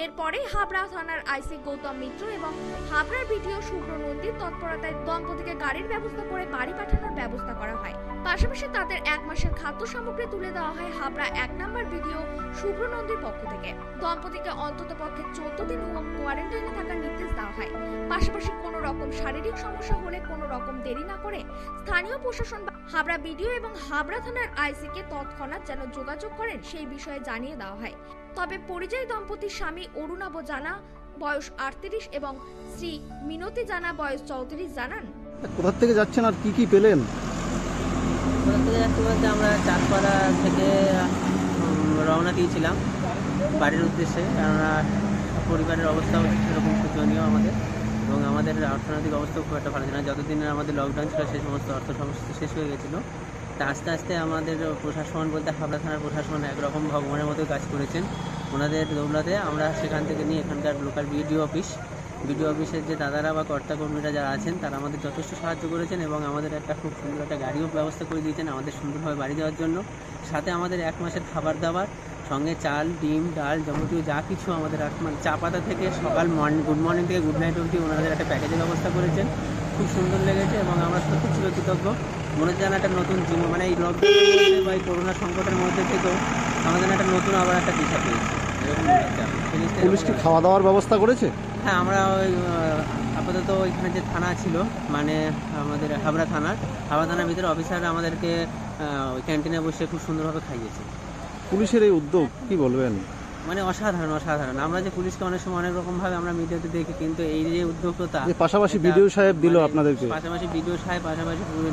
এরপরে হাবড়া থানার আইসি গৌতম মিত্র এবং হাবড়ার বিডিও শুভ্র নন্দীর তৎপরতায় দম্পতিকে গাড়ির ব্যবস্থা করে বাড়ি পাঠানোর ব্যবস্থা করা হয়। পাশাপাশি তাদের 1 মাসের খাদ্য সামগ্রী তুলে দেওয়া হয় হাবড়া 1 নম্বর বিডিও শুভ্র নন্দীর পক্ষ থেকে। দম্পতিকে অন্ততপক্ষে 14 দিন হোম কোয়ারেন্টাইনে থাকার নির্দেশ দেওয়া হয়। পাশাপাশি কোনো রকম শারীরিক সমস্যা হলে কোনো রকম দেরি না করে স্থানীয় প্রশাসন হাবড়া বিডিও এবং হাবড়া থানার আইসিকে তৎক্ষণাৎ যেন যোগাযোগ করেন সেই বিষয়ে জানিয়ে দেওয়া হয়। তবে পরিযায়ী দম্পতির স্বামী অরুণাব জানা বয়স 38 এবং শ্রী মিনতি জানা বয়স 34 জানান, কোথা থেকে যাচ্ছেন আর কি কি পেলেন? কোথা থেকে যাচ্ছি বলতে আমরা চাঁদপাড়া থেকে রওনা দিয়েছিলাম বাড়ির উদ্দেশ্যে, কেননা পরিবারের অবস্থাও সেরকম শোচনীয় আমাদের, এবং আমাদের অর্থনৈতিক অবস্থাও খুব একটা ভালো ছিল না। যতদিনের আমাদের লকডাউন ছিল সেই সমস্ত অর্থ সমস্যা শেষ হয়ে গেছিলো। তা আস্তে আস্তে আমাদের প্রশাসন বলতে হাবড়া থানার প্রশাসন একরকম ভগবানের মতো কাজ করেছেন। ওনাদের দৌলতে আমরা সেখান থেকে নিয়ে এখানকার লোকাল বিডিও অফিসের যে দাদারা বা কর্তাকর্মীরা যারা আছেন তারা আমাদের যথেষ্ট সাহায্য করেছেন এবং আমাদের একটা খুব সুন্দর একটা গাড়িও ব্যবস্থা করে দিয়েছেন আমাদের সুন্দরভাবে বাড়ি যাওয়ার জন্য। সাথে আমাদের 1 মাসের খাবার দাবার সঙ্গে চাল, ডিম, ডাল যাবতীয় যা কিছু আমাদের চা পাতা থেকে সকাল গুড মর্নিং থেকে গুড নাইট অবধি ওনাদের একটা প্যাকেজের ব্যবস্থা করেছেন। খুব সুন্দর লেগেছে এবং আমরা সত্যি চিরকৃতজ্ঞ। মনে হচ্ছে যেন একটা নতুন জীবন, মানে এই লকডাউন বা এই করোনা সংকটের মধ্যে থেকেও আমাদের একটা নতুন আবার একটা দিশা পেয়েছি এরকম লাগছে। পুলিশ কি খাওয়া দাওয়ার ব্যবস্থা করেছে? হ্যাঁ, আমরা ওই আপাতত ওইখানে যে থানা ছিল মানে আমাদের হাবড়া থানার ভিতরে অফিসাররা আমাদেরকে ওই ক্যান্টিনে বসে খুব সুন্দরভাবে খাইয়েছে। পুলিশের এই উদ্যোগ কি বলবেন? মানে অসাধারণ। আমরা যে পুলিশকে অনেক সময় অনেক রকমভাবে আমরা মিডিয়াতে দেখি, কিন্তু এই যে উদ্যোগটা পাশাপাশি বিডিও সাহেব দিল আপনাদেরকে, পাশাপাশি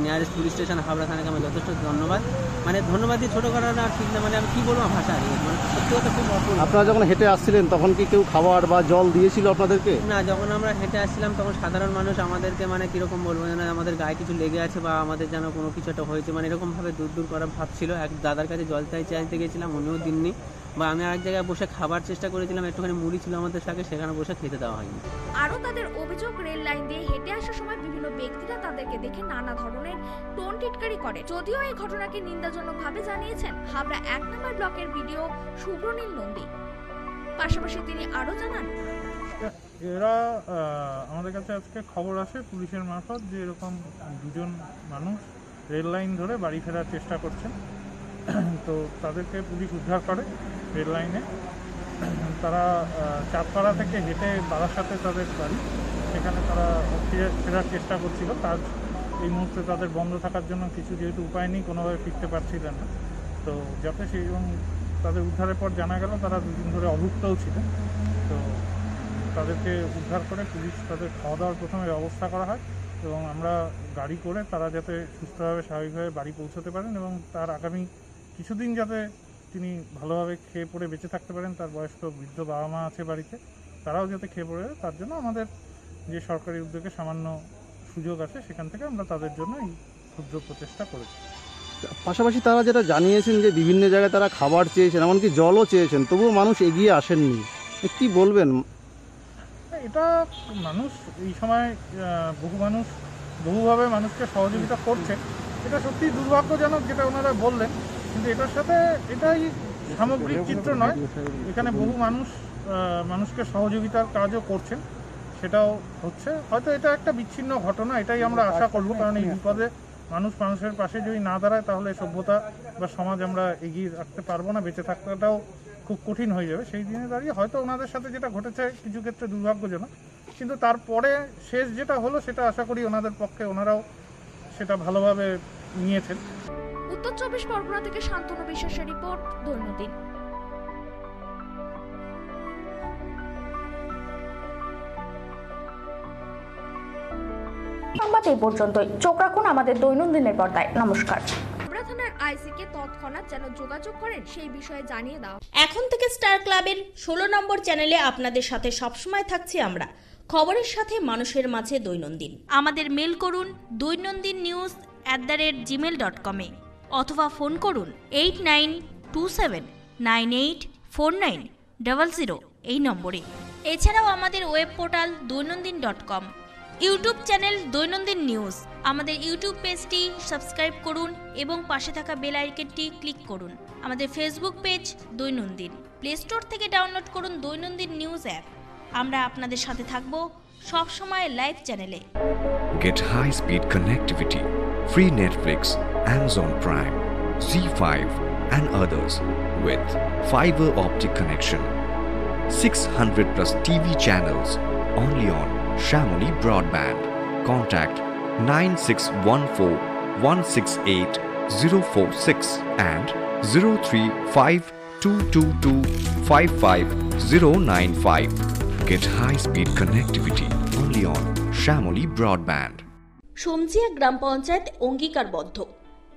নিয়ারেস্ট পুলিশ স্টেশন হাবড়া থানাকে আমি যথেষ্ট ধন্যবাদ। মানে ধন্যবাদ দিয়ে ছোটো করা না ঠিক না, মানে আমি কী বলবো ভাষা হারিয়ে, মানে সত্যি কথা খুব অপূর্ব। আপনারা যখন হেঁটে আসছিলেন তখন কি কেউ খাবার বা জল দিয়েছিল আপনাদেরকে? না, যখন আমরা হেঁটে আসছিলাম তখন সাধারণ মানুষ আমাদেরকে মানে কীরকম বলবো, যেন আমাদের গায়ে কিছু লেগে আছে বা আমাদের যেন কোনো কিছু একটা হয়েছে, মানে এরকমভাবে দূর করা ভাবছিল। এক দাদার কাছে জল চাইতে গেছিলাম, উনিও দিননি। বা আমি আরেক জায়গায় বসে খাবার চেষ্টা করেছিলাম, একটুখানি মুড়ি ছিল আমাদের সাথে, সেখানে বসে খেতে দেওয়া হয়নি। আরও তাদের অভিযোগ, রেল লাইন দিয়ে হেঁটে আসার সময় বিভিন্ন ব্যক্তিরা তাদেরকে দেখে নানা ধরনের টোন টিটকারি করে। যদিও এই ঘটনাকে নিন্দাজনকভাবে জানিয়েছেন হাবড়া 1 নম্বর ব্লকের বিডিও সুব্রনীল নন্দী। পাশাপাশি তিনি আরও জানান, এরা আমাদের কাছে আজকে খবর আসে পুলিশের মারফত যে এরকম দুজন মানুষ রেল লাইন ধরে বাড়ি ফেরার চেষ্টা করছেন। তো তাদেরকে পুলিশ উদ্ধার করে রেল লাইনে। তারা চাঁদপাড়া থেকে হেঁটে বারাসাতে তাদের বাড়ি, সেখানে তারা ফেরার চেষ্টা করছিল। কাজ এই মুহূর্তে তাদের বন্ধ থাকার জন্য কিছু যেহেতু উপায় নেই, কোনোভাবে ফিরতে পারছিলেন না। তো যাতে সেই এবং তাদের উদ্ধারের পর জানা গেল তারা দুদিন ধরে অভুক্তও ছিলেন। তো তাদেরকে উদ্ধার করে পুলিশ তাদের খাওয়া দাওয়ার প্রথমে ব্যবস্থা করা হয় এবং আমরা গাড়ি করে তারা যাতে সুস্থভাবে স্বাভাবিকভাবে বাড়ি পৌঁছতে পারেন এবং তার আগামী কিছুদিন যাতে তিনি ভালোভাবে খেয়ে পড়ে বেঁচে থাকতে পারেন। তার বয়স্ক বৃদ্ধ বাবা মা আছে বাড়িতে, তারাও যাতে খেয়ে পড়ে, তার জন্য আমাদের যে সরকারি উদ্যোগে সামান্য সুযোগ আছে সেখান থেকে আমরা তাদের জন্য এই ক্ষুদ্র প্রচেষ্টা করেছি। পাশাপাশি তারা যেটা জানিয়েছেন যে বিভিন্ন জায়গায় তারা খাবার চেয়েছেন, এমনকি জলও চেয়েছেন, তবুও মানুষ এগিয়ে আসেননি। কি বলবেন? এটা মানুষ এই সময় বহু মানুষ বহুভাবে মানুষকে সহযোগিতা করছে, এটা সত্যি দুর্ভাগ্যজনক যেটা ওনারা বললেন, কিন্তু এটার সাথে এটাই সামগ্রিক চিত্র নয়। এখানে বহু মানুষ মানুষকে সহযোগিতার কাজও করছেন, সেটাও হচ্ছে। হয়তো এটা একটা বিচ্ছিন্ন ঘটনা, এটাই আমরা আশা করব, কারণ এই বিপদে মানুষ মানুষের পাশে যদি না দাঁড়ায় তাহলে সভ্যতা বা সমাজ আমরা এগিয়ে রাখতে পারবো না, বেঁচে থাকাটাও খুব কঠিন হয়ে যাবে। সেই দিনে দাঁড়িয়ে হয়তো ওনাদের সাথে যেটা ঘটেছে কিছু ক্ষেত্রে দুর্ভাগ্যজনক, কিন্তু তারপরে শেষ যেটা হলো সেটা আশা করি ওনাদের পক্ষে ওনারাও সেটা ভালোভাবে নিয়েছেন। উত্তর 24 পরগনা থেকে শান্তনু বিশ্বাসের রিপোর্ট, দৈনন্দিন। সংবাদ এই পর্যন্তই। চোখ রাখুন আমাদের দৈনন্দিনের পর্দায়। নমস্কার। থানার আইসিকে তৎক্ষণাৎ যেন যোগাযোগ করেন সেই বিষয়ে জানিয়ে দাও। এখন থেকে স্টার ক্লাবের 16 নম্বর চ্যানেলে আপনাদের সাথে সবসময় থাকছি আমরা, খবরের সাথে মানুষের মাঝে দৈনন্দিন। আমাদের মেল করুন doinandinnews@gmail.com এ অথবা ফোন করুন 8927984900 এই নম্বরে। এছাড়াও আমাদের web portal doinandin.com, YouTube channel দৈনন্দিন নিউজ। আমাদের ইউটিউব পেজটি সাবস্ক্রাইব করুন এবং পাশে থাকা বেল আইকনটি ক্লিক করুন। আমাদের ফেসবুক পেজ দৈনন্দিন। প্লে স্টোর থেকে ডাউনলোড করুন দৈনন্দিন নিউজ অ্যাপ। আমরা আপনাদের সাথে থাকব সব সময় লাইভ চ্যানেলে। Get high-speed connectivity, free Netflix, Amazon Prime, Z5 and others with fiber optic connection. 600 plus TV channels only on Shamoli Broadband. Contact 9614168046 and 03522255095. Get high-speed connectivity only on Shamoli Broadband. সমজিয়া গ্রাম পঞ্চায়েত অঙ্গীকারবদ্ধ,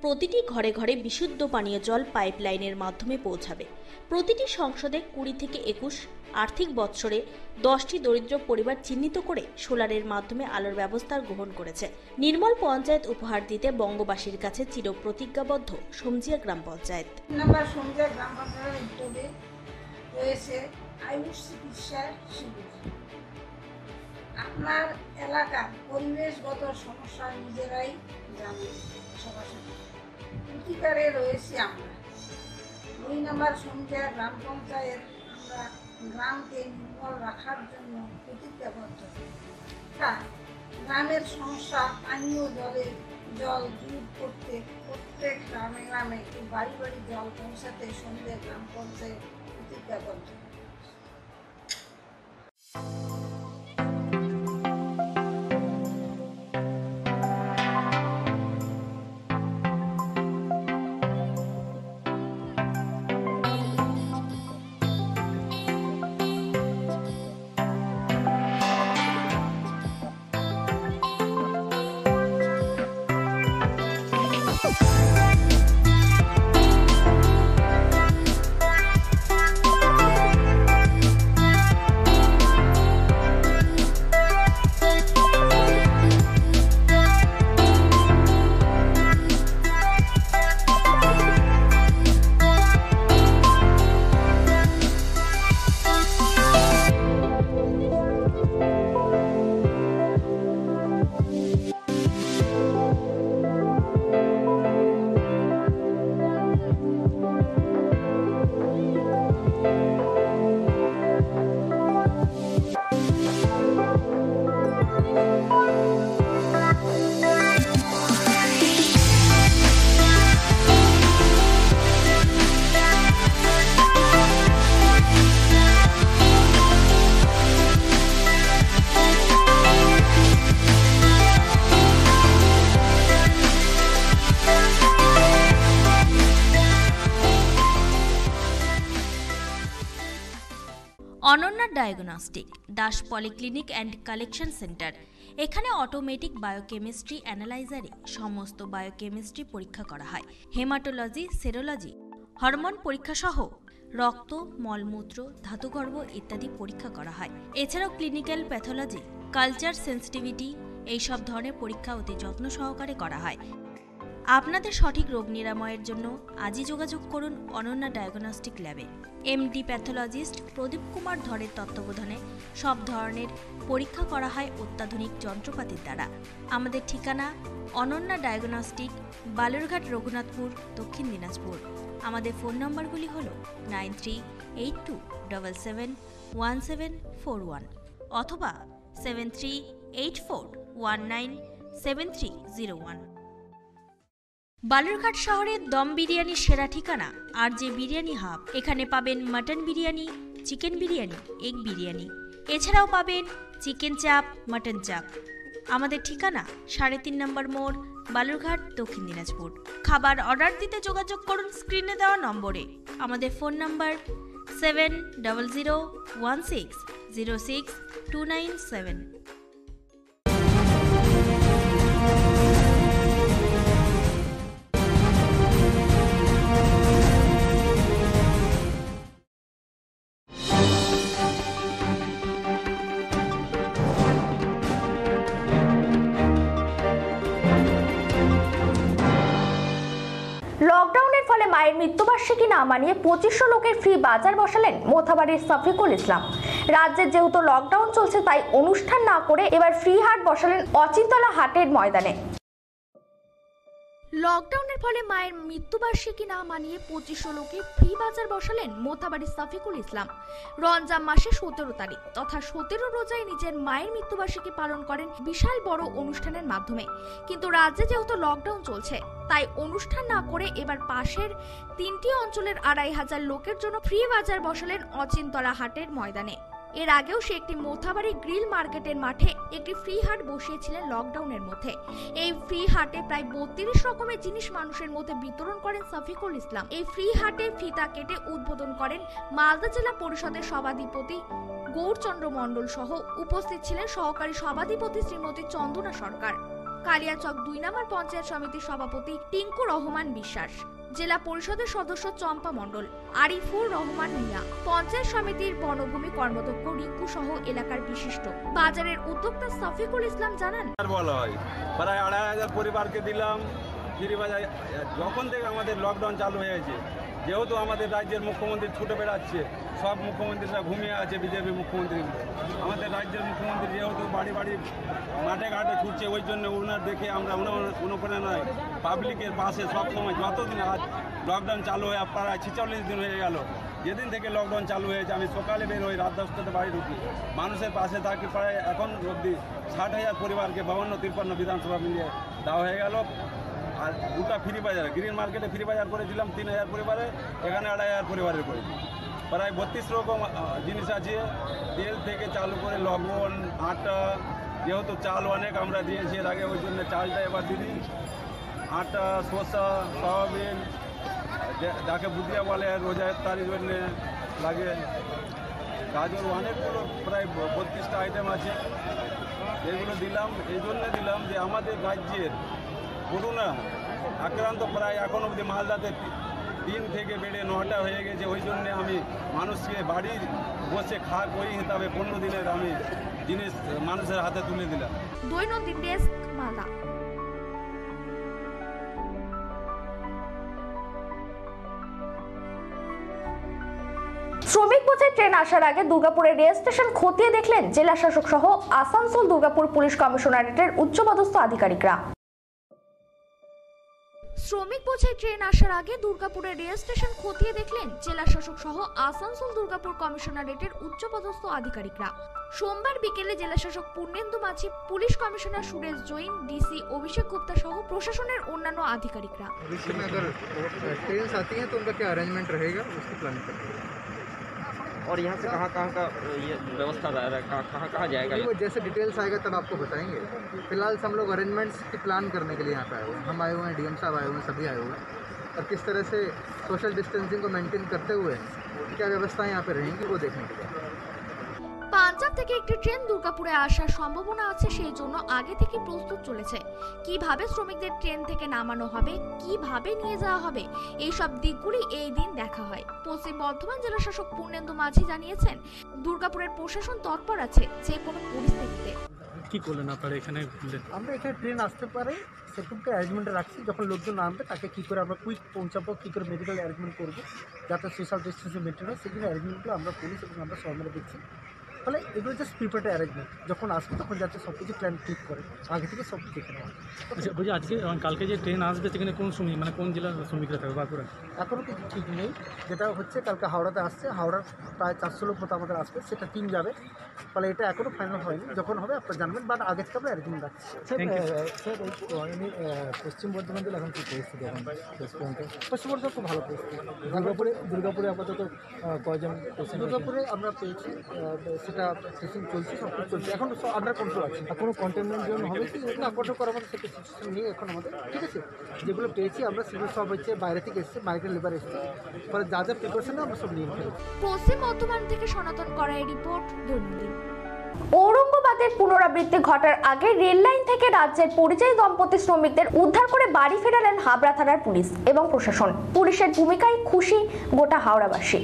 প্রতিটি ঘরে ঘরে বিশুদ্ধ পানীয় জল পাইপলাইনের মাধ্যমে পৌঁছাবে। প্রতিটি সংসদে 20 থেকে 21 আর্থিক বৎসরে 10টি দরিদ্র পরিবার চিহ্নিত করে সোলারের মাধ্যমে আলোর ব্যবস্থা গ্রহণ করেছে। নির্মল পঞ্চায়েত উপহার দিতে বঙ্গবাসীর কাছে চিরপ্রতিজ্ঞাবদ্ধ সমজিয়া গ্রাম পঞ্চায়েত। সমজিয়া গ্রাম পঞ্চায়েতের উদ্যোগে রয়েছে আয়ুষ চিকিৎসা শিবির। আপনার এলাকার পরিবেশগত সমস্যা নিজেরাই জানেন, সরাসরি অধিকারে রয়েছি আমরা। 2 নম্বর সমজিয়া গ্রাম পঞ্চায়েত আমরা গ্রামকে নির্মল রাখার জন্য প্রতিজ্ঞাবদ্ধ। গ্রামের সমস্যা পানীয় জল দূর করতে প্রত্যেক গ্রামে গ্রামে বাড়ি বাড়ি জল পৌঁছাতে সমজিয়া গ্রাম পঞ্চায়েত প্রতিজ্ঞাবদ্ধ। Diagnostic Das polyclinic and collection centre. এখানে অটোমেটিক বায়োকেমিস্ট্রি অ্যানালাইজারে সমস্ত বায়োকেমিস্ট্রি পরীক্ষা করা হয়। হেমাটোলজি, সেরোলজি, হরমোন পরীক্ষা সহ রক্ত, মলমূত্র, ধাতুগর্ভ ইত্যাদি পরীক্ষা করা হয়। এছাড়াও ক্লিনিক্যাল প্যাথোলজি, কালচার সেন্সিটিভিটি এইসব ধরনের পরীক্ষা অতি যত্ন সহকারে করা হয়। আপনাদের সঠিক রোগ নিরাময়ের জন্য আজই যোগাযোগ করুন অনন্যা ডায়াগনস্টিক ল্যাবে। এমডি প্যাথোলজিস্ট প্রদীপ কুমার ধরের তত্ত্বাবধানে সব ধরনের পরীক্ষা করা হয় অত্যাধুনিক যন্ত্রপাতির দ্বারা। আমাদের ঠিকানা অনন্যা ডায়াগনস্টিক, বালুরঘাট, রঘুনাথপুর, দক্ষিণ দিনাজপুর। আমাদের ফোন নম্বরগুলি হল 9382771741 অথবা 7384197301। বালুরঘাট শহরের দম বিরিয়ানির সেরা ঠিকানা আর যে বিরিয়ানি হাব। এখানে পাবেন mutton biryani, chicken biryani, egg biryani, এছাড়াও পাবেন চিকেন চাপ, মাটন চাপ। আমাদের ঠিকানা 3.5 নম্বর মোড়, বালুরঘাট, দক্ষিণ দিনাজপুর। খাবার অর্ডার দিতে যোগাযোগ করুন স্ক্রিনে দেওয়া নম্বরে। আমাদের ফোন নম্বর 7001606297। লকডাউনের ফলে মায়ের মৃত্যুবার্ষিকী না মানিয়ে 2500 লোকের ফ্রি বাজার বসালেন মোথাবাড়ির শফিকুল ইসলাম। রাজ্যে যেহেতু লকডাউন চলছে তাই অনুষ্ঠান না করে এবার ফ্রি হাট বসালেন অচিন্তলা হাটের ময়দানে। লকডাউনের ফলে মায়ের মৃত্যুবার্ষিকী না মানিয়ে 2500 লোকে ফ্রি বাজার বসালেন মোথাবাড়ির শফিকুল ইসলাম। রমজান মাসে 17 তারিখ তথা 17 রোজায় নিজের মায়ের মৃত্যুবার্ষিকী পালন করেন বিশাল বড় অনুষ্ঠানের মাধ্যমে। কিন্তু রাজ্যে যেহেতু লকডাউন চলছে তাই অনুষ্ঠান না করে এবার পাশের 3টি অঞ্চলের 2500 লোকের জন্য ফ্রি বাজার বসালেন অচিন্তলা হাটের ময়দানে। এর আগেও সে একটি মোথাবাড়ি গ্রিল মার্কেটের মাঠে একটি ফ্রি হাট বসিয়েছিলেন লকডাউনের মধ্যে। এই ফ্রি হাটে প্রায় 32 রকমের জিনিস মানুষের মধ্যে বিতরণ করেন শফিকুল ইসলাম। এই ফ্রি হাটে ফিতা কেটে উদ্বোধন করেন মালদা জেলা পরিষদের সভাধিপতি গৌরচন্দ্র মণ্ডল সহ উপস্থিত ছিলেন সহকারী সভাধিপতি শ্রীমতী চন্দনা সরকার, কালিয়াচক 2 নম্বর পঞ্চায়েত সমিতির সভাপতি টিঙ্কু রহমান বিশ্বাস, জেলা পরিষদের সদস্য চম্পা মণ্ডল, আরিফুর রহমান মিয়া, পঞ্চায়েত সমিতির বনভূমি কর্মদক্ষ রিঙ্কু সহ এলাকার বিশিষ্ট। বাজারের উদ্যোক্তা শফিকুল ইসলাম জানান, বলা হয় প্রায় 2500 পরিবারকে দিলাম ফ্রি বাজার। যখন থেকে আমাদের লকডাউন চালু হয়েছে, যেহেতু আমাদের রাজ্যের মুখ্যমন্ত্রী ছুটে বেড়াচ্ছে, সব মুখ্যমন্ত্রীরা ঘুমিয়ে আছে, বিজেপি মুখ্যমন্ত্রী। আমাদের রাজ্যের মুখ্যমন্ত্রী যেহেতু বাড়ি বাড়ি মাঠে ঘাটে ছুটছে, ওই জন্য ওনার দেখে আমরা অনুপ্রেরণায় পাবলিকের পাশে সবসময়, যতদিন আজ লকডাউন চালু হয়ে প্রায় 46 দিন হয়ে গেল, যেদিন থেকে লকডাউন চালু হয়েছে আমি সকালে বের হই, রাত 10টাতে বাড়ি ঢুকি, মানুষের পাশে থাকি। প্রায় এখন অবধি 60,000 পরিবারকে 52-53 বিধানসভা মিলিয়ে দেওয়া হয়ে গেল। আর দুটা ফ্রি বাজার, গ্রিন মার্কেটে ফ্রি বাজার করেছিলাম 3000 পরিবারে, এখানে 2500 পরিবারের করেছি। প্রায় 32 রকম জিনিস আছে, তেল থেকে চালু করে লবণ, আটা, যেহেতু চাল অনেক আমরা দিয়েছি এর আগে, ওই জন্য চালটা এবার দিদি, আটা, শসা, সয়াবিন, যাকে বুদিয়া বলে রোজা ইফতারির জন্য লাগে, গাজর, অনেকগুলো প্রায় 32টা আইটেম আছে। এগুলো দিলাম, এই জন্য দিলাম যে আমাদের রাজ্যের করোনা আক্রান্ত প্রায় এখন অবধি মালদাতে 3 থেকে বেড়ে 9টা হয়ে গেছে। ওই জন্যে আমি মানুষকে বাড়ি বসে খাক ওই হিসাবে 15 দিনের আমি জিনিস মানুষের হাতে তুলে দিলাম। দৈনন্দিন ডেস্ক, মালদা। শ্রমিক বোঝাই ট্রেন আসার আগে দুর্গাপুরের রেল স্টেশন খতিয়ে দেখলেন জেলা শাসক সহ আসানসোল দুর্গাপুর পুলিশ কমিশনারেটের উচ্চপদস্থ আধিকারিকরা। শ্রমিক বোঝাই ট্রেন আসার আগে দুর্গাপুরের রেল স্টেশন খতিয়ে দেখলেন জেলা শাসক সহ আসানসোল দুর্গাপুর কমিশনারেটের উচ্চপদস্থ আধিকারিকরা। সোমবার বিকেলে জেলা শাসক Purnendu Majhi, police commissioner Suresh Jain, DC Abhishek Gupta সহ প্রশাসনের অন্যান্য আধিকারিকরা। और यहाँ से कहाँ कहाँ का ये व्यवस्था कहाँ कहाँ जाएगा? वो जैसे डिटेल्स आएगा तब आपको बताएंगे। फिलहाल हम लोग अरेंजमेंट्स की प्लान करने के लिए यहाँ पे आए हुए हैं। हम आए हुए हैं, डीएम साहब आए हुए हैं, सभी आए हुए हैं, और किस तरह से सोशल डिस्टेंसिंग को मेंटेन करते हुए क्या व्यवस्थाएं यहाँ पे रहेंगी वो देखने के लिए। পাঞ্জাব থেকে একটি ট্রেন দুর্গাপুরে আসার সম্ভাবনা আছে, সেই জন্য আগে থেকে প্রস্তুত চলেছে। কিভাবে শ্রমিকদের ট্রেন থেকে নামানো হবে, কিভাবে নিয়ে যাওয়া হবে, এই সব দিকগুলি এই দিন দেখা হয়। পশ্চিম বর্ধমান জেলা শাসক পূর্ণেন্দু মাঝি জানিয়েছেন, দুর্গাপুরের প্রশাসন তৎপর আছে যে কোনো পরিস্থিতিতে। কি করলেন আপনারা এখানে? আমরা এখানে ট্রেন আসতে পারে সেরকমটা অ্যারেঞ্জমেন্ট রাখছি। যখন লোকজন নামবে তাকে কী করে আমরা কুইক পৌঁছাবো, কী করে মেডিকেল অ্যারেঞ্জমেন্ট করবো যাতে সোশ্যাল ডিস্টেন্সিং মেনটেন হয়, সেগুলো অ্যারেঞ্জমেন্টগুলো আমরা পুলিশ এবং আমরা সবাই মিলে দেখছি। ফলে এগুলো জাস্ট প্রিপেয়ার্ড অ্যারেঞ্জমেন্ট, যখন আসবে তখন যাতে সব কিছু প্ল্যান ঠিক করে আগে থেকে সব দেখে নেওয়া। বলছি আজকে কালকে যে ট্রেন আসবে সেখানে কোন শ্রমিক মানে কোন জেলার শ্রমিকরা থাকবে বাঁকুড়া? এখনও কিছু ঠিক নেই। যেটা হচ্ছে কালকে হাওড়াতে আসছে, হাওড়ার প্রায় 400 লোক মতো আমাদের আসবে, সেটা টিম যাবে। ফলে এটা এখনও ফাইনাল হয়নি, যখন হবে আপনারা জানবেন, বাট আগে থেকে আমরা অ্যারেঞ্জমেন্ট রাখছি। স্যার পশ্চিম বর্ধমান জেলা এখন কী পরিস্থিতি? এখন পশ্চিম বর্ধমান খুব ভালো পরিস্থিতি। দুর্গাপুরে আপাতত কয়জন? দুর্গাপুরে আমরা পেয়েছি, সেটা টেস্টিং চলছে, সব কিছু চলছে, এখন সব আন্ডার কন্ট্রোল আছে। আর কোনো কন্টেনমেন্ট জোন হবে কি না? কন্ট্রোল করার মতো সেটা সিচুয়েশন নেই এখন আমাদের, ঠিক আছে। যেগুলো পেয়েছি আমরা সেগুলো সব হচ্ছে বাইরে থেকে এসছে, মাইগ্রেন্ট লেবার এসছে, ফলে যা যা প্রিপারেশন আমরা সব নিয়ে ফেলেছি। পশ্চিম বর্ধমান থেকে সনাতন করাই রিপোর্ট, দৈনন্দিন। ঔরঙ্গাবাদের পুনরাবৃত্তি ঘটার আগে রেল লাইন থেকে রাজ্যের পরিযায়ী দম্পতি শ্রমিকদের উদ্ধার করে বাড়ি ফেরালেন হাবড়া থানার পুলিশ এবং প্রশাসন। পুলিশের ভূমিকায় খুশি গোটা হাওড়াবাসী।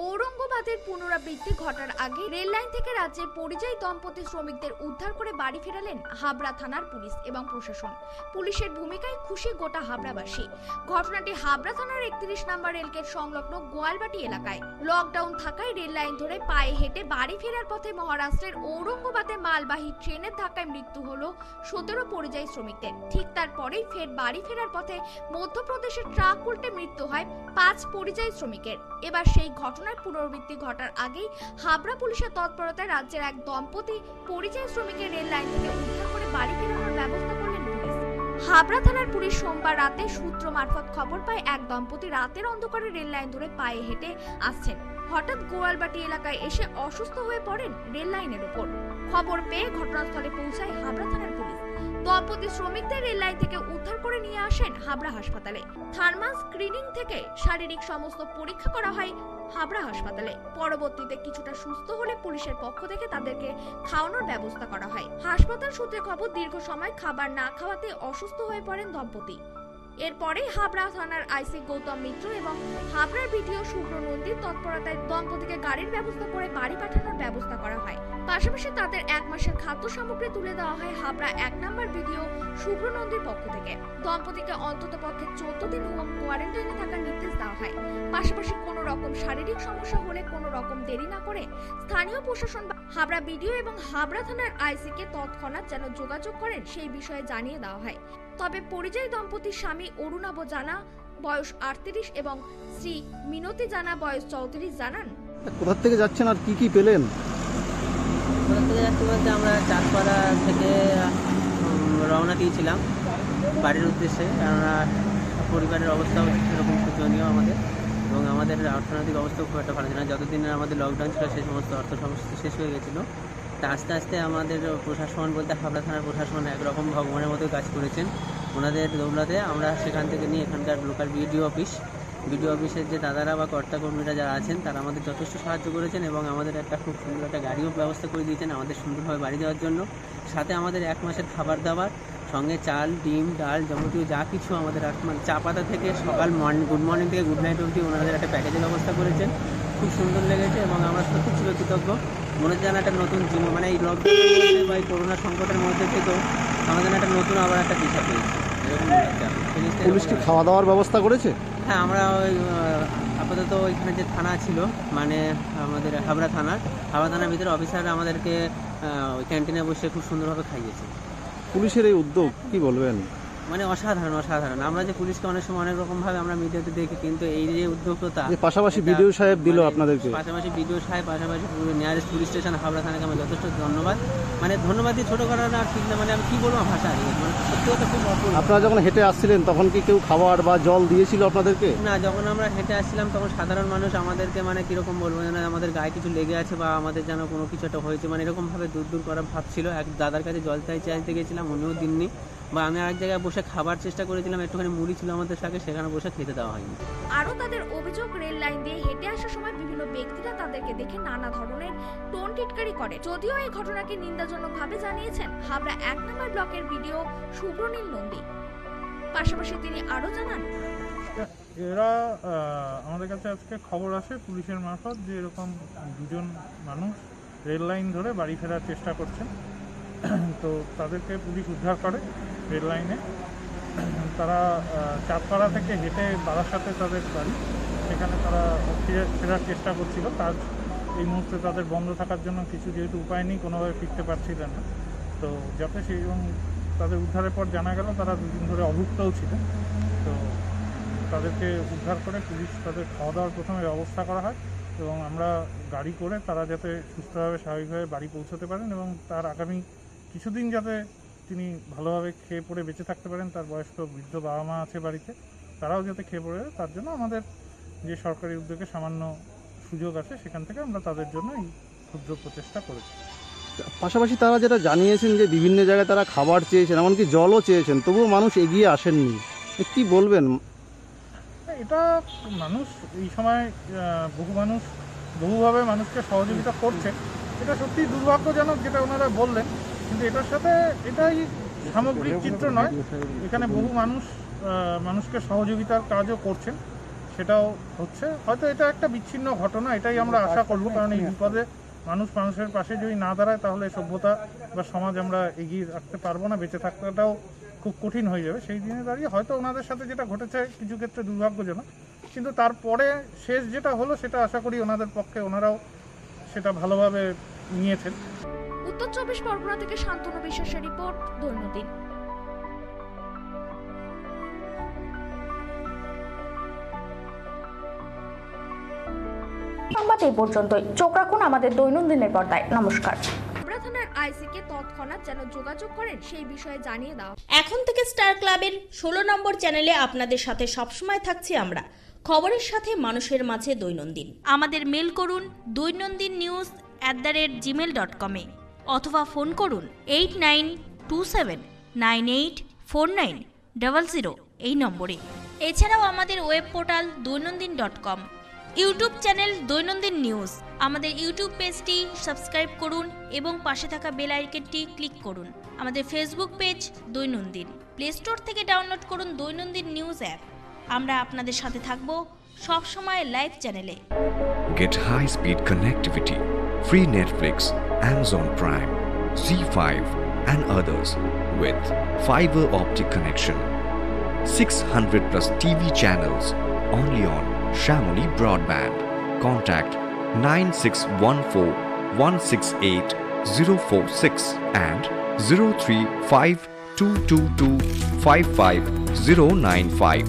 ঔরঙ্গাবাদের পুনরাবৃত্তি ঘটার আগে রেল লাইন থেকে রাজ্যের পরিযায়ী দম্পতি শ্রমিকদের উদ্ধার করে বাড়ি ফেরালেন হাবড়া থানার পুলিশ এবং প্রশাসন। পুলিশের ভূমিকায় খুশি গোটা হাবড়াবাসী। ঘটনাটি হাবড়া থানার 31 নম্বর রেলগেট সংলগ্ন গোয়ালবাটি এলাকায়। লকডাউন থাকায় রেল লাইন ধরে পায়ে হেঁটে বাড়ি ফেরার পথে মহারাষ্ট্রের ঔরঙ্গাবাদে মালবাহী ট্রেনের ধাক্কায় মৃত্যু হলো 17 পরিযায়ী শ্রমিকদের। ঠিক তারপরেই ফের বাড়ি ফেরার পথে মধ্যপ্রদেশের ট্রাক উল্টে মৃত্যু হয় 5 পরিযায়ী শ্রমিকের। এবার সেই ঘটনার পুনরাবৃত্তি ঘটার আগেই হাবড়া পুলিশের তৎপরতায় রাজ্যের এক দম্পতি পরিযায়ী শ্রমিকের রেল লাইন থেকে উদ্ধার করে বাড়ি ফেরানোর ব্যবস্থা করলেন পুলিশ। হাবড়া থানার পুলিশ সোমবার রাতে সূত্র মারফত খবর পায় এক দম্পতি রাতের অন্ধকারে রেল লাইন ধরে পায়ে হেঁটে আসছেন। হঠাৎ গোয়ালবাটি এলাকায় এসে অসুস্থ হয়ে পড়েন রেল লাইনের উপর। খবর পেয়ে ঘটনাস্থলে পৌঁছায় হাবড়া থানার পুলিশ। দম্পতি শ্রমিকদের রেল লাইন থেকে উদ্ধার করে নিয়ে আসেন হাবড়া হাসপাতালে। থার্মাল স্ক্রিনিং থেকে শারীরিক সমস্ত পরীক্ষা করা হয় হাবড়া হাসপাতালে। পরবর্তীতে কিছুটা সুস্থ হলে পুলিশের পক্ষ থেকে তাদেরকে খাওয়ানোর ব্যবস্থা করা হয়। হাসপাতাল সূত্রে খবর, দীর্ঘ সময় খাবার না খাওয়াতে অসুস্থ হয়ে পড়েন দম্পতি। এরপরে হাবড়া থানার আইসি গৌতম মিত্র এবং হাবড়ার বিডিও শুভ্র নন্দীর তৎপরতায় দম্পতিকে গাড়ির ব্যবস্থা করে বাড়ি পাঠানোর ব্যবস্থা করা হয়। পাশাপাশি তাদের 1 মাসের খাদ্য সামগ্রী তুলে দেওয়া হয় হাবড়া 1 নম্বর বিডিও শুভ্র নন্দীর পক্ষ থেকে। দম্পতিকে অন্ততপক্ষে 14 দিন হোম কোয়ারেন্টাইনে থাকার নির্দেশ দেওয়া হয়। পাশাপাশি কোনো রকম শারীরিক সমস্যা হলে কোনো রকম দেরি না করে স্থানীয় প্রশাসন হাবড়া বিডিও এবং হাবড়া থানার আইসিকে তৎক্ষণাৎ যেন যোগাযোগ করেন সেই বিষয়ে জানিয়ে দেওয়া হয়। তবে পরিযায়ী দম্পতির স্বামী অরুণাভ জানা বয়স 38 এবং শ্রী মিনতি জানা বয়স 34 জানান, কোথা থেকে যাচ্ছেন আর কি কি পেলেন? কোথা থেকে যাচ্ছি বলতে আমরা চাঁদপাড়া থেকে রওনা দিয়েছিলাম বাড়ির উদ্দেশ্যে, কেননা পরিবারের অবস্থাও সেরকম শোচনীয় আমাদের, এবং আমাদের অর্থনৈতিক অবস্থাও খুব একটা ভালো ছিল না। যতদিন আমাদের লকডাউন ছিল সেই সমস্ত অর্থ সমস্যা শেষ হয়ে গেছিলো। তা আস্তে আস্তে আমাদের প্রশাসন বলতে হাবড়া থানার প্রশাসন একরকম ভগবানের মতোই কাজ করেছেন। ওনাদের দৌলতে আমরা সেখান থেকে নিয়ে এখানকার লোকাল বিডিও অফিসের যে দাদারা বা কর্তাকর্মীরা যারা আছেন তারা আমাদের যথেষ্ট সাহায্য করেছেন এবং আমাদের একটা খুব সুন্দর একটা গাড়িও ব্যবস্থা করে দিয়েছেন আমাদের সুন্দরভাবে বাড়ি যাওয়ার জন্য। সাথে আমাদের 1 মাসের খাবার দাবার সঙ্গে চাল, ডিম, ডাল যাবতীয় যা কিছু আমাদের মানে চা পাতা থেকে সকাল গুড মর্নিং থেকে গুড নাইট অবধি ওনাদের একটা প্যাকেজের ব্যবস্থা করেছেন। খুব সুন্দর লেগেছে এবং আমরা সত্যি ছিল কৃতজ্ঞ। মনে হচ্ছে যেন একটা নতুন জীবন, মানে এই লকডাউনের মধ্যে বা এই করোনা সংকটের মধ্যে থেকেও আমাদের একটা নতুন আবার একটা দিশা পেয়েছি এরকম মনে হচ্ছে। পুলিশ কি খাওয়া দাওয়ার ব্যবস্থা করেছে? হ্যাঁ, আমরা ওই আপাতত ওইখানে যে থানা ছিল মানে আমাদের হাবড়া থানার ভিতরে অফিসাররা আমাদেরকে ওই ক্যান্টিনে বসে খুব সুন্দরভাবে খাইয়েছে। পুলিশের এই উদ্যোগ কি বলবেন? মানে অসাধারণ। আমরা যে পুলিশকে অনেক সময় অনেক রকমভাবে আমরা মিডিয়াতে দেখি, কিন্তু এই যে উদ্যোগটা পাশাপাশি বিডিও সাহেব দিল আপনাদেরকে, পাশাপাশি নিয়ারেস্ট পুলিশ স্টেশন হাবড়া থানাকে আমরা যথেষ্ট ধন্যবাদ, মানে ধন্যবাদই ছোটো করার না ঠিক না, মানে আমি কী বলবো ভাষা মানে সত্যি কথা খুব অপূর্ব। আপনারা যখন হেঁটে আসছিলেন তখন কি কেউ খাবার বা জল দিয়েছিল আপনাদেরকে? না, যখন আমরা হেঁটে আসছিলাম তখন সাধারণ মানুষ আমাদেরকে মানে কীরকম বলবো যেন আমাদের গায়ে কিছু লেগে আছে বা আমাদের যেন কোনো কিছু একটা হয়েছে, মানে এরকমভাবে দূর করা ভাবছিল। এক দাদার কাছে জল চাইতে গেছিলাম, উনিও দিননি। বা আমি আরেক জায়গায় বসে খাবার চেষ্টা করেছিলাম, একটুখানি মুড়ি ছিল আমাদের সাথে, সেখানে বসে খেতে দেওয়া হয়নি। আরও তাদের অভিযোগ, রেল লাইন দিয়ে হেঁটে আসার সময় বিভিন্ন ব্যক্তিরা তাদেরকে দেখে নানা ধরনের টোন টিটকারি করে। যদিও এই ঘটনাকে নিন্দাজনকভাবে জানিয়েছেন হাবড়া 1 নম্বর ব্লকের বিডিও সুব্রনীল নন্দী। পাশাপাশি তিনি আরও জানান, এরা আমাদের কাছে আজকে খবর আসে পুলিশের মারফত যে এরকম দুজন মানুষ রেল লাইন ধরে বাড়ি ফেরার চেষ্টা করছেন। তো তাদেরকে পুলিশ উদ্ধার করে রেল লাইনে। তারা চাঁদপাড়া থেকে হেঁটে বারাসাতে তাদের বাড়ি, সেখানে তারা ফেরার চেষ্টা করছিল। কাজ এই মুহূর্তে তাদের বন্ধ থাকার জন্য কিছু যেহেতু উপায় নেই, কোনোভাবে ফিরতে পারছিলেন না। তো যাতে সেই এবং তাদের উদ্ধারের পর জানা গেল তারা দুদিন ধরে অভুক্তও ছিলেন। তো তাদেরকে উদ্ধার করে পুলিশ তাদের খাওয়া দাওয়ার প্রথমে ব্যবস্থা করা হয় এবং আমরা গাড়ি করে তারা যাতে সুস্থভাবে স্বাভাবিকভাবে বাড়ি পৌঁছতে পারেন এবং তার আগামী কিছুদিন যাতে তিনি ভালোভাবে খেয়ে পড়ে বেঁচে থাকতে পারেন। তার বয়স্ক বৃদ্ধ বাবা মা আছে বাড়িতে, তারাও যাতে খেয়ে পড়ে, তার জন্য আমাদের যে সরকারি উদ্যোগে সামান্য সুযোগ আছে সেখান থেকে আমরা তাদের জন্য এই ক্ষুদ্র প্রচেষ্টা করেছি। পাশাপাশি তারা যেটা জানিয়েছেন যে বিভিন্ন জায়গায় তারা খাবার চেয়েছেন, এমনকি জলও চেয়েছেন, তবুও মানুষ এগিয়ে আসেননি। কি বলবেন? এটা মানুষ এই সময় বহু মানুষ বহুভাবে মানুষকে সহযোগিতা করছে, এটা সত্যি দুর্ভাগ্যজনক যেটা ওনারা বললেন, কিন্তু এটার সাথে এটাই সামগ্রিক চিত্র নয়। এখানে বহু মানুষ মানুষকে সহযোগিতার কাজও করছেন, সেটাও হচ্ছে। হয়তো এটা একটা বিচ্ছিন্ন ঘটনা, এটাই আমরা আশা করব, কারণ এই বিপদে মানুষ মানুষের পাশে যদি না দাঁড়ায় তাহলে সভ্যতা বা সমাজ আমরা এগিয়ে রাখতে পারবো না, বেঁচে থাকাটাও খুব কঠিন হয়ে যাবে। সেই দিনে দাঁড়িয়ে হয়তো ওনাদের সাথে যেটা ঘটেছে কিছু ক্ষেত্রে দুর্ভাগ্যজনক, কিন্তু তারপরে শেষ যেটা হলো সেটা আশা করি ওনাদের পক্ষে ওনারাও সেটা ভালোভাবে নিয়েছেন। উত্তর 24 পরগনা থেকে শান্তনু বিশ্বাসের রিপোর্ট, দৈনন্দিন। সংবাদ এই পর্যন্তই। চোখ রাখুন আমাদের দৈনন্দিনের পর্দায়। নমস্কার। থানার আইসিকে তৎক্ষণাৎ যেন যোগাযোগ করেন সেই বিষয়ে জানিয়ে দাও। এখন থেকে স্টার ক্লাবের 16 নম্বর চ্যানেলে আপনাদের সাথে সবসময় থাকছি আমরা, খবরের সাথে মানুষের মাঝে দৈনন্দিন। আমাদের মেল করুন doinandinnews@gmail.com অথবা ফোন করুন 8927984900 এই নম্বরে। এছাড়াও আমাদের web portal doinandin.com, YouTube channel দৈনন্দিন নিউজ। আমাদের ইউটিউব পেজটি সাবস্ক্রাইব করুন এবং পাশে থাকা বেল আইকনটি ক্লিক করুন। আমাদের ফেসবুক পেজ দৈনন্দিন। প্লে স্টোর থেকে ডাউনলোড করুন দৈনন্দিন নিউজ অ্যাপ। আমরা আপনাদের সাথে থাকব সব সময় লাইভ চ্যানেলে। Get high-speed connectivity, free Netflix, Amazon Prime, Z5 and others with fiber optic connection. 600 plus TV channels only on Shamoli Broadband. Contact 9614168046 and 03522255095.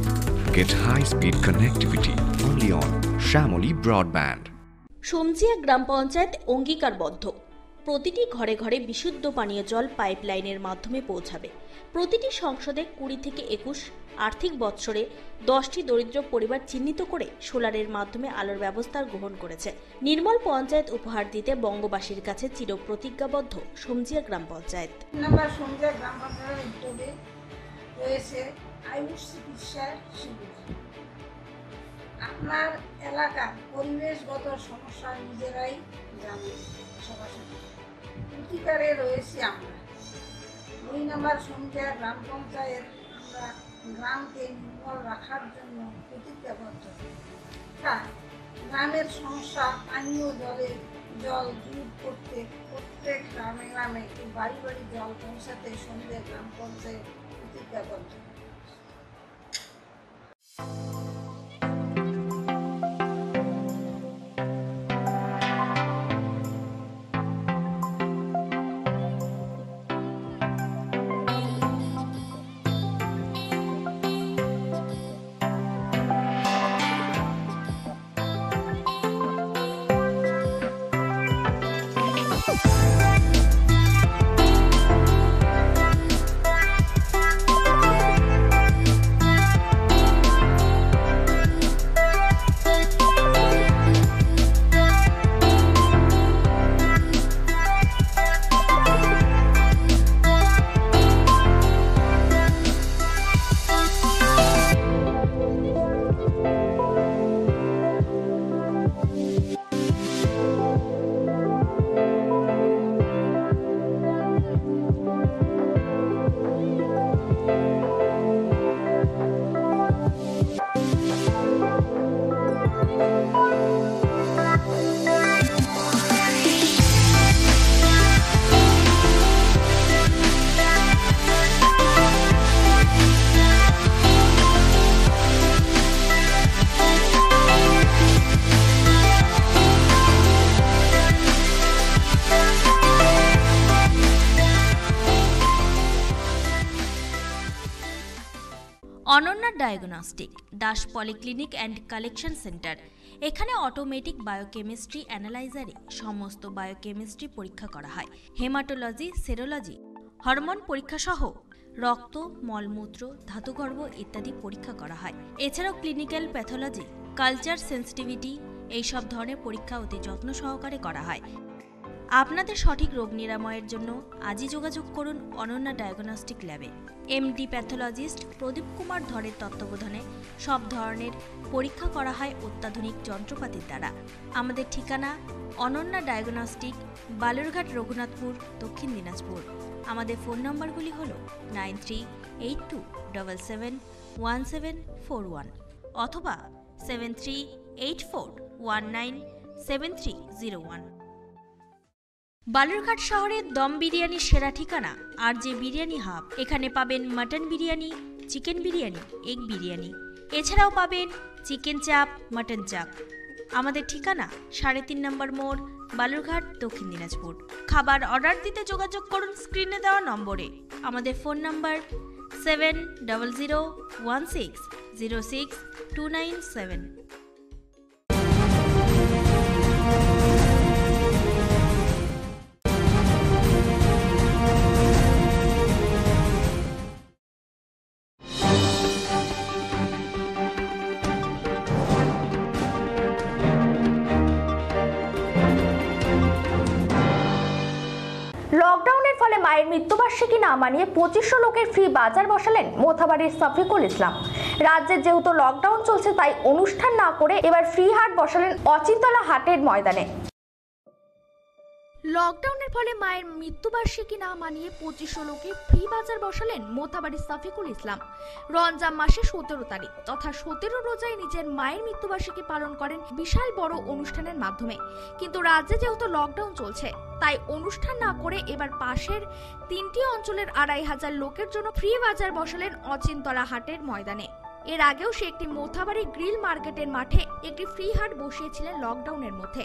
Get high-speed connectivity only on Shamoli Broadband. সমঝিয়া গ্রাম পঞ্চায়েত অঙ্গীকারবদ্ধ, প্রতিটি ঘরে ঘরে বিশুদ্ধ পানীয় জল পাইপলাইনের মাধ্যমে পৌঁছাবে। প্রতিটি সংসদে 20 থেকে 21 আর্থিক বৎসরে 10টি দরিদ্র পরিবার চিহ্নিত করে সোলারের মাধ্যমে আলোর ব্যবস্থা গ্রহণ করেছে। নির্মল পঞ্চায়েত উপহার দিতে বঙ্গবাসীর কাছে চিরপ্রতিজ্ঞাবদ্ধ সমঝিয়া গ্রাম পঞ্চায়েত। নাম্বার সমঝিয়া গ্রাম পঞ্চায়েতের উদ্যোগে রয়েছে আয়ুষ চিকিৎসার শিবির। আপনার এলাকার পরিবেশগত সমস্যা নিজেরাই জানেন, সরাসরি অধিকারে রয়েছি আমরা। 2 নম্বর সমঝিয়া গ্রাম পঞ্চায়েত আমরা গ্রামকে নির্মল রাখার জন্য প্রতিজ্ঞাবদ্ধ। তাই গ্রামের সমস্যা পানীয় জল দূর করতে প্রত্যেক গ্রামে গ্রামে বাড়ি বাড়ি জল পৌঁছাতে সমঝিয়া গ্রাম পঞ্চায়েত প্রতিজ্ঞাবদ্ধ। Ananya diagnostic Das polyclinic and collection centre. এখানে অটোমেটিক বায়োকেমিস্ট্রি অ্যানালাইজারে সমস্ত বায়োকেমিস্ট্রি পরীক্ষা করা হয়। হেমাটোলজি, সেরোলজি, হরমোন পরীক্ষা সহ রক্ত, মলমূত্র, ধাতুগর্ভ ইত্যাদি পরীক্ষা করা হয়। এছাড়াও ক্লিনিক্যাল প্যাথোলজি, কালচার সেন্সিটিভিটি এইসব ধরনের পরীক্ষা অতি যত্ন সহকারে করা হয়। আপনাদের সঠিক রোগ নিরাময়ের জন্য আজই যোগাযোগ করুন অনন্যা ডায়াগনস্টিক ল্যাবে। এমডি প্যাথোলজিস্ট প্রদীপ কুমার ধরের তত্ত্বাবধানে সব ধরনের পরীক্ষা করা হয় অত্যাধুনিক যন্ত্রপাতির দ্বারা। আমাদের ঠিকানা অনন্যা ডায়াগনস্টিক, বালুরঘাট, রঘুনাথপুর, দক্ষিণ দিনাজপুর। আমাদের ফোন নম্বরগুলি হল 9382771741 অথবা 7384197301। বালুরঘাট শহরের দম বিরিয়ানির সেরা ঠিকানা আর যে বিরিয়ানি হাব। এখানে পাবেন mutton biryani, chicken biryani, egg biryani, এছাড়াও পাবেন চিকেন চাপ, মাটন চাপ। আমাদের ঠিকানা 3.5 নম্বর মোড়, বালুরঘাট, দক্ষিণ দিনাজপুর। খাবার অর্ডার দিতে যোগাযোগ করুন স্ক্রিনে দেওয়া নম্বরে। আমাদের ফোন নম্বর 7001606297। লকডাউনের ফলে মায়ের মৃত্যুবার্ষিকী না মানিয়ে 2500 লোকের ফ্রি বাজার বসালেন মোথাবাড়ির শফিকুল ইসলাম। রাজ্যে যেহেতু লকডাউন চলছে তাই অনুষ্ঠান না করে এবার ফ্রি হাট বসালেন অচিন্তলা হাটের ময়দানে। লকডাউনের ফলে মায়ের মৃত্যুবার্ষিকী না মানিয়ে 2500 লোকে ফ্রি বাজার বসালেন মোথাবাড়ির শফিকুল ইসলাম। রমজান মাসে 17 তারিখ তথা 17 রোজায় নিজের মায়ের মৃত্যুবার্ষিকী পালন করেন বিশাল বড় অনুষ্ঠানের মাধ্যমে। কিন্তু রাজ্যে যেহেতু লকডাউন চলছে তাই অনুষ্ঠান না করে এবার পাশের 3টি অঞ্চলের 2500 লোকের জন্য ফ্রি বাজার বসালেন অচিন্তলা হাটের ময়দানে। এর আগেও সে একটি মোথাবাড়ি গ্রিল মার্কেটের মাঠে একটি ফ্রি হাট বসিয়েছিলেন লকডাউনের মধ্যে।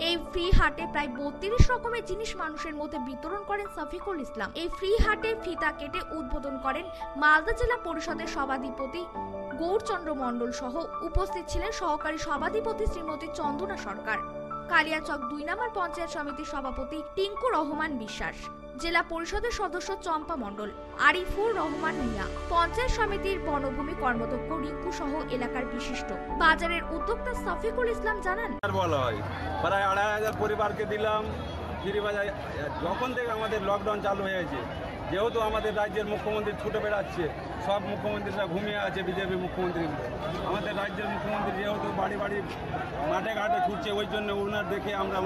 এই ফ্রি হাটে প্রায় 32 রকমের জিনিস মানুষের মধ্যে বিতরণ করেন শফিকুল ইসলাম। এই ফ্রি হাটে ফিতা কেটে উদ্বোধন করেন মালদা জেলা পরিষদের সভাধিপতি গৌরচন্দ্র মণ্ডল সহ উপস্থিত ছিলেন সহকারী সভাধিপতি শ্রীমতী চন্দনা সরকার, কালিয়াচক 2 নম্বর পঞ্চায়েত সমিতির সভাপতি টিঙ্কু রহমান বিশ্বাস, জেলা পরিষদের সদস্য চম্পা মণ্ডল, আরিফুর রহমান মিয়া, পঞ্চায়েত সমিতির বনভূমি কর্মদক্ষ রিঙ্কু সহ এলাকার বিশিষ্ট। বাজারের উদ্যোক্তা শফিকুল ইসলাম জানান, প্রায় 2500 পরিবারকে দিলাম ফ্রি বাজার। যখন থেকে আমাদের লকডাউন চালু হয়েছে, যেহেতু আমাদের রাজ্যের মুখ্যমন্ত্রী ছুটে বেড়াচ্ছে, সব মুখ্যমন্ত্রীরা ঘুমিয়ে আছে, বিজেপি মুখ্যমন্ত্রীগুলো। আমাদের রাজ্যের মুখ্যমন্ত্রী যেহেতু বাড়ি বাড়ি মাঠে ঘাটে ছুটছে, ওই জন্য ওনার দেখে আমরা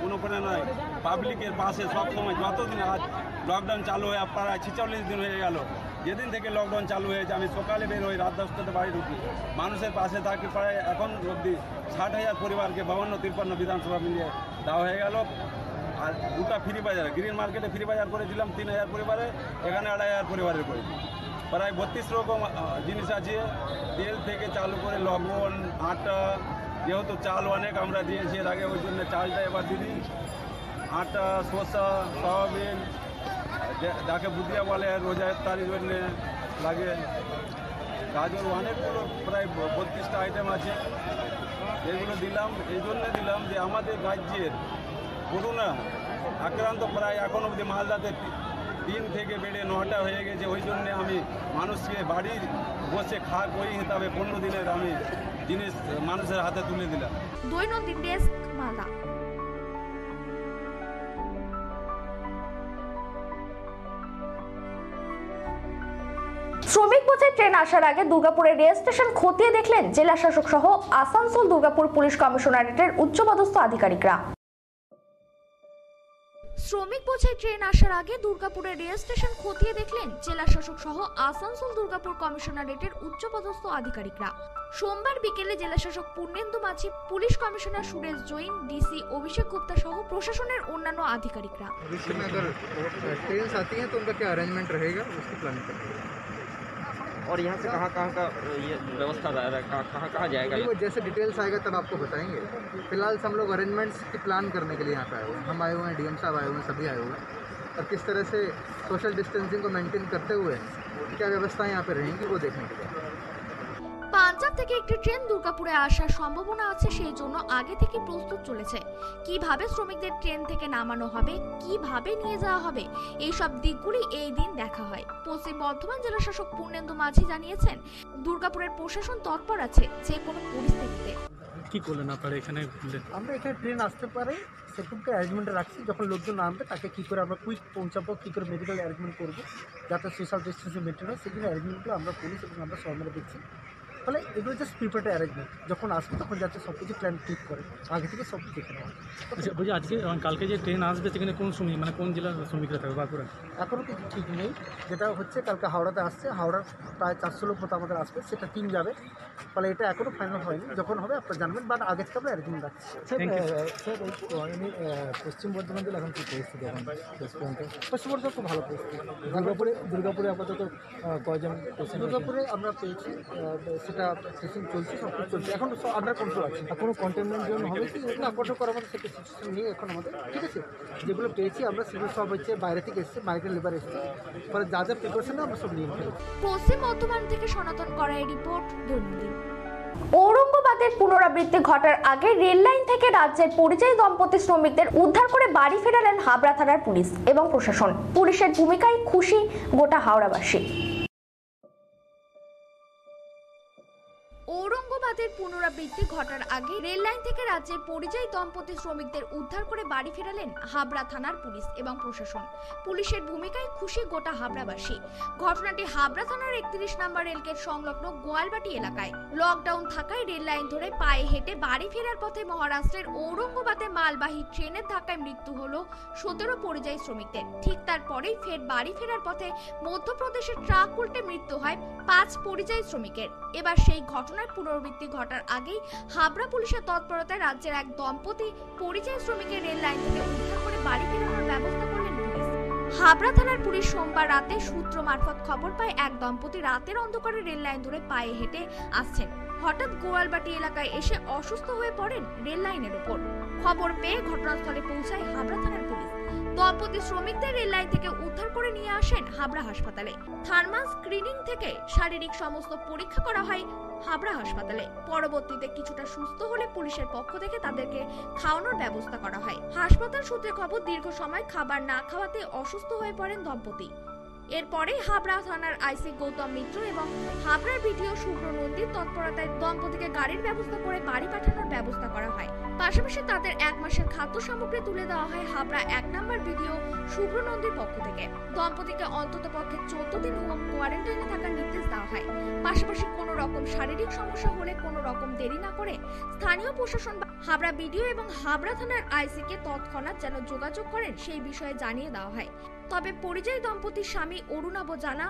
অনুপ্রেরণায় পাবলিকের পাশে সবসময়, যতদিন আজ লকডাউন চালু হয়ে প্রায় 46 দিন হয়ে গেল, যেদিন থেকে লকডাউন চালু হয়েছে আমি সকালে বের হই, রাত 10টাতে বাড়ি ঢুকি, মানুষের পাশে থাকি। প্রায় এখন অবধি 60,000 পরিবারকে 52-53 বিধানসভা মিলিয়ে দেওয়া হয়ে গেল। আর দুটা ফ্রি বাজার, গ্রিন মার্কেটে ফ্রি বাজার করেছিলাম 3000 পরিবারে, এখানে 2500 পরিবারের করেছি। প্রায় 32 রকম জিনিস আছে, তেল থেকে চালু করে লবণ, আটা, যেহেতু চাল অনেক আমরা দিয়েছি এর আগে, ওই জন্য চালটা এবার দিদি, আটা, শসা, সয়াবিন, যাকে বুদিয়া বলে রোজা ইফতারির জন্য লাগে, গাজর, অনেকগুলো প্রায় 32টা আইটেম আছে। এগুলো দিলাম, এই জন্য দিলাম যে আমাদের রাজ্যের করোনা আক্রান্ত প্রায় এখন অবধি মালদাতে 3 থেকে বেড়ে 9টা হয়ে গেছে। ওই জন্যে আমি মানুষকে বাড়ি বসে খাক ওই হিসাবে 15 দিনের আমি জিনিস মানুষের হাতে তুলে দিলাম। দৈনন্দিন ডেস্ক, মালদা। শ্রমিক বোঝাই ট্রেন আসার আগে দুর্গাপুরের রেল স্টেশন খতিয়ে দেখলেন জেলা শাসক সহ আসানসোল দুর্গাপুর পুলিশ কমিশনারেটের উচ্চপদস্থ আধিকারিকরা। শ্রমিক বোঝাই ট্রেন আসার আগে দুর্গাপুরের রেল স্টেশন খতিয়ে দেখলেন জেলা শাসক সহ আসানসোল দুর্গাপুর কমিশনারেটের উচ্চপদস্থ আধিকারিকরা। সোমবার বিকেলে জেলা শাসক Purnendu Majhi, police commissioner Suresh Jain, DC Abhishek Gupta সহ প্রশাসনের অন্যান্য আধিকারিকরা। ट्रेन आती हैं तो उनका क्या अरेंजमेंट रहेगा, उसकी प्लानिंग करते हैं। और यहाँ से कहाँ कहाँ का ये व्यवस्था कहाँ कहाँ जाएगा? वो जैसे डिटेल्स आएगा तब आपको बताएंगे। फिलहाल हम लोग अरेंजमेंट्स की प्लान करने के लिए यहाँ पे आए हुए हैं। हम आए हुए हैं, डीएम साहब आए हुए हैं, सभी आए हुए हैं, और किस तरह से सोशल डिस्टेंसिंग को मेंटेन करते हुए क्या व्यवस्था यहाँ पे रहेंगी वो देखने के लिए। পাঞ্জাব থেকে একটি ট্রেন দুর্গাপুরে আসার সম্ভাবনা আছে, সেই জন্য আগে থেকে প্রস্তুত চলেছে। কিভাবে শ্রমিকদের ট্রেন থেকে নামানো হবে, কিভাবে নিয়ে যাওয়া হবে, এই সব দিকগুলি এই দিন দেখা হয়। পশ্চিম বর্ধমান জেলা শাসক পূর্ণেন্দু মাঝি জানিয়েছেন, দুর্গাপুরের প্রশাসন তৎপর আছে যে কোনো পরিস্থিতিতে। কি করলেন আপনারা এখানে? আমরা এখানে ট্রেন আসতে পারে সেরকমকে অ্যারেঞ্জমেন্ট রাখছি, যখন লোকজন নামবে তাকে কী করে আমরা কুইক পৌঁছাবো, কী করে মেডিকেল অ্যারেঞ্জমেন্ট করবো যাতে সোশ্যাল ডিস্টেন্সিং মেনটেন হয়, সেগুলো অ্যারেঞ্জমেন্টগুলো আমরা পুলিশ এবং আমরা সবাই মিলে দেখছি। ফলে এগুলো জাস্ট প্রিপেয়ার্ড অ্যারেঞ্জমেন্ট, যখন আসবে তখন যাতে সব কিছু প্ল্যান ঠিক করে আগে থেকে সব দেখে নেওয়া। আচ্ছা বলছি, আজকে কালকে যে ট্রেন আসবে সেখানে কোন শ্রমিক মানে কোন জেলার শ্রমিকরা থাকবে বাঁকুড়া? এখনও কিছু ঠিক নেই। যেটা হচ্ছে কালকে হাওড়াতে আসছে, হাওড়ার প্রায় 400 লোক মতো আমাদের আসবে, সেটা 3 যাবে। ফলে এটা এখনও ফাইনাল হয়নি, যখন হবে আপনারা জানবেন, বাট আগে থেকে আমরা অ্যারেঞ্জমেন্ট রাখছি। স্যার পশ্চিম বর্ধমান জেলা এখন কী পরিস্থিতি? এখন পশ্চিম বর্ধমান খুব ভালো পরিস্থিতি। দুর্গাপুরে আপাতত কয়জন? দুর্গাপুরে আমরা পেয়েছি, সেটা সেশন চলছে, সব কিছু চলছে, এখন সব আন্ডার কন্ট্রোল আছে। কোনো কন্টেনমেন্ট জোন হবে কি? না, কন্ট্রোল করার মতো সেটা সিচুয়েশন নেই এখন আমাদের, ঠিক আছে। যেগুলো পেয়েছি আমরা সেগুলো সব হচ্ছে বাইরে থেকে এসছে, মাইগ্রেন্ট লেবার এসছে, ফলে যা যা প্রিপারেশন আমরা সব নিয়ে ফেলেছি। পশ্চিম বর্ধমান থেকে সনাতন করাই রিপোর্ট, দৈনন্দিন। ঔরঙ্গাবাদের পুনরাবৃত্তি ঘটার আগে রেল লাইন থেকে রাজ্যের পরিযায়ী দম্পতি শ্রমিকদের উদ্ধার করে বাড়ি ফেরালেন হাবড়া থানার পুলিশ এবং প্রশাসন। পুলিশের ভূমিকায় খুশি গোটা হাওড়াবাসী। ঔরঙ্গাবাদের পুনরাবৃত্তি ঘটার আগে রেল লাইন থেকে রাজ্যের পরিযায়ী দম্পতি শ্রমিকদের উদ্ধার করে বাড়ি ফেরালেন হাবড়া থানার পুলিশ এবং প্রশাসন। পুলিশের ভূমিকায় খুশি গোটা হাবড়াবাসী। ঘটনাটি হাবড়া থানার 31 নম্বর রেলগেট সংলগ্ন গোয়ালবাটি এলাকায়। লকডাউন থাকায় রেল লাইন ধরে পায়ে হেঁটে বাড়ি ফেরার পথে মহারাষ্ট্রের ঔরঙ্গাবাদে মালবাহী ট্রেনের ধাক্কায় মৃত্যু হলো 17 পরিযায়ী শ্রমিকদের। ঠিক তারপরেই ফের বাড়ি ফেরার পথে মধ্যপ্রদেশের ট্রাক উল্টে মৃত্যু হয় 5 পরিযায়ী শ্রমিকের। এবার সেই ঘটনার পুনরাবৃত্তি ঘটার আগেই হাবড়া পুলিশের তৎপরতায় রাজ্যের এক দম্পতি পরিযায়ী শ্রমিকের রেল লাইন থেকে উদ্ধার করে বাড়ি ফেরানোর ব্যবস্থা করলেন পুলিশ। হাবড়া থানার পুলিশ সোমবার রাতে সূত্র মারফত খবর পায় এক দম্পতি রাতের অন্ধকারে রেল লাইন ধরে পায়ে হেঁটে আসছেন। হঠাৎ গোয়ালবাটি এলাকায় এসে অসুস্থ হয়ে পড়েন রেল লাইনের উপর। খবর পেয়ে ঘটনাস্থলে পৌঁছায় হাবড়া থানার পুলিশ। দম্পতি শ্রমিকদের রেল লাইন থেকে উদ্ধার করে নিয়ে আসেন হাবড়া হাসপাতালে। থার্মাল স্ক্রিনিং থেকে শারীরিক সমস্ত পরীক্ষা করা হয় হাবড়া হাসপাতালে। পরবর্তীতে কিছুটা সুস্থ হলে পুলিশের পক্ষ থেকে তাদেরকে খাওয়ানোর ব্যবস্থা করা হয়। হাসপাতাল সূত্রে খবর, দীর্ঘ সময় খাবার না খাওয়াতে অসুস্থ হয়ে পড়েন দম্পতি। এরপরে হাবড়া থানার আইসি গৌতম মিত্র এবং হাবড়ার বিডিও শুভ্র নন্দীর তৎপরতায় দম্পতিকে গাড়ির ব্যবস্থা করে বাড়ি পাঠানোর ব্যবস্থা করা হয়। পাশাপাশি তাদের 1 মাসের খাদ্য সামগ্রী তুলে দেওয়া হয় হাবড়া 1 নম্বর বিডিও শুভ্র নন্দীর পক্ষ থেকে। দম্পতিকে অন্তত পক্ষে 14 দিন হোম কোয়ারেন্টাইনে থাকার নির্দেশ দেওয়া হয়। পাশাপাশি কোনো রকম শারীরিক সমস্যা হলে কোনো রকম দেরি না করে স্থানীয় প্রশাসন হাবড়া বিডিও এবং হাবড়া থানার আইসিকে তৎক্ষণাৎ যেন যোগাযোগ করেন সেই বিষয়ে জানিয়ে দেওয়া হয়। তবে পরিযায়ী দম্পতির স্বামী অরুণাভ জানা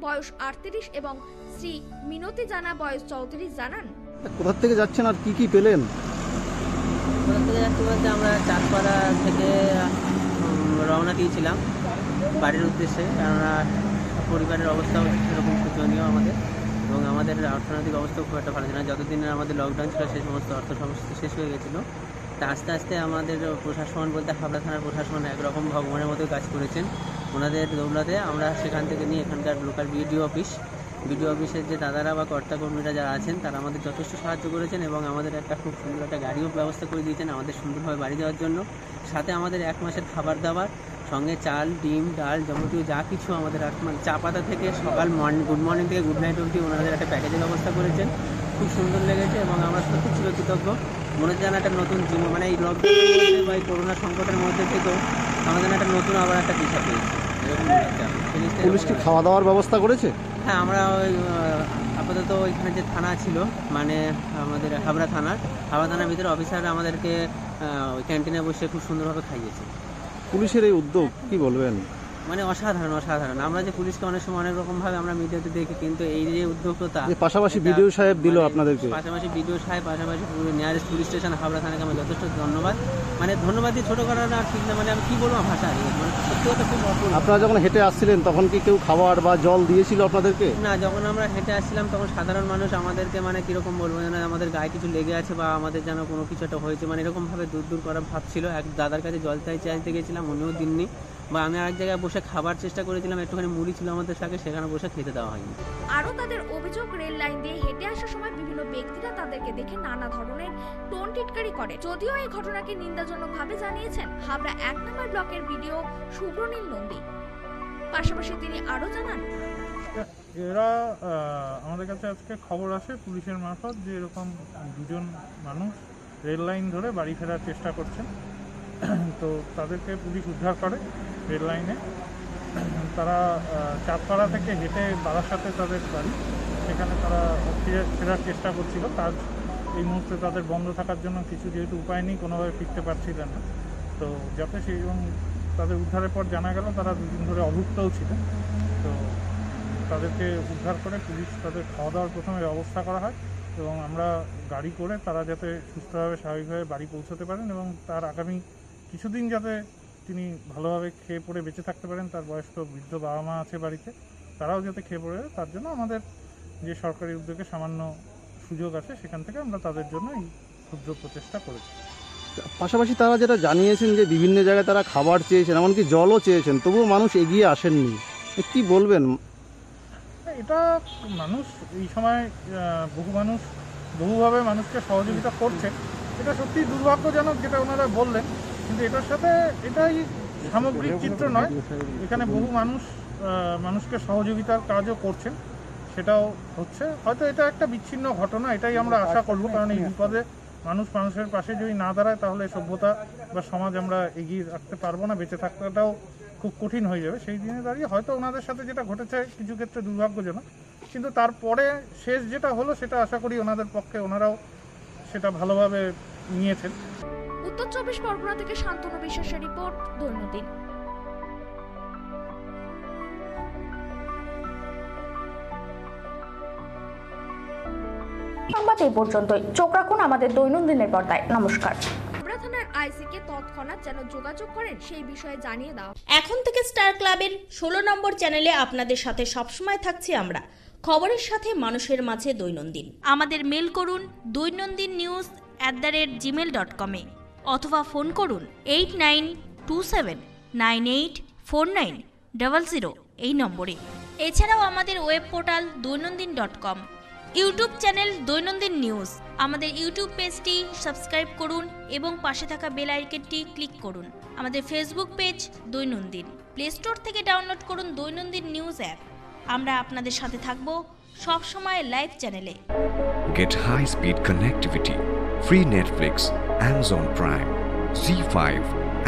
বয়স 38 এবং শ্রী মিনতি জানা বয়স 34 জানান, কোথা থেকে যাচ্ছেন আর কি কি পেলেন? কোথা থেকে যাচ্ছি বলতে আমরা চাঁদপাড়া থেকে রওনা দিয়েছিলাম বাড়ির উদ্দেশ্যে, কেননা পরিবারের অবস্থাও সেরকম শোচনীয় আমাদের, এবং আমাদের অর্থনৈতিক অবস্থাও খুব একটা ভালো ছিল না। যতদিনের আমাদের লকডাউন ছিল সেই সমস্ত অর্থ সমস্যা শেষ হয়ে গেছিলো। তা আস্তে আস্তে আমাদের প্রশাসন বলতে হাবড়া থানার প্রশাসন একরকম ভগবানের মতো কাজ করেছেন। ওনাদের দৌলতে আমরা সেখান থেকে নিয়ে এখানকার লোকাল বিডিও অফিসের যে দাদারা বা কর্তাকর্মীরা যারা আছেন তারা আমাদের যথেষ্ট সাহায্য করেছেন এবং আমাদের একটা খুব সুন্দর একটা গাড়িও ব্যবস্থা করে দিয়েছেন আমাদের সুন্দরভাবে বাড়ি যাওয়ার জন্য। সাথে আমাদের 1 মাসের খাবার দাবার সঙ্গে চাল, ডিম, ডাল যাবতীয় যা কিছু আমাদের চা পাতা থেকে সকাল গুড মর্নিং থেকে গুড নাইট অবধি ওনাদের একটা প্যাকেজের ব্যবস্থা করেছেন। খুব সুন্দর লেগেছে এবং আমরা সত্যি কৃতজ্ঞ। মনে হচ্ছে যেন একটা নতুন জীবন, মানে এই লকডাউনের মধ্যে বা এই করোনা সংকটের মধ্যে থেকেও আমাদের একটা নতুন আবার একটা দিশা পেয়েছি, এরকম পুলিশ কি খাওয়া দাওয়ার ব্যবস্থা করেছে? হ্যাঁ, আমরা ওই আপাতত ওইখানে যে থানা ছিল মানে আমাদের হাবড়া থানার ভিতরে অফিসাররা আমাদেরকে ওই ক্যান্টিনে বসে খুব সুন্দরভাবে খাইয়েছে। পুলিশের এই উদ্যোগ কি বলবেন? মানে অসাধারণ। আমরা যে পুলিশকে অনেক সময় অনেক রকমভাবে আমরা মিডিয়াতে দেখি, কিন্তু এই যে উদ্যোগটা পাশাপাশি বিডিও সাহেব দিল আপনাদেরকে, পাশাপাশি নিয়ারেস্ট পুলিশ স্টেশন হাবড়া থানাকে আমি যথেষ্ট ধন্যবাদ, মানে ধন্যবাদ দিয়ে ছোটো করা না ঠিক না, মানে আমি কী বলবো ভাষা নেই, মানে সত্যি কথা খুব অপূর্ব। আপনারা যখন হেঁটে আসছিলেন তখন কি কেউ খাবার বা জল দিয়েছিল আপনাদেরকে? না, যখন আমরা হেঁটে আসছিলাম তখন সাধারণ মানুষ আমাদেরকে মানে কীরকম বলবো, যেন আমাদের গায়ে কিছু লেগে আছে বা আমাদের যেন কোনো কিছু একটা হয়েছে, মানে এরকমভাবে দূর করা ভাবছিল। এক দাদার কাছে জল চাইতে গেছিলাম, উনিও দিননি, বা আমি আরেক জায়গায় বসে খাবার চেষ্টা করেছিলাম, একটুখানি মুড়ি ছিল আমাদের সাথে, সেখানে বসে খেতে দেওয়া হয়নি। আরও তাদের অভিযোগ, রেল লাইন দিয়ে হেঁটে আসার সময় বিভিন্ন ব্যক্তিরা তাদেরকে দেখে নানা ধরনের টোন টিটকারি করে। যদিও এই ঘটনাকে নিন্দাজনকভাবে জানিয়েছেন হাবড়া 1 নম্বর ব্লকের বিডিও সুব্রনীল নন্দী। পাশাপাশি তিনি আরও জানান, এরা আমাদের কাছে আজকে খবর আসে পুলিশের মারফত যে এরকম দুজন মানুষ রেল লাইন ধরে বাড়ি ফেরার চেষ্টা করছেন। তো তাদেরকে পুলিশ উদ্ধার করে রেল লাইনে। তারা চাঁদপাড়া থেকে হেঁটে বারাসাতে তাদের বাড়ি, সেখানে তারা ফেরার চেষ্টা করছিল। কাজ এই মুহূর্তে তাদের বন্ধ থাকার জন্য কিছু যেহেতু উপায় নেই, কোনোভাবে ফিরতে পারছিলেন না। তো যাতে সেই এবং তাদের উদ্ধারের পর জানা গেল তারা দুদিন ধরে অভুক্তও ছিলেন। তো তাদেরকে উদ্ধার করে পুলিশ তাদের খাওয়া দাওয়ার প্রথমে ব্যবস্থা করা হয় এবং আমরা গাড়ি করে তারা যাতে সুস্থভাবে স্বাভাবিকভাবে বাড়ি পৌঁছতে পারেন এবং তার আগামী কিছুদিন যাতে তিনি ভালোভাবে খেয়ে পড়ে বেঁচে থাকতে পারেন। তার বয়স্ক বৃদ্ধ বাবা মা আছে বাড়িতে, তারাও যাতে খেয়ে পড়ে, তার জন্য আমাদের যে সরকারি উদ্যোগে সামান্য সুযোগ আছে সেখান থেকে আমরা তাদের জন্য এই ক্ষুদ্র প্রচেষ্টা করেছি। পাশাপাশি তারা যেটা জানিয়েছেন যে বিভিন্ন জায়গায় তারা খাবার চেয়েছেন, এমনকি জলও চেয়েছেন, তবুও মানুষ এগিয়ে আসেননি। কি বলবেন? এটা মানুষ এই সময় বহু মানুষ বহুভাবে মানুষকে সহযোগিতা করছে, এটা সত্যি দুর্ভাগ্যজনক যেটা ওনারা বললেন, কিন্তু এটার সাথে এটাই সামগ্রিক চিত্র নয়। এখানে বহু মানুষকে সহযোগিতার কাজও করছেন, সেটাও হচ্ছে। হয়তো এটা একটা বিচ্ছিন্ন ঘটনা, এটাই আমরা আশা করব, কারণ এই বিপদে মানুষের পাশে যদি না দাঁড়ায় তাহলে সভ্যতা বা সমাজ আমরা এগিয়ে রাখতে পারবো না, বেঁচে থাকাটাও খুব কঠিন হয়ে যাবে। সেই দিনে দাঁড়িয়ে হয়তো ওনাদের সাথে যেটা ঘটেছে কিছু ক্ষেত্রে দুর্ভাগ্যজনক, কিন্তু তারপরে শেষ যেটা হলো সেটা আশা করি ওনাদের পক্ষে ওনারাও সেটা ভালোভাবে নিয়েছেন। উত্তর 24 পরগনা থেকে শান্তনু বিশ্বাসের রিপোর্ট, দৈনন্দিন। সংবাদ এই পর্যন্তই। চোখ রাখুন আমাদের দৈনন্দিনের পর্দায়। নমস্কার। থানার আইসিকে তৎক্ষণাৎ যেন যোগাযোগ করেন সেই বিষয়ে জানিয়ে দাও। এখন থেকে স্টার ক্লাবের 16 নম্বর চ্যানেলে আপনাদের সাথে সবসময় থাকছি আমরা, খবরের সাথে মানুষের মাঝে দৈনন্দিন। আমাদের মেল করুন doinandinnews@gmail.com অথবা ফোন করুন 8927984900 এই নম্বরে। এছাড়াও আমাদের web portal doinandin.com, YouTube channel দৈনন্দিন নিউজ। আমাদের ইউটিউব পেজটি সাবস্ক্রাইব করুন এবং পাশে থাকা বেল আইকনটি ক্লিক করুন। আমাদের ফেসবুক পেজ দৈনন্দিন। প্লে স্টোর থেকে ডাউনলোড করুন দৈনন্দিন নিউজ অ্যাপ। আমরা আপনাদের সাথে থাকব সব সময় লাইভ চ্যানেলে। Get high-speed connectivity, free Netflix, Amazon Prime, Z5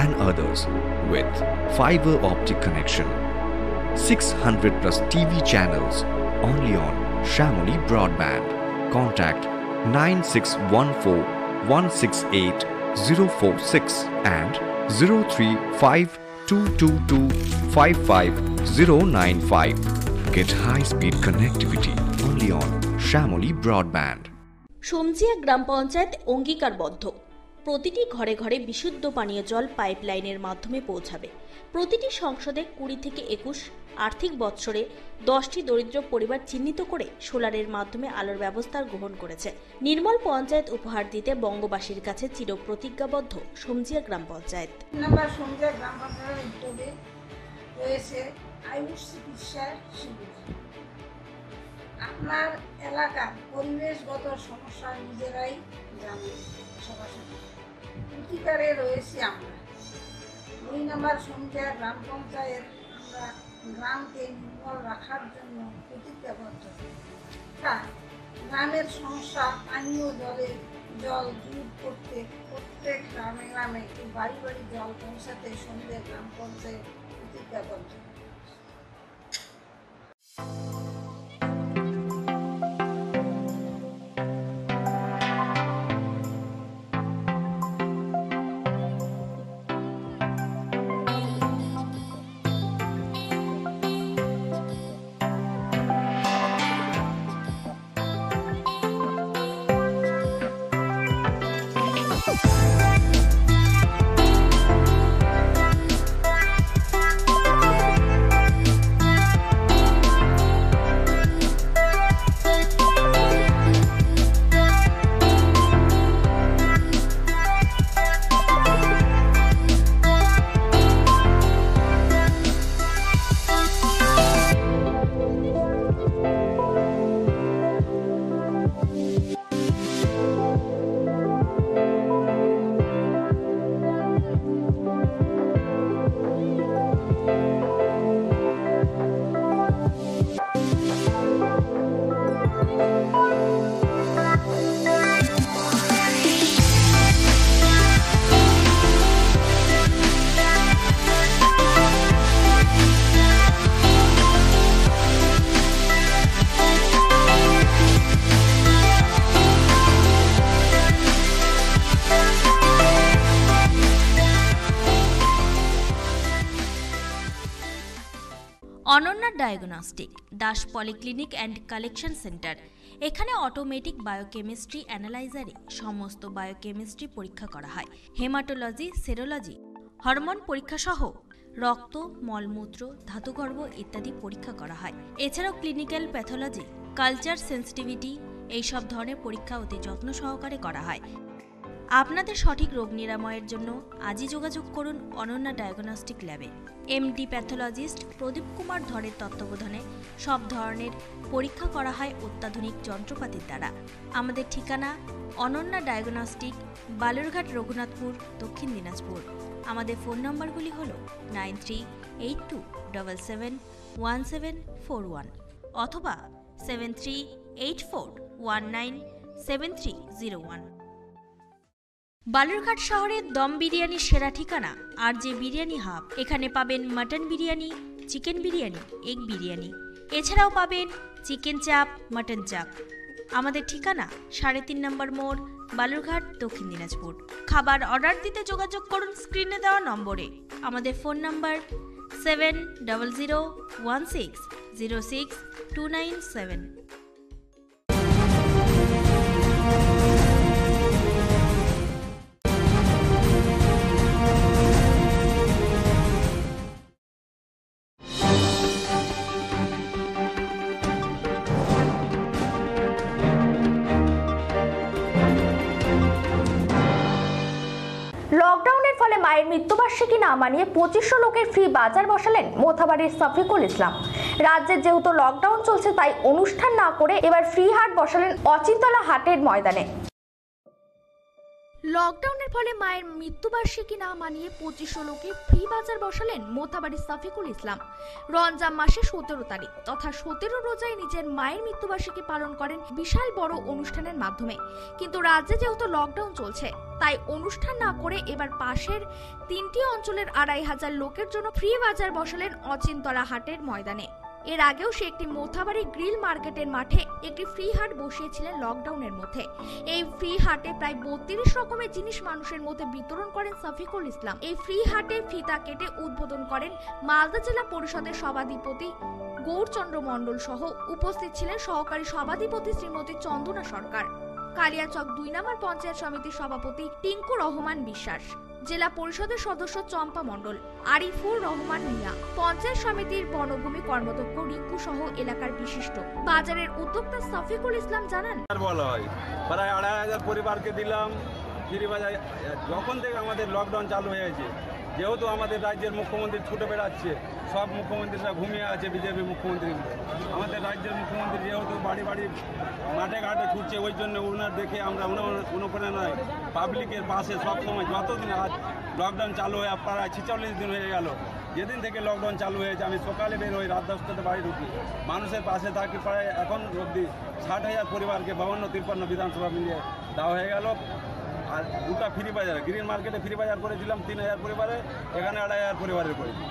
and others with fiber optic connection. 600 plus TV channels only on Shamoli Broadband. Contact 9614168046 and 03522255095. Get high-speed connectivity only on Shamoli Broadband. সমজিয়া গ্রাম পঞ্চায়েত অঙ্গীকারবদ্ধ, প্রতিটি ঘরে ঘরে বিশুদ্ধ পানীয় জল পাইপলাইনের মাধ্যমে পৌঁছাবে। প্রতিটি সংসদে 20 থেকে 21 আর্থিক বৎসরে 10টি দরিদ্র পরিবার চিহ্নিত করে সোলারের মাধ্যমে আলোর ব্যবস্থা গ্রহণ করেছে। নির্মল পঞ্চায়েত উপহার দিতে বঙ্গবাসীর কাছে চিরপ্রতিজ্ঞাবদ্ধ সমজিয়া গ্রাম পঞ্চায়েত। নাম্বার সমজিয়া গ্রাম পঞ্চায়েতের উদ্যোগে রয়েছে আয়ুষ চিকিৎসা শিবির। আপনার এলাকার পরিবেশগত সমস্যা নিজেরাই জানেন, সরাসরি প্রতিকারে রয়েছি আমরা। 2 নম্বর সমজিয়া গ্রাম পঞ্চায়েত আমরা গ্রামকে নির্মল রাখার জন্য প্রতিজ্ঞাবদ্ধ। গ্রামের সমস্যা পানীয় জল দূর করতে প্রত্যেক গ্রামে গ্রামে বাড়ি বাড়ি জল পৌঁছাতে সমজিয়া গ্রাম পঞ্চায়েত প্রতিজ্ঞাবদ্ধ। Diagnostic Das polyclinic and collection centre. এখানে অটোমেটিক বায়োকেমিস্ট্রি অ্যানালাইজারে সমস্ত বায়োকেমিস্ট্রি পরীক্ষা করা হয়। হেমাটোলজি, সেরোলজি, হরমোন পরীক্ষা সহ রক্ত, মলমূত্র, ধাতুগর্ভ ইত্যাদি পরীক্ষা করা হয়। এছাড়াও ক্লিনিক্যাল প্যাথোলজি, কালচার সেন্সিটিভিটি এইসব ধরনের পরীক্ষা অতি যত্ন সহকারে করা হয়। আপনাদের সঠিক রোগ নিরাময়ের জন্য আজই যোগাযোগ করুন অনন্যা ডায়াগনস্টিক ল্যাবে। এমডি প্যাথোলজিস্ট প্রদীপ কুমার ধরের তত্ত্বাবধানে সব ধরনের পরীক্ষা করা হয় অত্যাধুনিক যন্ত্রপাতির দ্বারা। আমাদের ঠিকানা অনন্যা ডায়াগনস্টিক, বালুরঘাট, রঘুনাথপুর, দক্ষিণ দিনাজপুর। আমাদের ফোন নম্বরগুলি হল 9382771741 অথবা 7384197301। বালুরঘাট শহরের দম বিরিয়ানির সেরা ঠিকানা RJ বিরিয়ানি হাব। এখানে পাবেন mutton biryani, chicken biryani, egg biryani, এছাড়াও পাবেন চিকেন চাপ, মাটন চাপ। আমাদের ঠিকানা 3.5 নম্বর মোড়, বালুরঘাট, দক্ষিণ দিনাজপুর। খাবার অর্ডার দিতে যোগাযোগ করুন স্ক্রিনে দেওয়া নম্বরে। আমাদের ফোন নম্বর 7001606297। লকডাউনের ফলে মায়ের মৃত্যুবার্ষিকী না মানিয়ে 2500 লোকের ফ্রি বাজার বসালেন মোথাবাড়ির শফিকুল ইসলাম। রাজ্যে যেহেতু লকডাউন চলছে তাই অনুষ্ঠান না করে এবার ফ্রি হাট বসালেন অচিন্তলা হাটের ময়দানে। লকডাউনের ফলে মায়ের মৃত্যুবার্ষিকী না মানিয়ে 2500 লোকে ফ্রি বাজার বসালেন মোথাবাড়ির শফিকুল ইসলাম। রমজান মাসে 17 তারিখ তথা 17 রোজায় নিজের মায়ের মৃত্যুবার্ষিকী পালন করেন বিশাল বড় অনুষ্ঠানের মাধ্যমে। কিন্তু রাজ্যে যেহেতু লকডাউন চলছে তাই অনুষ্ঠান না করে এবার পাশের 3টি অঞ্চলের 2500 লোকের জন্য ফ্রি বাজার বসালেন অচিন্তলা হাটের ময়দানে। এর আগেও সে একটি মোথাবাড়ি গ্রিল মার্কেটের মাঠে একটি ফ্রি হাট বসিয়েছিলেন লকডাউনের মধ্যে। এই ফ্রি হাটে প্রায় 32 রকমের জিনিস মানুষের মধ্যে বিতরণ করেন শফিকুল ইসলাম। এই ফ্রি হাটে ফিতা কেটে উদ্বোধন করেন মালদা জেলা পরিষদের সভাধিপতি গৌরচন্দ্র মণ্ডল সহ উপস্থিত ছিলেন সহকারী সভাধিপতি শ্রীমতী চন্দনা সরকার, কালিয়াচক 2 নম্বর পঞ্চায়েত সমিতির সভাপতি টিঙ্কু রহমান বিশ্বাস, জেলা পরিষদের সদস্য চম্পা মণ্ডল, আরিফুর রহমান মিয়া, পঞ্চায়েত সমিতির বনভূমি কর্মদক্ষ রিঙ্কু সহ এলাকার বিশিষ্ট। বাজারের উদ্যোক্তা শফিকুল ইসলাম জানান, বলা হয় প্রায় 2500 পরিবারকে দিলাম ফ্রি বাজার। যখন থেকে আমাদের লকডাউন চালু হয়েছে, যেহেতু আমাদের রাজ্যের মুখ্যমন্ত্রী ছুটে বেড়াচ্ছে, সব মুখ্যমন্ত্রীরা ঘুমিয়ে আছে, বিজেপি মুখ্যমন্ত্রীগুলো। আমাদের রাজ্যের মুখ্যমন্ত্রী যেহেতু বাড়ি বাড়ি মাঠে ঘাটে ছুটছে, ওই জন্য ওনার দেখে আমরা অনুপ্রেরণায় পাবলিকের পাশে সবসময়, যতদিন আজ লকডাউন চালু হয়ে প্রায় 46 দিন হয়ে গেল, যেদিন থেকে লকডাউন চালু হয়েছে আমি সকালে বের হই, রাত 10টাতে বাড়ি ঢুকি, মানুষের পাশে থাকি। প্রায় এখন অবধি 60,000 পরিবারকে 52-53 বিধানসভা মিলিয়ে দেওয়া হয়ে গেল। আর দুটা ফ্রি বাজার, গ্রিন মার্কেটে ফ্রি বাজার করেছিলাম 3000 পরিবারে, এখানে 2500 পরিবারের করেছি।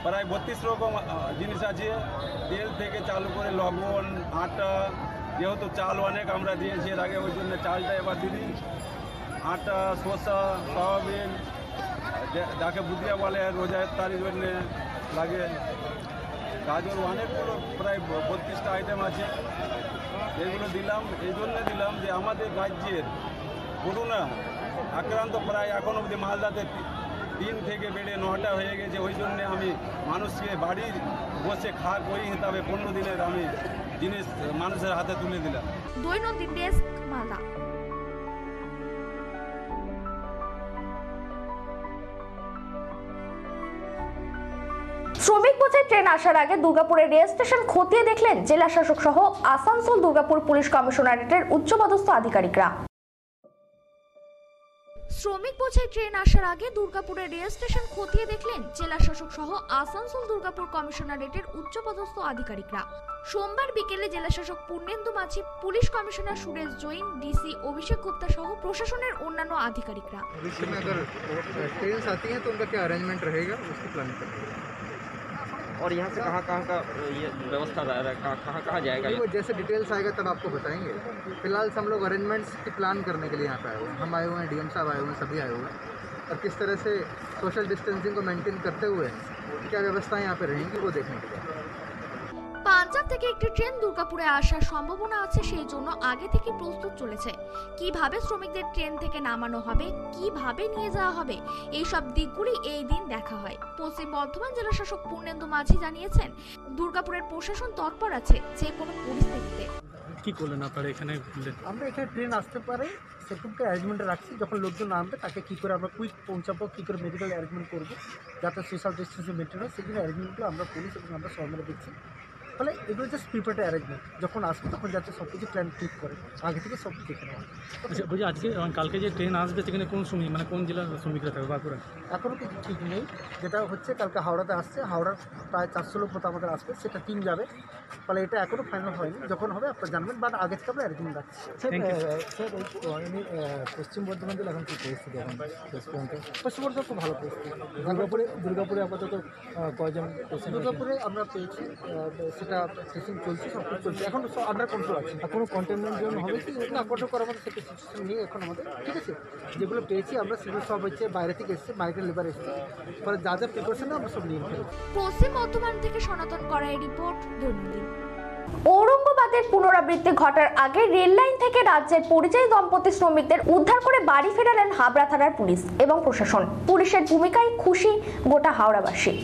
প্রায় 32 রকম জিনিস আছে, তেল থেকে চালু করে লবণ, আটা, যেহেতু চাল অনেক আমরা দিয়েছি এর আগে, ওই জন্য চালটা এবার দিদি, আটা, শসা, সয়াবিন, যাকে বুদিয়া বলে রোজার তারির জন্য লাগে, গাজর, অনেকগুলো প্রায় 32টা আইটেম আছে। এগুলো দিলাম, এই জন্য দিলাম যে আমাদের রাজ্যের করোনা আক্রান্ত প্রায় এখন অবধি মালদাতে 3 থেকে বেড়ে 9টা হয়ে গেছে। ওই জন্যে আমি মানুষকে বাড়ি বসে খাক ওই হিসাবে 15 দিনের আমি জিনিস মানুষের হাতে তুলে দিলাম। দৈনন্দিন ডেস্ক, মালদা। শ্রমিক বোঝাই ট্রেন আসার আগে দুর্গাপুরের রেল স্টেশন খতিয়ে দেখলেন জেলা শাসক সহ আসানসোল দুর্গাপুর পুলিশ কমিশনারেটের উচ্চপদস্থ আধিকারিকরা। শ্রমিক বোঝাই ট্রেন আসার আগে দুর্গাপুরের রেল স্টেশন খতিয়ে দেখলেন জেলা শাসক সহ আসানসোল দুর্গাপুর কমিশনারেটের উচ্চপদস্থ আধিকারিকরা। সোমবার বিকেলে জেলা শাসক Purnendu Majhi, police commissioner Suresh Jain, DC Abhishek Gupta সহ প্রশাসনের অন্যান্য আধিকারিকরা। और यहाँ से कहाँ कहाँ का ये व्यवस्था कहाँ कहाँ जाएगा? वो जैसे डिटेल्स आएगा तब आपको बताएंगे। फिलहाल हम लोग अरेंजमेंट्स की प्लान करने के लिए यहाँ पे आए हुए हैं। हम आए हुए हैं, डीएम साहब आए हुए हैं, सभी आए हुए हैं, और किस तरह से सोशल डिस्टेंसिंग को मेंटेन करते हुए क्या व्यवस्थाएं यहाँ पे रहेंगी वो देखने के लिए। পাঞ্জাব থেকে একটি ট্রেন দুর্গাপুরে আসার সম্ভাবনা আছে, সেই জন্য আগে থেকে প্রস্তুত চলেছে। কিভাবে শ্রমিকদের ট্রেন থেকে নামানো হবে, কিভাবে নিয়ে যাওয়া হবে, এই সব দিকগুলি এই দিন দেখা হয়। পশ্চিম বর্ধমান জেলা শাসক পূর্ণেন্দু মাঝি জানিয়েছেন, দুর্গাপুরের প্রশাসন তৎপর আছে যে কোনো পরিস্থিতিতে। কি করলেন আপনারা এখানে? আমরা এখানে ট্রেন আসতে পারে সেরকমটা অ্যারেঞ্জমেন্ট রাখছি। যখন লোকজন নামবে তাকে কী করে আমরা কুইক পৌঁছাবো, কী করে মেডিকেল অ্যারেঞ্জমেন্ট করবো যাতে সোশ্যাল ডিস্টেন্সিং মেনটেন হয়, সেগুলো অ্যারেঞ্জমেন্টগুলো আমরা পুলিশ এবং আমরা সবাই মিলে দিচ্ছি। ফলে এগুলো জাস্ট প্রিপেয়ার্ড অ্যারেঞ্জমেন্ট, যখন আসবে তখন যাতে সব কিছু প্ল্যান ঠিক করে আগে থেকে সব দেখে নেওয়া। আচ্ছা বলছি, আজকে কালকে যে ট্রেন আসবে সেখানে কোন শ্রমিক মানে কোন জেলার শ্রমিকরা থাকবে বাঁকুড়া? এখনও কিছু ঠিক নেই। যেটা হচ্ছে কালকে হাওড়াতে আসছে, হাওড়ার প্রায় 400 লোক মতো আমাদের আসবে, সেটা 3 যাবে। ফলে এটা এখনও ফাইনাল হয়নি, যখন হবে আপনারা জানবেন, বাট আগে থেকে আমরা অ্যারেঞ্জমেন্ট রাখছি। স্যার পশ্চিম বর্ধমান জেলা এখন কী পরিস্থিতি? এখন পশ্চিম বর্ধমান খুব ভালো পরিস্থিতি। দুর্গাপুরে আপাতত কয়জন? দুর্গাপুরে আমরা পেয়েছি, সেটা টেস্টিং চলছে, সব কিছু চলছে, এখন আন্ডার কন্ট্রোল আছে। কোনো কন্টেনমেন্ট জোন হবে কি না? কন্ট্রোল করার মতো সেটা সিচুয়েশন নিয়ে এখন আমাদের, ঠিক আছে। যেগুলো পেয়েছি আমরা সেগুলো সব হচ্ছে বাইরে থেকে এসছে, মাইগ্রেন্ট লেবার এসছে, ফলে যা যা প্রিপারেশন আমরা সব নিয়ে ফেলেছি। পশ্চিম বর্ধমান থেকে সনাতন করাই রিপোর্ট, দৈনন্দিন। ঔরঙ্গাবাদের পুনরাবৃত্তি ঘটার আগে রেল লাইন থেকে রাজ্যের পরিযায়ী দম্পতি শ্রমিকদের উদ্ধার করে বাড়ি ফেরালেন হাবড়া থানার পুলিশ এবং প্রশাসন। পুলিশের ভূমিকায় খুশি গোটা হাওড়াবাসী।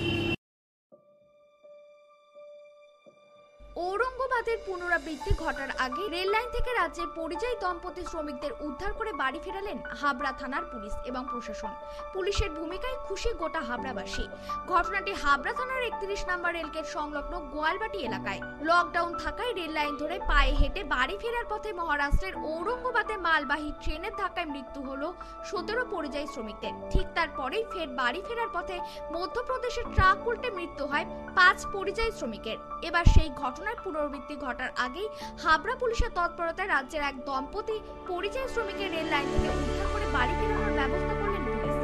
ঔরঙ্গাবাদের পুনরাবৃত্তি ঘটার আগে রেল লাইন থেকে রাজ্যের পরিযায়ী দম্পতি শ্রমিকদের উদ্ধার করে বাড়ি ফেরালেন হাবড়া থানার পুলিশ এবং প্রশাসন। পুলিশের ভূমিকায় খুশি গোটা হাবড়াবাসী। ঘটনাটি হাবড়া থানার 31 নম্বর রেলগেট সংলগ্ন গোয়ালবাটি এলাকায়। লকডাউন থাকায় রেল লাইন ধরে পায়ে হেঁটে বাড়ি ফেরার পথে মহারাষ্ট্রের ঔরঙ্গাবাদে মালবাহী ট্রেনের ধাক্কায় মৃত্যু হলো 17 পরিযায়ী শ্রমিকদের। ঠিক তারপরেই ফের বাড়ি ফেরার পথে মধ্যপ্রদেশের ট্রাক উল্টে মৃত্যু হয় 5 পরিযায়ী শ্রমিকের। এবার সেই ঘটনার পুনরাবৃত্তি ঘটার আগেই হাবড়া পুলিশের তৎপরতায় রাজ্যের এক দম্পতি পরিযায়ী শ্রমিকের রেল লাইন থেকে উদ্ধার করে বাড়ি ফেরানোর ব্যবস্থা করলেন পুলিশ।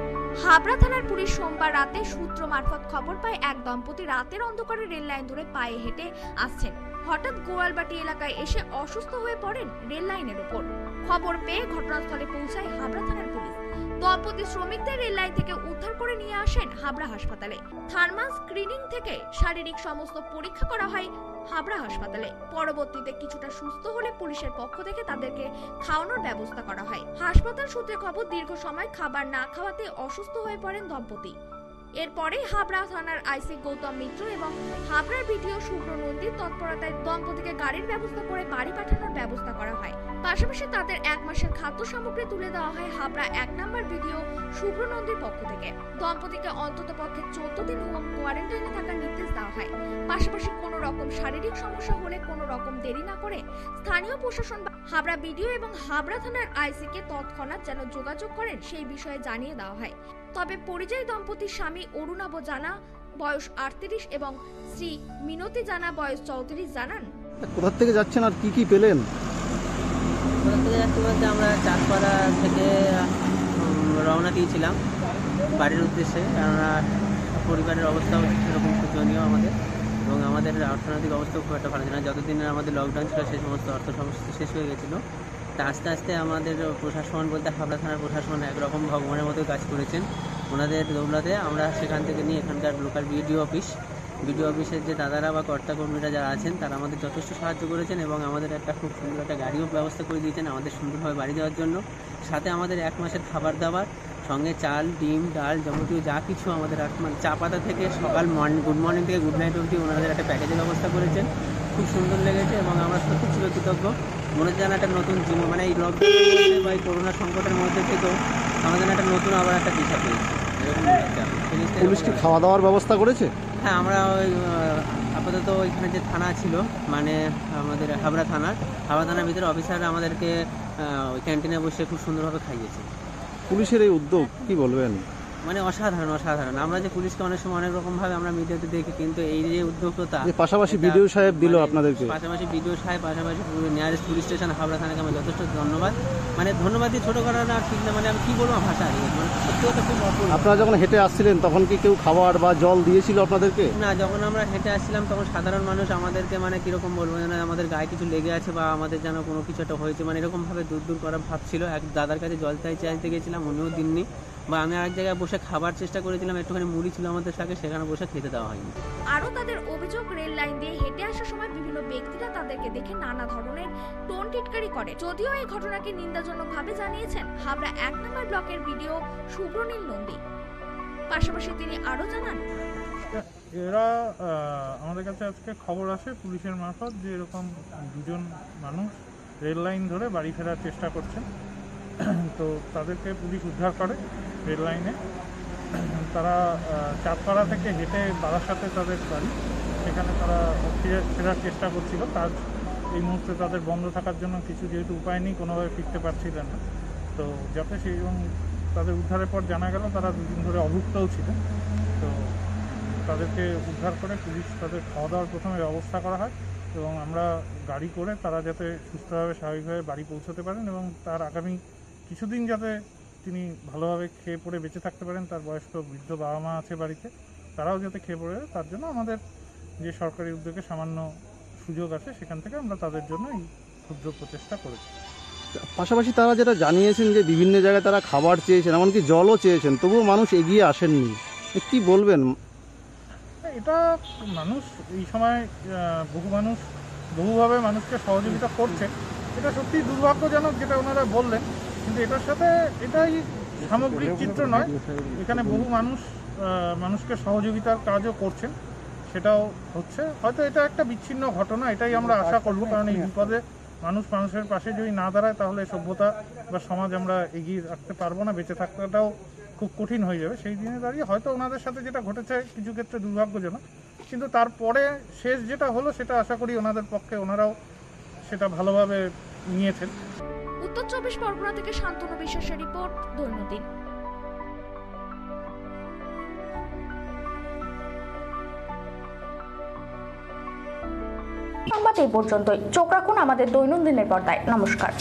হাবড়া থানার পুলিশ সোমবার রাতে সূত্র মারফত খবর পায় এক দম্পতি রাতের অন্ধকারে রেল লাইন ধরে পায়ে হেঁটে আসছেন। হঠাৎ গোয়ালবাটি এলাকায় এসে অসুস্থ হয়ে পড়েন রেল লাইনের উপর। খবর পেয়ে ঘটনাস্থলে পৌঁছায় হাবড়া থানার পুলিশ। দম্পতি শ্রমিকদের রেল লাইন থেকে উদ্ধার করে নিয়ে আসেন হাবড়া হাসপাতালে। থার্মাল স্ক্রিনিং থেকে শারীরিক সমস্ত পরীক্ষা করা হয় হাবড়া হাসপাতালে। পরবর্তীতে কিছুটা সুস্থ হলে পুলিশের পক্ষ থেকে তাদেরকে খাওয়ানোর ব্যবস্থা করা হয়। হাসপাতাল সূত্রে খবর, দীর্ঘ সময় খাবার না খাওয়াতে অসুস্থ হয়ে পড়েন দম্পতি। এরপরে হাবড়া থানার আইসি গৌতম মিত্র এবং হাবড়ার বিডিও শুভ্র নন্দীর তৎপরতায় দম্পতিকে গাড়ির ব্যবস্থা করে বাড়ি পাঠানোর ব্যবস্থা করা হয়। পাশাপাশি তাদের 1 মাসের খাদ্য সামগ্রী তুলে দেওয়া হয় হাবড়া 1 নম্বর বিডিও শুভ্র নন্দীর পক্ষ থেকে। দম্পতিকে অন্তত পক্ষে 14 দিন হোম কোয়ারেন্টাইনে থাকার নির্দেশ দেওয়া হয়। পাশাপাশি কোনো রকম শারীরিক সমস্যা হলে কোনো রকম দেরি না করে স্থানীয় প্রশাসন হাবড়া বিডিও এবং হাবড়া থানার আইসিকে তৎক্ষণাৎ যেন যোগাযোগ করেন সেই বিষয়ে জানিয়ে দেওয়া হয়। তবে পরিযায়ী দম্পতির স্বামী অরুণাভ জানা বয়স 38 এবং শ্রী মিনতি জানা বয়স 34 জানান, কোথা থেকে যাচ্ছেন আর কি কি পেলেন? কোথা থেকে যাচ্ছি বলতে আমরা চাঁদপাড়া থেকে রওনা দিয়েছিলাম বাড়ির উদ্দেশ্যে, কেননা পরিবারের অবস্থাও সেরকম শোচনীয় আমাদের, এবং আমাদের অর্থনৈতিক অবস্থাও খুব একটা ভালো ছিল না। যতদিন আমাদের লকডাউন ছিল সেই সমস্ত অর্থ সমস্যা শেষ হয়ে গেছিলো। তা আস্তে আস্তে আমাদের প্রশাসন বলতে হাবড়া থানার প্রশাসন একরকম ভগবানের মতো কাজ করেছেন। ওনাদের দৌলতে আমরা সেখান থেকে নিয়ে এখানকার লোকাল বিডিও অফিসের যে দাদারা বা কর্তাকর্মীরা যারা আছেন তারা আমাদের যথেষ্ট সাহায্য করেছেন এবং আমাদের একটা খুব সুন্দর একটা গাড়িও ব্যবস্থা করে দিয়েছেন আমাদের সুন্দরভাবে বাড়ি যাওয়ার জন্য। সাথে আমাদের 1 মাসের খাবার দাবার সঙ্গে চাল, ডিম, ডাল, যাবতীয় যা কিছু আমাদের মানে চা পাতা থেকে সকাল গুড মর্নিং থেকে গুড নাইট অবধি ওনাদের একটা প্যাকেজের ব্যবস্থা করেছেন। খুব সুন্দর লেগেছে এবং আমরা সত্যি চিরকৃতজ্ঞ। মনে হচ্ছে যেন একটা নতুন জীবন, মানে এই লকডাউনের বা এই করোনা সংকটের মধ্যে থেকেও আমাদের একটা নতুন আবার একটা দিশা পেয়েছি, এরকম মনে হচ্ছে। পুলিশ কি খাওয়া দাওয়ার ব্যবস্থা করেছে? হ্যাঁ, আমরা ওই আপাতত ওইখানে যে থানা ছিল মানে আমাদের হাবড়া থানার ভিতরে অফিসাররা আমাদেরকে ওই ক্যান্টিনে বসে খুব সুন্দরভাবে খাইয়েছে। পুলিশের এই উদ্যোগ কি বলবেন? মানে অসাধারণ। আমরা যে পুলিশকে অনেক সময় অনেক রকমভাবে আমরা মিডিয়াতে দেখি, কিন্তু এই যে উদ্যোগটা পাশাপাশি বিডিও সাহেব দিল আপনাদেরকে, পাশাপাশি নিয়ারেস্ট পুলিশ স্টেশন হাবড়া থানাকে আমার যথেষ্ট ধন্যবাদ। মানে ধন্যবাদ দিয়ে ছোটো করা না ঠিক না, মানে আমি কী বলবো ভাষা আছে, মানে সত্যি কথা খুব অপূর্ব। আপনারা যখন হেঁটে আসছিলেন তখন কি কেউ খাবার বা জল দিয়েছিল আপনাদেরকে? না, যখন আমরা হেঁটে আসছিলাম তখন সাধারণ মানুষ আমাদেরকে মানে কীরকম বলবো, যেন আমাদের গায়ে কিছু লেগে আছে বা আমাদের যেন কোনো কিছু একটা হয়েছে, মানে এরকমভাবে দূর করা ভাব ছিল। এক দাদার কাছে জল চাইতে গেছিলাম, উনিও দিননি। বা আমি আরেক জায়গায় বসে খাবার চেষ্টা করেছিলাম, একটুখানি মুড়ি ছিল আমাদের সাথে, সেখানে বসে খেতে দেওয়া হয়নি। আরও তাদের অভিযোগ, রেল লাইন দিয়ে হেঁটে আসার সময় বিভিন্ন ব্যক্তিরা তাদেরকে দেখে নানা ধরনের টোন টিটকারি করে। যদিও এই ঘটনাকে নিন্দাজনকভাবে জানিয়েছেন হাবড়া 1 নম্বর ব্লকের বিডিও শুভ্রনীল নন্দী। পাশাপাশি তিনি আরও জানান, এরা আমাদের কাছে আজকে খবর আসে পুলিশের মারফত যে এরকম দুজন মানুষ রেল লাইন ধরে বাড়ি ফেরার চেষ্টা করছেন। তো তাদেরকে পুলিশ উদ্ধার করে রেল লাইনে। তারা চাঁদপাড়া থেকে হেঁটে বারাসাতে তাদের বাড়ি, সেখানে তারা ফেরার চেষ্টা করছিল। কাজ এই মুহূর্তে তাদের বন্ধ থাকার জন্য কিছু যেহেতু উপায় নেই, কোনোভাবে ফিরতে পারছিলেন না। তো যাতে সেই এবং তাদের উদ্ধারের পর জানা গেল তারা দুদিন ধরে অভুক্তও ছিলেন। তো তাদেরকে উদ্ধার করে পুলিশ তাদের খাওয়া দাওয়ার প্রথমে ব্যবস্থা করা হয় এবং আমরা গাড়ি করে তারা যাতে সুস্থভাবে স্বাভাবিকভাবে বাড়ি পৌঁছতে পারেন এবং তার আগামী কিছুদিন যাতে তিনি ভালোভাবে খেয়ে পড়ে বেঁচে থাকতে পারেন। তার বয়স্ক বৃদ্ধ বাবা মা আছে বাড়িতে, তারাও যাতে খেয়ে পড়ে, তার জন্য আমাদের যে সরকারি উদ্যোগে সামান্য সুযোগ আছে সেখান থেকে আমরা তাদের জন্য এই ক্ষুদ্র প্রচেষ্টা করেছি। পাশাপাশি তারা যেটা জানিয়েছেন যে বিভিন্ন জায়গায় তারা খাবার চেয়েছেন, এমনকি জলও চেয়েছেন, তবুও মানুষ এগিয়ে আসেননি। কি বলবেন? এটা মানুষ এই সময় বহু মানুষ বহুভাবে মানুষকে সহযোগিতা করছে, এটা সত্যিই দুর্ভাগ্যজনক যেটা ওনারা বললেন, কিন্তু এটার সাথে এটাই সামগ্রিক চিত্র নয়। এখানে বহু মানুষ মানুষকে সহযোগিতার কাজও করছেন, সেটাও হচ্ছে। হয়তো এটা একটা বিচ্ছিন্ন ঘটনা, এটাই আমরা আশা করব, কারণ এই বিপদে মানুষ মানুষের পাশে যদি না দাঁড়ায় তাহলে সভ্যতা বা সমাজ আমরা এগিয়ে রাখতে পারবো না, বেঁচে থাকাটাও খুব কঠিন হয়ে যাবে। সেই দিনে দাঁড়িয়ে হয়তো ওনাদের সাথে যেটা ঘটেছে কিছু ক্ষেত্রে দুর্ভাগ্যজনক, কিন্তু তারপরে শেষ যেটা হলো সেটা আশা করি ওনাদের পক্ষে ওনারাও সেটা ভালোভাবে নিয়েছেন। উত্তর 24 পরগনা থেকে শান্তনু বিশ্বাসের রিপোর্ট, দৈনন্দিন। সংবাদ এই পর্যন্তই। চোখ রাখুন আমাদের দৈনন্দিনের পর্দায়। নমস্কার।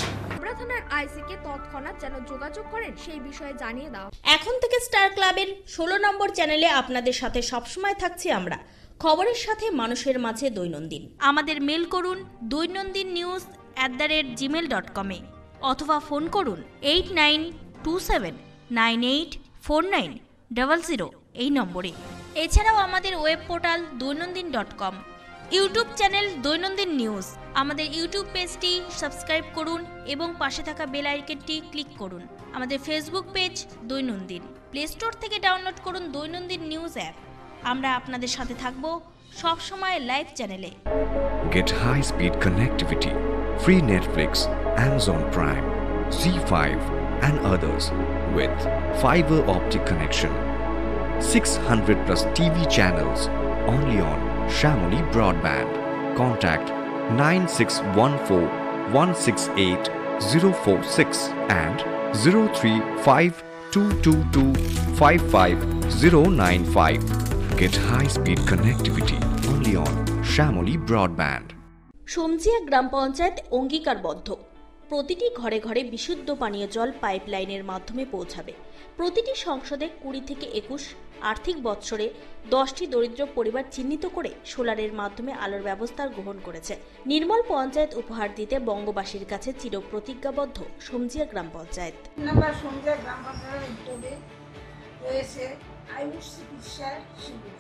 থানার আইসিকে তৎক্ষণাৎ যেন যোগাযোগ করেন সেই বিষয়ে জানিয়ে দাও। এখন থেকে স্টার ক্লাবের 16 নম্বর চ্যানেলে আপনাদের সাথে সবসময় থাকছি আমরা, খবরের সাথে মানুষের মাঝে দৈনন্দিন। আমাদের মেল করুন doinandinnews@gmail.com অথবা ফোন করুন 8927984900 এই নম্বরে। এছাড়াও আমাদের web portal doinandin.com, YouTube channel দৈনন্দিন নিউজ। আমাদের ইউটিউব পেজটি সাবস্ক্রাইব করুন এবং পাশে থাকা বেল আইকনটি ক্লিক করুন। আমাদের ফেসবুক পেজ দৈনন্দিন। প্লে স্টোর থেকে ডাউনলোড করুন দৈনন্দিন নিউজ অ্যাপ। আমরা আপনাদের সাথে থাকব সব সময় লাইভ চ্যানেলে। Get high-speed connectivity, free Netflix, Amazon Prime, Z5 and others with fiber optic connection. 600 plus TV channels only on Shamoli Broadband. Contact 9614168046 and 03522255095. Get high-speed connectivity only on Shamoli Broadband. সমজিয়া গ্রাম পঞ্চায়েত অঙ্গীকারবদ্ধ, প্রতিটি ঘরে ঘরে বিশুদ্ধ পানীয় জল পাইপলাইনের মাধ্যমে পৌঁছাবে। প্রতিটি সংসদে 20 থেকে 21 আর্থিক বৎসরে 10টি দরিদ্র পরিবার চিহ্নিত করে সোলারের মাধ্যমে আলোর ব্যবস্থা গ্রহণ করেছে। নির্মল পঞ্চায়েত উপহার দিতে বঙ্গবাসীর কাছে চিরপ্রতিজ্ঞাবদ্ধ সমজিয়া গ্রাম পঞ্চায়েত। নাম্বার সমজিয়া গ্রাম পঞ্চায়েতের উদ্যোগে রয়েছে আয়ুষ চিকিৎসা শিবির।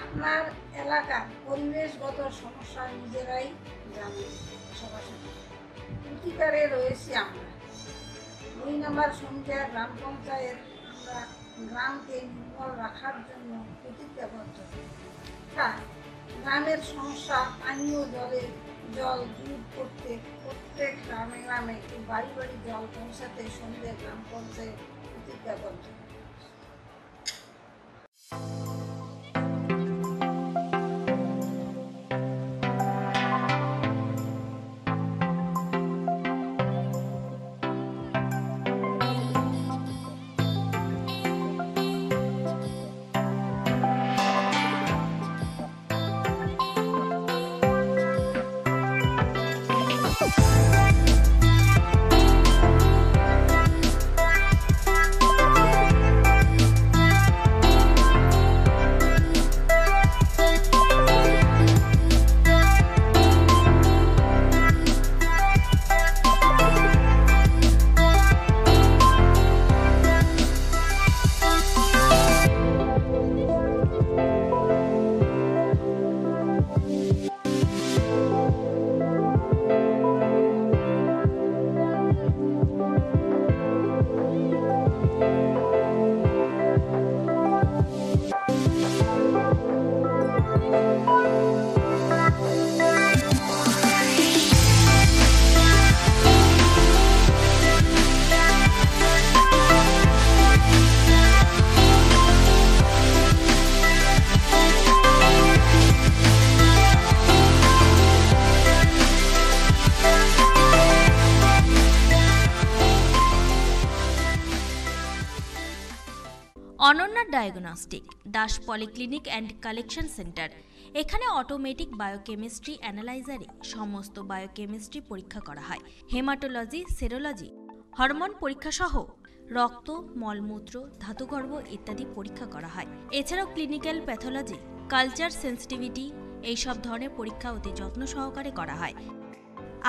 আপনার এলাকার পরিবেশগত সমস্যা নিজেরাই জানেন, সরাসরি প্রতিকারে রয়েছি আমরা। 2 নম্বর সমজিয়া গ্রাম পঞ্চায়েত আমরা গ্রামকে নির্মল রাখার জন্য প্রতিজ্ঞাবদ্ধ। তাই গ্রামের সমস্যা পানীয় জল দূর করতে প্রত্যেক গ্রামে গ্রামে বাড়ি বাড়ি জল পৌঁছাতে সমজিয়া গ্রাম পঞ্চায়েত প্রতিজ্ঞাবদ্ধ। Diagnostic Das polyclinic and collection centre. এখানে অটোমেটিক বায়োকেমিস্ট্রি অ্যানালাইজারে সমস্ত বায়োকেমিস্ট্রি পরীক্ষা করা হয়। হেমাটোলজি, সেরোলজি, হরমোন পরীক্ষা সহ রক্ত, মলমূত্র, ধাতুগর্ভ ইত্যাদি পরীক্ষা করা হয়। এছাড়াও ক্লিনিক্যাল প্যাথোলজি, কালচার সেন্সিটিভিটি এইসব ধরনের পরীক্ষা অতি যত্ন সহকারে করা হয়।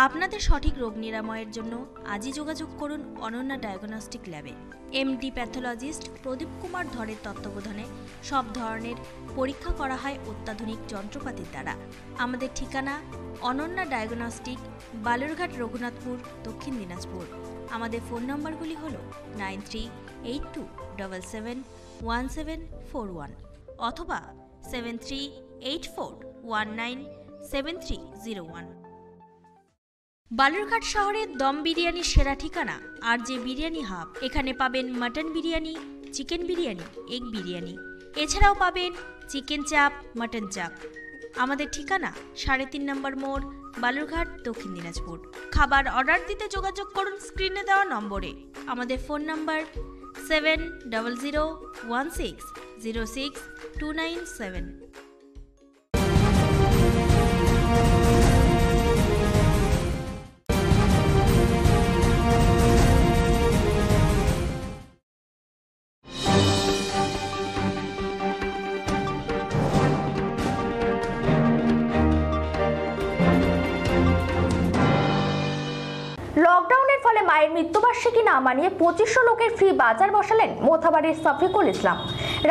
আপনাদের সঠিক রোগ নিরাময়ের জন্য আজই যোগাযোগ করুন অনন্যা ডায়াগনস্টিক ল্যাবে। এমডি প্যাথোলজিস্ট প্রদীপ কুমার ধরের তত্ত্বাবধানে সব ধরনের পরীক্ষা করা হয় অত্যাধুনিক যন্ত্রপাতির দ্বারা। আমাদের ঠিকানা অনন্যা ডায়াগনস্টিক, বালুরঘাট, রঘুনাথপুর, দক্ষিণ দিনাজপুর। আমাদের ফোন নম্বরগুলি হল 9382771741 অথবা 7384197301। বালুরঘাট শহরের দম বিরিয়ানির সেরা ঠিকানা আর যে বিরিয়ানি হাব। এখানে পাবেন mutton biryani, chicken biryani, egg biryani, এছাড়াও পাবেন চিকেন চাপ, মাটন চাপ। আমাদের ঠিকানা 3.5 নম্বর মোড়, বালুরঘাট, দক্ষিণ দিনাজপুর। খাবার অর্ডার দিতে যোগাযোগ করুন স্ক্রিনে দেওয়া নম্বরে। আমাদের ফোন নম্বর 7001606297। লকডাউনের ফলে মায়ের মৃত্যুবার্ষিকী না মানিয়ে 2500 লোকের ফ্রি বাজার বসালেন মোথাবাড়ির শফিকুল ইসলাম।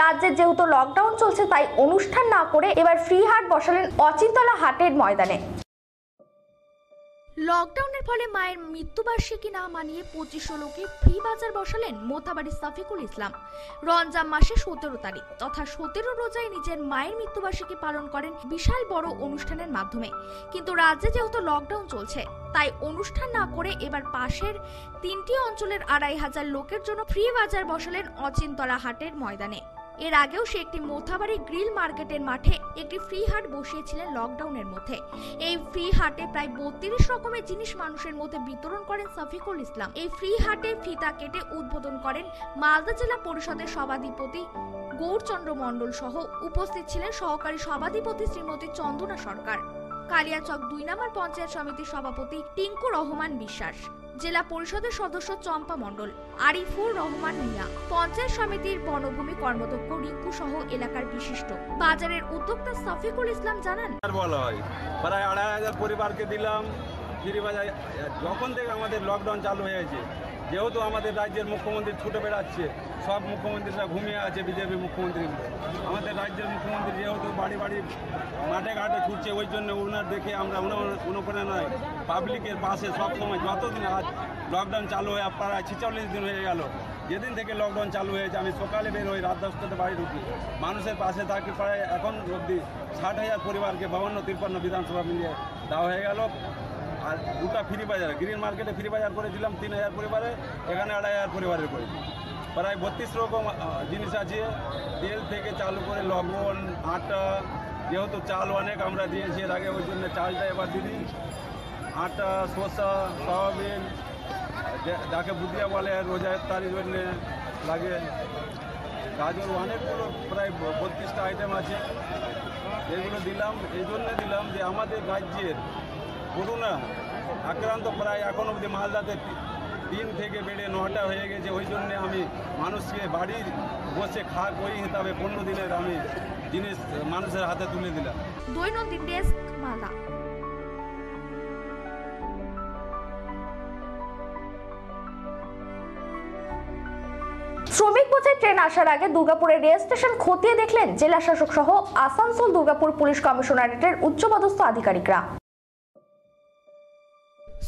রাজ্যে যেহেতু লকডাউন চলছে তাই অনুষ্ঠান না করে এবার ফ্রি হাট বসালেন অচিন্তলা হাটের ময়দানে। লকডাউনের ফলে মায়ের মৃত্যুবার্ষিকী না মানিয়ে 2500 লোকে ফ্রি বাজার বসালেন মোথাবাড়ির শফিকুল ইসলাম। রমজান মাসে 17 তারিখ তথা 17 রোজায় নিজের মায়ের মৃত্যুবার্ষিকী পালন করেন বিশাল বড় অনুষ্ঠানের মাধ্যমে। কিন্তু রাজ্যে যেহেতু লকডাউন চলছে তাই অনুষ্ঠান না করে এবার পাশের 3টি অঞ্চলের 2500 লোকের জন্য ফ্রি বাজার বসালেন অচিন্তলা হাটের ময়দানে। এর আগেও সে একটি মোথাবাড়ি গ্রিল মার্কেটের মাঠে একটি ফ্রি হাট বসিয়েছিলেন লকডাউনের মধ্যে। এই ফ্রি হাটে প্রায় 32 রকমের জিনিস মানুষের মধ্যে বিতরণ করেন শফিকুল ইসলাম। এই ফ্রি হাটে ফিতা কেটে উদ্বোধন করেন মালদা জেলা পরিষদের সভাধিপতি গৌরচন্দ্র মণ্ডল সহ উপস্থিত ছিলেন সহকারী সভাধিপতি শ্রীমতী চন্দনা সরকার, কালিয়াচক 2 নম্বর পঞ্চায়েত সমিতির সভাপতি টিঙ্কু রহমান বিশ্বাস, জেলা পরিষদের সদস্য চম্পা মণ্ডল, আরিফুর রহমান মিয়া, পঞ্চায়েত সমিতির বনভূমি কর্মদক্ষ রিঙ্কু সহ এলাকার বিশিষ্ট। বাজারের উদ্যোক্তা শফিকুল ইসলাম জানান, বলা হয় প্রায় 2500 পরিবারকে দিলাম ফ্রি বাজার। যখন থেকে আমাদের লকডাউন চালু হয়েছে, যেহেতু আমাদের রাজ্যের মুখ্যমন্ত্রী ছুটে বেড়াচ্ছে, সব মুখ্যমন্ত্রীরা ঘুমিয়ে আছে, বিজেপি মুখ্যমন্ত্রীগুলো। আমাদের রাজ্যের মুখ্যমন্ত্রী যেহেতু বাড়ি বাড়ি মাঠে ঘাটে ছুটছে, ওই জন্য ওনার দেখে আমরা অনুপ্রেরণায় পাবলিকের পাশে সবসময়, যতদিন আজ লকডাউন চালু হয়ে প্রায় 46 দিন হয়ে গেল, যেদিন থেকে লকডাউন চালু হয়েছে আমি সকালে বের হই, রাত 10টাতে বাড়ি ঢুকি, মানুষের পাশে থাকি। প্রায় এখন অবধি 60,000 পরিবারকে 52-53 বিধানসভা মিলিয়ে দেওয়া হয়ে গেল। আর 2টা ফ্রি বাজার, গ্রিন মার্কেটে ফ্রি বাজার করেছিলাম 3000 পরিবারে, এখানে 2500 পরিবারের করেছি। প্রায় 32 রকম জিনিস আছে, তেল থেকে চালু করে লবণ, আটা, যেহেতু চাল অনেক আমরা দিয়েছি এর আগে, ওই জন্য চালটা এবার দিই, আটা, শসা, সয়াবিন, যাকে বুদিয়া বলে রোজার তারিখ জন্যে লাগে, গাজর, অনেকগুলো প্রায় 32টা আইটেম আছে। এগুলো দিলাম, এই জন্য দিলাম যে আমাদের রাজ্যের করোনা আক্রান্ত প্রায় এখন অবধি মালদাতে 3 থেকে বেড়ে 9টা হয়ে গেছে। ওই জন্য আমি মানুষকে বাড়ি বসে খাক ওই হিসাবে 15 দিনের আমি জিনিস মানুষের হাতে তুলে দিলাম। দৈনন্দিন ডেস্ক, মালদা। শ্রমিক বোঝাই ট্রেন আসার আগে দুর্গাপুরের রেল স্টেশন খতিয়ে দেখলেন জেলা শাসক সহ আসানসোল দুর্গাপুর পুলিশ কমিশনারেটের উচ্চপদস্থ আধিকারিকরা।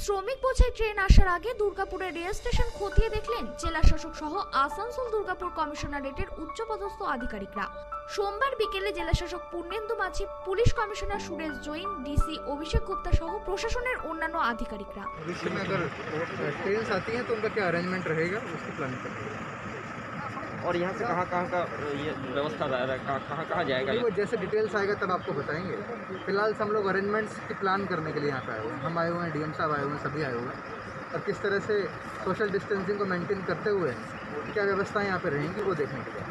শ্রমিক বোঝাই ট্রেন আসার আগে দুর্গাপুরের রেল স্টেশন খতিয়ে দেখলেন জেলা শাসক সহ আসানসোল দুর্গাপুর কমিশনারেটের উচ্চপদস্থ আধিকারিকরা। সোমবার বিকেলে জেলা শাসক Purnendu Majhi, police commissioner Suresh Jain, DC Abhishek Gupta সহ প্রশাসনের অন্যান্য আধিকারিকরা। और यहाँ से कहाँ का ये व्यवस्था कहाँ जाएगा? जैसे डिटेल्स आएगा तब आपको बताएंगे। फिलहाल हम लोग अरेंजमेंट्स की प्लान करने के लिए यहाँ पे आए हुए हैं। हम आए हुए हैं, डीएम साहब आए हुए हैं, सभी आए हुए हैं, और किस तरह से सोशल डिस्टेंसिंग को मेंटेन करते हुए क्या व्यवस्था यहाँ पे रहेंगी वो देखने के लिए।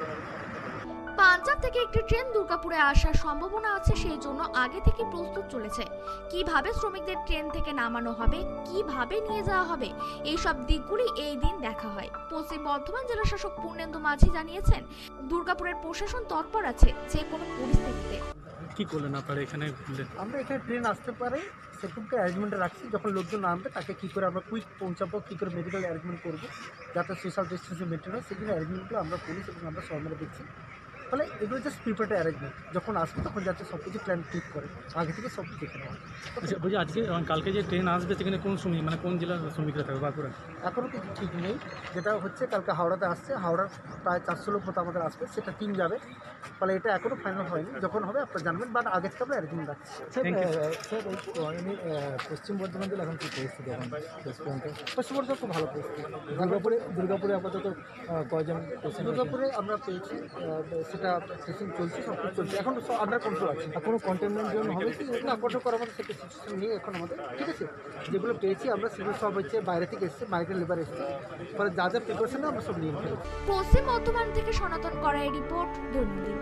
পাঞ্জাব থেকে একটি ট্রেন দুর্গাপুরে আসার সম্ভাবনা আছে, সেই জন্য আগে থেকে প্রস্তুত চলেছে। কিভাবে শ্রমিকদের ট্রেন থেকে নামানো হবে, কিভাবে নিয়ে যাওয়া হবে, এই সব দিকগুলি এই দিন দেখা হয়। পশ্চিম বর্ধমান জেলা শাসক পূর্ণেন্দু মাঝি জানিয়েছেন, দুর্গাপুরের প্রশাসন তৎপর আছে যে কোনো পরিস্থিতিতে। কি করলেন আপনারা এখানে? আমরা এখানে ট্রেন আসতে পারে সেরকমটা অ্যারেঞ্জমেন্টে রাখছি। যখন লোকজন নামবে তাকে কী করে আমরা কুইক পৌঁছাবো, কী করে মেডিকেল অ্যারেঞ্জমেন্ট করবো যাতে সোশ্যাল ডিস্টেন্সিং মেনটেন হয়, সেগুলো অ্যারেঞ্জমেন্টগুলো আমরা পুলিশ এবং আমরা সরকারে দেখছি। ফলে এগুলো জাস্ট প্রিপেয়ার্ড অ্যারেঞ্জমেন্ট, যখন আসবে তখন যাতে সব কিছু প্ল্যান ঠিক করে আগে থেকে সব দেখে নেওয়া। আচ্ছা বলছি, আজকে কালকে যে ট্রেন আসবে সেখানে কোন শ্রমিক মানে কোন জেলার শ্রমিকরা থাকবে বাঁকুড়া? এখনও কিছু ঠিক নেই। যেটা হচ্ছে কালকে হাওড়াতে আসছে, হাওড়ার প্রায় 400 লোক মতো আমাদের আসবে, সেটা টিম যাবে। ফলে এটা এখনও ফাইনাল হয়নি, যখন হবে আপনারা জানবেন, বাট আগে থেকে আমরা অ্যারেঞ্জমেন্ট রাখছি। স্যার পশ্চিম বর্ধমান জেলা এখন কী পরিস্থিতি? এখন পশ্চিম বর্ধমান খুব ভালো পরিস্থিতি। দুর্গাপুরে আপাতত কয়জন? দুর্গাপুরে আমরা পেয়েছি, সেটা টেস্টিং চলছে, সব কিছু চলছে, এখন সব আন্ডার কন্ট্রোল আছে। কোনো কন্টেনমেন্ট জোন হবে কি? না, কন্ট্রোল করার মতো সেটা সিচুয়েশন নেই এখন আমাদের, ঠিক আছে। যেগুলো পেয়েছি আমরা সেগুলো সব হচ্ছে বাইরে থেকে এসছে, মাইগ্রেন্ট লেবার এসছে, ফলে যা যা প্রিপারেশন আমরা সব নিয়ে ফেলেছি। পশ্চিম বর্ধমান থেকে সনাতন করাই রিপোর্ট, দৈনন্দিন।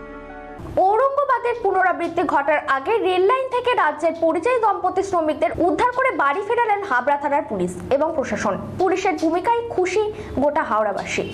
ঔরঙ্গাবাদের পুনরাবৃত্তি ঘটার আগে রেল লাইন থেকে রাজ্যের পরিযায়ী দম্পতি শ্রমিকদের উদ্ধার করে বাড়ি ফেরালেন হাবড়া থানার পুলিশ এবং প্রশাসন। পুলিশের ভূমিকায় খুশি গোটা হাওড়াবাসী।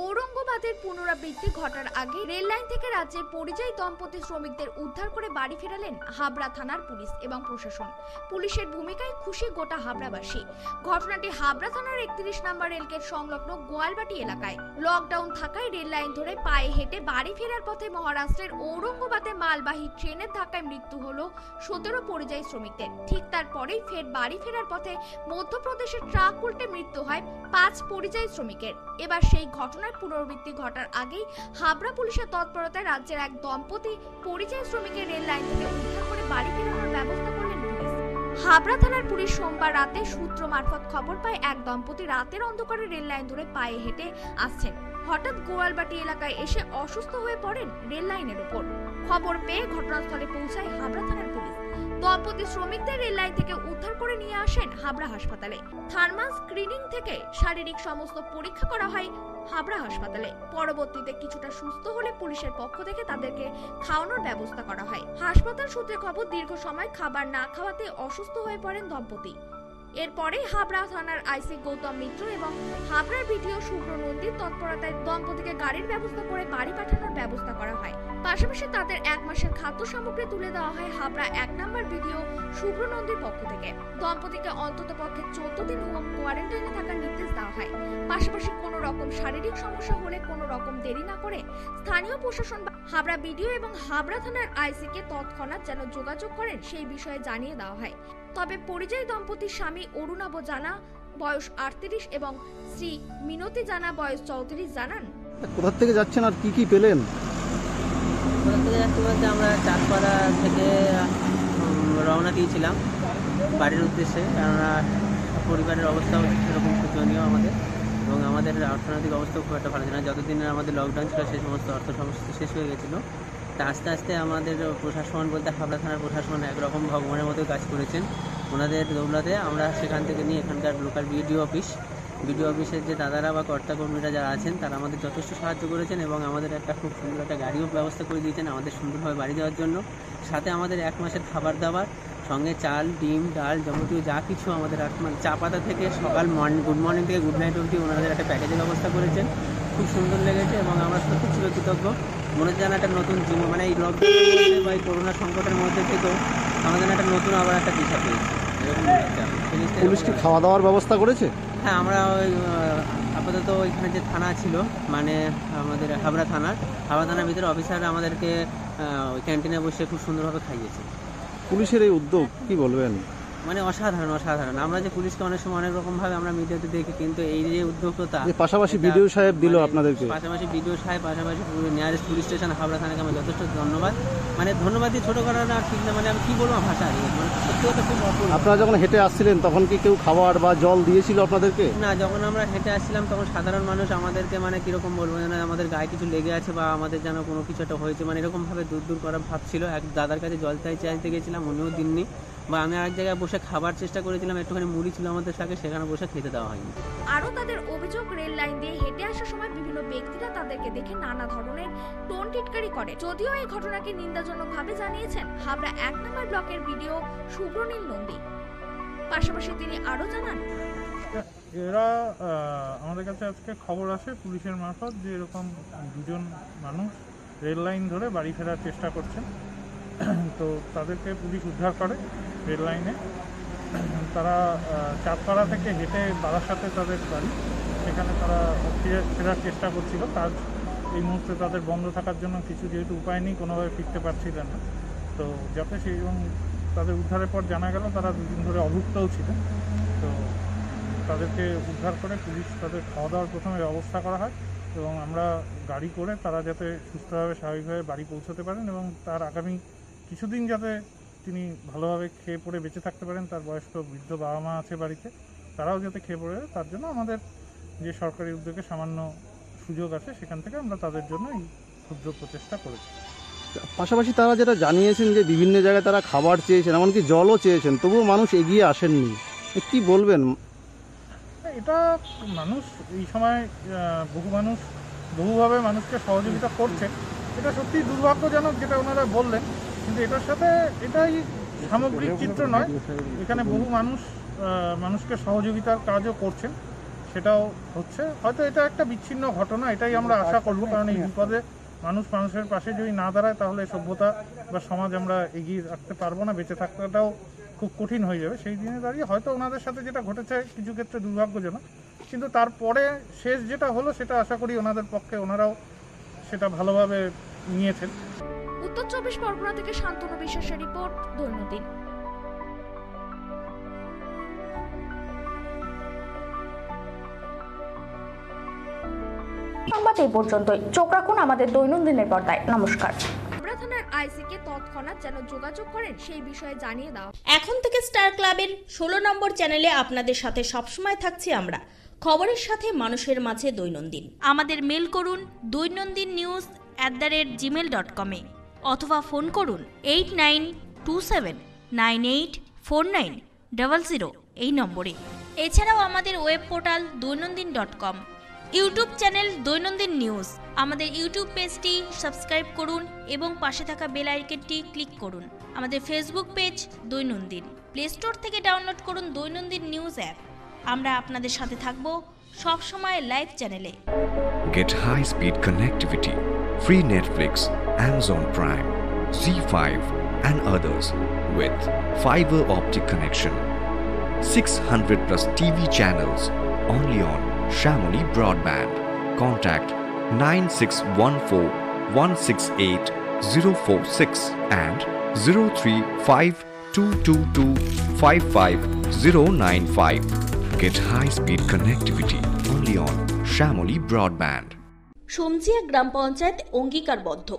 ঔরঙ্গাবাদের পুনরাবৃত্তি ঘটার আগে রেল লাইন থেকে রাজ্যের পরিযায়ী দম্পতি শ্রমিকদের উদ্ধার করে বাড়ি ফেরালেন হাবড়া থানার পুলিশ এবং প্রশাসন। পুলিশের ভূমিকায় খুশি গোটা হাবড়াবাসী। ঘটনাটি হাবড়া থানার 31 নম্বর রেলগেট সংলগ্ন গোয়ালবাটি এলাকায়। লকডাউন থাকায় রেল লাইন ধরে পায়ে হেঁটে বাড়ি ফেরার পথে মহারাষ্ট্রের ঔরঙ্গাবাদে মালবাহী ট্রেনের ধাক্কায় মৃত্যু হলো 17 পরিযায়ী শ্রমিকদের। ঠিক তারপরেই ফের বাড়ি ফেরার পথে মধ্যপ্রদেশের ট্রাক উল্টে মৃত্যু হয় 5 পরিযায়ী শ্রমিকের। এবার সেই ঘটনার পুনরাবৃত্তি ঘটার আগেই হাবড়া পুলিশের তৎপরতায় রাজ্যের এক দম্পতি পরিযায়ী শ্রমিকের রেল লাইন থেকে উদ্ধার করে বাড়ি ফেরানোর ব্যবস্থা করলেন পুলিশ। হাবড়া থানার পুলিশ সোমবার রাতে সূত্র মারফত খবর পায় এক দম্পতি রাতের অন্ধকারে রেল লাইন ধরে পায়ে হেঁটে আসছেন। হঠাৎ গোয়ালবাটি এলাকায় এসে অসুস্থ হয়ে পড়েন রেল লাইনের উপর। খবর পেয়ে ঘটনাস্থলে পৌঁছায় হাবড়া থানার পুলিশ। দম্পতি শ্রমিকদের রেল লাইন থেকে উদ্ধার করে নিয়ে আসেন হাবড়া হাসপাতালে। থার্মাল স্ক্রিনিং থেকে শারীরিক সমস্ত পরীক্ষা করা হয় হাবড়া হাসপাতালে। পরবর্তীতে কিছুটা সুস্থ হলে পুলিশের পক্ষ থেকে তাদেরকে খাওয়ানোর ব্যবস্থা করা হয়। হাসপাতাল সূত্রে খবর, দীর্ঘ সময় খাবার না খাওয়াতে অসুস্থ হয়ে পড়েন দম্পতি। এরপরে হাবড়া থানার আইসি গৌতম মিত্র এবং হাবড়ার বিডিও শুভ্র নন্দীর তৎপরতায় দম্পতিকে গাড়ির ব্যবস্থা করে বাড়ি পাঠানোর ব্যবস্থা করা হয়। পাশাপাশি তাদের 1 মাসের খাদ্য সামগ্রী তুলে দেওয়া হয় হাবড়া 1 নম্বর বিডিও শুভ্র নন্দীর পক্ষ থেকে। দম্পতিকে অন্তত পক্ষে 14 দিন হোম কোয়ারেন্টাইনে থাকার নির্দেশ দেওয়া হয়। পাশাপাশি কোনো রকম শারীরিক সমস্যা হলে কোনো রকম দেরি না করে স্থানীয় প্রশাসন হাবড়া বিডিও এবং হাবড়া থানার আইসিকে তৎক্ষণাৎ যেন যোগাযোগ করেন সেই বিষয়ে জানিয়ে দেওয়া হয়। তবে পরিযায়ী দম্পতির স্বামী অরুণাব জানা বয়স 38 এবং শ্রী মিনতি জানা বয়স 34 জানান, কোথা থেকে যাচ্ছেন আর কি কি পেলেন? কোথা থেকে যাচ্ছি বলতে আমরা চাঁদপাড়া থেকে রওনা দিয়েছিলাম বাড়ির উদ্দেশ্যে, কেননা পরিবারের অবস্থাও সেরকম শোচনীয় আমাদের, এবং আমাদের অর্থনৈতিক অবস্থাও খুব একটা ভালো ছিল না। যতদিন আমাদের লকডাউন ছিল সেই সমস্ত অর্থ সমস্যা শেষ হয়ে গেছিলো। তা আস্তে আস্তে আমাদের প্রশাসন বলতে হাবড়া থানার প্রশাসন একরকম ভগবানের মতো কাজ করেছেন। ওনাদের দৌলতে আমরা সেখান থেকে নিয়ে এখানকার লোকাল বিডিও অফিসের যে দাদারা বা কর্তাকর্মীরা যারা আছেন তারা আমাদের যথেষ্ট সাহায্য করেছেন এবং আমাদের একটা খুব সুন্দর একটা গাড়িও ব্যবস্থা করে দিয়েছেন আমাদের সুন্দরভাবে বাড়ি যাওয়ার জন্য। সাথে আমাদের 1 মাসের খাবার দাবার সঙ্গে চাল, ডিম, ডাল যাবতীয় যা কিছু আমাদের চা পাতা থেকে সকাল গুড মর্নিং থেকে গুড নাইট অবধি ওনাদের একটা প্যাকেজের ব্যবস্থা করেছেন। খুব সুন্দর লেগেছে এবং আমরা সত্যি চিরকৃতজ্ঞ। মনে হচ্ছে যেন একটা নতুন জীবন, মানে এই লকডাউনের বা এই করোনা সংকটের মধ্যে থেকেও আমাদের একটা নতুন আবার একটা দিশা পেয়েছি এরকম মনে পুলিশ কি খাওয়া দাওয়ার ব্যবস্থা করেছে? হ্যাঁ, আমরা ওই আপাতত ওইখানে যে থানা ছিল মানে আমাদের হাবড়া থানার ভিতরে অফিসাররা আমাদেরকে ওই ক্যান্টিনে বসে খুব সুন্দরভাবে খাইয়েছে। পুলিশের এই উদ্যোগ কি বলবেন? মানে অসাধারণ। আমরা যে পুলিশকে অনেক সময় অনেক রকমভাবে আমরা মিডিয়াতে দেখি, কিন্তু এই যে উদ্যোগটা পাশাপাশি বিডিও সাহেব দিল আপনাদেরকে, পাশাপাশি নিয়ারেস্ট পুলিশ স্টেশন হাবড়া থানাকে আমি যথেষ্ট ধন্যবাদ। মানে ধন্যবাদই ছোটো করা না ঠিক না, মানে আমি কী বলবো ভাষা মানে সত্যি কথা খুব অপূর্ব। আপনারা যখন হেঁটে আসছিলেন তখন কি কেউ খাবার বা জল দিয়েছিল আপনাদেরকে? না, যখন আমরা হেঁটে আসছিলাম তখন সাধারণ মানুষ আমাদেরকে মানে কীরকম বলবো যেন আমাদের গায়ে কিছু লেগে আছে বা আমাদের যেন কোনো কিছু একটা হয়েছে, মানে এরকমভাবে দূর করা ভাবছিল। এক দাদার কাছে জল চাইতে গেছিলাম, উনিও দিননি। বা আমি আরেক জায়গায় বসে খাবার চেষ্টা করেছিলাম, একটুখানি মুড়ি ছিল আমাদের সাথে, সেখানে বসে খেতে দেওয়া হয়নি। আরও তাদের অভিযোগ, রেল লাইন দিয়ে হেঁটে আসার সময় বিভিন্ন ব্যক্তিরা তাদেরকে দেখে নানা ধরনের টোন টিটকারি করে। যদিও এই ঘটনাকে নিন্দাজনকভাবে জানিয়েছেন হাবড়া 1 নম্বর ব্লকের বিডিও সুব্রনীল নন্দী। পাশাপাশি তিনি আরও জানান, এরা আমাদের কাছে আজকে খবর আসে পুলিশের মারফত যে এরকম দুজন মানুষ রেল লাইন ধরে বাড়ি ফেরার চেষ্টা করছেন। তো তাদেরকে পুলিশ উদ্ধার করে রেল লাইনে। তারা চাঁদপাড়া থেকে হেঁটে বারাসাতে তাদের বাড়ি, সেখানে তারা ফেরার চেষ্টা করছিল। কাজ এই মুহূর্তে তাদের বন্ধ থাকার জন্য কিছু যেহেতু উপায় নেই, কোনোভাবে ফিরতে পারছিলেন না। তো যাতে সেই এবং তাদের উদ্ধারের পর জানা গেল তারা দুদিন ধরে অভুক্তও ছিলেন। তো তাদেরকে উদ্ধার করে পুলিশ তাদের খাওয়া দাওয়ার প্রথমে ব্যবস্থা করা হয় এবং আমরা গাড়ি করে তারা যাতে সুস্থভাবে স্বাভাবিকভাবে বাড়ি পৌঁছতে পারেন এবং তার আগামী কিছুদিন যাতে তিনি ভালোভাবে খেয়ে পড়ে বেঁচে থাকতে পারেন। তার বয়স্ক বৃদ্ধ বাবা মা আছে বাড়িতে, তারাও যাতে খেয়ে পড়ে, তার জন্য আমাদের যে সরকারি উদ্যোগে সামান্য সুযোগ আছে সেখান থেকে আমরা তাদের জন্য এই ক্ষুদ্র প্রচেষ্টা করেছি। পাশাপাশি তারা যেটা জানিয়েছেন যে বিভিন্ন জায়গায় তারা খাবার চেয়েছেন, এমনকি জলও চেয়েছেন, তবুও মানুষ এগিয়ে আসেননি। কি বলবেন? এটা মানুষ এই সময় বহু মানুষ বহুভাবে মানুষকে সহযোগিতা করছে, এটা সত্যি দুর্ভাগ্যজনক যেটা ওনারা বললেন, কিন্তু এটার সাথে এটাই সামগ্রিক চিত্র নয়। এখানে বহু মানুষ মানুষকে সহযোগিতার কাজও করছেন, সেটাও হচ্ছে। হয়তো এটা একটা বিচ্ছিন্ন ঘটনা, এটাই আমরা আশা করব, কারণ এই বিপদে মানুষ মানুষের পাশে যদি না দাঁড়ায় তাহলে সভ্যতা বা সমাজ আমরা এগিয়ে রাখতে পারবো না, বেঁচে থাকাটাও খুব কঠিন হয়ে যাবে। সেই দিনে দাঁড়িয়ে হয়তো ওনাদের সাথে যেটা ঘটেছে কিছু ক্ষেত্রে দুর্ভাগ্যজনক, কিন্তু তারপরে শেষ যেটা হলো সেটা আশা করি ওনাদের পক্ষে ওনারাও সেটা ভালোভাবে নিয়েছেন। উত্তর 24 পরগনা থেকে শান্তনু বিশ্বাসের রিপোর্ট, দৈনন্দিন। সংবাদ এই পর্যন্তই। চোখ রাখুন আমাদের দৈনন্দিনের পর্দায়। নমস্কার। থানার আইসিকে তৎক্ষণাৎ যেন যোগাযোগ করেন সেই বিষয়ে জানিয়ে দাও। এখন থেকে স্টার ক্লাবের 16 নম্বর চ্যানেলে আপনাদের সাথে সবসময় থাকছি আমরা, খবরের সাথে মানুষের মাঝে দৈনন্দিন। আমাদের মেল করুন doinandinnews@gmail.com অথবা ফোন করুন 8927984900 এই নম্বরে। এছাড়াও আমাদের web portal doinandin.com, YouTube channel দৈনন্দিন নিউজ। আমাদের ইউটিউব পেজটি সাবস্ক্রাইব করুন এবং পাশে থাকা বেল আইকনটি ক্লিক করুন। আমাদের ফেসবুক পেজ দৈনন্দিন। প্লে স্টোর থেকে ডাউনলোড করুন দৈনন্দিন নিউজ অ্যাপ। আমরা আপনাদের সাথে থাকব সব সময় লাইভ চ্যানেলে। Get high-speed connectivity, free Netflix, Amazon Prime, Z5 and others with fiber optic connection. 600 plus TV channels only on Shamoli Broadband. Contact 9614168046 and 03522255095. Get high-speed connectivity only on Shamoli Broadband. সমজিয়া গ্রাম পঞ্চায়েত অঙ্গীকারবদ্ধ,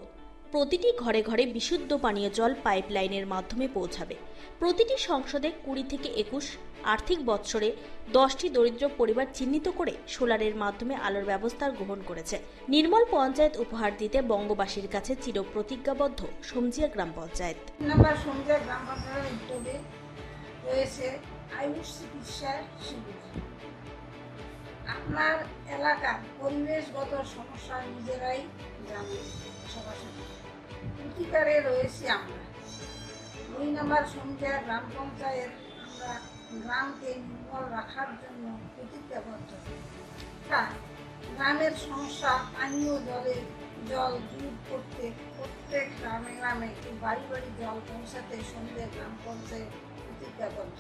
প্রতিটি ঘরে ঘরে বিশুদ্ধ পানীয় জল পাইপলাইনের মাধ্যমে পৌঁছাবে। প্রতিটি সংসদে 20 থেকে 21 আর্থিক বৎসরে 10টি দরিদ্র পরিবার চিহ্নিত করে সোলারের মাধ্যমে আলোর ব্যবস্থা গ্রহণ করেছে। নির্মল পঞ্চায়েত উপহার দিতে বঙ্গবাসীর কাছে চিরপ্রতিজ্ঞাবদ্ধ সমজিয়া গ্রাম পঞ্চায়েত। নাম্বার সমজিয়া গ্রাম পঞ্চায়েতের উদ্যোগে রয়েছে আয়ুষ চিকিৎসা শিবির। আপনার এলাকার পরিবেশগত সমস্যা নিজেরাই জানেন, সরাসরি প্রতিকারে রয়েছি আমরা। 2 নম্বর সমজিয়া গ্রাম পঞ্চায়েত আমরা গ্রামকে নির্মল রাখার জন্য প্রতিজ্ঞাবদ্ধ। গ্রামের সমস্যা পানীয় জল দূর করতে প্রত্যেক গ্রামে গ্রামে বাড়ি বাড়ি জল পৌঁছাতে সমজিয়া গ্রাম পঞ্চায়েত প্রতিজ্ঞাবদ্ধ।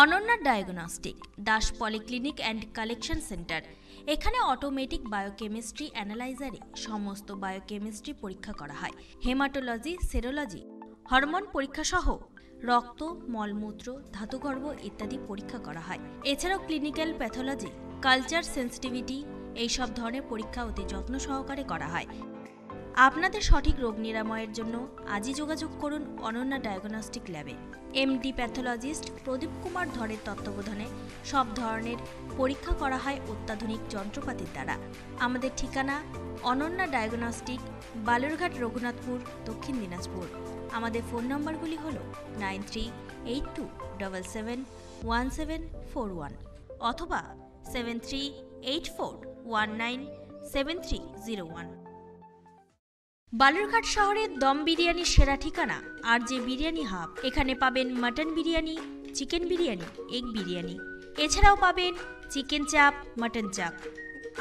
Ananya diagnostic Das polyclinic and collection centre. এখানে অটোমেটিক বায়োকেমিস্ট্রি অ্যানালাইজারে সমস্ত বায়োকেমিস্ট্রি পরীক্ষা করা হয়। হেমাটোলজি, সেরোলজি, হরমোন পরীক্ষা সহ রক্ত, মলমূত্র, ধাতুগর্ভ ইত্যাদি পরীক্ষা করা হয়। এছাড়াও ক্লিনিক্যাল প্যাথোলজি, কালচার সেন্সিটিভিটি এইসব ধরনের পরীক্ষা অতি যত্ন সহকারে করা হয়। আপনাদের সঠিক রোগ নিরাময়ের জন্য আজই যোগাযোগ করুন অনন্যা ডায়াগনস্টিক ল্যাবে। এমডি প্যাথোলজিস্ট প্রদীপ কুমার ধরের তত্ত্বাবধানে সব ধরনের পরীক্ষা করা হয় অত্যাধুনিক যন্ত্রপাতির দ্বারা। আমাদের ঠিকানা অনন্যা ডায়াগনস্টিক, বালুরঘাট, রঘুনাথপুর, দক্ষিণ দিনাজপুর। আমাদের ফোন নম্বরগুলি হল 9382771741 অথবা 7384197301। বালুরঘাট শহরের দম বিরিয়ানির সেরা ঠিকানা আর যে বিরিয়ানি হাব। এখানে পাবেন mutton biryani, chicken biryani, egg biryani, এছাড়াও পাবেন চিকেন চাপ, মাটন চাপ।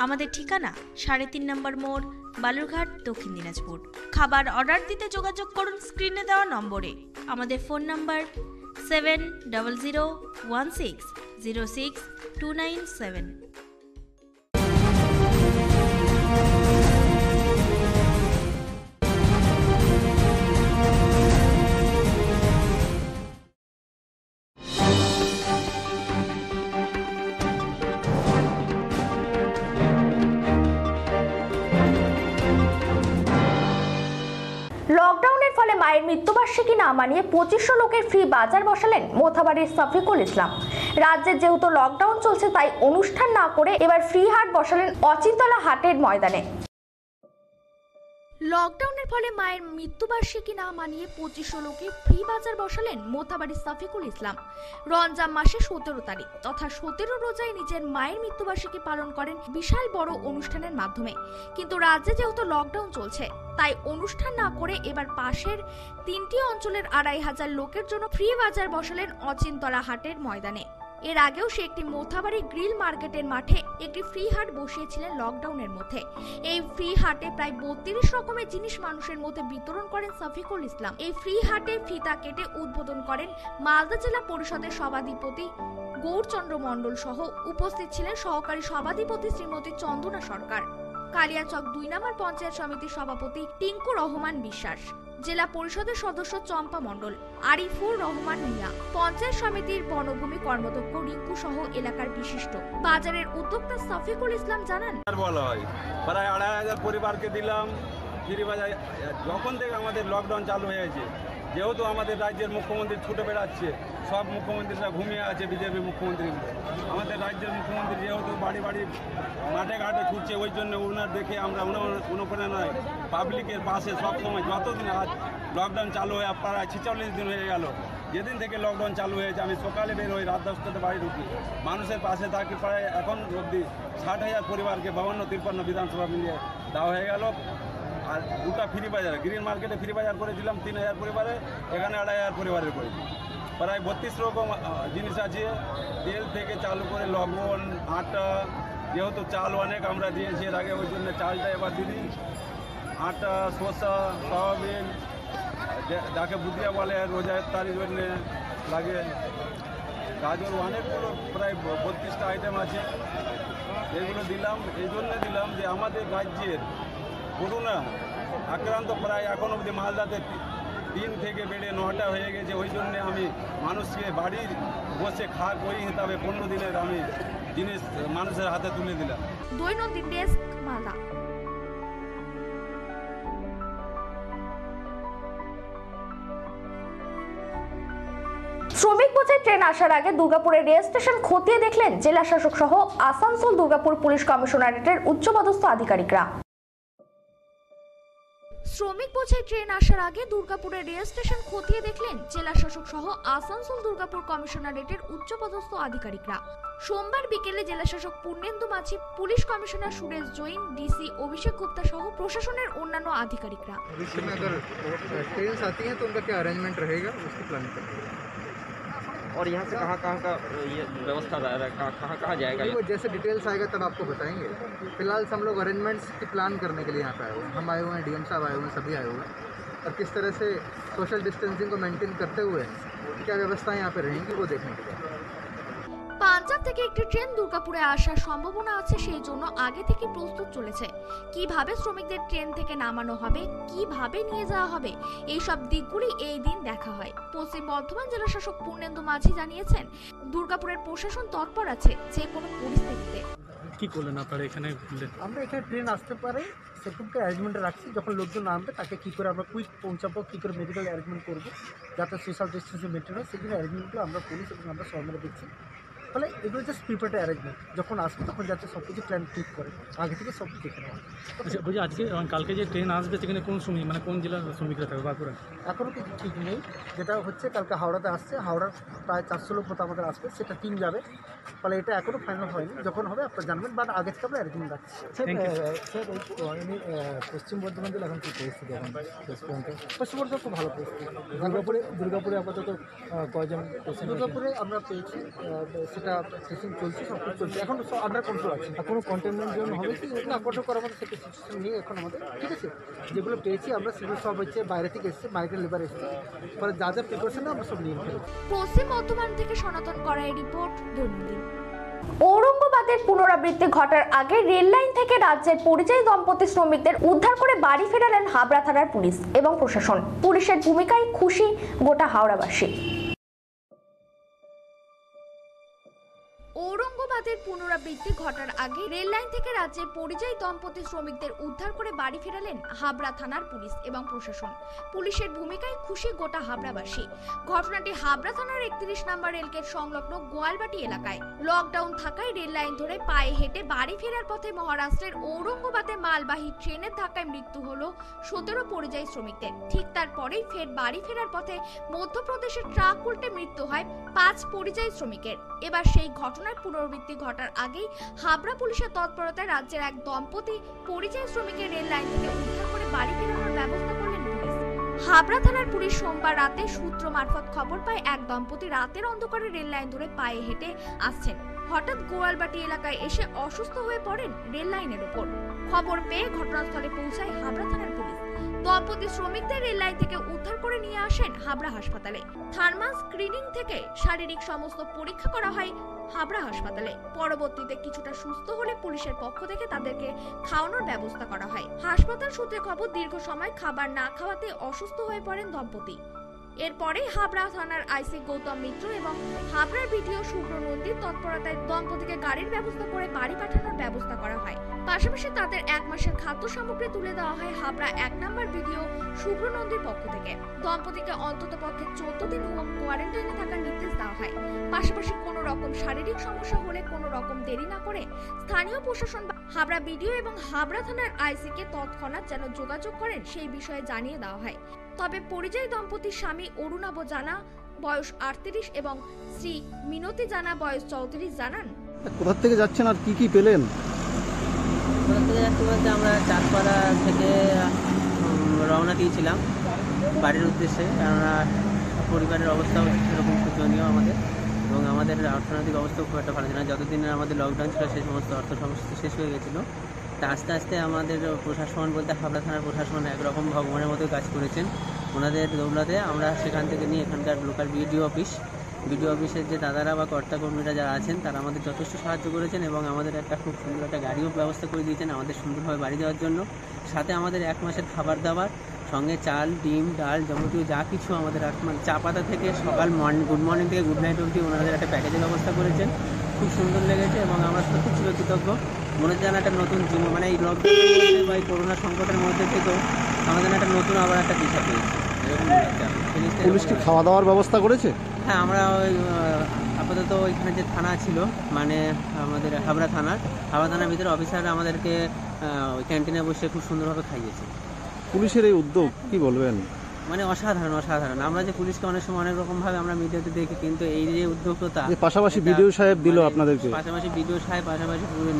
আমাদের ঠিকানা 3.5 নম্বর মোড়, বালুরঘাট, দক্ষিণ দিনাজপুর। খাবার অর্ডার দিতে যোগাযোগ করুন স্ক্রিনে দেওয়া নম্বরে। আমাদের ফোন নম্বর 7001606297। লকডাউনের ফলে মায়ের মৃত্যুবার্ষিকী না মানিয়ে 2500 লোকের ফ্রি বাজার বসালেন মোথাবাড়ির শফিকুল ইসলাম। রাজ্যের যেহেতু লকডাউন চলছে তাই অনুষ্ঠান না করে এবার ফ্রি হাট বসালেন অচিন্তলা হাটের ময়দানে। লকডাউনের ফলে মায়ের মৃত্যুবার্ষিকী না মানিয়ে 2500 লোকে ফ্রি বাজার বসালেন মোথাবাড়ির শফিকুল ইসলাম। রমজান মাসে 17 তারিখ তথা 17 রোজায় নিজের মায়ের মৃত্যুবার্ষিকী পালন করেন বিশাল বড় অনুষ্ঠানের মাধ্যমে। কিন্তু রাজ্যে যেহেতু লকডাউন চলছে তাই অনুষ্ঠান না করে এবার পাশের 3টি অঞ্চলের 2500 লোকের জন্য ফ্রি বাজার বসালেন অচিন্তলা হাটের ময়দানে। এর আগেও সে একটি মোথাবাড়ি গ্রিল মার্কেটের মাঠে একটি ফ্রি হাট বসিয়েছিলেন লকডাউনের মধ্যে। এই ফ্রি হাটে প্রায় 32 রকমের জিনিস মানুষের মধ্যে বিতরণ করেন শফিকুল ইসলাম। এই ফ্রি হাটে ফিতা কেটে উদ্বোধন করেন মালদা জেলা পরিষদের সভাধিপতি গৌরচন্দ্র মণ্ডল সহ উপস্থিত ছিলেন সহকারী সভাধিপতি শ্রীমতী চন্দনা সরকার, কালিয়াচক 2 নম্বর পঞ্চায়েত সমিতির সভাপতি টিঙ্কু রহমান বিশ্বাস, জেলা পরিষদের সদস্য চম্পা মণ্ডল, আরিফুর রহমান মিয়া, পঞ্চায়েত সমিতির বনভূমি কর্মদক্ষ রিঙ্কু সহ এলাকার বিশিষ্ট বাজারের উদ্যোক্তা শফিকুল ইসলাম জানান, বলা হয় প্রায় 2500 পরিবারকে দিলাম ফ্রি বাজার। যখন থেকে আমাদের লকডাউন চালু হয়েছে, যেহেতু আমাদের রাজ্যের মুখ্যমন্ত্রী ছুটে বেড়াচ্ছে, সব মুখ্যমন্ত্রীরা ঘুমিয়ে আছে, বিজেপি মুখ্যমন্ত্রীগুলো। আমাদের রাজ্যের মুখ্যমন্ত্রী যেহেতু বাড়ি বাড়ি মাঠে ঘাটে ছুটছে, ওই জন্য ওনার দেখে আমরা অনুপ্রেরণায় পাবলিকের পাশে সবসময়, যতদিন আজ লকডাউন চালু হয়ে প্রায় 46 দিন হয়ে গেল, যেদিন থেকে লকডাউন চালু হয়েছে আমি সকালে বের হই, রাত 10টাতে বাড়ি ঢুকি, মানুষের পাশে থাকি। প্রায় এখন অবধি 60,000 পরিবারকে 52-53 বিধানসভা মিলিয়ে দেওয়া হয়ে গেল। আর 2টা ফ্রি বাজার, গ্রিন মার্কেটে ফ্রি বাজার করেছিলাম 3000 পরিবারে, এখানে 2500 পরিবারের করেছি। প্রায় 32 রকম জিনিস আছে, তেল থেকে চালু করে লবণ, আটা, যেহেতু চাল অনেক আমরা দিয়েছি এর আগে, ওই জন্য চালটা এবার দিদি, আটা, শসা, সয়াবিন, যাকে বুদিয়া বলে রোজার তারিখ জন্য লাগে, গাজর, অনেকগুলো প্রায় 32টা আইটেম আছে। এগুলো দিলাম, এই জন্য দিলাম যে আমাদের রাজ্যের করোনা আক্রান্ত প্রায় এখন অবধি মালদাতে 3 থেকে বেড়ে 9টা হয়ে গেছে। ওই জন্যে আমি মানুষকে বাড়ির বসে খাক ওই হিসাবে 15 দিনের আমি জিনিস মানুষের হাতে তুলে দিলাম। দৈনন্দিন ডেস্ক, মালদা। শ্রমিক বোঝাই ট্রেন আসার আগে দুর্গাপুরের রেল স্টেশন খতিয়ে দেখলেন জেলা শাসক সহ আসানসোল দুর্গাপুর পুলিশ কমিশনারেটের উচ্চপদস্থ আধিকারিকরা। শ্রমিক বোঝাই ট্রেন আসার আগে দুর্গাপুরের রেল স্টেশন খতিয়ে দেখলেন জেলা শাসক সহ আসানসোল দুর্গাপুর কমিশনারেটের উচ্চপদস্থ আধিকারিকরা। সোমবার বিকেলে জেলা শাসক Purnendu Majhi, police commissioner Suresh Jain, DC Abhishek Gupta সহ প্রশাসনের অন্যান্য আধিকারিকরা। और यहाँ से कहाँ का ये व्यवस्था कहाँ जाएगा? वो जैसे डिटेल्स आएगा तब आपको बताएंगे। फिलहाल हम लोग अरेंजमेंट्स की प्लान करने के लिए यहाँ पे आए हुए हैं। हम आए हुए हैं, डीएम साहब आए हुए हैं, सभी आए हुए हैं, और किस तरह से सोशल डिस्टेंसिंग को मेंटेन करते हुए क्या व्यवस्थाएं यहाँ पे रहेंगी वो देखने के लिए। পাঞ্জাব থেকে একটি ট্রেন দুর্গাপুরে আসার সম্ভাবনা আছে, সেই জন্য আগে থেকে প্রস্তুত চলেছে। কিভাবে শ্রমিকদের ট্রেন থেকে নামানো হবে, কিভাবে নিয়ে যাওয়া হবে, এই সব দিকগুলি এই দিন দেখা হয়। পশ্চিম বর্ধমান জেলা শাসক পূর্ণেন্দু মাঝি জানিয়েছেন, দুর্গাপুরের প্রশাসন তৎপর আছে যে কোনো পরিস্থিতিতে। কি করলেন আপনারা এখানে? আমরা এখানে ট্রেন আসতে পারে সেরকমকে অ্যারেঞ্জমেন্টে রাখছি। যখন লোকজন নামবে তাকে কী করে আমরা কুইক পৌঁছাবো, কী করে মেডিকেল অ্যারেঞ্জমেন্ট করবো যাতে সোশ্যাল ডিস্টেন্সিং মেনটেন হয়, সেগুলো অ্যারেঞ্জমেন্টগুলো আমরা করি এবং আমরা সবাই মিলে দেখছি। ফলে এগুলো জাস্ট প্রিপেয়ার্ড অ্যারেঞ্জমেন্ট, যখন আসবে তখন যাতে সব কিছু প্ল্যান ঠিক করে আগে থেকে সব দেখে নেওয়া। আচ্ছা বলছি, আজকে কালকে যে ট্রেন আসবে সেখানে কোন শ্রমিক মানে কোন জেলার শ্রমিকরা থাকবে? বাঁকুড়া এখনও কিছু ঠিক নেই। যেটা হচ্ছে কালকে হাওড়াতে আসছে, হাওড়ার প্রায় 400 লোক মতো আমাদের আসবে, সেটা টিম যাবে। ফলে এটা এখনও ফাইনাল হয়নি, যখন হবে আপনারা জানবেন, বাট আগে থেকে আমরা অ্যারেঞ্জমেন্ট রাখছি। স্যার এই পশ্চিম বর্ধমান জেলা এখন কী পরিস্থিতি? এখন পশ্চিম বর্ধমান খুব ভালো পরিস্থিতি। দুর্গাপুরে আপাতত কয়জন? দুর্গাপুরে আমরা পেয়েছি, সেটা টেস্টিং চলছে, সব কিছু চলছে, এখন সব আন্ডার কন্ট্রোল আছে। কোনো কন্টেনমেন্ট জোন হবে কি? না, কন্ট্রোল করার মতো সেটা সিচুয়েশন নেই এখন আমাদের, ঠিক আছে। যেগুলো পেয়েছি আমরা সেগুলো সব হচ্ছে বাইরে থেকে এসছে, মাইগ্রেন্ট লেবার এসছে, ফলে যা যা প্রিপারেশন আমরা সব নিয়ে ফেলেছি। পশ্চিম বর্ধমান থেকে সনাতন করাই রিপোর্ট, দৈনন্দিন। ঔরঙ্গাবাদের পুনরাবৃত্তি ঘটার আগে রেল লাইন থেকে রাজ্যের পরিযায়ী দম্পতি শ্রমিকদের উদ্ধার করে বাড়ি ফেরালেন হাবড়া থানার পুলিশ এবং প্রশাসন। পুলিশের ভূমিকায় খুশি গোটা হাওড়াবাসী। ঔরঙ্গাবাদের পুনরাবৃত্তি ঘটার আগে রেল লাইন থেকে রাজ্যের পরিযায়ী দম্পতি শ্রমিকদের উদ্ধার করে বাড়ি ফেরালেন হাবড়া থানার পুলিশ এবং প্রশাসন। পুলিশের ভূমিকায় খুশি গোটা হাবড়াবাসী। ঘটনাটি হাবড়া থানার 31 নম্বর রেলগেট সংলগ্ন গোয়ালবাটি এলাকায়। লকডাউন থাকায় রেল লাইন ধরে পায়ে হেঁটে বাড়ি ফেরার পথে মহারাষ্ট্রের ঔরঙ্গাবাদে মালবাহী ট্রেনের ধাক্কায় মৃত্যু হলো 17 পরিযায়ী শ্রমিকদের। ঠিক তারপরেই ফের বাড়ি ফেরার পথে মধ্যপ্রদেশের ট্রাক উল্টে মৃত্যু হয় 5 পরিযায়ী শ্রমিকের। এবার সেই ঘটনার পুনরাবৃত্তি ঘটার আগেই হাবড়া পুলিশের তৎপরতায় রাজ্যের এক দম্পতি পরিযায়ী শ্রমিকের রেল লাইন থেকে উদ্ধার করে বাড়ি ফেরানোর ব্যবস্থা করলেন পুলিশ। হাবড়া থানার পুলিশ সোমবার রাতে সূত্র মারফত খবর পায় এক দম্পতি রাতের অন্ধকারে রেল লাইন ধরে পায়ে হেঁটে আসছেন। হঠাৎ গোয়ালবাটি এলাকায় এসে অসুস্থ হয়ে পড়েন রেল লাইনের উপর। খবর পেয়ে ঘটনাস্থলে পৌঁছায় হাবড়া থানার পুলিশ। দম্পতি শ্রমিকদের রেল লাইন থেকে উদ্ধার করে নিয়ে আসেন হাবড়া হাসপাতালে। থার্মাল স্ক্রিনিং থেকে শারীরিক সমস্ত পরীক্ষা করা হয় হাবড়া হাসপাতালে। পরবর্তীতে কিছুটা সুস্থ হলে পুলিশের পক্ষ থেকে তাদেরকে খাওয়ানোর ব্যবস্থা করা হয়। হাসপাতাল সূত্রে খবর, দীর্ঘ সময় খাবার না খাওয়াতে অসুস্থ হয়ে পড়েন দম্পতি। এরপরে হাবড়া থানার আইসি গৌতম মিত্র এবং হাবড়ার বিডিও শুভ্র নন্দীর তৎপরতায় দম্পতিকে গাড়ির ব্যবস্থা করে বাড়ি পাঠানোর ব্যবস্থা করা হয়। পাশাপাশি তাদের 1 মাসের খাদ্য সামগ্রী তুলে দেওয়া হয় হাবড়া 1 নম্বর বিডিও শুভ্র নন্দীর পক্ষ থেকে। দম্পতিকে অন্ততপক্ষে 14 দিন হোম কোয়ারেন্টাইনে থাকার নির্দেশ দেওয়া হয়। পাশাপাশি কোনো রকম শারীরিক সমস্যা হলে কোনো রকম দেরি না করে স্থানীয় প্রশাসন হাবড়া বিডিও এবং হাবড়া থানার আইসিকে তৎক্ষণাৎ যেন যোগাযোগ করেন সেই বিষয়ে জানিয়ে দেওয়া হয়। তবে পরিযায়ী দম্পতির স্বামী অরুণাভ জানা বয়স 38 এবং শ্রী মিনতি জানা বয়স 34 জানান, কোথা থেকে যাচ্ছেন আর কি কি পেলেন? কোথা থেকে যাচ্ছি বলতে আমরা চাঁদপাড়া থেকে রওনা দিয়েছিলাম বাড়ির উদ্দেশ্যে, কেননা পরিবারের অবস্থাও সেরকম শোচনীয় আমাদের, এবং আমাদের অর্থনৈতিক অবস্থাও খুব একটা ভালো ছিল না। যতদিনের আমাদের লকডাউন ছিল সেই সমস্ত অর্থ সমস্যা শেষ হয়ে গেছিলো। তা আস্তে আস্তে আমাদের প্রশাসন বলতে হাবড়া থানার প্রশাসন একরকম ভগবানের মতো কাজ করেছেন। ওনাদের দৌলতে আমরা সেখান থেকে নিয়ে এখানকার লোকাল বিডিও অফিসের যে দাদারা বা কর্তাকর্মীরা যারা আছেন তারা আমাদের যথেষ্ট সাহায্য করেছেন এবং আমাদের একটা খুব সুন্দর একটা গাড়িও ব্যবস্থা করে দিয়েছেন আমাদের সুন্দরভাবে বাড়ি যাওয়ার জন্য। সাথে আমাদের 1 মাসের খাবার দাবার সঙ্গে চাল, ডিম, ডাল যাবতীয় যা কিছু আমাদের চা পাতা থেকে সকাল গুড মর্নিং থেকে গুড নাইট অবধি ওনাদের একটা প্যাকেজের ব্যবস্থা করেছেন। খুব সুন্দর লেগেছে এবং আমরা সত্যি ছিল কৃতজ্ঞ। মনে হচ্ছে যেন একটা নতুন জীবন, মানে এই লকডাউন বা এই করোনা সংকটের মধ্যে থেকেও আমাদের একটা নতুন আবার একটা দিশা পেয়েছি এরকম মনে হচ্ছে। পুলিশ কি খাওয়া দাওয়ার ব্যবস্থা করেছে? হ্যাঁ, আমরা ওই আপাতত ওইখানে যে থানা ছিল মানে আমাদের হাবড়া থানার ভিতরে অফিসাররা আমাদেরকে ওই ক্যান্টিনে বসে খুব সুন্দরভাবে খাইয়েছে। পুলিশের এই উদ্যোগ কি বলবেন? মানে অসাধারণ। আমরা যে পুলিশকে অনেক সময় অনেক রকমভাবে আমরা মিডিয়াতে দেখি, কিন্তু এই যে উদ্যোগটা পাশাপাশি বিডিও সাহেব দিল আপনাদেরকে, পাশাপাশি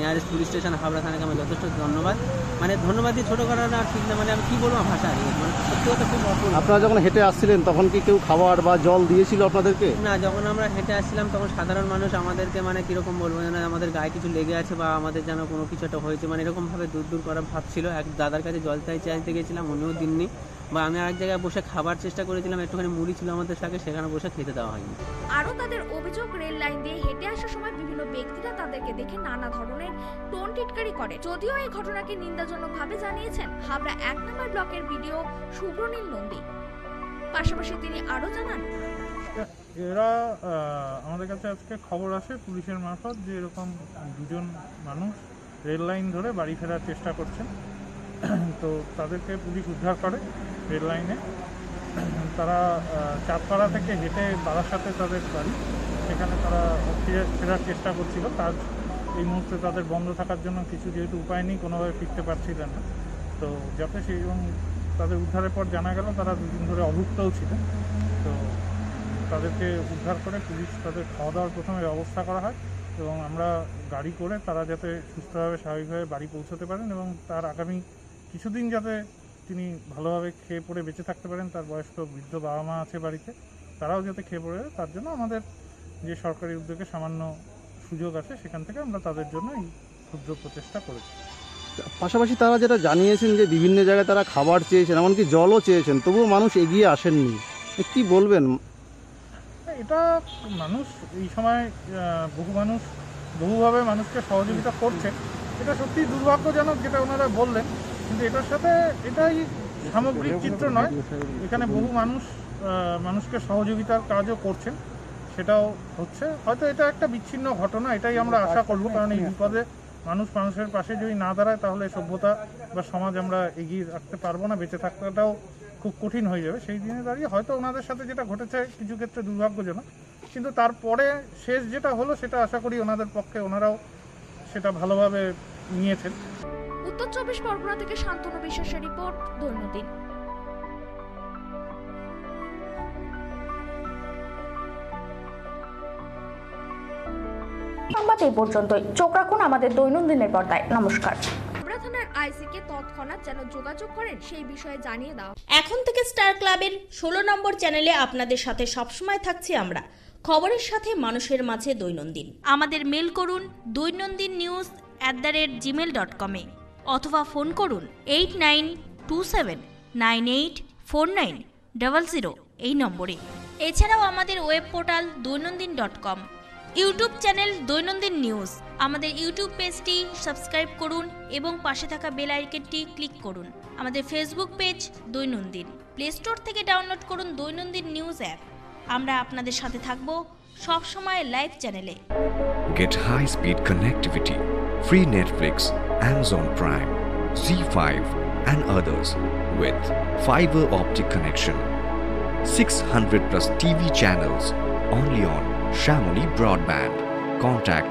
নিয়ারেস্ট পুলিশ স্টেশন হাবড়া থানাকে আমরা যথেষ্ট ধন্যবাদ, মানে ধন্যবাদ দিয়ে ছোটো করা না ঠিক না, মানে আমি কী বলবো ভাষা মানে সত্যি কথা খুব অপূর্ব। আপনারা যখন হেঁটে আসছিলেন তখন কি কেউ খাবার বা জল দিয়েছিল আপনাদেরকে? না, যখন আমরা হেঁটে আসছিলাম তখন সাধারণ মানুষ আমাদেরকে মানে কীরকম বলবো যেন আমাদের গায়ে কিছু লেগে আছে বা আমাদের যেন কোনো কিছু একটা হয়েছে, মানে এরকমভাবে দূর করা ভাবছিল। এক দাদার কাছে জল চাইতে গেছিলাম, উনিও দিননি। বা আমি আরেক জায়গায় বসে খাবার চেষ্টা করেছিলাম, একটুখানি মুড়ি ছিল আমাদের সাথে, সেখানে বসে খেতে দেওয়া হয়নি। আরও তাদের অভিযোগ, রেল লাইন দিয়ে হেঁটে আসার সময় বিভিন্ন ব্যক্তিরা তাদেরকে দেখে নানা ধরনের টোন টিটকারি করে। যদিও এই ঘটনাকে নিন্দাজনকভাবে জানিয়েছেন হাবড়া 1 নম্বর ব্লকের বিডিও সুব্রনীল নন্দী। পাশাপাশি তিনি আরও জানান, এরা আমাদের কাছে আজকে খবর আসে পুলিশের মারফত যে এরকম দুজন মানুষ রেল লাইন ধরে বাড়ি ফেরার চেষ্টা করছেন। তো তাদেরকে পুলিশ উদ্ধার করে রেল লাইনে। তারা চাঁদপাড়া থেকে হেঁটে বারাসাতে তাদের বাড়ি, সেখানে তারা ফেরার চেষ্টা করছিল। কাজ এই মুহূর্তে তাদের বন্ধ থাকার জন্য কিছু যেহেতু উপায় নেই, কোনোভাবে ফিরতে পারছিলেন না। তো যাতে সেই এবং তাদের উদ্ধারের পর জানা গেল তারা দুদিন ধরে অভুক্তও ছিলেন। তো তাদেরকে উদ্ধার করে পুলিশ তাদের খাওয়া দাওয়ার প্রথমে ব্যবস্থা করা হয় এবং আমরা গাড়ি করে তারা যাতে সুস্থভাবে স্বাভাবিকভাবে বাড়ি পৌঁছতে পারেন এবং তার আগামী কিছুদিন যাতে তিনি ভালোভাবে খেয়ে পড়ে বেঁচে থাকতে পারেন। তার বয়স্ক বৃদ্ধ বাবা মা আছে বাড়িতে, তারাও যাতে খেয়ে পড়ে, তার জন্য আমাদের যে সরকারি উদ্যোগে সামান্য সুযোগ আছে সেখান থেকে আমরা তাদের জন্য এই ক্ষুদ্র প্রচেষ্টা করেছি। পাশাপাশি তারা যেটা জানিয়েছেন যে বিভিন্ন জায়গায় তারা খাবার চেয়েছেন, এমনকি জলও চেয়েছেন, তবুও মানুষ এগিয়ে আসেননি। কি বলবেন? এটা মানুষ এই সময় বহু মানুষ বহুভাবে মানুষকে সহযোগিতা করছে, এটা সত্যি দুর্ভাগ্যজনক যেটা ওনারা বললেন, কিন্তু এটার সাথে এটাই সামগ্রিক চিত্র নয়। এখানে বহু মানুষ মানুষকে সহযোগিতার কাজও করছেন, সেটাও হচ্ছে। হয়তো এটা একটা বিচ্ছিন্ন ঘটনা, এটাই আমরা আশা করবো, কারণ এই বিপদে মানুষ মানুষের পাশে যদি না দাঁড়ায় তাহলে সভ্যতা বা সমাজ আমরা এগিয়ে রাখতে পারবো না, বেঁচে থাকাটাও খুব কঠিন হয়ে যাবে। সেই দিনে দাঁড়িয়ে হয়তো ওনাদের সাথে যেটা ঘটেছে কিছু ক্ষেত্রে দুর্ভাগ্যজনক, কিন্তু তারপরে শেষ যেটা হলো সেটা আশা করি ওনাদের পক্ষে ওনারাও সেটা ভালোভাবে নিয়েছেন। উত্তর 24 পরগনা থেকে শান্তনু বিশ্বাসের রিপোর্ট, দৈনন্দিন। সংবাদ এই পর্যন্তই। চোখ রাখুন আমাদের দৈনন্দিনের পর্দায়। নমস্কার। থানার আইসিকে তৎক্ষণাৎ যেন যোগাযোগ করেন সেই বিষয়ে জানিয়ে দাও। এখন থেকে স্টার ক্লাবের 16 নম্বর চ্যানেলে আপনাদের সাথে সবসময় থাকছি আমরা, খবরের সাথে মানুষের মাঝে দৈনন্দিন। আমাদের মেল করুন doinandinnews@gmail.com অথবা ফোন করুন 8927984900 এই নম্বরে। এছাড়াও আমাদের web portal doinandin.com, YouTube channel দৈনন্দিন নিউজ। আমাদের ইউটিউব পেজটি সাবস্ক্রাইব করুন এবং পাশে থাকা বেল আইকনটি ক্লিক করুন। আমাদের ফেসবুক পেজ দৈনন্দিন। প্লে স্টোর থেকে ডাউনলোড করুন দৈনন্দিন নিউজ অ্যাপ। আমরা আপনাদের সাথে থাকব সব সময় লাইভ চ্যানেলে। Get high-speed connectivity, free Netflix, Amazon Prime, Z5 and others with fiber optic connection. 600 plus TV channels only on Shamoli Broadband. Contact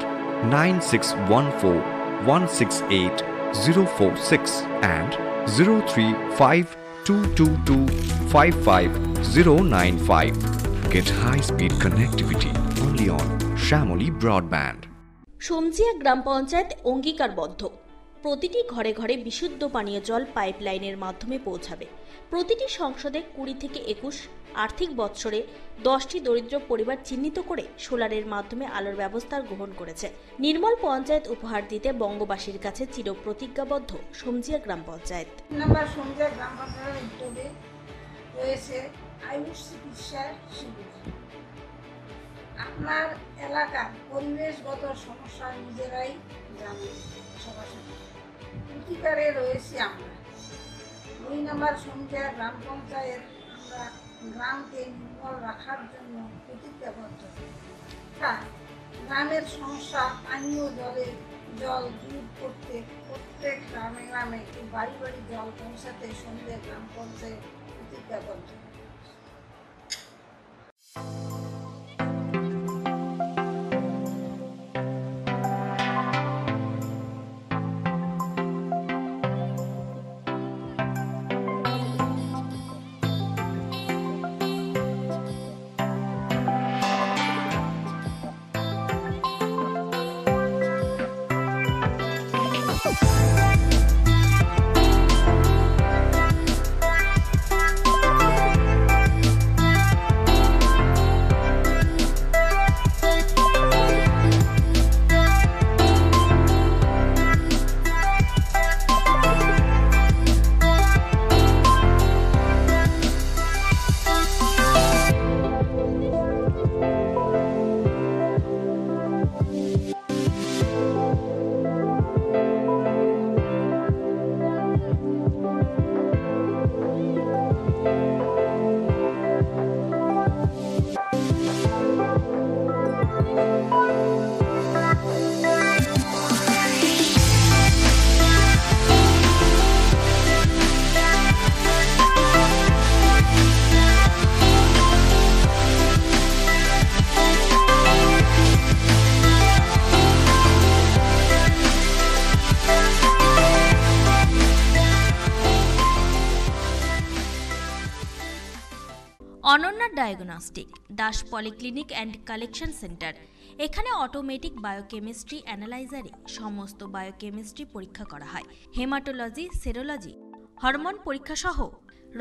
9614168046 and 03522255095. Get high-speed connectivity only on Shamoli Broadband. সমজিয়া গ্রাম পঞ্চায়েত অঙ্গীকারবদ্ধ, প্রতিটি ঘরে ঘরে বিশুদ্ধ পানীয় জল পাইপলাইনের মাধ্যমে পৌঁছাবে। প্রতিটি সংসদে 20 থেকে 21 আর্থিক বৎসরে 10টি দরিদ্র পরিবার চিহ্নিত করে সোলারের মাধ্যমে আলোর ব্যবস্থা গ্রহণ করেছে। নির্মল পঞ্চায়েত উপহার দিতে বঙ্গবাসীর কাছে চিরপ্রতিজ্ঞাবদ্ধ সমজিয়া গ্রাম পঞ্চায়েত। নাম্বার সমজিয়া গ্রাম পঞ্চায়েতের উদ্যোগে রয়েছে আয়ুষ চিকিৎসার শিবির। আপনার এলাকার পরিবেশগত সমস্যা নিজেরাই জানেন, সরাসরি অধিকারে রয়েছি আমরা। 2 নম্বর সমজিয়া গ্রাম পঞ্চায়েত আমরা গ্রামকে নির্মল রাখার জন্য প্রতিজ্ঞাবদ্ধ। গ্রামের সমস্যা পানীয় জল দূর করতে প্রত্যেক গ্রামে গ্রামে বাড়ি বাড়ি জল পৌঁছাতে সমজিয়া গ্রাম পঞ্চায়েত প্রতিজ্ঞাবদ্ধ। Diagnostic Das polyclinic and collection centre. এখানে অটোমেটিক বায়োকেমিস্ট্রি অ্যানালাইজারে সমস্ত বায়োকেমিস্ট্রি পরীক্ষা করা হয়। হেমাটোলজি, সেরোলজি, হরমোন পরীক্ষা সহ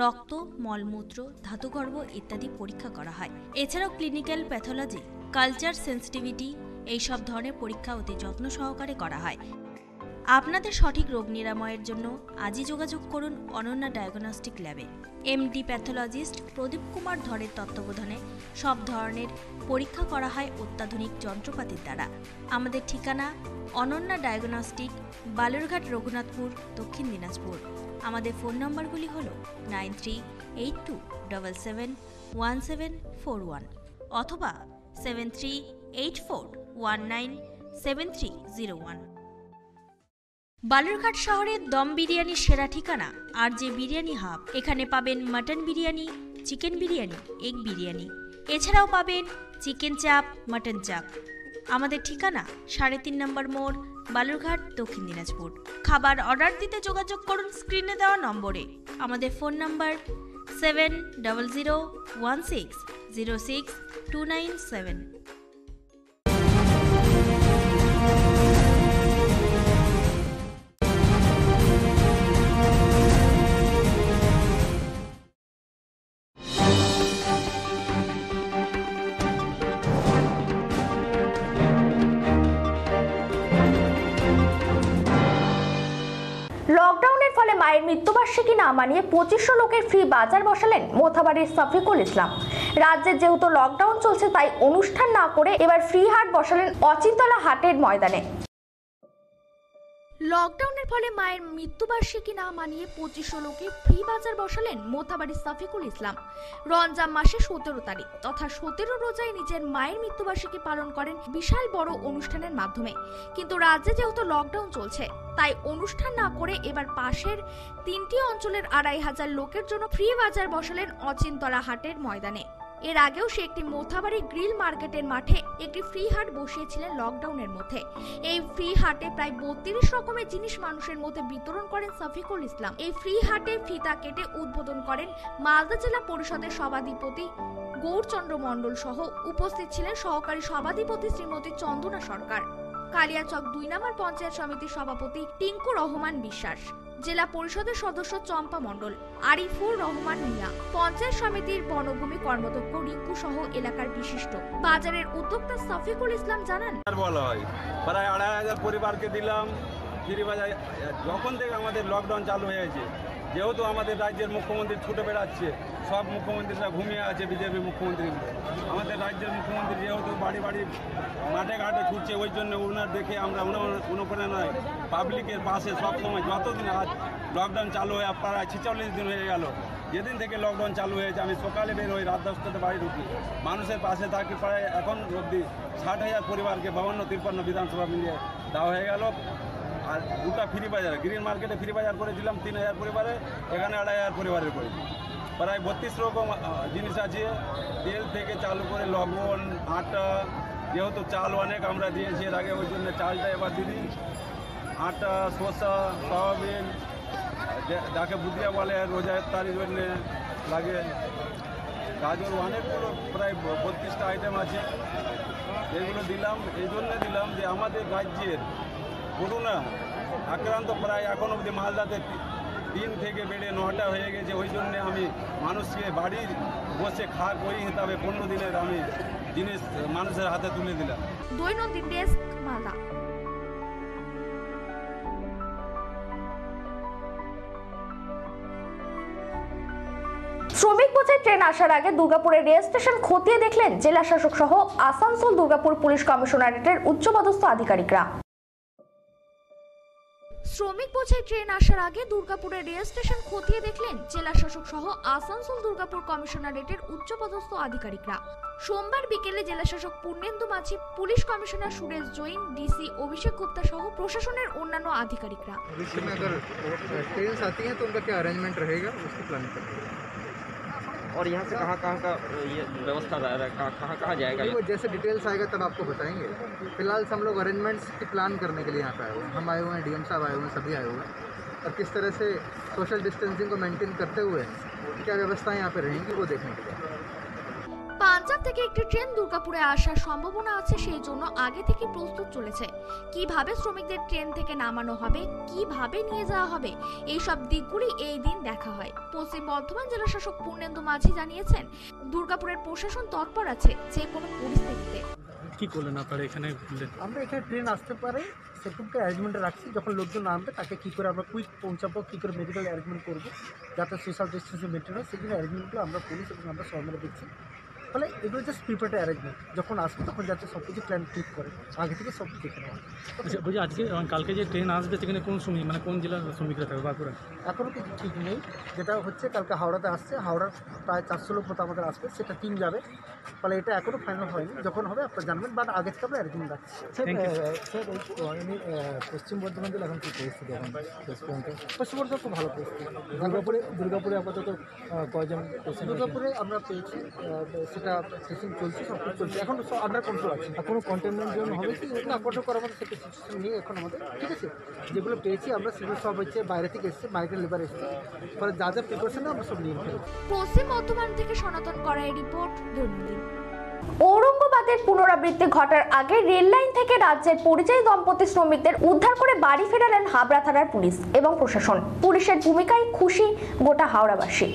রক্ত, মলমূত্র, ধাতুগর্ভ ইত্যাদি পরীক্ষা করা হয়। এছাড়াও ক্লিনিক্যাল প্যাথোলজি, কালচার সেন্সিটিভিটি এইসব ধরনের পরীক্ষা অতি যত্ন সহকারে করা হয়। আপনাদের সঠিক রোগ নিরাময়ের জন্য আজই যোগাযোগ করুন অনন্যা ডায়াগনস্টিক ল্যাবে। এমডি প্যাথোলজিস্ট প্রদীপ কুমার ধরের তত্ত্বাবধানে সব ধরনের পরীক্ষা করা হয় অত্যাধুনিক যন্ত্রপাতির দ্বারা। আমাদের ঠিকানা অনন্যা ডায়াগনস্টিক, বালুরঘাট, রঘুনাথপুর, দক্ষিণ দিনাজপুর। আমাদের ফোন নম্বরগুলি হল 9382771741 অথবা 7384197301। বালুরঘাট শহরের দম বিরিয়ানির সেরা ঠিকানা আর যে বিরিয়ানি হাব। এখানে পাবেন mutton biryani, chicken biryani, egg biryani, এছাড়াও পাবেন চিকেন চাপ, মাটন চাপ। আমাদের ঠিকানা 3.5 নম্বর মোড়, বালুরঘাট, দক্ষিণ দিনাজপুর। খাবার অর্ডার দিতে যোগাযোগ করুন স্ক্রিনে দেওয়া নম্বরে। আমাদের ফোন নম্বর 7001606297। লকডাউনের ফলে মায়ের মৃত্যুবার্ষিকী না মানিয়ে 2500 লোকের ফ্রি বাজার বসালেন মোথাবাড়ির শফিকুল ইসলাম। রাজ্যে যেহেতু লকডাউন চলছে তাই অনুষ্ঠান না করে এবার ফ্রি হাট বসালেন অচিন্তলা হাটের ময়দানে। লকডাউনের ফলে মায়ের মৃত্যুবার্ষিকী না মানিয়ে 2500 লোকে ফ্রি বাজার বসালেন মোথাবাড়ির শফিকুল ইসলাম। রমজান মাসে 17 তারিখ তথা 17 রোজায় নিজের মায়ের মৃত্যুবার্ষিকী পালন করেন বিশাল বড় অনুষ্ঠানের মাধ্যমে। কিন্তু রাজ্যে যেহেতু লকডাউন চলছে তাই অনুষ্ঠান না করে এবার পাশের 3টি অঞ্চলের 2500 লোকের জন্য ফ্রি বাজার বসালেন অচিন্তলা হাটের ময়দানে। এর আগেও সে একটি মোথাবাড়ি গ্রিল মার্কেটের মাঠে একটি ফ্রি হাট বসিয়েছিলেন লকডাউনের মধ্যে। এই ফ্রি হাটে প্রায় 32 রকমের জিনিস মানুষের মধ্যে বিতরণ করেন শফিকুল ইসলাম। এই ফ্রি হাটে ফিতা কেটে উদ্বোধন করেন মালদা জেলা পরিষদের সভাধিপতি গৌরচন্দ্র মণ্ডল সহ উপস্থিত ছিলেন সহকারী সভাধিপতি শ্রীমতী চন্দনা সরকার, কালিয়াচক 2 নম্বর পঞ্চায়েত সমিতির সভাপতি টিঙ্কু রহমান বিশ্বাস, জেলা পরিষদের সদস্য চম্পা মণ্ডল, আরিফুর রহমান মিয়া, পঞ্চায়েত সমিতির বনভূমি কর্মদক্ষ রিঙ্কু সহ এলাকার বিশিষ্ট। বাজারের উদ্যোক্তা শফিকুল ইসলাম জানান, বলা হয় প্রায় 2500 পরিবারকে দিলাম ফ্রি বাজার। যখন থেকে আমাদের লকডাউন চালু হয়েছে, যেহেতু আমাদের রাজ্যের মুখ্যমন্ত্রী ছুটে বেড়াচ্ছে, সব মুখ্যমন্ত্রীরা ঘুমিয়ে আছে, বিজেপি মুখ্যমন্ত্রী। আমাদের রাজ্যের মুখ্যমন্ত্রী যেহেতু বাড়ি বাড়ি মাঠে ঘাটে ছুটছে, ওই জন্য ওনার দেখে আমরা অনুপ্রেরণায় পাবলিকের পাশে সবসময়, যতদিন আজ লকডাউন চালু হয়ে প্রায় 46 দিন হয়ে গেল, যেদিন থেকে লকডাউন চালু হয়েছে আমি সকালে বের হই, রাত 10টাতে বাড়ি ঢুকি, মানুষের পাশে থাকি। প্রায় এখন অবধি 60,000 পরিবারকে 52-53 বিধানসভা মিলিয়ে দেওয়া হয়ে গেল। আর দুটা ফ্রি বাজার, গ্রিন মার্কেটে ফ্রি বাজার করেছিলাম 3000 পরিবারে, এখানে 2500 পরিবারের করেছি। প্রায় 32 রকম জিনিস আছে, তেল থেকে চালু করে লবণ, আটা, যেহেতু চাল অনেক আমরা দিয়েছি এর আগে, ওই জন্য চালটা এবার দিদি, আটা, শসা, সয়াবিন, যাকে বুদিয়া বলে রোজা ইফতারির জন্য লাগে, গাজর, অনেকগুলো প্রায় 32টা আইটেম আছে। এগুলো দিলাম, এই জন্য দিলাম যে আমাদের রাজ্যের করোনা আক্রান্ত প্রায় এখন অবধি মালদাতে 3 থেকে বেড়ে 9টা হয়ে গেছে। ওই জন্যে আমি মানুষকে বাড়ির বসে খাক ওই হিসাবে 15 দিনের আমি জিনিস মানুষের হাতে তুলে দিলাম। দৈনন্দিন ডেস্ক, মালদা। শ্রমিক বোঝাই ট্রেন আসার আগে দুর্গাপুরের রেল স্টেশন খতিয়ে দেখলেন জেলা শাসক সহ আসানসোল দুর্গাপুর পুলিশ কমিশনারেটের উচ্চপদস্থ আধিকারিকরা। শ্রমিক বোঝাই ট্রেন আসার আগে দুর্গাপুরের রেল স্টেশন খতিয়ে দেখলেন জেলা শাসক সহ আসানসোল দুর্গাপুর কমিশনারেটের উচ্চপদস্থ আধিকারিকরা। সোমবার বিকেলে জেলা শাসক Purnendu Majhi, police commissioner Suresh Jain, DC Abhishek Gupta সহ প্রশাসনের অন্যান্য আধিকারিকরা। और यहाँ से कहाँ कहाँ का ये व्यवस्था कहाँ कहाँ जाएगा? वो जैसे डिटेल्स आएगा तब आपको बताएंगे। फिलहाल हम लोग अरेंजमेंट्स की प्लान करने के लिए यहाँ पे आए हुए हैं। हम आए हुए हैं, डीएम साहब आए हुए हैं, सभी आए हुए हैं, और किस तरह से सोशल डिस्टेंसिंग को मेंटेन करते हुए क्या व्यवस्थाएं यहाँ पे रहेंगी वो देखने के लिए। পাঞ্জাব থেকে একটি ট্রেন দুর্গাপুরে আসার সম্ভাবনা আছে, সেই জন্য আগে থেকে প্রস্তুত চলেছে। কিভাবে শ্রমিকদের ট্রেন থেকে নামানো হবে, কিভাবে নিয়ে যাওয়া হবে, এই সব দিকগুলি এই দিন দেখা হয়। পশ্চিম বর্ধমান জেলা শাসক পূর্ণেন্দু মাঝি জানিয়েছেন, দুর্গাপুরের প্রশাসন তৎপর আছে যে কোনো পরিস্থিতিতে। কি করলেন আপনারা এখানে? আমরা এখানে ট্রেন আসতে পারে সেরকমটা অ্যারেঞ্জমেন্ট রাখছি। যখন লোকজন নামবে তাকে কী করে আমরা কুইক পৌঁছাবো, কী করে মেডিকেল অ্যারেঞ্জমেন্ট করবো যাতে সোশ্যাল ডিস্টেন্সিং মেনটেন হয়, সেগুলো অ্যারেঞ্জমেন্টগুলো আমরা পুলিশ এবং আমরা সবাই মিলে দেখছি। ফলে এগুলো জাস্ট প্রিপারেটরি অ্যারেঞ্জমেন্ট, যখন আসবে তখন যাতে সব কিছু প্ল্যান ঠিক করে আগে থেকে সব দেখে নেওয়া। বলছি আজকে কালকে যে ট্রেন আসবে সেখানে কোন শ্রমিক মানে কোন জেলার শ্রমিকরা থাকবে বাঁকুড়া? এখনও কিছু ঠিক নেই। যেটা হচ্ছে কালকে হাওড়াতে আসছে, হাওড়ার প্রায় 400 লোক মতো আমাদের আসবে, সেটা টিম যাবে। ফলে এটা এখনও ফাইনাল হয়নি, যখন হবে আপনারা জানবেন, বাট আগে থেকে আমরা অ্যারেঞ্জমেন্ট রাখছি। স্যার পশ্চিম বর্ধমান জেলা এখন কী পরিস্থিতি? এখন পশ্চিম বর্ধমান খুব ভালো পরিস্থিতি। দুর্গাপুরে আপাতত কয়জন? দুর্গাপুরে আমরা পেয়েছি, সেটা টেস্টিং চলছে, সব কিছু চলছে, এখন সব আন্ডার কন্ট্রোল আছে। কোনো কন্টেনমেন্ট জোন হবে কি? না, কন্ট্রোল করার মতো সেটা সিচুয়েশন নেই এখন আমাদের, ঠিক আছে। যেগুলো পেয়েছি আমরা সেগুলো সব হচ্ছে বাইরে থেকে এসছে, মাইগ্রেন্ট লেবার এসছে, ফলে যা যা প্রিপারেশন আমরা সব নিয়ে ফেলেছি। পশ্চিম বর্ধমান থেকে সনাতন করাই রিপোর্ট, দৈনন্দিন। ঔরঙ্গাবাদের পুনরাবৃত্তি ঘটার আগে রেল লাইন থেকে রাজ্যের পরিযায়ী দম্পতি শ্রমিকদের উদ্ধার করে বাড়ি ফেরালেন হাবড়া থানার পুলিশ এবং প্রশাসন। পুলিশের ভূমিকায় খুশি গোটা হাওড়াবাসী।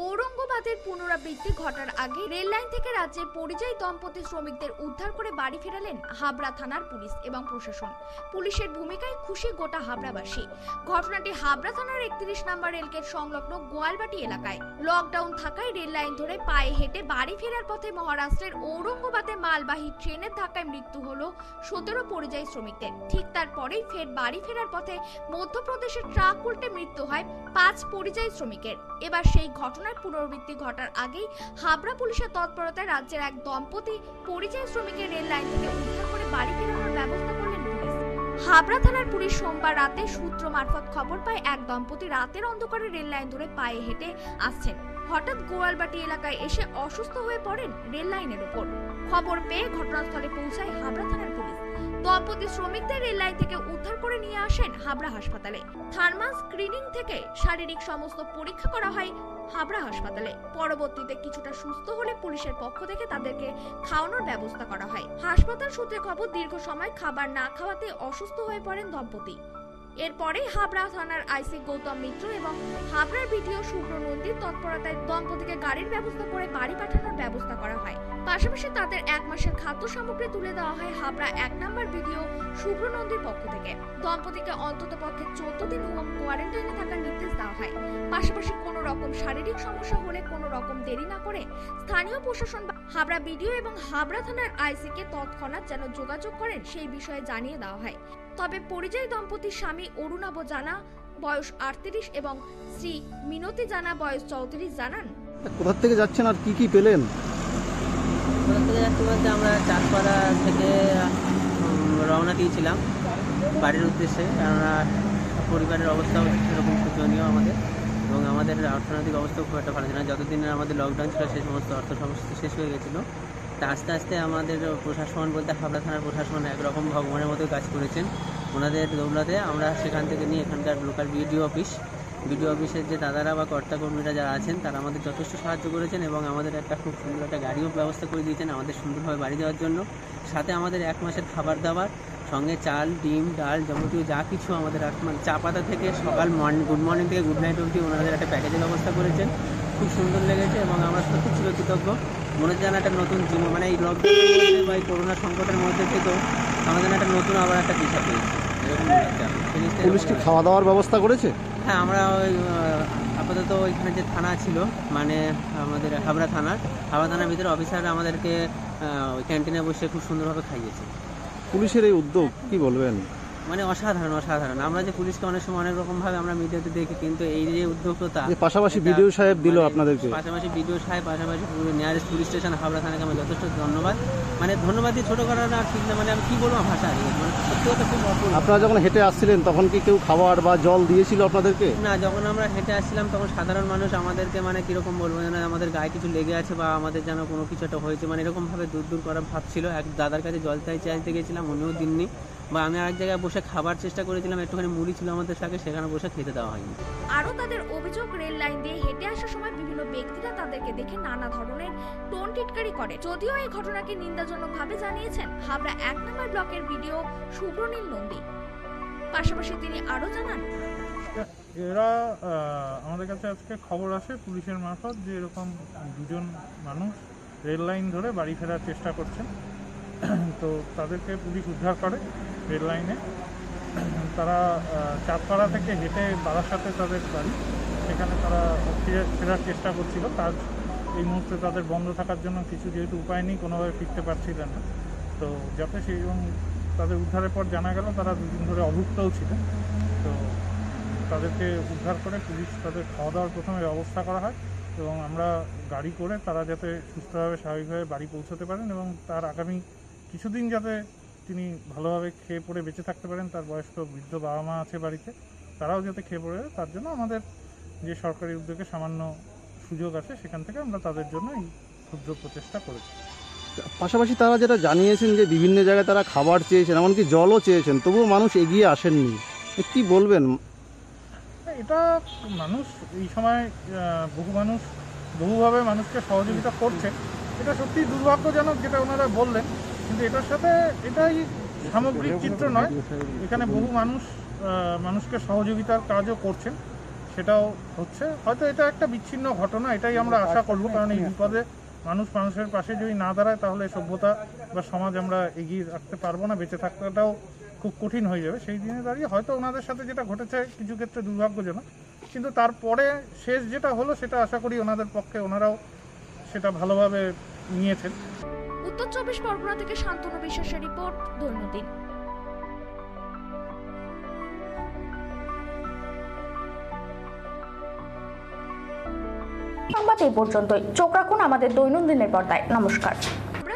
ঔরঙ্গাবাদের পুনরাবৃত্তি ঘটার আগে রেল লাইন থেকে রাজ্যের পরিযায়ী দম্পতি শ্রমিকদের উদ্ধার করে বাড়ি ফেরালেন হাবড়া থানার পুলিশ এবং প্রশাসন। পুলিশের ভূমিকায় খুশি গোটা হাবড়াবাসী। ঘটনাটি হাবড়া থানার 31 নম্বর রেলগেট সংলগ্ন গোয়ালবাটি এলাকায়। লকডাউন থাকায় রেল লাইন ধরে পায়ে হেঁটে বাড়ি ফেরার পথে মহারাষ্ট্রের ঔরঙ্গাবাদে মালবাহী ট্রেনের ধাক্কায় মৃত্যু হলো 17 পরিযায়ী শ্রমিকদের। ঠিক তারপরেই ফের বাড়ি ফেরার পথে মধ্যপ্রদেশের ট্রাক উল্টে মৃত্যু হয় 5 পরিযায়ী শ্রমিকের। এবার সেই ঘটনার পুনরাবৃত্তি ঘটার আগেই হাবড়া পুলিশের তৎপরতায় রাজ্যের এক দম্পতি পরিযায়ী শ্রমিকের রেল লাইন থেকে উদ্ধার করে বাড়ি ফেরানোর ব্যবস্থা করলেন পুলিশ। হাবড়া থানার পুলিশ সোমবার রাতে সূত্র মারফত খবর পায় এক দম্পতি রাতের অন্ধকারে রেল লাইন ধরে পায়ে হেঁটে আসছেন। হঠাৎ গোয়ালবাটি এলাকায় এসে অসুস্থ হয়ে পড়েন রেল লাইনের উপর। খবর পেয়ে ঘটনাস্থলে পৌঁছায় হাবড়া থানার পুলিশ। দম্পতি শ্রমিকদের রেল লাইন থেকে উদ্ধার করে নিয়ে আসেন হাবড়া হাসপাতালে। থার্মাল স্ক্রিনিং থেকে শারীরিক সমস্ত পরীক্ষা করা হয় হাবড়া হাসপাতালে। পরবর্তীতে কিছুটা সুস্থ হলে পুলিশের পক্ষ থেকে তাদেরকে খাওয়ানোর ব্যবস্থা করা হয়। হাসপাতাল সূত্রে খবর, দীর্ঘ সময় খাবার না খাওয়াতে অসুস্থ হয়ে পড়েন দম্পতি। এরপরে হাবড়া থানার আইসি গৌতম মিত্র এবং হাবড়ার বিডিও শুভ্র নন্দীর তৎপরতায় দম্পতিকে গাড়ির ব্যবস্থা করে বাড়ি পাঠানোর ব্যবস্থা করা হয়। পাশাপাশি তাদের 1 মাসের খাদ্য সামগ্রী তুলে দেওয়া হয় হাবড়া 1 নম্বর বিডিও শুভ্র নন্দীর পক্ষ থেকে। দম্পতিকে অন্ততপক্ষে 14 দিন হোম কোয়ারেন্টাইনে থাকার নির্দেশ দেওয়া হয়। পাশাপাশি কোনো রকম শারীরিক সমস্যা হলে কোনো রকম দেরি না করে স্থানীয় প্রশাসন হাবড়া বিডিও এবং হাবড়া থানার আইসিকে তৎক্ষণাৎ যেন যোগাযোগ করেন সেই বিষয়ে জানিয়ে দেওয়া হয়। তবে পরিযায়ী দম্পতির স্বামী অরুণাভ জানা বয়স 38 এবং শ্রী মিনতি জানা বয়স 34 জানান, কোথা থেকে যাচ্ছেন আর কি কি পেলেন? কোথা থেকে যাচ্ছি বলতে আমরা চাঁদপাড়া থেকে রওনা দিয়েছিলাম বাড়ির উদ্দেশ্যে, কেননা পরিবারের অবস্থাও সেরকম শোচনীয় আমাদের, এবং আমাদের অর্থনৈতিক অবস্থাও খুব একটা ভালো ছিল না। যতদিন আমাদের লকডাউন ছিল সেই সমস্ত অর্থ সমস্যা শেষ হয়ে গেছিলো। তা আস্তে আস্তে আমাদের প্রশাসন বলতে হাবড়া থানার প্রশাসন একরকম ভগবানের মতোই কাজ করেছেন। ওনাদের দৌলতে আমরা সেখান থেকে নিয়ে এখানকার লোকাল বিডিও অফিসের যে দাদারা বা কর্তাকর্মীরা যারা আছেন তারা আমাদের যথেষ্ট সাহায্য করেছেন এবং আমাদের একটা খুব সুন্দর একটা গাড়িও ব্যবস্থা করে দিয়েছেন আমাদের সুন্দরভাবে বাড়ি যাওয়ার জন্য। সাথে আমাদের 1 মাসের খাবার দাবার সঙ্গে চাল, ডিম, ডাল যাবতীয় যা কিছু আমাদের চা পাতা থেকে সকাল গুড মর্নিং থেকে গুড নাইট অবধি ওনাদের একটা প্যাকেজের ব্যবস্থা করেছেন। খুব সুন্দর লেগেছে এবং আমরা সত্যি ছিল কৃতজ্ঞ। মনে হচ্ছে যেন একটা নতুন জীবন, মানে এই লকডাউনের মধ্যে বা এই করোনা সংকটের মধ্যে থেকেও আমাদের একটা নতুন আবার একটা দিশা পেয়েছি এরকম একটা। পুলিশ কি খাওয়া দাওয়ার ব্যবস্থা করেছে? হ্যাঁ, আমরা ওই আপাতত ওইখানে যে থানা ছিল মানে আমাদের হাবড়া থানার ভিতরে অফিসাররা আমাদেরকে ওই ক্যান্টিনে বসে খুব সুন্দরভাবে খাইয়েছে। পুলিশের এই উদ্যোগ কি বলবেন? মানে অসাধারণ। আমরা যে পুলিশকে অনেক সময় অনেক রকমভাবে আমরা মিডিয়াতে দেখি, কিন্তু এই যে উদ্যোগটা পাশাপাশি বিডিও সাহেব দিল আপনাদেরকে, পাশাপাশি নিয়ারেস্ট পুলিশ স্টেশন হাবড়া থানাকে আমরা যথেষ্ট ধন্যবাদ, মানে ধন্যবাদই ছোটো করার আর ঠিক না, মানে আমি কী বলবো ভাষা মানে সত্যি কথা খুব অপূর্ব। আপনারা যখন হেঁটে আসছিলেন তখন কি কেউ খাবার বা জল দিয়েছিল আপনাদেরকে? না, যখন আমরা হেঁটে আসছিলাম তখন সাধারণ মানুষ আমাদেরকে মানে কীরকম বলবো, যেন আমাদের গায়ে কিছু লেগে আছে বা আমাদের যেন কোনো কিছু একটা হয়েছে, মানে এরকমভাবে দূর করা ভাবছিল। এক দাদার কাছে জল চাইতে গেছিলাম, উনিও দিননি। বা আমি আরেক জায়গায় বসে খাবার চেষ্টা করেছিলাম, একটুখানি মুড়ি ছিল আমাদের সাথে, সেখানে বসে খেতে দেওয়া হয়নি। আরও তাদের অভিযোগ, রেল লাইন দিয়ে হেঁটে আসার সময় বিভিন্ন ব্যক্তিরা তাদেরকে দেখে নানা ধরনের টোন টিটকারি করে। যদিও এই ঘটনাকে নিন্দাজনকভাবে জানিয়েছেন হাবড়া 1 নম্বর ব্লকের বিডিও সুব্রনীল নন্দী। পাশাপাশি তিনি আরও জানান, এরা আমাদের কাছে আজকে খবর আসে পুলিশের মারফত যে এরকম দুজন মানুষ রেল লাইন ধরে বাড়ি ফেরার চেষ্টা করছেন। তো তাদেরকে পুলিশ উদ্ধার করে রেল লাইনে। তারা চাঁদপাড়া থেকে হেঁটে বারাসাতে তাদের বাড়ি, সেখানে তারা ফেরার চেষ্টা করছিল। কাজ এই মুহূর্তে তাদের বন্ধ থাকার জন্য কিছু যেহেতু উপায় নেই, কোনোভাবে ফিরতে পারছিলেন না। তো যাতে সেই এবং তাদের উদ্ধারের পর জানা গেল তারা দুদিন ধরে অভুক্তও ছিলেন। তো তাদেরকে উদ্ধার করে পুলিশ তাদের খাওয়া দাওয়ার প্রথমে ব্যবস্থা করা হয় এবং আমরা গাড়ি করে তারা যাতে সুস্থভাবে স্বাভাবিকভাবে বাড়ি পৌঁছতে পারেন এবং তার আগামী কিছুদিন যাতে তিনি ভালোভাবে খেয়ে পড়ে বেঁচে থাকতে পারেন। তার বয়স্ক বৃদ্ধ বাবা মা আছে বাড়িতে, তারাও যাতে খেয়ে পড়ে, তার জন্য আমাদের যে সরকারি উদ্যোগে সামান্য সুযোগ আছে সেখান থেকে আমরা তাদের জন্য এই ক্ষুদ্র প্রচেষ্টা করেছি। পাশাপাশি তারা যেটা জানিয়েছেন যে বিভিন্ন জায়গায় তারা খাবার চেয়েছেন, এমনকি জলও চেয়েছেন, তবুও মানুষ এগিয়ে আসেননি। কি বলবেন? এটা মানুষ এই সময় বহু মানুষ বহুভাবে মানুষকে সহযোগিতা করছে, এটা সত্যি দুর্ভাগ্যজনক যেটা ওনারা বললেন, কিন্তু এটার সাথে এটাই সামগ্রিক চিত্র নয়। এখানে বহু মানুষ মানুষকে সহযোগিতার কাজও করছেন, সেটাও হচ্ছে। হয়তো এটা একটা বিচ্ছিন্ন ঘটনা, এটাই আমরা আশা করব, কারণ এই বিপদে মানুষ মানুষের পাশে যদি না দাঁড়ায় তাহলে সভ্যতা বা সমাজ আমরা এগিয়ে রাখতে পারবো না, বেঁচে থাকাটাও খুব কঠিন হয়ে যাবে। সেই দিনে দাঁড়িয়ে হয়তো ওনাদের সাথে যেটা ঘটেছে কিছু ক্ষেত্রে দুর্ভাগ্যজনক, কিন্তু তারপরে শেষ যেটা হলো সেটা আশা করি ওনাদের পক্ষে ওনারাও সেটা ভালোভাবে নিয়েছেন। উত্তর 24 পরগনা থেকে শান্তনু বিশ্বাসের রিপোর্ট, দৈনন্দিন। সংবাদ এই পর্যন্তই। চোখ রাখুন আমাদের দৈনন্দিনের পর্দায়। নমস্কার।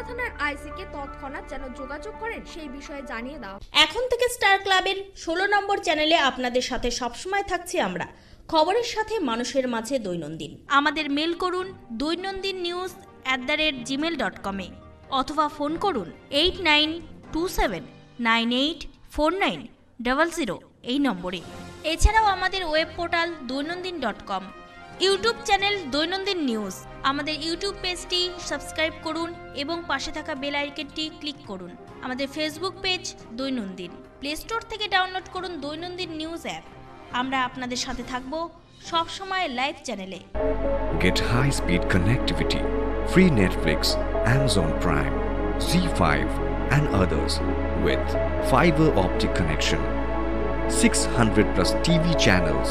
থানার আইসিকে তৎক্ষণাৎ যেন যোগাযোগ করেন সেই বিষয়ে জানিয়ে দাও। এখন থেকে স্টার ক্লাবের 16 নম্বর চ্যানেলে আপনাদের সাথে সবসময় থাকছি আমরা, খবরের সাথে মানুষের মাঝে দৈনন্দিন। আমাদের মেল করুন doinandinnews@gmail.com অথবা ফোন করুন 8927984900 এই নম্বরে। এছাড়াও আমাদের web portal doinandin.com, YouTube channel দৈনন্দিন নিউজ। আমাদের ইউটিউব পেজটি সাবস্ক্রাইব করুন এবং পাশে থাকা বেল আইকনটি ক্লিক করুন। আমাদের ফেসবুক পেজ দৈনন্দিন। প্লে স্টোর থেকে ডাউনলোড করুন দৈনন্দিন নিউজ অ্যাপ। আমরা আপনাদের সাথে থাকব সব সময় লাইভ চ্যানেলে। Get high-speed connectivity, free Netflix, Amazon Prime, Z5 and others with fiber optic connection. 600 plus TV channels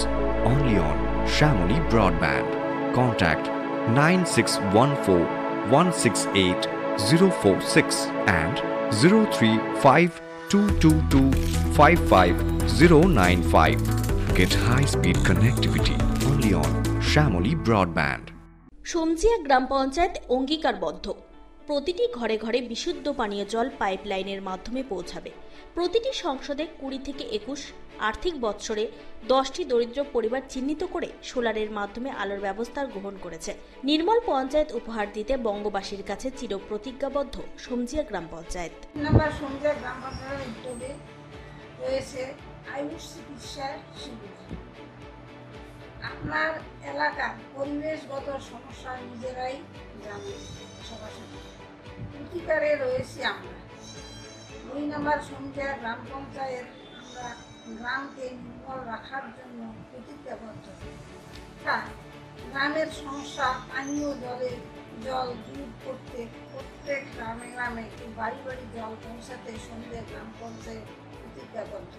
only on Shamoli Broadband. Contact 9614168046 and 03522255095. Get high-speed connectivity only on Shamoli Broadband. সমজিয়া গ্রাম পঞ্চায়েত অঙ্গীকারবদ্ধ, প্রতিটি ঘরে ঘরে বিশুদ্ধ পানীয় জল পাইপলাইনের মাধ্যমে পৌঁছাবে। প্রতিটি সংসদে 20 থেকে 21 আর্থিক বৎসরে 10টি দরিদ্র পরিবার চিহ্নিত করে সোলারের মাধ্যমে আলোর ব্যবস্থা গ্রহণ করেছে। নির্মল পঞ্চায়েত উপহার দিতে বঙ্গবাসীর কাছে চিরপ্রতিজ্ঞাবদ্ধ সমজিয়া গ্রাম পঞ্চায়েত। নাম্বার সমজিয়া গ্রাম পঞ্চায়েতের উদ্যোগে রয়েছে আয়ুষ চিকিৎসার শিবির। আপনার এলাকার পরিবেশগত সমস্যা নিজেরাই জানেন, সবার সাথে প্রতিকারে রয়েছি আমরা। 2 নম্বর সমজিয়া গ্রাম পঞ্চায়েত আমরা গ্রামকে নির্মল রাখার জন্য প্রতিজ্ঞাবদ্ধ। তাই গ্রামের সমস্যা পানীয় জল দূর করতে প্রত্যেক গ্রামে গ্রামে বাড়ি বাড়ি জল পৌঁছাতে সমজিয়া গ্রাম পঞ্চায়েত প্রতিজ্ঞাবদ্ধ।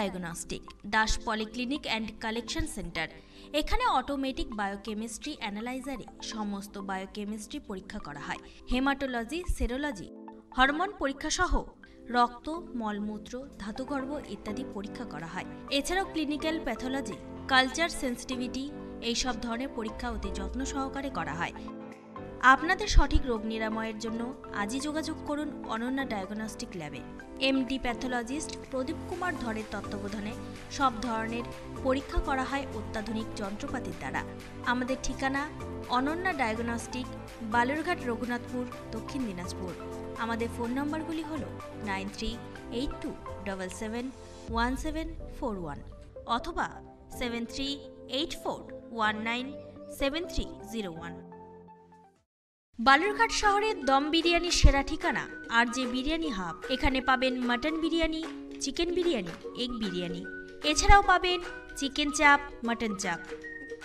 Diagnostic Das polyclinic and collection centre. এখানে অটোমেটিক বায়োকেমিস্ট্রি অ্যানালাইজারে সমস্ত বায়োকেমিস্ট্রি পরীক্ষা করা হয়। হেমাটোলজি, সেরোলজি, হরমোন পরীক্ষা সহ রক্ত, মলমূত্র, ধাতুগর্ভ ইত্যাদি পরীক্ষা করা হয়। এছাড়াও ক্লিনিক্যাল প্যাথোলজি, কালচার, সেন্সিটিভিটি এইসব ধরনের পরীক্ষা অতি যত্ন সহকারে করা হয়। আপনাদের সঠিক রোগ নিরাময়ের জন্য আজই যোগাযোগ করুন অনন্যা ডায়াগনস্টিক ল্যাবে। এমডি প্যাথোলজিস্ট প্রদীপ কুমার ধরের তত্ত্বাবধানে সব ধরনের পরীক্ষা করা হয় অত্যাধুনিক যন্ত্রপাতির দ্বারা। আমাদের ঠিকানা অনন্যা ডায়াগনস্টিক, বালুরঘাট, রঘুনাথপুর, দক্ষিণ দিনাজপুর। আমাদের ফোন নম্বরগুলি হল 9382771741 অথবা 7384197301। বালুরঘাট শহরের দম বিরিয়ানির সেরা ঠিকানা আর যে বিরিয়ানি হাব। এখানে পাবেন mutton biryani, chicken biryani, egg biryani, এছাড়াও পাবেন চিকেন চাপ, মাটন চাপ।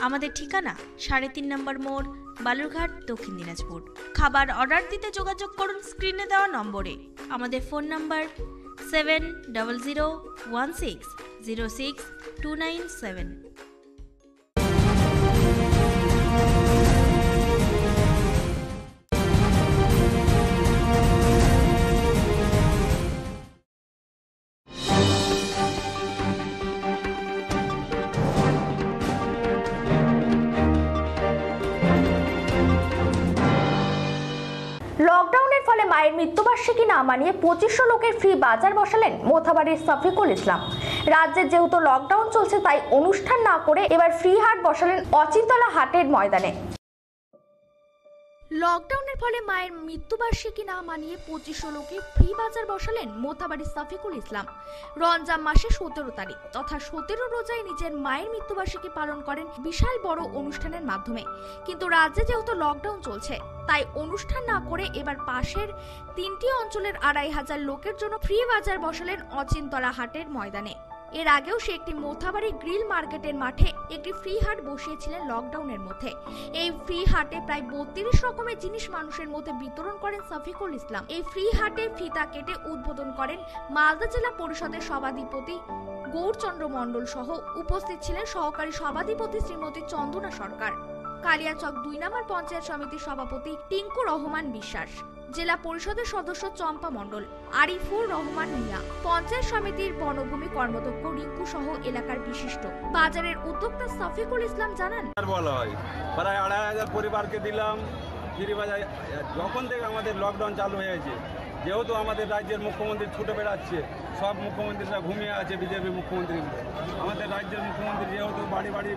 আমাদের ঠিকানা 3.5 নম্বর মোড়, বালুরঘাট, দক্ষিণ দিনাজপুর। খাবার অর্ডার দিতে যোগাযোগ করুন স্ক্রিনে দেওয়া নম্বরে। আমাদের ফোন নম্বর 7001606297। লকডাউনের ফলে মায়ের মৃত্যুবার্ষিকী না মানিয়ে 2500 লোকের ফ্রি বাজার বসালেন মোথাবাড়ির শফিকুল ইসলাম। রাজ্যে যেহেতু লকডাউন চলছে তাই অনুষ্ঠান না করে এবার ফ্রি হাট বসালেন অচিন্তলা হাটের ময়দানে। লকডাউনের ফলে মায়ের মৃত্যুবার্ষিকী না মানিয়ে 2500 লোকে ফ্রি বাজার বসালেন মোথাবাড়ির শফিকুল ইসলাম। রমজান মাসে 17 তারিখ তথা 17 রোজায় নিজের মায়ের মৃত্যুবার্ষিকী পালন করেন বিশাল বড় অনুষ্ঠানের মাধ্যমে। কিন্তু রাজ্যে যেহেতু লকডাউন চলছে তাই অনুষ্ঠান না করে এবার পাশের 3টি অঞ্চলের 2500 লোকের জন্য ফ্রি বাজার বসালেন অচিন্তলা হাটের ময়দানে। এর আগেও সে একটি মোথাবাড়ি গ্রিল মার্কেটের মাঠে একটি ফ্রি হাট বসিয়েছিলেন লকডাউনের মধ্যে। এই ফ্রি হাটে প্রায় 32 রকমের জিনিস মানুষের মধ্যে বিতরণ করেন শফিকুল ইসলাম। এই ফ্রি হাটে ফিতা কেটে উদ্বোধন করেন মালদা জেলা পরিষদের সভাধিপতি গৌরচন্দ্র মণ্ডল সহ উপস্থিত ছিলেন সহকারী সভাধিপতি শ্রীমতী চন্দনা সরকার, কালিয়াচক 2 নম্বর পঞ্চায়েত সমিতির সভাপতি টিঙ্কু রহমান বিশ্বাস, জেলা পরিষদের সদস্য চম্পা মণ্ডল, আরিফুর রহমান মিয়া, পঞ্চায়েত সমিতির বনভূমি কর্মদক্ষ রিঙ্কু সহ এলাকার বিশিষ্ট। বাজারের উদ্যোক্তা শফিকুল ইসলাম জানান, প্রায় 2500 পরিবারকে দিলাম ফ্রি বাজার। যখন থেকে আমাদের লকডাউন চালু হয়েছে, যেহেতু আমাদের রাজ্যের মুখ্যমন্ত্রী ছুটে বেড়াচ্ছে, সব মুখ্যমন্ত্রীরা ঘুমিয়ে আছে, বিজেপি মুখ্যমন্ত্রীগুলো। আমাদের রাজ্যের মুখ্যমন্ত্রী যেহেতু বাড়ি বাড়ি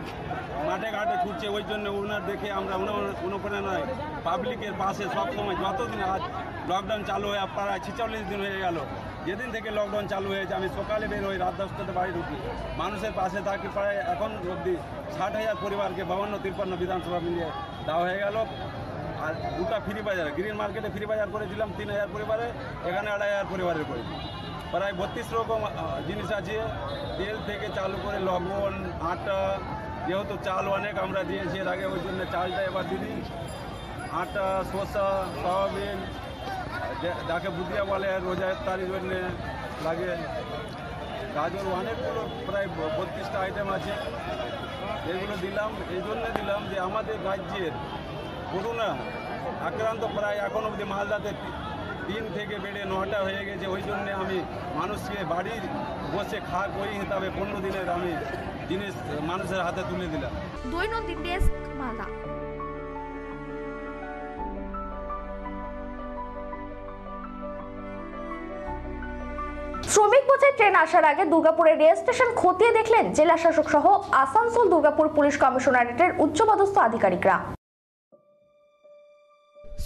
মাঠে ঘাটে ছুটছে, ওই জন্য ওনার দেখে আমরা অনুপ্রেরণায় পাবলিকের পাশে সবসময়, যতদিন আজ লকডাউন চালু হয়ে প্রায় 46 দিন হয়ে গেল, যেদিন থেকে লকডাউন চালু হয়েছে আমি সকালে বের হই, রাত 10টাতে বাড়ি ঢুকি, মানুষের পাশে থাকি। প্রায় এখন অবধি 60,000 পরিবারকে 52-53 বিধানসভা মিলিয়ে দেওয়া হয়ে গেল। আর দুটা ফ্রি বাজার, গ্রিন মার্কেটে ফ্রি বাজার করেছিলাম 3000 পরিবারে, এখানে 2500 পরিবারের করেছি। প্রায় 32 রকম জিনিস আছে, তেল থেকে চালু করে লবণ, আটা, যেহেতু চাল অনেক আমরা দিয়েছি এর আগে, ওই জন্য চালটা এবার দিদি, আটা, শসা, সয়াবিন, যাকে বুদিয়া বলে রোজা ইফতারির জন্য লাগে, গাজর, অনেকগুলো প্রায় 32টা আইটেম আছে। এগুলো দিলাম, এই জন্য দিলাম যে আমাদের রাজ্যের করোনা আক্রান্ত প্রায় এখন অবধি মালদাতে 3 থেকে বেড়ে 9টা হয়ে গেছে। ওই জন্যে আমি মানুষকে বাড়ির বসে খাক ওই হিসাবে 15 দিনের আমি জিনিস মানুষের হাতে তুলে দিলাম। দৈনন্দিন ডেস্ক, মালদা। শ্রমিক বোঝাই ট্রেন আসার আগে দুর্গাপুরের রেল স্টেশন খতিয়ে দেখলেন জেলা শাসক সহ আসানসোল দুর্গাপুর পুলিশ কমিশনারেটের উচ্চপদস্থ আধিকারিকরা।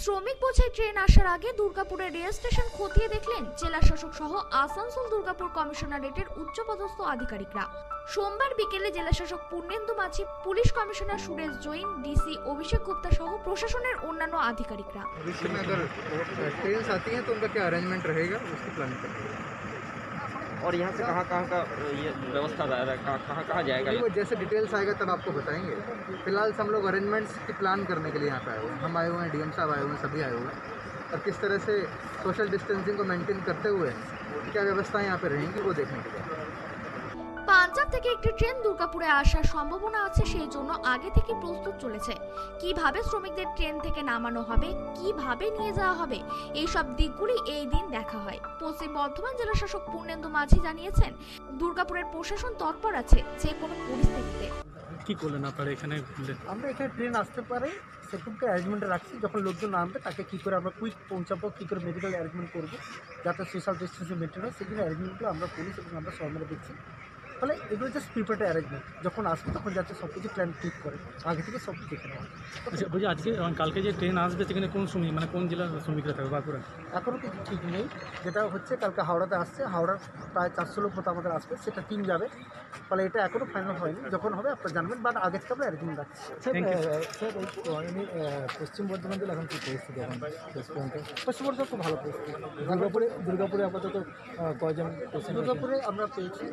শ্রমিক বোঝাই ট্রেন আসার আগে দুর্গাপুরের রেল স্টেশন খতিয়ে দেখলেন জেলা শাসক সহ আসানসোল দুর্গাপুর কমিশনারেটের উচ্চপদস্থ আধিকারিকরা। সোমবার বিকেলে জেলা শাসক Purnendu Majhi, police commissioner Suresh Jain, DC Abhishek Gupta সহ প্রশাসনের অন্যান্য আধিকারিকরা। और यहाँ से कहाँ कहाँ का ये व्यवस्था कहाँ कहाँ जाएगा? वो जैसे डिटेल्स आएगा तब आपको बताएंगे। फिलहाल हम लोग अरेंजमेंट्स की प्लान करने के लिए यहाँ पे आए हुए हैं। हम आए हुए हैं, डीएम साहब आए हुए हैं, सभी आए हुए हैं, और किस तरह से सोशल डिस्टेंसिंग को मेंटेन करते हुए क्या व्यवस्था यहाँ पे रहेंगी वो देखने के लिए। পাঞ্জাব থেকে একটি ট্রেন দুর্গাপুরে আসার সম্ভাবনা আছে, সেই জন্য আগে থেকে প্রস্তুত চলেছে। কিভাবে শ্রমিকদের ট্রেন থেকে নামানো হবে, কিভাবে নিয়ে যাওয়া হবে, এই সব দিকগুলি এই দিন দেখা হয়। পশ্চিম বর্ধমান জেলা শাসক পূর্ণেন্দু মাঝি জানিয়েছেন, দুর্গাপুরের প্রশাসন তৎপর আছে যে কোনো পরিস্থিতিতে। কি করলেন আপনারা এখানে? আমরা এখানে ট্রেন আসতে পারে সেরকমকে অ্যারেঞ্জমেন্ট রাখছি, যখন লোকজন নামবে তাকে কী করে আমরা কুইক পৌঁছাবো, কী করে মেডিকেল অ্যারেঞ্জমেন্ট করবো যাতে সোশ্যাল ডিস্টেন্সিং মেনটেন হয়, সেগুলো অ্যারেঞ্জমেন্টগুলো আমরা পুলিশ এবং আমরা সবাই মিলে দেখছি। ফলে এগুলো জাস্ট প্রিপেয়ার্ড অ্যারেঞ্জমেন্ট, যখন আসবে তখন যাতে সব কিছু প্ল্যান ঠিক করে আগে থেকে সব দেখে নেওয়া। আচ্ছা বলছি, আজকে কালকে যে ট্রেন আসবে সেখানে কোন শ্রমিক মানে কোন জেলার শ্রমিকরা থাকবে বাঁকুড়া? এখনও কিছু ঠিক নেই। যেটা হচ্ছে কালকে হাওড়াতে আসছে, হাওড়ার প্রায় 400 লোক মতো আমাদের আসবে, সেটা টিম যাবে। ফলে এটা এখনও ফাইনাল হয়নি, যখন হবে আপনারা জানবেন, বাট আগে থেকে আমরা অ্যারেঞ্জমেন্ট রাখছি। স্যার পশ্চিম বর্ধমান জেলা এখন কী পরিস্থিতি? এখন পশ্চিম বর্ধমান খুব ভালো পরিস্থিতি। দুর্গাপুরে আপাতত কয়জন? দুর্গাপুরে আমরা পেয়েছি,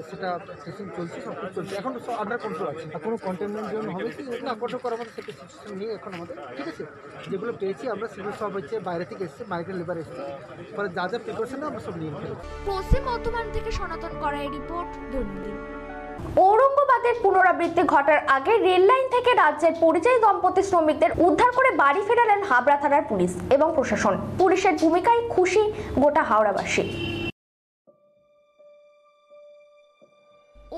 সেটা টেস্টিং চলছে, সব কিছু চলছে, এখন সব আন্ডার কন্ট্রোল আছে। কোনো কন্টেনমেন্ট জোন হবে কি? না, কন্ট্রোল করার মতো সেটা সিচুয়েশন নেই এখন আমাদের, ঠিক আছে। যেগুলো পেয়েছি আমরা সেগুলো সব হচ্ছে বাইরে থেকে এসছে, মাইগ্রেন্ট লেবার এসছে, ফলে যা যা প্রিপারেশন আমরা সব নিয়ে ফেলেছি। পশ্চিম বর্ধমান থেকে সনাতন করাই রিপোর্ট, দৈনন্দিন। ঔরঙ্গাবাদের পুনরাবৃত্তি ঘটার আগে রেল লাইন থেকে রাজ্যের পরিযায়ী দম্পতি শ্রমিকদের উদ্ধার করে বাড়ি ফেরালেন হাবড়া থানার পুলিশ এবং প্রশাসন। পুলিশের ভূমিকায় খুশি গোটা হাওড়াবাসী।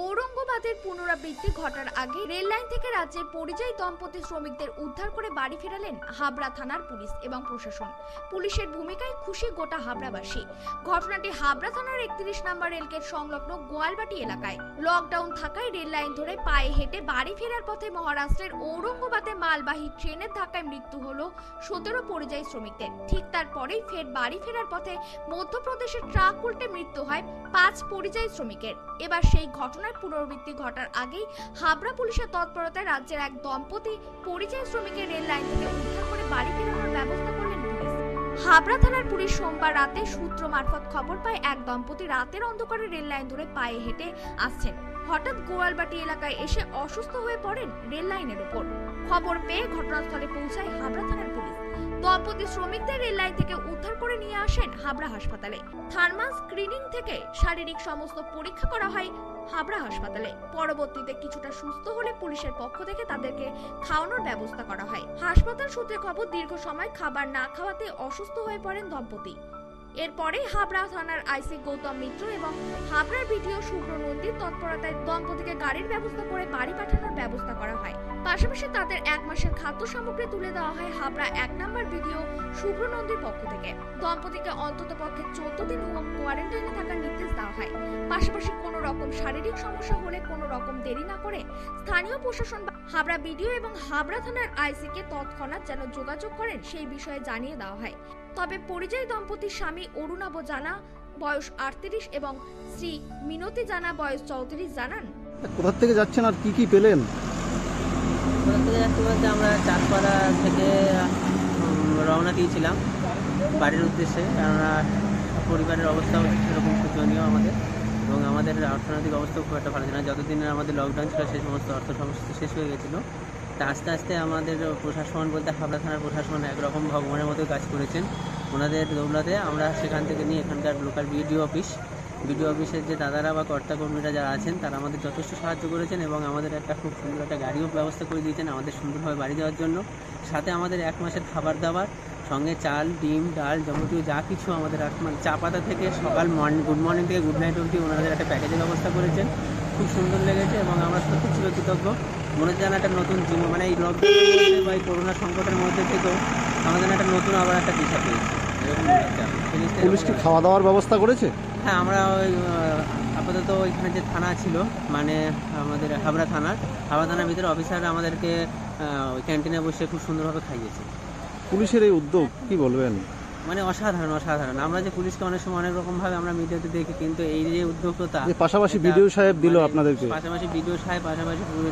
ঔরঙ্গাবাদের পুনরাবৃত্তি ঘটার আগে রেল লাইন থেকে রাজ্যের পরিযায়ী দম্পতি শ্রমিকদের উদ্ধার করে বাড়ি ফেরালেন হাবড়া থানার পুলিশ এবং প্রশাসন। পুলিশের ভূমিকায় খুশি গোটা হাবড়াবাসী। ঘটনাটি হাবড়া থানার 31 নম্বর রেলগেট সংলগ্ন গোয়ালবাটি এলাকায়। লকডাউন থাকায় রেল লাইন ধরে পায়ে হেঁটে বাড়ি ফেরার পথে মহারাষ্ট্রের ঔরঙ্গাবাদে মালবাহী ট্রেনের ধাক্কায় মৃত্যু হলো 17 পরিযায়ী শ্রমিকদের। ঠিক তারপরেই ফের বাড়ি ফেরার পথে মধ্যপ্রদেশের ট্রাক উল্টে মৃত্যু হয় 5 পরিযায়ী শ্রমিকের। এবার সেই ঘটনার পুনরাবৃত্তি ঘটার আগেই হাবড়া পুলিশের তৎপরতায় রাজ্যের এক দম্পতি পরিযায়ী শ্রমিকের রেল লাইন থেকে উদ্ধার করে বাড়ি ফেরানোর ব্যবস্থা করলেন পুলিশ। হাবড়া থানার পুলিশ সোমবার রাতে সূত্র মারফত খবর পায় এক দম্পতি রাতের অন্ধকারে রেল লাইন ধরে পায়ে হেঁটে আসছেন। হঠাৎ গোয়ালবাটি এলাকায় এসে অসুস্থ হয়ে পড়েন রেল লাইনের উপর। খবর পেয়ে ঘটনাস্থলে পৌঁছায় হাবড়া থানার পুলিশ। দম্পতি শ্রমিকদের রেল লাইন থেকে উদ্ধার করে নিয়ে আসেন হাবড়া হাসপাতালে। থার্মাল স্ক্রিনিং থেকে শারীরিক সমস্ত পরীক্ষা করা হয় হাবড়া হাসপাতালে। পরবর্তীতে কিছুটা সুস্থ হলে পুলিশের পক্ষ থেকে তাদেরকে খাওয়ানোর ব্যবস্থা করা হয়। হাসপাতাল সূত্রে খবর, দীর্ঘ সময় খাবার না খাওয়াতে অসুস্থ হয়ে পড়েন দম্পতি। এরপরে হাবড়া থানার আইসি গৌতম মিত্র এবং হাবড়ার বিডিও শুভ্র নন্দীর তৎপরতায় দম্পতিকে গাড়ির ব্যবস্থা করে বাড়ি পাঠানোর ব্যবস্থা করা হয়। পাশাপাশি তাদের 1 মাসের খাদ্য সামগ্রী তুলে দেওয়া হয় হাবড়া 1 নম্বর বিডিও শুভ্র নন্দীর পক্ষ থেকে। দম্পতিকে অন্তত পক্ষে 14 দিন হোম কোয়ারেন্টাইনে থাকার নির্দেশ দেওয়া হয়। পাশাপাশি কোনো রকম শারীরিক সমস্যা হলে কোনো রকম দেরি না করে স্থানীয় প্রশাসন হাবড়া বিডিও এবং হাবড়া থানার আইসিকে তৎক্ষণাৎ যেন যোগাযোগ করেন সেই বিষয়ে জানিয়ে দেওয়া হয়। তবে পরিযায়ী দম্পতির স্বামী অরুণাভ জানা বয়স 38 এবং শ্রী মিনতি জানা বয়স 34 জানান, কোথা থেকে যাচ্ছেন আর কি কি পেলেন? কোথা থেকে যাচ্ছি বলতে আমরা চাঁদপাড়া থেকে রওনা দিয়েছিলাম বাড়ির উদ্দেশ্যে, কেননা পরিবারের অবস্থাও সেরকম শোচনীয় আমাদের, এবং আমাদের অর্থনৈতিক অবস্থাও খুব একটা ভালো ছিল না। যতদিনের আমাদের লকডাউন ছিল সেই সমস্ত অর্থ সমস্যা শেষ হয়ে গেছিলো। তা আস্তে আস্তে আমাদের প্রশাসন বলতে হাবড়া থানার প্রশাসন একরকম ভগবানের মতো কাজ করেছেন। ওনাদের দৌলতে আমরা সেখান থেকে নিয়ে এখানকার লোকাল বিডিও অফিসের যে দাদারা বা কর্তাকর্মীরা যারা আছেন তারা আমাদের যথেষ্ট সাহায্য করেছেন এবং আমাদের একটা খুব সুন্দর একটা গাড়িও ব্যবস্থা করে দিয়েছেন আমাদের সুন্দরভাবে বাড়ি যাওয়ার জন্য। সাথে আমাদের 1 মাসের খাবার দাবার সঙ্গে চাল, ডিম, ডাল যাবতীয় যা কিছু আমাদের চা পাতা থেকে সকাল গুড মর্নিং থেকে গুড নাইট অবধি ওনাদের একটা প্যাকেজের ব্যবস্থা করেছেন। খুব সুন্দর লেগেছে এবং আমরা সত্যি ছিল কৃতজ্ঞ। মনে হচ্ছে যেন একটা নতুন জীবন, মানে এই লকডাউনের মধ্যে বা এই করোনা সংকটের মধ্যে থেকেও আমাদের একটা নতুন আবার একটা দিশা পেয়েছি, এরকম মনে হচ্ছে। পুলিশ কি খাওয়া দাওয়ার ব্যবস্থা করেছে? হ্যাঁ, আমরা ওই আপাতত ওইখানে যে থানা ছিল মানে আমাদের হাবড়া থানার ভিতরে অফিসাররা আমাদেরকে ওই ক্যান্টিনে বসে খুব সুন্দরভাবে খাইয়েছে। পুলিশের এই উদ্যোগ কি বলবেন? মানে অসাধারণ। আমরা যে পুলিশকে অনেক সময় অনেক রকমভাবে আমরা মিডিয়াতে দেখি, কিন্তু এই যে উদ্যোগটা পাশাপাশি বিডিও সাহেব দিল আপনাদেরকে, পাশাপাশি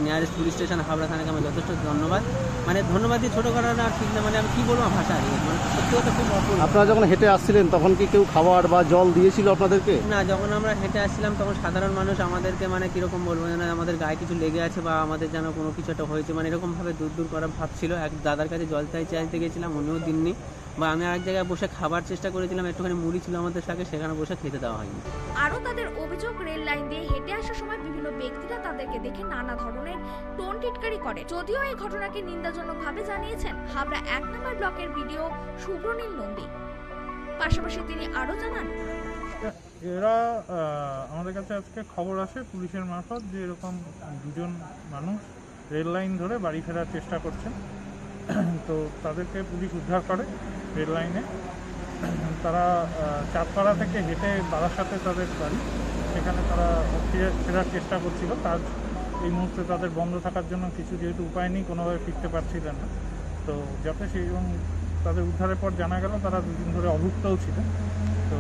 নিয়ারেস্ট পুলিশ স্টেশন হাবড়া থানাকে আমি যথেষ্ট ধন্যবাদ, মানে ধন্যবাদ দিয়ে ছোটো করা না ঠিক না, মানে আমি কী বলবো ভাষা নেই, মানে সত্যি কথা খুব অপূর্ব। আপনারা যখন হেঁটে আসছিলেন তখন কি কেউ খাবার বা জল দিয়েছিল আপনাদেরকে? না, যখন আমরা হেঁটে আসছিলাম তখন সাধারণ মানুষ আমাদেরকে মানে কীরকম বলবো, যেন আমাদের গায়ে কিছু লেগে আছে বা আমাদের যেন কোনো কিছু একটা হয়েছে, মানে এরকমভাবে দূর করা ভাবছিল। এক দাদার কাছে জল চাইতে গেছিলাম, উনিও দিননি, বা আমি আরেক জায়গায় বসে খাবার চেষ্টা করেছিলাম, একটুখানি মুড়ি ছিল আমাদের সাথে, সেখানে বসে খেতে দেওয়া হয়নি। আরও তাদের অভিযোগ, রেল লাইন দিয়ে হেঁটে আসার সময় বিভিন্ন ব্যক্তিরা তাদেরকে দেখে নানা ধরনের টোন টিটকারি করে। যদিও এই ঘটনাকে নিন্দাজনকভাবে জানিয়েছেন হাবড়া 1 নম্বর ব্লকের বিডিও সুব্রনীল নন্দী। পাশাপাশি তিনি আরও জানান, এরা আমাদের কাছে আজকে খবর আসে পুলিশের মারফত যে এরকম দুজন মানুষ রেল লাইন ধরে বাড়ি ফেরার চেষ্টা করছেন। তো তাদেরকে পুলিশ উদ্ধার করে রেল লাইনে। তারা চাঁদপাড়া থেকে হেঁটে বারাসাতে তাদের বাড়ি, সেখানে তারা ফেরার চেষ্টা করছিল। কাজ এই মুহূর্তে তাদের বন্ধ থাকার জন্য কিছু যেহেতু উপায় নেই, কোনোভাবে ফিরতে পারছিলেন না। তো যাতে সেই এবং তাদের উদ্ধারের পর জানা গেল তারা দুদিন ধরে অভুক্তও ছিলেন। তো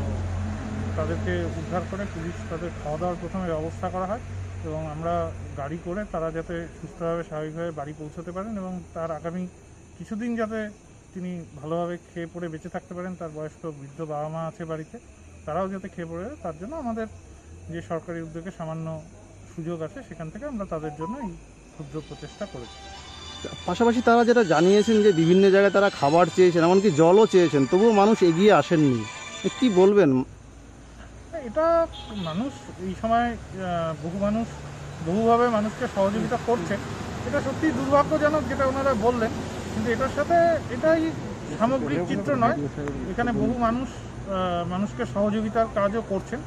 তাদেরকে উদ্ধার করে পুলিশ তাদের খাওয়া দাওয়ার প্রথমে ব্যবস্থা করা হয় এবং আমরা গাড়ি করে তারা যাতে সুস্থভাবে স্বাভাবিকভাবে বাড়ি পৌঁছতে পারেন এবং তার আগামী কিছুদিন যাতে তিনি ভালোভাবে খেয়ে পড়ে বেঁচে থাকতে পারেন। তার বয়স্ক বৃদ্ধ বাবা মা আছে বাড়িতে, তারাও যাতে খেয়ে পড়ে, তার জন্য আমাদের যে সরকারি উদ্যোগে সামান্য সুযোগ আছে সেখান থেকে আমরা তাদের জন্য এই ক্ষুদ্র প্রচেষ্টা করেছি। পাশাপাশি তারা যেটা জানিয়েছেন যে বিভিন্ন জায়গায় তারা খাবার চেয়েছেন, এমনকি জলও চেয়েছেন, তবুও মানুষ এগিয়ে আসেননি। কি বলবেন? এটা মানুষ এই সময় বহু মানুষ বহুভাবে মানুষকে সহযোগিতা করছে, এটা সত্যিই দুর্ভাগ্যজনক যেটা ওনারা বললেন, কিন্তু এটার সাথে এটাই সামগ্রিক চিত্র নয়। এখানে বহু মানুষকে সহযোগিতার কাজও করছেন,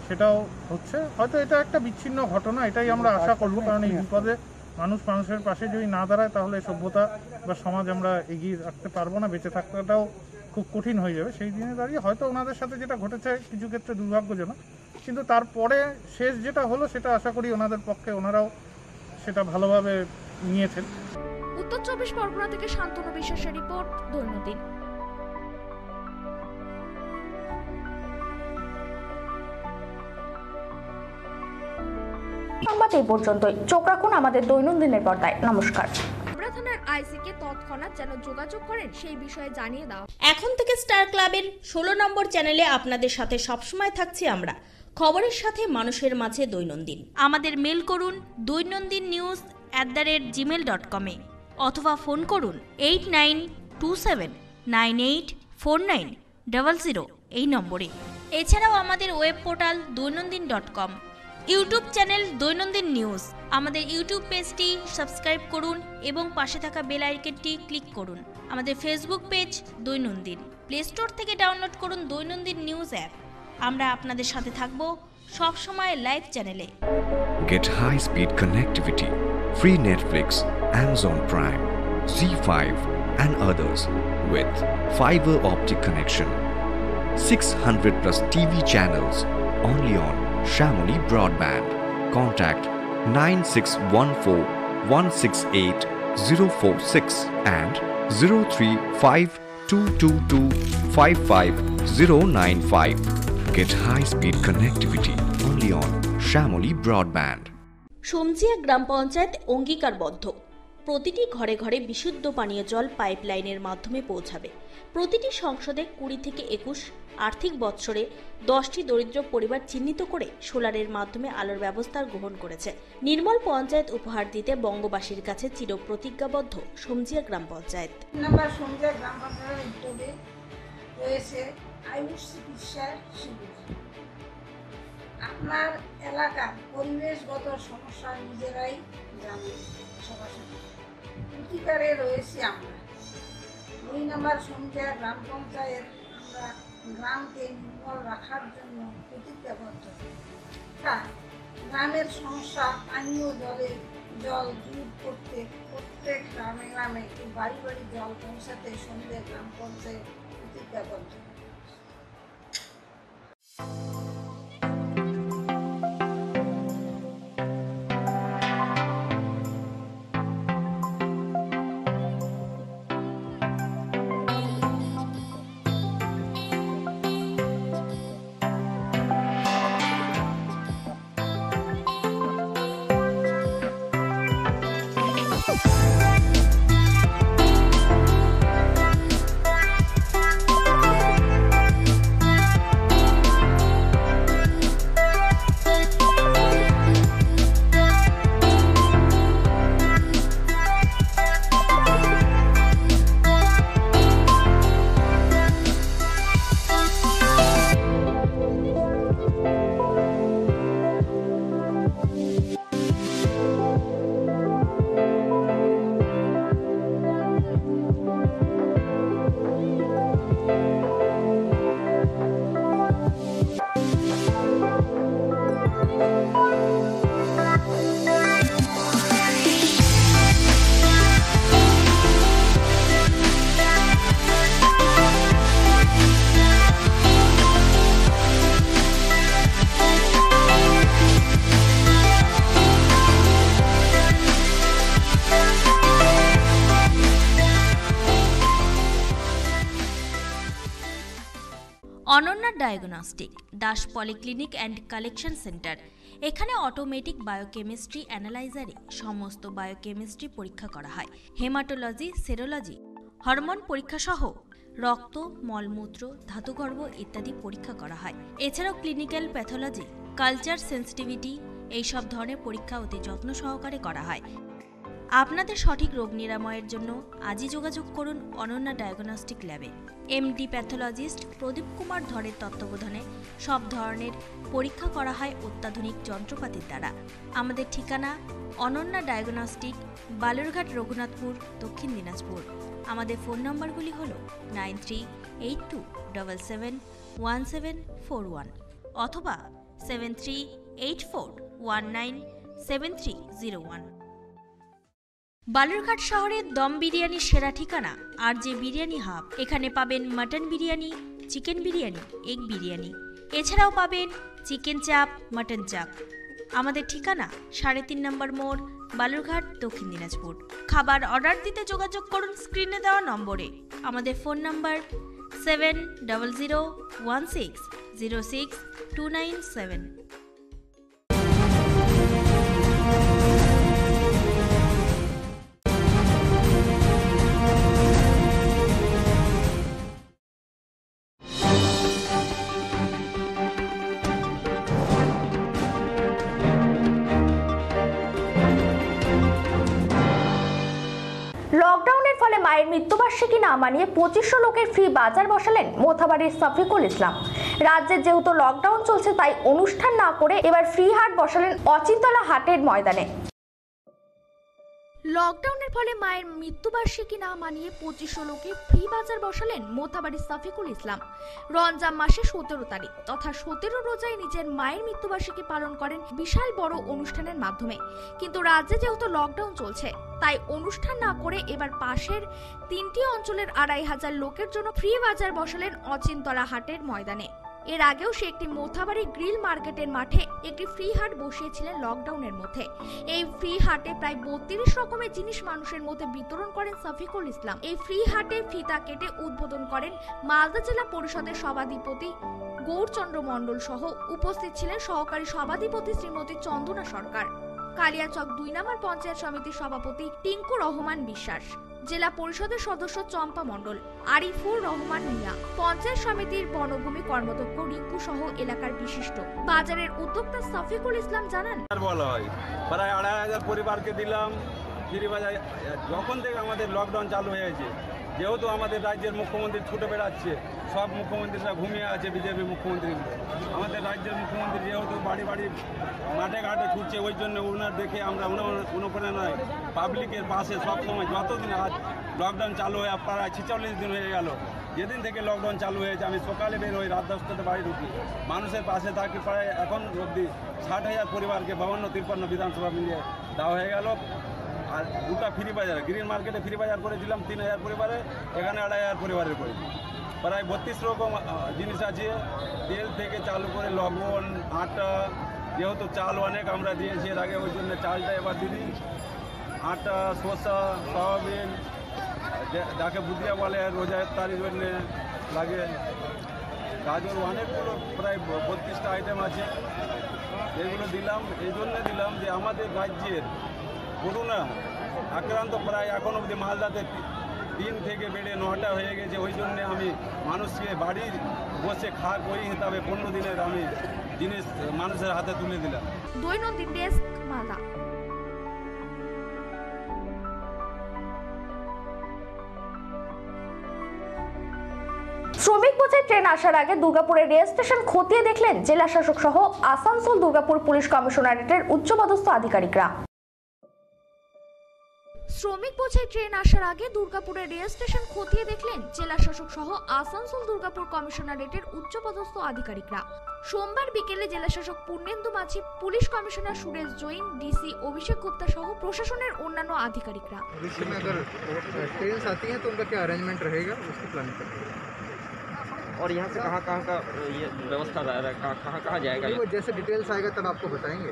সেটাও হচ্ছে। হয়তো এটা একটা বিচ্ছিন্ন ঘটনা, এটাই আমরা আশা করব, কারণ এই বিপদে মানুষের পাশে যদি না দাঁড়ায় তাহলে সভ্যতা বা সমাজ আমরা এগিয়ে রাখতে পারবো না, বেঁচে থাকাটাও খুব কঠিন হয়ে যাবে। সেই দিনে দাঁড়িয়ে হয়তো ওনাদের সাথে যেটা ঘটেছে কিছু ক্ষেত্রে দুর্ভাগ্যজনক, কিন্তু তারপরে শেষ যেটা হলো সেটা আশা করি ওনাদের পক্ষে ওনারাও সেটা ভালোভাবে নিয়েছেন। উত্তর 24 পরগনা থেকে শান্তনু বিশ্বাসের রিপোর্ট, দৈনন্দিন। সংবাদ এই পর্যন্তই। চোখ রাখুন আমাদের দৈনন্দিনের পর্দায়। নমস্কার। থানার আইসিকে তৎক্ষণাৎ যেন যোগাযোগ করেন সেই বিষয়ে জানিয়ে দাও। এখন থেকে স্টার ক্লাবের 16 নম্বর চ্যানেলে আপনাদের সাথে সবসময় থাকছি আমরা, খবরের সাথে মানুষের মাঝে দৈনন্দিন। আমাদের মেল করুন doinandinnews@gmail.com অথবা ফোন করুন 8927984900 এই নম্বরে। এছাড়াও আমাদের web portal doinandin.com, YouTube channel দৈনন্দিন নিউজ। আমাদের ইউটিউব পেজটি সাবস্ক্রাইব করুন এবং পাশে থাকা বেল আইকনটি ক্লিক করুন। আমাদের ফেসবুক পেজ দৈনন্দিন। প্লে স্টোর থেকে ডাউনলোড করুন দৈনন্দিন নিউজ অ্যাপ। আমরা আপনাদের সাথে থাকব সব সময় লাইভ চ্যানেলে। Get high-speed connectivity, free Netflix, Amazon Prime, Z5 and others with fiber optic connection. 600 plus TV channels only on Shamoli Broadband. Contact 9614168046 and 03522255095. Get high-speed connectivity only on Shamoli Broadband. সমজিয়া গ্রাম পঞ্চায়েত অঙ্গীকারবদ্ধ, প্রতিটি ঘরে ঘরে বিশুদ্ধ পানীয় জল পাইপলাইনের মাধ্যমে পৌঁছাবে। প্রতিটি সংসদে 20 থেকে 21 আর্থিক বৎসরে 10টি দরিদ্র পরিবার চিহ্নিত করে সোলারের মাধ্যমে আলোর ব্যবস্থা গ্রহণ করেছে। নির্মল পঞ্চায়েত উপহার দিতে বঙ্গবাসীর কাছে চিরপ্রতিজ্ঞাবদ্ধ সমজিয়া গ্রাম পঞ্চায়েত। নাম্বার সমজিয়া গ্রাম পঞ্চায়েতের উদ্যোগে রয়েছে আয়ুষ চিকিৎসা শিবির। আপনার এলাকার পরিবেশগত সমস্যা নিজেরাই জানেন, সরাসরি অধিকারে রয়েছি আমরা। 2 নম্বর সমজিয়া গ্রাম পঞ্চায়েত আমরা গ্রামকে নির্মল রাখার জন্য প্রতিজ্ঞাবদ্ধ। তাই গ্রামের সমস্যা পানীয় জল দূর করতে প্রত্যেক গ্রামে গ্রামে বাড়ি বাড়ি জল পৌঁছাতে সমজিয়া গ্রাম পঞ্চায়েত প্রতিজ্ঞাবদ্ধ। Ananya diagnostic Das polyclinic and collection centre. এখানে অটোমেটিক বায়োকেমিস্ট্রি অ্যানালাইজারে সমস্ত বায়োকেমিস্ট্রি পরীক্ষা করা হয়। হেমাটোলজি, সেরোলজি, হরমোন পরীক্ষা সহ রক্ত, মলমূত্র, ধাতুগর্ভ ইত্যাদি পরীক্ষা করা হয়। এছাড়াও ক্লিনিক্যাল প্যাথোলজি, কালচার সেন্সিটিভিটি এইসব ধরনের পরীক্ষা অতি যত্ন সহকারে করা হয়। আপনাদের সঠিক রোগ নিরাময়ের জন্য আজই যোগাযোগ করুন অনন্যা ডায়াগনস্টিক ল্যাবে। এমডি প্যাথোলজিস্ট প্রদীপ কুমার ধরের তত্ত্বাবধানে সব ধরনের পরীক্ষা করা হয় অত্যাধুনিক যন্ত্রপাতির দ্বারা। আমাদের ঠিকানা অনন্যা ডায়াগনস্টিক, বালুরঘাট, রঘুনাথপুর, দক্ষিণ দিনাজপুর। আমাদের ফোন নম্বরগুলি হল 9382771741 অথবা 7384197301। বালুরঘাট শহরের দম বিরিয়ানির সেরা ঠিকানা RJ বিরিয়ানি হাব। এখানে পাবেন mutton biryani, chicken biryani, egg biryani, এছাড়াও পাবেন চিকেন চাপ, মাটন চাপ। আমাদের ঠিকানা 3.5 নম্বর মোড়, বালুরঘাট, দক্ষিণ দিনাজপুর। খাবার অর্ডার দিতে যোগাযোগ করুন স্ক্রিনে দেওয়া নম্বরে। আমাদের ফোন নম্বর 7001606297। লকডাউনের ফলে মায়ের মৃত্যুবার্ষিকী না মানিয়ে 2500 লোকের ফ্রি বাজার বসালেন মোথাবাড়ির শফিকুল ইসলাম। রাজ্যে যেহেতু লকডাউন চলছে তাই অনুষ্ঠান না করে এবার ফ্রি হাট বসালেন অচিন্তলা হাটের ময়দানে। লকডাউনের ফলে মায়ের মৃত্যুবার্ষিকী না মানিয়ে 2500 লোকে ফ্রি বাজার বসালেন মোথাবাড়ির শফিকুল ইসলাম। রমজান মাসে 17 তারিখ তথা 17 রোজায় নিজের মায়ের মৃত্যুবার্ষিকী পালন করেন বিশাল বড় অনুষ্ঠানের মাধ্যমে। কিন্তু রাজ্যে যেহেতু লকডাউন চলছে তাই অনুষ্ঠান না করে এবার পাশের 3টি অঞ্চলের 2500 লোকের জন্য ফ্রি বাজার বসালেন অচিন্তলা হাটের ময়দানে। এর আগেও সে একটি মোথাবাড়ি গ্রিল মার্কেটের মাঠে একটি ফ্রি হাট বসিয়েছিলেন লকডাউনের মধ্যে। এই ফ্রি হাটে প্রায় 32 রকমের জিনিস মানুষের মধ্যে বিতরণ করেন শফিকুল ইসলাম। এই ফ্রি হাটে ফিতা কেটে উদ্বোধন করেন মালদা জেলা পরিষদের সভাধিপতি গৌরচন্দ্র মণ্ডল সহ উপস্থিত ছিলেন সহকারী সভাধিপতি শ্রীমতী চন্দনা সরকার, কালিয়াচক 2 নম্বর পঞ্চায়েত সমিতির সভাপতি টিঙ্কু রহমান বিশ্বাস, জেলা পরিষদের সদস্য চম্পা মণ্ডল, আরিফুর রহমান মিয়া, পঞ্চায়েত সমিতির বনভূমি কর্মদক্ষ রিঙ্কু সহ এলাকার বিশিষ্ট। বাজারের উদ্যোক্তা শফিকুল ইসলাম জানান, বলা হয় প্রায় 2500 পরিবারকে দিলাম ফ্রি বাজার। যখন থেকে আমাদের লকডাউন চালু হয়েছে, যেহেতু আমাদের রাজ্যের মুখ্যমন্ত্রী ছুটে বেড়াচ্ছে, সব মুখ্যমন্ত্রীরা ঘুমিয়ে আছে, বিজেপি মুখ্যমন্ত্রীগুলো। আমাদের রাজ্যের মুখ্যমন্ত্রী যেহেতু বাড়ি বাড়ি মাঠে ঘাটে ছুটছে, ওই জন্য ওনার দেখে আমরা অনুপ্রেরণায় পাবলিকের পাশে সবসময়, যতদিন আজ লকডাউন চালু হয়ে প্রায় 46 দিন হয়ে গেল, যেদিন থেকে লকডাউন চালু হয়েছে আমি সকালে বের হই, রাত 10টাতে বাড়ি ঢুকি, মানুষের পাশে থাকি। প্রায় এখন অবধি 60,000 পরিবারকে 52-53 বিধানসভা মিলিয়ে দেওয়া হয়ে গেল। আর দুটা ফ্রি বাজার, গ্রিন মার্কেটে ফ্রি বাজার করেছিলাম 3000 পরিবারে, এখানে 2500 পরিবারের করেছি। প্রায় 32 রকম জিনিস আছে, তেল থেকে চালু করে লবণ, আটা, যেহেতু চাল অনেক আমরা দিয়েছি এর আগে, ওই জন্য চালটা এবার দিদি, আটা, শসা, সয়াবিন, যাকে বুদিয়া বলে রোজার তারির জন্য লাগে, গাজর, অনেকগুলো প্রায় 32টা আইটেম আছে। এগুলো দিলাম, এই জন্য দিলাম যে আমাদের রাজ্যের করোনা আক্রান্ত প্রায় এখন অবধি মালদাতে 3 থেকে বেড়ে 9টা হয়ে গেছে। ওই জন্যে আমি মানুষকে বাড়ি বসে খাক ওই হিসাবে 15 দিনের আমি জিনিস মানুষের হাতে তুলে দিলাম। দৈনন্দিন ডেস্ক, মালদা। শ্রমিক বোঝাই ট্রেন আসার আগে দুর্গাপুরের রেল স্টেশন খতিয়ে দেখলেন জেলা শাসক সহ আসানসোল দুর্গাপুর পুলিশ কমিশনারেটের উচ্চপদস্থ আধিকারিকরা। শ্রমিক বোঝাই ট্রেন আসার আগে দুর্গাপুরের রেল স্টেশন খতিয়ে দেখলেন জেলা শাসক সহ আসানসোল দুর্গাপুর কমিশনারেটের উচ্চপদস্থ আধিকারিকরা। সোমবার বিকেলে জেলা শাসক Purnendu Majhi, police commissioner Suresh Jain, DC Abhishek Gupta সহ প্রশাসনের অন্যান্য আধিকারিকরা। और यहाँ से कहाँ कहाँ का ये व्यवस्था कहाँ कहाँ जाएगा? वो जैसे डिटेल्स आएगा तब आपको बताएंगे।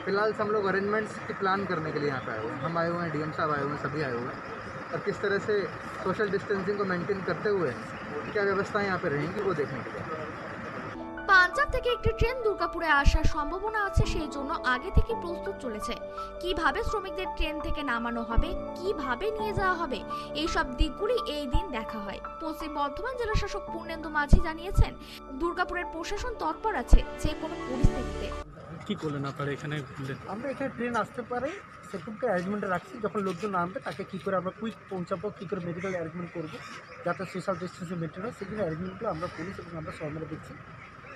फिलहाल हम लोग अरेंजमेंट्स की प्लान करने के लिए यहाँ पे आए हुए हैं। हम आए हुए हैं, डीएम साहब आए हुए हैं, सभी आए हुए हैं, और किस तरह से सोशल डिस्टेंसिंग को मेंटेन करते हुए क्या व्यवस्थाएं यहाँ पे रहेंगी वो देखने के लिए। থেকে একটি ট্রেন দুর্গাপুরে আসার সম্ভাবনা আছে, সেই জন্য আগে থেকে প্রস্তুত চলেছে। কিভাবে শ্রমিকদের ট্রেন থেকে নামানো হবে, কিভাবে নিয়ে যাওয়া হবে, এই সব দিকগুলি এই দিন দেখা হয়। পশ্চিম বর্ধমান জেলা শাসক পূর্ণেন্দু মাঝি জানিয়েছেন, দুর্গাপুরের প্রশাসন তৎপর আছে যে কোনো পরিস্থিতিতে। কি করলেন আপনারা এখানে? আমরা এখানে ট্রেন আসতে পারে সেরকমটা অ্যারেঞ্জমেন্ট রাখছি। যখন লোকজন নামবে তাকে কী করে আমরা কুইক পৌঁছাবো, কী করে মেডিকেল অ্যারেঞ্জমেন্ট করবো যাতে সোশ্যাল ডিস্টেন্সিং মেনটেন হয়, সেগুলো অ্যারেঞ্জমেন্টগুলো আমরা পুলিশ এবং আমরা সবাই মিলে দেখছি।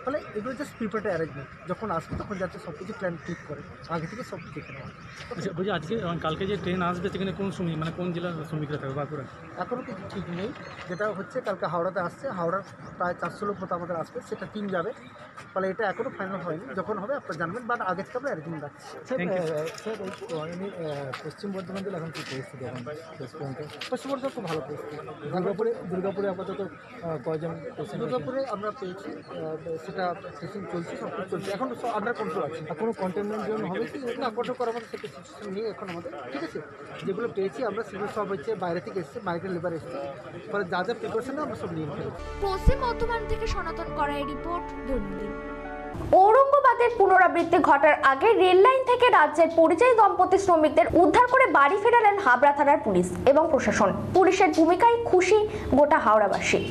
ফলে এগুলো জাস্ট প্রিপেয়ার্ড অ্যারেঞ্জমেন্ট, যখন আসবে তখন যাতে সব কিছু প্ল্যান ঠিক করে আগে থেকে সব দেখে নেওয়া। আচ্ছা বলছি, আজকে কালকে যে ট্রেন আসবে সেখানে কোন শ্রমিক মানে কোন জেলার শ্রমিকরা থাকবে বাঁকুড়া? এখনও কিছু ঠিক নেই। যেটা হচ্ছে কালকে হাওড়াতে আসছে, হাওড়ার প্রায় 400 লোক মতো আমাদের আসবে, সেটা টিম যাবে। ফলে এটা এখনও ফাইনাল হয়নি, যখন হবে আপনারা জানবেন, বাট আগে থেকে আমরা অ্যারেঞ্জমেন্ট রাখছি। স্যার এমনি পশ্চিম বর্ধমান জেলা এখন কী পরিস্থিতি? এখন পশ্চিম বর্ধমান খুব ভালো পরিস্থিতি। দুর্গাপুরে আপাতত কয়জন? দুর্গাপুরে আমরা পেয়েছি, সেটা টেস্টিং চলছে, সব কিছু চলছে, এখন সব আন্ডার কন্ট্রোল আছে। কোনো কন্টেনমেন্ট জোন হবে কি? না, কন্ট্রোল করার মতো সেটা সিচুয়েশন নেই এখন আমাদের, ঠিক আছে। যেগুলো পেয়েছি আমরা সেগুলো সব হচ্ছে বাইরে থেকে এসছে, মাইগ্রেন্ট লেবার এসছে, ফলে যা যা প্রিপারেশন আমরা সব নিয়ে ফেলেছি। পশ্চিম বর্ধমান থেকে সনাতন করাই রিপোর্ট, দৈনন্দিন। ঔরঙ্গাবাদের পুনরাবৃত্তি ঘটার আগে রেল লাইন থেকে রাজ্যের পরিযায়ী দম্পতি শ্রমিকদের উদ্ধার করে বাড়ি ফেরালেন হাবড়া থানার পুলিশ এবং প্রশাসন। পুলিশের ভূমিকায় খুশি গোটা হাওড়াবাসী।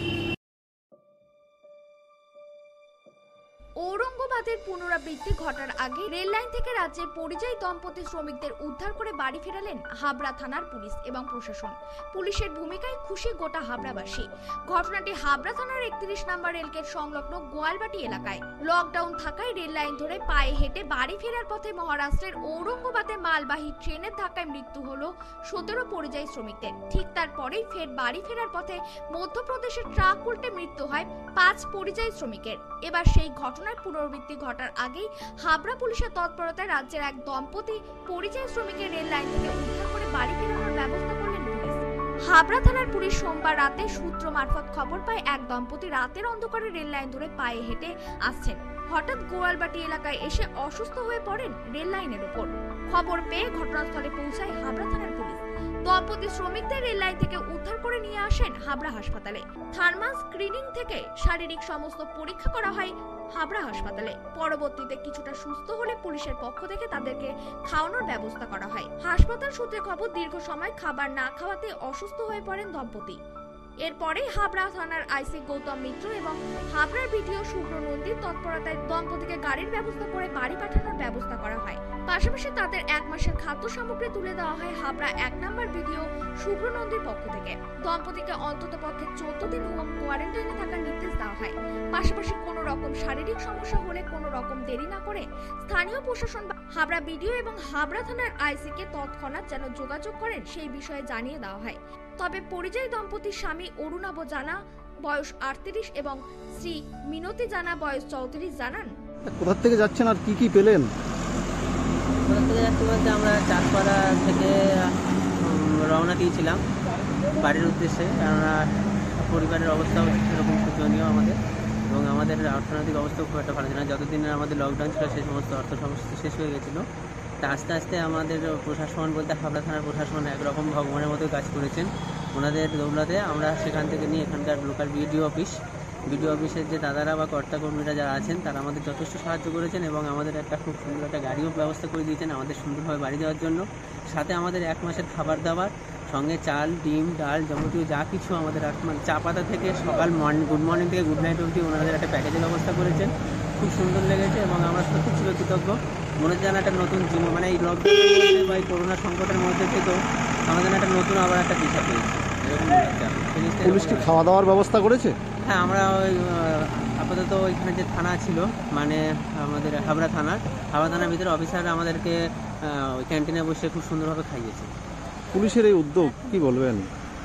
ঔরঙ্গাবাদের পুনরাবৃত্তি ঘটার আগে রেল লাইন থেকে রাজ্যের পরিযায়ী দম্পতি শ্রমিকদের উদ্ধার করে বাড়ি ফেরালেন হাবড়া থানার পুলিশ এবং প্রশাসন। পুলিশের ভূমিকায় খুশি গোটা হাবড়াবাসী। ঘটনাটি হাবড়া থানার 31 নম্বর রেলগেট সংলগ্ন গোয়ালবাটি এলাকায়। লকডাউন থাকায় রেল লাইন ধরে পায়ে হেঁটে বাড়ি ফেরার পথে মহারাষ্ট্রের ঔরঙ্গাবাদে মালবাহী ট্রেনের ধাক্কায় মৃত্যু হলো 17 পরিযায়ী শ্রমিকদের। ঠিক তারপরেই ফের বাড়ি ফেরার পথে মধ্যপ্রদেশের ট্রাক উল্টে মৃত্যু হয় 5 পরিযায়ী শ্রমিকের। এবার সেই ঘটনার পুনরাবৃত্তি ঘটার আগেই হাবড়া পুলিশের তৎপরতায় রাজ্যের এক দম্পতি পরিযায়ী শ্রমিকের রেল লাইন থেকে উদ্ধার করে বাড়ি ফেরানোর ব্যবস্থা করলেন পুলিশ। হাবড়া থানার পুলিশ সোমবার রাতে সূত্র মারফত খবর পায় এক দম্পতি রাতের অন্ধকারে রেল লাইন ধরে পায়ে হেঁটে আসছেন। হঠাৎ গোয়ালবাটি এলাকায় এসে অসুস্থ হয়ে পড়েন রেল লাইনের উপর। খবর পেয়ে ঘটনাস্থলে পৌঁছায় হাবড়া থানার পুলিশ। দম্পতি শ্রমিকদের রেল লাইন থেকে উদ্ধার করে নিয়ে আসেন হাবড়া হাসপাতালে। থার্মাল স্ক্রিনিং থেকে শারীরিক সমস্ত পরীক্ষা করা হয় হাবড়া হাসপাতালে। পরবর্তীতে কিছুটা সুস্থ হলে পুলিশের পক্ষ থেকে তাদেরকে খাওয়ানোর ব্যবস্থা করা হয়। হাসপাতাল সূত্রে খবর, দীর্ঘ সময় খাবার না খাওয়াতে অসুস্থ হয়ে পড়েন দম্পতি। এরপরে হাবড়া থানার আইসি গৌতম মিত্র এবং হাবড়ার বিডিও শুভ্র নন্দীর তৎপরতায় দম্পতিকে গাড়ির ব্যবস্থা করে বাড়ি পাঠানোর ব্যবস্থা করা হয়। পাশাপাশি তাদের 1 মাসের খাদ্য সামগ্রী তুলে দেওয়া হয় হাবড়া 1 নম্বর বিডিও শুভ্র নন্দীর পক্ষ থেকে। দম্পতিকে অন্তত পক্ষে 14 দিন হোম কোয়ারেন্টাইনে থাকার নির্দেশ দেওয়া হয়। পাশাপাশি কোনো রকম শারীরিক সমস্যা হলে কোনো রকম দেরি না করে স্থানীয় প্রশাসন হাবড়া বিডিও এবং হাবড়া থানার আইসিকে তৎক্ষণাৎ যেন যোগাযোগ করেন সেই বিষয়ে জানিয়ে দেওয়া হয়। তবে পরিযায়ী দম্পতির স্বামী অরুণাভ জানা বয়স 38 এবং শ্রী মিনতি জানা বয়স 34 জানান, কোথা থেকে যাচ্ছেন আর কি কি পেলেন? কোথা থেকে যাচ্ছি বলতে আমরা চাঁদপাড়া থেকে রওনা দিয়েছিলাম বাড়ির উদ্দেশ্যে, কেননা পরিবারের অবস্থাও সেরকম শোচনীয় আমাদের, এবং আমাদের অর্থনৈতিক অবস্থাও খুব একটা ভালো ছিল না। যতদিন আমাদের লকডাউন ছিল সেই সমস্ত অর্থ সমস্যা শেষ হয়ে গেছিলো। তা আস্তে আস্তে আমাদের প্রশাসন বলতে হাবড়া থানার প্রশাসন একরকম ভগবানের মতো কাজ করেছেন। ওনাদের দৌলতে আমরা সেখান থেকে নিয়ে এখানকার লোকাল বিডিও অফিসের যে দাদারা বা কর্তাকর্মীরা যারা আছেন তারা আমাদের যথেষ্ট সাহায্য করেছেন এবং আমাদের একটা খুব সুন্দর একটা গাড়িও ব্যবস্থা করে দিয়েছেন আমাদের সুন্দরভাবে বাড়ি যাওয়ার জন্য। সাথে আমাদের 1 মাসের খাবার দাবার সঙ্গে চাল, ডিম, ডাল, যাবতীয় যা কিছু আমাদের মানে চা পাতা থেকে সকাল গুড মর্নিং থেকে গুড নাইট অবধি ওনাদের একটা প্যাকেজের ব্যবস্থা করেছেন। খুব সুন্দর লেগেছে এবং আমরা সত্যি চিরকৃতজ্ঞ। মনে হচ্ছে যেন একটা নতুন জীবন, মানে এই লকডাউনের মধ্যে বা এই করোনা সংকটের মধ্যে থেকেও আমাদের একটা নতুন আবার একটা দিশা পেয়েছি, এরকম পুলিশ কি খাওয়া দাওয়ার ব্যবস্থা করেছে? হ্যাঁ, আমরা ওই আপাতত ওইখানে যে থানা ছিল মানে আমাদের হাবড়া থানার ভিতরে অফিসাররা আমাদেরকে ওই ক্যান্টিনে বসে খুব সুন্দরভাবে খাইয়েছে। পুলিশের এই উদ্যোগ কি বলবেন?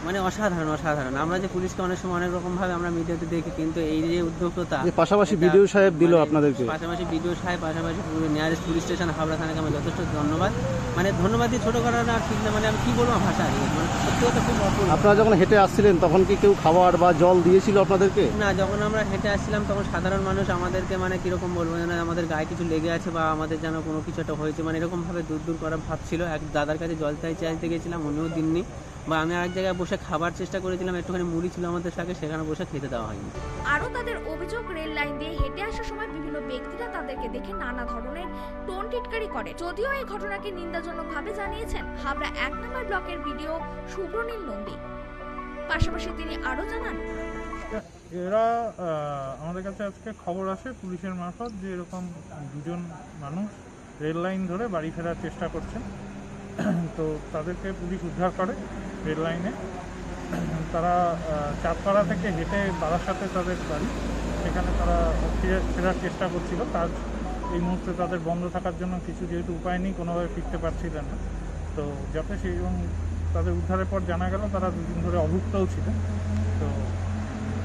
মানে অসাধারণ। আমরা যে পুলিশকে অনেক সময় অনেক রকমভাবে আমরা মিডিয়াতে দেখি, কিন্তু এই যে উদ্যোগটা পাশাপাশি বিডিও সাহেব দিল আপনাদেরকে, পাশাপাশি নিয়ারেস্ট পুলিশ স্টেশন হাবড়া থানাকে আমার যথেষ্ট ধন্যবাদ। মানে ধন্যবাদই ছোটো করা না, ঠিক না, মানে আমি কী বলবো ভাষা হারিয়ে, মানে সত্যি কথা খুব অপূর্ব। আপনারা যখন হেঁটে আসছিলেন তখন কি কেউ খাবার বা জল দিয়েছিল আপনাদেরকে? না, যখন আমরা হেঁটে আসছিলাম তখন সাধারণ মানুষ আমাদেরকে মানে কীরকম বলবো, যেন আমাদের গায়ে কিছু লেগে আছে বা আমাদের যেন কোনো কিছু একটা হয়েছে, মানে এরকমভাবে দূর করা ভাব ছিল। এক দাদার কাছে জল চাইতে গেছিলাম, উনিও দিননি। বা আমি আরেক জায়গায় বসে খাবার চেষ্টা করেছিলাম, একটুখানি মুড়ি ছিল আমাদের সাথে, সেখানে বসে খেতে দেওয়া হয়নি। আরও তাদের অভিযোগ, রেল লাইন দিয়ে হেঁটে আসার সময় বিভিন্ন ব্যক্তিরা তাদেরকে দেখে নানা ধরনের টোন টিটকারি করে। যদিও এই ঘটনাকে নিন্দাজনকভাবে জানিয়েছেন হাবড়া 1 নম্বর ব্লকের বিডিও সুব্রনীল নন্দী। পাশাপাশি তিনি আরও জানান, এরা আমাদের কাছে আজকে খবর আসে পুলিশের মারফত যে এরকম দুজন মানুষ রেল লাইন ধরে বাড়ি ফেরার চেষ্টা করছেন। তো তাদেরকে পুলিশ উদ্ধার করে রেল লাইনে। তারা চাঁদপাড়া থেকে হেঁটে বারাসাতে তাদের বাড়ি, সেখানে তারা ফেরার চেষ্টা করছিল। কাজ এই মুহূর্তে তাদের বন্ধ থাকার জন্য কিছু যেহেতু উপায় নেই, কোনোভাবে ফিরতে পারছিলেন না। তো যাতে সেই এবং তাদের উদ্ধারের পর জানা গেল তারা দুদিন ধরে অভুক্তও ছিলেন। তো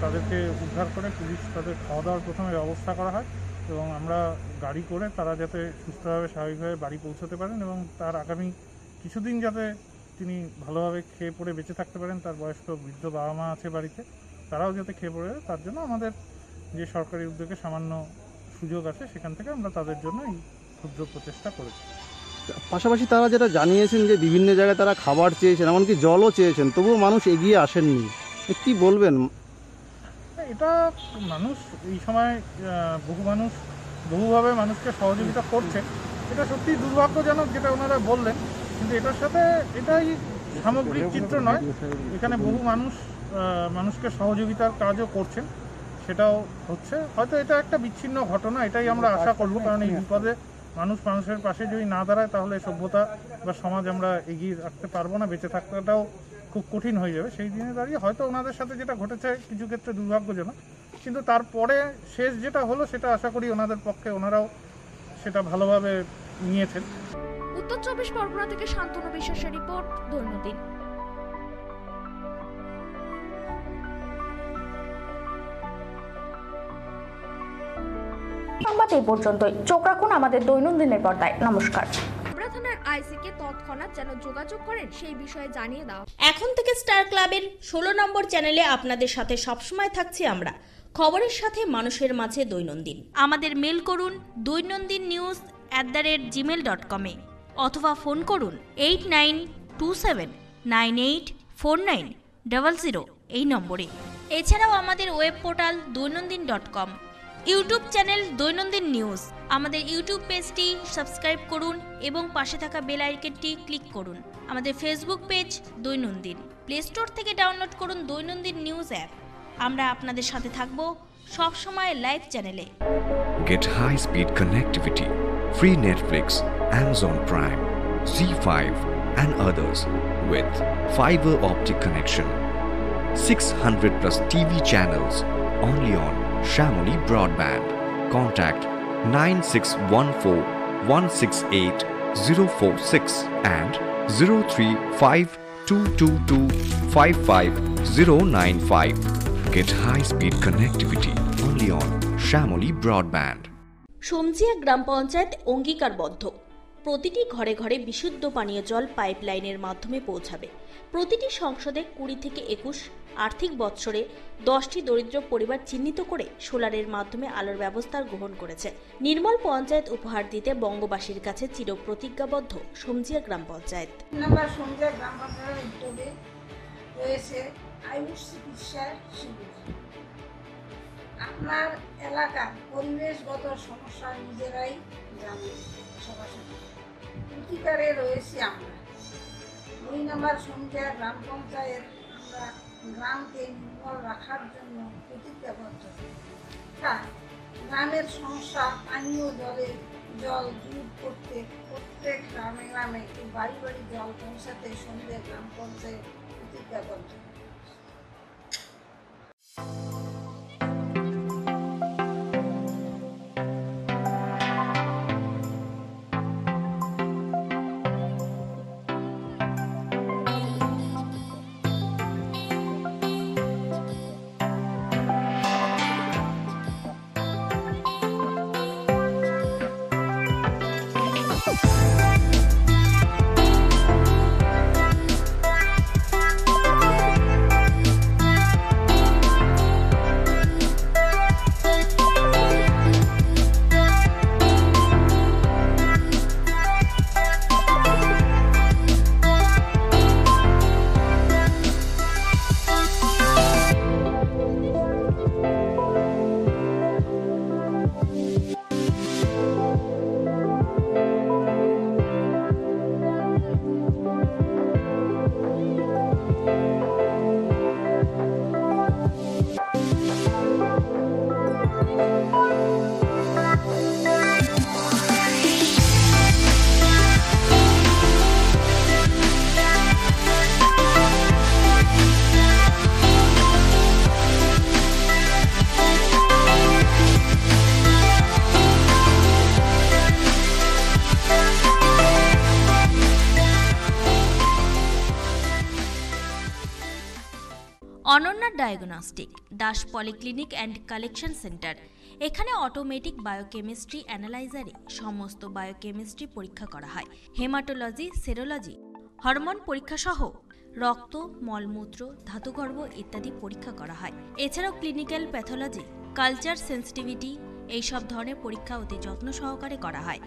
তাদেরকে উদ্ধার করে পুলিশ তাদের খাওয়া দাওয়ার প্রথমে ব্যবস্থা করা হয় এবং আমরা গাড়ি করে তারা যাতে সুস্থভাবে স্বাভাবিকভাবে বাড়ি পৌঁছতে পারেন এবং তার আগামী কিছুদিন যাতে তিনি ভালোভাবে খেয়ে পড়ে বেঁচে থাকতে পারেন। তার বয়স্ক বৃদ্ধ বাবা মা আছে বাড়িতে, তারাও যাতে খেয়ে পড়ে, তার জন্য আমাদের যে সরকারি উদ্যোগে সামান্য সুযোগ আছে সেখান থেকে আমরা তাদের জন্য এই ক্ষুদ্র প্রচেষ্টা করেছি। পাশাপাশি তারা যেটা জানিয়েছেন যে বিভিন্ন জায়গায় তারা খাবার চেয়েছেন, এমনকি জলও চেয়েছেন, তবুও মানুষ এগিয়ে আসেননি। কি বলবেন? এটা মানুষ এই সময় বহু মানুষ বহুভাবে মানুষকে সহযোগিতা করছে, এটা সত্যিই দুর্ভাগ্যজনক যেটা ওনারা বললেন, কিন্তু এটার সাথে এটাই সামগ্রিক চিত্র নয়। এখানে বহু মানুষ মানুষকে সহযোগিতার কাজও করছেন, সেটাও হচ্ছে। হয়তো এটা একটা বিচ্ছিন্ন ঘটনা, এটাই আমরা আশা করব, কারণ এই বিপদে মানুষ মানুষের পাশে যদি না দাঁড়ায় তাহলে সভ্যতা বা সমাজ আমরা এগিয়ে রাখতে পারবো না, বেঁচে থাকাটাও খুব কঠিন হয়ে যাবে। সেই দিনে দাঁড়িয়ে হয়তো ওনাদের সাথে যেটা ঘটেছে কিছু ক্ষেত্রে দুর্ভাগ্যজনক, কিন্তু তারপরে শেষ যেটা হলো সেটা আশা করি ওনাদের পক্ষে ওনারাও সেটা ভালোভাবে নিয়েছেন। উত্তর 24 পরগনা থেকে শান্তনু বিশ্বাসের রিপোর্ট, দৈনন্দিন। সংবাদ এই পর্যন্তই। চোখ রাখুন আমাদের দৈনন্দিনের পর্দায়। নমস্কার। থানার আইসিকে তৎক্ষণাৎ যেন যোগাযোগ করেন সেই বিষয়ে জানিয়ে দাও। এখন থেকে স্টার ক্লাবের 16 নম্বর চ্যানেলে আপনাদের সাথে সবসময় থাকছি আমরা, খবরের সাথে মানুষের মাঝে দৈনন্দিন। আমাদের মেল করুন doinandinnews@gmail.com অথবা ফোন করুন 8927984900 এই নম্বরে। এছাড়াও আমাদের web portal doinandin.com, YouTube channel দৈনন্দিন নিউজ। আমাদের ইউটিউব পেজটি সাবস্ক্রাইব করুন এবং পাশে থাকা বেল আইকনটি ক্লিক করুন। আমাদের ফেসবুক পেজ দৈনন্দিন। প্লে স্টোর থেকে ডাউনলোড করুন দৈনন্দিন নিউজ অ্যাপ। আমরা আপনাদের সাথে থাকব সব সময় লাইভ চ্যানেলে। Get high-speed connectivity, free Netflix, Amazon Prime, Z5 and others with fiber optic connection. 600 plus TV channels only on Shamoli Broadband. Contact 9614168046 and 03522255095. Get high-speed connectivity only on Shamoli Broadband. সমজিয়া গ্রাম পঞ্চায়েত অঙ্গীকারবদ্ধ, প্রতিটি ঘরে ঘরে বিশুদ্ধ পানীয় জল পাইপলাইনের মাধ্যমে পৌঁছাবে। প্রতিটি সংসদে 20 থেকে 21 আর্থিক বৎসরে 10টি দরিদ্র পরিবার চিহ্নিত করে সোলারের মাধ্যমে আলোর ব্যবস্থা গ্রহণ করেছে। নির্মল পঞ্চায়েত উপহার দিতে বঙ্গবাসীর কাছে চিরপ্রতিজ্ঞাবদ্ধ সমজিয়া গ্রাম পঞ্চায়েত। সমজিয়া গ্রাম পঞ্চায়েতের উদ্যোগে রয়েছে আয়ুষ চিকিৎসার শিবির। আপনার এলাকার পরিবেশগত সমস্যা নিজেরাই জানেন। সরাসরি অধিকারে রয়েছি আমরা। 2 নম্বর সমজিয়া গ্রাম পঞ্চায়েত আমরা গ্রামকে নির্মল রাখার জন্য প্রতিজ্ঞাবদ্ধ। তাই গ্রামের সমস্যা পানীয় জল দূর করতে প্রত্যেক গ্রামে গ্রামে বাড়ি বাড়ি জল পৌঁছাতে সমজিয়া গ্রাম পঞ্চায়েত প্রতিজ্ঞাবদ্ধ। Ananya diagnostic Das polyclinic and collection centre. এখানে অটোমেটিক বায়োকেমিস্ট্রি অ্যানালাইজারে সমস্ত বায়োকেমিস্ট্রি পরীক্ষা করা হয়। হেমাটোলজি, সেরোলজি, হরমোন পরীক্ষা সহ রক্ত, মলমূত্র, ধাতুগর্ভ ইত্যাদি পরীক্ষা করা হয়। এছাড়াও ক্লিনিক্যাল প্যাথোলজি, কালচার সেন্সিটিভিটি এইসব ধরনের পরীক্ষা অতি যত্ন সহকারে করা হয়।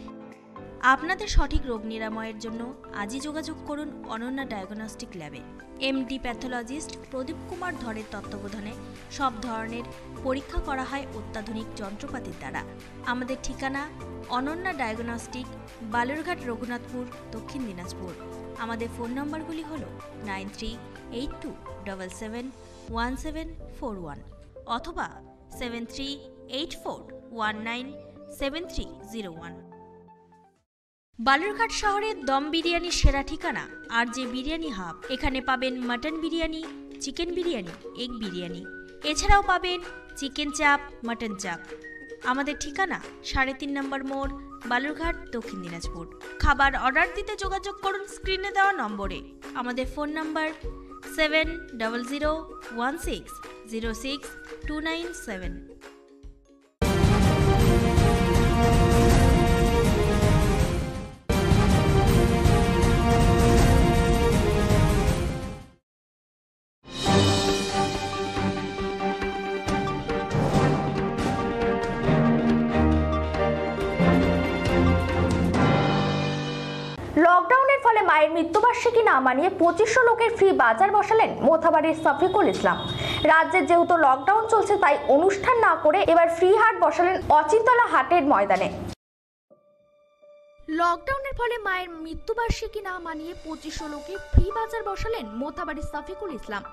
আপনাদের সঠিক রোগ নিরাময়ের জন্য আজই যোগাযোগ করুন অনন্যা ডায়াগনস্টিক ল্যাবে। এমডি প্যাথোলজিস্ট প্রদীপ কুমার ধরের তত্ত্বাবধানে সব ধরনের পরীক্ষা করা হয় অত্যাধুনিক যন্ত্রপাতির দ্বারা। আমাদের ঠিকানা অনন্যা ডায়াগনস্টিক, বালুরঘাট, রঘুনাথপুর, দক্ষিণ দিনাজপুর। আমাদের ফোন নম্বরগুলি হল 9382771741 অথবা 7384197301। বালুরঘাট শহরের দম বিরিয়ানির সেরা ঠিকানা আর যে বিরিয়ানি হাব। এখানে পাবেন mutton biryani, chicken biryani, egg biryani, এছাড়াও পাবেন চিকেন চাপ, মাটন চাপ। আমাদের ঠিকানা 3.5 নম্বর মোড়, বালুরঘাট, দক্ষিণ দিনাজপুর। খাবার অর্ডার দিতে যোগাযোগ করুন স্ক্রিনে দেওয়া নম্বরে। আমাদের ফোন নম্বর 7001606297। লকডাউনের ফলে মায়ের মৃত্যুবার্ষিকী না মানিয়ে 2500 লোকের ফ্রি বাজার বসালেন মোথাবাড়ির শফিকুল ইসলাম। রাজ্যে যেহেতু লকডাউন চলছে তাই অনুষ্ঠান না করে এবার ফ্রি হাট বসালেন অচিন্তলা হাটের ময়দানে। লকডাউনের ফলে মায়ের মৃত্যুবার্ষিকী না মানিয়ে 2500 লোকে ফ্রি বাজার বসালেন মোথাবাড়ির শফিকুল ইসলাম।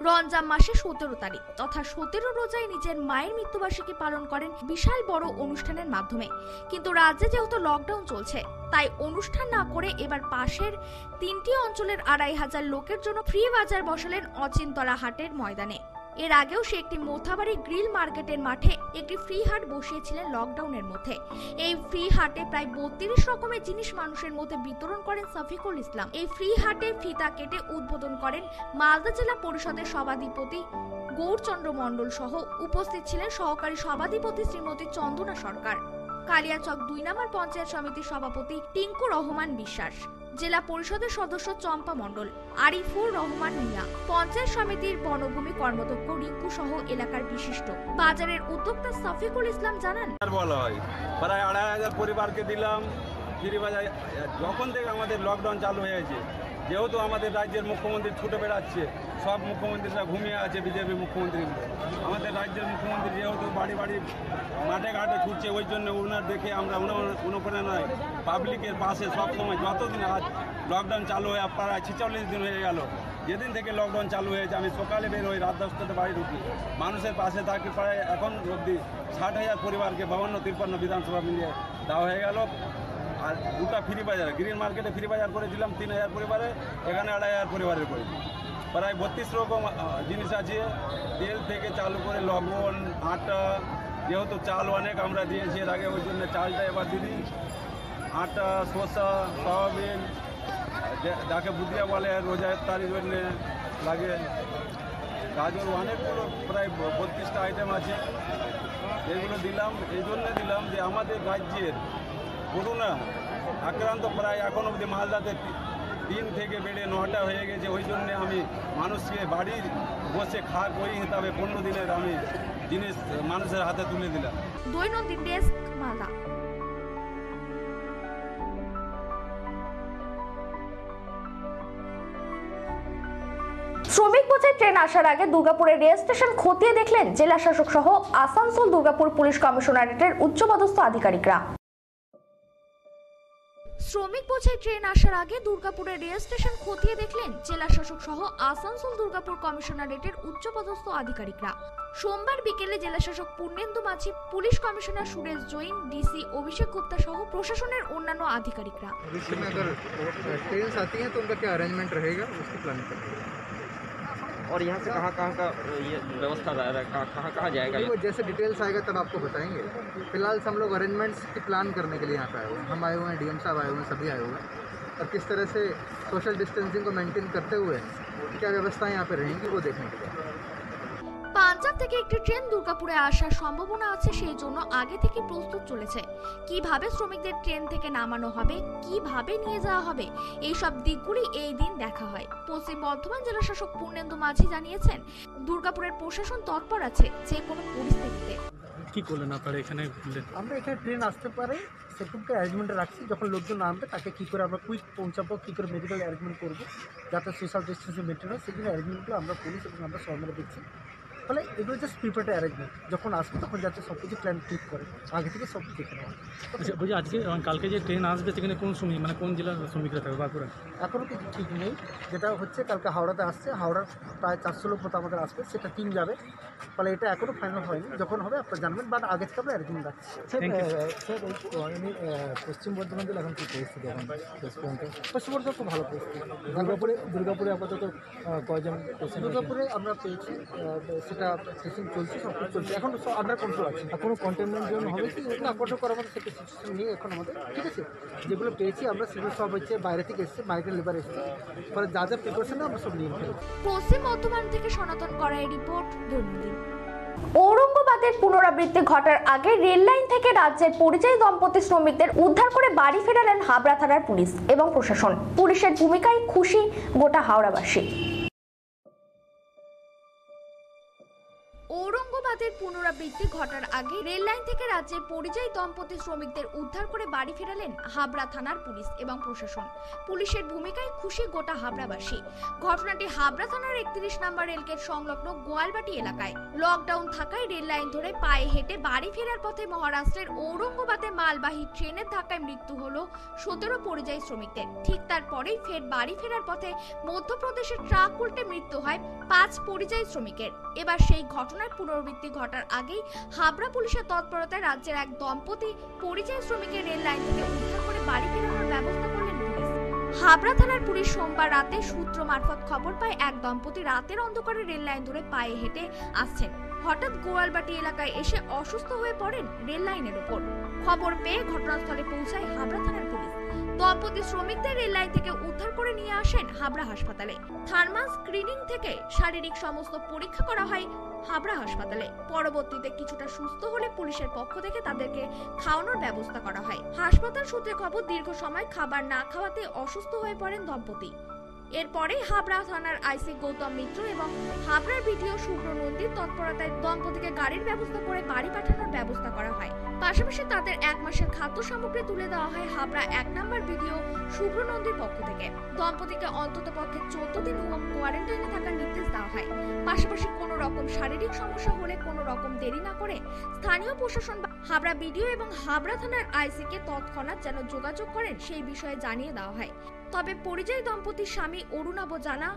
রমজান মাসে 17 তারিখ তথা 17 রোজায় নিজের মায়ের মৃত্যুবার্ষিকী পালন করেন বিশাল বড় অনুষ্ঠানের মাধ্যমে। কিন্তু রাজ্যে যেহেতু লকডাউন চলছে তাই অনুষ্ঠান না করে এবার পাশের 3টি অঞ্চলের 2500 লোকের জন্য ফ্রি বাজার বসালেন অচিন্তলা হাটের ময়দানে। এর আগেও সে একটি মোথাবাড়ি গ্রিল মার্কেটের মাঠে একটি ফ্রি হাট বসিয়েছিলেন লকডাউনের মধ্যে। এই ফ্রি হাটে প্রায় 32 রকমের জিনিস মানুষের মধ্যে বিতরণ করেন শফিকুল ইসলাম। এই ফ্রি হাটে ফিতা কেটে উদ্বোধন করেন মালদা জেলা পরিষদের সভাধিপতি গৌরচন্দ্র মণ্ডল সহ উপস্থিত ছিলেন সহকারী সভাধিপতি শ্রীমতী চন্দনা সরকার, কালিয়াচক 2 নম্বর পঞ্চায়েত সমিতির সভাপতি টিঙ্কু রহমান বিশ্বাস, জেলা পরিষদের সদস্য চম্পা মণ্ডল, আরিফুর রহমান মিয়া, পঞ্চায়েত সমিতির বনভূমি কর্মদক্ষ রিঙ্কু সহ এলাকার বিশিষ্ট বাজারের উদ্যোক্তা শফিকুল ইসলাম জানান, বলা হয় প্রায় 2500 পরিবারকে দিলাম ফ্রি বাজার। যখন থেকে আমাদের লকডাউন চালু হয়েছে, যেহেতু আমাদের রাজ্যের মুখ্যমন্ত্রী ছুটে বেড়াচ্ছে, সব মুখ্যমন্ত্রীরা ঘুমিয়ে আছে, বিজেপি মুখ্যমন্ত্রীগুলো। আমাদের রাজ্যের মুখ্যমন্ত্রী যেহেতু বাড়ি বাড়ি মাঠে ঘাটে ছুটছে, ওই জন্য ওনার দেখে আমরা অনুপ্রেরণায় পাবলিকের পাশে সবসময়, যতদিন আজ লকডাউন চালু হয়ে প্রায় 46 দিন হয়ে গেল, যেদিন থেকে লকডাউন চালু হয়েছে আমি সকালে বের হই, রাত 10টাতে বাড়ি ঢুকি, মানুষের পাশে থাকি। প্রায় এখন অবধি 60,000 পরিবারকে 52-53 বিধানসভা মিলিয়ে দেওয়া হয়ে গেল। আর দুটা ফ্রি বাজার, গ্রিন মার্কেটে ফ্রি বাজার করেছিলাম 3000 পরিবারে, এখানে 2500 পরিবারের করেছি। প্রায় 32 রকম জিনিস আছে, তেল থেকে চালু করে লবণ, আটা, যেহেতু চাল অনেক আমরা দিয়েছি এর আগে, ওই জন্য চালটা এবার দিদি, আটা, শসা, সয়াবিন, যাকে বুদিয়া বলে রোজা ইফতারির জন্য লাগে, গাজর, অনেকগুলো প্রায় 32টা আইটেম আছে। এগুলো দিলাম, এই জন্য দিলাম যে আমাদের রাজ্যের করোনা আক্রান্ত প্রায় এখন অবধি মালদাতে 3 থেকে বেড়ে 9টা হয়ে গেছে। ওই জন্য আমি মানুষকে বাড়ি বসে খাওয়া করি হিসাবে 15 দিনের আমি জিনিস মানুষের হাতে তুলে দিলাম। দৈনন্দিন ডেস্ক, মালদা। শ্রমিক বোঝাই ট্রেন আসার আগে দুর্গাপুরের রেল স্টেশন খতিয়ে দেখলেন জেলা শাসক সহ আসানসোল দুর্গাপুর পুলিশ কমিশনারেটের উচ্চপদস্থ আধিকারিকরা। শ্রমিক বোঝাই ট্রেন আসার আগে দুর্গাপুরের রেল স্টেশন খতিয়ে দেখলেন জেলা শাসক সহ আসানসোল দুর্গাপুর কমিশনারেটের উচ্চপদস্থ আধিকারিকরা। সোমবার বিকেলে জেলা শাসক Purnendu Majhi, police commissioner Suresh Jain, DC Abhishek Gupta সহ প্রশাসনের অন্যান্য আধিকারিকরা। और यहाँ से कहाँ का ये व्यवस्था कहाँ जाएगा? वो जैसे डिटेल्स आएगा तब आपको बताएंगे। फिलहाल हम लोग अरेंजमेंट्स की प्लान करने के लिए यहाँ पे आए हुए हैं। हम आए हुए हैं, डीएम साहब आए हुए हैं, सभी आए हुए हैं, और किस तरह से सोशल डिस्टेंसिंग को मेंटेन करते हुए क्या व्यवस्थाएं यहाँ पे रहेंगी वो देखने के लिए। রাজ্জাম থেকে একটি ট্রেন দুর্গাপুরে আসার সম্ভাবনা আছে, সেই জন্য আগে থেকে প্রস্তুত চলেছে। কিভাবে শ্রমিকদের ট্রেন থেকে নামানো হবে, কিভাবে নিয়ে যাওয়া হবে, এই সব দিকগুলি এই দিন দেখা হয়। পশ্চিম বর্ধমান জেলা শাসক পূর্ণেন্দু মাঝি জানিয়েছেন, দুর্গাপুরের প্রশাসন তৎপর আছে যে কোনো পরিস্থিতিতে। কি করলেন আপনারা এখানে? আমরা এখানে ট্রেন আসতে পারে সেটুকু অ্যারেঞ্জমেন্টে রাখছি, যখন লোকজন নামবে তাকে কী করে আমরা কুইক পৌঁছাবো, কী করে মেডিকেল অ্যারেঞ্জমেন্ট করবো যাতে সোশ্যাল ডিস্টেন্সিং মেনটেন হয়, সেগুলো অ্যারেঞ্জমেন্টগুলো আমরা পুলিশ এবং আমরা সরকারে দেখছি। ফলে এগুলো জাস্ট প্রিপারেটরি অ্যারেঞ্জমেন্ট, যখন আসবে তখন যাতে সব কিছু প্ল্যান ঠিক করে আগে থেকে সব দেখে নেওয়া। আচ্ছা বলছি, আজকে কালকে যে ট্রেন আসবে সেখানে কোন শ্রমিক মানে কোন জেলার শ্রমিকরা থাকবে বাঁকুড়া? এখনও কিছু ঠিক নেই। যেটা হচ্ছে কালকে হাওড়াতে আসছে, হাওড়ার প্রায় 400 লোক মতো আমাদের আসবে, সেটা টিম যাবে। ফলে এটা এখনও ফাইনাল হয়নি, যখন হবে আপনারা জানবেন, বাট আগে থেকে আমরা অ্যারেঞ্জমেন্ট রাখছি। স্যার পশ্চিম বর্ধমান জেলা এখন কী পরিস্থিতি? এখন পশ্চিম বর্ধমান খুব ভালো পরিস্থিতি। দুর্গাপুরে আপাতত কয়জন? দুর্গাপুরে আমরা পেয়েছি, সেটা টেস্টিং চলছে, সব কিছু চলছে, এখন সব আন্ডার কন্ট্রোল আছে। কোনো কন্টেনমেন্ট জোন হবে কি? না, কন্ট্রোল করার মতো সেটা সিচুয়েশন নেই এখন আমাদের, ঠিক আছে। যেগুলো পেয়েছি আমরা সেগুলো সব হচ্ছে বাইরে থেকে এসছে, মাইগ্রেন্ট লেবার এসছে, ফলে যা যা প্রিপারেশন আমরা সব নিয়ে ফেলেছি। পশ্চিম বর্ধমান থেকে সনাতন করাই রিপোর্ট, দৈনন্দিন। ঔরঙ্গাবাদের পুনরাবৃত্তি ঘটার আগে রেল লাইন থেকে রাজ্যের পরিযায়ী দম্পতি শ্রমিকদের উদ্ধার করে বাড়ি ফেরালেন হাবড়া থানার পুলিশ এবং প্রশাসন। পুলিশের ভূমিকায় খুশি গোটা হাওড়াবাসী। ঔরঙ্গাবাদের পুনরাবৃত্তি ঘটার আগে রেল লাইন থেকে রাজ্যের পরিযায়ী দম্পতি শ্রমিকদের উদ্ধার করে বাড়ি ফেরালেন হাবড়া থানার পুলিশ এবং প্রশাসন। পুলিশের ভূমিকায় খুশি গোটা হাবড়াবাসী। ঘটনাটি হাবড়া থানার 31 নম্বর রেলগেট সংলগ্ন গোয়ালবাটি এলাকায়। লকডাউন থাকায় রেল লাইন ধরে পায়ে হেঁটে বাড়ি ফেরার পথে মহারাষ্ট্রের ঔরঙ্গাবাদে মালবাহী ট্রেনের ধাক্কায় মৃত্যু হলো 17 পরিযায়ী শ্রমিকদের। ঠিক তারপরেই ফের বাড়ি ফেরার পথে মধ্যপ্রদেশের ট্রাক উল্টে মৃত্যু হয় 5 পরিযায়ী শ্রমিকের। এবার সেই ঘটনার পুনরাবৃত্তি ঘটার আগেই হাবড়া পুলিশের তৎপরতায় রাজ্যের এক দম্পতি পরিযায়ী শ্রমিকের রেল লাইন থেকে উদ্ধার করে বাড়ি ফেরানোর ব্যবস্থা করলেন পুলিশ। হাবড়া থানার পুলিশ সোমবার রাতে সূত্র মারফত খবর পায় এক দম্পতি রাতের অন্ধকারে রেল লাইন ধরে পায়ে হেঁটে আসছেন। হঠাৎ গোয়ালবাটি এলাকায় এসে অসুস্থ হয়ে পড়েন রেল লাইনের উপর। খবর পেয়ে ঘটনাস্থলে পৌঁছায় হাবড়া থানার পুলিশ। দম্পতি শ্রমিকদের রেল লাইন থেকে উদ্ধার করে নিয়ে আসেন হাবড়া হাসপাতালে। থার্মাল স্ক্রিনিং থেকে শারীরিক সমস্ত পরীক্ষা করা হয় হাবড়া হাসপাতালে। পরবর্তীতে কিছুটা সুস্থ হলে পুলিশের পক্ষ থেকে তাদেরকে খাওয়ানোর ব্যবস্থা করা হয়। হাসপাতাল সূত্রে খবর, দীর্ঘ সময় খাবার না খাওয়াতে অসুস্থ হয়ে পড়েন দম্পতি। এরপরে হাবড়া থানার আইসি গৌতম মিত্র এবং হাবড়ার ভিডিও শুভ্র নন্দীর তৎপরতায় দম্পতিকে গাড়ির ব্যবস্থা করে বাড়ি পাঠানোর ব্যবস্থা করা হয়। পাশাপাশি তাদের 1 মাসের খাদ্য সামগ্রী তুলে দেওয়া হয় হাবড়া 1 নম্বর ভিডিও শুভ্র নন্দীর পক্ষ থেকে। দম্পতিকে অন্ততপক্ষে 14 দিন হোম কোয়ারেন্টাইনে থাকার নির্দেশ দেওয়া হয়। পাশাপাশি কোনো রকম শারীরিক সমস্যা হলে কোনো রকম দেরি না করে স্থানীয় প্রশাসন হাবড়া ভিডিও এবং হাবড়া থানার আইসিকে তৎক্ষণাৎ যেন যোগাযোগ করেন সেই বিষয়ে জানিয়ে দেওয়া হয়। তবে পরিযায়ী দম্পতির স্বামী অরুণাভ জানা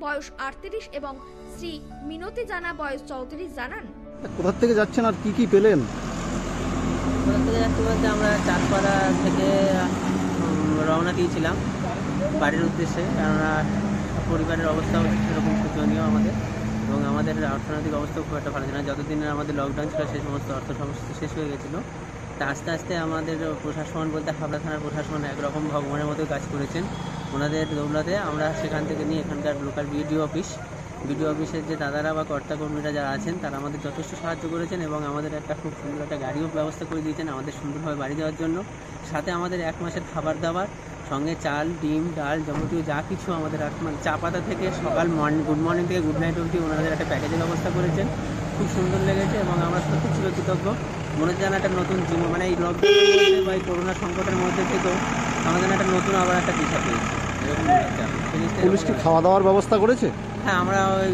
বয়স 38 এবং শ্রী মিনতি জানা বয়স 34 জানান, কোথা থেকে যাচ্ছেন আর কি কি পেলেন? কোথা থেকে যাচ্ছি বলতে আমরা চাঁদপাড়া থেকে রওনা দিয়েছিলাম বাড়ির উদ্দেশ্যে, কেননা পরিবারের অবস্থাও সেরকম শোচনীয় আমাদের, এবং আমাদের অর্থনৈতিক অবস্থাও খুব একটা ভালো ছিল না। যতদিনের আমাদের লকডাউন ছিল সেই সমস্ত অর্থ সমস্ত শেষ হয়ে গেছিলো। তা আস্তে আস্তে আমাদের প্রশাসন বলতে হাবড়া থানার প্রশাসন একরকম ভগবানের মতো কাজ করেছেন। ওনাদের দৌলতে আমরা সেখান থেকে নিয়ে এখানকার লোকাল বিডিও অফিসের যে দাদারা বা কর্তাকর্মীরা যারা আছেন তারা আমাদের যথেষ্ট সাহায্য করেছেন এবং আমাদের একটা খুব সুন্দর একটা গাড়িও ব্যবস্থা করে দিয়েছেন আমাদের সুন্দরভাবে বাড়ি যাওয়ার জন্য। সাথে আমাদের 1 মাসের খাবার দাবার সঙ্গে চাল, ডিম, ডাল যাবতীয় যা কিছু আমাদের চা পাতা থেকে সকাল গুড মর্নিং থেকে গুড নাইট অবধি ওনাদের একটা প্যাকেজের ব্যবস্থা করেছেন। খুব সুন্দর লেগেছে এবং আমরা সত্যি ছিল কৃতজ্ঞ। মনে হচ্ছে যেন একটা নতুন জীবন, মানে এই লকডাউনের মধ্যে বা এই করোনা সংকটের মধ্যে থেকেও আমাদের একটা নতুন আবার একটা দিশা পেয়েছি। পুলিশ কি খাওয়া দাওয়ার ব্যবস্থা করেছে? হ্যাঁ, আমরা ওই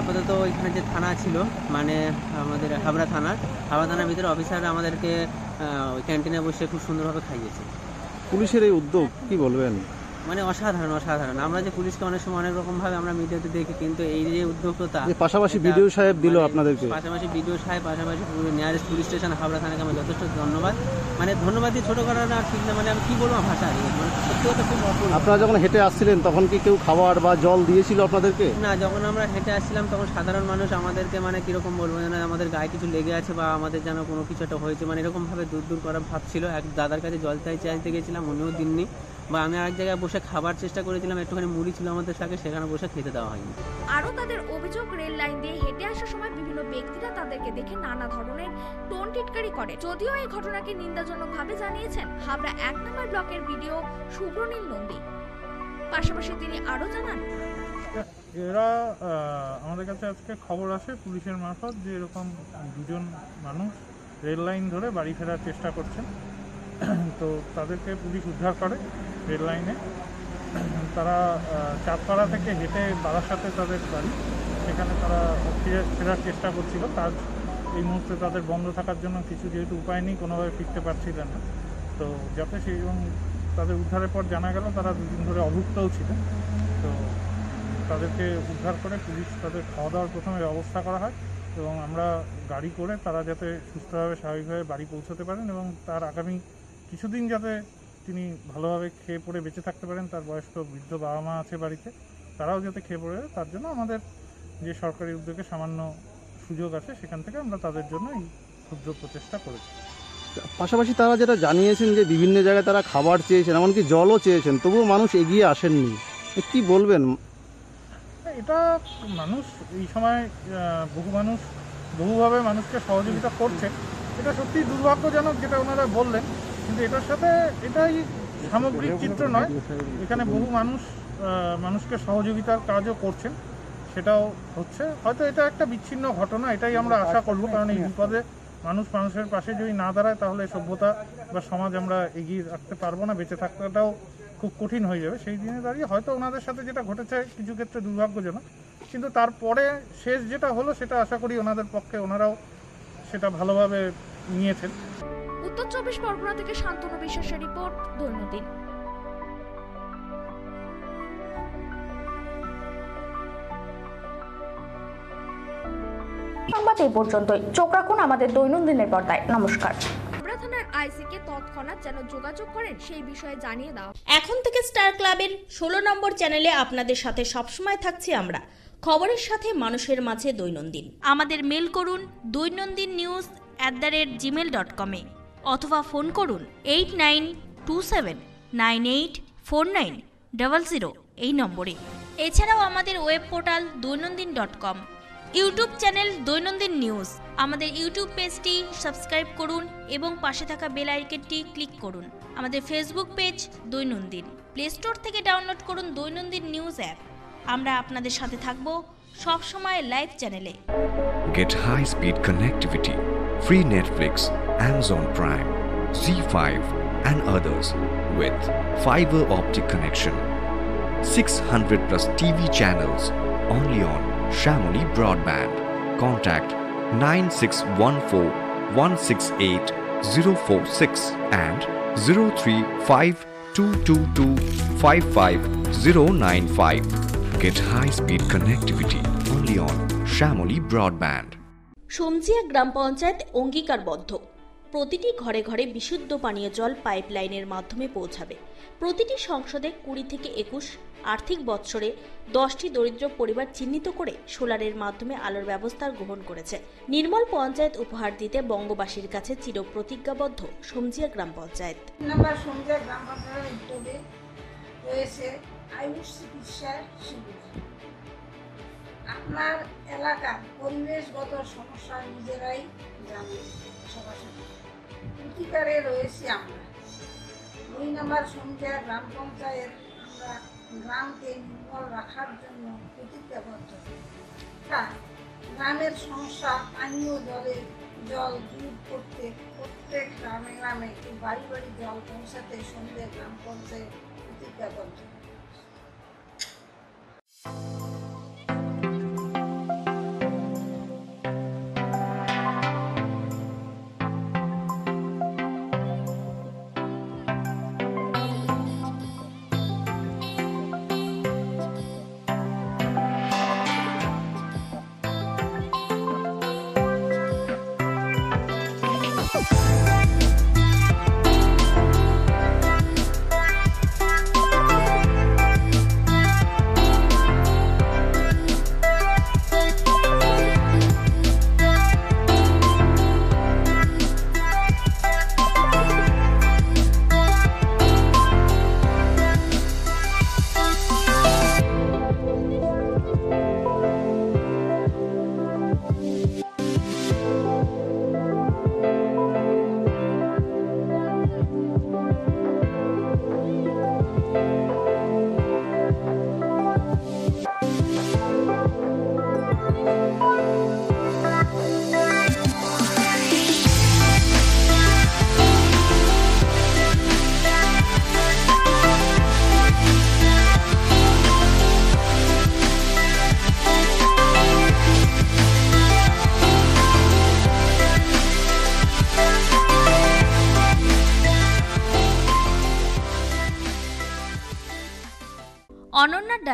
আপাতত ওইখানে যে থানা ছিল মানে আমাদের হাবড়া থানার ভিতরে অফিসাররা আমাদেরকে ওই ক্যান্টিনে বসে খুব সুন্দরভাবে খাইয়েছে। পুলিশের এই উদ্যোগ কি বলবেন? মানে অসাধারণ। আমরা যে পুলিশকে অনেক সময় অনেক রকম ভাবে আমরা মিডিয়াতে দেখি, কিন্তু এই যে উদ্যোগটা পাশাপাশি বিডিও সাহেব দিল আপনাদেরকে, পাশাপাশি নিয়ারেস্ট পুলিশ স্টেশন হাবড়া থানাকে আমরা যথেষ্ট ধন্যবাদ, মানে ধন্যবাদ দিয়ে ছোটো করা না ঠিক না, মানে আমি কী বলবো ভাষা আছে, মানে সত্যি কথা খুব অপূর্ব। আপনারা যখন হেঁটে আসছিলেন তখন কি কেউ খাবার বা জল দিয়েছিল আপনাদেরকে? না, যখন আমরা হেঁটে আসছিলাম তখন সাধারণ মানুষ আমাদেরকে মানে কীরকম বলবো যেন আমাদের গায়ে কিছু লেগে আছে বা আমাদের যেন কোনো কিছু একটা হয়েছে, মানে এরকমভাবে দূর করা ভাব ছিল। এক দাদার কাছে জল চাইতে গেছিলাম, উনিও দিননি, বা আমি আরেক জায়গায় বসে খাবার চেষ্টা করেছিলাম, একটুখানি মুড়ি ছিল আমাদের সাথে, সেখানে বসে খেতে দেওয়া হয়নি। আরও তাদের অভিযোগ, রেল লাইন দিয়ে হেঁটে আসার সময় বিভিন্ন বিভিন্ন ব্যক্তিরা তাদেরকে দেখে নানা ধরনের টোন টিটকারি করে। যদিও এই ঘটনাকে নিন্দাজনকভাবে জানিয়েছেন হাবড়া 1 নম্বর ব্লকের বিডিও সুব্রনীল নন্দী। পাশাপাশি তিনি আরো জানান, এরা আমাদের কাছে আজকে খবর আসে পুলিশের মারফত যে এরকম দুজন মানুষ রেল লাইন ধরে বাড়ি ফেরার চেষ্টা করছেন। তো তাদেরকে পুলিশ উদ্ধার করে রেল লাইনে। তারা চাঁদপাড়া থেকে হেঁটে বারাসাতে তাদের বাড়ি, সেখানে তারা ফেরার চেষ্টা করছিল। কাজ এই মুহূর্তে তাদের বন্ধ থাকার জন্য কিছু যেহেতু উপায় নেই, কোনোভাবে ফিরতে পারছিলেন না। তো যাতে সেই এবং তাদের উদ্ধারের পর জানা গেল তারা দুদিন ধরে অভুক্তও ছিলেন। তো তাদেরকে উদ্ধার করে পুলিশ তাদের খাওয়া দাওয়ার প্রথমে ব্যবস্থা করা হয় এবং আমরা গাড়ি করে তারা যাতে সুস্থভাবে স্বাভাবিকভাবে বাড়ি পৌঁছতে পারেন এবং তার আগামী কিছুদিন যাতে তিনি ভালোভাবে খেয়ে পড়ে বেঁচে থাকতে পারেন। তার বয়স্ক বৃদ্ধ বাবা মা আছে বাড়িতে, তারাও যাতে খেয়ে পড়ে, তার জন্য আমাদের যে সরকারি উদ্যোগে সামান্য সুযোগ আছে সেখান থেকে আমরা তাদের জন্য এই ক্ষুদ্র প্রচেষ্টা করেছি। পাশাপাশি তারা যেটা জানিয়েছেন যে বিভিন্ন জায়গায় তারা খাবার চেয়েছেন, এমনকি জলও চেয়েছেন, তবুও মানুষ এগিয়ে আসেননি। কি বলবেন? এটা মানুষ এই সময় বহু মানুষ বহুভাবে মানুষকে সহযোগিতা করছে, এটা সত্যি দুর্ভাগ্যজনক যেটা ওনারা বললেন, কিন্তু এটার সাথে এটাই সামগ্রিক চিত্র নয়। এখানে বহু মানুষ মানুষকে সহযোগিতার কাজও করছেন, সেটাও হচ্ছে। হয়তো এটা একটা বিচ্ছিন্ন ঘটনা, এটাই আমরা আশা করব, কারণ এই বিপদে মানুষ মানুষের পাশে যদি না দাঁড়ায় তাহলে সভ্যতা বা সমাজ আমরা এগিয়ে রাখতে পারবো না, বেঁচে থাকাটাও খুব কঠিন হয়ে যাবে। সেই দিনে দাঁড়িয়ে হয়তো ওনাদের সাথে যেটা ঘটেছে কিছু ক্ষেত্রে দুর্ভাগ্যজনক, কিন্তু তারপরে শেষ যেটা হলো সেটা আশা করি ওনাদের পক্ষে ওনারাও সেটা ভালোভাবে নিয়েছেন। উত্তর 24 পরগনা থেকে শান্তনু বিশ্বাসের রিপোর্ট, দৈনন্দিন। সংবাদ এই পর্যন্তই। চোখ রাখুন আমাদের দৈনন্দিনের পর্দায়। নমস্কার। থানার আইসিকে তৎক্ষণাৎ যেন যোগাযোগ করেন সেই বিষয়ে জানিয়ে দাও। এখন থেকে স্টার ক্লাবের 16 নম্বর চ্যানেলে আপনাদের সাথে সবসময় থাকছি আমরা, খবরের সাথে মানুষের মাঝে দৈনন্দিন। আমাদের মেল করুন doinandinnews@gmail.com এ অথবা ফোন করুন 8927984900 এই নম্বরে। এছাড়াও আমাদের web portal doinandin.com, YouTube channel দৈনন্দিন নিউজ। আমাদের ইউটিউব পেজটি সাবস্ক্রাইব করুন এবং পাশে থাকা বেল আইকনটি ক্লিক করুন। আমাদের ফেসবুক পেজ দৈনন্দিন। প্লে স্টোর থেকে ডাউনলোড করুন দৈনন্দিন নিউজ অ্যাপ। আমরা আপনাদের সাথে থাকব সব সময় লাইভ চ্যানেলে। Get high-speed connectivity, free Netflix, Amazon Prime, Z5 and others with fiber optic connection. 600 plus TV channels only on Shamoli Broadband. Contact 9614168046 and 03522255095. Get high-speed connectivity only on Shamoli Broadband. সমজিয়া গ্রাম পঞ্চায়েত অঙ্গীকারবদ্ধ, প্রতিটি ঘরে ঘরে বিশুদ্ধ পানীয় জল পাইপলাইনের মাধ্যমে পৌঁছাবে। প্রতিটি সংসদে 20 থেকে 21 আর্থিক বৎসরে 10টি দরিদ্র পরিবার চিহ্নিত করে সোলারের মাধ্যমে আলোর ব্যবস্থা গ্রহণ করেছে। নির্মল পঞ্চায়েত উপহার দিতে বঙ্গবাসীর কাছে চিরপ্রতিজ্ঞাবদ্ধ সমজিয়া গ্রাম পঞ্চায়েত। সমজিয়া গ্রাম পঞ্চায়েতের উদ্যোগে রয়েছে আয়ুষ চিকিৎসা শিবির। আপনার এলাকার পরিবেশগত সমস্যা নিজেরাই জানেন, সরাসরি অধিকারে রয়েছি আমরা। 2 নম্বর সমজিয়া গ্রাম পঞ্চায়েত আমরা গ্রামকে নির্মল রাখার জন্য প্রতিজ্ঞাবদ্ধ। গ্রামের সমস্যা পানীয় জল দূর করতে প্রত্যেক গ্রামে গ্রামে বাড়ি বাড়ি জল পৌঁছাতে সমজিয়া গ্রাম পঞ্চায়েত প্রতিজ্ঞাবদ্ধ।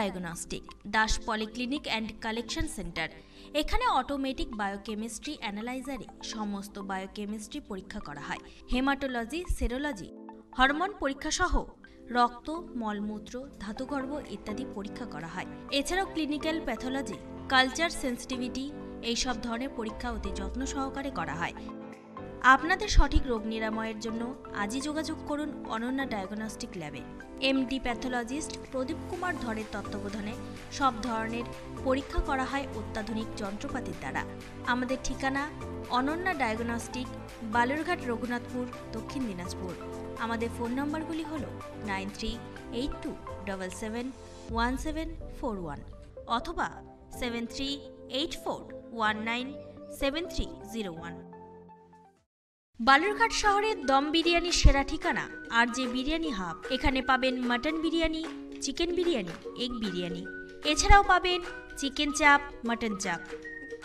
Diagnostic Das polyclinic and collection centre. এখানে অটোমেটিক বায়োকেমিস্ট্রি অ্যানালাইজারে সমস্ত বায়োকেমিস্ট্রি পরীক্ষা করা হয়। হেমাটোলজি, সেরোলজি, হরমোন পরীক্ষা সহ রক্ত, মলমূত্র, ধাতুগর্ভ ইত্যাদি পরীক্ষা করা হয়। এছাড়াও ক্লিনিক্যাল প্যাথোলজি, কালচার, সেন্সিটিভিটি এইসব ধরনের পরীক্ষা অতি যত্ন সহকারে করা হয়। আপনাদের সঠিক রোগ নিরাময়ের জন্য আজই যোগাযোগ করুন অনন্যা ডায়াগনস্টিক ল্যাবে। এমডি প্যাথোলজিস্ট প্রদীপ কুমার ধরের তত্ত্বাবধানে সব ধরনের পরীক্ষা করা হয় অত্যাধুনিক যন্ত্রপাতির দ্বারা। আমাদের ঠিকানা অনন্যা ডায়াগনস্টিক, বালুরঘাট, রঘুনাথপুর, দক্ষিণ দিনাজপুর। আমাদের ফোন নম্বরগুলি হল 9382771741 অথবা 7384197301। বালুরঘাট শহরের দম বিরিয়ানির সেরা ঠিকানা আর যে বিরিয়ানি হাব। এখানে পাবেন mutton biryani, chicken biryani, egg biryani, এছাড়াও পাবেন চিকেন চাপ, মাটন চাপ।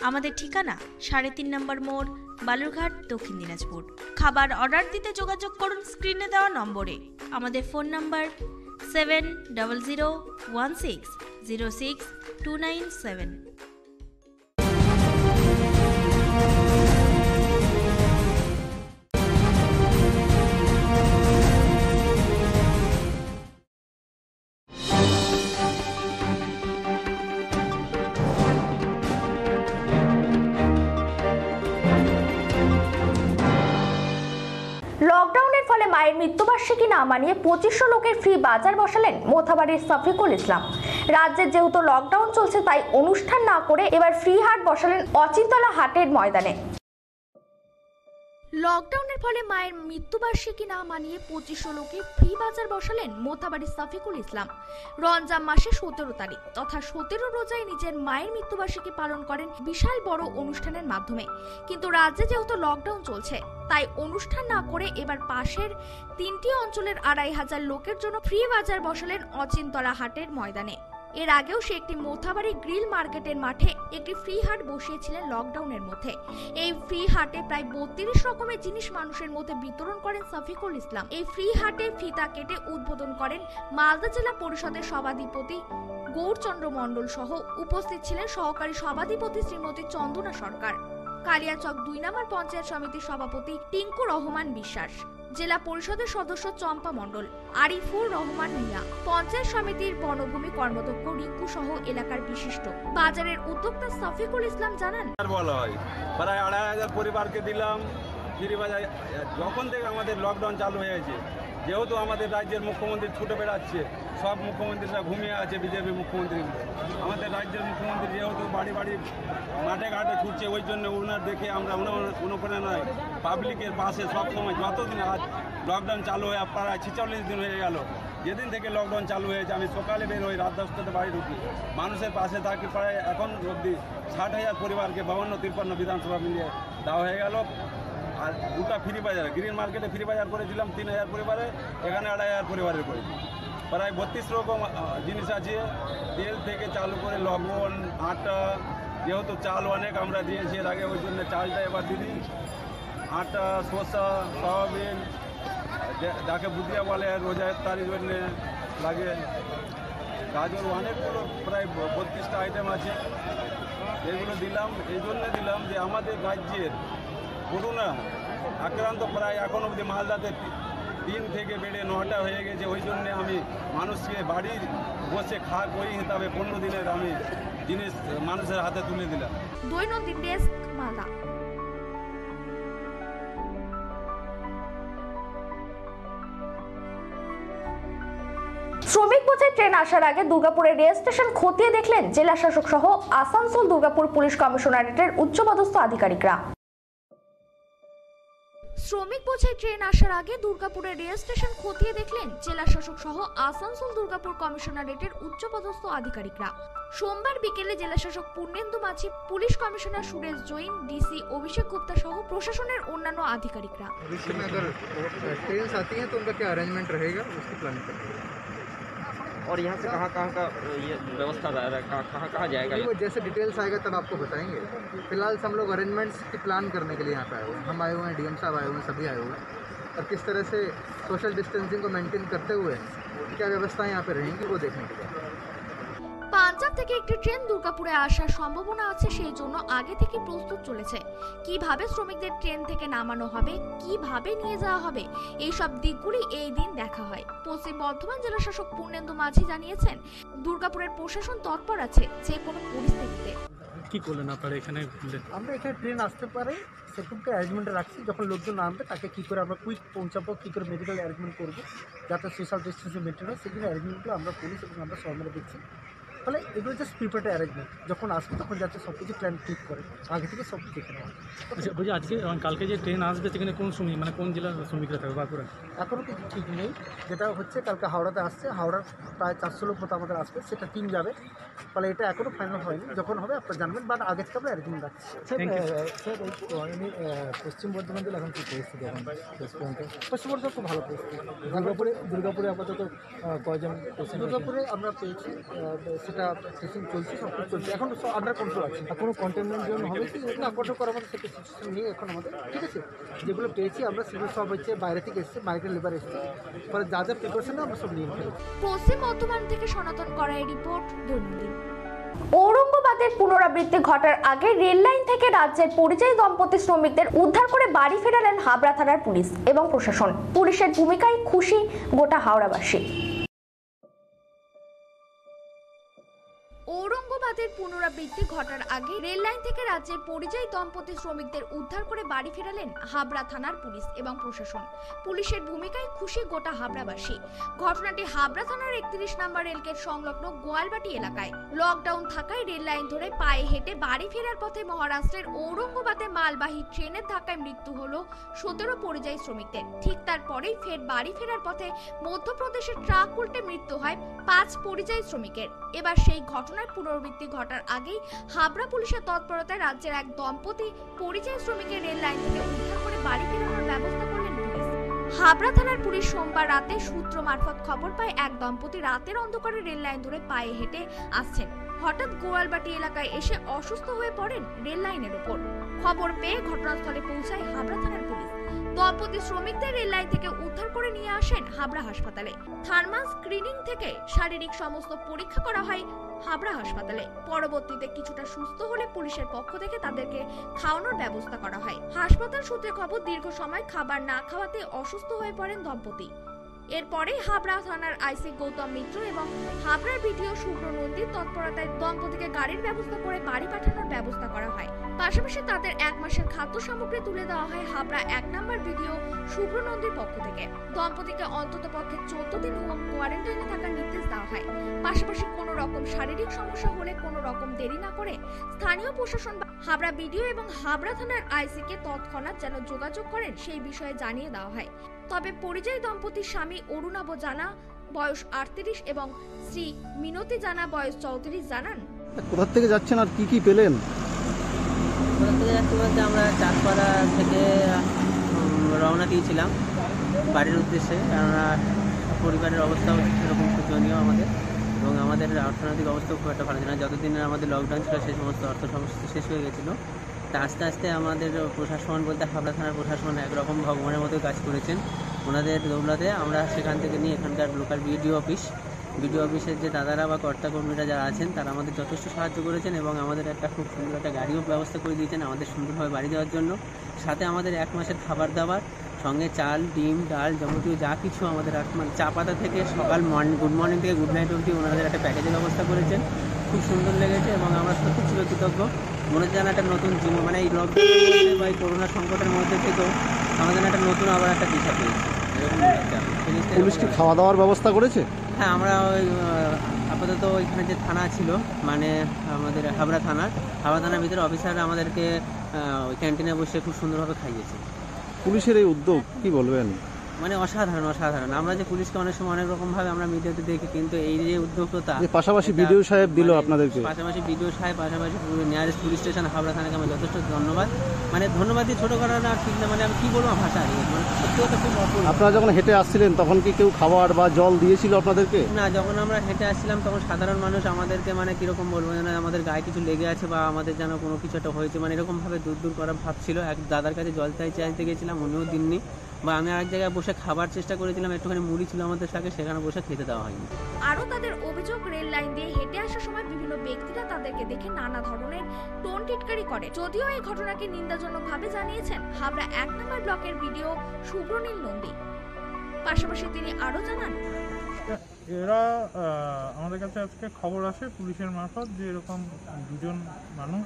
আমাদের ঠিকানা 3.5 নম্বর মোড়, বালুরঘাট, দক্ষিণ দিনাজপুর। খাবার অর্ডার দিতে যোগাযোগ করুন স্ক্রিনে দেওয়া নম্বরে। আমাদের ফোন নম্বর 7001606297। লকডাউনের ফলে মায়ের মৃত্যুবার্ষিকী না মানিয়ে 2500 লোকের ফ্রি বাজার বসালেন মোথাবাড়ির শফিকুল ইসলাম। রাজ্যের যেহেতু লকডাউন চলছে তাই অনুষ্ঠান না করে এবার ফ্রি হাট বসালেন অচিন্তলা হাটের ময়দানে। লকডাউনের ফলে মায়ের মৃত্যুবার্ষিকী না মানিয়ে 2500 লোকে ফ্রি বাজার বসালেন মোথাবাড়ির শফিকুল ইসলাম। রমজান মাসে 17 তারিখ তথা 17 রোজায় নিজের মায়ের মৃত্যুবার্ষিকী পালন করেন বিশাল বড় অনুষ্ঠানের মাধ্যমে। কিন্তু রাজ্যে যেহেতু লকডাউন চলছে তাই অনুষ্ঠান না করে এবার পাশের 3টি অঞ্চলের 2500 লোকের জন্য ফ্রি বাজার বসালেন অচিন্তলা হাটের ময়দানে। এর আগেও সে একটি মোথাবাড়ি গ্রিল মার্কেটের মাঠে একটি ফ্রি হাট বসিয়েছিলেন লকডাউনের মধ্যে। এই ফ্রি হাটে প্রায় 32 রকমের জিনিস মানুষের মধ্যে বিতরণ করেন শফিকুল ইসলাম। এই ফ্রি হাটে ফিতা কেটে উদ্বোধন করেন মালদা জেলা পরিষদের সভাধিপতি গৌরচন্দ্র মণ্ডল সহ উপস্থিত ছিলেন সহকারী সভাধিপতি শ্রীমতী চন্দনা সরকার, কালিয়াচক 2 নম্বর পঞ্চায়েত সমিতির সভাপতি টিঙ্কু রহমান বিশ্বাস, জেলা পরিষদের সদস্য চম্পা মণ্ডল, আরিফুর রহমান মিয়া, পঞ্চায়েত সমিতির বনভূমি কর্মদক্ষ রিঙ্কু সহ এলাকার বিশিষ্ট বাজারের উদ্যোক্তা শফিকুল ইসলাম জানান, বলা হয় প্রায় 2500 পরিবারকে দিলাম ফ্রি বাজার। যখন থেকে আমাদের লকডাউন চালু হয়েছে, যেহেতু আমাদের রাজ্যের মুখ্যমন্ত্রী ছুটে বেড়াচ্ছে, সব মুখ্যমন্ত্রীরা ঘুমিয়ে আছে, বিজেপি মুখ্যমন্ত্রীগুলো। আমাদের রাজ্যের মুখ্যমন্ত্রী যেহেতু বাড়ি বাড়ি মাঠে ঘাটে ছুটছে, ওই জন্য ওনার দেখে আমরা অনুপ্রেরণায় পাবলিকের পাশে সবসময়, যতদিন আজ লকডাউন চালু হয়ে প্রায় 46 দিন হয়ে গেল, যেদিন থেকে লকডাউন চালু হয়েছে আমি সকালে বের হই, রাত 10টাতে বাড়ি ঢুকি, মানুষের পাশে থাকি। প্রায় এখন অবধি 60,000 পরিবারকে 52-53 বিধানসভা মিলিয়ে দেওয়া হয়ে গেল। আর দুটা ফ্রি বাজার, গ্রিন মার্কেটে ফ্রি বাজার করেছিলাম 3000 পরিবারে, এখানে 2500 পরিবারের করেছি। প্রায় 32 রকম জিনিস আছে, তেল থেকে চালু করে লবণ, আটা, যেহেতু চাল অনেক আমরা দিয়েছি এর আগে, ওই জন্য চালটা এবার দিদি, আটা, শসা, সয়াবিন, যাকে বুদিয়া বলে রোজার তারিখ জন্য লাগে, গাজর, অনেকগুলো প্রায় 32টা আইটেম আছে। এগুলো দিলাম, এই জন্য দিলাম যে আমাদের রাজ্যের করোনা আক্রান্ত প্রায় এখন অবধি মালদাতে 3 থেকে বেড়ে 9টা হয়ে গেছে। ওই জন্যে আমি মানুষকে বাড়ির বসে খাক ওই হিসাবে 15 দিনের আমি জিনিস মানুষের হাতে তুলে দিলাম। দৈনন্দিন ডেস্ক, মালদা। শ্রমিক বোঝাই ট্রেন আসার আগে দুর্গাপুরের রেল স্টেশন খতিয়ে দেখলেন জেলা শাসক সহ আসানসোল দুর্গাপুর পুলিশ কমিশনারেটের উচ্চপদস্থ আধিকারিকরা। শ্রমিক বোঝাই ট্রেন আসার আগে দুর্গাপুরের রেল স্টেশন খতিয়ে দেখলেন জেলা শাসক সহ আসানসোল দুর্গাপুর কমিশনারেটের উচ্চপদস্থ আধিকারিকরা। সোমবার বিকেলে জেলা শাসক Purnendu Majhi, police commissioner Suresh Jain, DC Abhishek Gupta সহ প্রশাসনের অন্যান্য আধিকারিকরা। और यहाँ से कहाँ का ये व्यवस्था कहाँ जाएगा? वो जैसे डिटेल्स आएगा तब आपको बताएंगे। फिलहाल हम लोग अरेंजमेंट्स की प्लान करने के लिए यहाँ पे आए हुए हैं। हम आए हुए हैं, डीएम साहब आए हुए हैं, सभी आए हुए हैं, और किस तरह से सोशल डिस्टेंसिंग को मेंटेन करते हुए क्या व्यवस्थाएं यहाँ पे रहेंगी वो देखने के लिए। পাঞ্জাব থেকে একটি ট্রেন দুর্গাপুরে আসার সম্ভাবনা আছে, সেই জন্য আগে থেকে প্রস্তুত চলেছে। কিভাবে শ্রমিকদের ট্রেন থেকে নামানো হবে, কিভাবে নিয়ে যাওয়া হবে, এই সব দিকগুলি এই দিন দেখা হয়। পশ্চিম বর্ধমান জেলা শাসক পূর্ণেন্দু মাঝি জানিয়েছেন, দুর্গাপুরের প্রশাসন তৎপর আছে যে কোনো পরিস্থিতিতে। কি করলেন আপনারা এখানে? আমরা এখানে ট্রেন আসতে পারে সেরকমকে অ্যারেঞ্জমেন্টে রাখছি। যখন লোকজন নামবে তাকে কী করে আমরা কুইক পৌঁছাবো, কী করে মেডিকেল অ্যারেঞ্জমেন্ট করবো যাতে সোশ্যাল ডিস্টেন্সিং মেনটেন হয়, সেগুলো অ্যারেঞ্জমেন্টগুলো আমরা করি এবং আমরা সবাই মিলে দেখছি। ফলে এগুলো জাস্ট প্রিপেয়ার্ড অ্যারেঞ্জমেন্ট, যখন আসবে তখন যাতে সব কিছু প্ল্যান ঠিক করে আগে থেকে সব দেখে নেওয়া। আচ্ছা বলছি, আজকে কালকে যে ট্রেন আসবে সেখানে কোন শ্রমিক মানে কোন জেলার শ্রমিকরা থাকবে? বাঁকুড়া এখনও কিছু ঠিক নেই। যেটা হচ্ছে কালকে হাওড়াতে আসছে, হাওড়ার প্রায় 400 লোক মতো আমাদের আসবে, সেটা টিম যাবে। ফলে এটা এখনও ফাইনাল হয়নি, যখন হবে আপনারা জানবেন, বাট আগে থেকে আমরা অ্যারেঞ্জমেন্ট রাখছি। স্যার এই পশ্চিম বর্ধমান জেলা এখন কী পরিস্থিতি? এখন পশ্চিম বর্ধমান খুব ভালো পরিস্থিতি। দুর্গাপুরে আপাতত কয়জন? দুর্গাপুরে আমরা পেয়েছি, সেটা টেস্টিং চলছে, সব কিছু চলছে, এখন সব আন্ডার কন্ট্রোল আছে। কোনো কন্টেনমেন্ট জোন হবে কি? না, কন্ট্রোল করার মতো সেটা সিচুয়েশন নেই এখন আমাদের, ঠিক আছে। যেগুলো পেয়েছি আমরা সেগুলো সব হচ্ছে বাইরে থেকে এসছে, মাইগ্রেন্ট লেবার এসছে, ফলে যা যা প্রিপারেশন আমরা সব নিয়ে ফেলেছি। পশ্চিম বর্ধমান থেকে সনাতন করাই রিপোর্ট, দৈনন্দিন। ঔরঙ্গাবাদের পুনরাবৃত্তি ঘটার আগে রেল লাইন থেকে রাজ্যের পরিযায়ী দম্পতি শ্রমিকদের উদ্ধার করে বাড়ি ফেরালেন হাবড়া থানার পুলিশ এবং প্রশাসন। পুলিশের ভূমিকায় খুশি গোটা হাওড়াবাসী। ঔরঙ্গাবাদের পুনরাবৃত্তি ঘটার আগে রেল লাইন থেকে রাজ্যের পরিযায়ী দম্পতি শ্রমিকদের উদ্ধার করে বাড়ি ফেরালেন হাবড়া থানার পুলিশ এবং প্রশাসন। পুলিশের ভূমিকায় খুশি গোটা হাবড়াবাসী। ঘটনাটি হাবড়া থানার 31 নম্বর রেলগেট সংলগ্ন গোয়ালবাটি এলাকায়। লকডাউন থাকায় রেল লাইন ধরে পায়ে হেঁটে বাড়ি ফেরার পথে মহারাষ্ট্রের ঔরঙ্গাবাদে মালবাহী ট্রেনের ধাক্কায় মৃত্যু হলো 17 পরিযায়ী শ্রমিকদের। ঠিক তারপরেই ফের বাড়ি ফেরার পথে মধ্যপ্রদেশের ট্রাক উল্টে মৃত্যু হয় 5 পরিযায়ী শ্রমিকের। এবার সেই ঘটনার পুনরাবৃত্তি ঘটার আগেই হাবড়া পুলিশের তৎপরতায় রাজ্যের এক দম্পতি পরিযায়ী শ্রমিকের রেল লাইন থেকে উদ্ধার করে বাড়ি ফেরানোর ব্যবস্থা করলেন পুলিশ। হাবড়া থানার পুলিশ সোমবার রাতে সূত্র মারফত খবর পায় এক দম্পতি রাতের অন্ধকারে রেল লাইন ধরে পায়ে হেঁটে আসছেন। হঠাৎ গোয়ালবাটি এলাকায় এসে অসুস্থ হয়ে পড়েন রেল লাইনের উপর। খবর পেয়ে ঘটনাস্থলে পৌঁছায় হাবড়া থানার পুলিশ। দম্পতি শ্রমিকদের রেল লাইন থেকে উদ্ধার করে নিয়ে আসেন হাবড়া হাসপাতালে। থার্মাল স্ক্রিনিং থেকে শারীরিক সমস্ত পরীক্ষা করা হয় হাবড়া হাসপাতালে। পরবর্তীতে কিছুটা সুস্থ হলে পুলিশের পক্ষ থেকে তাদেরকে খাওয়ানোর ব্যবস্থা করা হয়। হাসপাতাল সূত্রে খবর, দীর্ঘ সময় খাবার না খাওয়াতে অসুস্থ হয়ে পড়েন দম্পতি। এরপরে হাবড়া থানার আইসি গৌতম মিত্র এবং হাবড়ার বিডিও শুভ্র নন্দীর তৎপরতায় দম্পতিকে গাড়ির ব্যবস্থা করে বাড়ি পাঠানোর ব্যবস্থা করা হয়। পাশাপাশি তাদের 1 মাসের খাদ্য সামগ্রী তুলে দেওয়া হয় হাবড়া 1 নম্বর বিডিও শুভ্র নন্দীর পক্ষ থেকে। দম্পতিকে অন্ততপক্ষে 14 দিন হোম কোয়ারেন্টাইনে থাকার নির্দেশ দেওয়া হয়। পাশাপাশি কোনো রকম শারীরিক সমস্যা হলে কোনো রকম দেরি না করে স্থানীয় প্রশাসন হাবড়া বিডিও এবং হাবড়া থানার আইসিকে তৎক্ষণাৎ যেন যোগাযোগ করেন সেই বিষয়ে জানিয়ে দেওয়া হয়। তবে পরিযায়ী দম্পতির স্বামী অরুণাভ জানা বয়স 38 এবং শ্রী মিনতি জানা বয়স 34 জানান, কোথা থেকে যাচ্ছেন আর কি কি পেলেন? কোথা থেকে যাচ্ছি বলতে আমরা চাঁদপাড়া থেকে রওনা দিয়েছিলাম বাড়ির উদ্দেশ্যে, কেননা পরিবারের অবস্থাও সেরকম শোচনীয় আমাদের, এবং আমাদের অর্থনৈতিক অবস্থাও খুব একটা ভালো ছিল না। যতদিনের আমাদের লকডাউন ছিল সেই সমস্ত অর্থ সমস্যা শেষ হয়ে গেছিলো। তা আস্তে আস্তে আমাদের প্রশাসন বলতে হাবড়া থানার প্রশাসন একরকম ভগবানের মতো কাজ করেছেন। ওনাদের দৌলতে আমরা সেখান থেকে নিয়ে এখানকার লোকাল বিডিও অফিসের যে দাদারা বা কর্তাকর্মীরা যারা আছেন তারা আমাদের যথেষ্ট সাহায্য করেছেন এবং আমাদের একটা খুব সুন্দর একটা গাড়িও ব্যবস্থা করে দিয়েছেন আমাদের সুন্দরভাবে বাড়ি যাওয়ার জন্য। সাথে আমাদের 1 মাসের খাবার দাবার সঙ্গে চাল, ডিম, ডাল যাবতীয় যা কিছু আমাদের চা পাতা থেকে সকাল গুড মর্নিং থেকে গুড নাইট অবধি ওনাদের একটা প্যাকেজের ব্যবস্থা করেছেন। খুব সুন্দর লেগেছে এবং আমরা সত্যি ছিল কৃতজ্ঞ। মনে হচ্ছে যেন একটা নতুন জীবন, মানে এই লকডাউন বা এই করোনা সংকটের মধ্যে থেকেও আমাদের একটা নতুন আবার একটা দিশা পেয়েছি এরকম মনে পুলিশ কি খাওয়া দাওয়ার ব্যবস্থা করেছে? হ্যাঁ, আমরা ওই আপাতত ওইখানে যে থানা ছিল মানে আমাদের হাবড়া থানার ভিতরে অফিসাররা আমাদেরকে ওই ক্যান্টিনে বসে খুব সুন্দরভাবে খাইয়েছে। পুলিশের এই উদ্যোগ কি বলবেন? মানে অসাধারণ। আমরা যে পুলিশকে অনেক সময় অনেক রকমভাবে আমরা মিডিয়াতে দেখি, কিন্তু এই যে উদ্যোগটা পাশাপাশি বিডিও সাহেব দিল আপনাদেরকে, পাশাপাশি নিয়ারেস্ট পুলিশ স্টেশন হাবড়া থানাকে আমরা যথেষ্ট ধন্যবাদ, মানে ধন্যবাদ দিয়ে ছোটো করার না ঠিক না, মানে আমি কী বলবো ভাষা হারিয়ে, মানে সত্যি কথা খুব অপূর্ব। আপনারা যখন হেঁটে আসছিলেন তখন কি কেউ খাবার বা জল দিয়েছিল আপনাদেরকে? না, যখন আমরা হেঁটে আসছিলাম তখন সাধারণ মানুষ আমাদেরকে মানে কীরকম বলবো, যেন আমাদের গায়ে কিছু লেগে আছে বা আমাদের যেন কোনো কিছু একটা হয়েছে, মানে এরকমভাবে দূর করা ভাবছিল। এক দাদার কাছে জল চাইতে গেছিলাম, উনিও দিননি, বা আমি আরেক জায়গায় বসে বসে খাবার চেষ্টা করেছিলাম, একটুখানি মুড়ি ছিল আমাদের সাথে, সেখানে বসে খেতে দেওয়া হয়নি। আরও তাদের অভিযোগ, রেল লাইন দিয়ে হেঁটে আসার সময় বিভিন্ন ব্যক্তিরা তাদেরকে দেখে নানা ধরনের টোন টিটকারি করে। যদিও এই ঘটনাকে নিন্দাজনকভাবে জানিয়েছেন হাবড়া 1 নম্বর ব্লকের বিডিও সুব্রনীল নন্দী। পাশাপাশি তিনি আরও জানান, এরা আমাদের কাছে আজকে খবর আসে পুলিশের মারফত যে এরকম দুজন মানুষ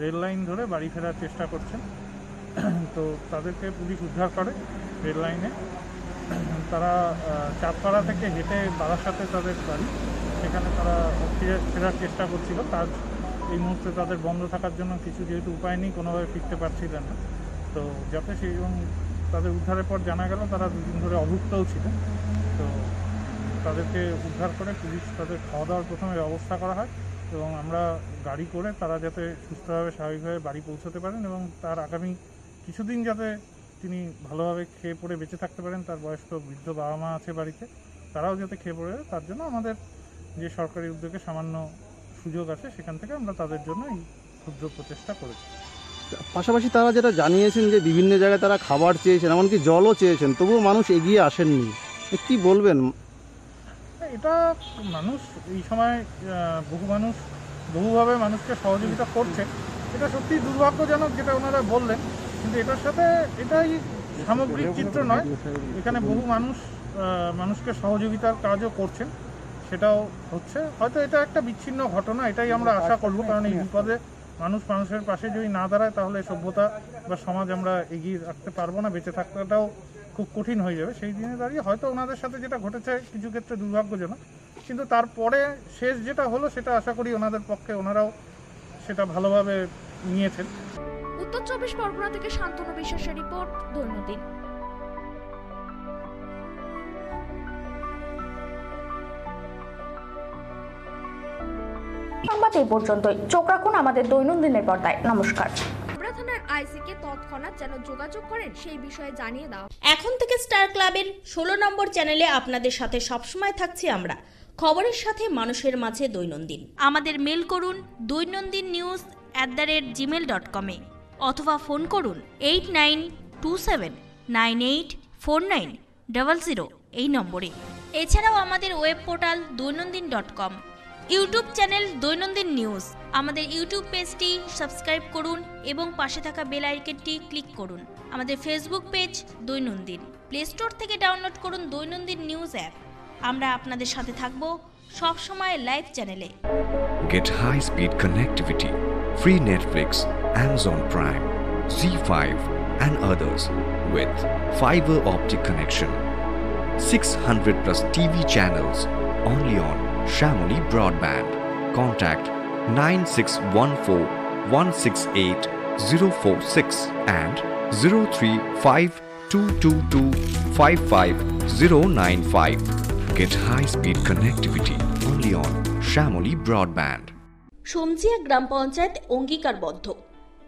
রেল লাইন ধরে বাড়ি ফেরার চেষ্টা করছেন। তো তাদেরকে পুলিশ উদ্ধার করে রেল লাইনে। তারা চাঁদপাড়া থেকে হেঁটে বারাসাতে তাদের বাড়ি, সেখানে তারা ফেরার চেষ্টা করছিল। কাজ এই মুহূর্তে তাদের বন্ধ থাকার জন্য কিছু যেহেতু উপায় নেই, কোনোভাবে ফিরতে পারছিলেন না। তো যাতে সেই তাদের উদ্ধারের পর জানা গেল তারা দুদিন ধরে অভুক্তও ছিলেন। তো তাদেরকে উদ্ধার করে পুলিশ তাদের খাওয়া দাওয়ার প্রথমে ব্যবস্থা করা হয় এবং আমরা গাড়ি করে তারা যাতে সুস্থভাবে স্বাভাবিকভাবে বাড়ি পৌঁছতে পারেন এবং তার আগামী কিছুদিন যাতে তিনি ভালোভাবে খেয়ে পড়ে বেঁচে থাকতে পারেন। তার বয়স্ক বৃদ্ধ বাবা মা আছে বাড়িতে, তারাও যাতে খেয়ে পড়ে, তার জন্য আমাদের যে সরকারি উদ্যোগে সামান্য সুযোগ আছে সেখান থেকে আমরা তাদের জন্য এই ক্ষুদ্র প্রচেষ্টা করেছি। পাশাপাশি তারা যেটা জানিয়েছেন যে বিভিন্ন জায়গায় তারা খাবার চেয়েছেন, এমনকি জলও চেয়েছেন, তবুও মানুষ এগিয়ে আসেননি। কি বলবেন? এটা মানুষ এই সময় বহু মানুষ বহুভাবে মানুষকে সহযোগিতা করছে, এটা সত্যি দুর্ভাগ্যজনক যেটা ওনারা বললেন, কিন্তু এটার সাথে এটাই সামগ্রিক চিত্র নয়। এখানে বহু মানুষ মানুষকে সহযোগিতার কাজও করছেন, সেটাও হচ্ছে। হয়তো এটা একটা বিচ্ছিন্ন ঘটনা, এটাই আমরা আশা করবো, কারণ এই বিপদে মানুষ মানুষের পাশে যদি না দাঁড়ায় তাহলে সভ্যতা বা সমাজ আমরা এগিয়ে রাখতে পারবো না, বেঁচে থাকাটাও খুব কঠিন হয়ে যাবে। সেই দিনে দাঁড়িয়ে হয়তো ওনাদের সাথে যেটা ঘটেছে কিছু ক্ষেত্রে দুর্ভাগ্যজনক, কিন্তু তারপরে শেষ যেটা হলো সেটা আশা করি ওনাদের পক্ষে ওনারাও সেটা ভালোভাবে নিয়েছেন। উত্তর 24 পরগনা থেকে শান্তনু বিশ্বাসের রিপোর্ট, দৈনন্দিন। সংবাদ এই পর্যন্তই। চোখ রাখুন আমাদের দৈনন্দিনের পর্দায়। নমস্কার। থানার আইসিকে তৎক্ষণাৎ যেন যোগাযোগ করেন সেই বিষয়ে জানিয়ে দাও। এখন থেকে স্টার ক্লাবের 16 নম্বর চ্যানেলে আপনাদের সাথে সবসময় থাকছি আমরা, খবরের সাথে মানুষের মাঝে দৈনন্দিন। আমাদের মেল করুন doinandinnews@gmail.com অথবা ফোন করুন 8927984900 এই নম্বরে। এছাড়াও আমাদের web portal doinandin.com, YouTube channel দৈনন্দিন নিউজ। আমাদের ইউটিউব পেজটি সাবস্ক্রাইব করুন এবং পাশে থাকা বেল আইকনটি ক্লিক করুন। আমাদের ফেসবুক পেজ দৈনন্দিন। প্লে স্টোর থেকে ডাউনলোড করুন দৈনন্দিন নিউজ অ্যাপ। আমরা আপনাদের সাথে থাকব সব সময় লাইভ চ্যানেলে। Get high-speed connectivity, free Netflix, Amazon Prime, Z5 and others with fiber optic connection. 600 plus TV channels only on Shamoli Broadband. Contact 9614168046 and 03522255095. Get high-speed connectivity only on Shamoli Broadband. সমজিয়া গ্রাম পঞ্চায়েত অঙ্গীকারবদ্ধ,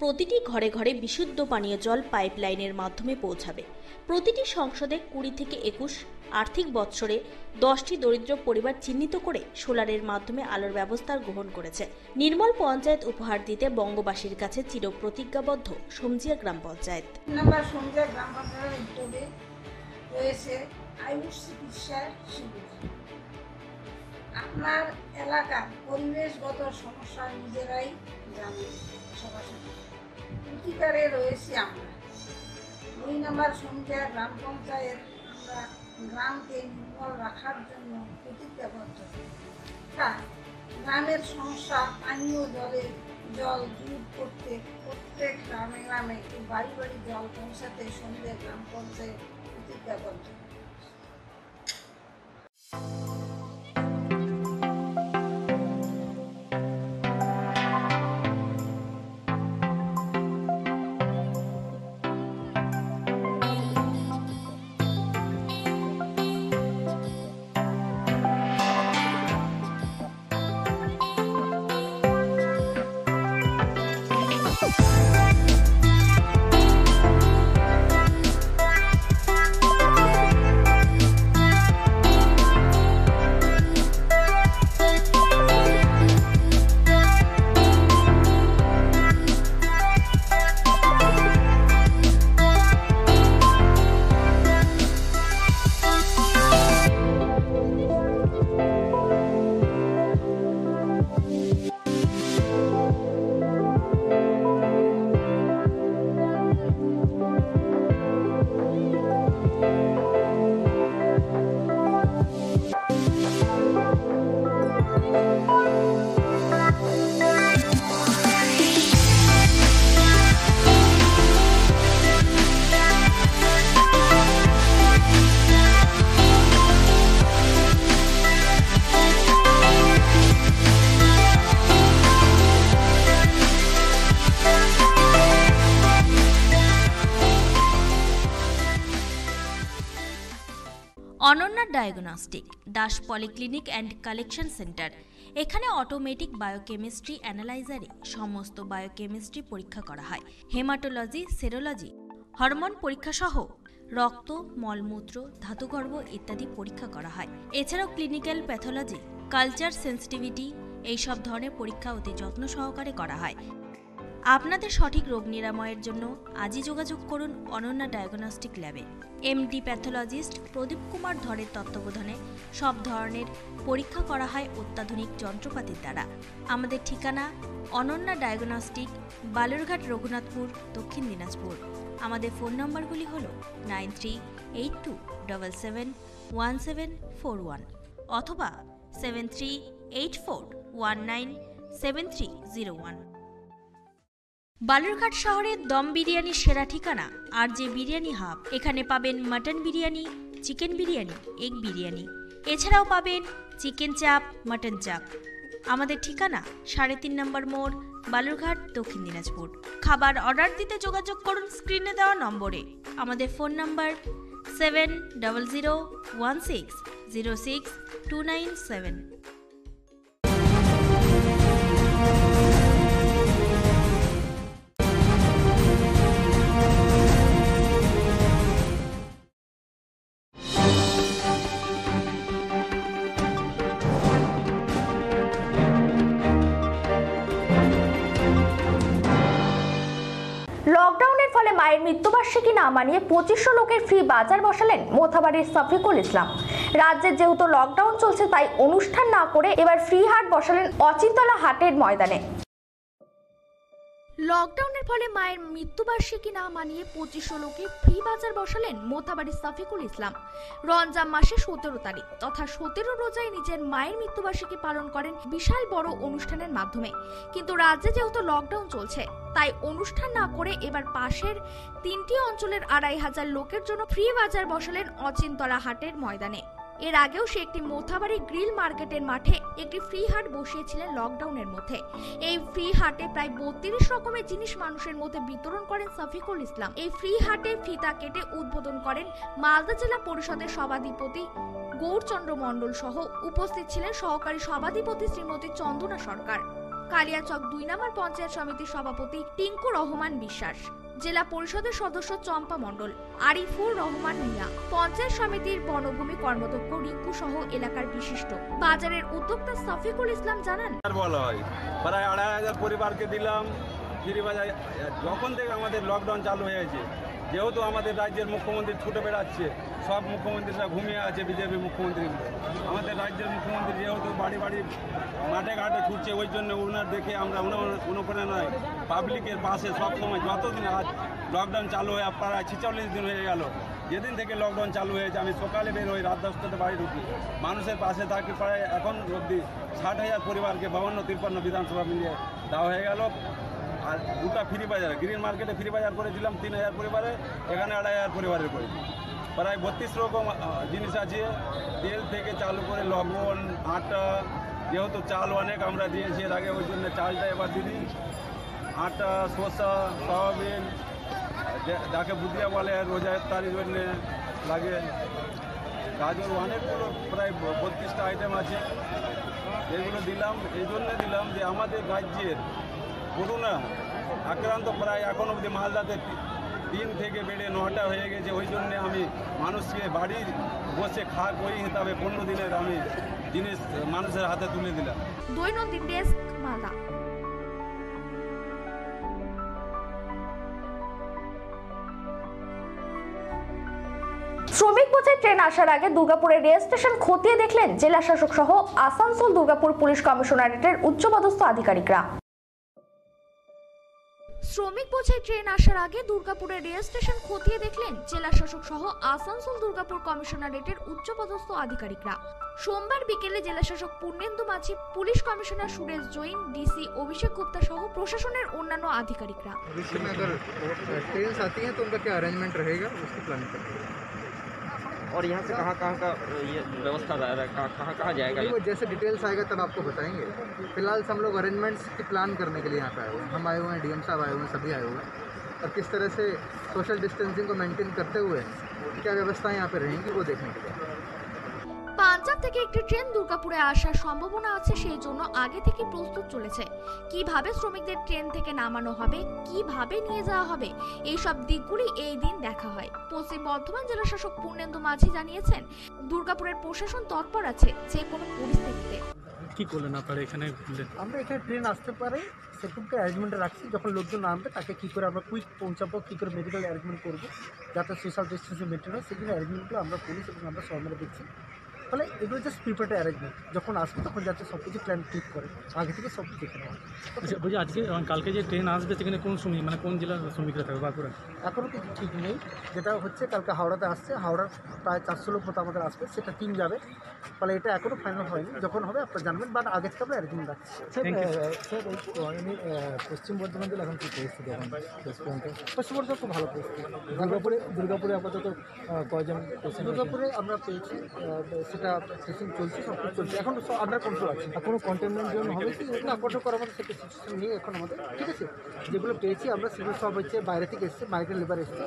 প্রতিটি ঘরে ঘরে বিশুদ্ধ পানীয় জল পাইপলাইনের মাধ্যমে পৌঁছাবে। প্রতিটি সংসদে 20 থেকে 21 আর্থিক বৎসরে 10টি দরিদ্র পরিবার চিহ্নিত করে সোলারের মাধ্যমে আলোর ব্যবস্থা গ্রহণ করেছে। নির্মল পঞ্চায়েত উপহার দিতে বঙ্গবাসীর কাছে চিরপ্রতিজ্ঞাবদ্ধ সমজিয়া গ্রাম পঞ্চায়েত। নাম্বার সমজিয়া গ্রাম পঞ্চায়েতের উদ্যোগে রয়েছে আয়ুষ চিকিৎসার শিবির। আপনার এলাকার পরিবেশগত সমস্যা নিজেরাই জানেন, সরাসরি অধিকারে রয়েছি আমরা। 2 নম্বর সমজিয়া গ্রাম পঞ্চায়েত আমরা গ্রামকে নির্মল রাখার জন্য প্রতিজ্ঞাবদ্ধ। গ্রামের সমস্যা পানীয় জল দূর করতে প্রত্যেক গ্রামে গ্রামে বাড়ি বাড়ি জল পৌঁছাতে সমজিয়া গ্রাম পঞ্চায়েত প্রতিজ্ঞাবদ্ধ। Diagnostic Das polyclinic and collection centre. এখানে অটোমেটিক বায়োকেমিস্ট্রি অ্যানালাইজারে সমস্ত বায়োকেমিস্ট্রি পরীক্ষা করা হয়। হেমাটোলজি, সেরোলজি, হরমোন পরীক্ষা সহ রক্ত, মলমূত্র, ধাতুগর্ভ ইত্যাদি পরীক্ষা করা হয়। এছাড়াও ক্লিনিক্যাল প্যাথোলজি, কালচার সেন্সিটিভিটি এইসব ধরনের পরীক্ষা অতি যত্ন সহকারে করা হয়। আপনাদের সঠিক রোগ নিরাময়ের জন্য আজই যোগাযোগ করুন অনন্যা ডায়াগনস্টিক ল্যাবে। এমডি প্যাথোলজিস্ট প্রদীপ কুমার ধরের তত্ত্বাবধানে সব ধরনের পরীক্ষা করা হয় অত্যাধুনিক যন্ত্রপাতির দ্বারা। আমাদের ঠিকানা অনন্যা ডায়াগনস্টিক, বালুরঘাট, রঘুনাথপুর, দক্ষিণ দিনাজপুর। আমাদের ফোন নম্বরগুলি হল 9382771741 অথবা 7384197301। বালুরঘাট শহরের দম বিরিয়ানির সেরা ঠিকানা আর যে বিরিয়ানি হাব। এখানে পাবেন mutton biryani, chicken biryani, egg biryani, এছাড়াও পাবেন চিকেন চাপ, মাটন চাপ। আমাদের ঠিকানা 3.5 নম্বর মোড়, বালুরঘাট, দক্ষিণ দিনাজপুর। খাবার অর্ডার দিতে যোগাযোগ করুন স্ক্রিনে দেওয়া নম্বরে। আমাদের ফোন নম্বর 7001606297। লকডাউনের ফলে মায়ের মৃত্যুবার্ষিকী না মানিয়ে 2500 লোকের ফ্রি বাজার বসালেন মোথাবাড়ির শফিকুল ইসলাম। রাজ্যে যেহেতু লকডাউন চলছে তাই অনুষ্ঠান না করে এবার ফ্রি হাট বসালেন অচিন্তলা হাটের ময়দানে। লকডাউনের ফলে মায়ের মৃত্যুবার্ষিকী না মানিয়ে 2500 লোকে ফ্রি বাজার বসালেন মোথাবাড়ির শফিকুল ইসলাম। রমজান মাসে 17 তারিখ তথা 17 রোজায় নিজের মায়ের মৃত্যুবার্ষিকী পালন করেন বিশাল বড় অনুষ্ঠানের মাধ্যমে। কিন্তু রাজ্যে যেহেতু লকডাউন চলছে তাই অনুষ্ঠান না করে এবার পাশের 3টি অঞ্চলের 2500 লোকের জন্য ফ্রি বাজার বসালেন অচিন্তলা হাটের ময়দানে। এর আগেও সে একটি মোথাবাড়ি গ্রিল মার্কেটের মাঠে একটি ফ্রি হাট বসিয়েছিলেন লকডাউনের মধ্যে। এই ফ্রি হাটে প্রায় 32 রকমের জিনিস মানুষের মধ্যে বিতরণ করেন শফিকুল ইসলাম। এই ফ্রি হাটে ফিতা কেটে উদ্বোধন করেন মালদা জেলা পরিষদের সভাধিপতি গৌরচন্দ্র মণ্ডল সহ উপস্থিত ছিলেন সহকারী সভাধিপতি শ্রীমতী চন্দনা সরকার, কালিয়াচক 2 নম্বর পঞ্চায়েত সমিতির সভাপতি টিঙ্কু রহমান বিশ্বাস, জেলা পরিষদের সদস্য চম্পা মণ্ডল, আরিফুর রহমান মিয়া, পঞ্চায়েত সমিতির বনভূমি কর্মদক্ষ রিঙ্কু সহ এলাকার বিশিষ্ট বাজারের উদ্যোক্তা শফিকুল ইসলাম জানান, বলা হয় প্রায় 2500 পরিবারকে দিলাম ফ্রি বাজার। যখন থেকে আমাদের লকডাউন চালু হয়েছে, যেহেতু আমাদের রাজ্যের মুখ্যমন্ত্রী ছুটে বেড়াচ্ছে, সব মুখ্যমন্ত্রীরা ঘুমিয়ে আছে, বিজেপি মুখ্যমন্ত্রী। আমাদের রাজ্যের মুখ্যমন্ত্রী যেহেতু বাড়ি বাড়ি মাঠে ঘাটে ছুটছে, ওই জন্য ওনার দেখে আমরা অনুপ্রেরণায় পাবলিকের পাশে সবসময়, যতদিন আজ লকডাউন চালু হয়ে প্রায় 46 দিন হয়ে গেল, যেদিন থেকে লকডাউন চালু হয়েছে আমি সকালে বের হই, রাত 10টাতে বাড়ি ঢুকি, মানুষের পাশে থাকি। প্রায় এখন অবধি 60,000 পরিবারকে 52-53 বিধানসভা মিলিয়ে দেওয়া হয়ে গেল। আর দুটা ফ্রি বাজার, গ্রিন মার্কেটে ফ্রি বাজার করেছিলাম 3000 পরিবারে, এখানে 2500 পরিবারের করেছি। প্রায় 32 রকম জিনিস আছে, তেল থেকে চালু করে লবণ, আটা, যেহেতু চাল অনেক আমরা দিয়েছি এর আগে, ওই জন্য চালটা এবার দিদি, আটা, শসা, সয়াবিন, যাকে বুদিয়া বলে রোজা ইফতারির জন্য লাগে, গাজর, অনেকগুলো প্রায় 32টা আইটেম আছে। এগুলো দিলাম, এই জন্য দিলাম যে আমাদের রাজ্যের করোনা আক্রান্ত প্রায় এখন অবধি মালদাতে 3 থেকে বেড়ে 9টা হয়ে গেছে। ওই জন্যে আমি মানুষকে বাড়ির বসে খাক ওই হিসাবে 15 দিনের আমি জিনিস মানুষের হাতে তুলে দিলাম। দৈনন্দিন ডেস্ক, মালদা। শ্রমিক বোঝাই ট্রেন আসার আগে দুর্গাপুরের রেল স্টেশন খতিয়ে দেখলেন জেলা শাসক সহ আসানসোল দুর্গাপুর পুলিশ কমিশনারেটের উচ্চপদস্থ আধিকারিকরা। শ্রমিক বোঝাই ট্রেন আসার আগে দুর্গাপুরের রেল স্টেশন খতিয়ে দেখলেন জেলা শাসক সহ আসানসোল দুর্গাপুর কমিশনারেটের উচ্চপদস্থ আধিকারিকরা। সোমবার বিকেলে জেলা শাসক Purnendu Majhi, police commissioner Suresh Jain, DC Abhishek Gupta সহ প্রশাসনের অন্যান্য আধিকারিকরা। और यहाँ से कहाँ कहाँ का ये व्यवस्था कहाँ कहाँ जाएगा? जैसे डिटेल्स आएगा तब आपको बताएंगे। फिलहाल हम लोग अरेंजमेंट्स की प्लान करने के लिए यहाँ पे आए हुए हैं। हम आए हुए हैं, डीएम साहब आए हुए हैं, सभी आए हुए हैं, और किस तरह से सोशल डिस्टेंसिंग को मेंटेन करते हुए क्या व्यवस्थाएं यहाँ पे रहेंगी वो देखने के लिए। থেকে একটি ট্রেন দুর্গাপুরে আসার সম্ভাবনা আছে, সেই জন্য আগে থেকে প্রস্তুত চলেছে। কিভাবে শ্রমিকদের ট্রেন থেকে নামানো হবে, কিভাবে নিয়ে যাওয়া হবে, এই সব দিকগুলি এই দিন দেখা হয়। পশ্চিম বর্ধমান জেলা শাসক পূর্ণেন্দু মাঝি জানিয়েছেন, দুর্গাপুরের প্রশাসন তৎপর আছে যে কোনো পরিস্থিতিতে। কি করলেন আপনারা এখানে? আমরা এখানে ট্রেন আসতে পারে সেরকমটা অ্যারেঞ্জমেন্ট রাখছি। যখন লোকজন নামবে তাকে কী করে আমরা কুইক পৌঁছাবো, কী করে মেডিকেল অ্যারেঞ্জমেন্ট করবো যাতে সোশ্যাল ডিস্টেন্সিং মেনটেন হয়, সেগুলো অ্যারেঞ্জমেন্টগুলো আমরা পুলিশ এবং আমরা সবাই মিলে দেখছি। ফলে এগুলো জাস্ট প্রিপারেটরি অ্যারেঞ্জমেন্ট, যখন আসবে তখন যাতে সব কিছু প্ল্যান ঠিক করে আগে থেকে সব দেখে নেওয়া। বলছি আজকে কালকে যে ট্রেন আসবে সেখানে কোন শ্রমিক মানে কোন জেলার শ্রমিকরা থাকবে বাঁকুড়া? এখনও কিছু ঠিক নেই। যেটা হচ্ছে কালকে হাওড়াতে আসছে, হাওড়ার প্রায় 400 লোক মতো আমাদের আসবে, সেটা টিম যাবে। ফলে এটা এখনও ফাইনাল হয়নি, যখন হবে আপনারা জানবেন, বাট আগে থেকে আমরা অ্যারেঞ্জমেন্ট রাখছি। স্যার পশ্চিম বর্ধমান জেলা এখন কী পরিস্থিতি? এখন পশ্চিম বর্ধমান খুব ভালো পরিস্থিতি। দুর্গাপুরে আপাতত কয়জন? দুর্গাপুরে আমরা পেয়েছি, সেটা টেস্টিং চলছে, সব কিছু চলছে, এখন সব আন্ডার কন্ট্রোল আছে। কোনো কন্টেনমেন্ট জোন হবে কি? না, কন্ট্রোল করার মতো সেটা সিচুয়েশন নেই এখন আমাদের, ঠিক আছে। যেগুলো পেয়েছি আমরা সেগুলো সব হচ্ছে বাইরে থেকে এসছে, মাইগ্রেন্ট লেবার এসছে,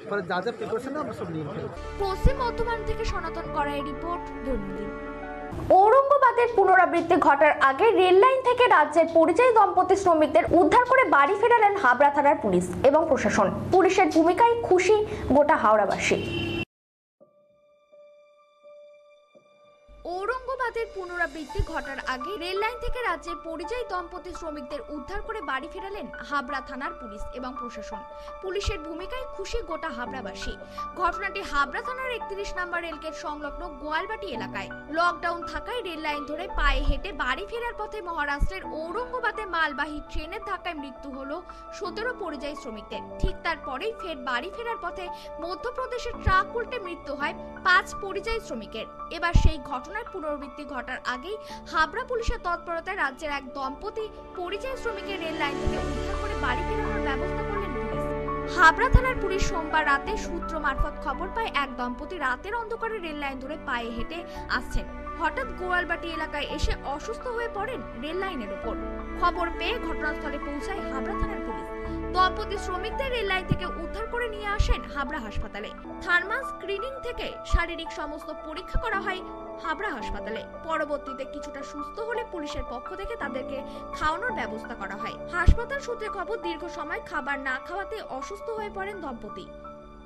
ফলে যা যা প্রিপারেশন আমরা সব নিয়ে ফেলছি। পশ্চিম বর্ধমান থেকে সনাতন করাই রিপোর্ট, দৈনন্দিন। ঔরঙ্গাবাদের পুনরাবৃত্তি ঘটার আগে রেল লাইন থেকে রাজ্যের পরিযায়ী দম্পতি শ্রমিকদের উদ্ধার করে বাড়ি ফেরালেন হাবড়া থানার পুলিশ এবং প্রশাসন। পুলিশের ভূমিকায় খুশি গোটা হাওড়াবাসী। ঔরঙ্গাবাদের পুনরাবৃত্তি ঘটার আগে রেল লাইন থেকে রাজ্যের পরিযায়ী দম্পতি শ্রমিকদের উদ্ধার করে বাড়ি ফেরালেন হাবড়া থানার পুলিশ এবং প্রশাসন। পুলিশের ভূমিকায় খুশি গোটা হাবড়াবাসী। ঘটনাটি হাবড়া থানার 31 নম্বর রেলগেট সংলগ্ন গোয়ালবাটি এলাকায়। লকডাউন থাকায় রেল লাইন ধরে পায়ে হেঁটে বাড়ি ফেরার পথে মহারাষ্ট্রের ঔরঙ্গাবাদে মালবাহী ট্রেনের ধাক্কায় মৃত্যু হলো 17 পরিযায়ী শ্রমিকদের। ঠিক তারপরেই ফের বাড়ি ফেরার পথে মধ্যপ্রদেশের ট্রাক উল্টে মৃত্যু হয় 5 পরিযায়ী শ্রমিকের। এবার সেই ঘটনার পুনরাবৃত্তি ঘটার আগেই হাবড়া পুলিশের তৎপরতায় রাজ্যের এক দম্পতি পরিযায়ী শ্রমিকের রেল লাইন থেকে উদ্ধার করে বাড়ি ফেরানোর ব্যবস্থা করলেন পুলিশ। হাবড়া থানার পুলিশ সোমবার রাতে সূত্র মারফত খবর পায় এক দম্পতি রাতের অন্ধকারে রেল লাইন ধরে পায়ে হেঁটে আসছেন। হঠাৎ গোয়ালবাটি এলাকায় এসে অসুস্থ হয়ে পড়েন রেল লাইনের উপর। খবর পেয়ে ঘটনাস্থলে পৌঁছায় হাবড়া থানার পুলিশ। দম্পতি শ্রমিকদের রেল লাইন থেকে উদ্ধার করে নিয়ে আসেন হাবড়া হাসপাতালে। থার্মাল স্ক্রিনিং থেকে শারীরিক সমস্ত পরীক্ষা করা হয় হাবড়া হাসপাতালে। পরবর্তীতে কিছুটা সুস্থ হলে পুলিশের পক্ষ থেকে তাদেরকে খাওয়ানোর ব্যবস্থা করা হয়। হাসপাতাল সূত্রে খবর, দীর্ঘ সময় খাবার না খাওয়াতে অসুস্থ হয়ে পড়েন দম্পতি।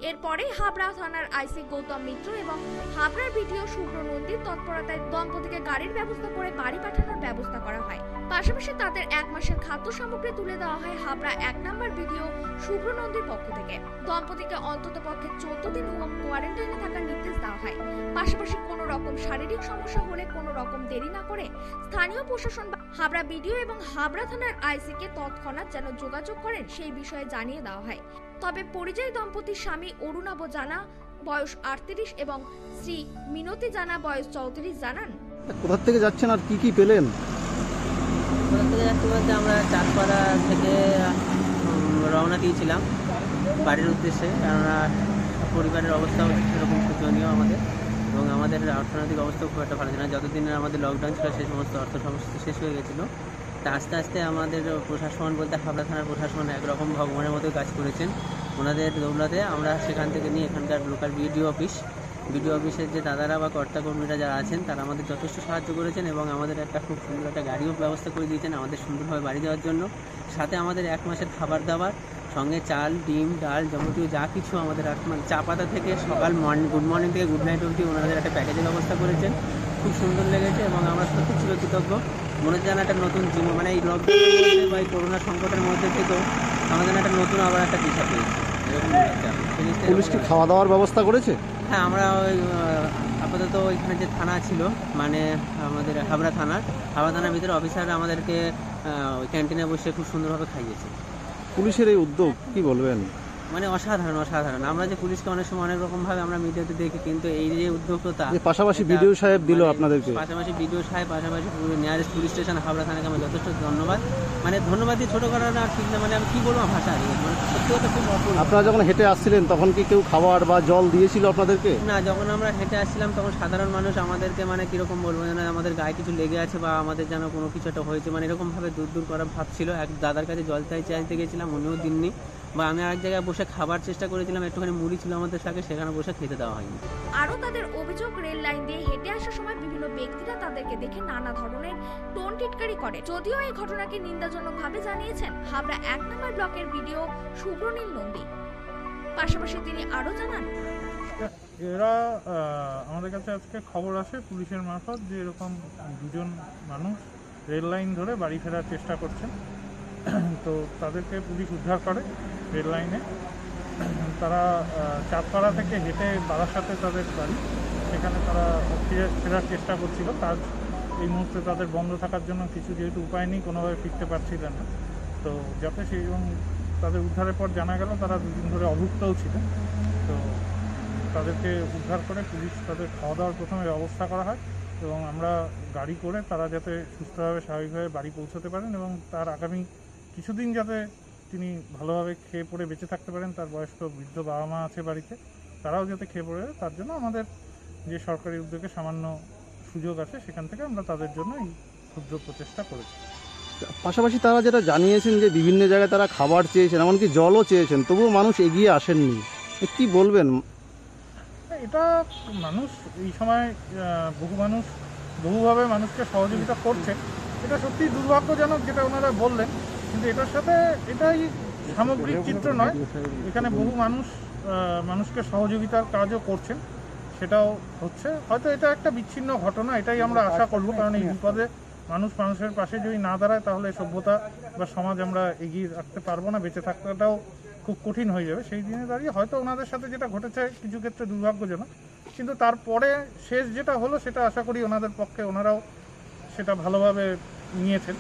এরপরে হাবড়া থানার আইসি গৌতম মিত্র এবং হাবড়ার বিডিও শুভ্র নন্দীর তৎপরতায় দম্পতিকে গাড়ির ব্যবস্থা করে বাড়ি পাঠানোর ব্যবস্থা করা হয়। পাশাপাশি তাদের 1 মাসের খাদ্য সামগ্রী তুলে দেওয়া হয় হাবড়া 1 নম্বর বিডিও শুভ্র নন্দীর পক্ষ থেকে। দম্পতিকে অন্ততপক্ষে 14 দিন হোম কোয়ারেন্টাইনে থাকার নির্দেশ দেওয়া হয়। পাশাপাশি কোনো রকম শারীরিক সমস্যা হলে কোনো রকম দেরি না করে স্থানীয় প্রশাসন হাবড়া বিডিও এবং হাবড়া থানার আইসিকে তৎক্ষণাৎ যেন যোগাযোগ করেন সেই বিষয়ে জানিয়ে দেওয়া হয়। তবে পরিযায়ী দম্পতির স্বামী অরুণাভ জানা বয়স 38 এবং শ্রী মিনতি জানা বয়স 34 জানান, কোথা থেকে যাচ্ছেন আর কি কি পেলেন? কোথা থেকে যাচ্ছি বলতে আমরা চাঁদপাড়া থেকে রওনা দিয়েছিলাম বাড়ির উদ্দেশ্যে, কেননা পরিবারের অবস্থাও সেরকম শোচনীয় আমাদের, এবং আমাদের অর্থনৈতিক অবস্থাও খুব একটা ভালো ছিল না। যতদিন আমাদের লকডাউন ছিল সেই সমস্ত অর্থ সমস্যা শেষ হয়ে গেছিলো। তা আস্তে আস্তে আমাদের প্রশাসন বলতে হাবড়া থানার প্রশাসন একরকম ভগবানের মতোই কাজ করেছেন। ওনাদের দৌলতে আমরা সেখান থেকে নিয়ে এখানকার লোকাল বিডিও অফিসের যে দাদারা বা কর্তাকর্মীরা যারা আছেন তারা আমাদের যথেষ্ট সাহায্য করেছেন এবং আমাদের একটা খুব সুন্দর একটা গাড়িও ব্যবস্থা করে দিয়েছেন আমাদের সুন্দরভাবে বাড়ি যাওয়ার জন্য। সাথে আমাদের 1 মাসের খাবার দাবার সঙ্গে চাল, ডিম, ডাল যাবতীয় যা কিছু আমাদের চা পাতা থেকে সকাল গুড মর্নিং থেকে গুড নাইট অবধি ওনাদের একটা প্যাকেজের ব্যবস্থা করেছেন। খুব সুন্দর লেগেছে এবং আমরা সত্যি চিরকৃতজ্ঞ। মনে হচ্ছে যেন একটা নতুন জীবন, মানে এই লকডাউনের বা এই করোনা সংকটের মধ্যে থেকেও আমাদের একটা নতুন আবার একটা দিশা পেয়েছি এরকম মনে পুলিশ কি খাওয়া দাওয়ার ব্যবস্থা করেছে? হ্যাঁ, আমরা ওই আপাতত ওইখানে যে থানা ছিল মানে আমাদের হাবড়া থানার ভিতরে অফিসাররা আমাদেরকে ওই ক্যান্টিনে বসে খুব সুন্দরভাবে খাইয়েছে। পুলিশের এই উদ্যোগ কি বলবেন? মানে অসাধারণ। আমরা যে পুলিশকে অনেক সময় অনেক রকমভাবে আমরা মিডিয়াতে দেখি, কিন্তু এই যে উদ্যোগটা পাশাপাশি বিডিও সাহেব দিল আপনাদেরকে, পাশাপাশি নিয়ারেস্ট পুলিশ স্টেশন হাবড়া থানাকে আমরা যথেষ্ট ধন্যবাদ, মানে ধন্যবাদই ছোটো করার আর ঠিক না, মানে আমি কী বলবো ভাষা মানে সত্যি কথা খুব অপূর্ব। আপনারা যখন হেঁটে আসছিলেন তখন কি কেউ খাবার বা জল দিয়েছিল আপনাদেরকে? না, যখন আমরা হেঁটে আসছিলাম তখন সাধারণ মানুষ আমাদেরকে মানে কীরকম বলবো যেন আমাদের গায়ে কিছু লেগে আছে বা আমাদের যেন কোনো কিছু একটা হয়েছে, মানে এরকমভাবে দূর করা ভাবছিল। এক দাদার কাছে জল চাইতে গেছিলাম, উনিও দিননি। বা আমি আরেক জায়গায় বসে খাবার চেষ্টা করেছিলাম, একটুখানি মুড়ি ছিল আমাদের সাথে, সেখানে বসে খেতে দেওয়া হয়নি। আরও তাদের অভিযোগ, রেল লাইন দিয়ে হেঁটে আসার সময় বিভিন্ন ব্যক্তিরা তাদেরকে দেখে নানা ধরনের টোন টিটকারি করে। যদিও এই ঘটনাকে নিন্দাজনকভাবে জানিয়েছেন হাবড়া 1 নম্বর ব্লকের বিডিও সুব্রনীল নন্দী। পাশাপাশি তিনি আরও জানান, এরা আমাদের কাছে আজকে খবর আসে পুলিশের মারফত যে এরকম দুজন মানুষ রেল লাইন ধরে বাড়ি ফেরার চেষ্টা করছেন। তো তাদেরকে পুলিশ উদ্ধার করে রেল লাইনে। তারা চাঁদপাড়া থেকে হেঁটে বারাসাতে তাদের বাড়ি, সেখানে তারা ফেরার চেষ্টা করছিল। কাজ এই মুহূর্তে তাদের বন্ধ থাকার জন্য কিছু যেহেতু উপায় নেই, কোনোভাবে ফিরতে পারছিলেন না। তো যাতে সেই এবং তাদের উদ্ধারের পর জানা গেল তারা দুদিন ধরে অভুক্তও ছিলেন। তো তাদেরকে উদ্ধার করে পুলিশ তাদের খাওয়া দাওয়ার প্রথমে ব্যবস্থা করা হয় এবং আমরা গাড়ি করে তারা যাতে সুস্থভাবে স্বাভাবিকভাবে বাড়ি পৌঁছতে পারেন এবং তার আগামী কিছুদিন যাতে তিনি ভালোভাবে খেয়ে পড়ে বেঁচে থাকতে পারেন। তার বয়স্ক বৃদ্ধ বাবা মা আছে বাড়িতে, তারাও যাতে খেয়ে পড়ে, তার জন্য আমাদের যে সরকারি উদ্যোগে সামান্য সুযোগ আছে সেখান থেকে আমরা তাদের জন্য এই ক্ষুদ্র প্রচেষ্টা করেছি। পাশাপাশি তারা যেটা জানিয়েছেন যে বিভিন্ন জায়গায় তারা খাবার চেয়েছেন, এমনকি জলও চেয়েছেন, তবুও মানুষ এগিয়ে আসেননি। কি বলবেন? এটা মানুষ এই সময় বহু মানুষ বহুভাবে মানুষকে সহযোগিতা করছে, এটা সত্যি দুর্ভাগ্যজনক যেটা ওনারা বললেন, কিন্তু এটার সাথে এটাই সামগ্রিক চিত্র নয়। এখানে বহু মানুষ মানুষকে সহযোগিতার কাজও করছেন, সেটাও হচ্ছে। হয়তো এটা একটা বিচ্ছিন্ন ঘটনা, এটাই আমরা আশা করব, কারণ এই বিপদে মানুষ মানুষের পাশে যদি না দাঁড়ায় তাহলে সভ্যতা বা সমাজ আমরা এগিয়ে রাখতে পারবো না, বেঁচে থাকাটাও খুব কঠিন হয়ে যাবে। সেই দিনে দাঁড়িয়ে হয়তো ওনাদের সাথে যেটা ঘটেছে কিছু ক্ষেত্রে দুর্ভাগ্যজনক, কিন্তু তারপরে শেষ যেটা হলো সেটা আশা করি ওনাদের পক্ষে ওনারাও সেটা ভালোভাবে নিয়েছেন।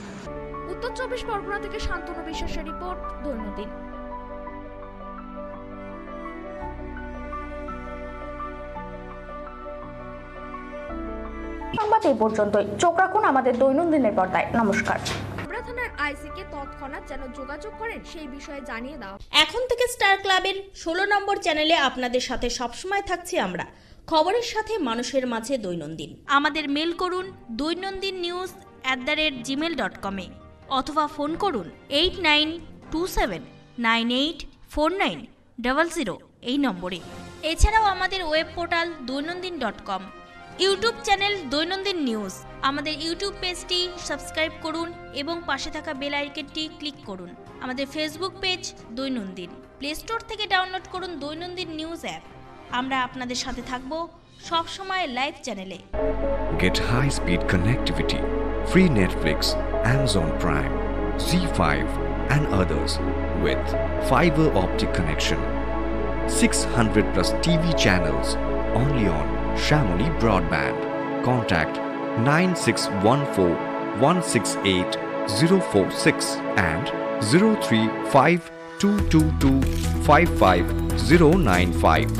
উত্তর 24 পরগনা থেকে শান্তনু বিশ্বাসের রিপোর্ট, দৈনন্দিন। সংবাদ এই পর্যন্তই। চোখ রাখুন আমাদের দৈনন্দিনের পর্দায়। নমস্কার। থানার আইসিকে তৎক্ষণাৎ যেন যোগাযোগ করেন সেই বিষয়ে জানিয়ে দাও। এখন থেকে স্টার ক্লাবের 16 নম্বর চ্যানেলে আপনাদের সাথে সবসময় থাকছি আমরা, খবরের সাথে মানুষের মাঝে দৈনন্দিন। আমাদের মেল করুন doinandin@gmail.com অথবা ফোন করুন 8927984900 এই নম্বরে। এছাড়াও আমাদের web portal doinandin.com, YouTube channel দৈনন্দিন নিউজ। আমাদের ইউটিউব পেজটি সাবস্ক্রাইব করুন এবং পাশে থাকা বেল আইকনটি ক্লিক করুন। আমাদের ফেসবুক পেজ দৈনন্দিন। প্লে স্টোর থেকে ডাউনলোড করুন দৈনন্দিন নিউজ অ্যাপ। আমরা আপনাদের সাথে থাকব সব সময় লাইভ চ্যানেলে। Get high-speed connectivity, free Netflix, Amazon Prime, Z5 and others with fiber optic connection. 600 plus TV channels only on Shamoli Broadband. Contact 9614168046 and 03522255095.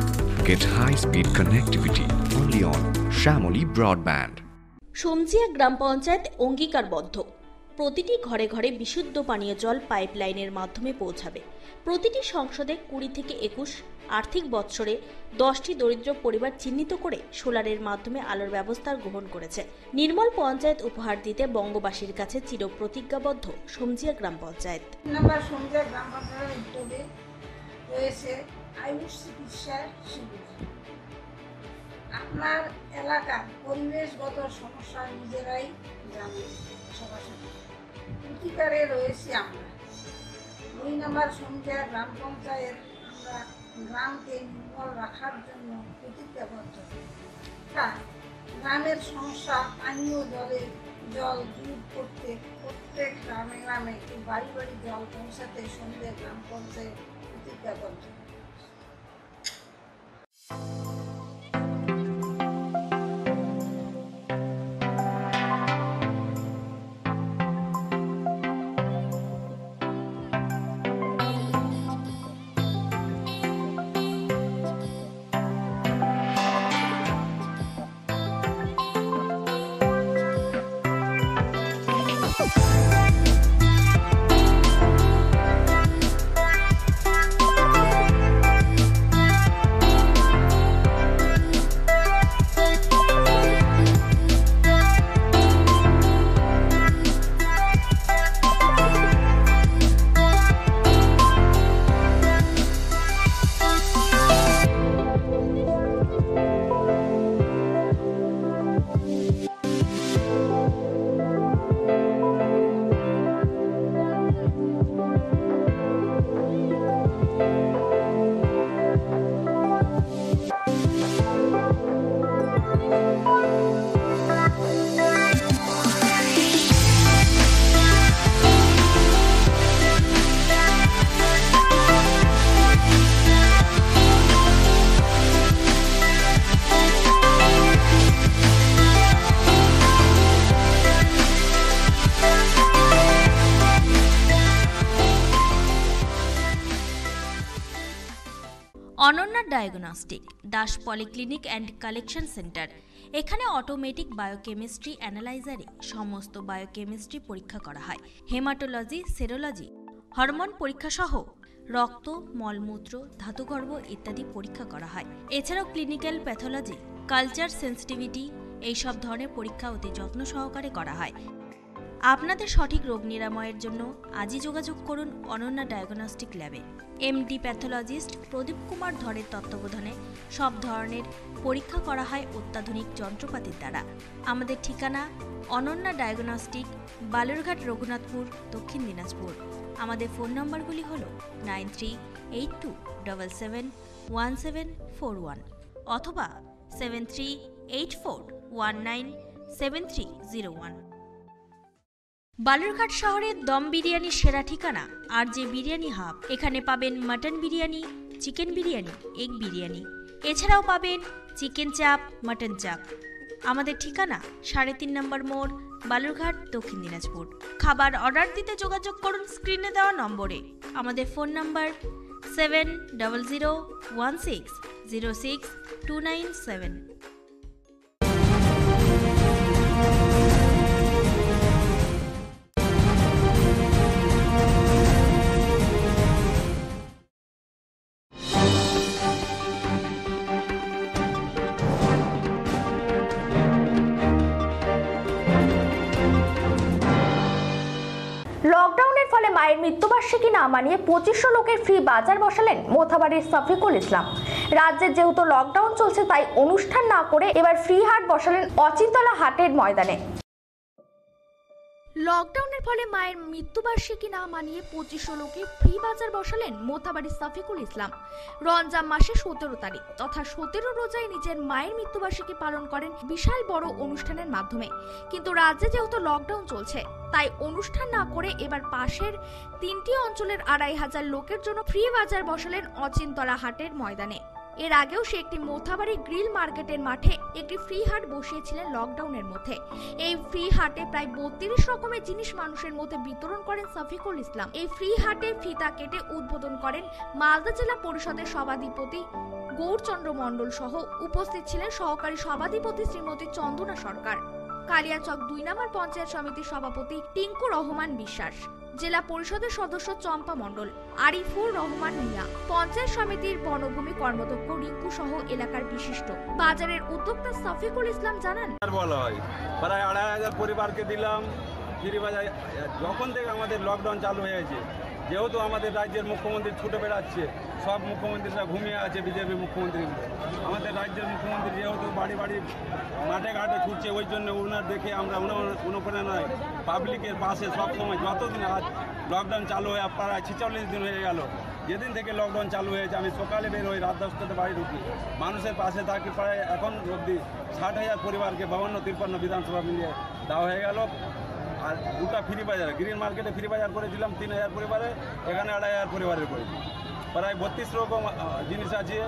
Get high-speed connectivity only on Shamoli Broadband. সমজিয়া গ্রাম পঞ্চায়েত অঙ্গীকারবদ্ধ, প্রতিটি ঘরে ঘরে বিশুদ্ধ পানীয় জল পাইপলাইনের মাধ্যমে পৌঁছাবে। প্রতিটি সংসদে 20 থেকে 21 আর্থিক বৎসরে 10টি দরিদ্র পরিবার চিহ্নিত করে সোলারের মাধ্যমে আলোর ব্যবস্থা গ্রহণ করেছে। নির্মল পঞ্চায়েত উপহার দিতে বঙ্গবাসীর কাছে চিরপ্রতিজ্ঞাবদ্ধ সমজিয়া গ্রাম পঞ্চায়েত। নাম্বার সমজিয়া গ্রাম পঞ্চায়েতের উদ্যোগে রয়েছে আয়ুষ চিকিৎসার শিবির। আপনার এলাকার পরিবেশগত সমস্যা নিজেরাই জানেন, সরাসরি প্রতিকারে রয়েছি আমরা। 2 নম্বর সমজিয়া গ্রাম পঞ্চায়েত আমরা গ্রামকে নির্মল রাখার জন্য প্রতিজ্ঞাবদ্ধ। তাই গ্রামের সমস্যা পানীয় জল দূর করতে প্রত্যেক গ্রামে গ্রামে বাড়ি বাড়ি জল পৌঁছাতে সমজিয়া গ্রাম পঞ্চায়েত প্রতিজ্ঞাবদ্ধ। Ananya diagnostic Das polyclinic and collection centre. এখানে অটোমেটিক বায়োকেমিস্ট্রি অ্যানালাইজারে সমস্ত বায়োকেমিস্ট্রি পরীক্ষা করা হয়। হেমাটোলজি, সেরোলজি, হরমোন পরীক্ষা সহ রক্ত, মলমূত্র, ধাতুগর্ভ ইত্যাদি পরীক্ষা করা হয়। এছাড়াও ক্লিনিক্যাল প্যাথোলজি, কালচার, সেন্সিটিভিটি এইসব ধরনের পরীক্ষা অতি যত্ন সহকারে করা হয়। আপনাদের সঠিক রোগ নিরাময়ের জন্য আজই যোগাযোগ করুন অনন্যা ডায়াগনস্টিক ল্যাবে। এমডি প্যাথোলজিস্ট প্রদীপ কুমার ধরের তত্ত্বাবধানে সব ধরনের পরীক্ষা করা হয় অত্যাধুনিক যন্ত্রপাতির দ্বারা। আমাদের ঠিকানা অনন্যা ডায়াগনস্টিক, বালুরঘাট, রঘুনাথপুর, দক্ষিণ দিনাজপুর। আমাদের ফোন নম্বরগুলি হল 9382771741 অথবা 7384197301। বালুরঘাট শহরের দম বিরিয়ানির সেরা ঠিকানা আর যে বিরিয়ানি হাব। এখানে পাবেন mutton biryani, chicken biryani, egg biryani, এছাড়াও পাবেন চিকেন চাপ, মাটন চাপ। আমাদের ঠিকানা 3.5 নম্বর মোড়, বালুরঘাট, দক্ষিণ দিনাজপুর। খাবার অর্ডার দিতে যোগাযোগ করুন স্ক্রিনে দেওয়া নম্বরে। আমাদের ফোন নম্বর 7001606297। লকডাউনের ফলে মায়ের মৃত্যুবার্ষিকী না মানিয়ে 2500 লোকের ফ্রি বাজার বসালেন মোথাবাড়ির শফিকুল ইসলাম। রাজ্যে যেহেতু লকডাউন চলছে তাই অনুষ্ঠান না করে এবার ফ্রি হাট বসালেন অচিন্তলা হাটের ময়দানে। লকডাউনের ফলে মায়ের মৃত্যুবার্ষিকী না মানিয়ে 2500 লোকে ফ্রি বাজার বসালেন মোথাবাড়ির শফিকুল ইসলাম। রমজান মাসে 17 তারিখ তথা 17 রোজায় নিজের মায়ের মৃত্যুবার্ষিকী পালন করেন বিশাল বড় অনুষ্ঠানের মাধ্যমে। কিন্তু রাজ্যে যেহেতু লকডাউন চলছে তাই অনুষ্ঠান না করে এবার পাশের 3টি অঞ্চলের 2500 লোকের জন্য ফ্রি বাজার বসালেন অচিন্তলা হাটের ময়দানে। এর আগেও সে একটি মোথাবাড়ি গ্রিল মার্কেটের মাঠে একটি ফ্রি হাট বসিয়েছিলেন লকডাউনের মধ্যে। এই ফ্রি হাটে প্রায় 32 রকমের জিনিস মানুষের মধ্যে বিতরণ করেন শফিকুল ইসলাম। এই ফ্রি হাটে ফিতা কেটে উদ্বোধন করেন মালদা জেলা পরিষদের সভাধিপতি গৌরচন্দ্র মণ্ডল সহ উপস্থিত ছিলেন সহকারী সভাধিপতি শ্রীমতী চন্দনা সরকার, কালিয়াচক 2 নম্বর পঞ্চায়েত সমিতির সভাপতি টিঙ্কু রহমান বিশ্বাস, জেলা পরিষদের সদস্য চম্পা মণ্ডল, আরিফুর রহমান মিয়া, পঞ্চায়েত সমিতির বনভূমি কর্মদক্ষ রিঙ্কু সহ এলাকার বিশিষ্ট। বাজারের উদ্যোক্তা শফিকুল ইসলাম জানান, প্রায় 2500 পরিবারকে দিলাম ফ্রি বাজার। যখন থেকে আমাদের লকডাউন চালু হয়েছে, যেহেতু আমাদের রাজ্যের মুখ্যমন্ত্রী ছুটে বেড়াচ্ছে, সব মুখ্যমন্ত্রীরা ঘুমিয়ে আছে, বিজেপি মুখ্যমন্ত্রীগুলো। আমাদের রাজ্যের মুখ্যমন্ত্রী যেহেতু বাড়ি বাড়ি মাঠে ঘাটে ছুটছে, ওই জন্য ওনার দেখে আমরা অনুপ্রেরণায় পাবলিকের পাশে সবসময়, যতদিন আজ লকডাউন চালু হয়ে প্রায় 46 দিন হয়ে গেল, যেদিন থেকে লকডাউন চালু হয়েছে আমি সকালে বের হই, রাত 10টাতে বাড়ি ঢুকি, মানুষের পাশে থাকি। প্রায় এখন অবধি 60,000 পরিবারকে 52-53 বিধানসভা মিলিয়ে দেওয়া হয়ে গেল। আর দুটা ফ্রি বাজার, গ্রিন মার্কেটে ফ্রি বাজার করেছিলাম 3000 পরিবারে, এখানে 2500 পরিবারের করেছি। প্রায় 32 রকম জিনিস আছে,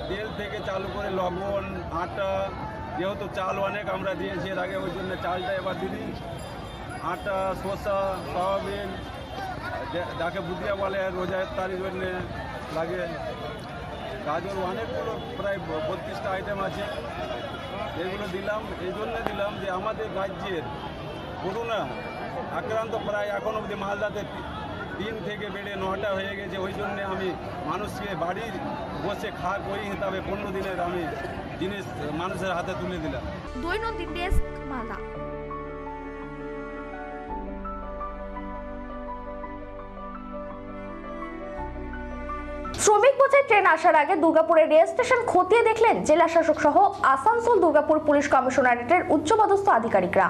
তেল থেকে চালু করে লবণ, আটা, যেহেতু চাল অনেক আমরা দিয়েছি এর আগে, ওই জন্য চালটা এবার দিদি, আটা, শসা, সয়াবিন, যাকে বুদিয়া বলে রোজা ইফতারির জন্য লাগে, গাজর, অনেকগুলো প্রায় 32টা আইটেম আছে। এগুলো দিলাম, এই জন্য দিলাম যে আমাদের রাজ্যের করোনা আক্রান্ত প্রায় এখন অবধি মালদাতে 3 থেকে বেড়ে 9টা হয়ে গেছে। ওই জন্যে আমি মানুষকে বাড়ির বসে খাক ওই হিসাবে 15 দিনের আমি জিনিস মানুষের হাতে তুলে দিলাম। দৈনন্দিন ডেস্ক, মালদা। শ্রমিক বোঝাই ট্রেন আসার আগে দুর্গাপুরের রেল স্টেশন খতিয়ে দেখলেন জেলা শাসক সহ আসানসোল দুর্গাপুর পুলিশ কমিশনারেটের উচ্চপদস্থ আধিকারিকরা।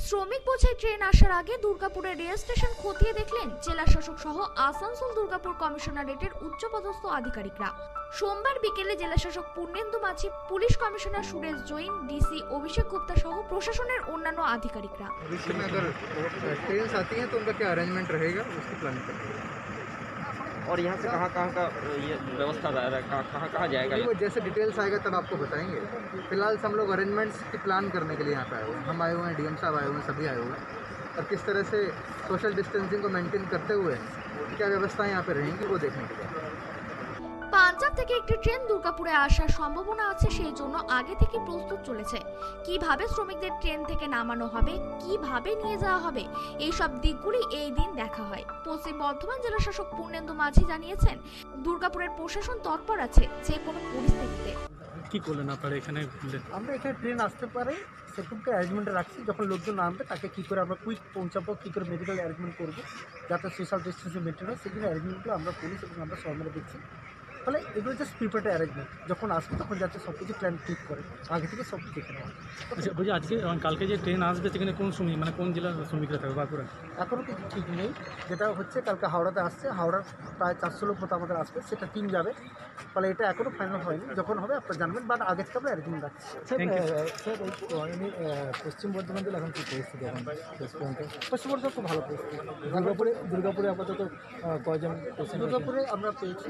শ্রমিক বোঝাই ট্রেন আসার আগে দুর্গাপুরের রেল স্টেশন খতিয়ে দেখলেন জেলা শাসক সহ আসানসোল দুর্গাপুর কমিশনারেটের উচ্চপদস্থ আধিকারিকরা। সোমবার বিকেলে জেলা শাসক Purnendu Majhi, police commissioner Suresh Jain, DC Abhishek Gupta সহ প্রশাসনের অন্যান্য আধিকারিকরা। और यहाँ से कहाँ कहाँ का ये व्यवस्था कहाँ कहाँ जाएगा? वो जैसे डिटेल्स आएगा तब आपको बताएंगे। फिलहाल हम लोग अरेंजमेंट्स की प्लान करने के लिए यहाँ पे आए हुए हैं। हम आए हुए हैं, डीएम साहब आए हुए हैं, सभी आए हुए हैं, और किस तरह से सोशल डिस्टेंसिंग को मेंटेन करते हुए क्या व्यवस्था यहाँ पे रहेंगी वो देखने के लिए। পাঞ্জাব থেকে একটি ট্রেন দুর্গাপুরে আসার সম্ভাবনা আছে, সেই জন্য আগে থেকে প্রস্তুত চলেছে। কিভাবে শ্রমিকদের ট্রেন থেকে নামানো হবে, কিভাবে নিয়ে যাওয়া হবে, এই সব দিকগুলি এই দিন দেখা হয়। পশ্চিম বর্ধমান জেলা শাসক পূর্ণেন্দু মাঝি জানিয়েছেন, দুর্গাপুরের প্রশাসন তৎপর আছে যে কোনো পরিস্থিতিতে। কি করলেন আপনারা এখানে? আমরা এখানে ট্রেন আসতে পারে সেরকমকে অ্যারেঞ্জমেন্ট রাখছি, যখন লোকজন নামবে তাকে কী করে আমরা কুইক পৌঁছাবো, কী করে মেডিকেল অ্যারেঞ্জমেন্ট করবো যাতে সোশ্যাল ডিস্টেন্সিং মেনটেন হয়, সেগুলো অ্যারেঞ্জমেন্টগুলো আমরা পুলিশ এবং আমরা সবাই মিলে দেখছি। ফলে এগুলো জাস্ট প্রিপেয়ার্ড অ্যারেঞ্জমেন্ট, যখন আসবে তখন যাতে সব কিছু প্ল্যান ঠিক করে আগে থেকে সব দেখে নেওয়া। আচ্ছা বলছি, আজকে কালকে যে ট্রেন আসবে সেখানে কোন শ্রমিক মানে কোন জেলার শ্রমিকরা থাকবে বাঁকুড়া? এখনও কিছু ঠিক নেই। যেটা হচ্ছে কালকে হাওড়াতে আসছে, হাওড়ার প্রায় 400 লোক মতো আমাদের আসবে, সেটা টিম যাবে। ফলে এটা এখনও ফাইনাল হয়নি, যখন হবে আপনারা জানবেন, বাট আগে থেকে আমরা অ্যারেঞ্জমেন্ট রাখছি। স্যার পশ্চিম বর্ধমান জেলা এখন কী পরিস্থিতি? এখন পশ্চিম বর্ধমান খুব ভালো পরিস্থিতি। দুর্গাপুরে আপাতত কয়জন? দুর্গাপুরে আমরা পেয়েছি,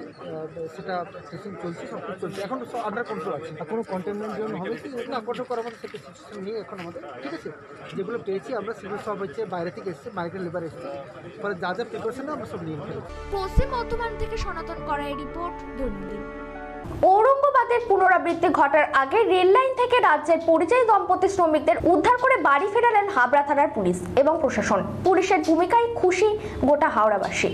সেটা টেস্টিং চলছে, সব কিছু চলছে, এখন সব আন্ডার কন্ট্রোল আছে। কোনো কন্টেনমেন্ট জোন হবে কি না? কন্ট্রোল করার মতো সেটা সিচুয়েশন নেই এখন আমাদের, ঠিক আছে। যেগুলো পেয়েছি আমরা সেগুলো সব হচ্ছে বাইরে থেকে এসছে, মাইগ্রেন্ট লেবার এসছে, ফলে যা যা প্রিপারেশন আমরা সব নিয়ে ফেলেছি। পশ্চিম বর্ধমান থেকে সনাতন করাই রিপোর্ট, দৈনন্দিন। ঔরঙ্গাবাদের পুনরাবৃত্তি ঘটার আগে রেল লাইন থেকে রাজ্যের পরিযায়ী দম্পতি শ্রমিকদের উদ্ধার করে বাড়ি ফেরালেন হাবড়া থানার পুলিশ এবং প্রশাসন। পুলিশের ভূমিকায় খুশি গোটা হাওড়াবাসী।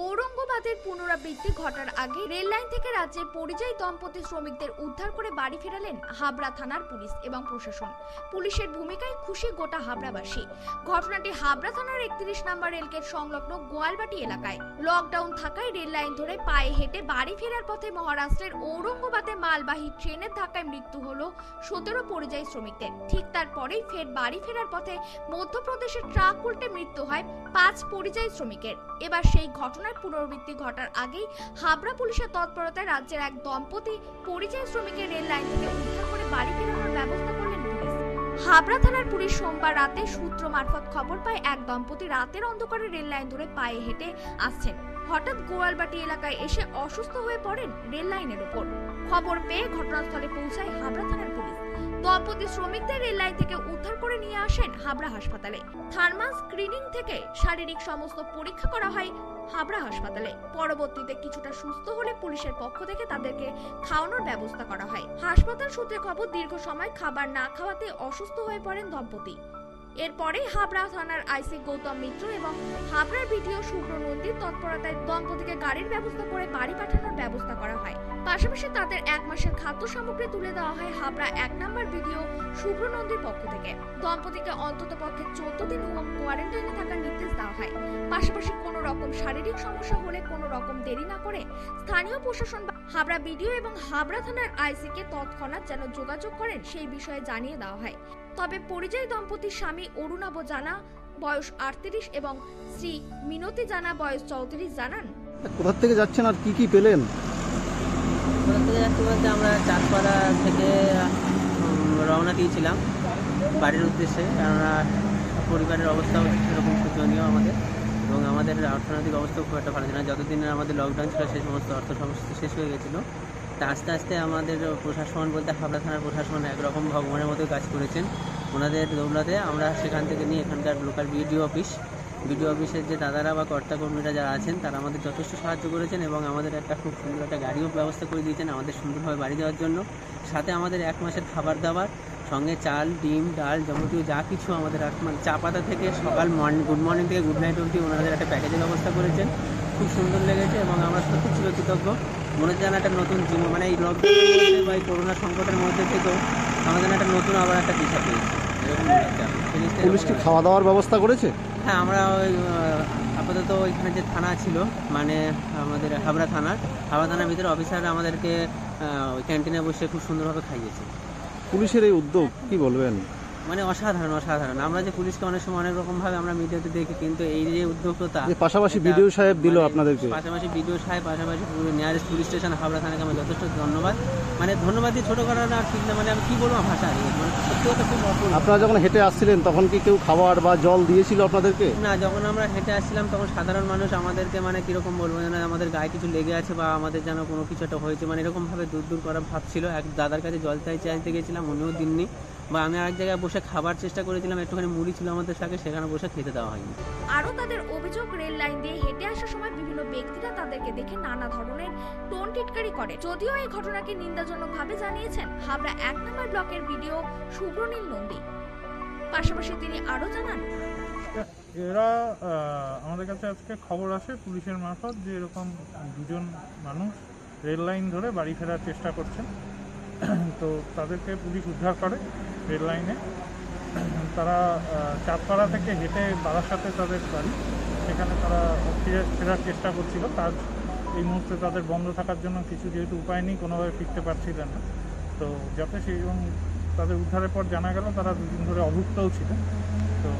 ঔরঙ্গাবাদের পুনরাবৃত্তি ঘটার আগে রেল লাইন থেকে রাজ্যের পরিযায়ী দম্পতি শ্রমিকদের উদ্ধার করে বাড়ি ফেরালেন হাবড়া থানার পুলিশ এবং প্রশাসন। পুলিশের ভূমিকায় খুশি গোটা হাবড়াবাসী। ঘটনাটি হাবড়া থানার 31 নম্বর রেলগেট সংলগ্ন গোয়ালবাটি এলাকায়। লকডাউন থাকায় রেল লাইন ধরে পায়ে হেঁটে বাড়ি ফেরার পথে মহারাষ্ট্রের ঔরঙ্গাবাদে মালবাহী ট্রেনের ধাক্কায় মৃত্যু হলো 17 পরিযায়ী শ্রমিকদের। ঠিক তারপরেই ফের বাড়ি ফেরার পথে মধ্যপ্রদেশের ট্রাক উল্টে মৃত্যু হয় 5 পরিযায়ী শ্রমিকের। এবার সেই ঘটনার পুনরাবৃত্তি ঘটার আগেই হাবড়া পুলিশের তৎপরতায় রাজ্যের এক দম্পতি পরিযায়ী শ্রমিকের রেল লাইন থেকে উদ্ধার করে বাড়ি ফেরানোর ব্যবস্থা করলেন পুলিশ। হাবড়া থানার পুলিশ সোমবার রাতে সূত্র মারফত খবর পায় এক দম্পতি রাতের অন্ধকারে রেল লাইন ধরে পায়ে হেঁটে আসছেন। হঠাৎ গোয়ালবাটি এলাকায় এসে অসুস্থ হয়ে পড়েন রেল লাইনের উপর। খবর পেয়ে ঘটনাস্থলে পৌঁছায় হাবড়া থানার পুলিশ। দম্পতি শ্রমিকদের রেল লাইন থেকে উদ্ধার করে নিয়ে আসেন হাবড়া হাসপাতালে। থার্মাল স্ক্রিনিং থেকে শারীরিক সমস্ত পরীক্ষা করা হয় হাবড়া হাসপাতালে। পরবর্তীতে কিছুটা সুস্থ হলে পুলিশের পক্ষ থেকে তাদেরকে খাওয়ানোর ব্যবস্থা করা হয়। হাসপাতাল সূত্রে খবর, দীর্ঘ সময় খাবার না খাওয়াতে অসুস্থ হয়ে পড়েন দম্পতি। এরপরে হাবড়া থানার আইসি গৌতম মিত্র এবং হাবড়ার বিডিও শুভ্র নন্দীর তৎপরতায় দম্পতিকে গাড়ির ব্যবস্থা করে বাড়ি পাঠানোর ব্যবস্থা করা হয়। পাশাপাশি তাদের 1 মাসের খাদ্য সামগ্রী তুলে দেওয়া হয় হাবড়া 1 নম্বর বিডিও শুভ্র নন্দীর পক্ষ থেকে। দম্পতিকে অন্ততপক্ষে 14 দিন হোম কোয়ারেন্টাইনে থাকার নির্দেশ দেওয়া হয়। পাশাপাশি কোনো রকম শারীরিক সমস্যা হলে কোনো রকম দেরি না করে স্থানীয় প্রশাসন হাবড়া বিডিও এবং হাবড়া থানার আইসিকে তৎক্ষণাৎ যেন যোগাযোগ করেন সেই বিষয়ে জানিয়ে দেওয়া হয়। তবে পরিযায়ী দম্পতির স্বামী অরুণাভ জানা বয়স 38 এবং শ্রী মিনতি জানা বয়স 34 জানান, কোথা থেকে যাচ্ছেন আর কি কি পেলেন? কোথা থেকে যাচ্ছি বলতে আমরা চাঁদপাড়া থেকে রওনা দিয়েছিলাম বাড়ির উদ্দেশ্যে, কেননা পরিবারের অবস্থাও সেরকম শোচনীয় আমাদের, এবং আমাদের অর্থনৈতিক অবস্থাও খুব একটা ভালো ছিল না। যতদিন আমাদের লকডাউন ছিল সেই সমস্ত অর্থ সমস্যা শেষ হয়ে গেছিলো। তা আস্তে আস্তে আমাদের প্রশাসন বলতে হাবড়া থানার প্রশাসন একরকম ভগবানের মতো কাজ করেছেন। ওনাদের দৌলতে আমরা সেখান থেকে নিয়ে এখানকার লোকাল বিডিও অফিসের যে দাদারা বা কর্তাকর্মীরা যারা আছেন তারা আমাদের যথেষ্ট সাহায্য করেছেন এবং আমাদের একটা খুব সুন্দর একটা গাড়িও ব্যবস্থা করে দিয়েছেন আমাদের সুন্দরভাবে বাড়ি যাওয়ার জন্য। সাথে আমাদের 1 মাসের খাবার দাবার সঙ্গে চাল, ডিম, ডাল যাবতীয় যা কিছু আমাদের মানে চা পাতা থেকে সকাল গুড মর্নিং থেকে গুড নাইট অবধি ওনাদের একটা প্যাকেজের ব্যবস্থা করেছেন। খুব সুন্দর লেগেছে এবং আমরা সত্যি ছিল কৃতজ্ঞ। মনে হচ্ছে একটা নতুন জীবন, মানে এই লকডাউনের বা এই করোনা সংকটের মধ্যে থেকেও আমাদের একটা নতুন আবার একটা দিশা পেয়েছি, এরকম মনে হচ্ছে। পুলিশ কি খাওয়া দাওয়ার ব্যবস্থা করেছে? হ্যাঁ, আমরা ওই আপাতত ওইখানে যে থানা ছিল মানে আমাদের হাবড়া থানার ভিতরে অফিসাররা আমাদেরকে ওই ক্যান্টিনে বসে খুব সুন্দরভাবে খাইয়েছে। পুলিশের এই উদ্যোগ কি বলবেন? মানে অসাধারণ। আমরা যে পুলিশকে অনেক সময় অনেক রকমভাবে আমরা মিডিয়াতে দেখি, কিন্তু এই যে উদ্যোগটা পাশাপাশি বিডিও সাহেব দিল আপনাদেরকে, পাশাপাশি নিয়ারেস্ট পুলিশ স্টেশন হাবড়া থানাকে আমি যথেষ্ট ধন্যবাদ, মানে ধন্যবাদ দিয়ে ছোটো করা না ঠিক না, মানে আমি কী বলবো ভাষা নেই, মানে সত্যি কথা খুব অপূর্ব। আপনারা যখন হেঁটে আসছিলেন তখন কি কেউ খাবার বা জল দিয়েছিল আপনাদেরকে? না, যখন আমরা হেঁটে আসছিলাম তখন সাধারণ মানুষ আমাদেরকে মানে কীরকম বলবো, যেন আমাদের গায়ে কিছু লেগে আছে বা আমাদের যেন কোনো কিছু একটা হয়েছে, মানে এরকমভাবে দূর করা ভাবছিল। এক দাদার কাছে জল চাইতে গেছিলাম, উনিও দিননি, বা আমি আরেক জায়গায় বসে খাবার চেষ্টা করেছিলাম, একটুখানি মুড়ি ছিল আমাদের সাথে, সেখানে বসে খেতে দেওয়া হয়নি। আরও তাদের অভিযোগ, রেল লাইন দিয়ে হেঁটে আসার সময় বিভিন্ন ব্যক্তিরা তাদেরকে দেখে নানা ধরনের টোন টিটকারি করে। যদিও এই ঘটনাকে নিন্দাজনকভাবে জানিয়েছেন হাবড়া 1 নম্বর ব্লকের বিডিও সুব্রনীল নন্দী। পাশাপাশি তিনি আরও জানান, এরা আমাদের কাছে আজকে খবর আসে পুলিশের মারফত যে এরকম দুজন মানুষ রেল লাইন ধরে বাড়ি ফেরার চেষ্টা করছেন। তো তাদেরকে পুলিশ উদ্ধার করে রেল লাইনে। তারা চাঁদপাড়া থেকে হেঁটে বারাসাতে তাদের বাড়ি, সেখানে তারা ফেরার চেষ্টা করছিল। কাজ এই মুহূর্তে তাদের বন্ধ থাকার জন্য কিছু যেহেতু উপায় নেই, কোনোভাবে ফিরতে পারছিলেন না। তো যাতে সেই এবং তাদের উদ্ধারের পর জানা গেল তারা দুদিন ধরে অভুক্তও ছিলেন। তো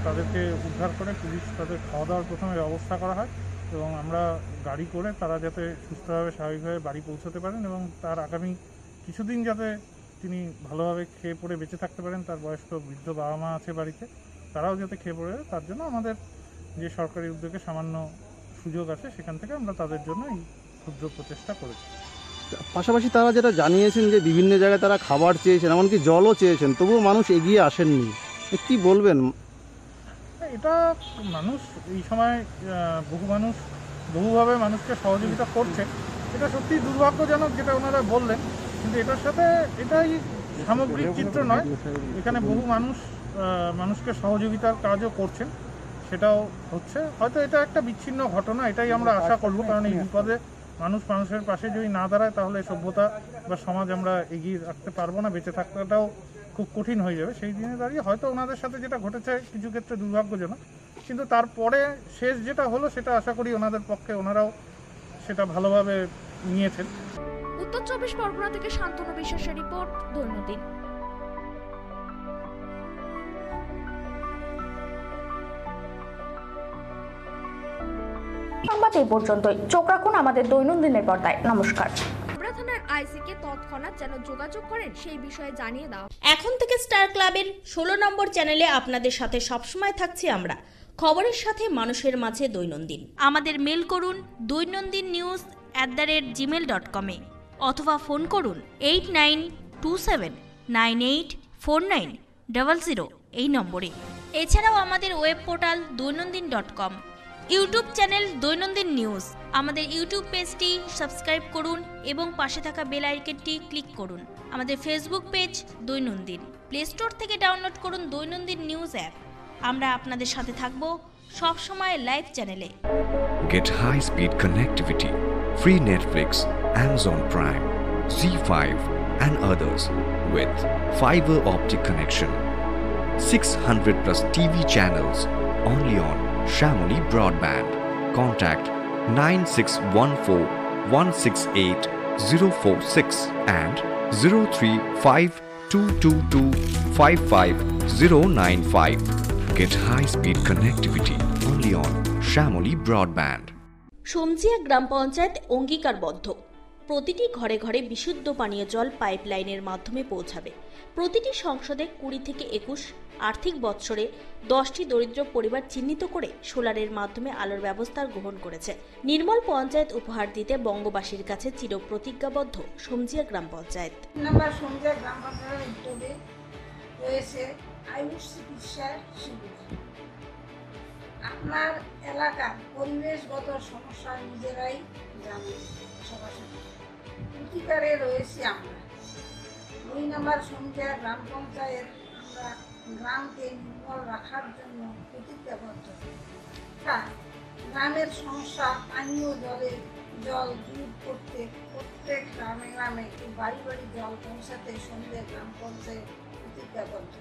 তাদেরকে উদ্ধার করে পুলিশ তাদের খাওয়া দাওয়ার প্রথমে ব্যবস্থা করা হয় এবং আমরা গাড়ি করে তারা যাতে সুস্থভাবে স্বাভাবিকভাবে বাড়ি পৌঁছতে পারেন এবং তার আগামী কিছুদিন যাতে তিনি ভালোভাবে খেয়ে পড়ে বেঁচে থাকতে পারেন। তার বয়স্ক বৃদ্ধ বাবা মা আছে বাড়িতে, তারাও যাতে খেয়ে পড়ে, তার জন্য আমাদের যে সরকারি উদ্যোগে সামান্য সুযোগ আছে সেখান থেকে আমরা তাদের জন্য এই ক্ষুদ্র প্রচেষ্টা করেছি। পাশাপাশি তারা যেটা জানিয়েছেন যে বিভিন্ন জায়গায় তারা খাবার চেয়েছেন, এমনকি জলও চেয়েছেন, তবুও মানুষ এগিয়ে আসেননি। কি বলবেন? এটা মানুষ এই সময় বহু মানুষ বহুভাবে মানুষকে সহযোগিতা করছে, এটা সত্যিই দুর্ভাগ্যজনক যেটা ওনারা বললেন, কিন্তু এটার সাথে এটাই সামগ্রিক চিত্র নয়। এখানে বহু মানুষকে সহযোগিতার কাজও করছেন, সেটাও হচ্ছে। হয়তো এটা একটা বিচ্ছিন্ন ঘটনা, এটাই আমরা আশা করব, কারণ এই বিপদে মানুষের পাশে যদি না দাঁড়ায় তাহলে সভ্যতা বা সমাজ আমরা এগিয়ে রাখতে পারবো না, বেঁচে থাকাটাও খুব কঠিন হয়ে যাবে। সেই দিনে দাঁড়িয়ে হয়তো ওনাদের সাথে যেটা ঘটেছে কিছু ক্ষেত্রে দুর্ভাগ্যজনক, কিন্তু তারপরে শেষ যেটা হলো সেটা আশা করি ওনাদের পক্ষে ওনারাও সেটা ভালোভাবে নিয়েছেন। উত্তর 24 পরগনা থেকে শান্তনু বিশ্বাসের রিপোর্ট, দৈনন্দিন। সংবাদ এই পর্যন্তই। চোখ রাখুন আমাদের দৈনন্দিনের পর্দায়। নমস্কার। থানার আইসিকে তৎক্ষণাৎ যেন যোগাযোগ করেন সেই বিষয়ে জানিয়ে দাও। এখন থেকে স্টার ক্লাবের 16 নম্বর চ্যানেলে আপনাদের সাথে সবসময় থাকছি আমরা, খবরের সাথে মানুষের মাঝে দৈনন্দিন। আমাদের মেল করুন doinandinnews@gmail.com অথবা ফোন করুন 8927984900 এই নম্বরে। এছাড়াও আমাদের web portal doinandin.com, YouTube channel দৈনন্দিন নিউজ। আমাদের ইউটিউব পেজটি সাবস্ক্রাইব করুন এবং পাশে থাকা বেল আইকনটি ক্লিক করুন। আমাদের ফেসবুক পেজ দৈনন্দিন। প্লে স্টোর থেকে ডাউনলোড করুন দৈনন্দিন নিউজ অ্যাপ। আমরা আপনাদের সাথে থাকব সব সময় লাইভ চ্যানেলে। Get high-speed connectivity, free Netflix, Amazon Prime, Z5 and others with fiber optic connection. 600 plus TV channels only on Shamoli Broadband. Contact 9614168046 and 03522255095. Get high-speed connectivity only on Shamoli Broadband. সমজিয়া গ্রাম পঞ্চায়েত অঙ্গীকারবদ্ধ, প্রতিটি ঘরে ঘরে বিশুদ্ধ পানীয় জল পাইপলাইনের মাধ্যমে পৌঁছাবে। প্রতিটি সংসদে 20 থেকে 21 আর্থিক বৎসরে 10টি দরিদ্র পরিবার চিহ্নিত করে সোলারের মাধ্যমে আলোর ব্যবস্থা গ্রহণ করেছে। নির্মল পঞ্চায়েত উপহার দিতে বঙ্গবাসীর কাছে চিরপ্রতিজ্ঞাবদ্ধ সমজিয়া গ্রাম পঞ্চায়েত। নাম্বার সমজিয়া গ্রাম পঞ্চায়েতের উদ্যোগে রয়েছে আয়ুষ চিকিৎসা শিবির। আপনার এলাকার পরিবেশগত সমস্যা নিজেরাই জানেন, সরাসরি অধিকারে রয়েছি আমরা। 2 নম্বর সমজিয়া গ্রাম পঞ্চায়েত আমরা গ্রামকে নির্মল রাখার জন্য প্রতিজ্ঞাবদ্ধ। গ্রামের সমস্যা পানীয় জল দূর করতে প্রত্যেক গ্রামে গ্রামে বাড়ি বাড়ি জল পৌঁছাতে সমজিয়া গ্রাম পঞ্চায়েত প্রতিজ্ঞাবদ্ধ।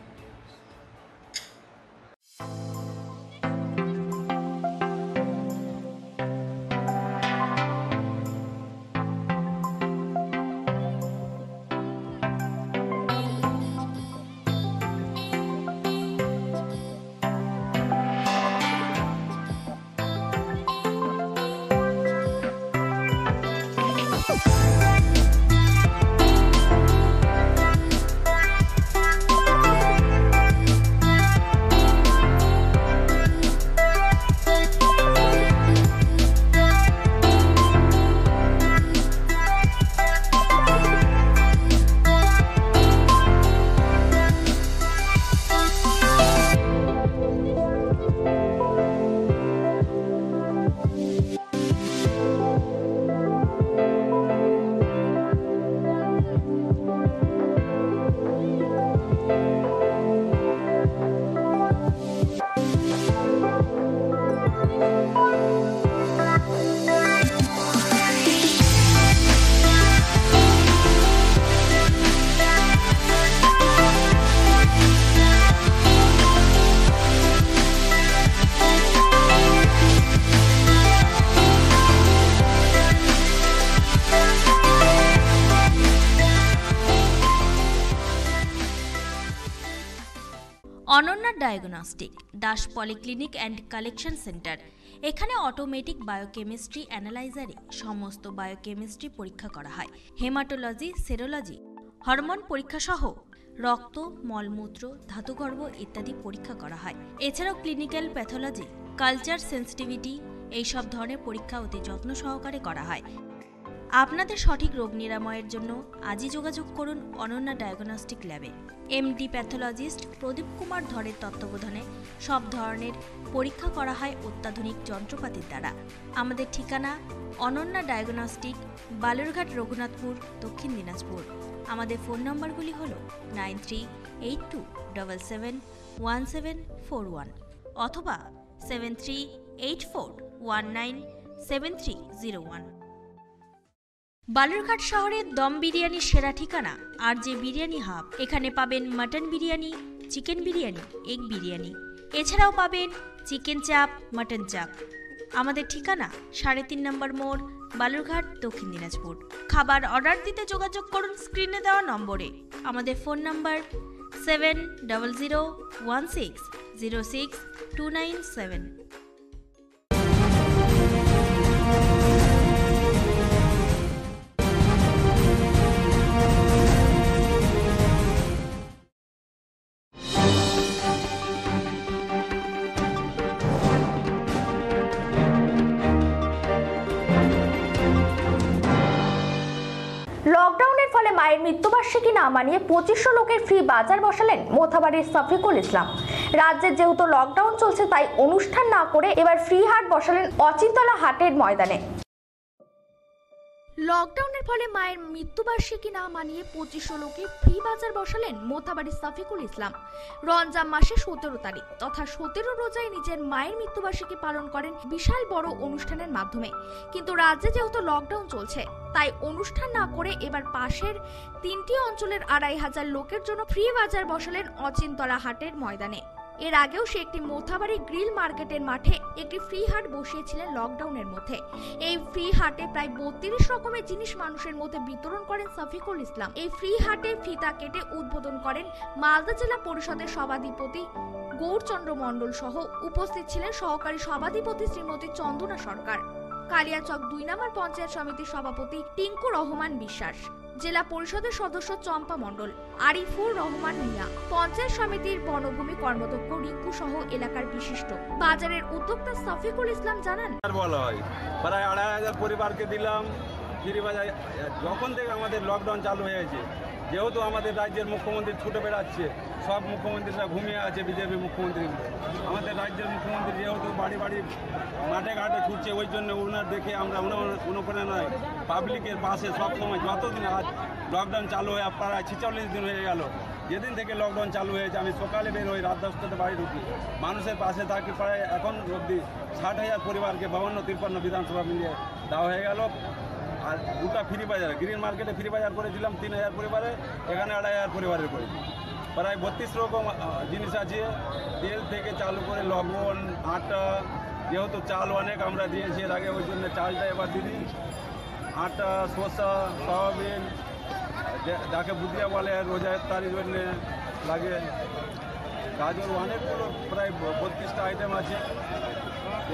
Diagnostic Das polyclinic and collection centre. এখানে অটোমেটিক বায়োকেমিস্ট্রি অ্যানালাইজারে সমস্ত বায়োকেমিস্ট্রি পরীক্ষা করা হয়। হেমাটোলজি, সেরোলজি, হরমোন পরীক্ষা সহ রক্ত, মলমূত্র, ধাতুগর্ভ ইত্যাদি পরীক্ষা করা হয়। এছাড়াও ক্লিনিক্যাল প্যাথোলজি, কালচার, সেন্সিটিভিটি এইসব ধরনের পরীক্ষা অতি যত্ন সহকারে করা হয়। আপনাদের সঠিক রোগ নিরাময়ের জন্য আজই যোগাযোগ করুন অনন্যা ডায়াগনস্টিক ল্যাবে। এমডি প্যাথোলজিস্ট প্রদীপ কুমার ধরের তত্ত্বাবধানে সব ধরনের পরীক্ষা করা হয় অত্যাধুনিক যন্ত্রপাতির দ্বারা। আমাদের ঠিকানা অনন্যা ডায়াগনস্টিক, বালুরঘাট, রঘুনাথপুর, দক্ষিণ দিনাজপুর। আমাদের ফোন নম্বরগুলি হল 9382771741 অথবা 7384197301। বালুরঘাট শহরের দম বিরিয়ানির সেরা ঠিকানা RJ বিরিয়ানি হাব। এখানে পাবেন mutton biryani, chicken biryani, egg biryani, এছাড়াও পাবেন চিকেন চাপ, মাটন চাপ। আমাদের ঠিকানা 3.5 নম্বর মোড়, বালুরঘাট, দক্ষিণ দিনাজপুর। খাবার অর্ডার দিতে যোগাযোগ করুন স্ক্রিনে দেওয়া নম্বরে। আমাদের ফোন নম্বর 7001606297। লকডাউনের ফলে মায়ের মৃত্যুবার্ষিকী না মানিয়ে 2500 লোকের ফ্রি বাজার বসালেন মোথাবাড়ির শফিকুল ইসলাম। রাজ্যে যেহেতু লকডাউন চলছে তাই অনুষ্ঠান না করে এবার ফ্রি হাট বসালেন অচিন্তলা হাটের ময়দানে। লকডাউনের ফলে মায়ের মৃত্যুবার্ষিকী না মানিয়ে 2500 লোকে ফ্রি বাজার বসালেন মোথাবাড়ির শফিকুল ইসলাম। রমজান মাসে 17 তারিখ তথা 17 রোজায় নিজের মায়ের মৃত্যুবার্ষিকী পালন করেন বিশাল বড় অনুষ্ঠানের মাধ্যমে। কিন্তু রাজ্যে যেহেতু লকডাউন চলছে তাই অনুষ্ঠান না করে এবার পাশের 3টি অঞ্চলের 2500 লোকের জন্য ফ্রি বাজার বসালেন অচিন্তলা হাটের ময়দানে। এর আগেও সে একটি মোথাবাড়ি গ্রিল মার্কেটের মাঠে একটি ফ্রি হাট বসিয়েছিলেন লকডাউনের মধ্যে। এই ফ্রি হাটে প্রায় 32 রকমের জিনিস মানুষের মধ্যে বিতরণ করেন শফিকুল ইসলাম। এই ফ্রি হাটে ফিতা কেটে উদ্বোধন করেন মালদা জেলা পরিষদের সভাধিপতি গৌরচন্দ্র মণ্ডল সহ উপস্থিত ছিলেন সহকারী সভাধিপতি শ্রীমতী চন্দনা সরকার, কালিয়াচক 2 নম্বর পঞ্চায়েত সমিতির সভাপতি টিঙ্কু রহমান বিশ্বাস, জেলা পরিষদের সদস্য চম্পা মণ্ডল, আরিফুর রহমান মিয়া, পঞ্চায়েত সমিতির বনভূমি কর্মদক্ষ রিঙ্কু সহ এলাকার বিশিষ্ট। বাজারের উদ্যোক্তা শফিকুল ইসলাম জানান, বলা হয় প্রায় 2500 পরিবারকে দিলাম ফ্রি বাজার। যখন থেকে আমাদের লকডাউন চালু হয়েছে, যেহেতু আমাদের রাজ্যের মুখ্যমন্ত্রী ছুটে বেড়াচ্ছে, সব মুখ্যমন্ত্রীরা ঘুমিয়ে আছে, বিজেপি মুখ্যমন্ত্রীগুলো। আমাদের রাজ্যের মুখ্যমন্ত্রী যেহেতু বাড়ি বাড়ি মাঠে ঘাটে ছুটছে, ওই জন্য ওনার দেখে আমরা অনুপ্রেরণায় পাবলিকের পাশে সবসময়, যতদিন আজ লকডাউন চালু হয়ে প্রায় 46 দিন হয়ে গেল, যেদিন থেকে লকডাউন চালু হয়েছে আমি সকালে বের হই, রাত 10টাতে বাড়ি ঢুকি, মানুষের পাশে থাকি। প্রায় এখন অবধি 60,000 পরিবারকে 52-53 বিধানসভা মিলিয়ে দেওয়া হয়ে গেল। আর দুটা ফ্রি বাজার, গ্রিন মার্কেটে ফ্রি বাজার করেছিলাম 3000 পরিবারে, এখানে 2500 পরিবারের করেছি। প্রায় 32 রকম জিনিস আছে, তেল থেকে চালু করে লবণ, আটা, যেহেতু চাল অনেক আমরা দিয়েছি এর আগে, ওই জন্য চালটা এবার দিই, আটা, শসা, সয়াবিন, যাকে বুদিয়া বলে রোজা ইফতারির জন্য লাগে, গাজর, অনেকগুলো প্রায় 32টা আইটেম আছে।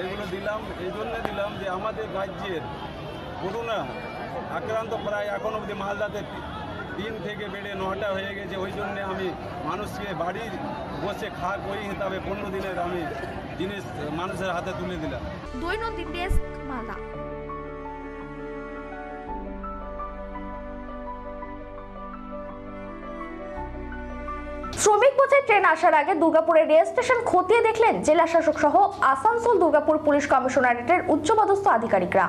এগুলো দিলাম, এই জন্য দিলাম যে আমাদের রাজ্যের করোনা আক্রান্ত প্রায় এখন অবধি মালদাতে 3 থেকে বেড়ে 9টা হয়ে গেছে। ওই জন্য আমি মানুষকে বাড়ি বসে খাওয়া করি হিসাবে 15 দিনের আমি জিনিস মানুষের হাতে তুলে দিলাম। দৈনন্দিন ডেস্ক, মালদা। শ্রমিক বোঝাই ট্রেন আসার আগে দুর্গাপুরের রেল স্টেশন খতিয়ে দেখলেন জেলা শাসক সহ আসানসোল দুর্গাপুর পুলিশ কমিশনারেটের উচ্চপদস্থ আধিকারিকরা।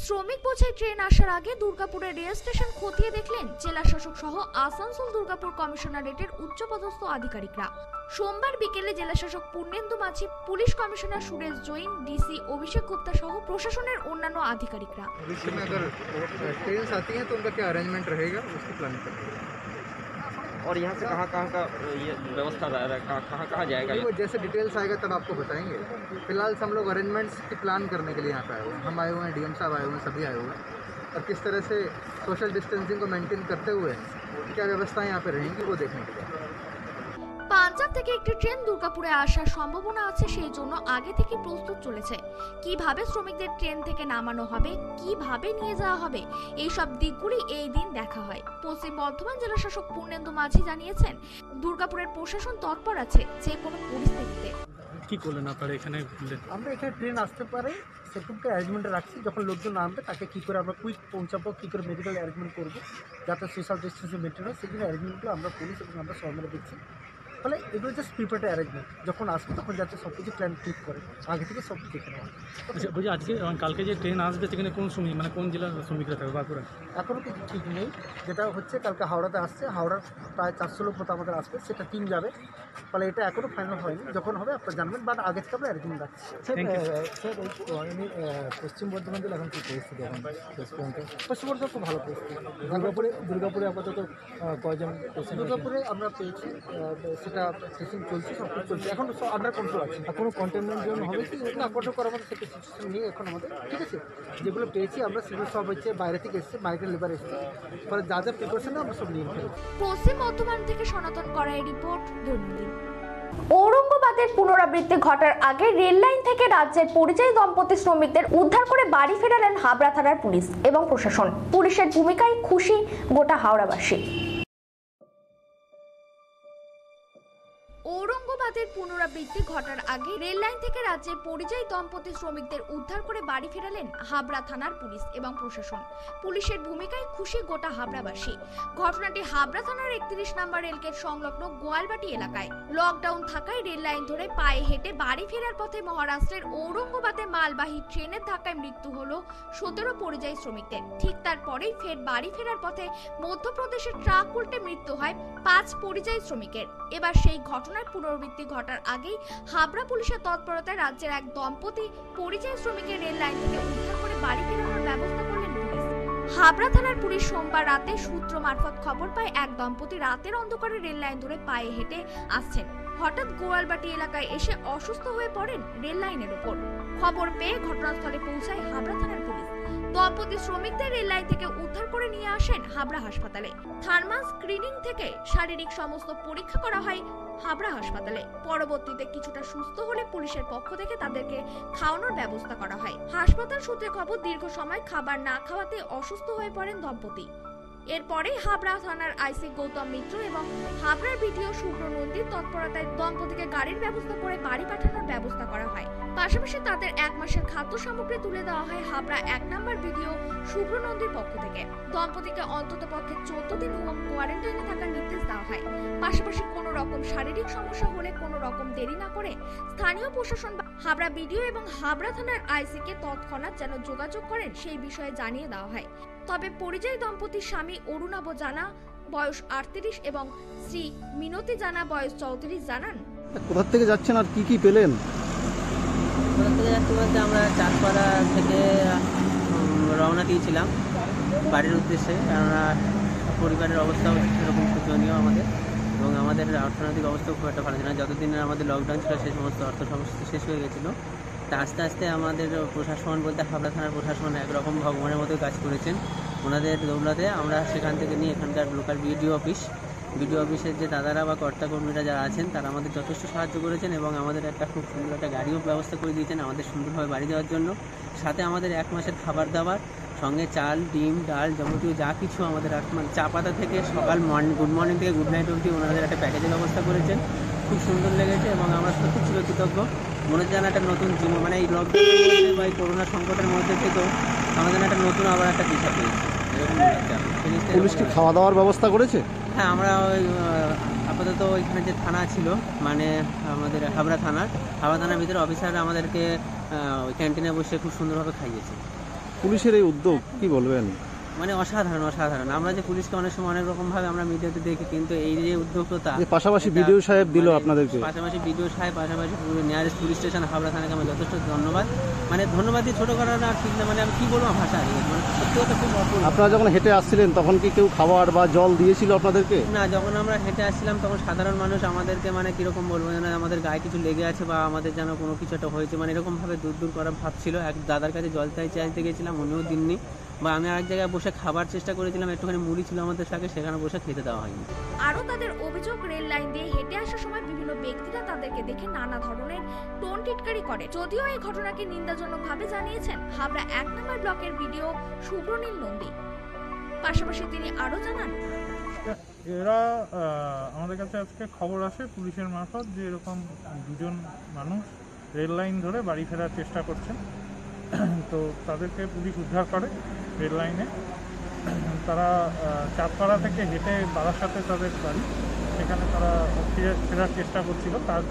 শ্রমিক বোঝাই ট্রেন আসার আগে দুর্গাপুরের রেল স্টেশন খতিয়ে দেখলেন জেলা শাসক সহ আসানসোল দুর্গাপুর কমিশনারেটের উচ্চপদস্থ আধিকারিকরা। সোমবার বিকেলে জেলা শাসক Purnendu Majhi, police commissioner Suresh Jain, DC Abhishek Gupta সহ প্রশাসনের অন্যান্য আধিকারিকরা। और यहाँ से कहाँ का ये व्यवस्था कहाँ जाएगा? वो जैसे डिटेल्स आएगा तब आपको बताएंगे। फिलहाल हम लोग अरेंजमेंट्स की प्लान करने के लिए यहाँ पे आए हुए हैं। हम आए हुए हैं, डीएम साहब आए हुए हैं, सभी आए हुए हैं, और किस तरह से सोशल डिस्टेंसिंग को मेंटेन करते हुए क्या व्यवस्था यहाँ पे रहेंगी वो देखने के लिए। পাঞ্জাব থেকে একটি ট্রেন দুর্গাপুরে আসার সম্ভাবনা আছে, সেই জন্য আগে থেকে প্রস্তুত চলেছে। কিভাবে শ্রমিকদের ট্রেন থেকে নামানো হবে, কিভাবে নিয়ে যাওয়া হবে, এই সব দিকগুলি এই দিন দেখা হয়। পশ্চিম বর্ধমান জেলা শাসক পূর্ণেন্দু মাঝি জানিয়েছেন, দুর্গাপুরের প্রশাসন তৎপর আছে যে কোনো পরিস্থিতিতে। কি করলেন আপনারা এখানে? আমরা এখানে ট্রেন আসতে পারে সেরকমটা অ্যারেঞ্জমেন্টে রাখছি। যখন লোকজন নামবে তাকে কী করে আমরা কুইক পৌঁছাবো, কী করে মেডিকেল অ্যারেঞ্জমেন্ট করবো যাতে সোশ্যাল ডিস্টেন্সিং মেনটেন হয়, সেগুলো অ্যারেঞ্জমেন্টগুলো আমরা পুলিশ এবং আমরা সবাই মিলে দেখছি। ফলে এগুলো জাস্ট প্রিপেয়ার্ড অ্যারেঞ্জমেন্ট, যখন আসবে তখন যাতে সব কিছু প্ল্যান ঠিক করে আগে থেকে সব দেখে নেওয়া। আচ্ছা বলছি, আজকে কালকে যে ট্রেন আসবে সেখানে কোন শ্রমিক মানে কোন জেলার শ্রমিকরা থাকবে বাঁকুড়া? এখনও কিছু ঠিক নেই। যেটা হচ্ছে কালকে হাওড়াতে আসছে, হাওড়ার প্রায় 400 লোক মতো আমাদের আসবে, সেটা টিম যাবে। ফলে এটা এখনও ফাইনাল হয়নি, যখন হবে আপনারা জানবেন, বাট আগে থেকে আমরা অ্যারেঞ্জমেন্ট রাখছি। স্যার পশ্চিম বর্ধমান জেলা এখন কী পরিস্থিতি? এখন পশ্চিম বর্ধমান খুব ভালো পরিস্থিতি। দুর্গাপুরে আপাতত কয়জন? দুর্গাপুরে আমরা পেয়েছি, সেটা টেস্টিং চলছে, সব কিছু চলছে, এখন সব আন্ডার কন্ট্রোল আছে। আর কোনো কন্টেনমেন্ট জোন হবে কি? না, কন্ট্রোল করার মতো সেটা সিচুয়েশন নেই এখন আমাদের, ঠিক আছে। যেগুলো পেয়েছি আমরা সেগুলো সব হচ্ছে বাইরে থেকে এসছে, মাইগ্রেন্ট লেবার এসছে, ফলে যা যা প্রিপারেশন আমরা সব নিয়ে ফেলেছি। পশ্চিম বর্ধমান থেকে সনাতন করাই রিপোর্ট, দৈনন্দিন। ঔরঙ্গাবাদের পুনরাবৃত্তি ঘটার আগে রেল লাইন থেকে রাজ্যের পরিযায়ী দম্পতি শ্রমিকদের উদ্ধার করে বাড়ি ফেরালেন হাবড়া থানার পুলিশ এবং প্রশাসন। পুলিশের ভূমিকায় খুশি গোটা হাওড়াবাসী। ঔরঙ্গাবাদের পুনরাবৃত্তি ঘটার আগে রেল লাইন থেকে রাজ্যের পরিযায়ী দম্পতি শ্রমিকদের উদ্ধার করে বাড়ি ফেরালেন হাবড়া থানার পুলিশ এবং প্রশাসন। পুলিশের ভূমিকায় খুশি গোটা হাবড়াবাসী। ঘটনাটি হাবড়া থানার 31 নম্বর রেলগেট সংলগ্ন গোয়ালবাটি এলাকায়। লকডাউন থাকায় রেল লাইন ধরে পায়ে হেঁটে বাড়ি ফেরার পথে মহারাষ্ট্রের ঔরঙ্গাবাদে মালবাহী ট্রেনের ধাক্কায় মৃত্যু হলো 17 পরিযায়ী শ্রমিকদের। ঠিক তারপরেই ফের বাড়ি ফেরার পথে মধ্যপ্রদেশের ট্রাক উল্টে মৃত্যু হয় 5 পরিযায়ী শ্রমিকের। এবার সেই ঘটনার পুনরাবৃত্তি ঘটার আগেই হাবড়া পুলিশের তৎপরতায় রাজ্যের এক দম্পতি পরিযায়ী শ্রমিকের রেল লাইন থেকে উদ্ধার করে বাড়ি ফেরানোর ব্যবস্থা করলেন পুলিশ। হাবড়া থানার পুলিশ সোমবার রাতে সূত্র মারফত খবর পায় এক দম্পতি রাতের অন্ধকারে রেল লাইন ধরে পায়ে হেঁটে আসছেন। হঠাৎ গোয়ালবাটি এলাকায় এসে অসুস্থ হয়ে পড়েন রেল লাইনের উপর। খবর পেয়ে ঘটনাস্থলে পৌঁছায় হাবড়া থানার পুলিশ। দম্পতি শ্রমিকদের রেল লাইন থেকে উদ্ধার করে নিয়ে আসেন হাবড়া হাসপাতালে। থার্মাল স্ক্রিনিং থেকে শারীরিক সমস্ত পরীক্ষা করা হয় হাবড়া হাসপাতালে। পরবর্তীতে কিছুটা সুস্থ হলে পুলিশের পক্ষ থেকে তাদেরকে খাওয়ানোর ব্যবস্থা করা হয়। হাসপাতাল সূত্রে খবর, দীর্ঘ সময় খাবার না খাওয়াতে অসুস্থ হয়ে পড়েন দম্পতি। এরপরে হাবড়া থানার আইসি গৌতম মিত্র এবং হাবড়ার বিডিও শুভ্র নন্দীর তৎপরতায় দম্পতিকে গাড়ির ব্যবস্থা করে বাড়ি পাঠানোর ব্যবস্থা করা হয়। পাশাপাশি তাদের 1 মাসের খাদ্য সামগ্রী তুলে দেওয়া হয় হাবড়া 1 নম্বর বিডিও শুভ্র নন্দীর পক্ষ থেকে। দম্পতিকে অন্ততপক্ষে 14 দিন হোম কোয়ারেন্টাইনে থাকার নির্দেশ দেওয়া হয়। পাশাপাশি কোনো রকম শারীরিক সমস্যা হলে কোনো রকম দেরি না করে স্থানীয় প্রশাসন হাবড়া বিডিও এবং হাবড়া থানার আইসিকে তৎক্ষণাৎ যেন যোগাযোগ করেন সেই বিষয়ে জানিয়ে দেওয়া হয়। তবে পরিযায়ী দম্পতির স্বামী অরুণাব জানা বয়স 38 এবং শ্রী মিনতি জানা বয়স 34 জানান, কোথা থেকে যাচ্ছেন আর কি কি পেলেন? কোথা থেকে যাচ্ছি বলতে আমরা চাঁদপাড়া থেকে রওনা দিয়েছিলাম বাড়ির উদ্দেশ্যে। কেননা পরিবারের অবস্থাও সেরকম শোচনীয় আমাদের, এবং আমাদের অর্থনৈতিক অবস্থাও খুব একটা ভালো ছিল না। যতদিন আমাদের লকডাউন ছিল সেই সমস্ত অর্থ সমস্যা শেষ হয়ে গেছিলো। তা আস্তে আস্তে আমাদের প্রশাসন বলতে হাবড়া থানার প্রশাসন একরকম ভগবানের মতো কাজ করেছেন। ওনাদের দৌলতে আমরা সেখান থেকে নিয়ে এখানকার লোকাল বিডিও অফিসের যে দাদারা বা কর্তাকর্মীরা যারা আছেন তারা আমাদের যথেষ্ট সাহায্য করেছেন, এবং আমাদের একটা খুব সুন্দর একটা গাড়িও ব্যবস্থা করে দিয়েছেন আমাদের সুন্দরভাবে বাড়ি যাওয়ার জন্য। সাথে আমাদের 1 মাসের খাবার দাবার সঙ্গে চাল, ডিম, ডাল যাবতীয় যা কিছু আমাদের মানে চা পাতা থেকে সকাল গুড মর্নিং থেকে গুড নাইট অবধি ওনাদের একটা প্যাকেজের ব্যবস্থা করেছেন। খুব সুন্দর লেগেছে এবং আমরা সত্যি চিরকৃতজ্ঞ। মনে হচ্ছে যেন একটা নতুন জীবন, মানে এই লকডাউনের বা এই করোনা সংকটের মধ্যে থেকেও আমাদের একটা নতুন আবার একটা দিশা পেয়েছি এরকম মনে হচ্ছে। পুলিশ কি খাওয়া দাওয়ার ব্যবস্থা করেছে? হ্যাঁ, আমরা ওই আপাতত ওইখানে যে থানা ছিল মানে আমাদের হাবড়া থানার ভিতরে অফিসাররা আমাদেরকে ওই ক্যান্টিনে বসে খুব সুন্দরভাবে খাইয়েছে। পুলিশের এই উদ্যোগ কি বলবেন? মানে অসাধারণ। আমরা যে পুলিশকে অনেক সময় অনেক রকমভাবে আমরা মিডিয়াতে দেখি, কিন্তু এই যে উদ্যোগটা পাশাপাশি বিডিও সাহেব দিল আপনাদেরকে, পাশাপাশি নিয়ারেস্ট পুলিশ স্টেশন হাবড়া থানাকে আমরা যথেষ্ট ধন্যবাদ। মানে ধন্যবাদই ছোটো করা না ঠিক না, মানে আমি কী বলবো ভাষা হারিয়ে মানে সত্যি কথা খুব অপূর্ব। আপনারা যখন হেঁটে আসছিলেন তখন কি কেউ খাবার বা জল দিয়েছিল আপনাদেরকে? না, যখন আমরা হেঁটে আসছিলাম তখন সাধারণ মানুষ আমাদেরকে মানে কীরকম বলবো যেন আমাদের গায়ে কিছু লেগে আছে বা আমাদের যেন কোনো কিছু একটা হয়েছে, মানে এরকমভাবে দূর করা ভাব ছিল। এক দাদার কাছে জল চাইতে গেছিলাম, উনিও দিননি। বা আমি আরেক জায়গায় বসে খাবার চেষ্টা করেছিলাম, একটুখানি মুড়ি ছিল আমাদের সাথে, সেখানে বসে খেতে দেওয়া হয়নি। আরও তাদের অভিযোগ, রেল লাইন দিয়ে হেঁটে আসার সময় বিভিন্ন ব্যক্তিরা তাদেরকে দেখে নানা ধরনের টোন টিটকারি করে। যদিও এই ঘটনাকে নিন্দাজনকভাবে জানিয়েছেন হাবড়া 1 নম্বর ব্লকের বিডিও সুব্রনীল নন্দী। পাশাপাশি তিনি আরও জানান, এরা আমাদের কাছে আজকে খবর আসে পুলিশের মারফত যে এরকম দুজন মানুষ রেল লাইন ধরে বাড়ি ফেরার চেষ্টা করছেন। তো তাদেরকে পুলিশ উদ্ধার করে রেল লাইনে। তারা চাঁদপাড়া থেকে হেঁটে বারাসাতে তাদের বাড়ি, সেখানে তারা ফেরার চেষ্টা করছিল। কাজ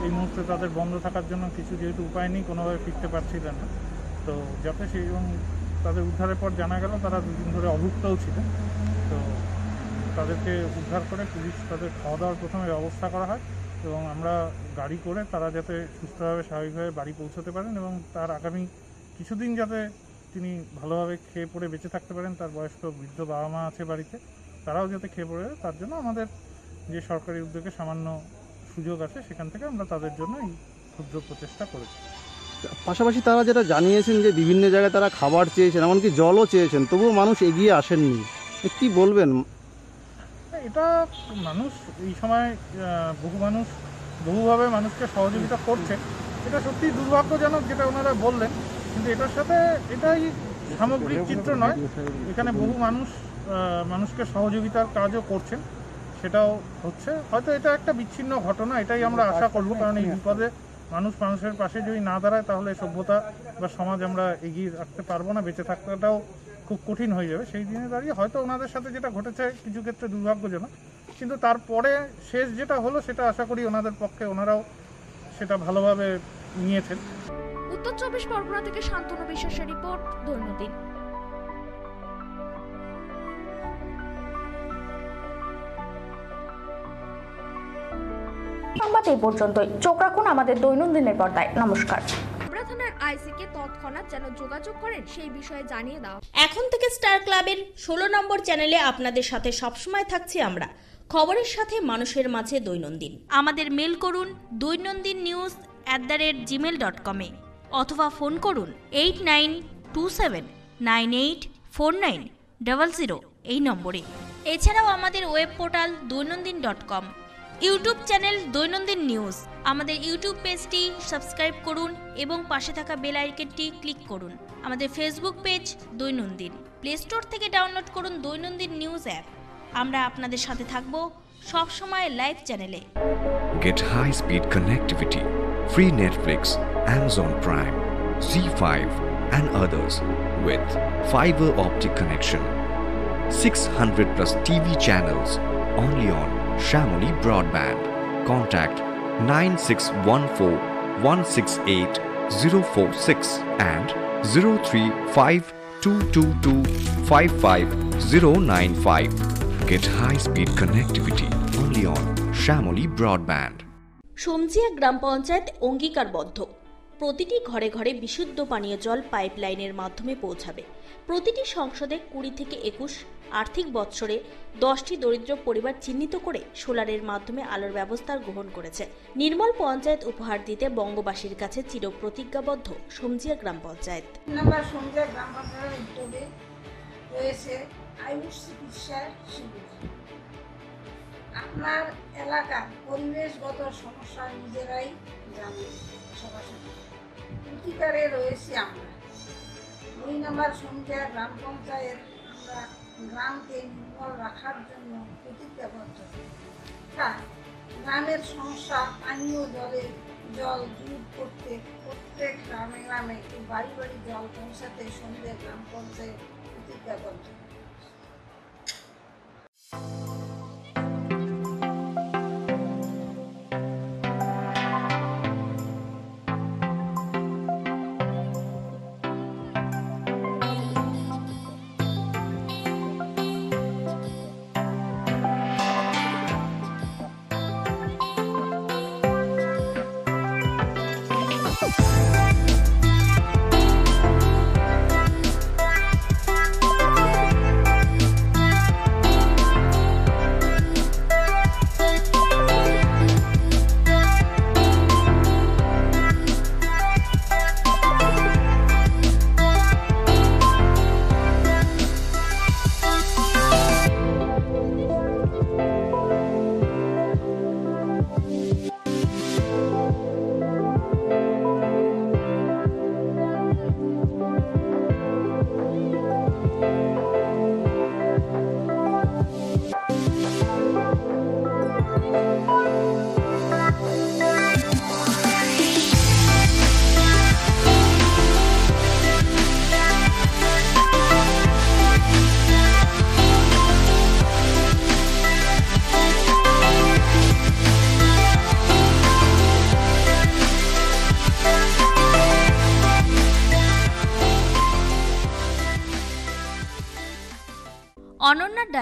এই মুহূর্তে তাদের বন্ধ থাকার জন্য কিছু যেহেতু উপায় নেই, কোনোভাবে ফিরতে পারছিলেন না। তো যাতে সেই এবং তাদের উদ্ধারের পর জানা গেল তারা দুদিন ধরে অভুক্তও ছিলেন। তো তাদেরকে উদ্ধার করে পুলিশ তাদের খাওয়া দাওয়ার প্রথমে ব্যবস্থা করা হয় এবং আমরা গাড়ি করে তারা যাতে সুস্থভাবে স্বাভাবিকভাবে বাড়ি পৌঁছতে পারেন এবং তার আগামী কিছুদিন যাতে তিনি ভালোভাবে খেয়ে পড়ে বেঁচে থাকতে পারেন। তার বয়স্ক বৃদ্ধ বাবা মা আছে বাড়িতে, তারাও যাতে খেয়ে পড়ে, তার জন্য আমাদের যে সরকারি উদ্যোগে সামান্য সুযোগ আছে সেখান থেকে আমরা তাদের জন্য এই ক্ষুদ্র প্রচেষ্টা করেছি। পাশাপাশি তারা যেটা জানিয়েছেন যে বিভিন্ন জায়গায় তারা খাবার চেয়েছেন, এমনকি জলও চেয়েছেন, তবুও মানুষ এগিয়ে আসেননি। কি বলবেন? এটা মানুষ এই সময় বহু মানুষ বহুভাবে মানুষকে সহযোগিতা করছে, এটা সত্যি দুর্ভাগ্যজনক যেটা ওনারা বললেন, কিন্তু এটার সাথে এটাই সামগ্রিক চিত্র নয়। এখানে বহু মানুষ মানুষকে সহযোগিতার কাজও করছেন, সেটাও হচ্ছে। হয়তো এটা একটা বিচ্ছিন্ন ঘটনা, এটাই আমরা আশা করব, কারণ এই বিপদে মানুষ মানুষের পাশে যদি না দাঁড়ায় তাহলে সভ্যতা বা সমাজ আমরা এগিয়ে রাখতে পারবো না, বেঁচে থাকাটাও খুব কঠিন হয়ে যাবে। সেই দিনে দাঁড়িয়ে হয়তো ওনাদের সাথে যেটা ঘটেছে কিছু ক্ষেত্রে দুর্ভাগ্যজনক, কিন্তু তারপরে শেষ যেটা হলো সেটা আশা করি ওনাদের পক্ষে ওনারাও সেটা ভালোভাবে নিয়েছেন। উত্তর 24 পরগনা থেকে শান্তনু বিশ্বাসের রিপোর্ট, দৈনন্দিন। সংবাদ এই পর্যন্তই। চোখ রাখুন আমাদের দৈনন্দিনের পর্দায়। নমস্কার। থানার আইসিকে তৎক্ষণাৎ যেন যোগাযোগ করেন সেই বিষয়ে জানিয়ে দাও। এখন থেকে স্টার ক্লাবের 16 নম্বর চ্যানেলে আপনাদের সাথে সবসময় থাকছি আমরা, খবরের সাথে মানুষের মাঝে দৈনন্দিন। আমাদের মেল করুন doinandinnews@gmail.com অথবা ফোন করুন 8927984900 এই নম্বরে। এছাড়াও আমাদের web portal doinandin.com, YouTube channel দৈনন্দিন নিউজ। আমাদের ইউটিউব পেজটি সাবস্ক্রাইব করুন এবং পাশে থাকা বেল আইকনটি ক্লিক করুন। আমাদের ফেসবুক পেজ দৈনন্দিন। প্লে স্টোর থেকে ডাউনলোড করুন দৈনন্দিন নিউজ অ্যাপ। আমরা আপনাদের সাথে থাকব সব সময় লাইভ চ্যানেলে। Get high-speed connectivity, free Netflix, Amazon Prime, Z5 and others with fiber optic connection. 600 plus TV channels only on Shamoli Broadband. Contact 9614168046 and 03522255095. Get high-speed connectivity only on Shamoli Broadband. সমজিয়া গ্রাম পঞ্চায়েত অঙ্গীকারবদ্ধ, প্রতিটি ঘরে ঘরে বিশুদ্ধ পানীয় জল পাইপলাইনের মাধ্যমে পৌঁছাবে। প্রতিটি সংসদে 20 থেকে 21 আর্থিক বৎসরে 10টি দরিদ্র পরিবার চিহ্নিত করে সোলারের মাধ্যমে আলোর ব্যবস্থা গ্রহণ করেছে। নির্মল পঞ্চায়েত উপহার দিতে বঙ্গবাসীর কাছে চিরপ্রতিজ্ঞাবদ্ধ সমজিয়া গ্রাম পঞ্চায়েত। নাম্বার সমজিয়া গ্রাম পঞ্চায়েতের উদ্যোগে রয়েছে আয়ুষ চিকিৎসা শিবির। আপনার এলাকার পরিবেশগত সমস্যা নিজেরাই জানেন, সবার সাথে অধিকারে রয়েছি আমরা। 2 নম্বর সমজিয়া গ্রাম পঞ্চায়েত আমরা গ্রামকে নির্মল রাখার জন্য প্রতিজ্ঞাবদ্ধ। তাই গ্রামের সমস্যা পানীয় জল দূর করতে প্রত্যেক গ্রামে গ্রামে বাড়ি বাড়ি জল পৌঁছাতে সমজিয়া গ্রাম পঞ্চায়েত প্রতিজ্ঞাবদ্ধ।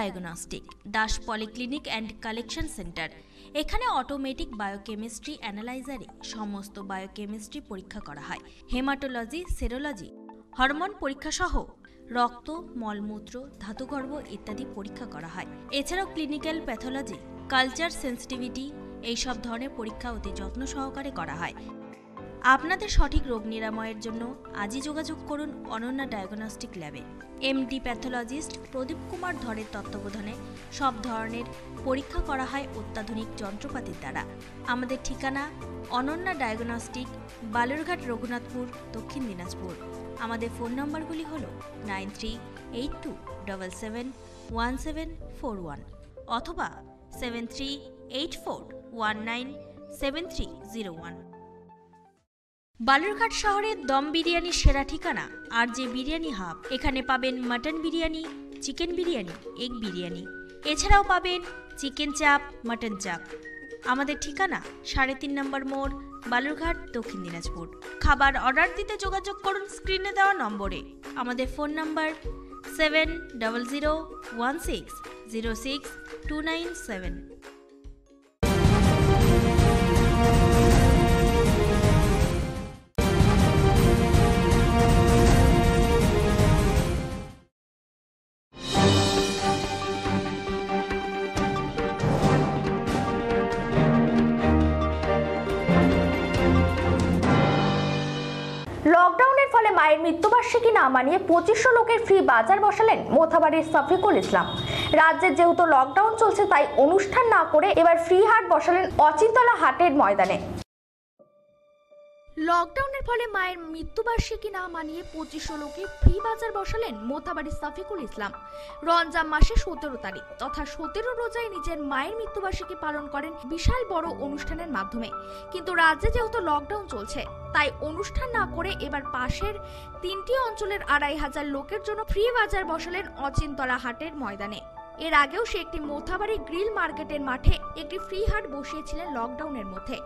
Diagnostic Das polyclinic and collection centre. এখানে অটোমেটিক বায়োকেমিস্ট্রি অ্যানালাইজারে সমস্ত বায়োকেমিস্ট্রি পরীক্ষা করা হয়। হেমাটোলজি, সেরোলজি, হরমোন পরীক্ষা সহ রক্ত, মলমূত্র, ধাতুগর্ভ ইত্যাদি পরীক্ষা করা হয়। এছাড়াও ক্লিনিক্যাল প্যাথোলজি, কালচার সেন্সিটিভিটি এইসব ধরনের পরীক্ষা অতি যত্ন সহকারে করা হয়। আপনাদের সঠিক রোগ নিরাময়ের জন্য আজই যোগাযোগ করুন অনন্যা ডায়াগনস্টিক ল্যাবে। এমডি প্যাথোলজিস্ট প্রদীপ কুমার ধরের তত্ত্বাবধানে সব ধরনের পরীক্ষা করা হয় অত্যাধুনিক যন্ত্রপাতির দ্বারা। আমাদের ঠিকানা অনন্যা ডায়াগনস্টিক, বালুরঘাট, রঘুনাথপুর, দক্ষিণ দিনাজপুর। আমাদের ফোন নম্বরগুলি হল 9382771741 অথবা 7384197301। বালুরঘাট শহরের দম বিরিয়ানির সেরা ঠিকানা আর যে বিরিয়ানি হাব। এখানে পাবেন mutton biryani, chicken biryani, egg biryani, এছাড়াও পাবেন চিকেন চাপ, মাটন চাপ। আমাদের ঠিকানা 3.5 নম্বর মোড়, বালুরঘাট, দক্ষিণ দিনাজপুর। খাবার অর্ডার দিতে যোগাযোগ করুন স্ক্রিনে দেওয়া নম্বরে। আমাদের ফোন নম্বর 7001606297। লকডাউনের ফলে মায়ের মৃত্যুবার্ষিকী না মানিয়ে 2500 লোকের ফ্রি বাজার বসালেন মোথাবাড়ির শফিকুল ইসলাম। রাজ্যে যেহেতু লকডাউন চলছে তাই অনুষ্ঠান না করে এবার ফ্রি হাট বসালেন অচিন্তলা হাটের ময়দানে। লকডাউনের ফলে মায়ের মৃত্যুবার্ষিকী না মানিয়ে 2500 লোকে ফ্রি বাজার বসালেন মোথাবাড়ির শফিকুল ইসলাম। রমজান মাসে 17 তারিখ তথা 17 রোজায় নিজের মায়ের মৃত্যুবার্ষিকী পালন করেন বিশাল বড় অনুষ্ঠানের মাধ্যমে। কিন্তু রাজ্যে যেহেতু লকডাউন চলছে তাই অনুষ্ঠান না করে এবার পাশের 3টি অঞ্চলের 2500 লোকের জন্য ফ্রি বাজার বসালেন অচিন্তলা হাটের ময়দানে। এর আগেও সে একটি মোথাবাড়ি গ্রিল মার্কেটের মাঠে একটি ফ্রি হাট বসিয়েছিলেন লকডাউনের মধ্যে।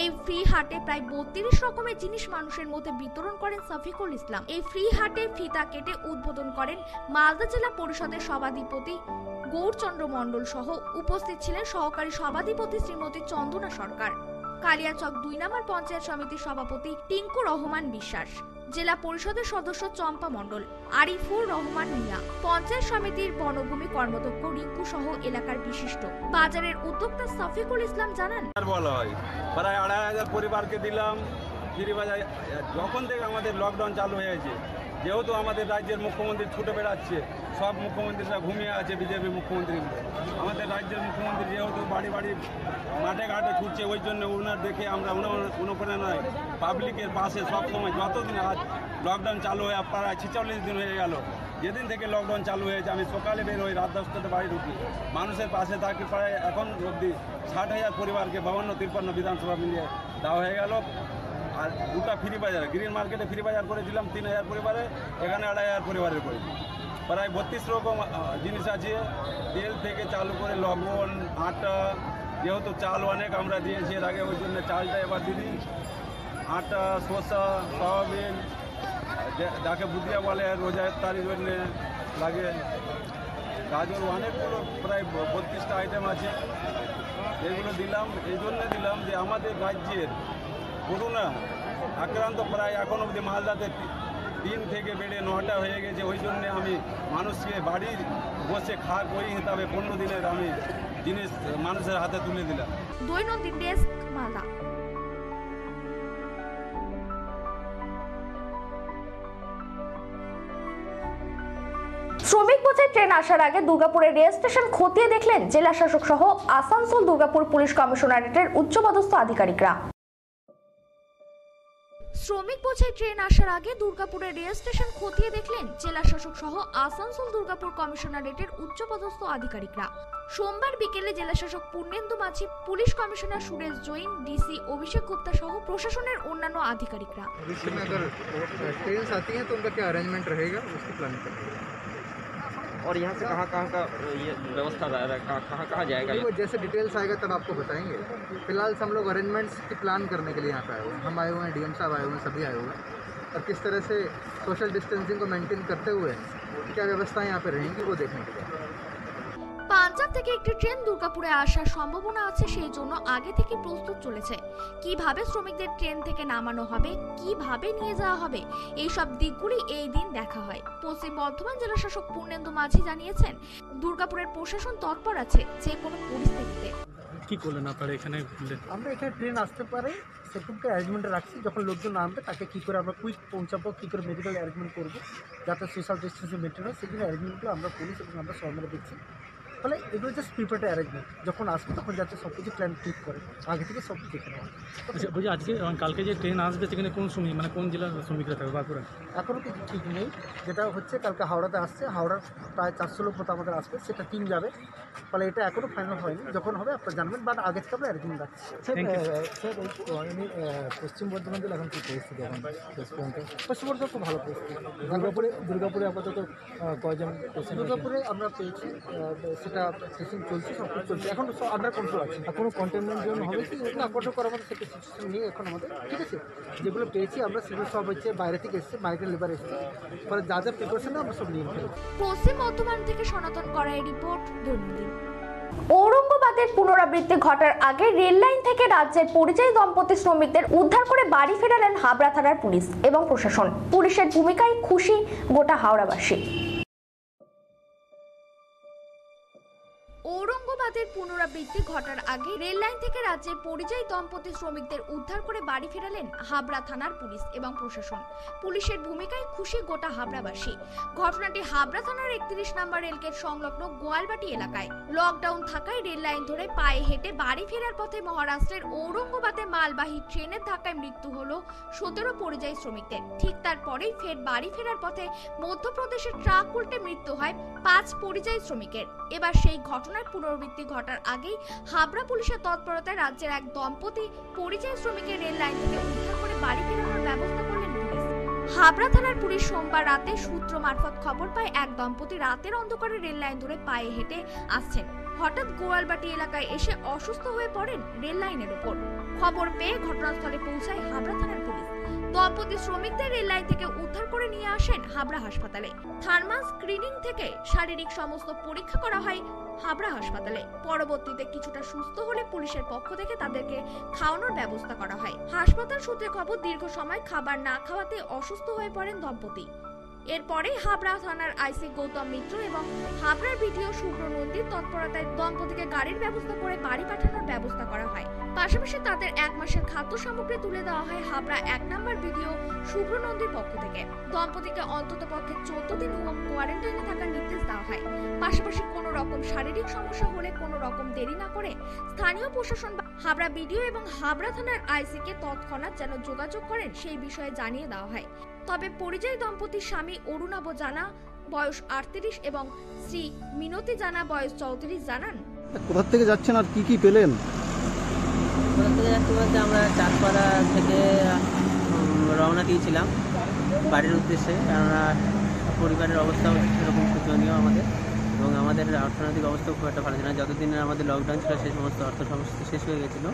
এই ফ্রি হাটে প্রায় 32 রকমের জিনিস মানুষের মধ্যে বিতরণ করেন শফিকুল ইসলাম। এই ফ্রি হাটে ফিতা কেটে উদ্বোধন করেন মালদা জেলা পরিষদের সভাধিপতি গৌরচন্দ্র মণ্ডল সহ উপস্থিত ছিলেন সহকারী সভাধিপতি শ্রীমতী চন্দনা সরকার, কালিয়াচক 2 নম্বর পঞ্চায়েত সমিতির সভাপতি টিঙ্কু রহমান বিশ্বাস, জেলা পরিষদের সদস্য চম্পা মণ্ডল, আরিফুর রহমান মিয়া, পঞ্চায়েত সমিতির বনভূমি কর্মদক্ষ রিঙ্কু সহ এলাকার বিশিষ্ট বাজারের উদ্যোক্তা শফিকুল ইসলাম জানান, বলা হয় প্রায় 2500 পরিবারকে দিলাম ফ্রি বাজার। যখন থেকে আমাদের লকডাউন চালু হয়েছে, যেহেতু আমাদের রাজ্যের মুখ্যমন্ত্রী ছুটে বেড়াচ্ছে, সব মুখ্যমন্ত্রীরা ঘুমিয়ে আছে, বিজেপি মুখ্যমন্ত্রীগুলো। আমাদের রাজ্যের মুখ্যমন্ত্রী যেহেতু বাড়ি বাড়ি মাঠে ঘাটে ছুটছে, ওই জন্য ওনার দেখে আমরা অনুপ্রেরণায় পাবলিকের পাশে সবসময়, যতদিন আজ লকডাউন চালু হয়ে প্রায় 46 দিন হয়ে গেল, যেদিন থেকে লকডাউন চালু হয়েছে আমি সকালে বের হই, রাত 10টাতে বাড়ি ঢুকি, মানুষের পাশে থাকি। প্রায় এখন অবধি 60,000 পরিবারকে 52-53 বিধানসভা মিলিয়ে দেওয়া হয়ে গেল। আর দুটা ফ্রি বাজার, গ্রিন মার্কেটে ফ্রি বাজার করেছিলাম 3000 পরিবারে, এখানে 2500 পরিবারের করেছি। প্রায় 32 রকম জিনিস আছে, তেল থেকে চালু করে লবণ, আটা, যেহেতু চাল অনেক আমরা দিয়েছি এর আগে, ওই জন্য চালটা এবার দিদি, আটা, শসা, সয়াবিন, যাকে বুদিয়া বলে রোজার তারির জন্য লাগে, গাজর, অনেকগুলো প্রায় 32টা আইটেম আছে। এগুলো দিলাম, এই জন্য দিলাম যে আমাদের রাজ্যের করোনা আক্রান্ত প্রায় এখন অবধি মালদাতে 3 থেকে বেড়ে 9টা হয়ে গেছে। ওই জন্য আমি মানুষকে বাড়ি বসে খাওয়া করি হিসাবে 15 দিনের আমি জিনিস মানুষের হাতে তুলে দিলাম। দৈনন্দিন ডেস্ক, মালদা। শ্রমিক বোঝাই ট্রেন আসার আগে দুর্গাপুরের রেল স্টেশন খতিয়ে দেখলেন জেলা শাসক সহ আসানসোল দুর্গাপুর পুলিশ কমিশনারেটের উচ্চপদস্থ আধিকারিকরা। শ্রমিক বোঝাই ট্রেন আসার আগে দুর্গাপুরের রেল স্টেশন খতিয়ে দেখলেন জেলা শাসক সহ আসানসোল দুর্গাপুর কমিশনারেটের উচ্চপদস্থ আধিকারিকরা। সোমবার বিকেলে জেলা শাসক Purnendu Majhi, police commissioner Suresh Jain, DC Abhishek Gupta সহ প্রশাসনের অন্যান্য আধিকারিকরা। और यहाँ से कहाँ का ये व्यवस्था कहाँ जाएगा? वो जैसे डिटेल्स आएगा तब आपको बताएंगे। फिलहाल हम लोग अरेंजमेंट्स की प्लान करने के लिए यहाँ पे आए हुए हैं। हम आए हुए हैं, डीएम साहब आए हुए हैं, सभी आए हुए हैं, और किस तरह से सोशल डिस्टेंसिंग को मेंटेन करते हुए क्या व्यवस्था यहाँ पे रहेंगी वो देखने के लिए। পাঞ্জাব থেকে একটি ট্রেন দুর্গাপুরে আসার সম্ভাবনা আছে, সেই জন্য আগে থেকে প্রস্তুত চলেছে। কিভাবে শ্রমিকদের ট্রেন থেকে নামানো হবে, কিভাবে নিয়ে যাওয়া হবে, এই সব দিকগুলি এই দিন দেখা হয়। পশ্চিম বর্ধমান জেলা শাসক পূর্ণেন্দু মাঝি জানিয়েছেন, দুর্গাপুরের প্রশাসন তৎপর আছে যে কোনো পরিস্থিতিতে। কি করলেন আপনারা এখানে? আমরা এখানে ট্রেন আসতে পারে সেটুকু অ্যারেঞ্জমেন্টে রাখছি, যখন লোকজন নামবে তাকে কী করে আমরা কুইক পৌঁছাবো, কী করে মেডিকেল অ্যারেঞ্জমেন্ট করবো যাতে সোশ্যাল ডিস্টেন্সিং মেনটেন হয়, সেগুলো অ্যারেঞ্জমেন্টগুলো আমরা করি এবং আমরা সরকারে দেখছি। ফলে এগুলো জাস্ট প্রিপারেটরি অ্যারেঞ্জমেন্ট, যখন আসবে তখন যাতে সব কিছু প্ল্যান ঠিক করে আগে থেকে সব দেখে নেওয়া। আচ্ছা বলছি, আজকে কালকে যে ট্রেন আসবে সেখানে কোন শ্রমিক মানে কোন জেলার শ্রমিকরা থাকবে বাঁকুড়া? এখনও কিছু ঠিক নেই। যেটা হচ্ছে কালকে হাওড়াতে আসছে, হাওড়ার প্রায় 400 লোক মতো আমাদের আসবে, সেটা টিম যাবে। ফলে এটা এখনও ফাইনাল হয়নি, যখন হবে আপনারা জানবেন, বাট আগে থেকে আমরা অ্যারেঞ্জমেন্ট রাখছি। স্যার পশ্চিম বর্ধমান জেলা এখন কী পরিস্থিতি? এখন পশ্চিম বর্ধমান খুব ভালো পরিস্থিতি। দুর্গাপুরে আপাতত কয়জন? দুর্গাপুরে আমরা পেয়েছি, সেটা টেস্টিং চলছে, সব কিছু চলছে, এখন সব আন্ডার কন্ট্রোল আছে। কোনো কন্টেনমেন্ট জোন হবে কি? না, কন্ট্রোল করার মতো সেটা সিচুয়েশন নেই এখন আমাদের, ঠিক আছে। যেগুলো পেয়েছি আমরা সেগুলো সব হচ্ছে বাইরে থেকে এসছে, মাইগ্রেন্ট লেবার এসছে, ফলে যা যা প্রিপারেশন আমরা সব নিয়ে ফেলেছি। পশ্চিম বর্ধমান থেকে সনাতন করাই রিপোর্ট, দৈনন্দিন। ঔরঙ্গাবাদের পুনরাবৃত্তি ঘটার আগে রেল লাইন থেকে রাজ্যের পরিযায়ী দম্পতি শ্রমিকদের উদ্ধার করে বাড়ি ফেরালেন হাবড়া থানার পুলিশ এবং প্রশাসন। পুলিশের ভূমিকায় খুশি গোটা হাওড়াবাসী। ঔরঙ্গাবাদের পুনরাবৃত্তি ঘটার আগে রেল লাইন থেকে রাজ্যের পরিযায়ী দম্পতি শ্রমিকদের উদ্ধার করে বাড়ি ফেরালেন হাবড়া থানার পুলিশ এবং প্রশাসন। পুলিশের ভূমিকায় খুশি গোটা হাবড়াবাসী। ঘটনাটি হাবড়া থানার 31 নম্বর রেলগেট সংলগ্ন গোয়ালবাটি এলাকায়। লকডাউন থাকায় রেল লাইন ধরে পায়ে হেঁটে বাড়ি ফেরার পথে মহারাষ্ট্রের ঔরঙ্গাবাদে মালবাহী ট্রেনের ধাক্কায় মৃত্যু হলো 17 পরিযায়ী শ্রমিকদের। ঠিক তারপরেই ফের বাড়ি ফেরার পথে মধ্যপ্রদেশের ট্রাক উল্টে মৃত্যু হয় 5 পরিযায়ী শ্রমিকের। এবার সেই ঘটনার পুনরাবৃত্তি ঘটার আগেই হাবড়া পুলিশের তৎপরতায় রাজ্যের এক দম্পতি পরিযায়ী শ্রমিকের রেল লাইন থেকে উদ্ধার করে বাড়ি ফেরানোর ব্যবস্থা করলেন পুলিশ। হাবড়া থানার পুলিশ সোমবার রাতে সূত্র মারফত খবর পায় এক দম্পতি রাতের অন্ধকারে রেল লাইন ধরে পায়ে হেঁটে আসছেন। হঠাৎ গোয়ালবাটি এলাকায় এসে অসুস্থ হয়ে পড়েন রেল লাইনের উপর। খবর পেয়ে ঘটনাস্থলে পৌঁছায় হাবড়া থানার পুলিশ। দম্পতি শ্রমিকদের রেল লাইন থেকে উদ্ধার করে নিয়ে আসেন হাবড়া হাসপাতালে। থার্মাল স্ক্রিনিং থেকে শারীরিক সমস্ত পরীক্ষা করা হয় হাবড়া হাসপাতালে। পরবর্তীতে কিছুটা সুস্থ হলে পুলিশের পক্ষ থেকে তাদেরকে খাওয়ানোর ব্যবস্থা করা হয়। হাসপাতাল সূত্রে খবর, দীর্ঘ সময় খাবার না খাওয়াতে অসুস্থ হয়ে পড়েন দম্পতি। এরপরে হাবড়া থানার আইসি গৌতম মিত্র এবং হাবড়ার ভিডিও শুভ্র নন্দীর তৎপরতায় দম্পতিকে গাড়ির ব্যবস্থা করে বাড়ি পাঠানোর ব্যবস্থা করা হয়। পাশাপাশি তাদের 1 মাসের খাদ্য সামগ্রী তুলে দেওয়া হয় হাবড়া 1 নম্বর ভিডিও শুভ্র নন্দীর পক্ষ থেকে। দম্পতিকে অন্ততপক্ষে 14 দিন হোম কোয়ারেন্টাইনে থাকার নির্দেশ দেওয়া হয়। পাশাপাশি কোনো রকম শারীরিক সমস্যা হলে কোনো রকম দেরি না করে স্থানীয় প্রশাসন হাবড়া ভিডিও এবং হাবড়া থানার আইসিকে তৎক্ষণাৎ যেন যোগাযোগ করেন সেই বিষয়ে জানিয়ে দেওয়া হয়। তবে পরিযায়ী দম্পতির স্বামী অরুণাভ জানা বয়স 38 এবং শ্রী মিনতি জানা বয়স 34 জানান, কোথা থেকে যাচ্ছেন আর কি কি পেলেন? কোথা থেকে যাচ্ছি বলতে আমরা চাঁদপাড়া থেকে রওনা দিয়েছিলাম বাড়ির উদ্দেশ্যে, কেননা পরিবারের অবস্থাও সেরকম শোচনীয় আমাদের, এবং আমাদের অর্থনৈতিক অবস্থাও খুব একটা ভালো ছিল না। যতদিনের আমাদের লকডাউন ছিল সেই সমস্ত অর্থ সমস্যা শেষ হয়ে গেছিলো।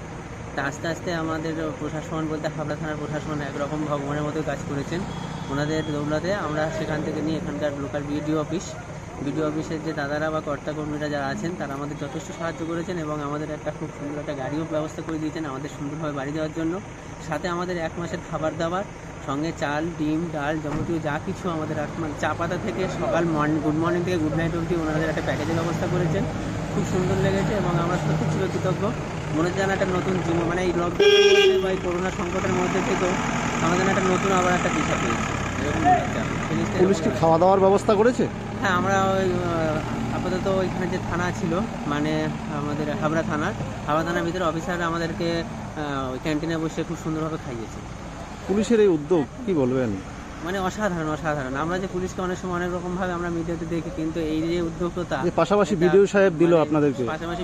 তা আস্তে আস্তে আমাদের প্রশাসন বলতে হাবড়া থানার প্রশাসন একরকম ভগবানের মতো কাজ করেছেন। ওনাদের দৌলতে আমরা সেখান থেকে নিয়ে এখানকার লোকাল বিডিও অফিসের যে দাদারা বা কর্তাকর্মীরা যারা আছেন তারা আমাদের যথেষ্ট সাহায্য করেছেন এবং আমাদের একটা খুব সুন্দর একটা গাড়িও ব্যবস্থা করে দিয়েছেন আমাদের সুন্দরভাবে বাড়ি যাওয়ার জন্য। সাথে আমাদের 1 মাসের খাবার দাবার সঙ্গে চাল, ডিম, ডাল যাবতীয় যা কিছু আমাদের চা পাতা থেকে সকাল গুড মর্নিং থেকে গুড নাইট অবধি ওনাদের একটা প্যাকেজের ব্যবস্থা করেছেন। খুব সুন্দর লেগেছে এবং আমরা সত্যি ছিল কৃতজ্ঞ। মনে হচ্ছে যেন একটা নতুন জীবন, মানে এই লকডাউনের বা এই করোনা সংকটের মধ্যে থেকেও আমাদের একটা নতুন আবার একটা দিশা পেয়েছি, এরকম লাগছে। পুলিশ কি খাওয়া দাওয়ার ব্যবস্থা করেছে? হ্যাঁ, আমরা ওই আপাতত ওইখানে যে থানা ছিল মানে আমাদের হাবড়া থানার ভিতরে অফিসাররা আমাদেরকে ওই ক্যান্টিনে বসে খুব সুন্দরভাবে খাইয়েছে। পুলিশের এই উদ্যোগ কি বলবেন? মানে অসাধারণ। আমরা যে পুলিশকে অনেক সময় অনেক রকমভাবে আমরা মিডিয়াতে দেখি, কিন্তু এই যে উদ্যোগটা পাশাপাশি বিডিও সাহেব দিল আপনাদেরকে, পাশাপাশি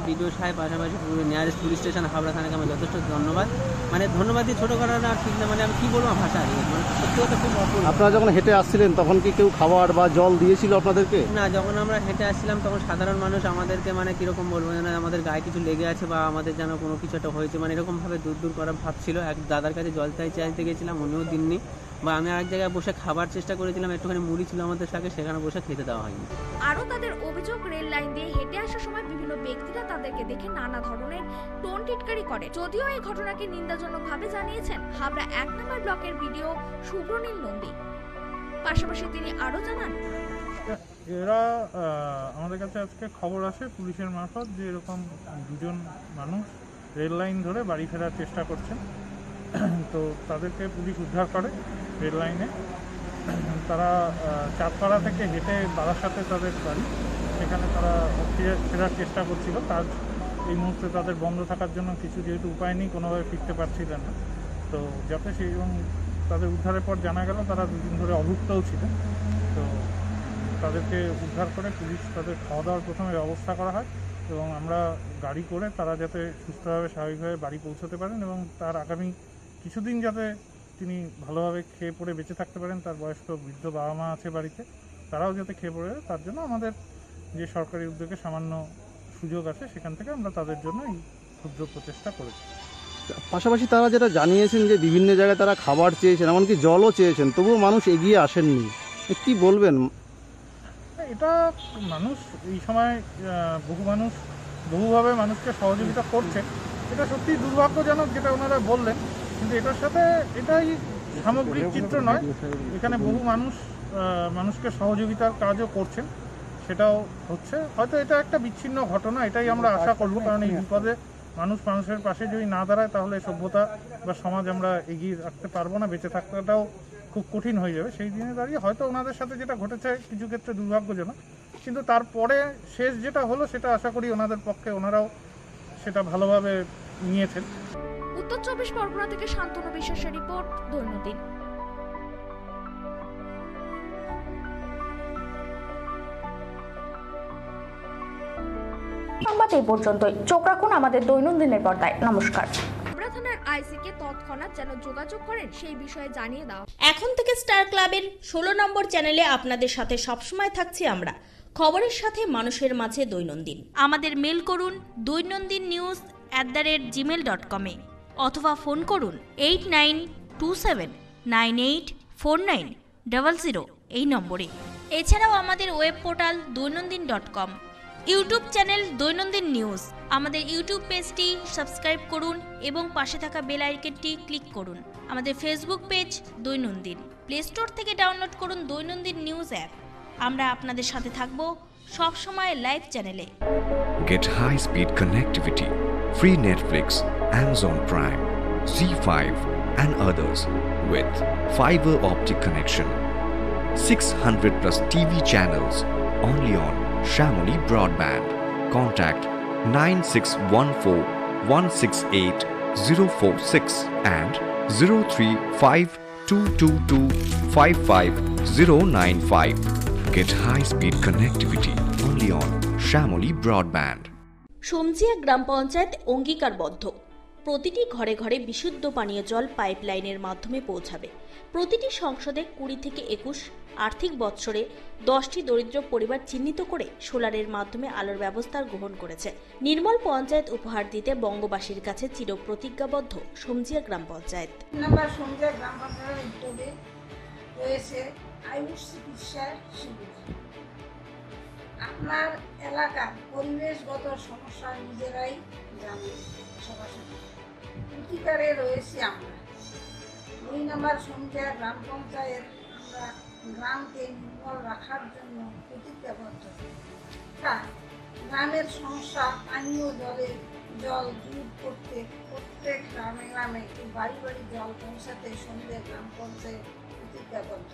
নিয়ারেস্ট পুলিশ স্টেশন হাবড়া থানাকে আমি যথেষ্ট ধন্যবাদ, মানে ধন্যবাদ দিয়ে ছোটো করা না ঠিক না, মানে আমি কী বলবো ভাষা হারিয়ে, মানে সত্যি কথা খুব অপূর্ব। আপনারা যখন হেঁটে আসছিলেন তখন কি কেউ খাবার বা জল দিয়েছিল আপনাদেরকে? না, যখন আমরা হেঁটে আসছিলাম তখন সাধারণ মানুষ আমাদেরকে মানে কীরকম বলবো, যেন আমাদের গায়ে কিছু লেগে আছে বা আমাদের যেন কোনো কিছু একটা হয়েছে, মানে এরকমভাবে দূর করা ভাবছিল। এক দাদার কাছে জল চাইতে গেছিলাম, উনিও দিননি। বা আমি আরেক জায়গায় বসে খাবার চেষ্টা করেছিলাম, একটুখানি মুড়ি ছিল আমাদের সাথে, সেখানে বসে খেতে দেওয়া হয়নি। আরও তাদের অভিযোগ, রেল লাইন দিয়ে হেঁটে আসার সময় বিভিন্ন ব্যক্তিরা তাদেরকে দেখে নানা ধরনের টোন টিটকারি করে। যদিও এই ঘটনাকে নিন্দাজনকভাবে জানিয়েছেন হাবড়া 1 নম্বর ব্লকের বিডিও সুব্রনীল নন্দী। পাশাপাশি তিনি আরও জানান, এরা আমাদের কাছে আজকে খবর আসে পুলিশের মারফত যে এরকম দুজন মানুষ রেল লাইন ধরে বাড়ি ফেরার চেষ্টা করছেন। তো তাদেরকে পুলিশ উদ্ধার করে রেল লাইনে। তারা চাঁদপাড়া থেকে হেঁটে বারাসাতে তাদের বাড়ি, সেখানে তারা ফেরার চেষ্টা করছিল। কাজ এই মুহূর্তে তাদের বন্ধ থাকার জন্য কিছু যেহেতু উপায় নেই, কোনোভাবে ফিরতে পারছিলেন না। তো যাতে সেই এবং তাদের উদ্ধারের পর জানা গেল তারা দুদিন ধরে অভুক্তও ছিলেন। তো তাদেরকে উদ্ধার করে পুলিশ তাদের খাওয়া দাওয়ার প্রথমে ব্যবস্থা করা হয় এবং আমরা গাড়ি করে তারা যাতে সুস্থভাবে স্বাভাবিকভাবে বাড়ি পৌঁছতে পারেন এবং তার আগামী কিছুদিন যাতে তিনি ভালোভাবে খেয়ে পড়ে বেঁচে থাকতে পারেন। তার বয়স্ক বৃদ্ধ বাবা মা আছে বাড়িতে, তারাও যাতে খেয়ে পড়ে, তার জন্য আমাদের যে সরকারি উদ্যোগে সামান্য সুযোগ আছে সেখান থেকে আমরা তাদের জন্য এই ক্ষুদ্র প্রচেষ্টা করেছি। পাশাপাশি তারা যেটা জানিয়েছেন যে বিভিন্ন জায়গায় তারা খাবার চেয়েছেন, এমনকি জলও চেয়েছেন, তবুও মানুষ এগিয়ে আসেননি। কি বলবেন? এটা মানুষ এই সময় বহু মানুষ বহুভাবে মানুষকে সহযোগিতা করছে, এটা সত্যি দুর্ভাগ্যজনক যেটা ওনারা বললেন, কিন্তু এটার সাথে এটাই সামগ্রিক চিত্র নয়। এখানে বহু মানুষ মানুষকে সহযোগিতার কাজও করছেন, সেটাও হচ্ছে। হয়তো এটা একটা বিচ্ছিন্ন ঘটনা, এটাই আমরা আশা করব, কারণ এই বিপদে মানুষ মানুষের পাশে যদি না দাঁড়ায় তাহলে সভ্যতা বা সমাজ আমরা এগিয়ে রাখতে পারবো না, বেঁচে থাকাটাও খুব কঠিন হয়ে যাবে। সেই দিনে দাঁড়িয়ে হয়তো ওনাদের সাথে যেটা ঘটেছে কিছু ক্ষেত্রে দুর্ভাগ্যজনক, কিন্তু তারপরে শেষ যেটা হলো সেটা আশা করি ওনাদের পক্ষে ওনারাও সেটা ভালোভাবে নিয়েছেন। উত্তর 24 পরগনা থেকে শান্তনু বিশ্বাসের রিপোর্ট, দৈনন্দিন। সংবাদ এই পর্যন্তই। চোখ রাখুন আমাদের দৈনন্দিনের পর্দায়। নমস্কার। থানার আইসিকে তৎক্ষণাৎ যেন যোগাযোগ করেন সেই বিষয়ে জানিয়ে দাও। এখন থেকে স্টার ক্লাবের 16 নম্বর চ্যানেলে আপনাদের সাথে সবসময় থাকছি আমরা, খবরের সাথে মানুষের মাঝে দৈনন্দিন। আমাদের মেল করুন doinandinnews@gmail.com এ অথবা ফোন করুন 8927984900 এই নম্বরে। এছাড়াও আমাদের web portal doinandin.com, YouTube channel দৈনন্দিন নিউজ। আমাদের ইউটিউব পেজটি সাবস্ক্রাইব করুন এবং পাশে থাকা বেল আইকনটি ক্লিক করুন। আমাদের ফেসবুক পেজ দৈনন্দিন। প্লে স্টোর থেকে ডাউনলোড করুন দৈনন্দিন নিউজ অ্যাপ। আমরা আপনাদের সাথে থাকব সব সময় লাইভ চ্যানেলে। Get high-speed connectivity, free Netflix, Amazon Prime, Z5 and others with fiber optic connection. 600 plus TV channels only on Shamoli Broadband. Contact 9614168046 and 03522255095. Get high-speed connectivity only on Shamoli Broadband. সমজিয়া গ্রাম পঞ্চায়েত অঙ্গীকারবদ্ধ, প্রতিটি ঘরে ঘরে বিশুদ্ধ পানীয় জল পাইপলাইনের মাধ্যমে পৌঁছাবে। প্রতিটি সংসদে 20 থেকে 21 আর্থিক বৎসরে 10টি দরিদ্র পরিবার চিহ্নিত করে সোলারের মাধ্যমে আলোর ব্যবস্থা গ্রহণ করেছে। নির্মল পঞ্চায়েত উপহার দিতে বঙ্গবাসীর কাছে চিরপ্রতিজ্ঞাবদ্ধ সমজিয়া গ্রাম পঞ্চায়েত। সমজিয়া গ্রাম পঞ্চায়েতের উদ্যোগে রয়েছে আয়ুষ চিকিৎসা শিবির। আপনার এলাকার পরিবেশগত সমস্যা নিজেরাই জানেন, সরাসরি অধিকারে রয়েছি আমরা। 2 নম্বর সমজিয়া গ্রাম পঞ্চায়েত আমরা গ্রামকে নির্মল রাখার জন্য প্রতিজ্ঞাবদ্ধ। গ্রামের সমস্যা পানীয় জল দূর করতে প্রত্যেক গ্রামে গ্রামে বাড়ি বাড়ি জল পৌঁছাতে সমজিয়া গ্রাম পঞ্চায়েত প্রতিজ্ঞাবদ্ধ।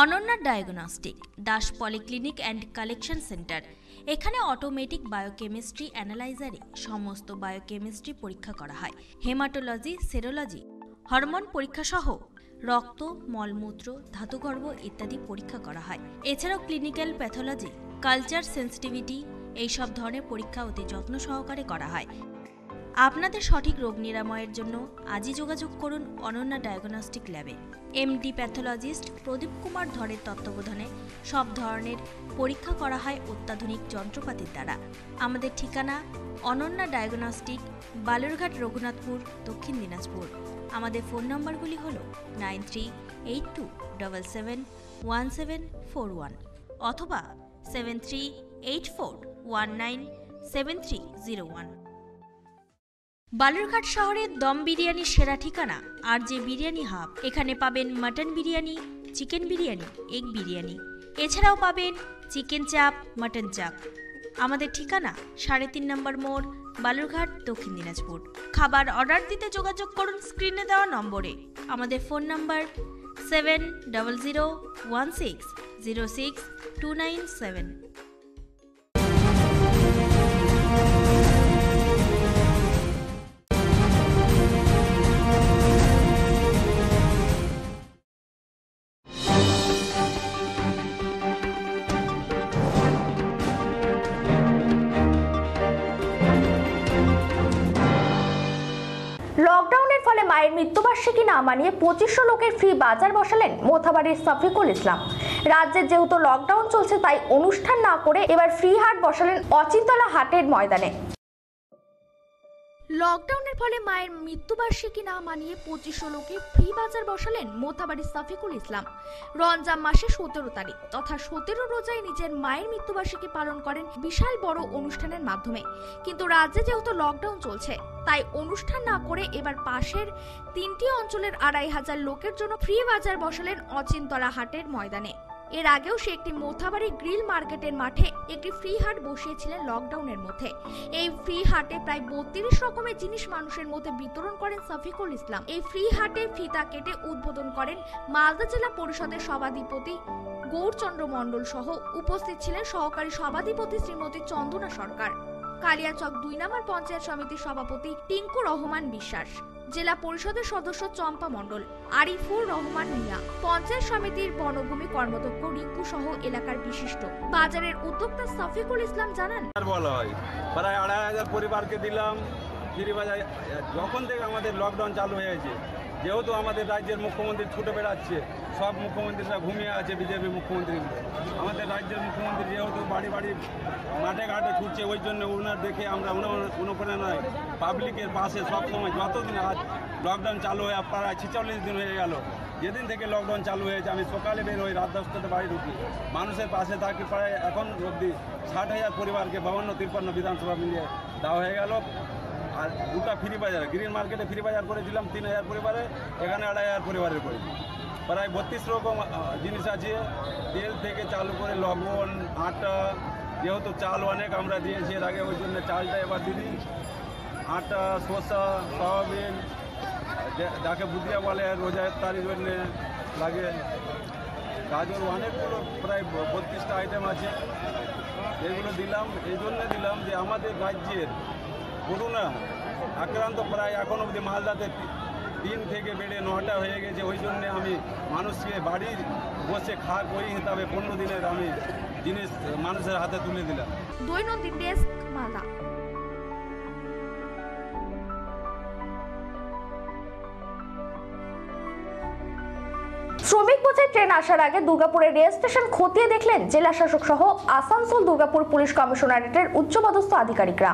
Ananya diagnostic Das polyclinic and collection centre. এখানে অটোমেটিক বায়োকেমিস্ট্রি অ্যানালাইজারে সমস্ত বায়োকেমিস্ট্রি পরীক্ষা করা হয়। হেমাটোলজি, সেরোলজি, হরমোন পরীক্ষা সহ রক্ত, মলমূত্র, ধাতুগর্ভ ইত্যাদি পরীক্ষা করা হয়। এছাড়াও ক্লিনিক্যাল প্যাথোলজি, কালচার সেন্সিটিভিটি এইসব ধরনের পরীক্ষা অতি যত্ন সহকারে করা হয়। আপনাদের সঠিক রোগ নিরাময়ের জন্য আজই যোগাযোগ করুন অনন্যা ডায়াগনস্টিক ল্যাবে। এমডি প্যাথোলজিস্ট প্রদীপ কুমার ধরের তত্ত্বাবধানে সব ধরনের পরীক্ষা করা হয় অত্যাধুনিক যন্ত্রপাতির দ্বারা। আমাদের ঠিকানা অনন্যা ডায়াগনস্টিক, বালুরঘাট, রঘুনাথপুর, দক্ষিণ দিনাজপুর। আমাদের ফোন নম্বরগুলি হল 9382771741 অথবা 7384197301। বালুরঘাট শহরের দম বিরিয়ানির সেরা ঠিকানা আর যে বিরিয়ানি হাব। এখানে পাবেন mutton biryani, chicken biryani, egg biryani, এছাড়াও পাবেন চিকেন চাপ, মাটন চাপ। আমাদের ঠিকানা 3.5 নম্বর মোড়, বালুরঘাট, দক্ষিণ দিনাজপুর। খাবার অর্ডার দিতে যোগাযোগ করুন স্ক্রিনে দেওয়া নম্বরে। আমাদের ফোন নম্বর 7001606297। লকডাউনের ফলে মায়ের মৃত্যুবার্ষিকী না মানিয়ে 2500 লোকের ফ্রি বাজার বসালেন মোথাবাড়ির শফিকুল ইসলাম। রাজ্যের যেহেতু লকডাউন চলছে তাই অনুষ্ঠান না করে এবার ফ্রি হাট বসালেন অচিন্তলা হাটের ময়দানে। লকডাউনের ফলে মায়ের মৃত্যুবার্ষিকী না মানিয়ে 2500 লোকে ফ্রি বাজার বসালেন মোথাবাড়ির শফিকুল ইসলাম। রমজান মাসে 17 তারিখ তথা 17 রোজায় নিজের মায়ের মৃত্যুবার্ষিকী পালন করেন বিশাল বড় অনুষ্ঠানের মাধ্যমে। কিন্তু রাজ্যে যেহেতু লকডাউন চলছে তাই অনুষ্ঠান না করে এবার পাশের 3টি অঞ্চলের 2500 লোকের জন্য ফ্রি বাজার বসালেন অচিন্তলা হাটের ময়দানে। এর আগেও সে একটি মোথাবাড়ি গ্রিল মার্কেটের মাঠে একটি ফ্রি হাট বসিয়েছিলেন লকডাউনের মধ্যে। এই ফ্রি হাটে প্রায় 32 রকমের জিনিস মানুষের মধ্যে বিতরণ করেন শফিকুল ইসলাম। এই ফ্রি হাটে ফিতা কেটে উদ্বোধন করেন মালদা জেলা পরিষদের সভাধিপতি গৌরচন্দ্র মণ্ডল সহ উপস্থিত ছিলেন সহকারী সভাধিপতি শ্রীমতী চন্দনা সরকার, কালিয়াচক 2 নম্বর পঞ্চায়েত সমিতির সভাপতি টিঙ্কু রহমান বিশ্বাস, জেলা পরিষদের সদস্য চম্পা মণ্ডল, আরিফুর রহমান মিয়া, পঞ্চায়েত সমিতির বনভূমি কর্মদক্ষ রিঙ্কু সহ এলাকার বিশিষ্ট বাজারের উদ্যোক্তা শফিকুল ইসলাম জানান, বলা হয় প্রায় 2500 পরিবারকে দিলাম ফ্রি বাজার। যখন থেকে আমাদের লকডাউন চালু হয়েছে, যেহেতু আমাদের রাজ্যের মুখ্যমন্ত্রী ছুটে বেড়াচ্ছে, সব মুখ্যমন্ত্রীরা ঘুমিয়ে আছে, বিজেপি মুখ্যমন্ত্রী। আমাদের রাজ্যের মুখ্যমন্ত্রী যেহেতু বাড়ি বাড়ি মাঠে ঘাটে ছুটছে, ওই জন্য ওনার দেখে আমরা অনুপ্রেরণায় পাবলিকের পাশে সবসময়, যতদিন আজ লকডাউন চালু হয়ে প্রায় 46 দিন হয়ে গেল, যেদিন থেকে লকডাউন চালু হয়েছে আমি সকালে বের হই, রাত 10টাতে বাড়ি ঢুকি, মানুষের পাশে থাকি। প্রায় এখন অবধি 60,000 পরিবারকে 52-53 বিধানসভা মিলিয়ে দেওয়া হয়ে গেল। আর দুটা ফ্রি বাজার, গ্রিন মার্কেটে ফ্রি বাজার করেছিলাম 3000 পরিবারে, এখানে 2500 পরিবারের করেছি। প্রায় 32 রকম জিনিস আছে, তেল থেকে চালু করে লবণ, আটা, যেহেতু চাল অনেক আমরা দিয়েছি এর আগে, ওই জন্য চালটা এবার দিদি, আটা, শসা, সয়াবিন, যাকে বুদিয়া বলে রোজার তারিখ জন্য লাগে, গাজর, অনেকগুলো প্রায় 32টা আইটেম আছে। এগুলো দিলাম, এই জন্য দিলাম যে আমাদের রাজ্যের করোনা আক্রান্ত প্রায় এখন অবধি মালদাতে 3 থেকে বেড়ে 9টা হয়ে গেছে। ওই জন্যে আমি মানুষকে বাড়ি বসে খাওয়া করি হিসাবে 15 দিনের আমি জিনিস মানুষের হাতে তুলে দিলাম। দৈনন্দিন ডেস্ক, মালদা। শ্রমিক বোঝাই ট্রেন আসার আগে দুর্গাপুরের রেল স্টেশন খতিয়ে দেখলেন জেলা শাসক সহ আসানসোল দুর্গাপুর পুলিশ কমিশনারেটের উচ্চপদস্থ আধিকারিকরা।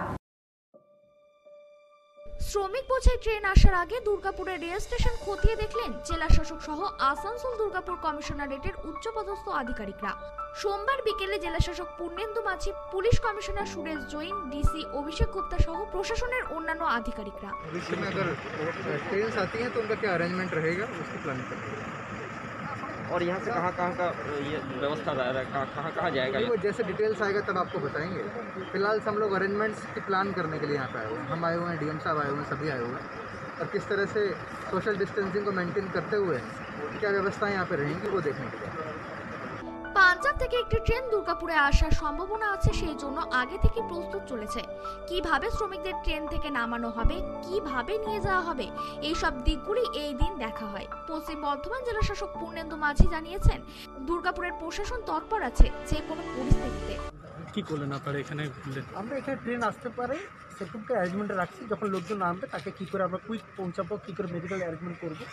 শ্রমিক বোঝাই ট্রেন আসার আগে দুর্গাপুরের রেল স্টেশন খতিয়ে দেখলেন জেলা শাসক সহ আসানসোল দুর্গাপুর কমিশনারেটের উচ্চপদস্থ আধিকারিকরা। সোমবার বিকেলে জেলা শাসক Purnendu Majhi, police commissioner Suresh Jain, DC Abhishek Gupta সহ প্রশাসনের অন্যান্য আধিকারিকরা। और यहाँ से कहाँ कहाँ का ये व्यवस्था कहाँ कहाँ जाएगा? जैसे डिटेल्स आएगा तब आपको बताएंगे। फिलहाल हम लोग अरेंजमेंट्स की प्लान करने के लिए यहाँ पे आए हुए हैं। हम आए हुए हैं, डीएम साहब आए हुए हैं, सभी आए हुए हैं, और किस तरह से सोशल डिस्टेंसिंग को मेंटेन करते हुए क्या व्यवस्था यहाँ पे रहेंगी वो देखने के लिए। পাঞ্জাব থেকে একটি ট্রেন দুর্গাপুরে আসার সম্ভাবনা আছে, সেই জন্য আগে থেকে প্রস্তুত চলেছে। কিভাবে শ্রমিকদের ট্রেন থেকে নামানো হবে, কিভাবে নিয়ে যাওয়া হবে, এই সব দিকগুলি এই দিন দেখা হয়। পশ্চিম বর্ধমান জেলা শাসক পূর্ণেন্দু মাঝি জানিয়েছেন, দুর্গাপুরের প্রশাসন তৎপর আছে যে কোনো পরিস্থিতিতে। কি করলেন আপনারা এখানে? আমরা এখানে ট্রেন আসতে পারে সেরকমকে অ্যারেঞ্জমেন্টে রাখছি, যখন লোকজন নামবে তাকে কী করে আমরা কুইক পৌঁছাবো, কী করে মেডিকেল অ্যারেঞ্জমেন্ট করবো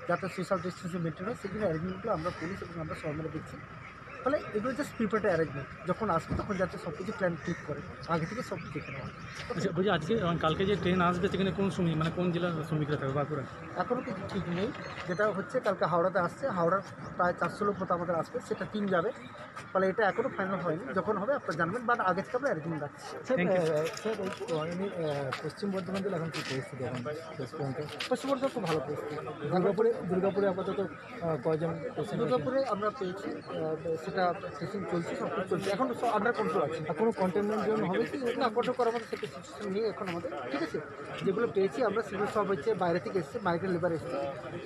যাতে সোশ্যাল ডিস্টেন্সিং মেনটেন হয়, সেগুলো অ্যারেঞ্জমেন্টগুলো আমরা পুলিশ এবং আমরা সবাই মিলে দেখছি। ফলে এগুলো জাস্ট প্রিপেয়ার্ড অ্যারেঞ্জমেন্ট, যখন আসবে তখন যাতে সব কিছু প্ল্যান ঠিক করে আগে থেকে সব দেখে নেওয়া। আচ্ছা বলছি, আজকে কালকে যে ট্রেন আসবে সেখানে কোন শ্রমিক মানে কোন জেলার শ্রমিকরা থাকবে বাঁকুড়া? এখনও কিছু ঠিক নেই। যেটা হচ্ছে কালকে হাওড়াতে আসছে, হাওড়ার প্রায় 400 লোক মতো আমাদের আসবে, সেটা টিম যাবে। ফলে এটা এখনও ফাইনাল হয়নি, যখন হবে আপনারা জানবেন, বাট আগে থেকে আমরা অ্যারেঞ্জমেন্ট রাখছি। স্যার এই পশ্চিম বর্ধমান জেলা এখন কী পরিস্থিতি? এখন পশ্চিম বর্ধমান খুব ভালো পরিস্থিতি। দুর্গাপুরে আপাতত কয়জন? দুর্গাপুরে আমরা পেয়েছি, সেটা টেস্টিং চলছে, সব কিছু চলছে, এখন সব আন্ডার কন্ট্রোল আছে। কোনো কন্টেনমেন্ট জোন হবে কি? না, কন্ট্রোল করার মতো সেটা সিচুয়েশন নেই এখন আমাদের, ঠিক আছে। যেগুলো পেয়েছি আমরা সেগুলো সব হচ্ছে বাইরে থেকে এসছে, মাইগ্রেন্ট লেবার এসছে,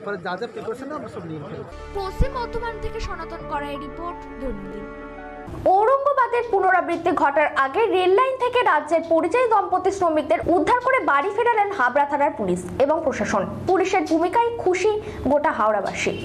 ফলে যা যা প্রিপারেশন আমরা সব নিয়ে ফেলেছি। পশ্চিম বর্ধমান থেকে সনাতন করাই রিপোর্ট, দৈনন্দিন। ঔরঙ্গাবাদের পুনরাবৃত্তি ঘটার আগে রেল লাইন থেকে রাজ্যের পরিযায়ী দম্পতি শ্রমিকদের উদ্ধার করে বাড়ি ফেরালেন হাবড়া থানার পুলিশ এবং প্রশাসন। পুলিশের ভূমিকায় খুশি গোটা হাওড়াবাসী।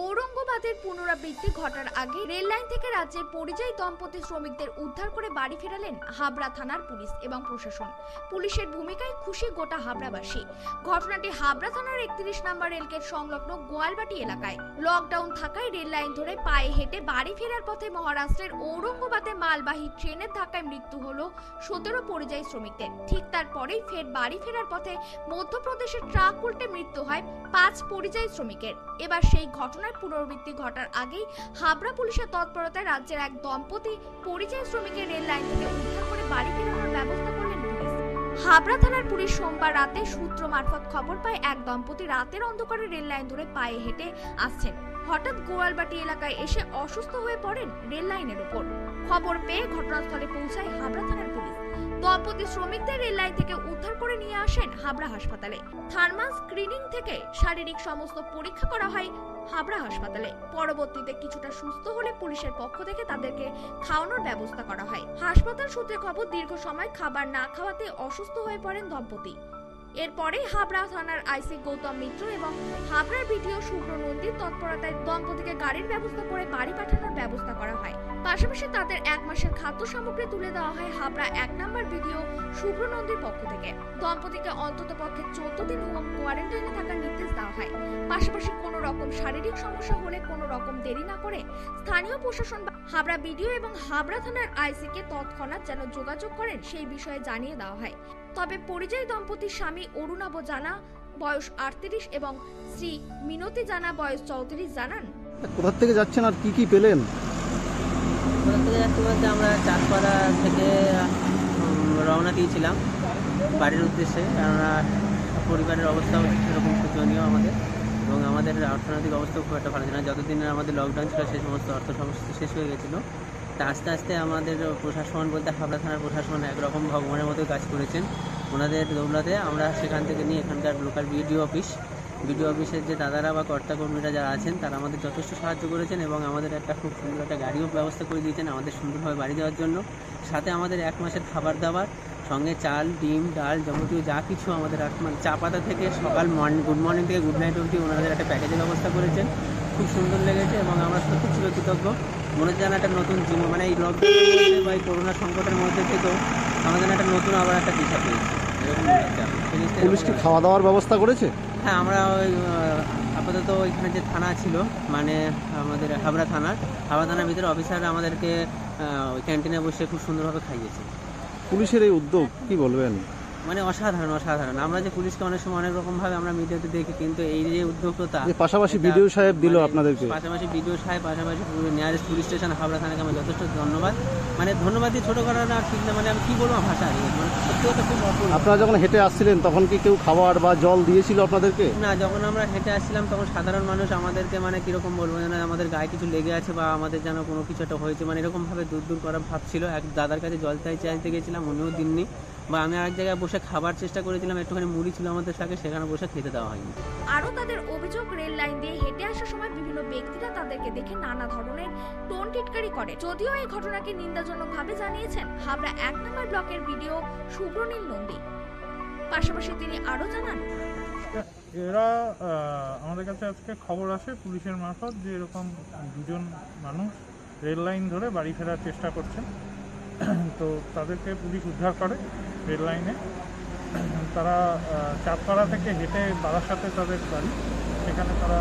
ঔরঙ্গাবাদের পুনরাবৃত্তি ঘটার আগে রেল লাইন থেকে রাজ্যের পরিযায়ী দম্পতি শ্রমিকদের উদ্ধার করে বাড়ি ফেরালেন হাবড়া থানার পুলিশ এবং প্রশাসন। পুলিশের ভূমিকায় খুশি গোটা হাবড়াবাসী। ঘটনাটি হাবড়া থানার 31 নম্বর রেলগেট সংলগ্ন গোয়ালবাটি এলাকায়। লকডাউন থাকায় রেল লাইন ধরে পায়ে হেঁটে বাড়ি ফেরার পথে মহারাষ্ট্রের ঔরঙ্গাবাদে মালবাহী ট্রেনের ধাক্কায় মৃত্যু হলো 17 পরিযায়ী শ্রমিকদের। ঠিক তারপরেই ফের বাড়ি ফেরার পথে মধ্যপ্রদেশের ট্রাক উল্টে মৃত্যু হয় 5 পরিযায়ী শ্রমিকের। এবার সেই ঘটনার পুনরাবৃত্তি ঘটার আগেই হাবড়া পুলিশের তৎপরতায় রাজ্যের এক দম্পতি পরিযায়ী শ্রমিকের রেল লাইন থেকে উদ্ধার করে বাড়ি ফেরানোর ব্যবস্থা করলেন পুলিশ। হাবড়া থানার পুলিশ সোমবার রাতে সূত্র মারফত খবর পায় এক দম্পতি রাতের অন্ধকারে রেল লাইন ধরে পায়ে হেঁটে আসছেন। হঠাৎ গোয়ালবাটি এলাকায় এসে অসুস্থ হয়ে পড়েন রেল লাইনের উপর। খবর পেয়ে ঘটনাস্থলে পৌঁছায় হাবড়া থানার পুলিশ। দম্পতি শ্রমিকদের রেল লাইন থেকে উদ্ধার করে নিয়ে আসেন হাবড়া হাসপাতালে। থার্মাল স্ক্রিনিং থেকে শারীরিক সমস্ত পরীক্ষা করা হয় হাবড়া হাসপাতালে। পরবর্তীতে কিছুটা সুস্থ হলে পুলিশের পক্ষ থেকে তাদেরকে খাওয়ানোর ব্যবস্থা করা হয়। হাসপাতাল সূত্রে খবর, দীর্ঘ সময় খাবার না খাওয়াতে অসুস্থ হয়ে পড়েন দম্পতি। এরপরে হাবড়া থানার আইসি গৌতম মিত্র এবং হাবড়ার বিডিও শুভ্র নন্দীর তৎপরতায় দম্পতিকে গাড়ির ব্যবস্থা করে বাড়ি পাঠানোর ব্যবস্থা করা হয়। পাশাপাশি তাদের 1 মাসের খাদ্য সামগ্রী তুলে দেওয়া হয় হাবড়া 1 নম্বর বিডিও শুভ্র নন্দীর পক্ষ থেকে। দম্পতিকে অন্ততপক্ষে 14 দিন হোম কোয়ারেন্টাইনে থাকার নির্দেশ দেওয়া হয়। পাশাপাশি কোনো রকম শারীরিক সমস্যা হলে কোনো রকম দেরি না করে স্থানীয় প্রশাসন হাবড়া বিডিও এবং হাবড়া থানার আইসিকে তৎক্ষণাৎ যেন যোগাযোগ করেন সেই বিষয়ে জানিয়ে দেওয়া হয়। তবে পরিযায়ী দম্পতির স্বামী অরুণাভ জানা বয়স 38 এবং শ্রী মিনতি জানা বয়স 34 জানান, কোথা থেকে যাচ্ছেন আর কি কি পেলেন? কোথা থেকে যাচ্ছি বলতে আমরা চাঁদপাড়া থেকে রওনা দিয়েছিলাম বাড়ির উদ্দেশ্যে, কেননা পরিবারের অবস্থাও সেরকম শোচনীয় আমাদের, এবং আমাদের অর্থনৈতিক অবস্থাও খুব একটা ভালো ছিল না। যতদিনের আমাদের লকডাউন ছিল সেই সমস্ত অর্থ সমস্যা শেষ হয়ে গেছিলো। তা আস্তে আস্তে আমাদের প্রশাসন বলতে হাবড়া থানার প্রশাসন একরকম ভগবানের মতো কাজ করেছেন। ওনাদের দৌলতে আমরা সেখান থেকে নিয়ে এখানকার লোকাল বিডিও অফিসের যে দাদারা বা কর্তাকর্মীরা যারা আছেন তারা আমাদের যথেষ্ট সাহায্য করেছেন এবং আমাদের একটা খুব সুন্দর একটা গাড়িও ব্যবস্থা করে দিয়েছেন আমাদের সুন্দরভাবে বাড়ি যাওয়ার জন্য। সাথে আমাদের 1 মাসের খাবার দাবার সঙ্গে চাল, ডিম, ডাল যাবতীয় যা কিছু আমাদের চা পাতা থেকে সকাল গুড মর্নিং থেকে গুড নাইট অবধি ওনাদের একটা প্যাকেজের ব্যবস্থা করেছেন। খুব সুন্দর লেগেছে এবং আমরা সত্যি চিরকৃতজ্ঞ। মনে হচ্ছে যেন একটা নতুন জীবন, মানে এই লকডাউনের বা এই করোনা সংকটের মধ্যে থেকেও আমাদের একটা নতুন আবার একটা দিশা পেয়েছি এরকম মনে হচ্ছে। পুলিশ কি খাওয়া দাওয়ার ব্যবস্থা করেছে? হ্যাঁ, আমরা ওই আপাতত ওইখানে যে থানা ছিল মানে আমাদের হাবড়া থানার ভিতরে অফিসাররা আমাদেরকে ওই ক্যান্টিনে বসে খুব সুন্দরভাবে খাইয়েছে। পুলিশের এই উদ্যোগ কি বলবেন? মানে অসাধারণ। আমরা যে পুলিশকে অনেক সময় অনেক রকমভাবে আমরা মিডিয়াতে দেখি, কিন্তু এই যে উদ্যোগটা পাশাপাশি বিডিও সাহেব দিল আপনাদেরকে, পাশাপাশি নিয়ারেস্ট পুলিশ স্টেশন হাবড়া থানাকে আমরা যথেষ্ট ধন্যবাদ, মানে ধন্যবাদ দিয়ে ছোটো করা না ঠিক না, মানে আমি কী বলবো ভাষা হারিয়ে গেছি। মানে সত্যি কথা খুব অপূর্ব। আপনারা যখন হেঁটে আসছিলেন তখন কি কেউ খাবার বা জল দিয়েছিল আপনাদেরকে? না, যখন আমরা হেঁটে আসছিলাম তখন সাধারণ মানুষ আমাদেরকে মানে কীরকম বলবো, যেন আমাদের গায়ে কিছু লেগে আছে বা আমাদের যেন কোনো কিছু একটা হয়েছে, মানে এরকমভাবে দূর করা ভাবছিল। এক দাদার কাছে জল চাইতে গেছিলাম, উনিও দিননি। বা আমি আরেক জায়গায় বসে খাবার চেষ্টা করেছিলাম, একটুখানি মুড়ি ছিল আমাদের সাথে, সেখানে বসে খেতে দেওয়া হয়নি। আরও তাদের অভিযোগ, রেল লাইন দিয়ে হেঁটে আসার সময় বিভিন্ন ব্যক্তিরা তাদেরকে দেখে নানা ধরনের টোন টিটকারি করে। যদিও এই ঘটনাকে নিন্দাজনকভাবে জানিয়েছেন হাবড়া 1 নম্বর ব্লকের বিডিও সুব্রনীল নন্দী। পাশাপাশি তিনি আরও জানান, এরা আমাদের কাছে আজকে খবর আসে পুলিশের মারফত যে এরকম দুজন মানুষ রেল লাইন ধরে বাড়ি ফেরার চেষ্টা করছেন। তো তাদেরকে পুলিশ উদ্ধার করে রেল লাইনে। তারা চাঁদপাড়া থেকে হেঁটে বারাসাতে তাদের বাড়ি, সেখানে তারা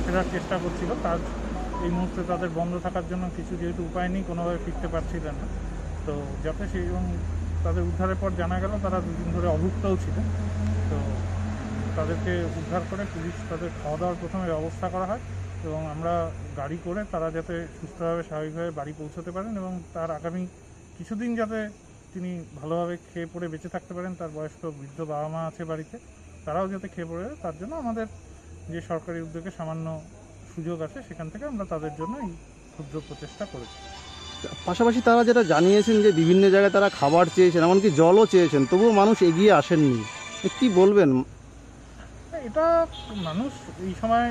ফেরার চেষ্টা করছিল। কাজ এই মুহূর্তে তাদের বন্ধ থাকার জন্য কিছু যেহেতু উপায় নেই, কোনোভাবে ফিরতে পারছিলেন না। তো যাতে সেই তাদের উদ্ধারের পর জানা গেল তারা দুদিন ধরে অভুক্তও ছিলেন। তো তাদেরকে উদ্ধার করে পুলিশ তাদের খাওয়া দাওয়ার প্রথমে ব্যবস্থা করা হয় এবং আমরা গাড়ি করে তারা যাতে সুস্থভাবে স্বাভাবিকভাবে বাড়ি পৌঁছতে পারেন এবং তার আগামী কিছুদিন যাতে তিনি ভালোভাবে খেয়ে পড়ে বেঁচে থাকতে পারেন। তার বয়স্ক বৃদ্ধ বাবা মা আছে বাড়িতে, তারাও যাতে খেয়ে পড়ে, তার জন্য আমাদের যে সরকারি উদ্যোগে সামান্য সুযোগ আছে সেখান থেকে আমরা তাদের জন্য এই ক্ষুদ্র প্রচেষ্টা করেছি। পাশাপাশি তারা যেটা জানিয়েছেন যে বিভিন্ন জায়গায় তারা খাবার চেয়েছেন, এমনকি জলও চেয়েছেন, তবুও মানুষ এগিয়ে আসেননি। কি বলবেন? এটা মানুষ এই সময়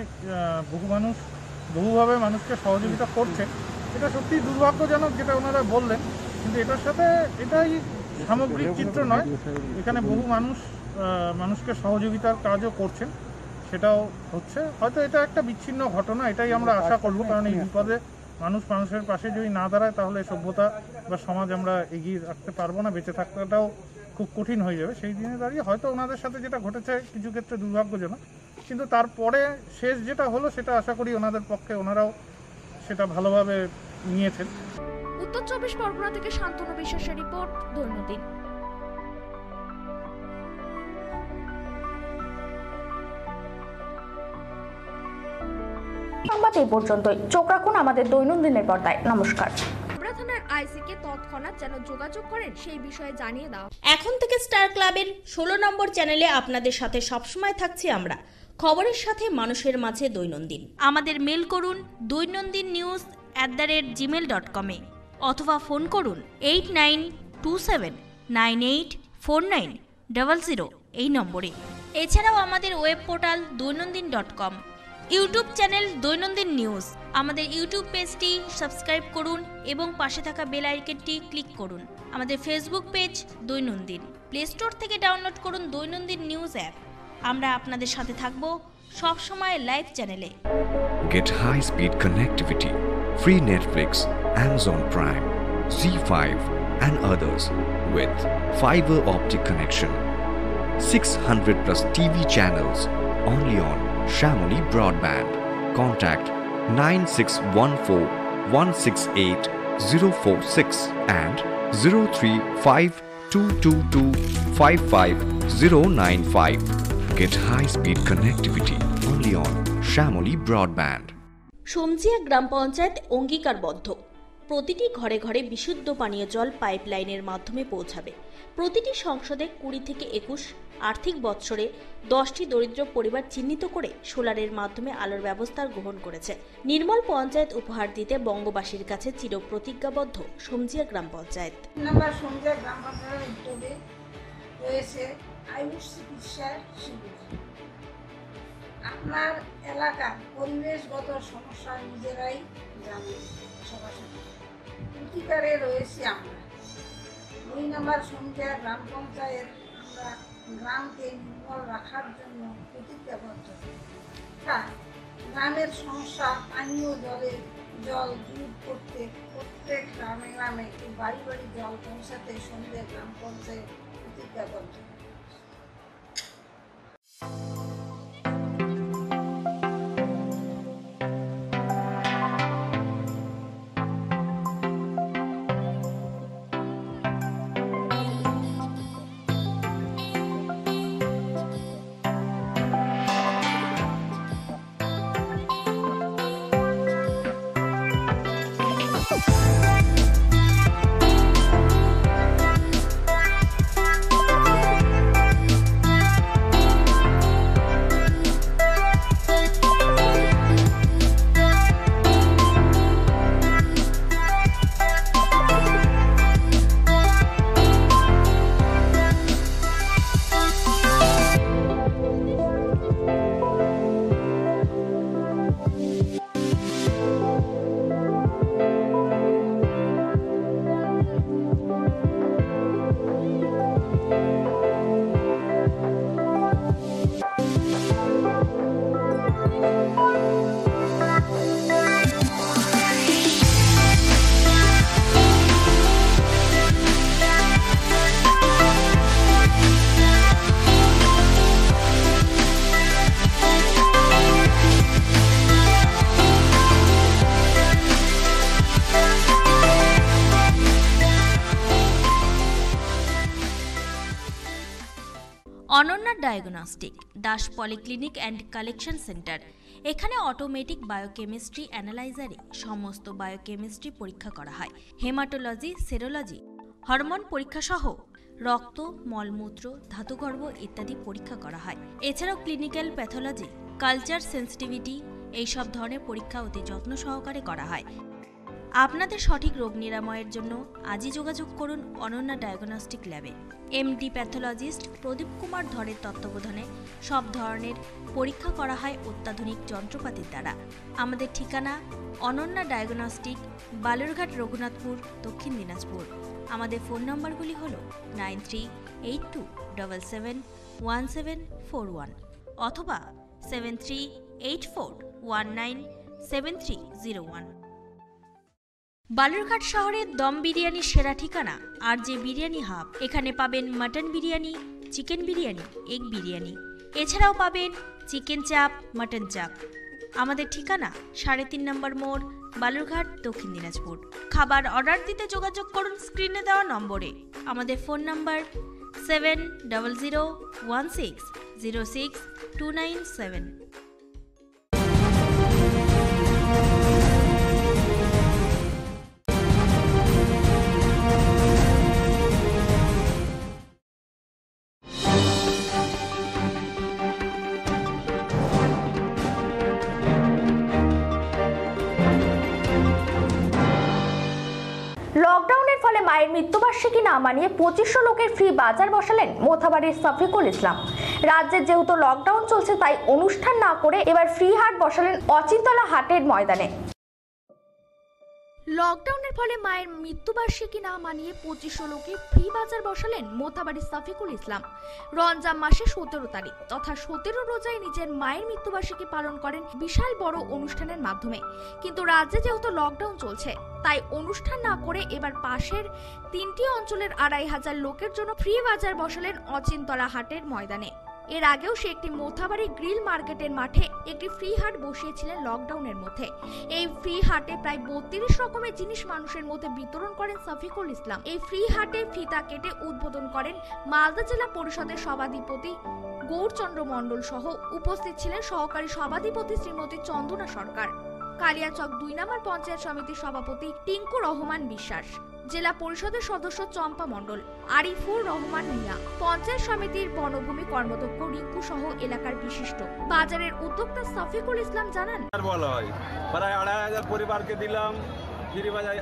বহু মানুষ বহুভাবে মানুষকে সহযোগিতা করছে, এটা সত্যি দুর্ভাগ্যজনক যেটা ওনারা বললেন, কিন্তু এটার সাথে এটাই সামগ্রিক চিত্র নয়। এখানে বহু মানুষ মানুষকে সহযোগিতার কাজও করছেন, সেটাও হচ্ছে। হয়তো এটা একটা বিচ্ছিন্ন ঘটনা, এটাই আমরা আশা করবো, কারণ এই বিপদে মানুষ মানুষের পাশে যদি না দাঁড়ায় তাহলে সভ্যতা বা সমাজ আমরা এগিয়ে রাখতে পারবো না, বেঁচে থাকাটাও খুব কঠিন হয়ে যাবে। সেই দিনে দাঁড়িয়ে হয়তো ওনাদের সাথে যেটা ঘটেছে কিছু ক্ষেত্রে দুর্ভাগ্যজনক, কিন্তু তারপরে শেষ যেটা হলো সেটা আশা করি ওনাদের পক্ষে ওনারাও সেটা ভালোভাবে নিয়েছেন। উত্তর 24 পরগনা থেকে শান্তনু বিশ্বাসের রিপোর্ট, দৈনন্দিন। সংবাদ এই পর্যন্তই। চোখ রাখুন আমাদের দৈনন্দিনের পর্দায়। নমস্কার। থানার আইসিকে তৎক্ষণাৎ যেন যোগাযোগ করেন সেই বিষয়ে জানিয়ে দাও। এখন থেকে স্টার ক্লাবের 16 নম্বর চ্যানেলে আপনাদের সাথে সবসময় থাকছি আমরা, খবরের সাথে মানুষের মাঝে দৈনন্দিন। আমাদের মেল করুন doinandinnews@gmail.com অথবা ফোন করুন 8927984900 এই নম্বরে। এছাড়াও আমাদের web portal doinandin.com, YouTube channel দৈনন্দিন নিউজ। আমাদের ইউটিউব পেজটি সাবস্ক্রাইব করুন এবং পাশে থাকা বেল আইকনটি ক্লিক করুন। আমাদের ফেসবুক পেজ দৈনন্দিন। প্লে স্টোর থেকে ডাউনলোড করুন দৈনন্দিন নিউজ অ্যাপ। আমরা আপনাদের সাথে থাকব সব সময় লাইভ চ্যানেলে। Get high-speed connectivity, free Netflix, Amazon Prime, Z5 and others with fiber optic connection. 600 plus TV channels only on Shamoli Broadband. Contact 9614168046 and 03522255095. Get high-speed connectivity only on Shamoli Broadband. সমজিয়া গ্রাম পঞ্চায়েত অঙ্গীকারবদ্ধ, প্রতিটি ঘরে ঘরে বিশুদ্ধ পানীয় জল পাইপলাইনের মাধ্যমে পৌঁছাবে। প্রতিটি সংসদে 20 থেকে 21 আর্থিক বৎসরে 10টি দরিদ্র পরিবার চিহ্নিত করে সোলারের মাধ্যমে আলোর ব্যবস্থা গ্রহণ করেছে। নির্মল পঞ্চায়েত উপহার দিতে বঙ্গবাসীর কাছে চিরপ্রতিজ্ঞাবদ্ধ সমজিয়া গ্রাম পঞ্চায়েত। নাম্বার সমজিয়া গ্রাম পঞ্চায়েতের উদ্যোগে রয়েছে আয়ুষ চিকিৎসার শিবির। আপনার এলাকার পরিবেশগত সমস্যা নিজেরাই জানেন, সরাসরি অধিকারে রয়েছি আমরা। 2 নম্বর সমজিয়া গ্রাম পঞ্চায়েত আমরা গ্রামকে নির্মল রাখার জন্য প্রতিজ্ঞাবদ্ধ। তাই গ্রামের সমস্যা পানীয় জল দূর করতে প্রত্যেক গ্রামে গ্রামে বাড়ি বাড়ি জল পৌঁছাতে সমজিয়া গ্রাম পঞ্চায়েত প্রতিজ্ঞাবদ্ধ। Diagnostic Das polyclinic and collection centre. এখানে অটোমেটিক বায়োকেমিস্ট্রি অ্যানালাইজারে সমস্ত বায়োকেমিস্ট্রি পরীক্ষা করা হয়। হেমাটোলজি, সেরোলজি, হরমোন পরীক্ষা সহ রক্ত, মলমূত্র, ধাতুগর্ভ ইত্যাদি পরীক্ষা করা হয়। এছাড়াও ক্লিনিক্যাল প্যাথোলজি, কালচার সেন্সিটিভিটি এইসব ধরনের পরীক্ষা অতি যত্ন সহকারে করা হয়। আপনাদের সঠিক রোগ নিরাময়ের জন্য আজই যোগাযোগ করুন অনন্যা ডায়াগনস্টিক ল্যাবে। এমডি প্যাথোলজিস্ট প্রদীপ কুমার ধরের তত্ত্বাবধানে সব ধরনের পরীক্ষা করা হয় অত্যাধুনিক যন্ত্রপাতির দ্বারা। আমাদের ঠিকানা অনন্যা ডায়াগনস্টিক, বালুরঘাট, রঘুনাথপুর, দক্ষিণ দিনাজপুর। আমাদের ফোন নম্বরগুলি হল 9382771741 অথবা 7384197301। বালুরঘাট শহরের দম বিরিয়ানির সেরা ঠিকানা আর যে বিরিয়ানি হাব। এখানে পাবেন mutton biryani, chicken biryani, egg biryani, এছাড়াও পাবেন চিকেন চাপ, মাটন চাপ। আমাদের ঠিকানা 3.5 নম্বর মোড়, বালুরঘাট, দক্ষিণ দিনাজপুর। খাবার অর্ডার দিতে যোগাযোগ করুন স্ক্রিনে দেওয়া নম্বরে। আমাদের ফোন নম্বর 7001606297। লকডাউনের ফলে মায়ের মৃত্যুবার্ষিকী না মানিয়ে 2500 লোকের ফ্রি বাজার বসালেন মোথাবাড়ির শফিকুল ইসলাম। রাজ্যে যেহেতু লকডাউন চলছে তাই অনুষ্ঠান না করে এবার ফ্রি হাট বসালেন অচিন্তলা হাটের ময়দানে। লকডাউনের ফলে মায়ের মৃত্যুবার্ষিকী না মানিয়ে 2500 লোকে ফ্রি বাজার বসালেন মোথাবাড়ির শফিকুল ইসলাম। রমজান মাসে 17 তারিখ তথা 17 রোজায় নিজের মায়ের মৃত্যুবার্ষিকী পালন করেন বিশাল বড় অনুষ্ঠানের মাধ্যমে। কিন্তু রাজ্যে যেহেতু লকডাউন চলছে তাই অনুষ্ঠান না করে এবার পাশের 3টি অঞ্চলের 2500 লোকের জন্য ফ্রি বাজার বসালেন অচিন্তলা হাটের ময়দানে। এর আগেও সে একটি মোথাবাড়ি গ্রিল মার্কেটের মাঠে একটি ফ্রি হাট বসিয়েছিলেন লকডাউনের মধ্যে। এই ফ্রি হাটে প্রায় 32 রকমের জিনিস মানুষের মধ্যে বিতরণ করেন শফিকুল ইসলাম। এই ফ্রি হাটে ফিতা কেটে উদ্বোধন করেন মালদা জেলা পরিষদের সভাধিপতি গৌরচন্দ্র মণ্ডল সহ উপস্থিত ছিলেন সহকারী সভাধিপতি শ্রীমতী চন্দনা সরকার, কালিয়াচক 2 নম্বর পঞ্চায়েত সমিতির সভাপতি টিঙ্কু রহমান বিশ্বাস, জেলা পরিষদের সদস্য চম্পা মণ্ডল, আরিফুর রহমান মিয়া, পঞ্চায়েত সমিতির বনভূমি কর্মদক্ষ রিঙ্কু সহ এলাকার বিশিষ্ট বাজারের উদ্যোক্তা শফিকুল ইসলাম জানান, বলা হয় প্রায় 2500 পরিবারকে দিলাম ফ্রি বাজার।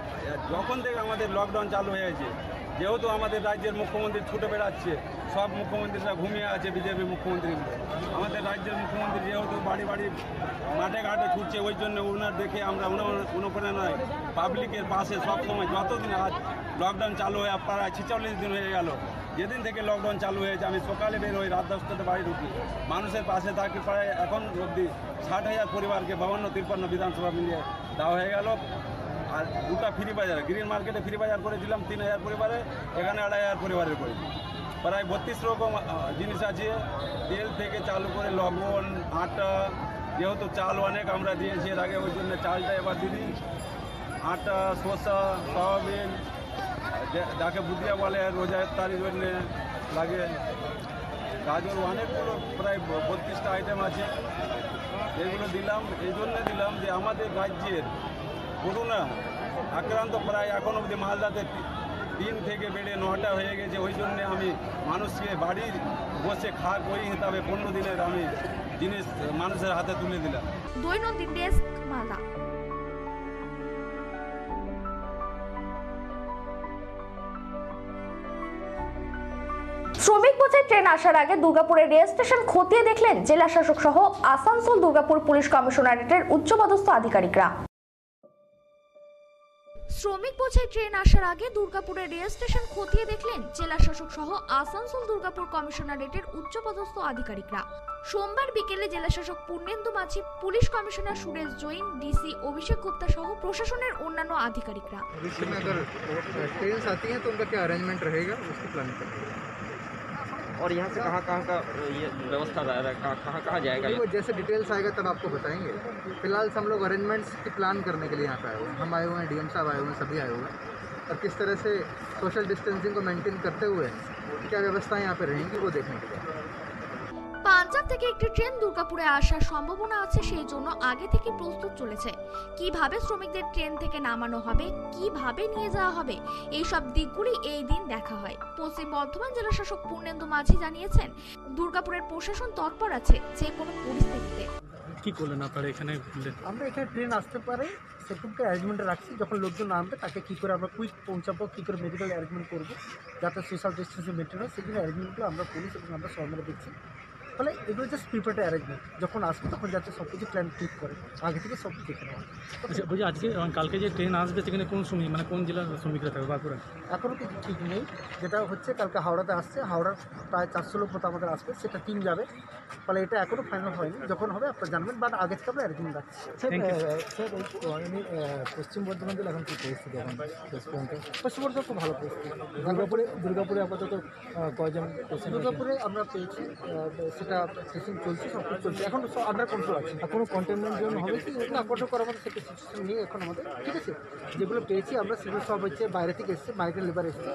যখন থেকে আমাদের লকডাউন চালু হয়েছে, যেহেতু আমাদের রাজ্যের মুখ্যমন্ত্রী ছুটে বেড়াচ্ছে, সব মুখ্যমন্ত্রীরা ঘুমিয়ে আছে, বিজেপি মুখ্যমন্ত্রী। আমাদের রাজ্যের মুখ্যমন্ত্রী যেহেতু বাড়ি বাড়ি মাঠে ঘাটে ছুটছে, ওই জন্য ওনার দেখে আমরা অনুপ্রেরণায় পাবলিকের পাশে সবসময়, যতদিন আজ লকডাউন চালু হয়ে প্রায় 46 দিন হয়ে গেল, যেদিন থেকে লকডাউন চালু হয়েছে আমি সকালে বের হই, রাত 10টাতে বাড়ি ঢুকি, মানুষের পাশে থাকি। প্রায় এখন অবধি 60,000 পরিবারকে 52-53 বিধানসভা মিলিয়ে দেওয়া হয়ে গেল। আর দুটা ফ্রি বাজার, গ্রিন মার্কেটে ফ্রি বাজার করেছিলাম 3000 পরিবারে, এখানে 2500 পরিবারের করেছি। প্রায় 32 রকম জিনিস আছে, তেল থেকে চালু করে লবণ, আটা, যেহেতু চাল অনেক আমরা দিয়েছি এর আগে, ওই জন্য চালটা এবার দিদি, আটা, শসা, সয়াবিন, যাকে বুদিয়া বলে রোজার তারিখ জন্য লাগে, গাজর, অনেকগুলো প্রায় 32টা আইটেম আছে। এগুলো দিলাম, এই জন্য দিলাম যে আমাদের রাজ্যের করোনা আক্রান্ত প্রায় এখন অবধি মালদাতে 3 থেকে বেড়ে 9টা হয়ে গেছে। ওই জন্যে আমি মানুষকে বাড়ি বসে খাক ওই হিসাবে 15 দিনের আমি জিনিস মানুষের হাতে তুলে দিলাম। দৈনন্দিন ডেস্ক, মালদা। শ্রমিক বোঝাই ট্রেন আসার আগে দুর্গাপুরের রেল স্টেশন খতিয়ে দেখলেন জেলা শাসক সহ আসানসোল দুর্গাপুর পুলিশ কমিশনারেটের উচ্চপদস্থ আধিকারিকরা। শ্রমিক বোঝাই ট্রেন আসার আগে দুর্গাপুরের রেল স্টেশন খতিয়ে দেখলেন জেলা শাসক সহ আসানসোল দুর্গাপুর কমিশনারেটের উচ্চপদস্থ আধিকারিকরা। সোমবার বিকেলে জেলা শাসক Purnendu Majhi, police commissioner Suresh Jain, DC Abhishek Gupta সহ প্রশাসনের অন্যান্য আধিকারিকরা। और यहाँ से कहाँ कहाँ का ये व्यवस्था कहाँ जाएगा? वो जैसे डिटेल्स आएगा तब आपको बताएंगे। फिलहाल हम लोग अरेंजमेंट्स की प्लान करने के लिए यहाँ पे आए हुए हैं। हम आए हुए हैं, डीएम साहब आए हुए हैं, सभी आए हुए हैं, और किस तरह से सोशल डिस्टेंसिंग को मेंटेन करते हुए क्या व्यवस्थाएं यहाँ पे रहेंगी वो देखने के लिए। পাঞ্জাব থেকে একটি ট্রেন দুর্গাপুরে আসার সম্ভাবনা আছে, সেই জন্য আগে থেকে প্রস্তুত চলেছে। কিভাবে শ্রমিকদের ট্রেন থেকে নামানো হবে, কিভাবে নিয়ে যাওয়া হবে, এই সব দিকগুলি এই দিন দেখা হয়। পশ্চিম বর্ধমান জেলা শাসক পূর্ণেন্দু মাঝি জানিয়েছেন, দুর্গাপুরের প্রশাসন তৎপর আছে যে কোনো পরিস্থিতিতে। কি করলেন আপনারা এখানে? আমরা এখানে ট্রেন আসতে পারে সেরকমটা অ্যারেঞ্জমেন্টে রাখছি। যখন লোকজন নামবে তাকে কী করে আমরা কুইক পৌঁছাবো, কী করে মেডিকেল অ্যারেঞ্জমেন্ট করবো যাতে সোশ্যাল ডিস্টেন্সিং মেনটেন হয়, সেগুলো অ্যারেঞ্জমেন্টগুলো আমরা পুলিশ এবং আমরা সবাই মিলে দেখছি। ফলে এগুলো জাস্ট প্রিপারেটরি অ্যারেঞ্জমেন্ট, যখন আসবে তখন যাতে সব কিছু প্ল্যান ঠিক করে আগে থেকে সব দেখে নেওয়া। আচ্ছা বলছি, আজকে কালকে যে ট্রেন আসবে সেখানে কোন শ্রমিক মানে কোন জেলার শ্রমিকরা থাকবে বাঁকুড়া? এখনও কিছু ঠিক নেই। যেটা হচ্ছে কালকে হাওড়াতে আসছে, হাওড়ার প্রায় 400 লোক মতো আমাদের আসবে, সেটা টিম যাবে। ফলে এটা এখনও ফাইনাল হয়নি, যখন হবে আপনারা জানবেন, বাট আগে থেকে আমরা অ্যারেঞ্জমেন্ট রাখছি। স্যার পশ্চিম বর্ধমান জেলা এখন কী পরিস্থিতি? এখন পশ্চিম বর্ধমান খুব ভালো পরিস্থিতি। দুর্গাপুরে আপাতত কয়জন? দুর্গাপুরে আমরা পেয়েছি, সেটা টেস্টিং চলছে, সব কিছু চলছে, এখন সব আন্ডার কন্ট্রোল আছে। কোনো কন্টেনমেন্ট জোন হবে কি? না, কন্ট্রোল করার মতো সেটা সিচুয়েশন নেই এখন আমাদের, ঠিক আছে। যেগুলো পেয়েছি আমরা সেগুলো সব হচ্ছে বাইরে থেকে এসছে, মাইগ্রেন্ট লেবার এসছে,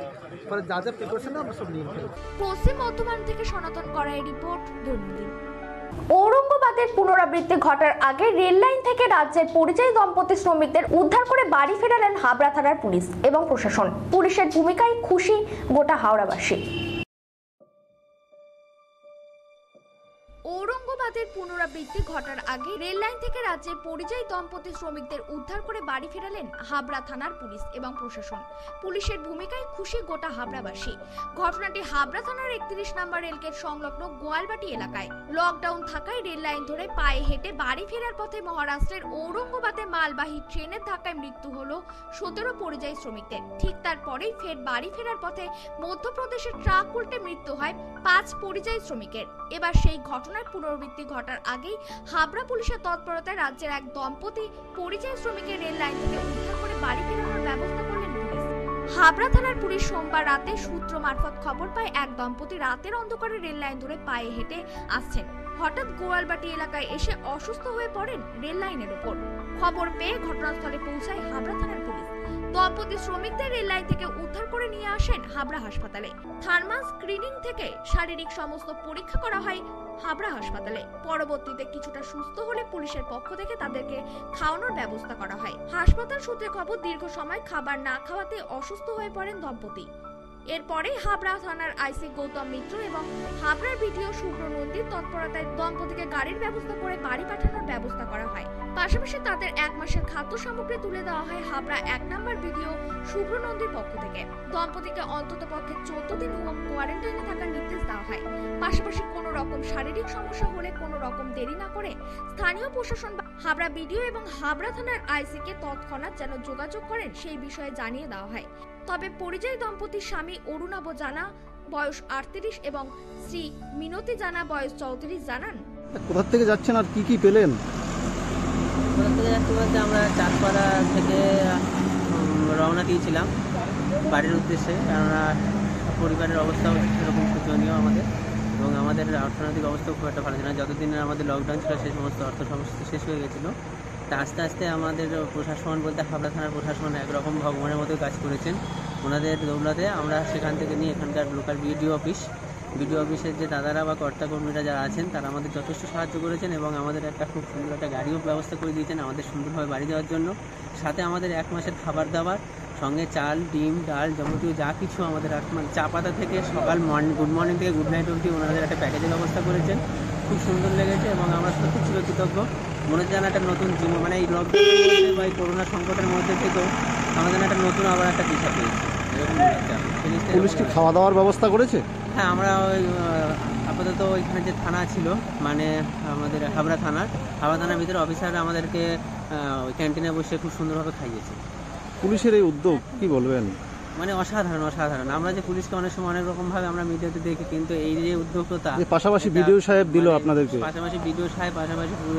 ফলে যা যা প্রিপারেশন আমরা সব নিয়ে ফেলেছি। পশ্চিম বর্ধমান থেকে সনাতন করাই রিপোর্ট, দৈনন্দিন। ঔরঙ্গাবাদের পুনরাবৃত্তি ঘটার আগে রেল লাইন থেকে রাজ্যের পরিযায়ী দম্পতি শ্রমিকদের উদ্ধার করে বাড়ি ফেরালেন হাবড়া থানার পুলিশ এবং প্রশাসন। পুলিশের ভূমিকায় খুশি গোটা হাওড়াবাসী। ঔরঙ্গাবাদের পুনরাবৃত্তি ঘটার আগে রেল লাইন থেকে রাজ্যের পরিযায়ী দম্পতি শ্রমিকদের উদ্ধার করে বাড়ি ফেরালেন হাবড়া থানার পুলিশ এবং প্রশাসন। পুলিশের ভূমিকায় খুশি গোটা হাবড়াবাসী। ঘটনাটি হাবড়া থানার 31 নম্বর রেলগেট সংলগ্ন গোয়ালবাটি এলাকায়। লকডাউন থাকায় রেল লাইন ধরে পায়ে হেঁটে বাড়ি ফেরার পথে মহারাষ্ট্রের ঔরঙ্গাবাদে মালবাহী ট্রেনের ধাক্কায় মৃত্যু হলো 17 পরিযায়ী শ্রমিকদের। ঠিক তারপরেই ফের বাড়ি ফেরার পথে মধ্যপ্রদেশের ট্রাক উল্টে মৃত্যু হয় 5 পরিযায়ী শ্রমিকের। এবার সেই ঘটনার পুনরাবৃত্তি ঘটার আগেই হাবড়া পুলিশের তৎপরতায় রাজ্যের এক দম্পতি পরিযায়ী শ্রমিকের রেল লাইন থেকে উদ্ধার করে বাড়ি ফেরানোর ব্যবস্থা করলেন পুলিশ। হাবড়া থানার পুলিশ সোমবার রাতে সূত্র মারফত খবর পায় এক দম্পতি রাতের অন্ধকারে রেল লাইন ধরে পায়ে হেঁটে আসছেন। হঠাৎ গোয়ালবাটি এলাকায় এসে অসুস্থ হয়ে পড়েন রেল লাইনের উপর। খবর পেয়ে ঘটনাস্থলে পৌঁছায় হাবড়া থানার পুলিশ। দম্পতি শ্রমিকদের রেল লাইন থেকে উদ্ধার করে নিয়ে আসেন হাবড়া হাসপাতালে। থার্মাল স্ক্রিনিং থেকে শারীরিক সমস্ত পরীক্ষা করা হয় হাবড়া হাসপাতালে। পরবর্তীতে কিছুটা সুস্থ হলে পুলিশের পক্ষ থেকে তাদেরকে খাওয়ানোর ব্যবস্থা করা হয়। হাসপাতাল সূত্রে খবর, দীর্ঘ সময় খাবার না খাওয়াতে অসুস্থ হয়ে পড়েন দম্পতি। এরপরে হাবড়া থানার আইসি গৌতম মিত্র এবং হাবড়ার বিডিও শুভ্র নন্দীর তৎপরতায় দম্পতিকে গাড়ির ব্যবস্থা করে বাড়ি পাঠানোর ব্যবস্থা করা হয়। পাশাপাশি তাদের 1 মাসের খাদ্য সামগ্রী তুলে দেওয়া হয় হাবড়া 1 নম্বর বিডিও শুভ্র নন্দীর পক্ষ থেকে। দম্পতিকে অন্ততপক্ষে 14 দিন হোম কোয়ারেন্টাইনে থাকার নির্দেশ দেওয়া হয়। পাশাপাশি কোনো রকম শারীরিক সমস্যা হলে কোনো রকম দেরি না করে স্থানীয় প্রশাসন হাবড়া বিডিও এবং হাবড়া থানার আইসিকে তৎক্ষণাৎ যেন যোগাযোগ করেন সেই বিষয়ে জানিয়ে দেওয়া হয়। তবে পরিযায়ী দম্পতির স্বামী অরুণাভ জানা বয়স 38 এবং শ্রী মিনতি জানা বয়স 34 জানান, কোথা থেকে যাচ্ছেন আর কি কি পেলেন? কোথা থেকে যাচ্ছি বলতে আমরা চাঁদপাড়া থেকে রওনা দিয়েছিলাম বাড়ির উদ্দেশ্যে, কেননা পরিবারের অবস্থাও সেরকম শোচনীয় আমাদের, এবং আমাদের অর্থনৈতিক অবস্থাও খুব একটা ভালো ছিল না। যতদিন আমাদের লকডাউন ছিল সেই সমস্ত অর্থ সমস্যা শেষ হয়ে গেছিলো। তা আস্তে আস্তে আমাদের প্রশাসন বলতে হাবড়া থানার প্রশাসন একরকম ভগবানের মতো কাজ করেছেন। ওনাদের দৌলতে আমরা সেখান থেকে নিয়ে এখানকার লোকাল বিডিও অফিসের যে দাদারা বা কর্তাকর্মীরা যারা আছেন তারা আমাদের যথেষ্ট সাহায্য করেছেন এবং আমাদের একটা খুব সুন্দর একটা গাড়িও ব্যবস্থা করে দিয়েছেন আমাদের সুন্দরভাবে বাড়ি যাওয়ার জন্য। সাথে আমাদের 1 মাসের খাবার দাবার সঙ্গে চাল, ডিম, ডাল যাবতীয় যা কিছু আমাদের চা পাতা থেকে সকাল গুড মর্নিং থেকে গুড নাইট অবধি ওনাদের একটা প্যাকেজের ব্যবস্থা করেছেন। খুব সুন্দর লেগেছে এবং আমরা সত্যি চিরকৃতজ্ঞ। মনে হচ্ছে যেন একটা নতুন জীবন, মানে এই লকডাউনের বা এই করোনা সংকটের মধ্যে থেকেও আমাদের একটা নতুন আবার একটা দিশা পেয়েছি এরকম মনে পুলিশ কি খাওয়া দাওয়ার ব্যবস্থা করেছে? হ্যাঁ, আমরা ওই আপাতত ওইখানে যে থানা ছিল মানে আমাদের হাবড়া থানার ভিতরে অফিসাররা আমাদেরকে ওই ক্যান্টিনে বসে খুব সুন্দরভাবে খাইয়েছে। পুলিশের এই উদ্যোগ কি বলবেন? মানে অসাধারণ। আমরা যে পুলিশকে অনেক সময় অনেক রকমভাবে আমরা মিডিয়াতে দেখি, কিন্তু এই যে উদ্যোগটা পাশাপাশি বিডিও সাহেব দিল আপনাদেরকে, পাশাপাশি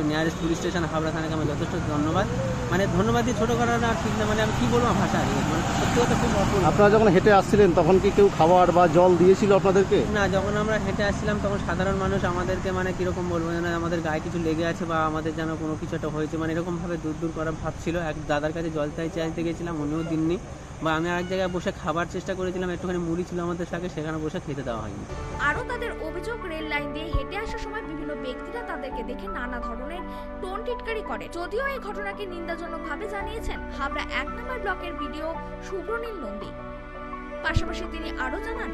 নিয়ারেস্ট পুলিশ স্টেশন হাবড়া থানাকে আমরা যথেষ্ট ধন্যবাদ, মানে ধন্যবাদ দিয়ে ছোটো করার আর ঠিক না, মানে আমি কী বলবো ভাষা মানে সত্যি কথা খুব অপূর্ব। আপনারা যখন হেঁটে আসছিলেন তখন কি কেউ খাবার বা জল দিয়েছিল আপনাদেরকে? না, যখন আমরা হেঁটে আসছিলাম তখন সাধারণ মানুষ আমাদেরকে মানে কীরকম বলবো যেন আমাদের গায়ে কিছু লেগে আছে বা আমাদের যেন কোনো কিছু একটা হয়েছে, মানে এরকমভাবে দূর করা ভাবছিল। এক দাদার কাছে জল চাইতে গেছিলাম, উনিও দিননি। বা আমি আরেক জায়গায় বসে খাবার চেষ্টা করেছিলাম, একটুখানি মুড়ি ছিল আমাদের সাথে, সেখানে বসে খেতে দেওয়া হয়নি। আরও তাদের অভিযোগ, রেল লাইন দিয়ে হেঁটে আসার সময় বিভিন্ন ব্যক্তিরা তাদেরকে দেখে নানা ধরনের টোন টিটকারি করে। যদিও এই ঘটনাকে নিন্দাজনকভাবে জানিয়েছেন হাবড়া 1 নম্বর ব্লকের বিডিও সুব্রনীল নন্দী। পাশাপাশি তিনি আরও জানান,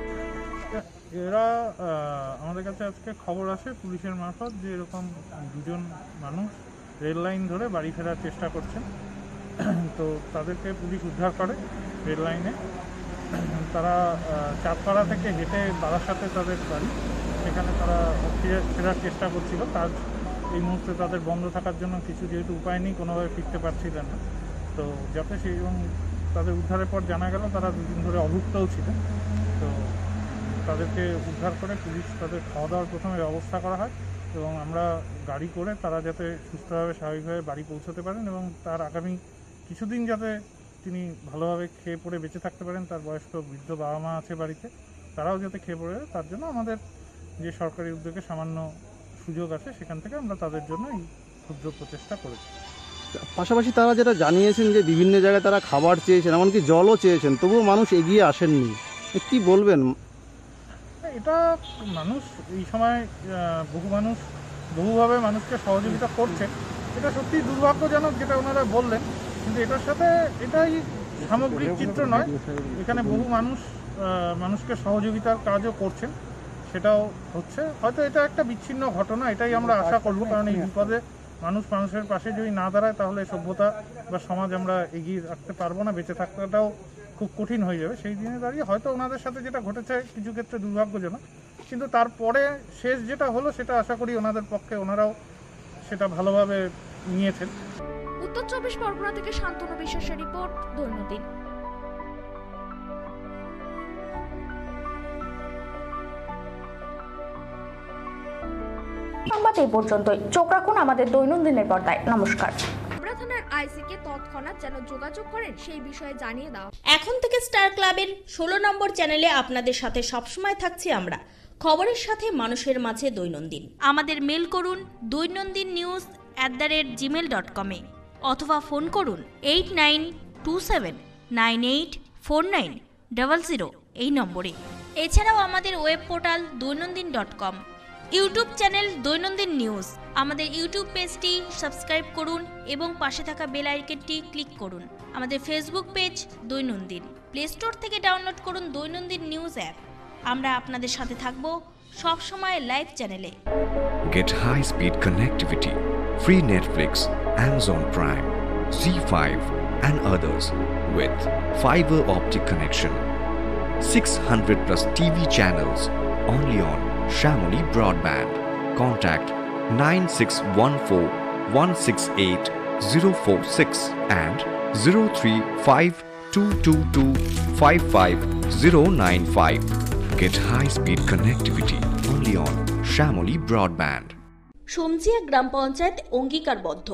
এরা আমাদের কাছে আজকে খবর আসে পুলিশের মারফত যে এরকম দুজন মানুষ রেল লাইন ধরে বাড়ি ফেরার চেষ্টা করছেন। তো তাদেরকে পুলিশ উদ্ধার করে রেল লাইনে। তারা চাঁদপাড়া থেকে হেঁটে বারাসাতে তাদের বাড়ি, সেখানে তারা ফেরার চেষ্টা করছিল। কাজ এই মুহূর্তে তাদের বন্ধ থাকার জন্য কিছু যেহেতু উপায় নেই, কোনোভাবে ফিরতে পারছিলেন না। তো যাতে সেই এবং তাদের উদ্ধারের পর জানা গেল তারা দুদিন ধরে অভুক্তও ছিলেন। তো তাদেরকে উদ্ধার করে পুলিশ তাদের খাওয়া দাওয়ার প্রথমে ব্যবস্থা করা হয় এবং আমরা গাড়ি করে তারা যাতে সুস্থভাবে স্বাভাবিকভাবে বাড়ি পৌঁছতে পারেন এবং তার আগামী কিছুদিন যাতে তিনি ভালোভাবে খেয়ে পড়ে বেঁচে থাকতে পারেন। তার বয়স্ক বৃদ্ধ বাবা মা আছে বাড়িতে, তারাও যাতে খেয়ে পড়ে, তার জন্য আমাদের যে সরকারি উদ্যোগে সামান্য সুযোগ আছে সেখান থেকে আমরা তাদের জন্য এই ক্ষুদ্র প্রচেষ্টা করেছি। পাশাপাশি তারা যেটা জানিয়েছেন যে বিভিন্ন জায়গায় তারা খাবার চেয়েছেন, এমনকি জলও চেয়েছেন, তবুও মানুষ এগিয়ে আসেননি। কি বলবেন? এটা মানুষ এই সময় বহু মানুষ বহুভাবে মানুষকে সহযোগিতা করছে, এটা সত্যি দুর্ভাগ্যজনক যেটা ওনারা বললেন, কিন্তু এটার সাথে এটাই সামগ্রিক চিত্র নয়। এখানে বহু মানুষ মানুষকে সহযোগিতার কাজও করছেন, সেটাও হচ্ছে। হয়তো এটা একটা বিচ্ছিন্ন ঘটনা, এটাই আমরা আশা করব, কারণ এই বিপদে মানুষ মানুষের পাশে যদি না দাঁড়ায় তাহলে সভ্যতা বা সমাজ আমরা এগিয়ে রাখতে পারবো না, বেঁচে থাকাটাও খুব কঠিন হয়ে যাবে। সেই দিনে দাঁড়িয়ে হয়তো ওনাদের সাথে যেটা ঘটেছে কিছু ক্ষেত্রে দুর্ভাগ্যজনক, কিন্তু তারপরে শেষ যেটা হলো সেটা আশা করি ওনাদের পক্ষে ওনারাও সেটা ভালোভাবে নিয়েছেন। উত্তর 24 পরগনা থেকে শান্তনু বিশ্বাসের রিপোর্ট, দৈনন্দিন। সংবাদ এই পর্যন্তই। চোখ রাখুন আমাদের দৈনন্দিনের পর্দায়। নমস্কার। থানার আইসিকে তৎক্ষণাৎ যেন যোগাযোগ করেন সেই বিষয়ে জানিয়ে দাও। এখন থেকে স্টার ক্লাবের 16 নম্বর চ্যানেলে আপনাদের সাথে সবসময় থাকছি আমরা, খবরের সাথে মানুষের মাঝে দৈনন্দিন। আমাদের মেল করুন doinandinnews@gmail.com অথবা ফোন করুন 8927984900 এই নম্বরে। এছাড়াও আমাদের web portal doinandin.com, YouTube channel দৈনন্দিন নিউজ। আমাদের ইউটিউব পেজটি সাবস্ক্রাইব করুন এবং পাশে থাকা বেল আইকনটি ক্লিক করুন। আমাদের ফেসবুক পেজ দৈনন্দিন। প্লে স্টোর থেকে ডাউনলোড করুন দৈনন্দিন নিউজ অ্যাপ। আমরা আপনাদের সাথে থাকব সব সময় লাইভ চ্যানেলে। Get high-speed connectivity, free Netflix, Amazon Prime, Z5 and others with fiber optic connection. 600 plus TV channels only on Shamoli Broadband. Contact 9614168046 and 03522255095. Get high-speed connectivity only on Shamoli Broadband. সমজিয়া গ্রাম পঞ্চায়েত অঙ্গীকারবদ্ধ,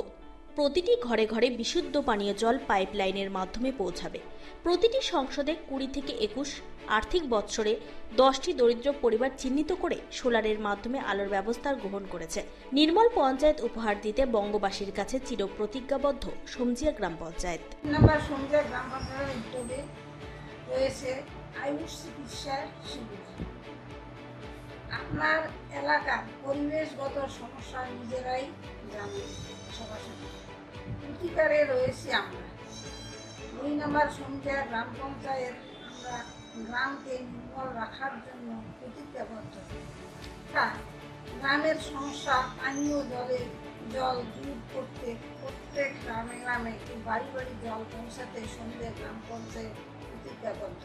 প্রতিটি ঘরে ঘরে বিশুদ্ধ পানীয় জল পাইপলাইনের মাধ্যমে পৌঁছাবে। প্রতিটি সংসদে 20 থেকে 21 আর্থিক বৎসরে 10টি দরিদ্র পরিবার চিহ্নিত করে সোলারের মাধ্যমে আলোর ব্যবস্থা গ্রহণ করেছে। নির্মল পঞ্চায়েত উপহার দিতে বঙ্গবাসীর কাছে চিরপ্রতিজ্ঞাবদ্ধ সমজিয়া গ্রাম পঞ্চায়েত। নাম্বার সমজিয়া গ্রাম পঞ্চায়েতের উদ্যোগে রয়েছে আয়ুষ চিকিৎসার শিবির। আপনার এলাকার পরিবেশগত সমস্যা নিজেরাই জানেন, সরাসরি প্রতিকারে রয়েছি আমরা। 2 নম্বর সমজিয়া গ্রাম পঞ্চায়েত আমরা গ্রামকে নির্মল রাখার জন্য প্রতিজ্ঞাবদ্ধ। গ্রামের সমস্যা পানীয় জল দূর করতে প্রত্যেক গ্রামে গ্রামে বাড়ি বাড়ি জল পৌঁছাতে সমজিয়া গ্রাম পঞ্চায়েত প্রতিজ্ঞাবদ্ধ।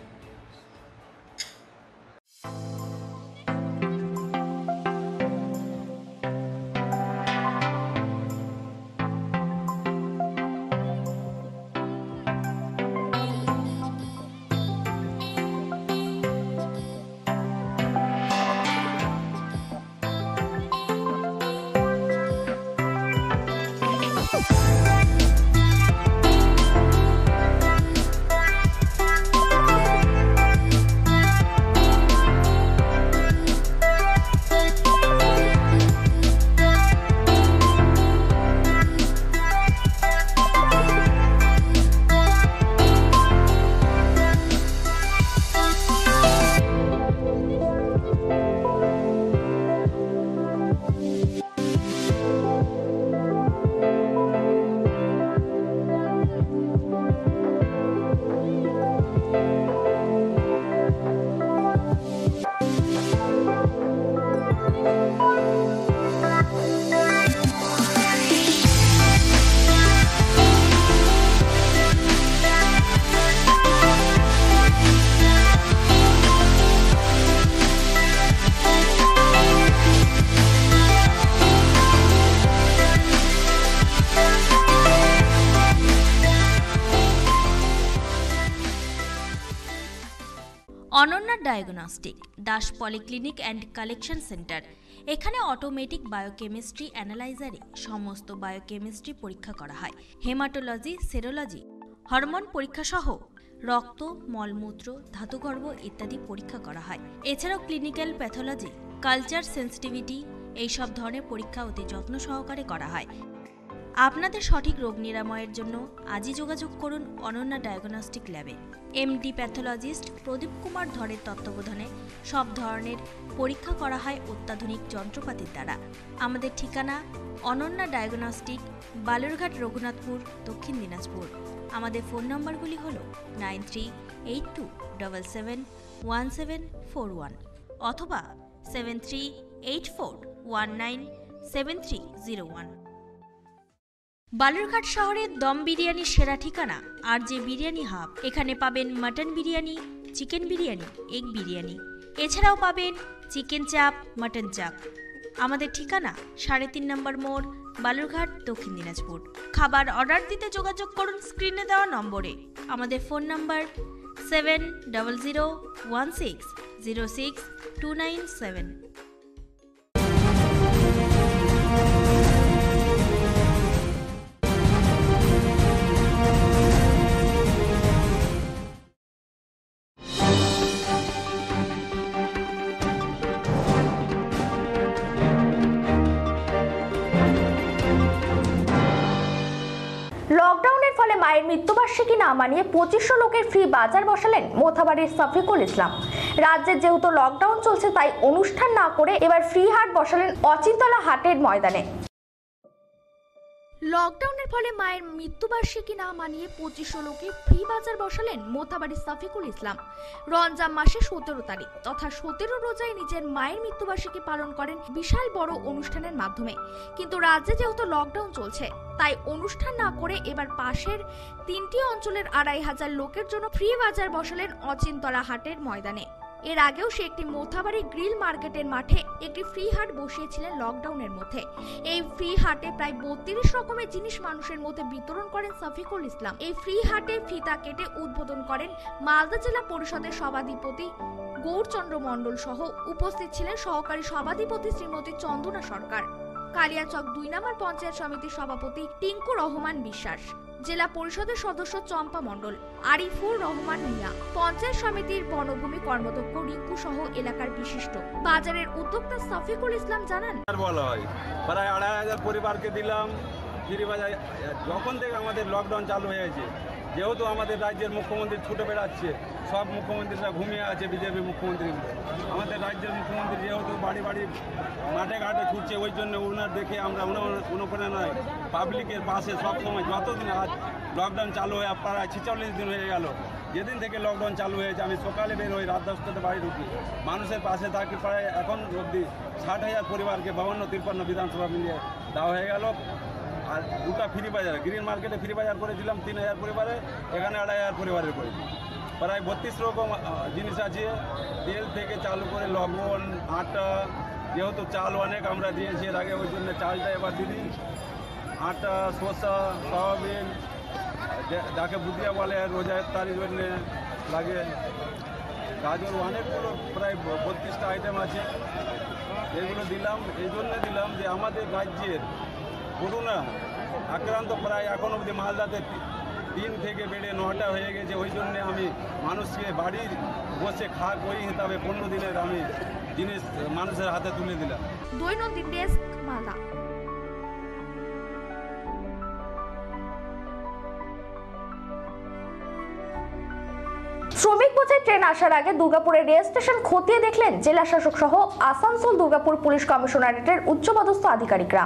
Diagnostic Das polyclinic and collection centre. এখানে অটোমেটিক বায়োকেমিস্ট্রি অ্যানালাইজারে সমস্ত বায়োকেমিস্ট্রি পরীক্ষা করা হয়। হেমাটোলজি, সেরোলজি, হরমোন পরীক্ষা সহ রক্ত, মলমূত্র, ধাতুগর্ভ ইত্যাদি পরীক্ষা করা হয়। এছাড়াও ক্লিনিক্যাল প্যাথোলজি, কালচার, সেন্সিটিভিটি এইসব ধরনের পরীক্ষা অতি যত্ন সহকারে করা হয়। আপনাদের সঠিক রোগ নিরাময়ের জন্য আজই যোগাযোগ করুন অনন্যা ডায়াগনস্টিক ল্যাবে। এমডি প্যাথোলজিস্ট প্রদীপ কুমার ধরের তত্ত্বাবধানে সব ধরনের পরীক্ষা করা হয় অত্যাধুনিক যন্ত্রপাতির দ্বারা। আমাদের ঠিকানা অনন্যা ডায়াগনস্টিক, বালুরঘাট, রঘুনাথপুর, দক্ষিণ দিনাজপুর। আমাদের ফোন নম্বরগুলি হল 9382771741 অথবা 7384197301। বালুরঘাট শহরের দম বিরিয়ানির সেরা ঠিকানা আর যে বিরিয়ানি হাব। এখানে পাবেন mutton biryani, chicken biryani, egg biryani, এছাড়াও পাবেন চিকেন চাপ, মাটন চাপ। আমাদের ঠিকানা 3.5 নম্বর মোড়, বালুরঘাট, দক্ষিণ দিনাজপুর। খাবার অর্ডার দিতে যোগাযোগ করুন স্ক্রিনে দেওয়া নম্বরে। আমাদের ফোন নম্বর 7001606297। লকডাউনের ফলে মায়ের মৃত্যুবার্ষিকী না মানিয়ে 2500 লোকের ফ্রি বাজার বসালেন মোথাবাড়ির শফিকুল ইসলাম। রাজ্যে যেহেতু লকডাউন চলছে তাই অনুষ্ঠান না করে এবার ফ্রি হাট বসালেন অচিন্তলা হাটের ময়দানে। লকডাউনের ফলে মায়ের মৃত্যুবার্ষিকী না মানিয়ে 2500 লোকে ফ্রি বাজার বসালেন মোথাবাড়ির শফিকুল ইসলাম। রমজান মাসে 17 তারিখ তথা 17 রোজায় নিজের মায়ের মৃত্যুবার্ষিকী পালন করেন বিশাল বড় অনুষ্ঠানের মাধ্যমে। কিন্তু রাজ্যে যেহেতু লকডাউন চলছে তাই অনুষ্ঠান না করে এবার পাশের 3টি অঞ্চলের 2500 লোকের জন্য ফ্রি বাজার বসালেন অচিন্তলা হাটের ময়দানে। এর আগেও সে একটি মোথাবাড়ি গ্রিল মার্কেটের মাঠে একটি ফ্রি হাট বসিয়েছিলেন লকডাউনের মধ্যে। এই ফ্রি হাটে প্রায় 32 রকমের জিনিস মানুষের মধ্যে বিতরণ করেন শফিকুল ইসলাম। এই ফ্রি হাটে ফিতা কেটে উদ্বোধন করেন মালদা জেলা পরিষদের সভাধিপতি গৌরচন্দ্র মণ্ডল সহ উপস্থিত ছিলেন সহকারী সভাধিপতি শ্রীমতী চন্দনা সরকার, কালিয়াচক 2 নম্বর পঞ্চায়েত সমিতির সভাপতি টিঙ্কু রহমান বিশ্বাস, জেলা পরিষদের সদস্য চম্পা মণ্ডল, আরিফুর রহমান মিয়া, পঞ্চায়েত সমিতির বনভূমি কর্মদক্ষ রিঙ্কু সহ এলাকার বিশিষ্ট। বাজারের উদ্যোক্তা শফিকুল ইসলাম জানান, বলা হয় প্রায় 2500 পরিবারকে দিলাম ফ্রি বাজার। যখন থেকে আমাদের লকডাউন চালু হয়েছে, যেহেতু আমাদের রাজ্যের মুখ্যমন্ত্রী ছুটে বেড়াচ্ছে, সব মুখ্যমন্ত্রীরা ঘুমিয়ে আছে, বিজেপি মুখ্যমন্ত্রীগুলো। আমাদের রাজ্যের মুখ্যমন্ত্রী যেহেতু বাড়ি বাড়ি মাঠে ঘাটে ছুটছে, ওই জন্য ওনার দেখে আমরা অনুপ্রেরণায় পাবলিকের পাশে সবসময়, যতদিন আজ লকডাউন চালু হয়ে প্রায় 46 দিন হয়ে গেল, যেদিন থেকে লকডাউন চালু হয়েছে আমি সকালে বের হই, রাত 10টাতে বাড়ি ঢুকি, মানুষের পাশে থাকি। প্রায় এখন অবধি 60,000 পরিবারকে 52-53 বিধানসভা মিলিয়ে দেওয়া হয়ে গেল। আর 2টা ফ্রি বাজার, গ্রিন মার্কেটে ফ্রি বাজার করেছিলাম 3000 পরিবারে, এখানে 2500 পরিবারের করেছি। প্রায় 32 রকম জিনিস আছে, তেল থেকে চালু করে লবণ, আটা, যেহেতু চাল অনেক আমরা দিয়েছি এর আগে, ওই জন্য চালটা এবার দিদি, আটা, শসা, সয়াবিন, যাকে বুদিয়া বলে রোজার তারির জন্য লাগে, গাজর, অনেকগুলো প্রায় 32টা আইটেম আছে। এগুলো দিলাম, এই জন্য দিলাম যে আমাদের রাজ্যের করোনা আক্রান্ত প্রায় এখন অবধি মালদাতে 3 থেকে বেড়ে 9টা হয়ে গেছে। ওই জন্যে আমি মানুষকে বাড়ি বসে খাক ওই হিসাবে 15 দিনের আমি জিনিস মানুষের হাতে তুলে দিলাম। দৈনন্দিন ডেস্ক, মালদা। শ্রমিক বোঝাই ট্রেন আসার আগে দুর্গাপুরের রেল স্টেশন খতিয়ে দেখলেন জেলা শাসক সহ আসানসোল দুর্গাপুর পুলিশ কমিশনারেটের উচ্চপদস্থ আধিকারিকরা।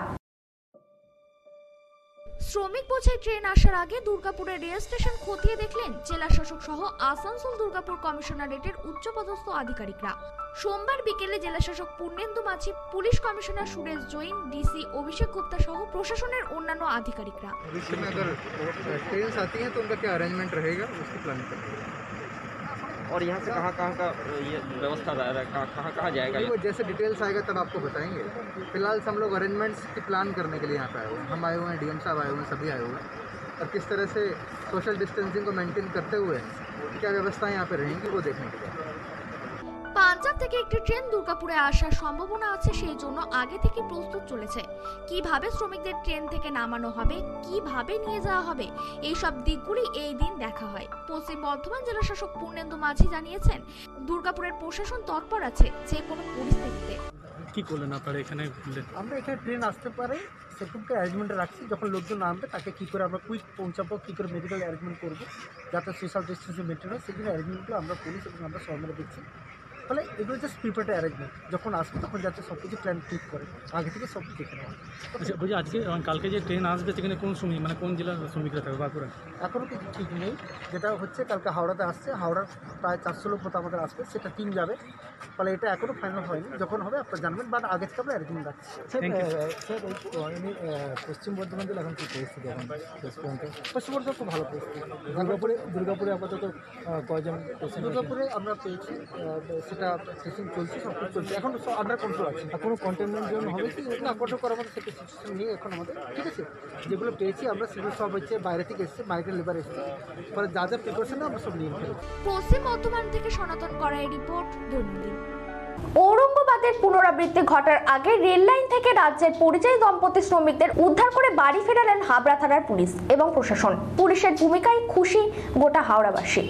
শ্রমিক বোঝাই ট্রেন আসার আগে দুর্গাপুরের রেল স্টেশন খতিয়ে দেখলেন জেলা শাসক সহ আসানসোল দুর্গাপুর কমিশনারেটের উচ্চপদস্থ আধিকারিকরা। সোমবার বিকেলে জেলা শাসক Purnendu Majhi, police commissioner Suresh Jain, DC Abhishek Gupta সহ প্রশাসনের অন্যান্য আধিকারিকরা। और यहाँ से कहाँ कहाँ का ये व्यवस्था कहाँ कहाँ जाएगा? वो जैसे डिटेल्स आएगा तब आपको बताएंगे। फिलहाल हम लोग अरेंजमेंट्स की प्लान करने के लिए यहाँ पे आए हुए हैं। हम आए हुए हैं, डीएम साहब आए हुए हैं, सभी आए हुए हैं, और किस तरह से सोशल डिस्टेंसिंग को मेंटेन करते हुए क्या व्यवस्था यहाँ पे रहेंगी वो देखने के लिए। থেকে একটি ট্রেন দুর্গাপুরে আসার সম্ভাবনা আছে, সেই জন্য আগে থেকে প্রস্তুত চলেছে। কিভাবে শ্রমিকদের ট্রেন থেকে নামানো হবে, কিভাবে নিয়ে যাওয়া হবে, এই সব দিকগুলি এই দিন দেখা হয়। পশ্চিম বর্ধমান জেলা শাসক পূর্ণেন্দু মাঝি জানিয়েছেন, দুর্গাপুরের প্রশাসন তৎপর আছে যে কোনো পরিস্থিতিতে। কি করলেন আপনারা এখানে? আমরা এখানে ট্রেন আসতে পারে সেরকমটা অ্যারেঞ্জমেন্ট রাখছি। যখন লোকজন নামবে তাকে কী করে আমরা কুইক পৌঁছাবো, কী করে মেডিকেল অ্যারেঞ্জমেন্ট করবো যাতে সোশ্যাল ডিস্টেন্সিং মেনটেন হয়, সেগুলো অ্যারেঞ্জমেন্টগুলো আমরা পুলিশ এবং আমরা সবাই মিলে দিচ্ছি। ফলে এগুলো জাস্ট প্রিপেয়ার্ড অ্যারেঞ্জমেন্ট, যখন আসবে তখন যাতে সব কিছু প্ল্যান ঠিক করে আগে থেকে সব দেখে নেওয়া। আচ্ছা বলছি, আজকে কালকে যে ট্রেন আসবে সেখানে কোন শ্রমিক মানে কোন জেলার শ্রমিকরা থাকবে বাঁকুড়া? এখনও কিছু ঠিক নেই। যেটা হচ্ছে কালকে হাওড়াতে আসছে, হাওড়ার প্রায় 400 লোক মতো আমাদের আসবে, সেটা 3 যাবে। ফলে এটা এখনও ফাইনাল হয়নি, যখন হবে আপনারা জানবেন, বাট আগে থেকে আমরা অ্যারেঞ্জমেন্ট রাখছি। স্যার পশ্চিম বর্ধমান জেলা এখন কী পরিস্থিতি? এখন পশ্চিম বর্ধমান খুব ভালো পরিস্থিতি। দুর্গাপুরে আপাতত কয়জন? দুর্গাপুরে আমরা পেয়েছি, সেটা টেস্টিং চলছে, সব কিছু চলছে, এখন আন্ডার কন্ট্রোল আছে। কোনো কন্টেনমেন্ট জোন হবে কি? না, কন্ট্রোল করার মতো সেটা সিচুয়েশন নেই এখন আমাদের, ঠিক আছে। যেগুলো পেয়েছি আমরা সেগুলো সব হচ্ছে বাইরে থেকে এসছে, মাইগ্রেন্ট লেবার এসছে, ফলে যা যা প্রিপারেশন আমরা সব নিয়ে ফেলেছি। পশ্চিম বর্ধমান থেকে সনাতন করাই রিপোর্ট, দৈনন্দিন। ঔরঙ্গাবাদের পুনরাবৃত্তি ঘটার আগে রেল লাইন থেকে রাজ্যের পরিযায়ী দম্পতি শ্রমিকদের উদ্ধার করে বাড়ি ফেরালেন হাবড়া থানার পুলিশ এবং প্রশাসন। পুলিশের ভূমিকায় খুশি গোটা হাওড়াবাসী।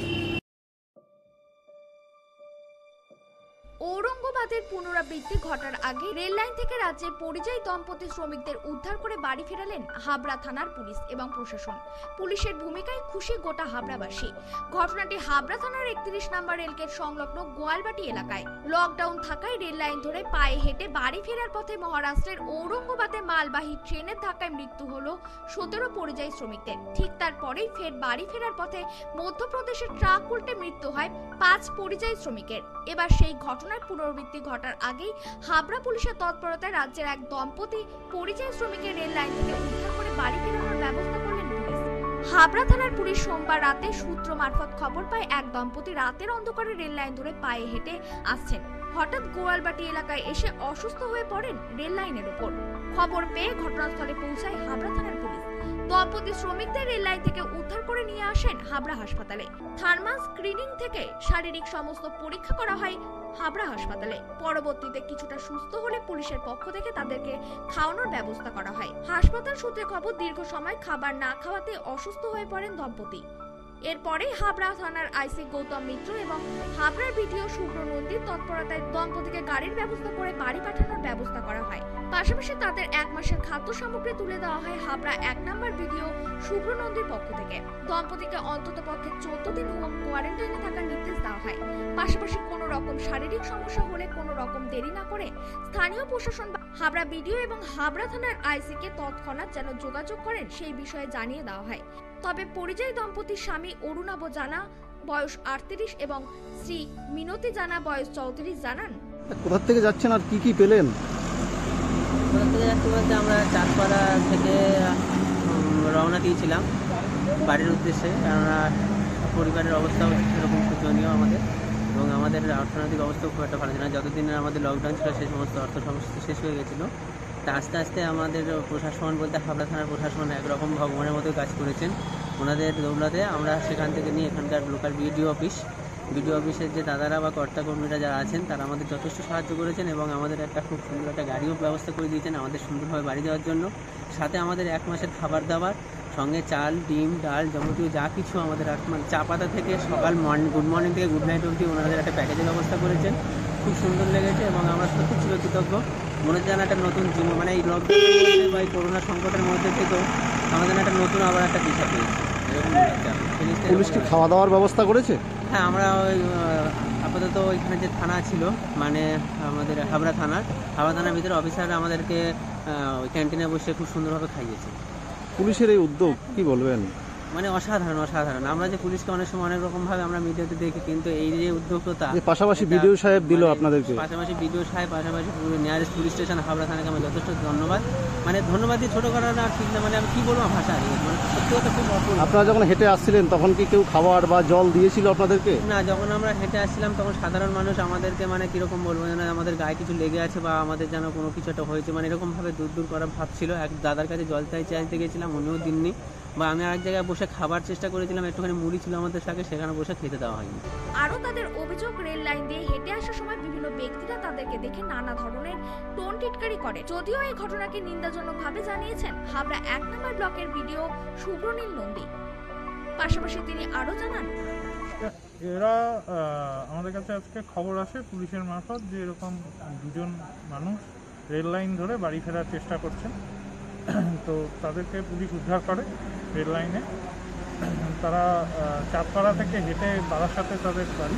ঔরঙ্গাবাদের পুনরাবৃত্তি ঘটার আগে রেল লাইন থেকে রাজ্যের পরিযায়ী দম্পতি শ্রমিকদের উদ্ধার করে বাড়ি ফেরালেন হাবড়া থানার পুলিশ এবং প্রশাসন। পুলিশের ভূমিকায় খুশি গোটা হাবড়াবাসী। ঘটনাটি হাবড়া থানার 31 নম্বর রেলগেট সংলগ্ন গোয়ালবাটি এলাকায়। লকডাউন থাকায় রেল লাইন ধরে পায়ে হেঁটে বাড়ি ফেরার পথে মহারাষ্ট্রের ঔরঙ্গাবাদে মালবাহী ট্রেনের ধাক্কায় মৃত্যু হলো 17 পরিযায়ী শ্রমিকদের। ঠিক তারপরেই ফের বাড়ি ফেরার পথে মধ্যপ্রদেশের ট্রাক উল্টে মৃত্যু হয় 5 পরিযায়ী শ্রমিকের। এবার সেই ঘটনার পুনরাবৃত্তি ঘটার আগেই হাবড়া পুলিশের তৎপরতায় রাজ্যের এক দম্পতি পরিযায়ী শ্রমিকের রেল লাইন থেকে উদ্ধার করে বাড়ি ফেরানোর ব্যবস্থা করলেন পুলিশ। হাবড়া থানার পুলিশ সোমবার রাতে সূত্র মারফত খবর পায় এক দম্পতি রাতের অন্ধকারে রেল লাইন ধরে পায়ে হেঁটে আসছেন। হঠাৎ গোয়ালবাটি এলাকায় এসে অসুস্থ হয়ে পড়েন রেল লাইনের উপর। খবর পেয়ে ঘটনাস্থলে পৌঁছায় হাবড়া থানার পুলিশ। দম্পতি শ্রমিকদের রেল লাইন থেকে উদ্ধার করে নিয়ে আসেন হাবড়া হাসপাতালে। থার্মাল স্ক্রিনিং থেকে শারীরিক সমস্ত পরীক্ষা করা হয় হাবড়া হাসপাতালে। পরবর্তীতে কিছুটা সুস্থ হলে পুলিশের পক্ষ থেকে তাদেরকে খাওয়ানোর ব্যবস্থা করা হয়। হাসপাতাল সূত্রে খবর, দীর্ঘ সময় খাবার না খাওয়াতে অসুস্থ হয়ে পড়েন দম্পতি। এরপরে হাবড়া থানার আইসি গৌতম মিত্র এবং হাবড়ার বিডিও শুভ্র নন্দীর তৎপরতায় দম্পতিকে গাড়ির ব্যবস্থা করে বাড়ি পাঠানোর ব্যবস্থা করা হয়। পাশাপাশি তাদের 1 মাসের খাদ্য সামগ্রী তুলে দেওয়া হয় হাবড়া 1 নম্বর বিডিও শুভ্র নন্দীর পক্ষ থেকে। দম্পতিকে অন্তত পক্ষে 14 দিন হোম কোয়ারেন্টাইনে থাকার নির্দেশ দেওয়া হয়। পাশাপাশি কোনো রকম শারীরিক সমস্যা হলে কোনো রকম দেরি না করে স্থানীয় প্রশাসন হাবড়া বিডিও এবং হাবড়া থানার আইসিকে তৎক্ষণাৎ যেন যোগাযোগ করেন সেই বিষয়ে জানিয়ে দেওয়া হয়। তবে পরিযায়ী দম্পতির স্বামী অরুণাভ জানা বয়স 38 এবং শ্রী মিনতি জানা বয়স 34 জানান, কোথা থেকে যাচ্ছেন আর কি কি পেলেন? কোথা থেকে যাচ্ছি বলতে আমরা চাঁদপাড়া থেকে রওনা দিয়েছিলাম বাড়ির উদ্দেশ্যে, কেননা পরিবারের অবস্থাও সেরকম শোচনীয় আমাদের, এবং আমাদের অর্থনৈতিক অবস্থাও খুব একটা ভালো ছিল না। যতদিন আমাদের লকডাউন ছিল সেই সমস্ত অর্থ সমস্যা শেষ হয়ে গেছিলো। তা আস্তে আস্তে আমাদের প্রশাসন বলতে হাবড়া থানার প্রশাসন একরকম ভগবানের মতো কাজ করেছেন। ওনাদের দৌলতে আমরা সেখান থেকে নিয়ে এখানকার লোকাল বিডিও অফিসের যে দাদারা বা কর্তাকর্মীরা যারা আছেন তারা আমাদের যথেষ্ট সাহায্য করেছেন এবং আমাদের একটা খুব সুন্দর একটা গাড়িও ব্যবস্থা করে দিয়েছেন আমাদের সুন্দরভাবে বাড়ি যাওয়ার জন্য। সাথে আমাদের 1 মাসের খাবার দাবার সঙ্গে চাল, ডিম, ডাল যাবতীয় যা কিছু আমাদের মানে চা পাতা থেকে সকাল গুড মর্নিং থেকে গুড নাইট অবধি ওনাদের একটা প্যাকেজের ব্যবস্থা করেছেন। খুব সুন্দর লেগেছে এবং আমরা সত্যি চিরকৃতজ্ঞ। মনে হচ্ছে যেন একটা নতুন জীবন, মানে এই লকডাউনের বা এই করোনা সংকটের মধ্যে থেকেও আমাদের একটা নতুন আবার একটা দিশা পেয়েছি এরকম মনে হচ্ছে। পুলিশ কি খাওয়া দাওয়ার ব্যবস্থা করেছে? হ্যাঁ, আমরা ওই আপাতত ওইখানে যে থানা ছিল মানে আমাদের হাবড়া থানার ভিতরে অফিসাররা আমাদেরকে ওই ক্যান্টিনে বসে খুব সুন্দরভাবে খাইয়েছে। পুলিশের এই উদ্যোগ কি বলবেন? মানে অসাধারণ। আমরা যে পুলিশকে অনেক সময় অনেক রকমভাবে আমরা মিডিয়াতে দেখি, কিন্তু এই যে উদ্যোগটা পাশাপাশি বিডিও সাহেব দিল আপনাদেরকে, পাশাপাশি নিয়ারেস্ট পুলিশ স্টেশন হাবড়া থানাকে আমি যথেষ্ট ধন্যবাদ, মানে ধন্যবাদ দিয়ে ছোটো করা না ঠিক না, মানে আমি কী বলবো ভাষা মানে সত্যি কথা খুব অপূর্ব। আপনারা যখন হেঁটে আসছিলেন তখন কি কেউ খাবার বা জল দিয়েছিল আপনাদেরকে? না, যখন আমরা হেঁটে আসছিলাম তখন সাধারণ মানুষ আমাদেরকে মানে কীরকম বলবো যেন আমাদের গায়ে কিছু লেগে আছে বা আমাদের যেন কোনো কিছু একটা হয়েছে, মানে এরকমভাবে দূর করা ভাব ছিল। এক দাদার কাছে জল চাইতে গেছিলাম, উনিও দিননি। বা আমি আরেক জায়গায় বসে খাবার চেষ্টা করেছিলাম, একটুখানি মুড়ি ছিল আমাদের সাথে, সেখানে বসে খেতে দেওয়া হয়নি। আরও তাদের অভিযোগ, রেল লাইন দিয়ে হেঁটে আসার সময় বিভিন্ন ব্যক্তিরা তাদেরকে দেখে নানা ধরনের টোন টিটকারি করে। যদিও এই ঘটনাকে নিন্দাজনকভাবে জানিয়েছেন হাবড়া 1 নম্বর ব্লকের বিডিও শুভ্রনীল নন্দী। পাশাপাশি তিনি আরও জানান, এরা আমাদের কাছে আজকে খবর আসে পুলিশের মারফত যে এরকম দুজন মানুষ রেল লাইন ধরে বাড়ি ফেরার চেষ্টা করছেন। তো তাদেরকে পুলিশ উদ্ধার করে রেল লাইনে। তারা চাঁদপাড়া থেকে হেঁটে বারাসাতে তাদের বাড়ি,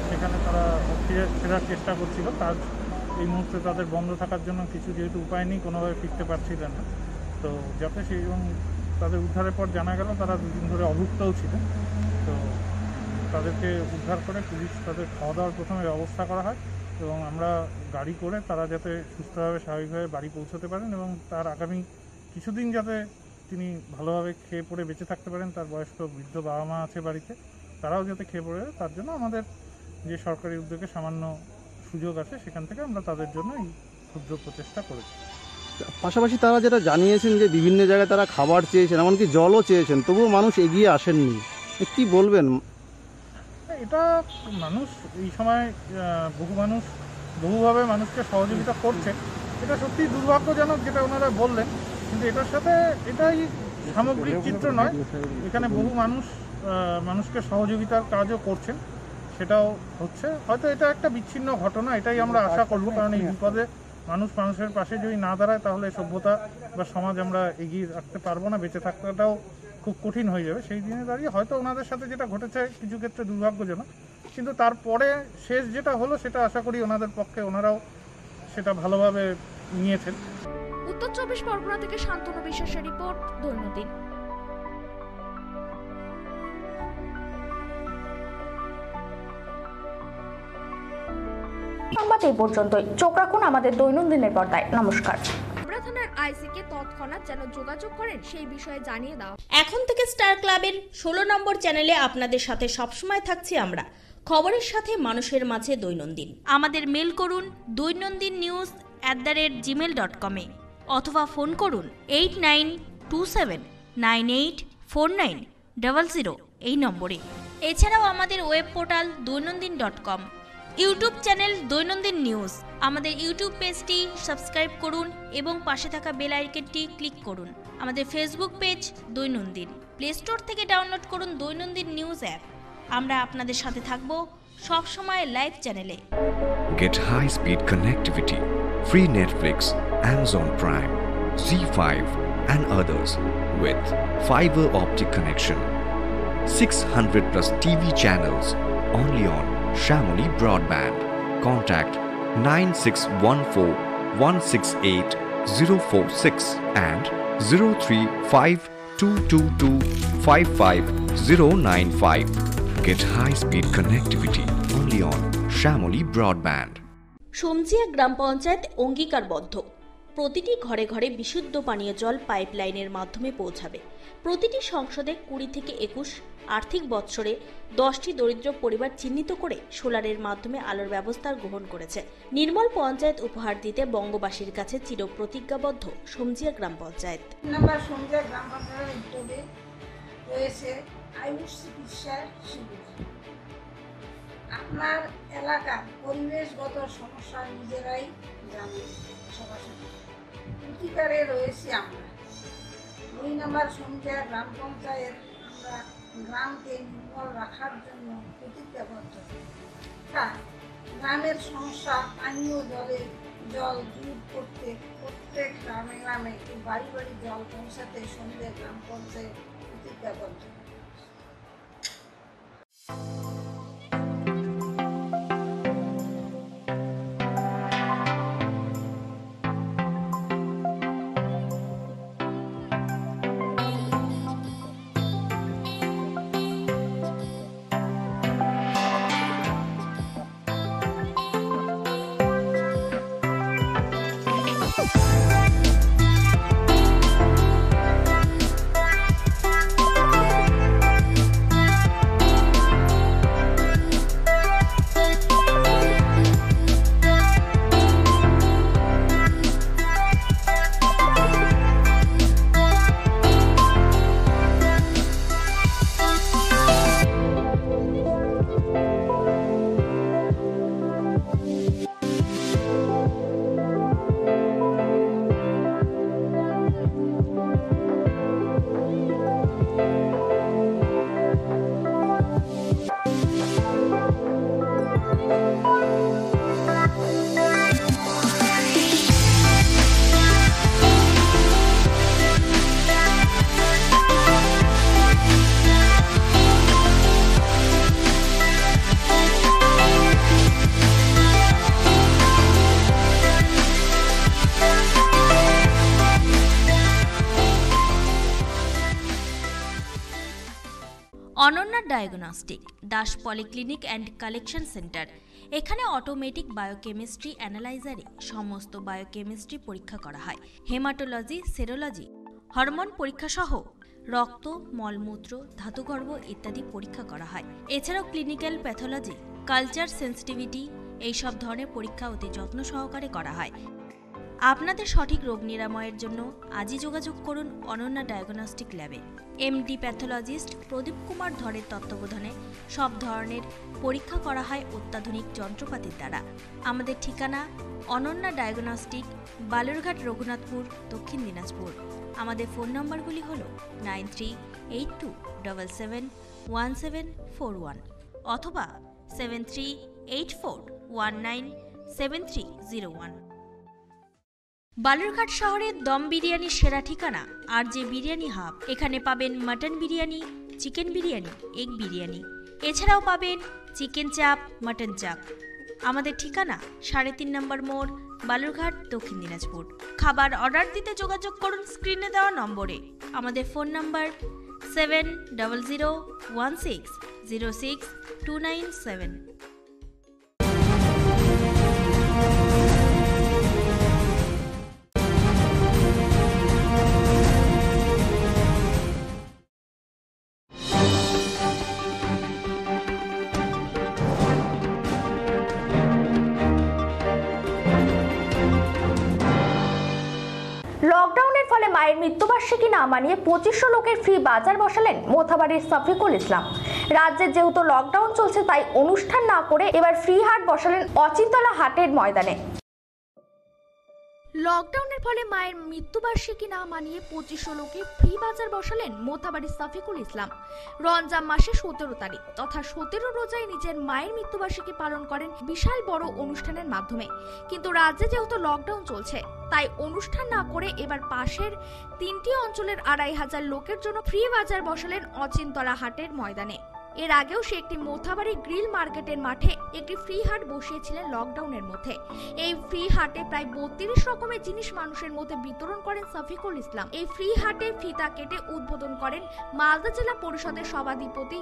সেখানে তারা ফেরার চেষ্টা করছিল। কাজ এই মুহূর্তে তাদের বন্ধ থাকার জন্য কিছু যেহেতু উপায় নেই, কোনোভাবে ফিরতে পারছিলেন না। তো যাতে সেই এবং তাদের উদ্ধারের পর জানা গেল তারা দুদিন ধরে অভুক্তও ছিলেন। তো তাদেরকে উদ্ধার করে পুলিশ তাদের খাওয়া দাওয়ার প্রথমে ব্যবস্থা করা হয় এবং আমরা গাড়ি করে তারা যাতে সুস্থভাবে স্বাভাবিকভাবে বাড়ি পৌঁছতে পারেন এবং তার আগামী কিছুদিন যাতে তিনি ভালোভাবে খেয়ে পড়ে বেঁচে থাকতে পারেন। তার বয়স্ক বৃদ্ধ বাবা মা আছে বাড়িতে, তারাও যাতে খেয়ে পড়ে, তার জন্য আমাদের যে সরকারি উদ্যোগে সামান্য সুযোগ আছে সেখান থেকে আমরা তাদের জন্য এই ক্ষুদ্র প্রচেষ্টা করেছি। পাশাপাশি তারা যেটা জানিয়েছেন যে বিভিন্ন জায়গায় তারা খাবার চেয়েছেন, এমনকি জলও চেয়েছেন, তবুও মানুষ এগিয়ে আসেননি। কি বলবেন? এটা মানুষ এই সময় বহু মানুষ বহুভাবে মানুষকে সহযোগিতা করছে, এটা সত্যিই দুর্ভাগ্যজনক যেটা ওনারা বললেন, কিন্তু এটার সাথে এটাই সামগ্রিক চিত্র নয়। এখানে বহু মানুষ মানুষকে সহযোগিতার কাজও করছেন, সেটাও হচ্ছে। হয়তো এটা একটা বিচ্ছিন্ন ঘটনা, এটাই আমরা আশা করব, কারণ এই বিপদে মানুষ মানুষের পাশে যদি না দাঁড়ায় তাহলে সভ্যতা বা সমাজ আমরা এগিয়ে রাখতে পারবো না, বেঁচে থাকাটাও খুব কঠিন হয়ে যাবে। সেই দিনে দাঁড়িয়ে হয়তো ওনাদের সাথে যেটা ঘটেছে কিছু ক্ষেত্রে দুর্ভাগ্যজনক, কিন্তু তারপরে শেষ যেটা হলো সেটা আশা করি ওনাদের পক্ষে ওনারাও সেটা ভালোভাবে নিয়েছেন। উত্তর 24 পরগনা থেকে শান্তনু বিশ্বাসের রিপোর্ট, দৈনন্দিন। সংবাদ এই পর্যন্তই। চোখ রাখুন আমাদের দৈনন্দিনের পর্দায়। নমস্কার। থানার আইসিকে তৎক্ষণাৎ যেন যোগাযোগ করেন সেই বিষয়ে জানিয়ে দাও। এখন থেকে স্টার ক্লাবের 16 নম্বর চ্যানেলে আপনাদের সাথে সবসময় থাকছি আমরা, খবরের সাথে মানুষের মাঝে দৈনন্দিন। আমাদের মেল করুন doinandinnews@gmail.com অথবা ফোন করুন 8927984900 এই নম্বরে। এছাড়াও আমাদের web portal doinandin.com, YouTube channel দৈনন্দিন নিউজ। আমাদের ইউটিউব পেজটি সাবস্ক্রাইব করুন এবং পাশে থাকা বেল আইকনটি ক্লিক করুন। আমাদের ফেসবুক পেজ দৈনন্দিন। প্লে স্টোর থেকে ডাউনলোড করুন দৈনন্দিন নিউজ অ্যাপ। আমরা আপনাদের সাথে থাকব সব সময় লাইভ চ্যানেলে। Get high-speed connectivity, free Netflix, Amazon Prime, Z5 and others with fiber optic connection. 600 plus TV channels only on Shamoli Broadband. Contact 9614168046 and 0352225595. Get high-speed connectivity only on Shamoli Broadband. সমজিয়া গ্রাম পঞ্চায়েত অঙ্গীকারবদ্ধ, প্রতিটি ঘরে ঘরে বিশুদ্ধ পানীয় জল পাইপলাইনের মাধ্যমে পৌঁছাবে। প্রতিটি সংসদে 20 থেকে 21 আর্থিক বৎসরে 10টি দরিদ্র পরিবার চিহ্নিত করে সোলারের মাধ্যমে আলোর ব্যবস্থা গ্রহণ করেছে। নির্মল পঞ্চায়েত উপহার দিতে বঙ্গবাসীর কাছে চিরপ্রতিজ্ঞাবদ্ধ সমজিয়া গ্রাম পঞ্চায়েত। নাম্বার সমজিয়া গ্রাম পঞ্চায়েতের উদ্যোগে রয়েছে আয়ুষ চিকিৎসার শিবির। আপনার এলাকার পরিবেশগত সমস্যা নিজেরাই জানেন, সরাসরি প্রতিকারে রয়েছি আমরা। 2 নম্বর সমজিয়া গ্রাম পঞ্চায়েত আমরা গ্রামকে নির্মল রাখার জন্য প্রতিজ্ঞাবদ্ধ। গ্রামের সমস্যা পানীয় জল দূর করতে প্রত্যেক গ্রামে গ্রামে বাড়ি বাড়ি জল পৌঁছাতে সমজিয়া গ্রাম পঞ্চায়েত প্রতিজ্ঞাবদ্ধ। Ananya diagnostic Das polyclinic and collection centre. এখানে অটোমেটিক বায়োকেমিস্ট্রি অ্যানালাইজারে সমস্ত বায়োকেমিস্ট্রি পরীক্ষা করা হয়। হেমাটোলজি, সেরোলজি, হরমোন পরীক্ষা সহ রক্ত, মলমূত্র, ধাতুগর্ভ ইত্যাদি পরীক্ষা করা হয়। এছাড়াও ক্লিনিক্যাল প্যাথোলজি, কালচার সেন্সিটিভিটি এইসব ধরনের পরীক্ষা অতি যত্ন সহকারে করা হয়। আপনাদের সঠিক রোগ নিরাময়ের জন্য আজই যোগাযোগ করুন অনন্যা ডায়াগনস্টিক ল্যাবে। এমডি প্যাথোলজিস্ট প্রদীপ কুমার ধরের তত্ত্বাবধানে সব ধরনের পরীক্ষা করা হয় অত্যাধুনিক যন্ত্রপাতির দ্বারা। আমাদের ঠিকানা অনন্যা ডায়াগনস্টিক, বালুরঘাট, রঘুনাথপুর, দক্ষিণ দিনাজপুর। আমাদের ফোন নম্বরগুলি হল 9382771741 অথবা 7384197301। বালুরঘাট শহরের দম বিরিয়ানির সেরা ঠিকানা আর যে বিরিয়ানি হাব। এখানে পাবেন mutton biryani, chicken biryani, egg biryani, এছাড়াও পাবেন চিকেন চাপ, মাটন চাপ। আমাদের ঠিকানা 3.5 নম্বর মোড়, বালুরঘাট, দক্ষিণ দিনাজপুর। খাবার অর্ডার দিতে যোগাযোগ করুন স্ক্রিনে দেওয়া নম্বরে। আমাদের ফোন নম্বর 7001606297। লকডাউনের ফলে মায়ের মৃত্যুবার্ষিকী না মানিয়ে 2500 লোকের ফ্রি বাজার বসালেন মোথাবাড়ির শফিকুল ইসলাম। রাজ্যে যেহেতু লকডাউন চলছে তাই অনুষ্ঠান না করে এবার ফ্রি হাট বসালেন অচিন্তলা হাটের ময়দানে। লকডাউনের ফলে মায়ের মৃত্যুবার্ষিকী না মানিয়ে 2500 লোকে ফ্রি বাজার বসালেন মোথাবাড়ির শফিকুল ইসলাম। রমজান মাসে 17 তারিখ তথা 17 রোজায় নিজের মায়ের মৃত্যুবার্ষিকী পালন করেন বিশাল বড় অনুষ্ঠানের মাধ্যমে। কিন্তু রাজ্যে যেহেতু লকডাউন চলছে তাই অনুষ্ঠান না করে এবার পাশের 3টি অঞ্চলের 2500 লোকের জন্য ফ্রি বাজার বসালেন অচিন্তলা হাটের ময়দানে। এর আগেও সে একটি মোথাবাড়ি গ্রিল মার্কেটের মাঠে একটি ফ্রি হাট বসিয়েছিলেন লকডাউনের মধ্যে। এই ফ্রি হাটে প্রায় 32 রকমের জিনিস মানুষের মধ্যে বিতরণ করেন শফিকুল ইসলাম। এই ফ্রি হাটে ফিতা কেটে উদ্বোধন করেন মালদা জেলা পরিষদের সভাধিপতি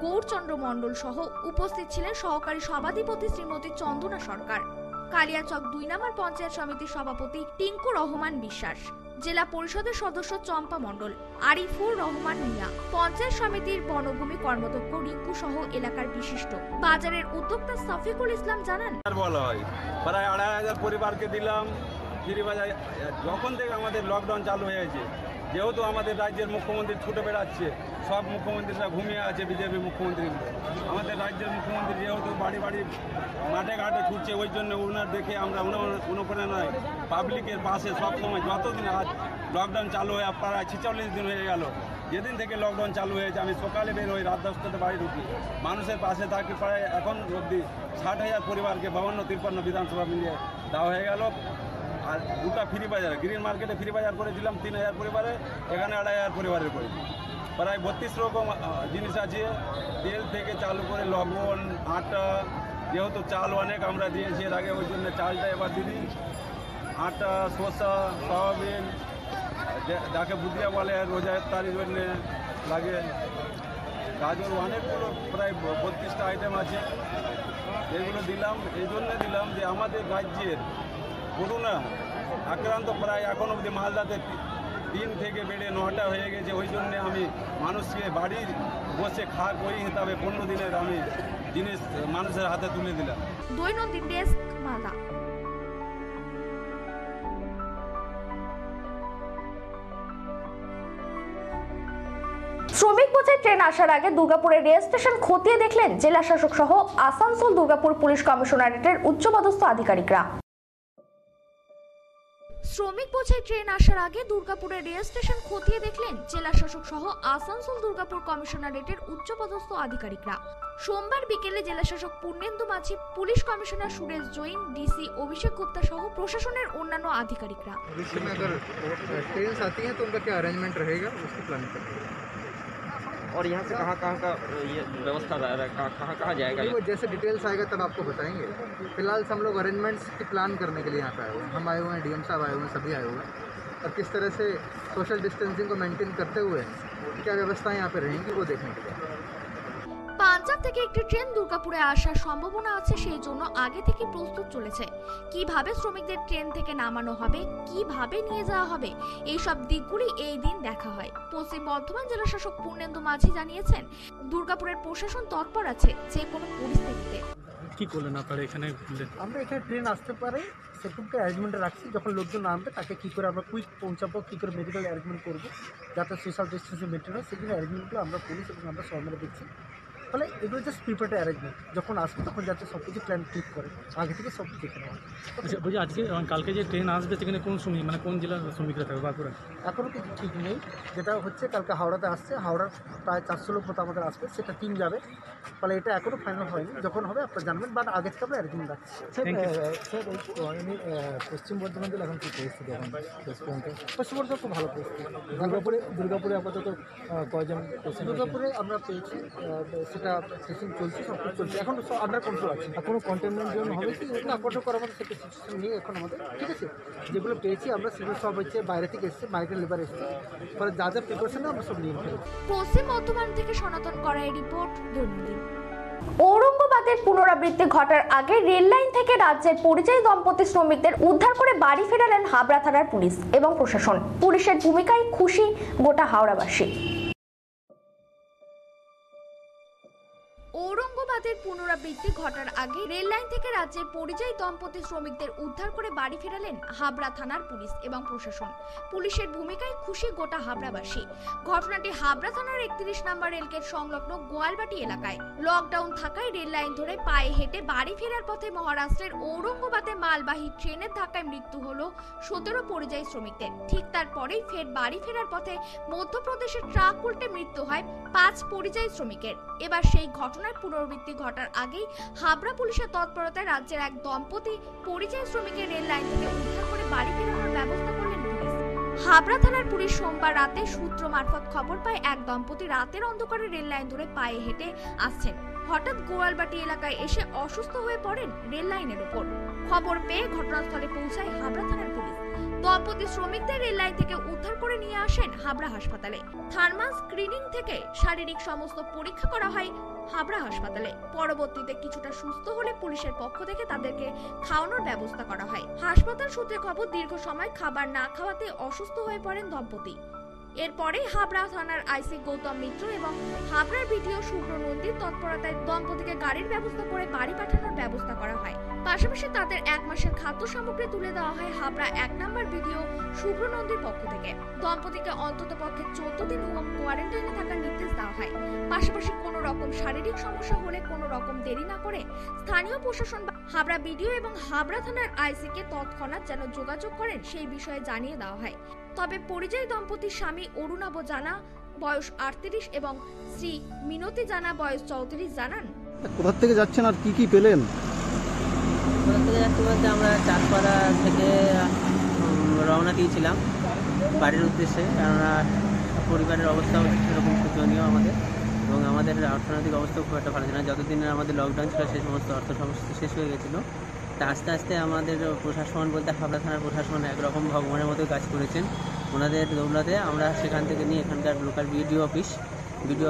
গৌরচন্দ্র মণ্ডল সহ উপস্থিত ছিলেন সহকারী সভাধিপতি শ্রীমতী চন্দনা সরকার, কালিয়াচক 2 নম্বর পঞ্চায়েত সমিতির সভাপতি টিঙ্কু রহমান বিশ্বাস, জেলা পরিষদের সদস্য চম্পা মণ্ডল, আরিফুর রহমান মিয়া, পঞ্চায়েত সমিতির বনভূমি কর্মদক্ষ রিঙ্কু সহ এলাকার বিশিষ্ট। বাজারের উদ্যোক্তা শফিকুল ইসলাম জানান, বলা হয় প্রায় 2500 পরিবারকে দিলাম ফ্রি বাজার। যখন থেকে আমাদের লকডাউন চালু হয়েছে, যেহেতু আমাদের রাজ্যের মুখ্যমন্ত্রী ছুটে বেড়াচ্ছে, সব মুখ্যমন্ত্রীরা ঘুমিয়ে আছে, বিজেপি মুখ্যমন্ত্রীগুলো। আমাদের রাজ্যের মুখ্যমন্ত্রী যেহেতু বাড়ি বাড়ি মাঠে ঘাটে ছুটছে, ওই জন্য ওনার দেখে আমরা অনুপ্রেরণায় পাবলিকের পাশে সবসময়, যতদিন আজ লকডাউন চালু হয়ে প্রায় 46 দিন হয়ে গেল, যেদিন থেকে লকডাউন চালু হয়েছে আমি সকালে বের হই, রাত 10টাতে বাড়ি ঢুকি, মানুষের পাশে থাকি। প্রায় এখন অবধি 60,000 পরিবারকে 52-53 বিধানসভা মিলিয়ে দেওয়া হয়ে গেল। আর দুটা ফ্রি বাজার, গ্রিন মার্কেটে ফ্রি বাজার করেছিলাম 3000 পরিবারে, এখানে 2500 পরিবারের করেছি। প্রায় 32 রকম জিনিস আছে, তেল থেকে চালু করে লবণ, আটা, যেহেতু চাল অনেক আমরা দিয়েছি এর আগে, ওই জন্য চালটা এবার দিদি, আটা, শসা, সয়াবিন, যাকে বুদিয়া বলে রোজার তারিখ জন্য লাগে, গাজর, অনেকগুলো প্রায় 32টা আইটেম আছে। এগুলো দিলাম, এই জন্য দিলাম যে আমাদের রাজ্যের করোনা আক্রান্ত প্রায় এখন অবধি মালদাতে 3 থেকে বেড়ে 9টা হয়ে গেছে। ওই জন্য আমি মানুষকে বাড়ি বসে খাক ওই হিসাবে 15 দিনের আমি জিনিস মানুষের হাতে তুলে দিলাম। দৈনন্দিন ডেস্ক, মালদা। শ্রমিক বোঝাই ট্রেন আসার আগে দুর্গাপুরের রেল স্টেশন খতিয়ে দেখলেন জেলা শাসক সহ আসানসোল দুর্গাপুর পুলিশ কমিশনারেটের উচ্চপদস্থ আধিকারিকরা। শ্রমিক বোঝাই ট্রেন আসার আগে দুর্গাপুরের রেল স্টেশন খতিয়ে দেখলেন জেলা শাসক সহ আসানসোল দুর্গাপুর কমিশনারেটের উচ্চপদস্থ আধিকারিকরা। সোমবার বিকেলে জেলা শাসক Purnendu Majhi, police commissioner Suresh Jain, DC Abhishek Gupta সহ প্রশাসনের অন্যান্য আধিকারিকরা। और यहाँ से कहाँ का ये व्यवस्था कहाँ जाएगा? जैसे डिटेल्स आएगा तब आपको बताएंगे। फिलहाल हम लोग अरेंजमेंट्स की प्लान करने के लिए यहाँ पे आए हुए हैं। हम आए हुए हैं, डीएम साहब आए हुए हैं, सभी आए हुए हैं। और किस तरह से सोशल डिस्टेंसिंग को मेंटेन करते हुए क्या व्यवस्था यहाँ पे रहेंगी वो देखने के लिए। পাঞ্জাব থেকে একটি ট্রেন দুর্গাপুরে আসার সম্ভাবনা আছে, সেই জন্য আগে থেকে প্রস্তুত চলেছে। কিভাবে শ্রমিকদের ট্রেন থেকে নামানো হবে, কিভাবে নিয়ে যাওয়া হবে, এই সব দিকগুলি এই দিন দেখা হয়। পশ্চিম বর্ধমান জেলা শাসক পূর্ণেন্দু মাঝি জানিয়েছেন, দুর্গাপুরের প্রশাসন তৎপর আছে যে কোনো পরিস্থিতিতে। কি করলেন আপনারা এখানে? আমরা এখানে ট্রেন আসতে পারে সেরকমটা অ্যারেঞ্জমেন্টে রাখছি, যখন লোকজন নামবে তাকে কী করে আমরা কুইক পৌঁছাবো, কী করে মেডিকেল অ্যারেঞ্জমেন্ট করবো যাতে সোশ্যাল ডিস্টেন্সিং মেনটেন হয়, সেগুলো অ্যারেঞ্জমেন্টগুলো আমরা পুলিশ এবং আমরা সরকারে দেখছি। ফলে এগুলো জাস্ট প্রিপেয়ার্ড অ্যারেঞ্জমেন্ট, যখন আসবে তখন যাতে সব কিছু প্ল্যান ঠিক করে আগে থেকে সব দেখে নেওয়া। আচ্ছা বলছি, আজকে কালকে যে ট্রেন আসবে সেখানে কোন শ্রমিক মানে কোন জেলার শ্রমিকরা থাকবে বাঁকুড়া? এখনও কিছু ঠিক নেই। যেটা হচ্ছে কালকে হাওড়াতে আসছে, হাওড়ার প্রায় 400 লোক মতো আমাদের আসবে, সেটা টিম যাবে। ফলে এটা এখনও ফাইনাল হয়নি, যখন হবে আপনারা জানবেন, বাট আগে থেকে আমরা অ্যারেঞ্জমেন্ট রাখছি। স্যার পশ্চিম বর্ধমান জেলা এখন কী পরিস্থিতি? এখন পশ্চিম বর্ধমান খুব ভালো পরিস্থিতি। দুর্গাপুরে আপাতত কয়জন? দুর্গাপুরে আমরা পেয়েছি, সেটা টেস্টিং চলছে, সব কিছু চলছে, এখন সব আন্ডার কন্ট্রোল আছে। কোনো কন্টেনমেন্ট জোন হবে কি? না, কন্ট্রোল করার মতো সেটা সিচুয়েশন নেই এখন আমাদের, ঠিক আছে। যেগুলো পেয়েছি আমরা সেগুলো সব হচ্ছে বাইরে থেকে এসছে, মাইগ্রেন্ট লেবার এসছে, ফলে যা যা প্রিপারেশন আমরা সব নিয়ে ফেলেছি। পশ্চিম বর্ধমান থেকে সনাতন করাই রিপোর্ট, দৈনন্দিন। ঔরঙ্গাবাদের পুনরাবৃত্তি ঘটার আগে রেল লাইন থেকে রাজ্যের পরিযায়ী দম্পতি শ্রমিকদের উদ্ধার করে বাড়ি ফেরালেন হাবড়া থানার পুলিশ এবং প্রশাসন। পুলিশের ভূমিকায় খুশি গোটা হাওড়াবাসী। ঔরঙ্গাবাদের পুনরাবৃত্তি ঘটার আগে রেল লাইন থেকে রাজ্যের পরিযায়ী দম্পতি শ্রমিকদের উদ্ধার করে বাড়ি ফেরালেন হাবড়া থানার পুলিশ এবং প্রশাসন। পুলিশের ভূমিকায় খুশি গোটা হাবড়াবাসী। ঘটনাটি হাবড়া থানার 31 নম্বর রেলগেট সংলগ্ন গোয়ালবাটি এলাকায়। লকডাউন থাকায় রেল লাইন ধরে পায়ে হেঁটে বাড়ি ফেরার পথে মহারাষ্ট্রের ঔরঙ্গাবাদে মালবাহী ট্রেনের ধাক্কায় মৃত্যু হলো 17 পরিযায়ী শ্রমিকদের। ঠিক তারপরেই ফের বাড়ি ফেরার পথে মধ্যপ্রদেশের ট্রাক উল্টে মৃত্যু হয় 5 পরিযায়ী শ্রমিকের। এবার সেই ঘটনার পুনরাবৃত্তি ঘটার আগেই হাবড়া পুলিশের তৎপরতায় রাজ্যের এক দম্পতি পরিযায়ী শ্রমিকের রেল লাইন থেকে উদ্ধার করে বাড়ি ফেরানোর ব্যবস্থা করলেন পুলিশ। হাবড়া থানার পুলিশ সোমবার রাতে সূত্র মারফত খবর পায় এক দম্পতি রাতের অন্ধকারে রেল লাইন ধরে পায়ে হেঁটে আসছেন। হঠাৎ গোয়ালবাটি এলাকায় এসে অসুস্থ হয়ে পড়েন রেল লাইনের উপর। খবর পেয়ে ঘটনাস্থলে পৌঁছায় হাবড়া থানার পুলিশ। দম্পতি শ্রমিকদের রেল লাইন থেকে উদ্ধার করে নিয়ে আসেন হাবড়া হাসপাতালে। থার্মাল স্ক্রিনিং থেকে শারীরিক সমস্ত পরীক্ষা করা হয় হাবড়া হাসপাতালে। পরবর্তীতে কিছুটা সুস্থ হলে পুলিশের পক্ষ থেকে তাদেরকে খাওয়ানোর ব্যবস্থা করা হয়। হাসপাতাল সূত্রে খবর, দীর্ঘ সময় খাবার না খাওয়াতে অসুস্থ হয়ে পড়েন দম্পতি। এরপরে হাবড়া থানার আইসি গৌতম মিত্র এবং হাবড়ার বিডিও শুভ্র নন্দীর তৎপরতায় দম্পতিকে গাড়ির ব্যবস্থা করে বাড়ি পাঠানোর ব্যবস্থা করা হয়। পাশাপাশি তাদের 1 মাসের খাদ্য সামগ্রী তুলে দেওয়া হয় হাবড়া 1 নম্বর বিডিও শুভ্র নন্দীর পক্ষ থেকে। দম্পতিকে অন্ততপক্ষে 14 দিন হোম কোয়ারেন্টাইনে থাকার নির্দেশ দেওয়া হয়। পাশাপাশি কোনো রকম শারীরিক সমস্যা হলে কোনো রকম দেরি না করে স্থানীয় প্রশাসন হাবড়া বিডিও এবং হাবড়া থানার আইসিকে তৎক্ষণাৎ যেন যোগাযোগ করেন সেই বিষয়ে জানিয়ে দেওয়া হয়। তবে পরিযায়ী দম্পতির স্বামী অরুণাব জানা বয়স 38 এবং শ্রী মিনতি জানা বয়স 34 জানান, কোথা থেকে যাচ্ছেন আর কি কি পেলেন? কোথা থেকে যাচ্ছি বলতে আমরা চাঁদপাড়া থেকে রওনা দিয়েছিলাম বাড়ির উদ্দেশ্যে, কেননা পরিবারের অবস্থাও সেরকম শোচনীয় আমাদের, এবং আমাদের অর্থনৈতিক অবস্থাও খুব একটা ভালো ছিল না। যতদিন আমাদের লকডাউন ছিল সেই সমস্ত অর্থ সমস্যা শেষ হয়ে গেছিলো। তা আস্তে আস্তে আমাদের প্রশাসন বলতে হাবড়া থানার প্রশাসন একরকম ভগবানের মতো কাজ করেছেন। ওনাদের দৌলতে আমরা সেখান থেকে নিয়ে এখানকার লোকাল বিডিও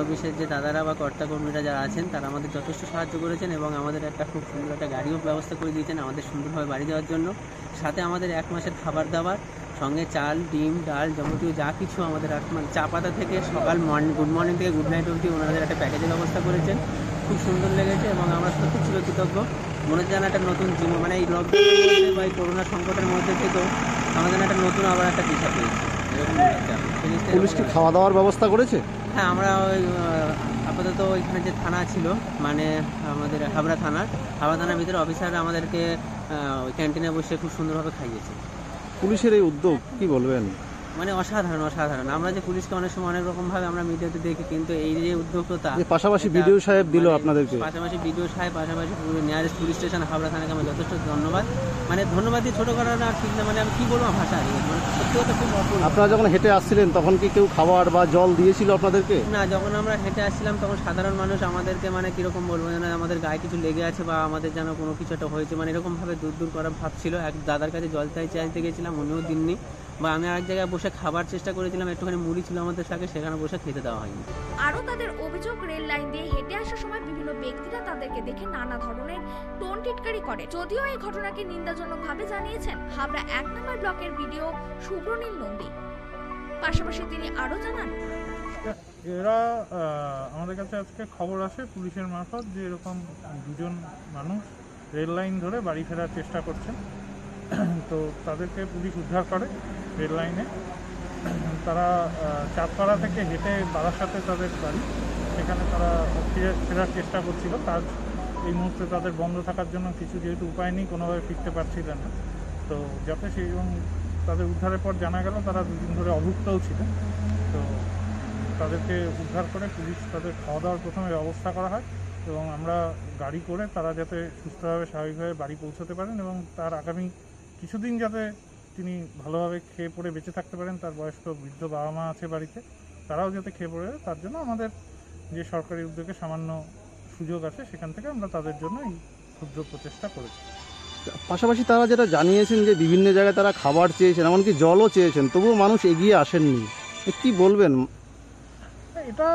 অফিসের যে দাদারা বা কর্তাকর্মীরা যারা আছেন তারা আমাদের যথেষ্ট সাহায্য করেছেন এবং আমাদের একটা খুব সুন্দর একটা গাড়িও ব্যবস্থা করে দিয়েছেন আমাদের সুন্দরভাবে বাড়ি যাওয়ার জন্য। সাথে আমাদের 1 মাসের খাবার দাবার সঙ্গে চাল, ডিম, ডাল যাবতীয় যা কিছু আমাদের মানে চা পাতা থেকে সকাল গুড মর্নিং থেকে গুড নাইট অবধি ওনাদের একটা প্যাকেজের ব্যবস্থা করেছেন। খুব সুন্দর লেগেছে এবং আমরা সত্যি চিরকৃতজ্ঞ। মনে হচ্ছে যেন একটা নতুন জীবন, মানে এই লকডাউনের বা এই করোনা সংকটের মধ্যে থেকেও আমাদের একটা নতুন আবার একটা দিশা পেয়েছি এরকম মনে পুলিশ কি খাওয়া দাওয়ার ব্যবস্থা করেছে? হ্যাঁ, আমরা ওই আপাতত ওইখানে যে থানা ছিল মানে আমাদের হাবড়া থানার ভিতরে অফিসাররা আমাদেরকে ওই ক্যান্টিনে বসে খুব সুন্দরভাবে খাইয়েছে। পুলিশের এই উদ্যোগ কি বলবেন? মানে অসাধারণ। আমরা যে পুলিশকে অনেক সময় অনেক রকমভাবে আমরা মিডিয়াতে দেখি, কিন্তু এই যে উদ্যোগটা পাশাপাশি বিডিও সাহেব দিল আপনাদেরকে, পাশাপাশি নিয়ারেস্ট পুলিশ স্টেশন হাবড়া থানাকে আমরা যথেষ্ট ধন্যবাদ। মানে ধন্যবাদই ছোটো করা না ঠিক না, মানে আমি কী বলবো ভাষা হারিয়ে, মানে সত্যি কথা খুব অপূর্ব। আপনারা যখন হেঁটে আসছিলেন তখন কি কেউ খাবার বা জল দিয়েছিল আপনাদেরকে? না, যখন আমরা হেঁটে আসছিলাম তখন সাধারণ মানুষ আমাদেরকে মানে কীরকম বলবো, যেন আমাদের গায়ে কিছু লেগে আছে বা আমাদের যেন কোনো কিছু একটা হয়েছে, মানে এরকমভাবে দূর করা ভাবছিল। এক দাদার কাছে জল চাইতে গেছিলাম, উনিও দিননি। বা আমি আরেক জায়গায় বসে খাবার চেষ্টা করেছিলাম, একটুখানি মুড়ি ছিল আমাদের সাথে, সেখানে বসে খেতে দেওয়া হয়নি। আরও তাদের অভিযোগ, রেল লাইন দিয়ে হেঁটে আসার সময় বিভিন্ন ব্যক্তিরা তাদেরকে দেখে নানা ধরনের টোন টিটকারি করে। যদিও এই ঘটনাকে নিন্দাজনকভাবে জানিয়েছেন হাবড়া 1 নম্বর ব্লকের বিডিও সুব্রনীল নন্দী। পাশাপাশি তিনি আরও জানান, এরা আমাদের কাছে আজকে খবর আসে পুলিশের মারফত যে এরকম দুজন মানুষ রেল লাইন ধরে বাড়ি ফেরার চেষ্টা করছেন। তো তাদেরকে পুলিশ উদ্ধার করে রেল লাইনে। তারা চাঁদপাড়া থেকে হেঁটে বারাসাতে তাদের বাড়ি, সেখানে তারা ফেরার চেষ্টা করছিল। কাজ এই মুহূর্তে তাদের বন্ধ থাকার জন্য কিছু যেহেতু উপায় নেই, কোনোভাবে ফিরতে পারছিলেন না। তো যাতে সেই তাদের উদ্ধারের পর জানা গেল তারা দুদিন ধরে অভুক্তও ছিলেন। তো তাদেরকে উদ্ধার করে পুলিশ তাদের খাওয়া দাওয়ার প্রথমে ব্যবস্থা করা হয় এবং আমরা গাড়ি করে তারা যাতে সুস্থভাবে স্বাভাবিকভাবে বাড়ি পৌঁছতে পারেন এবং তার আগামী কিছুদিন যাতে তিনি ভালোভাবে খেয়ে পড়ে বেঁচে থাকতে পারেন। তার বয়স্ক বৃদ্ধ বাবা মা আছে বাড়িতে, তারাও যাতে খেয়ে পড়ে, তার জন্য আমাদের যে সরকারি উদ্যোগে সামান্য সুযোগ আছে সেখান থেকে আমরা তাদের জন্য এই ক্ষুদ্র প্রচেষ্টা করেছি। পাশাপাশি তারা যেটা জানিয়েছেন যে বিভিন্ন জায়গায় তারা খাবার চেয়েছেন, এমনকি জলও চেয়েছেন, তবুও মানুষ এগিয়ে আসেননি। কি বলবেন? এটা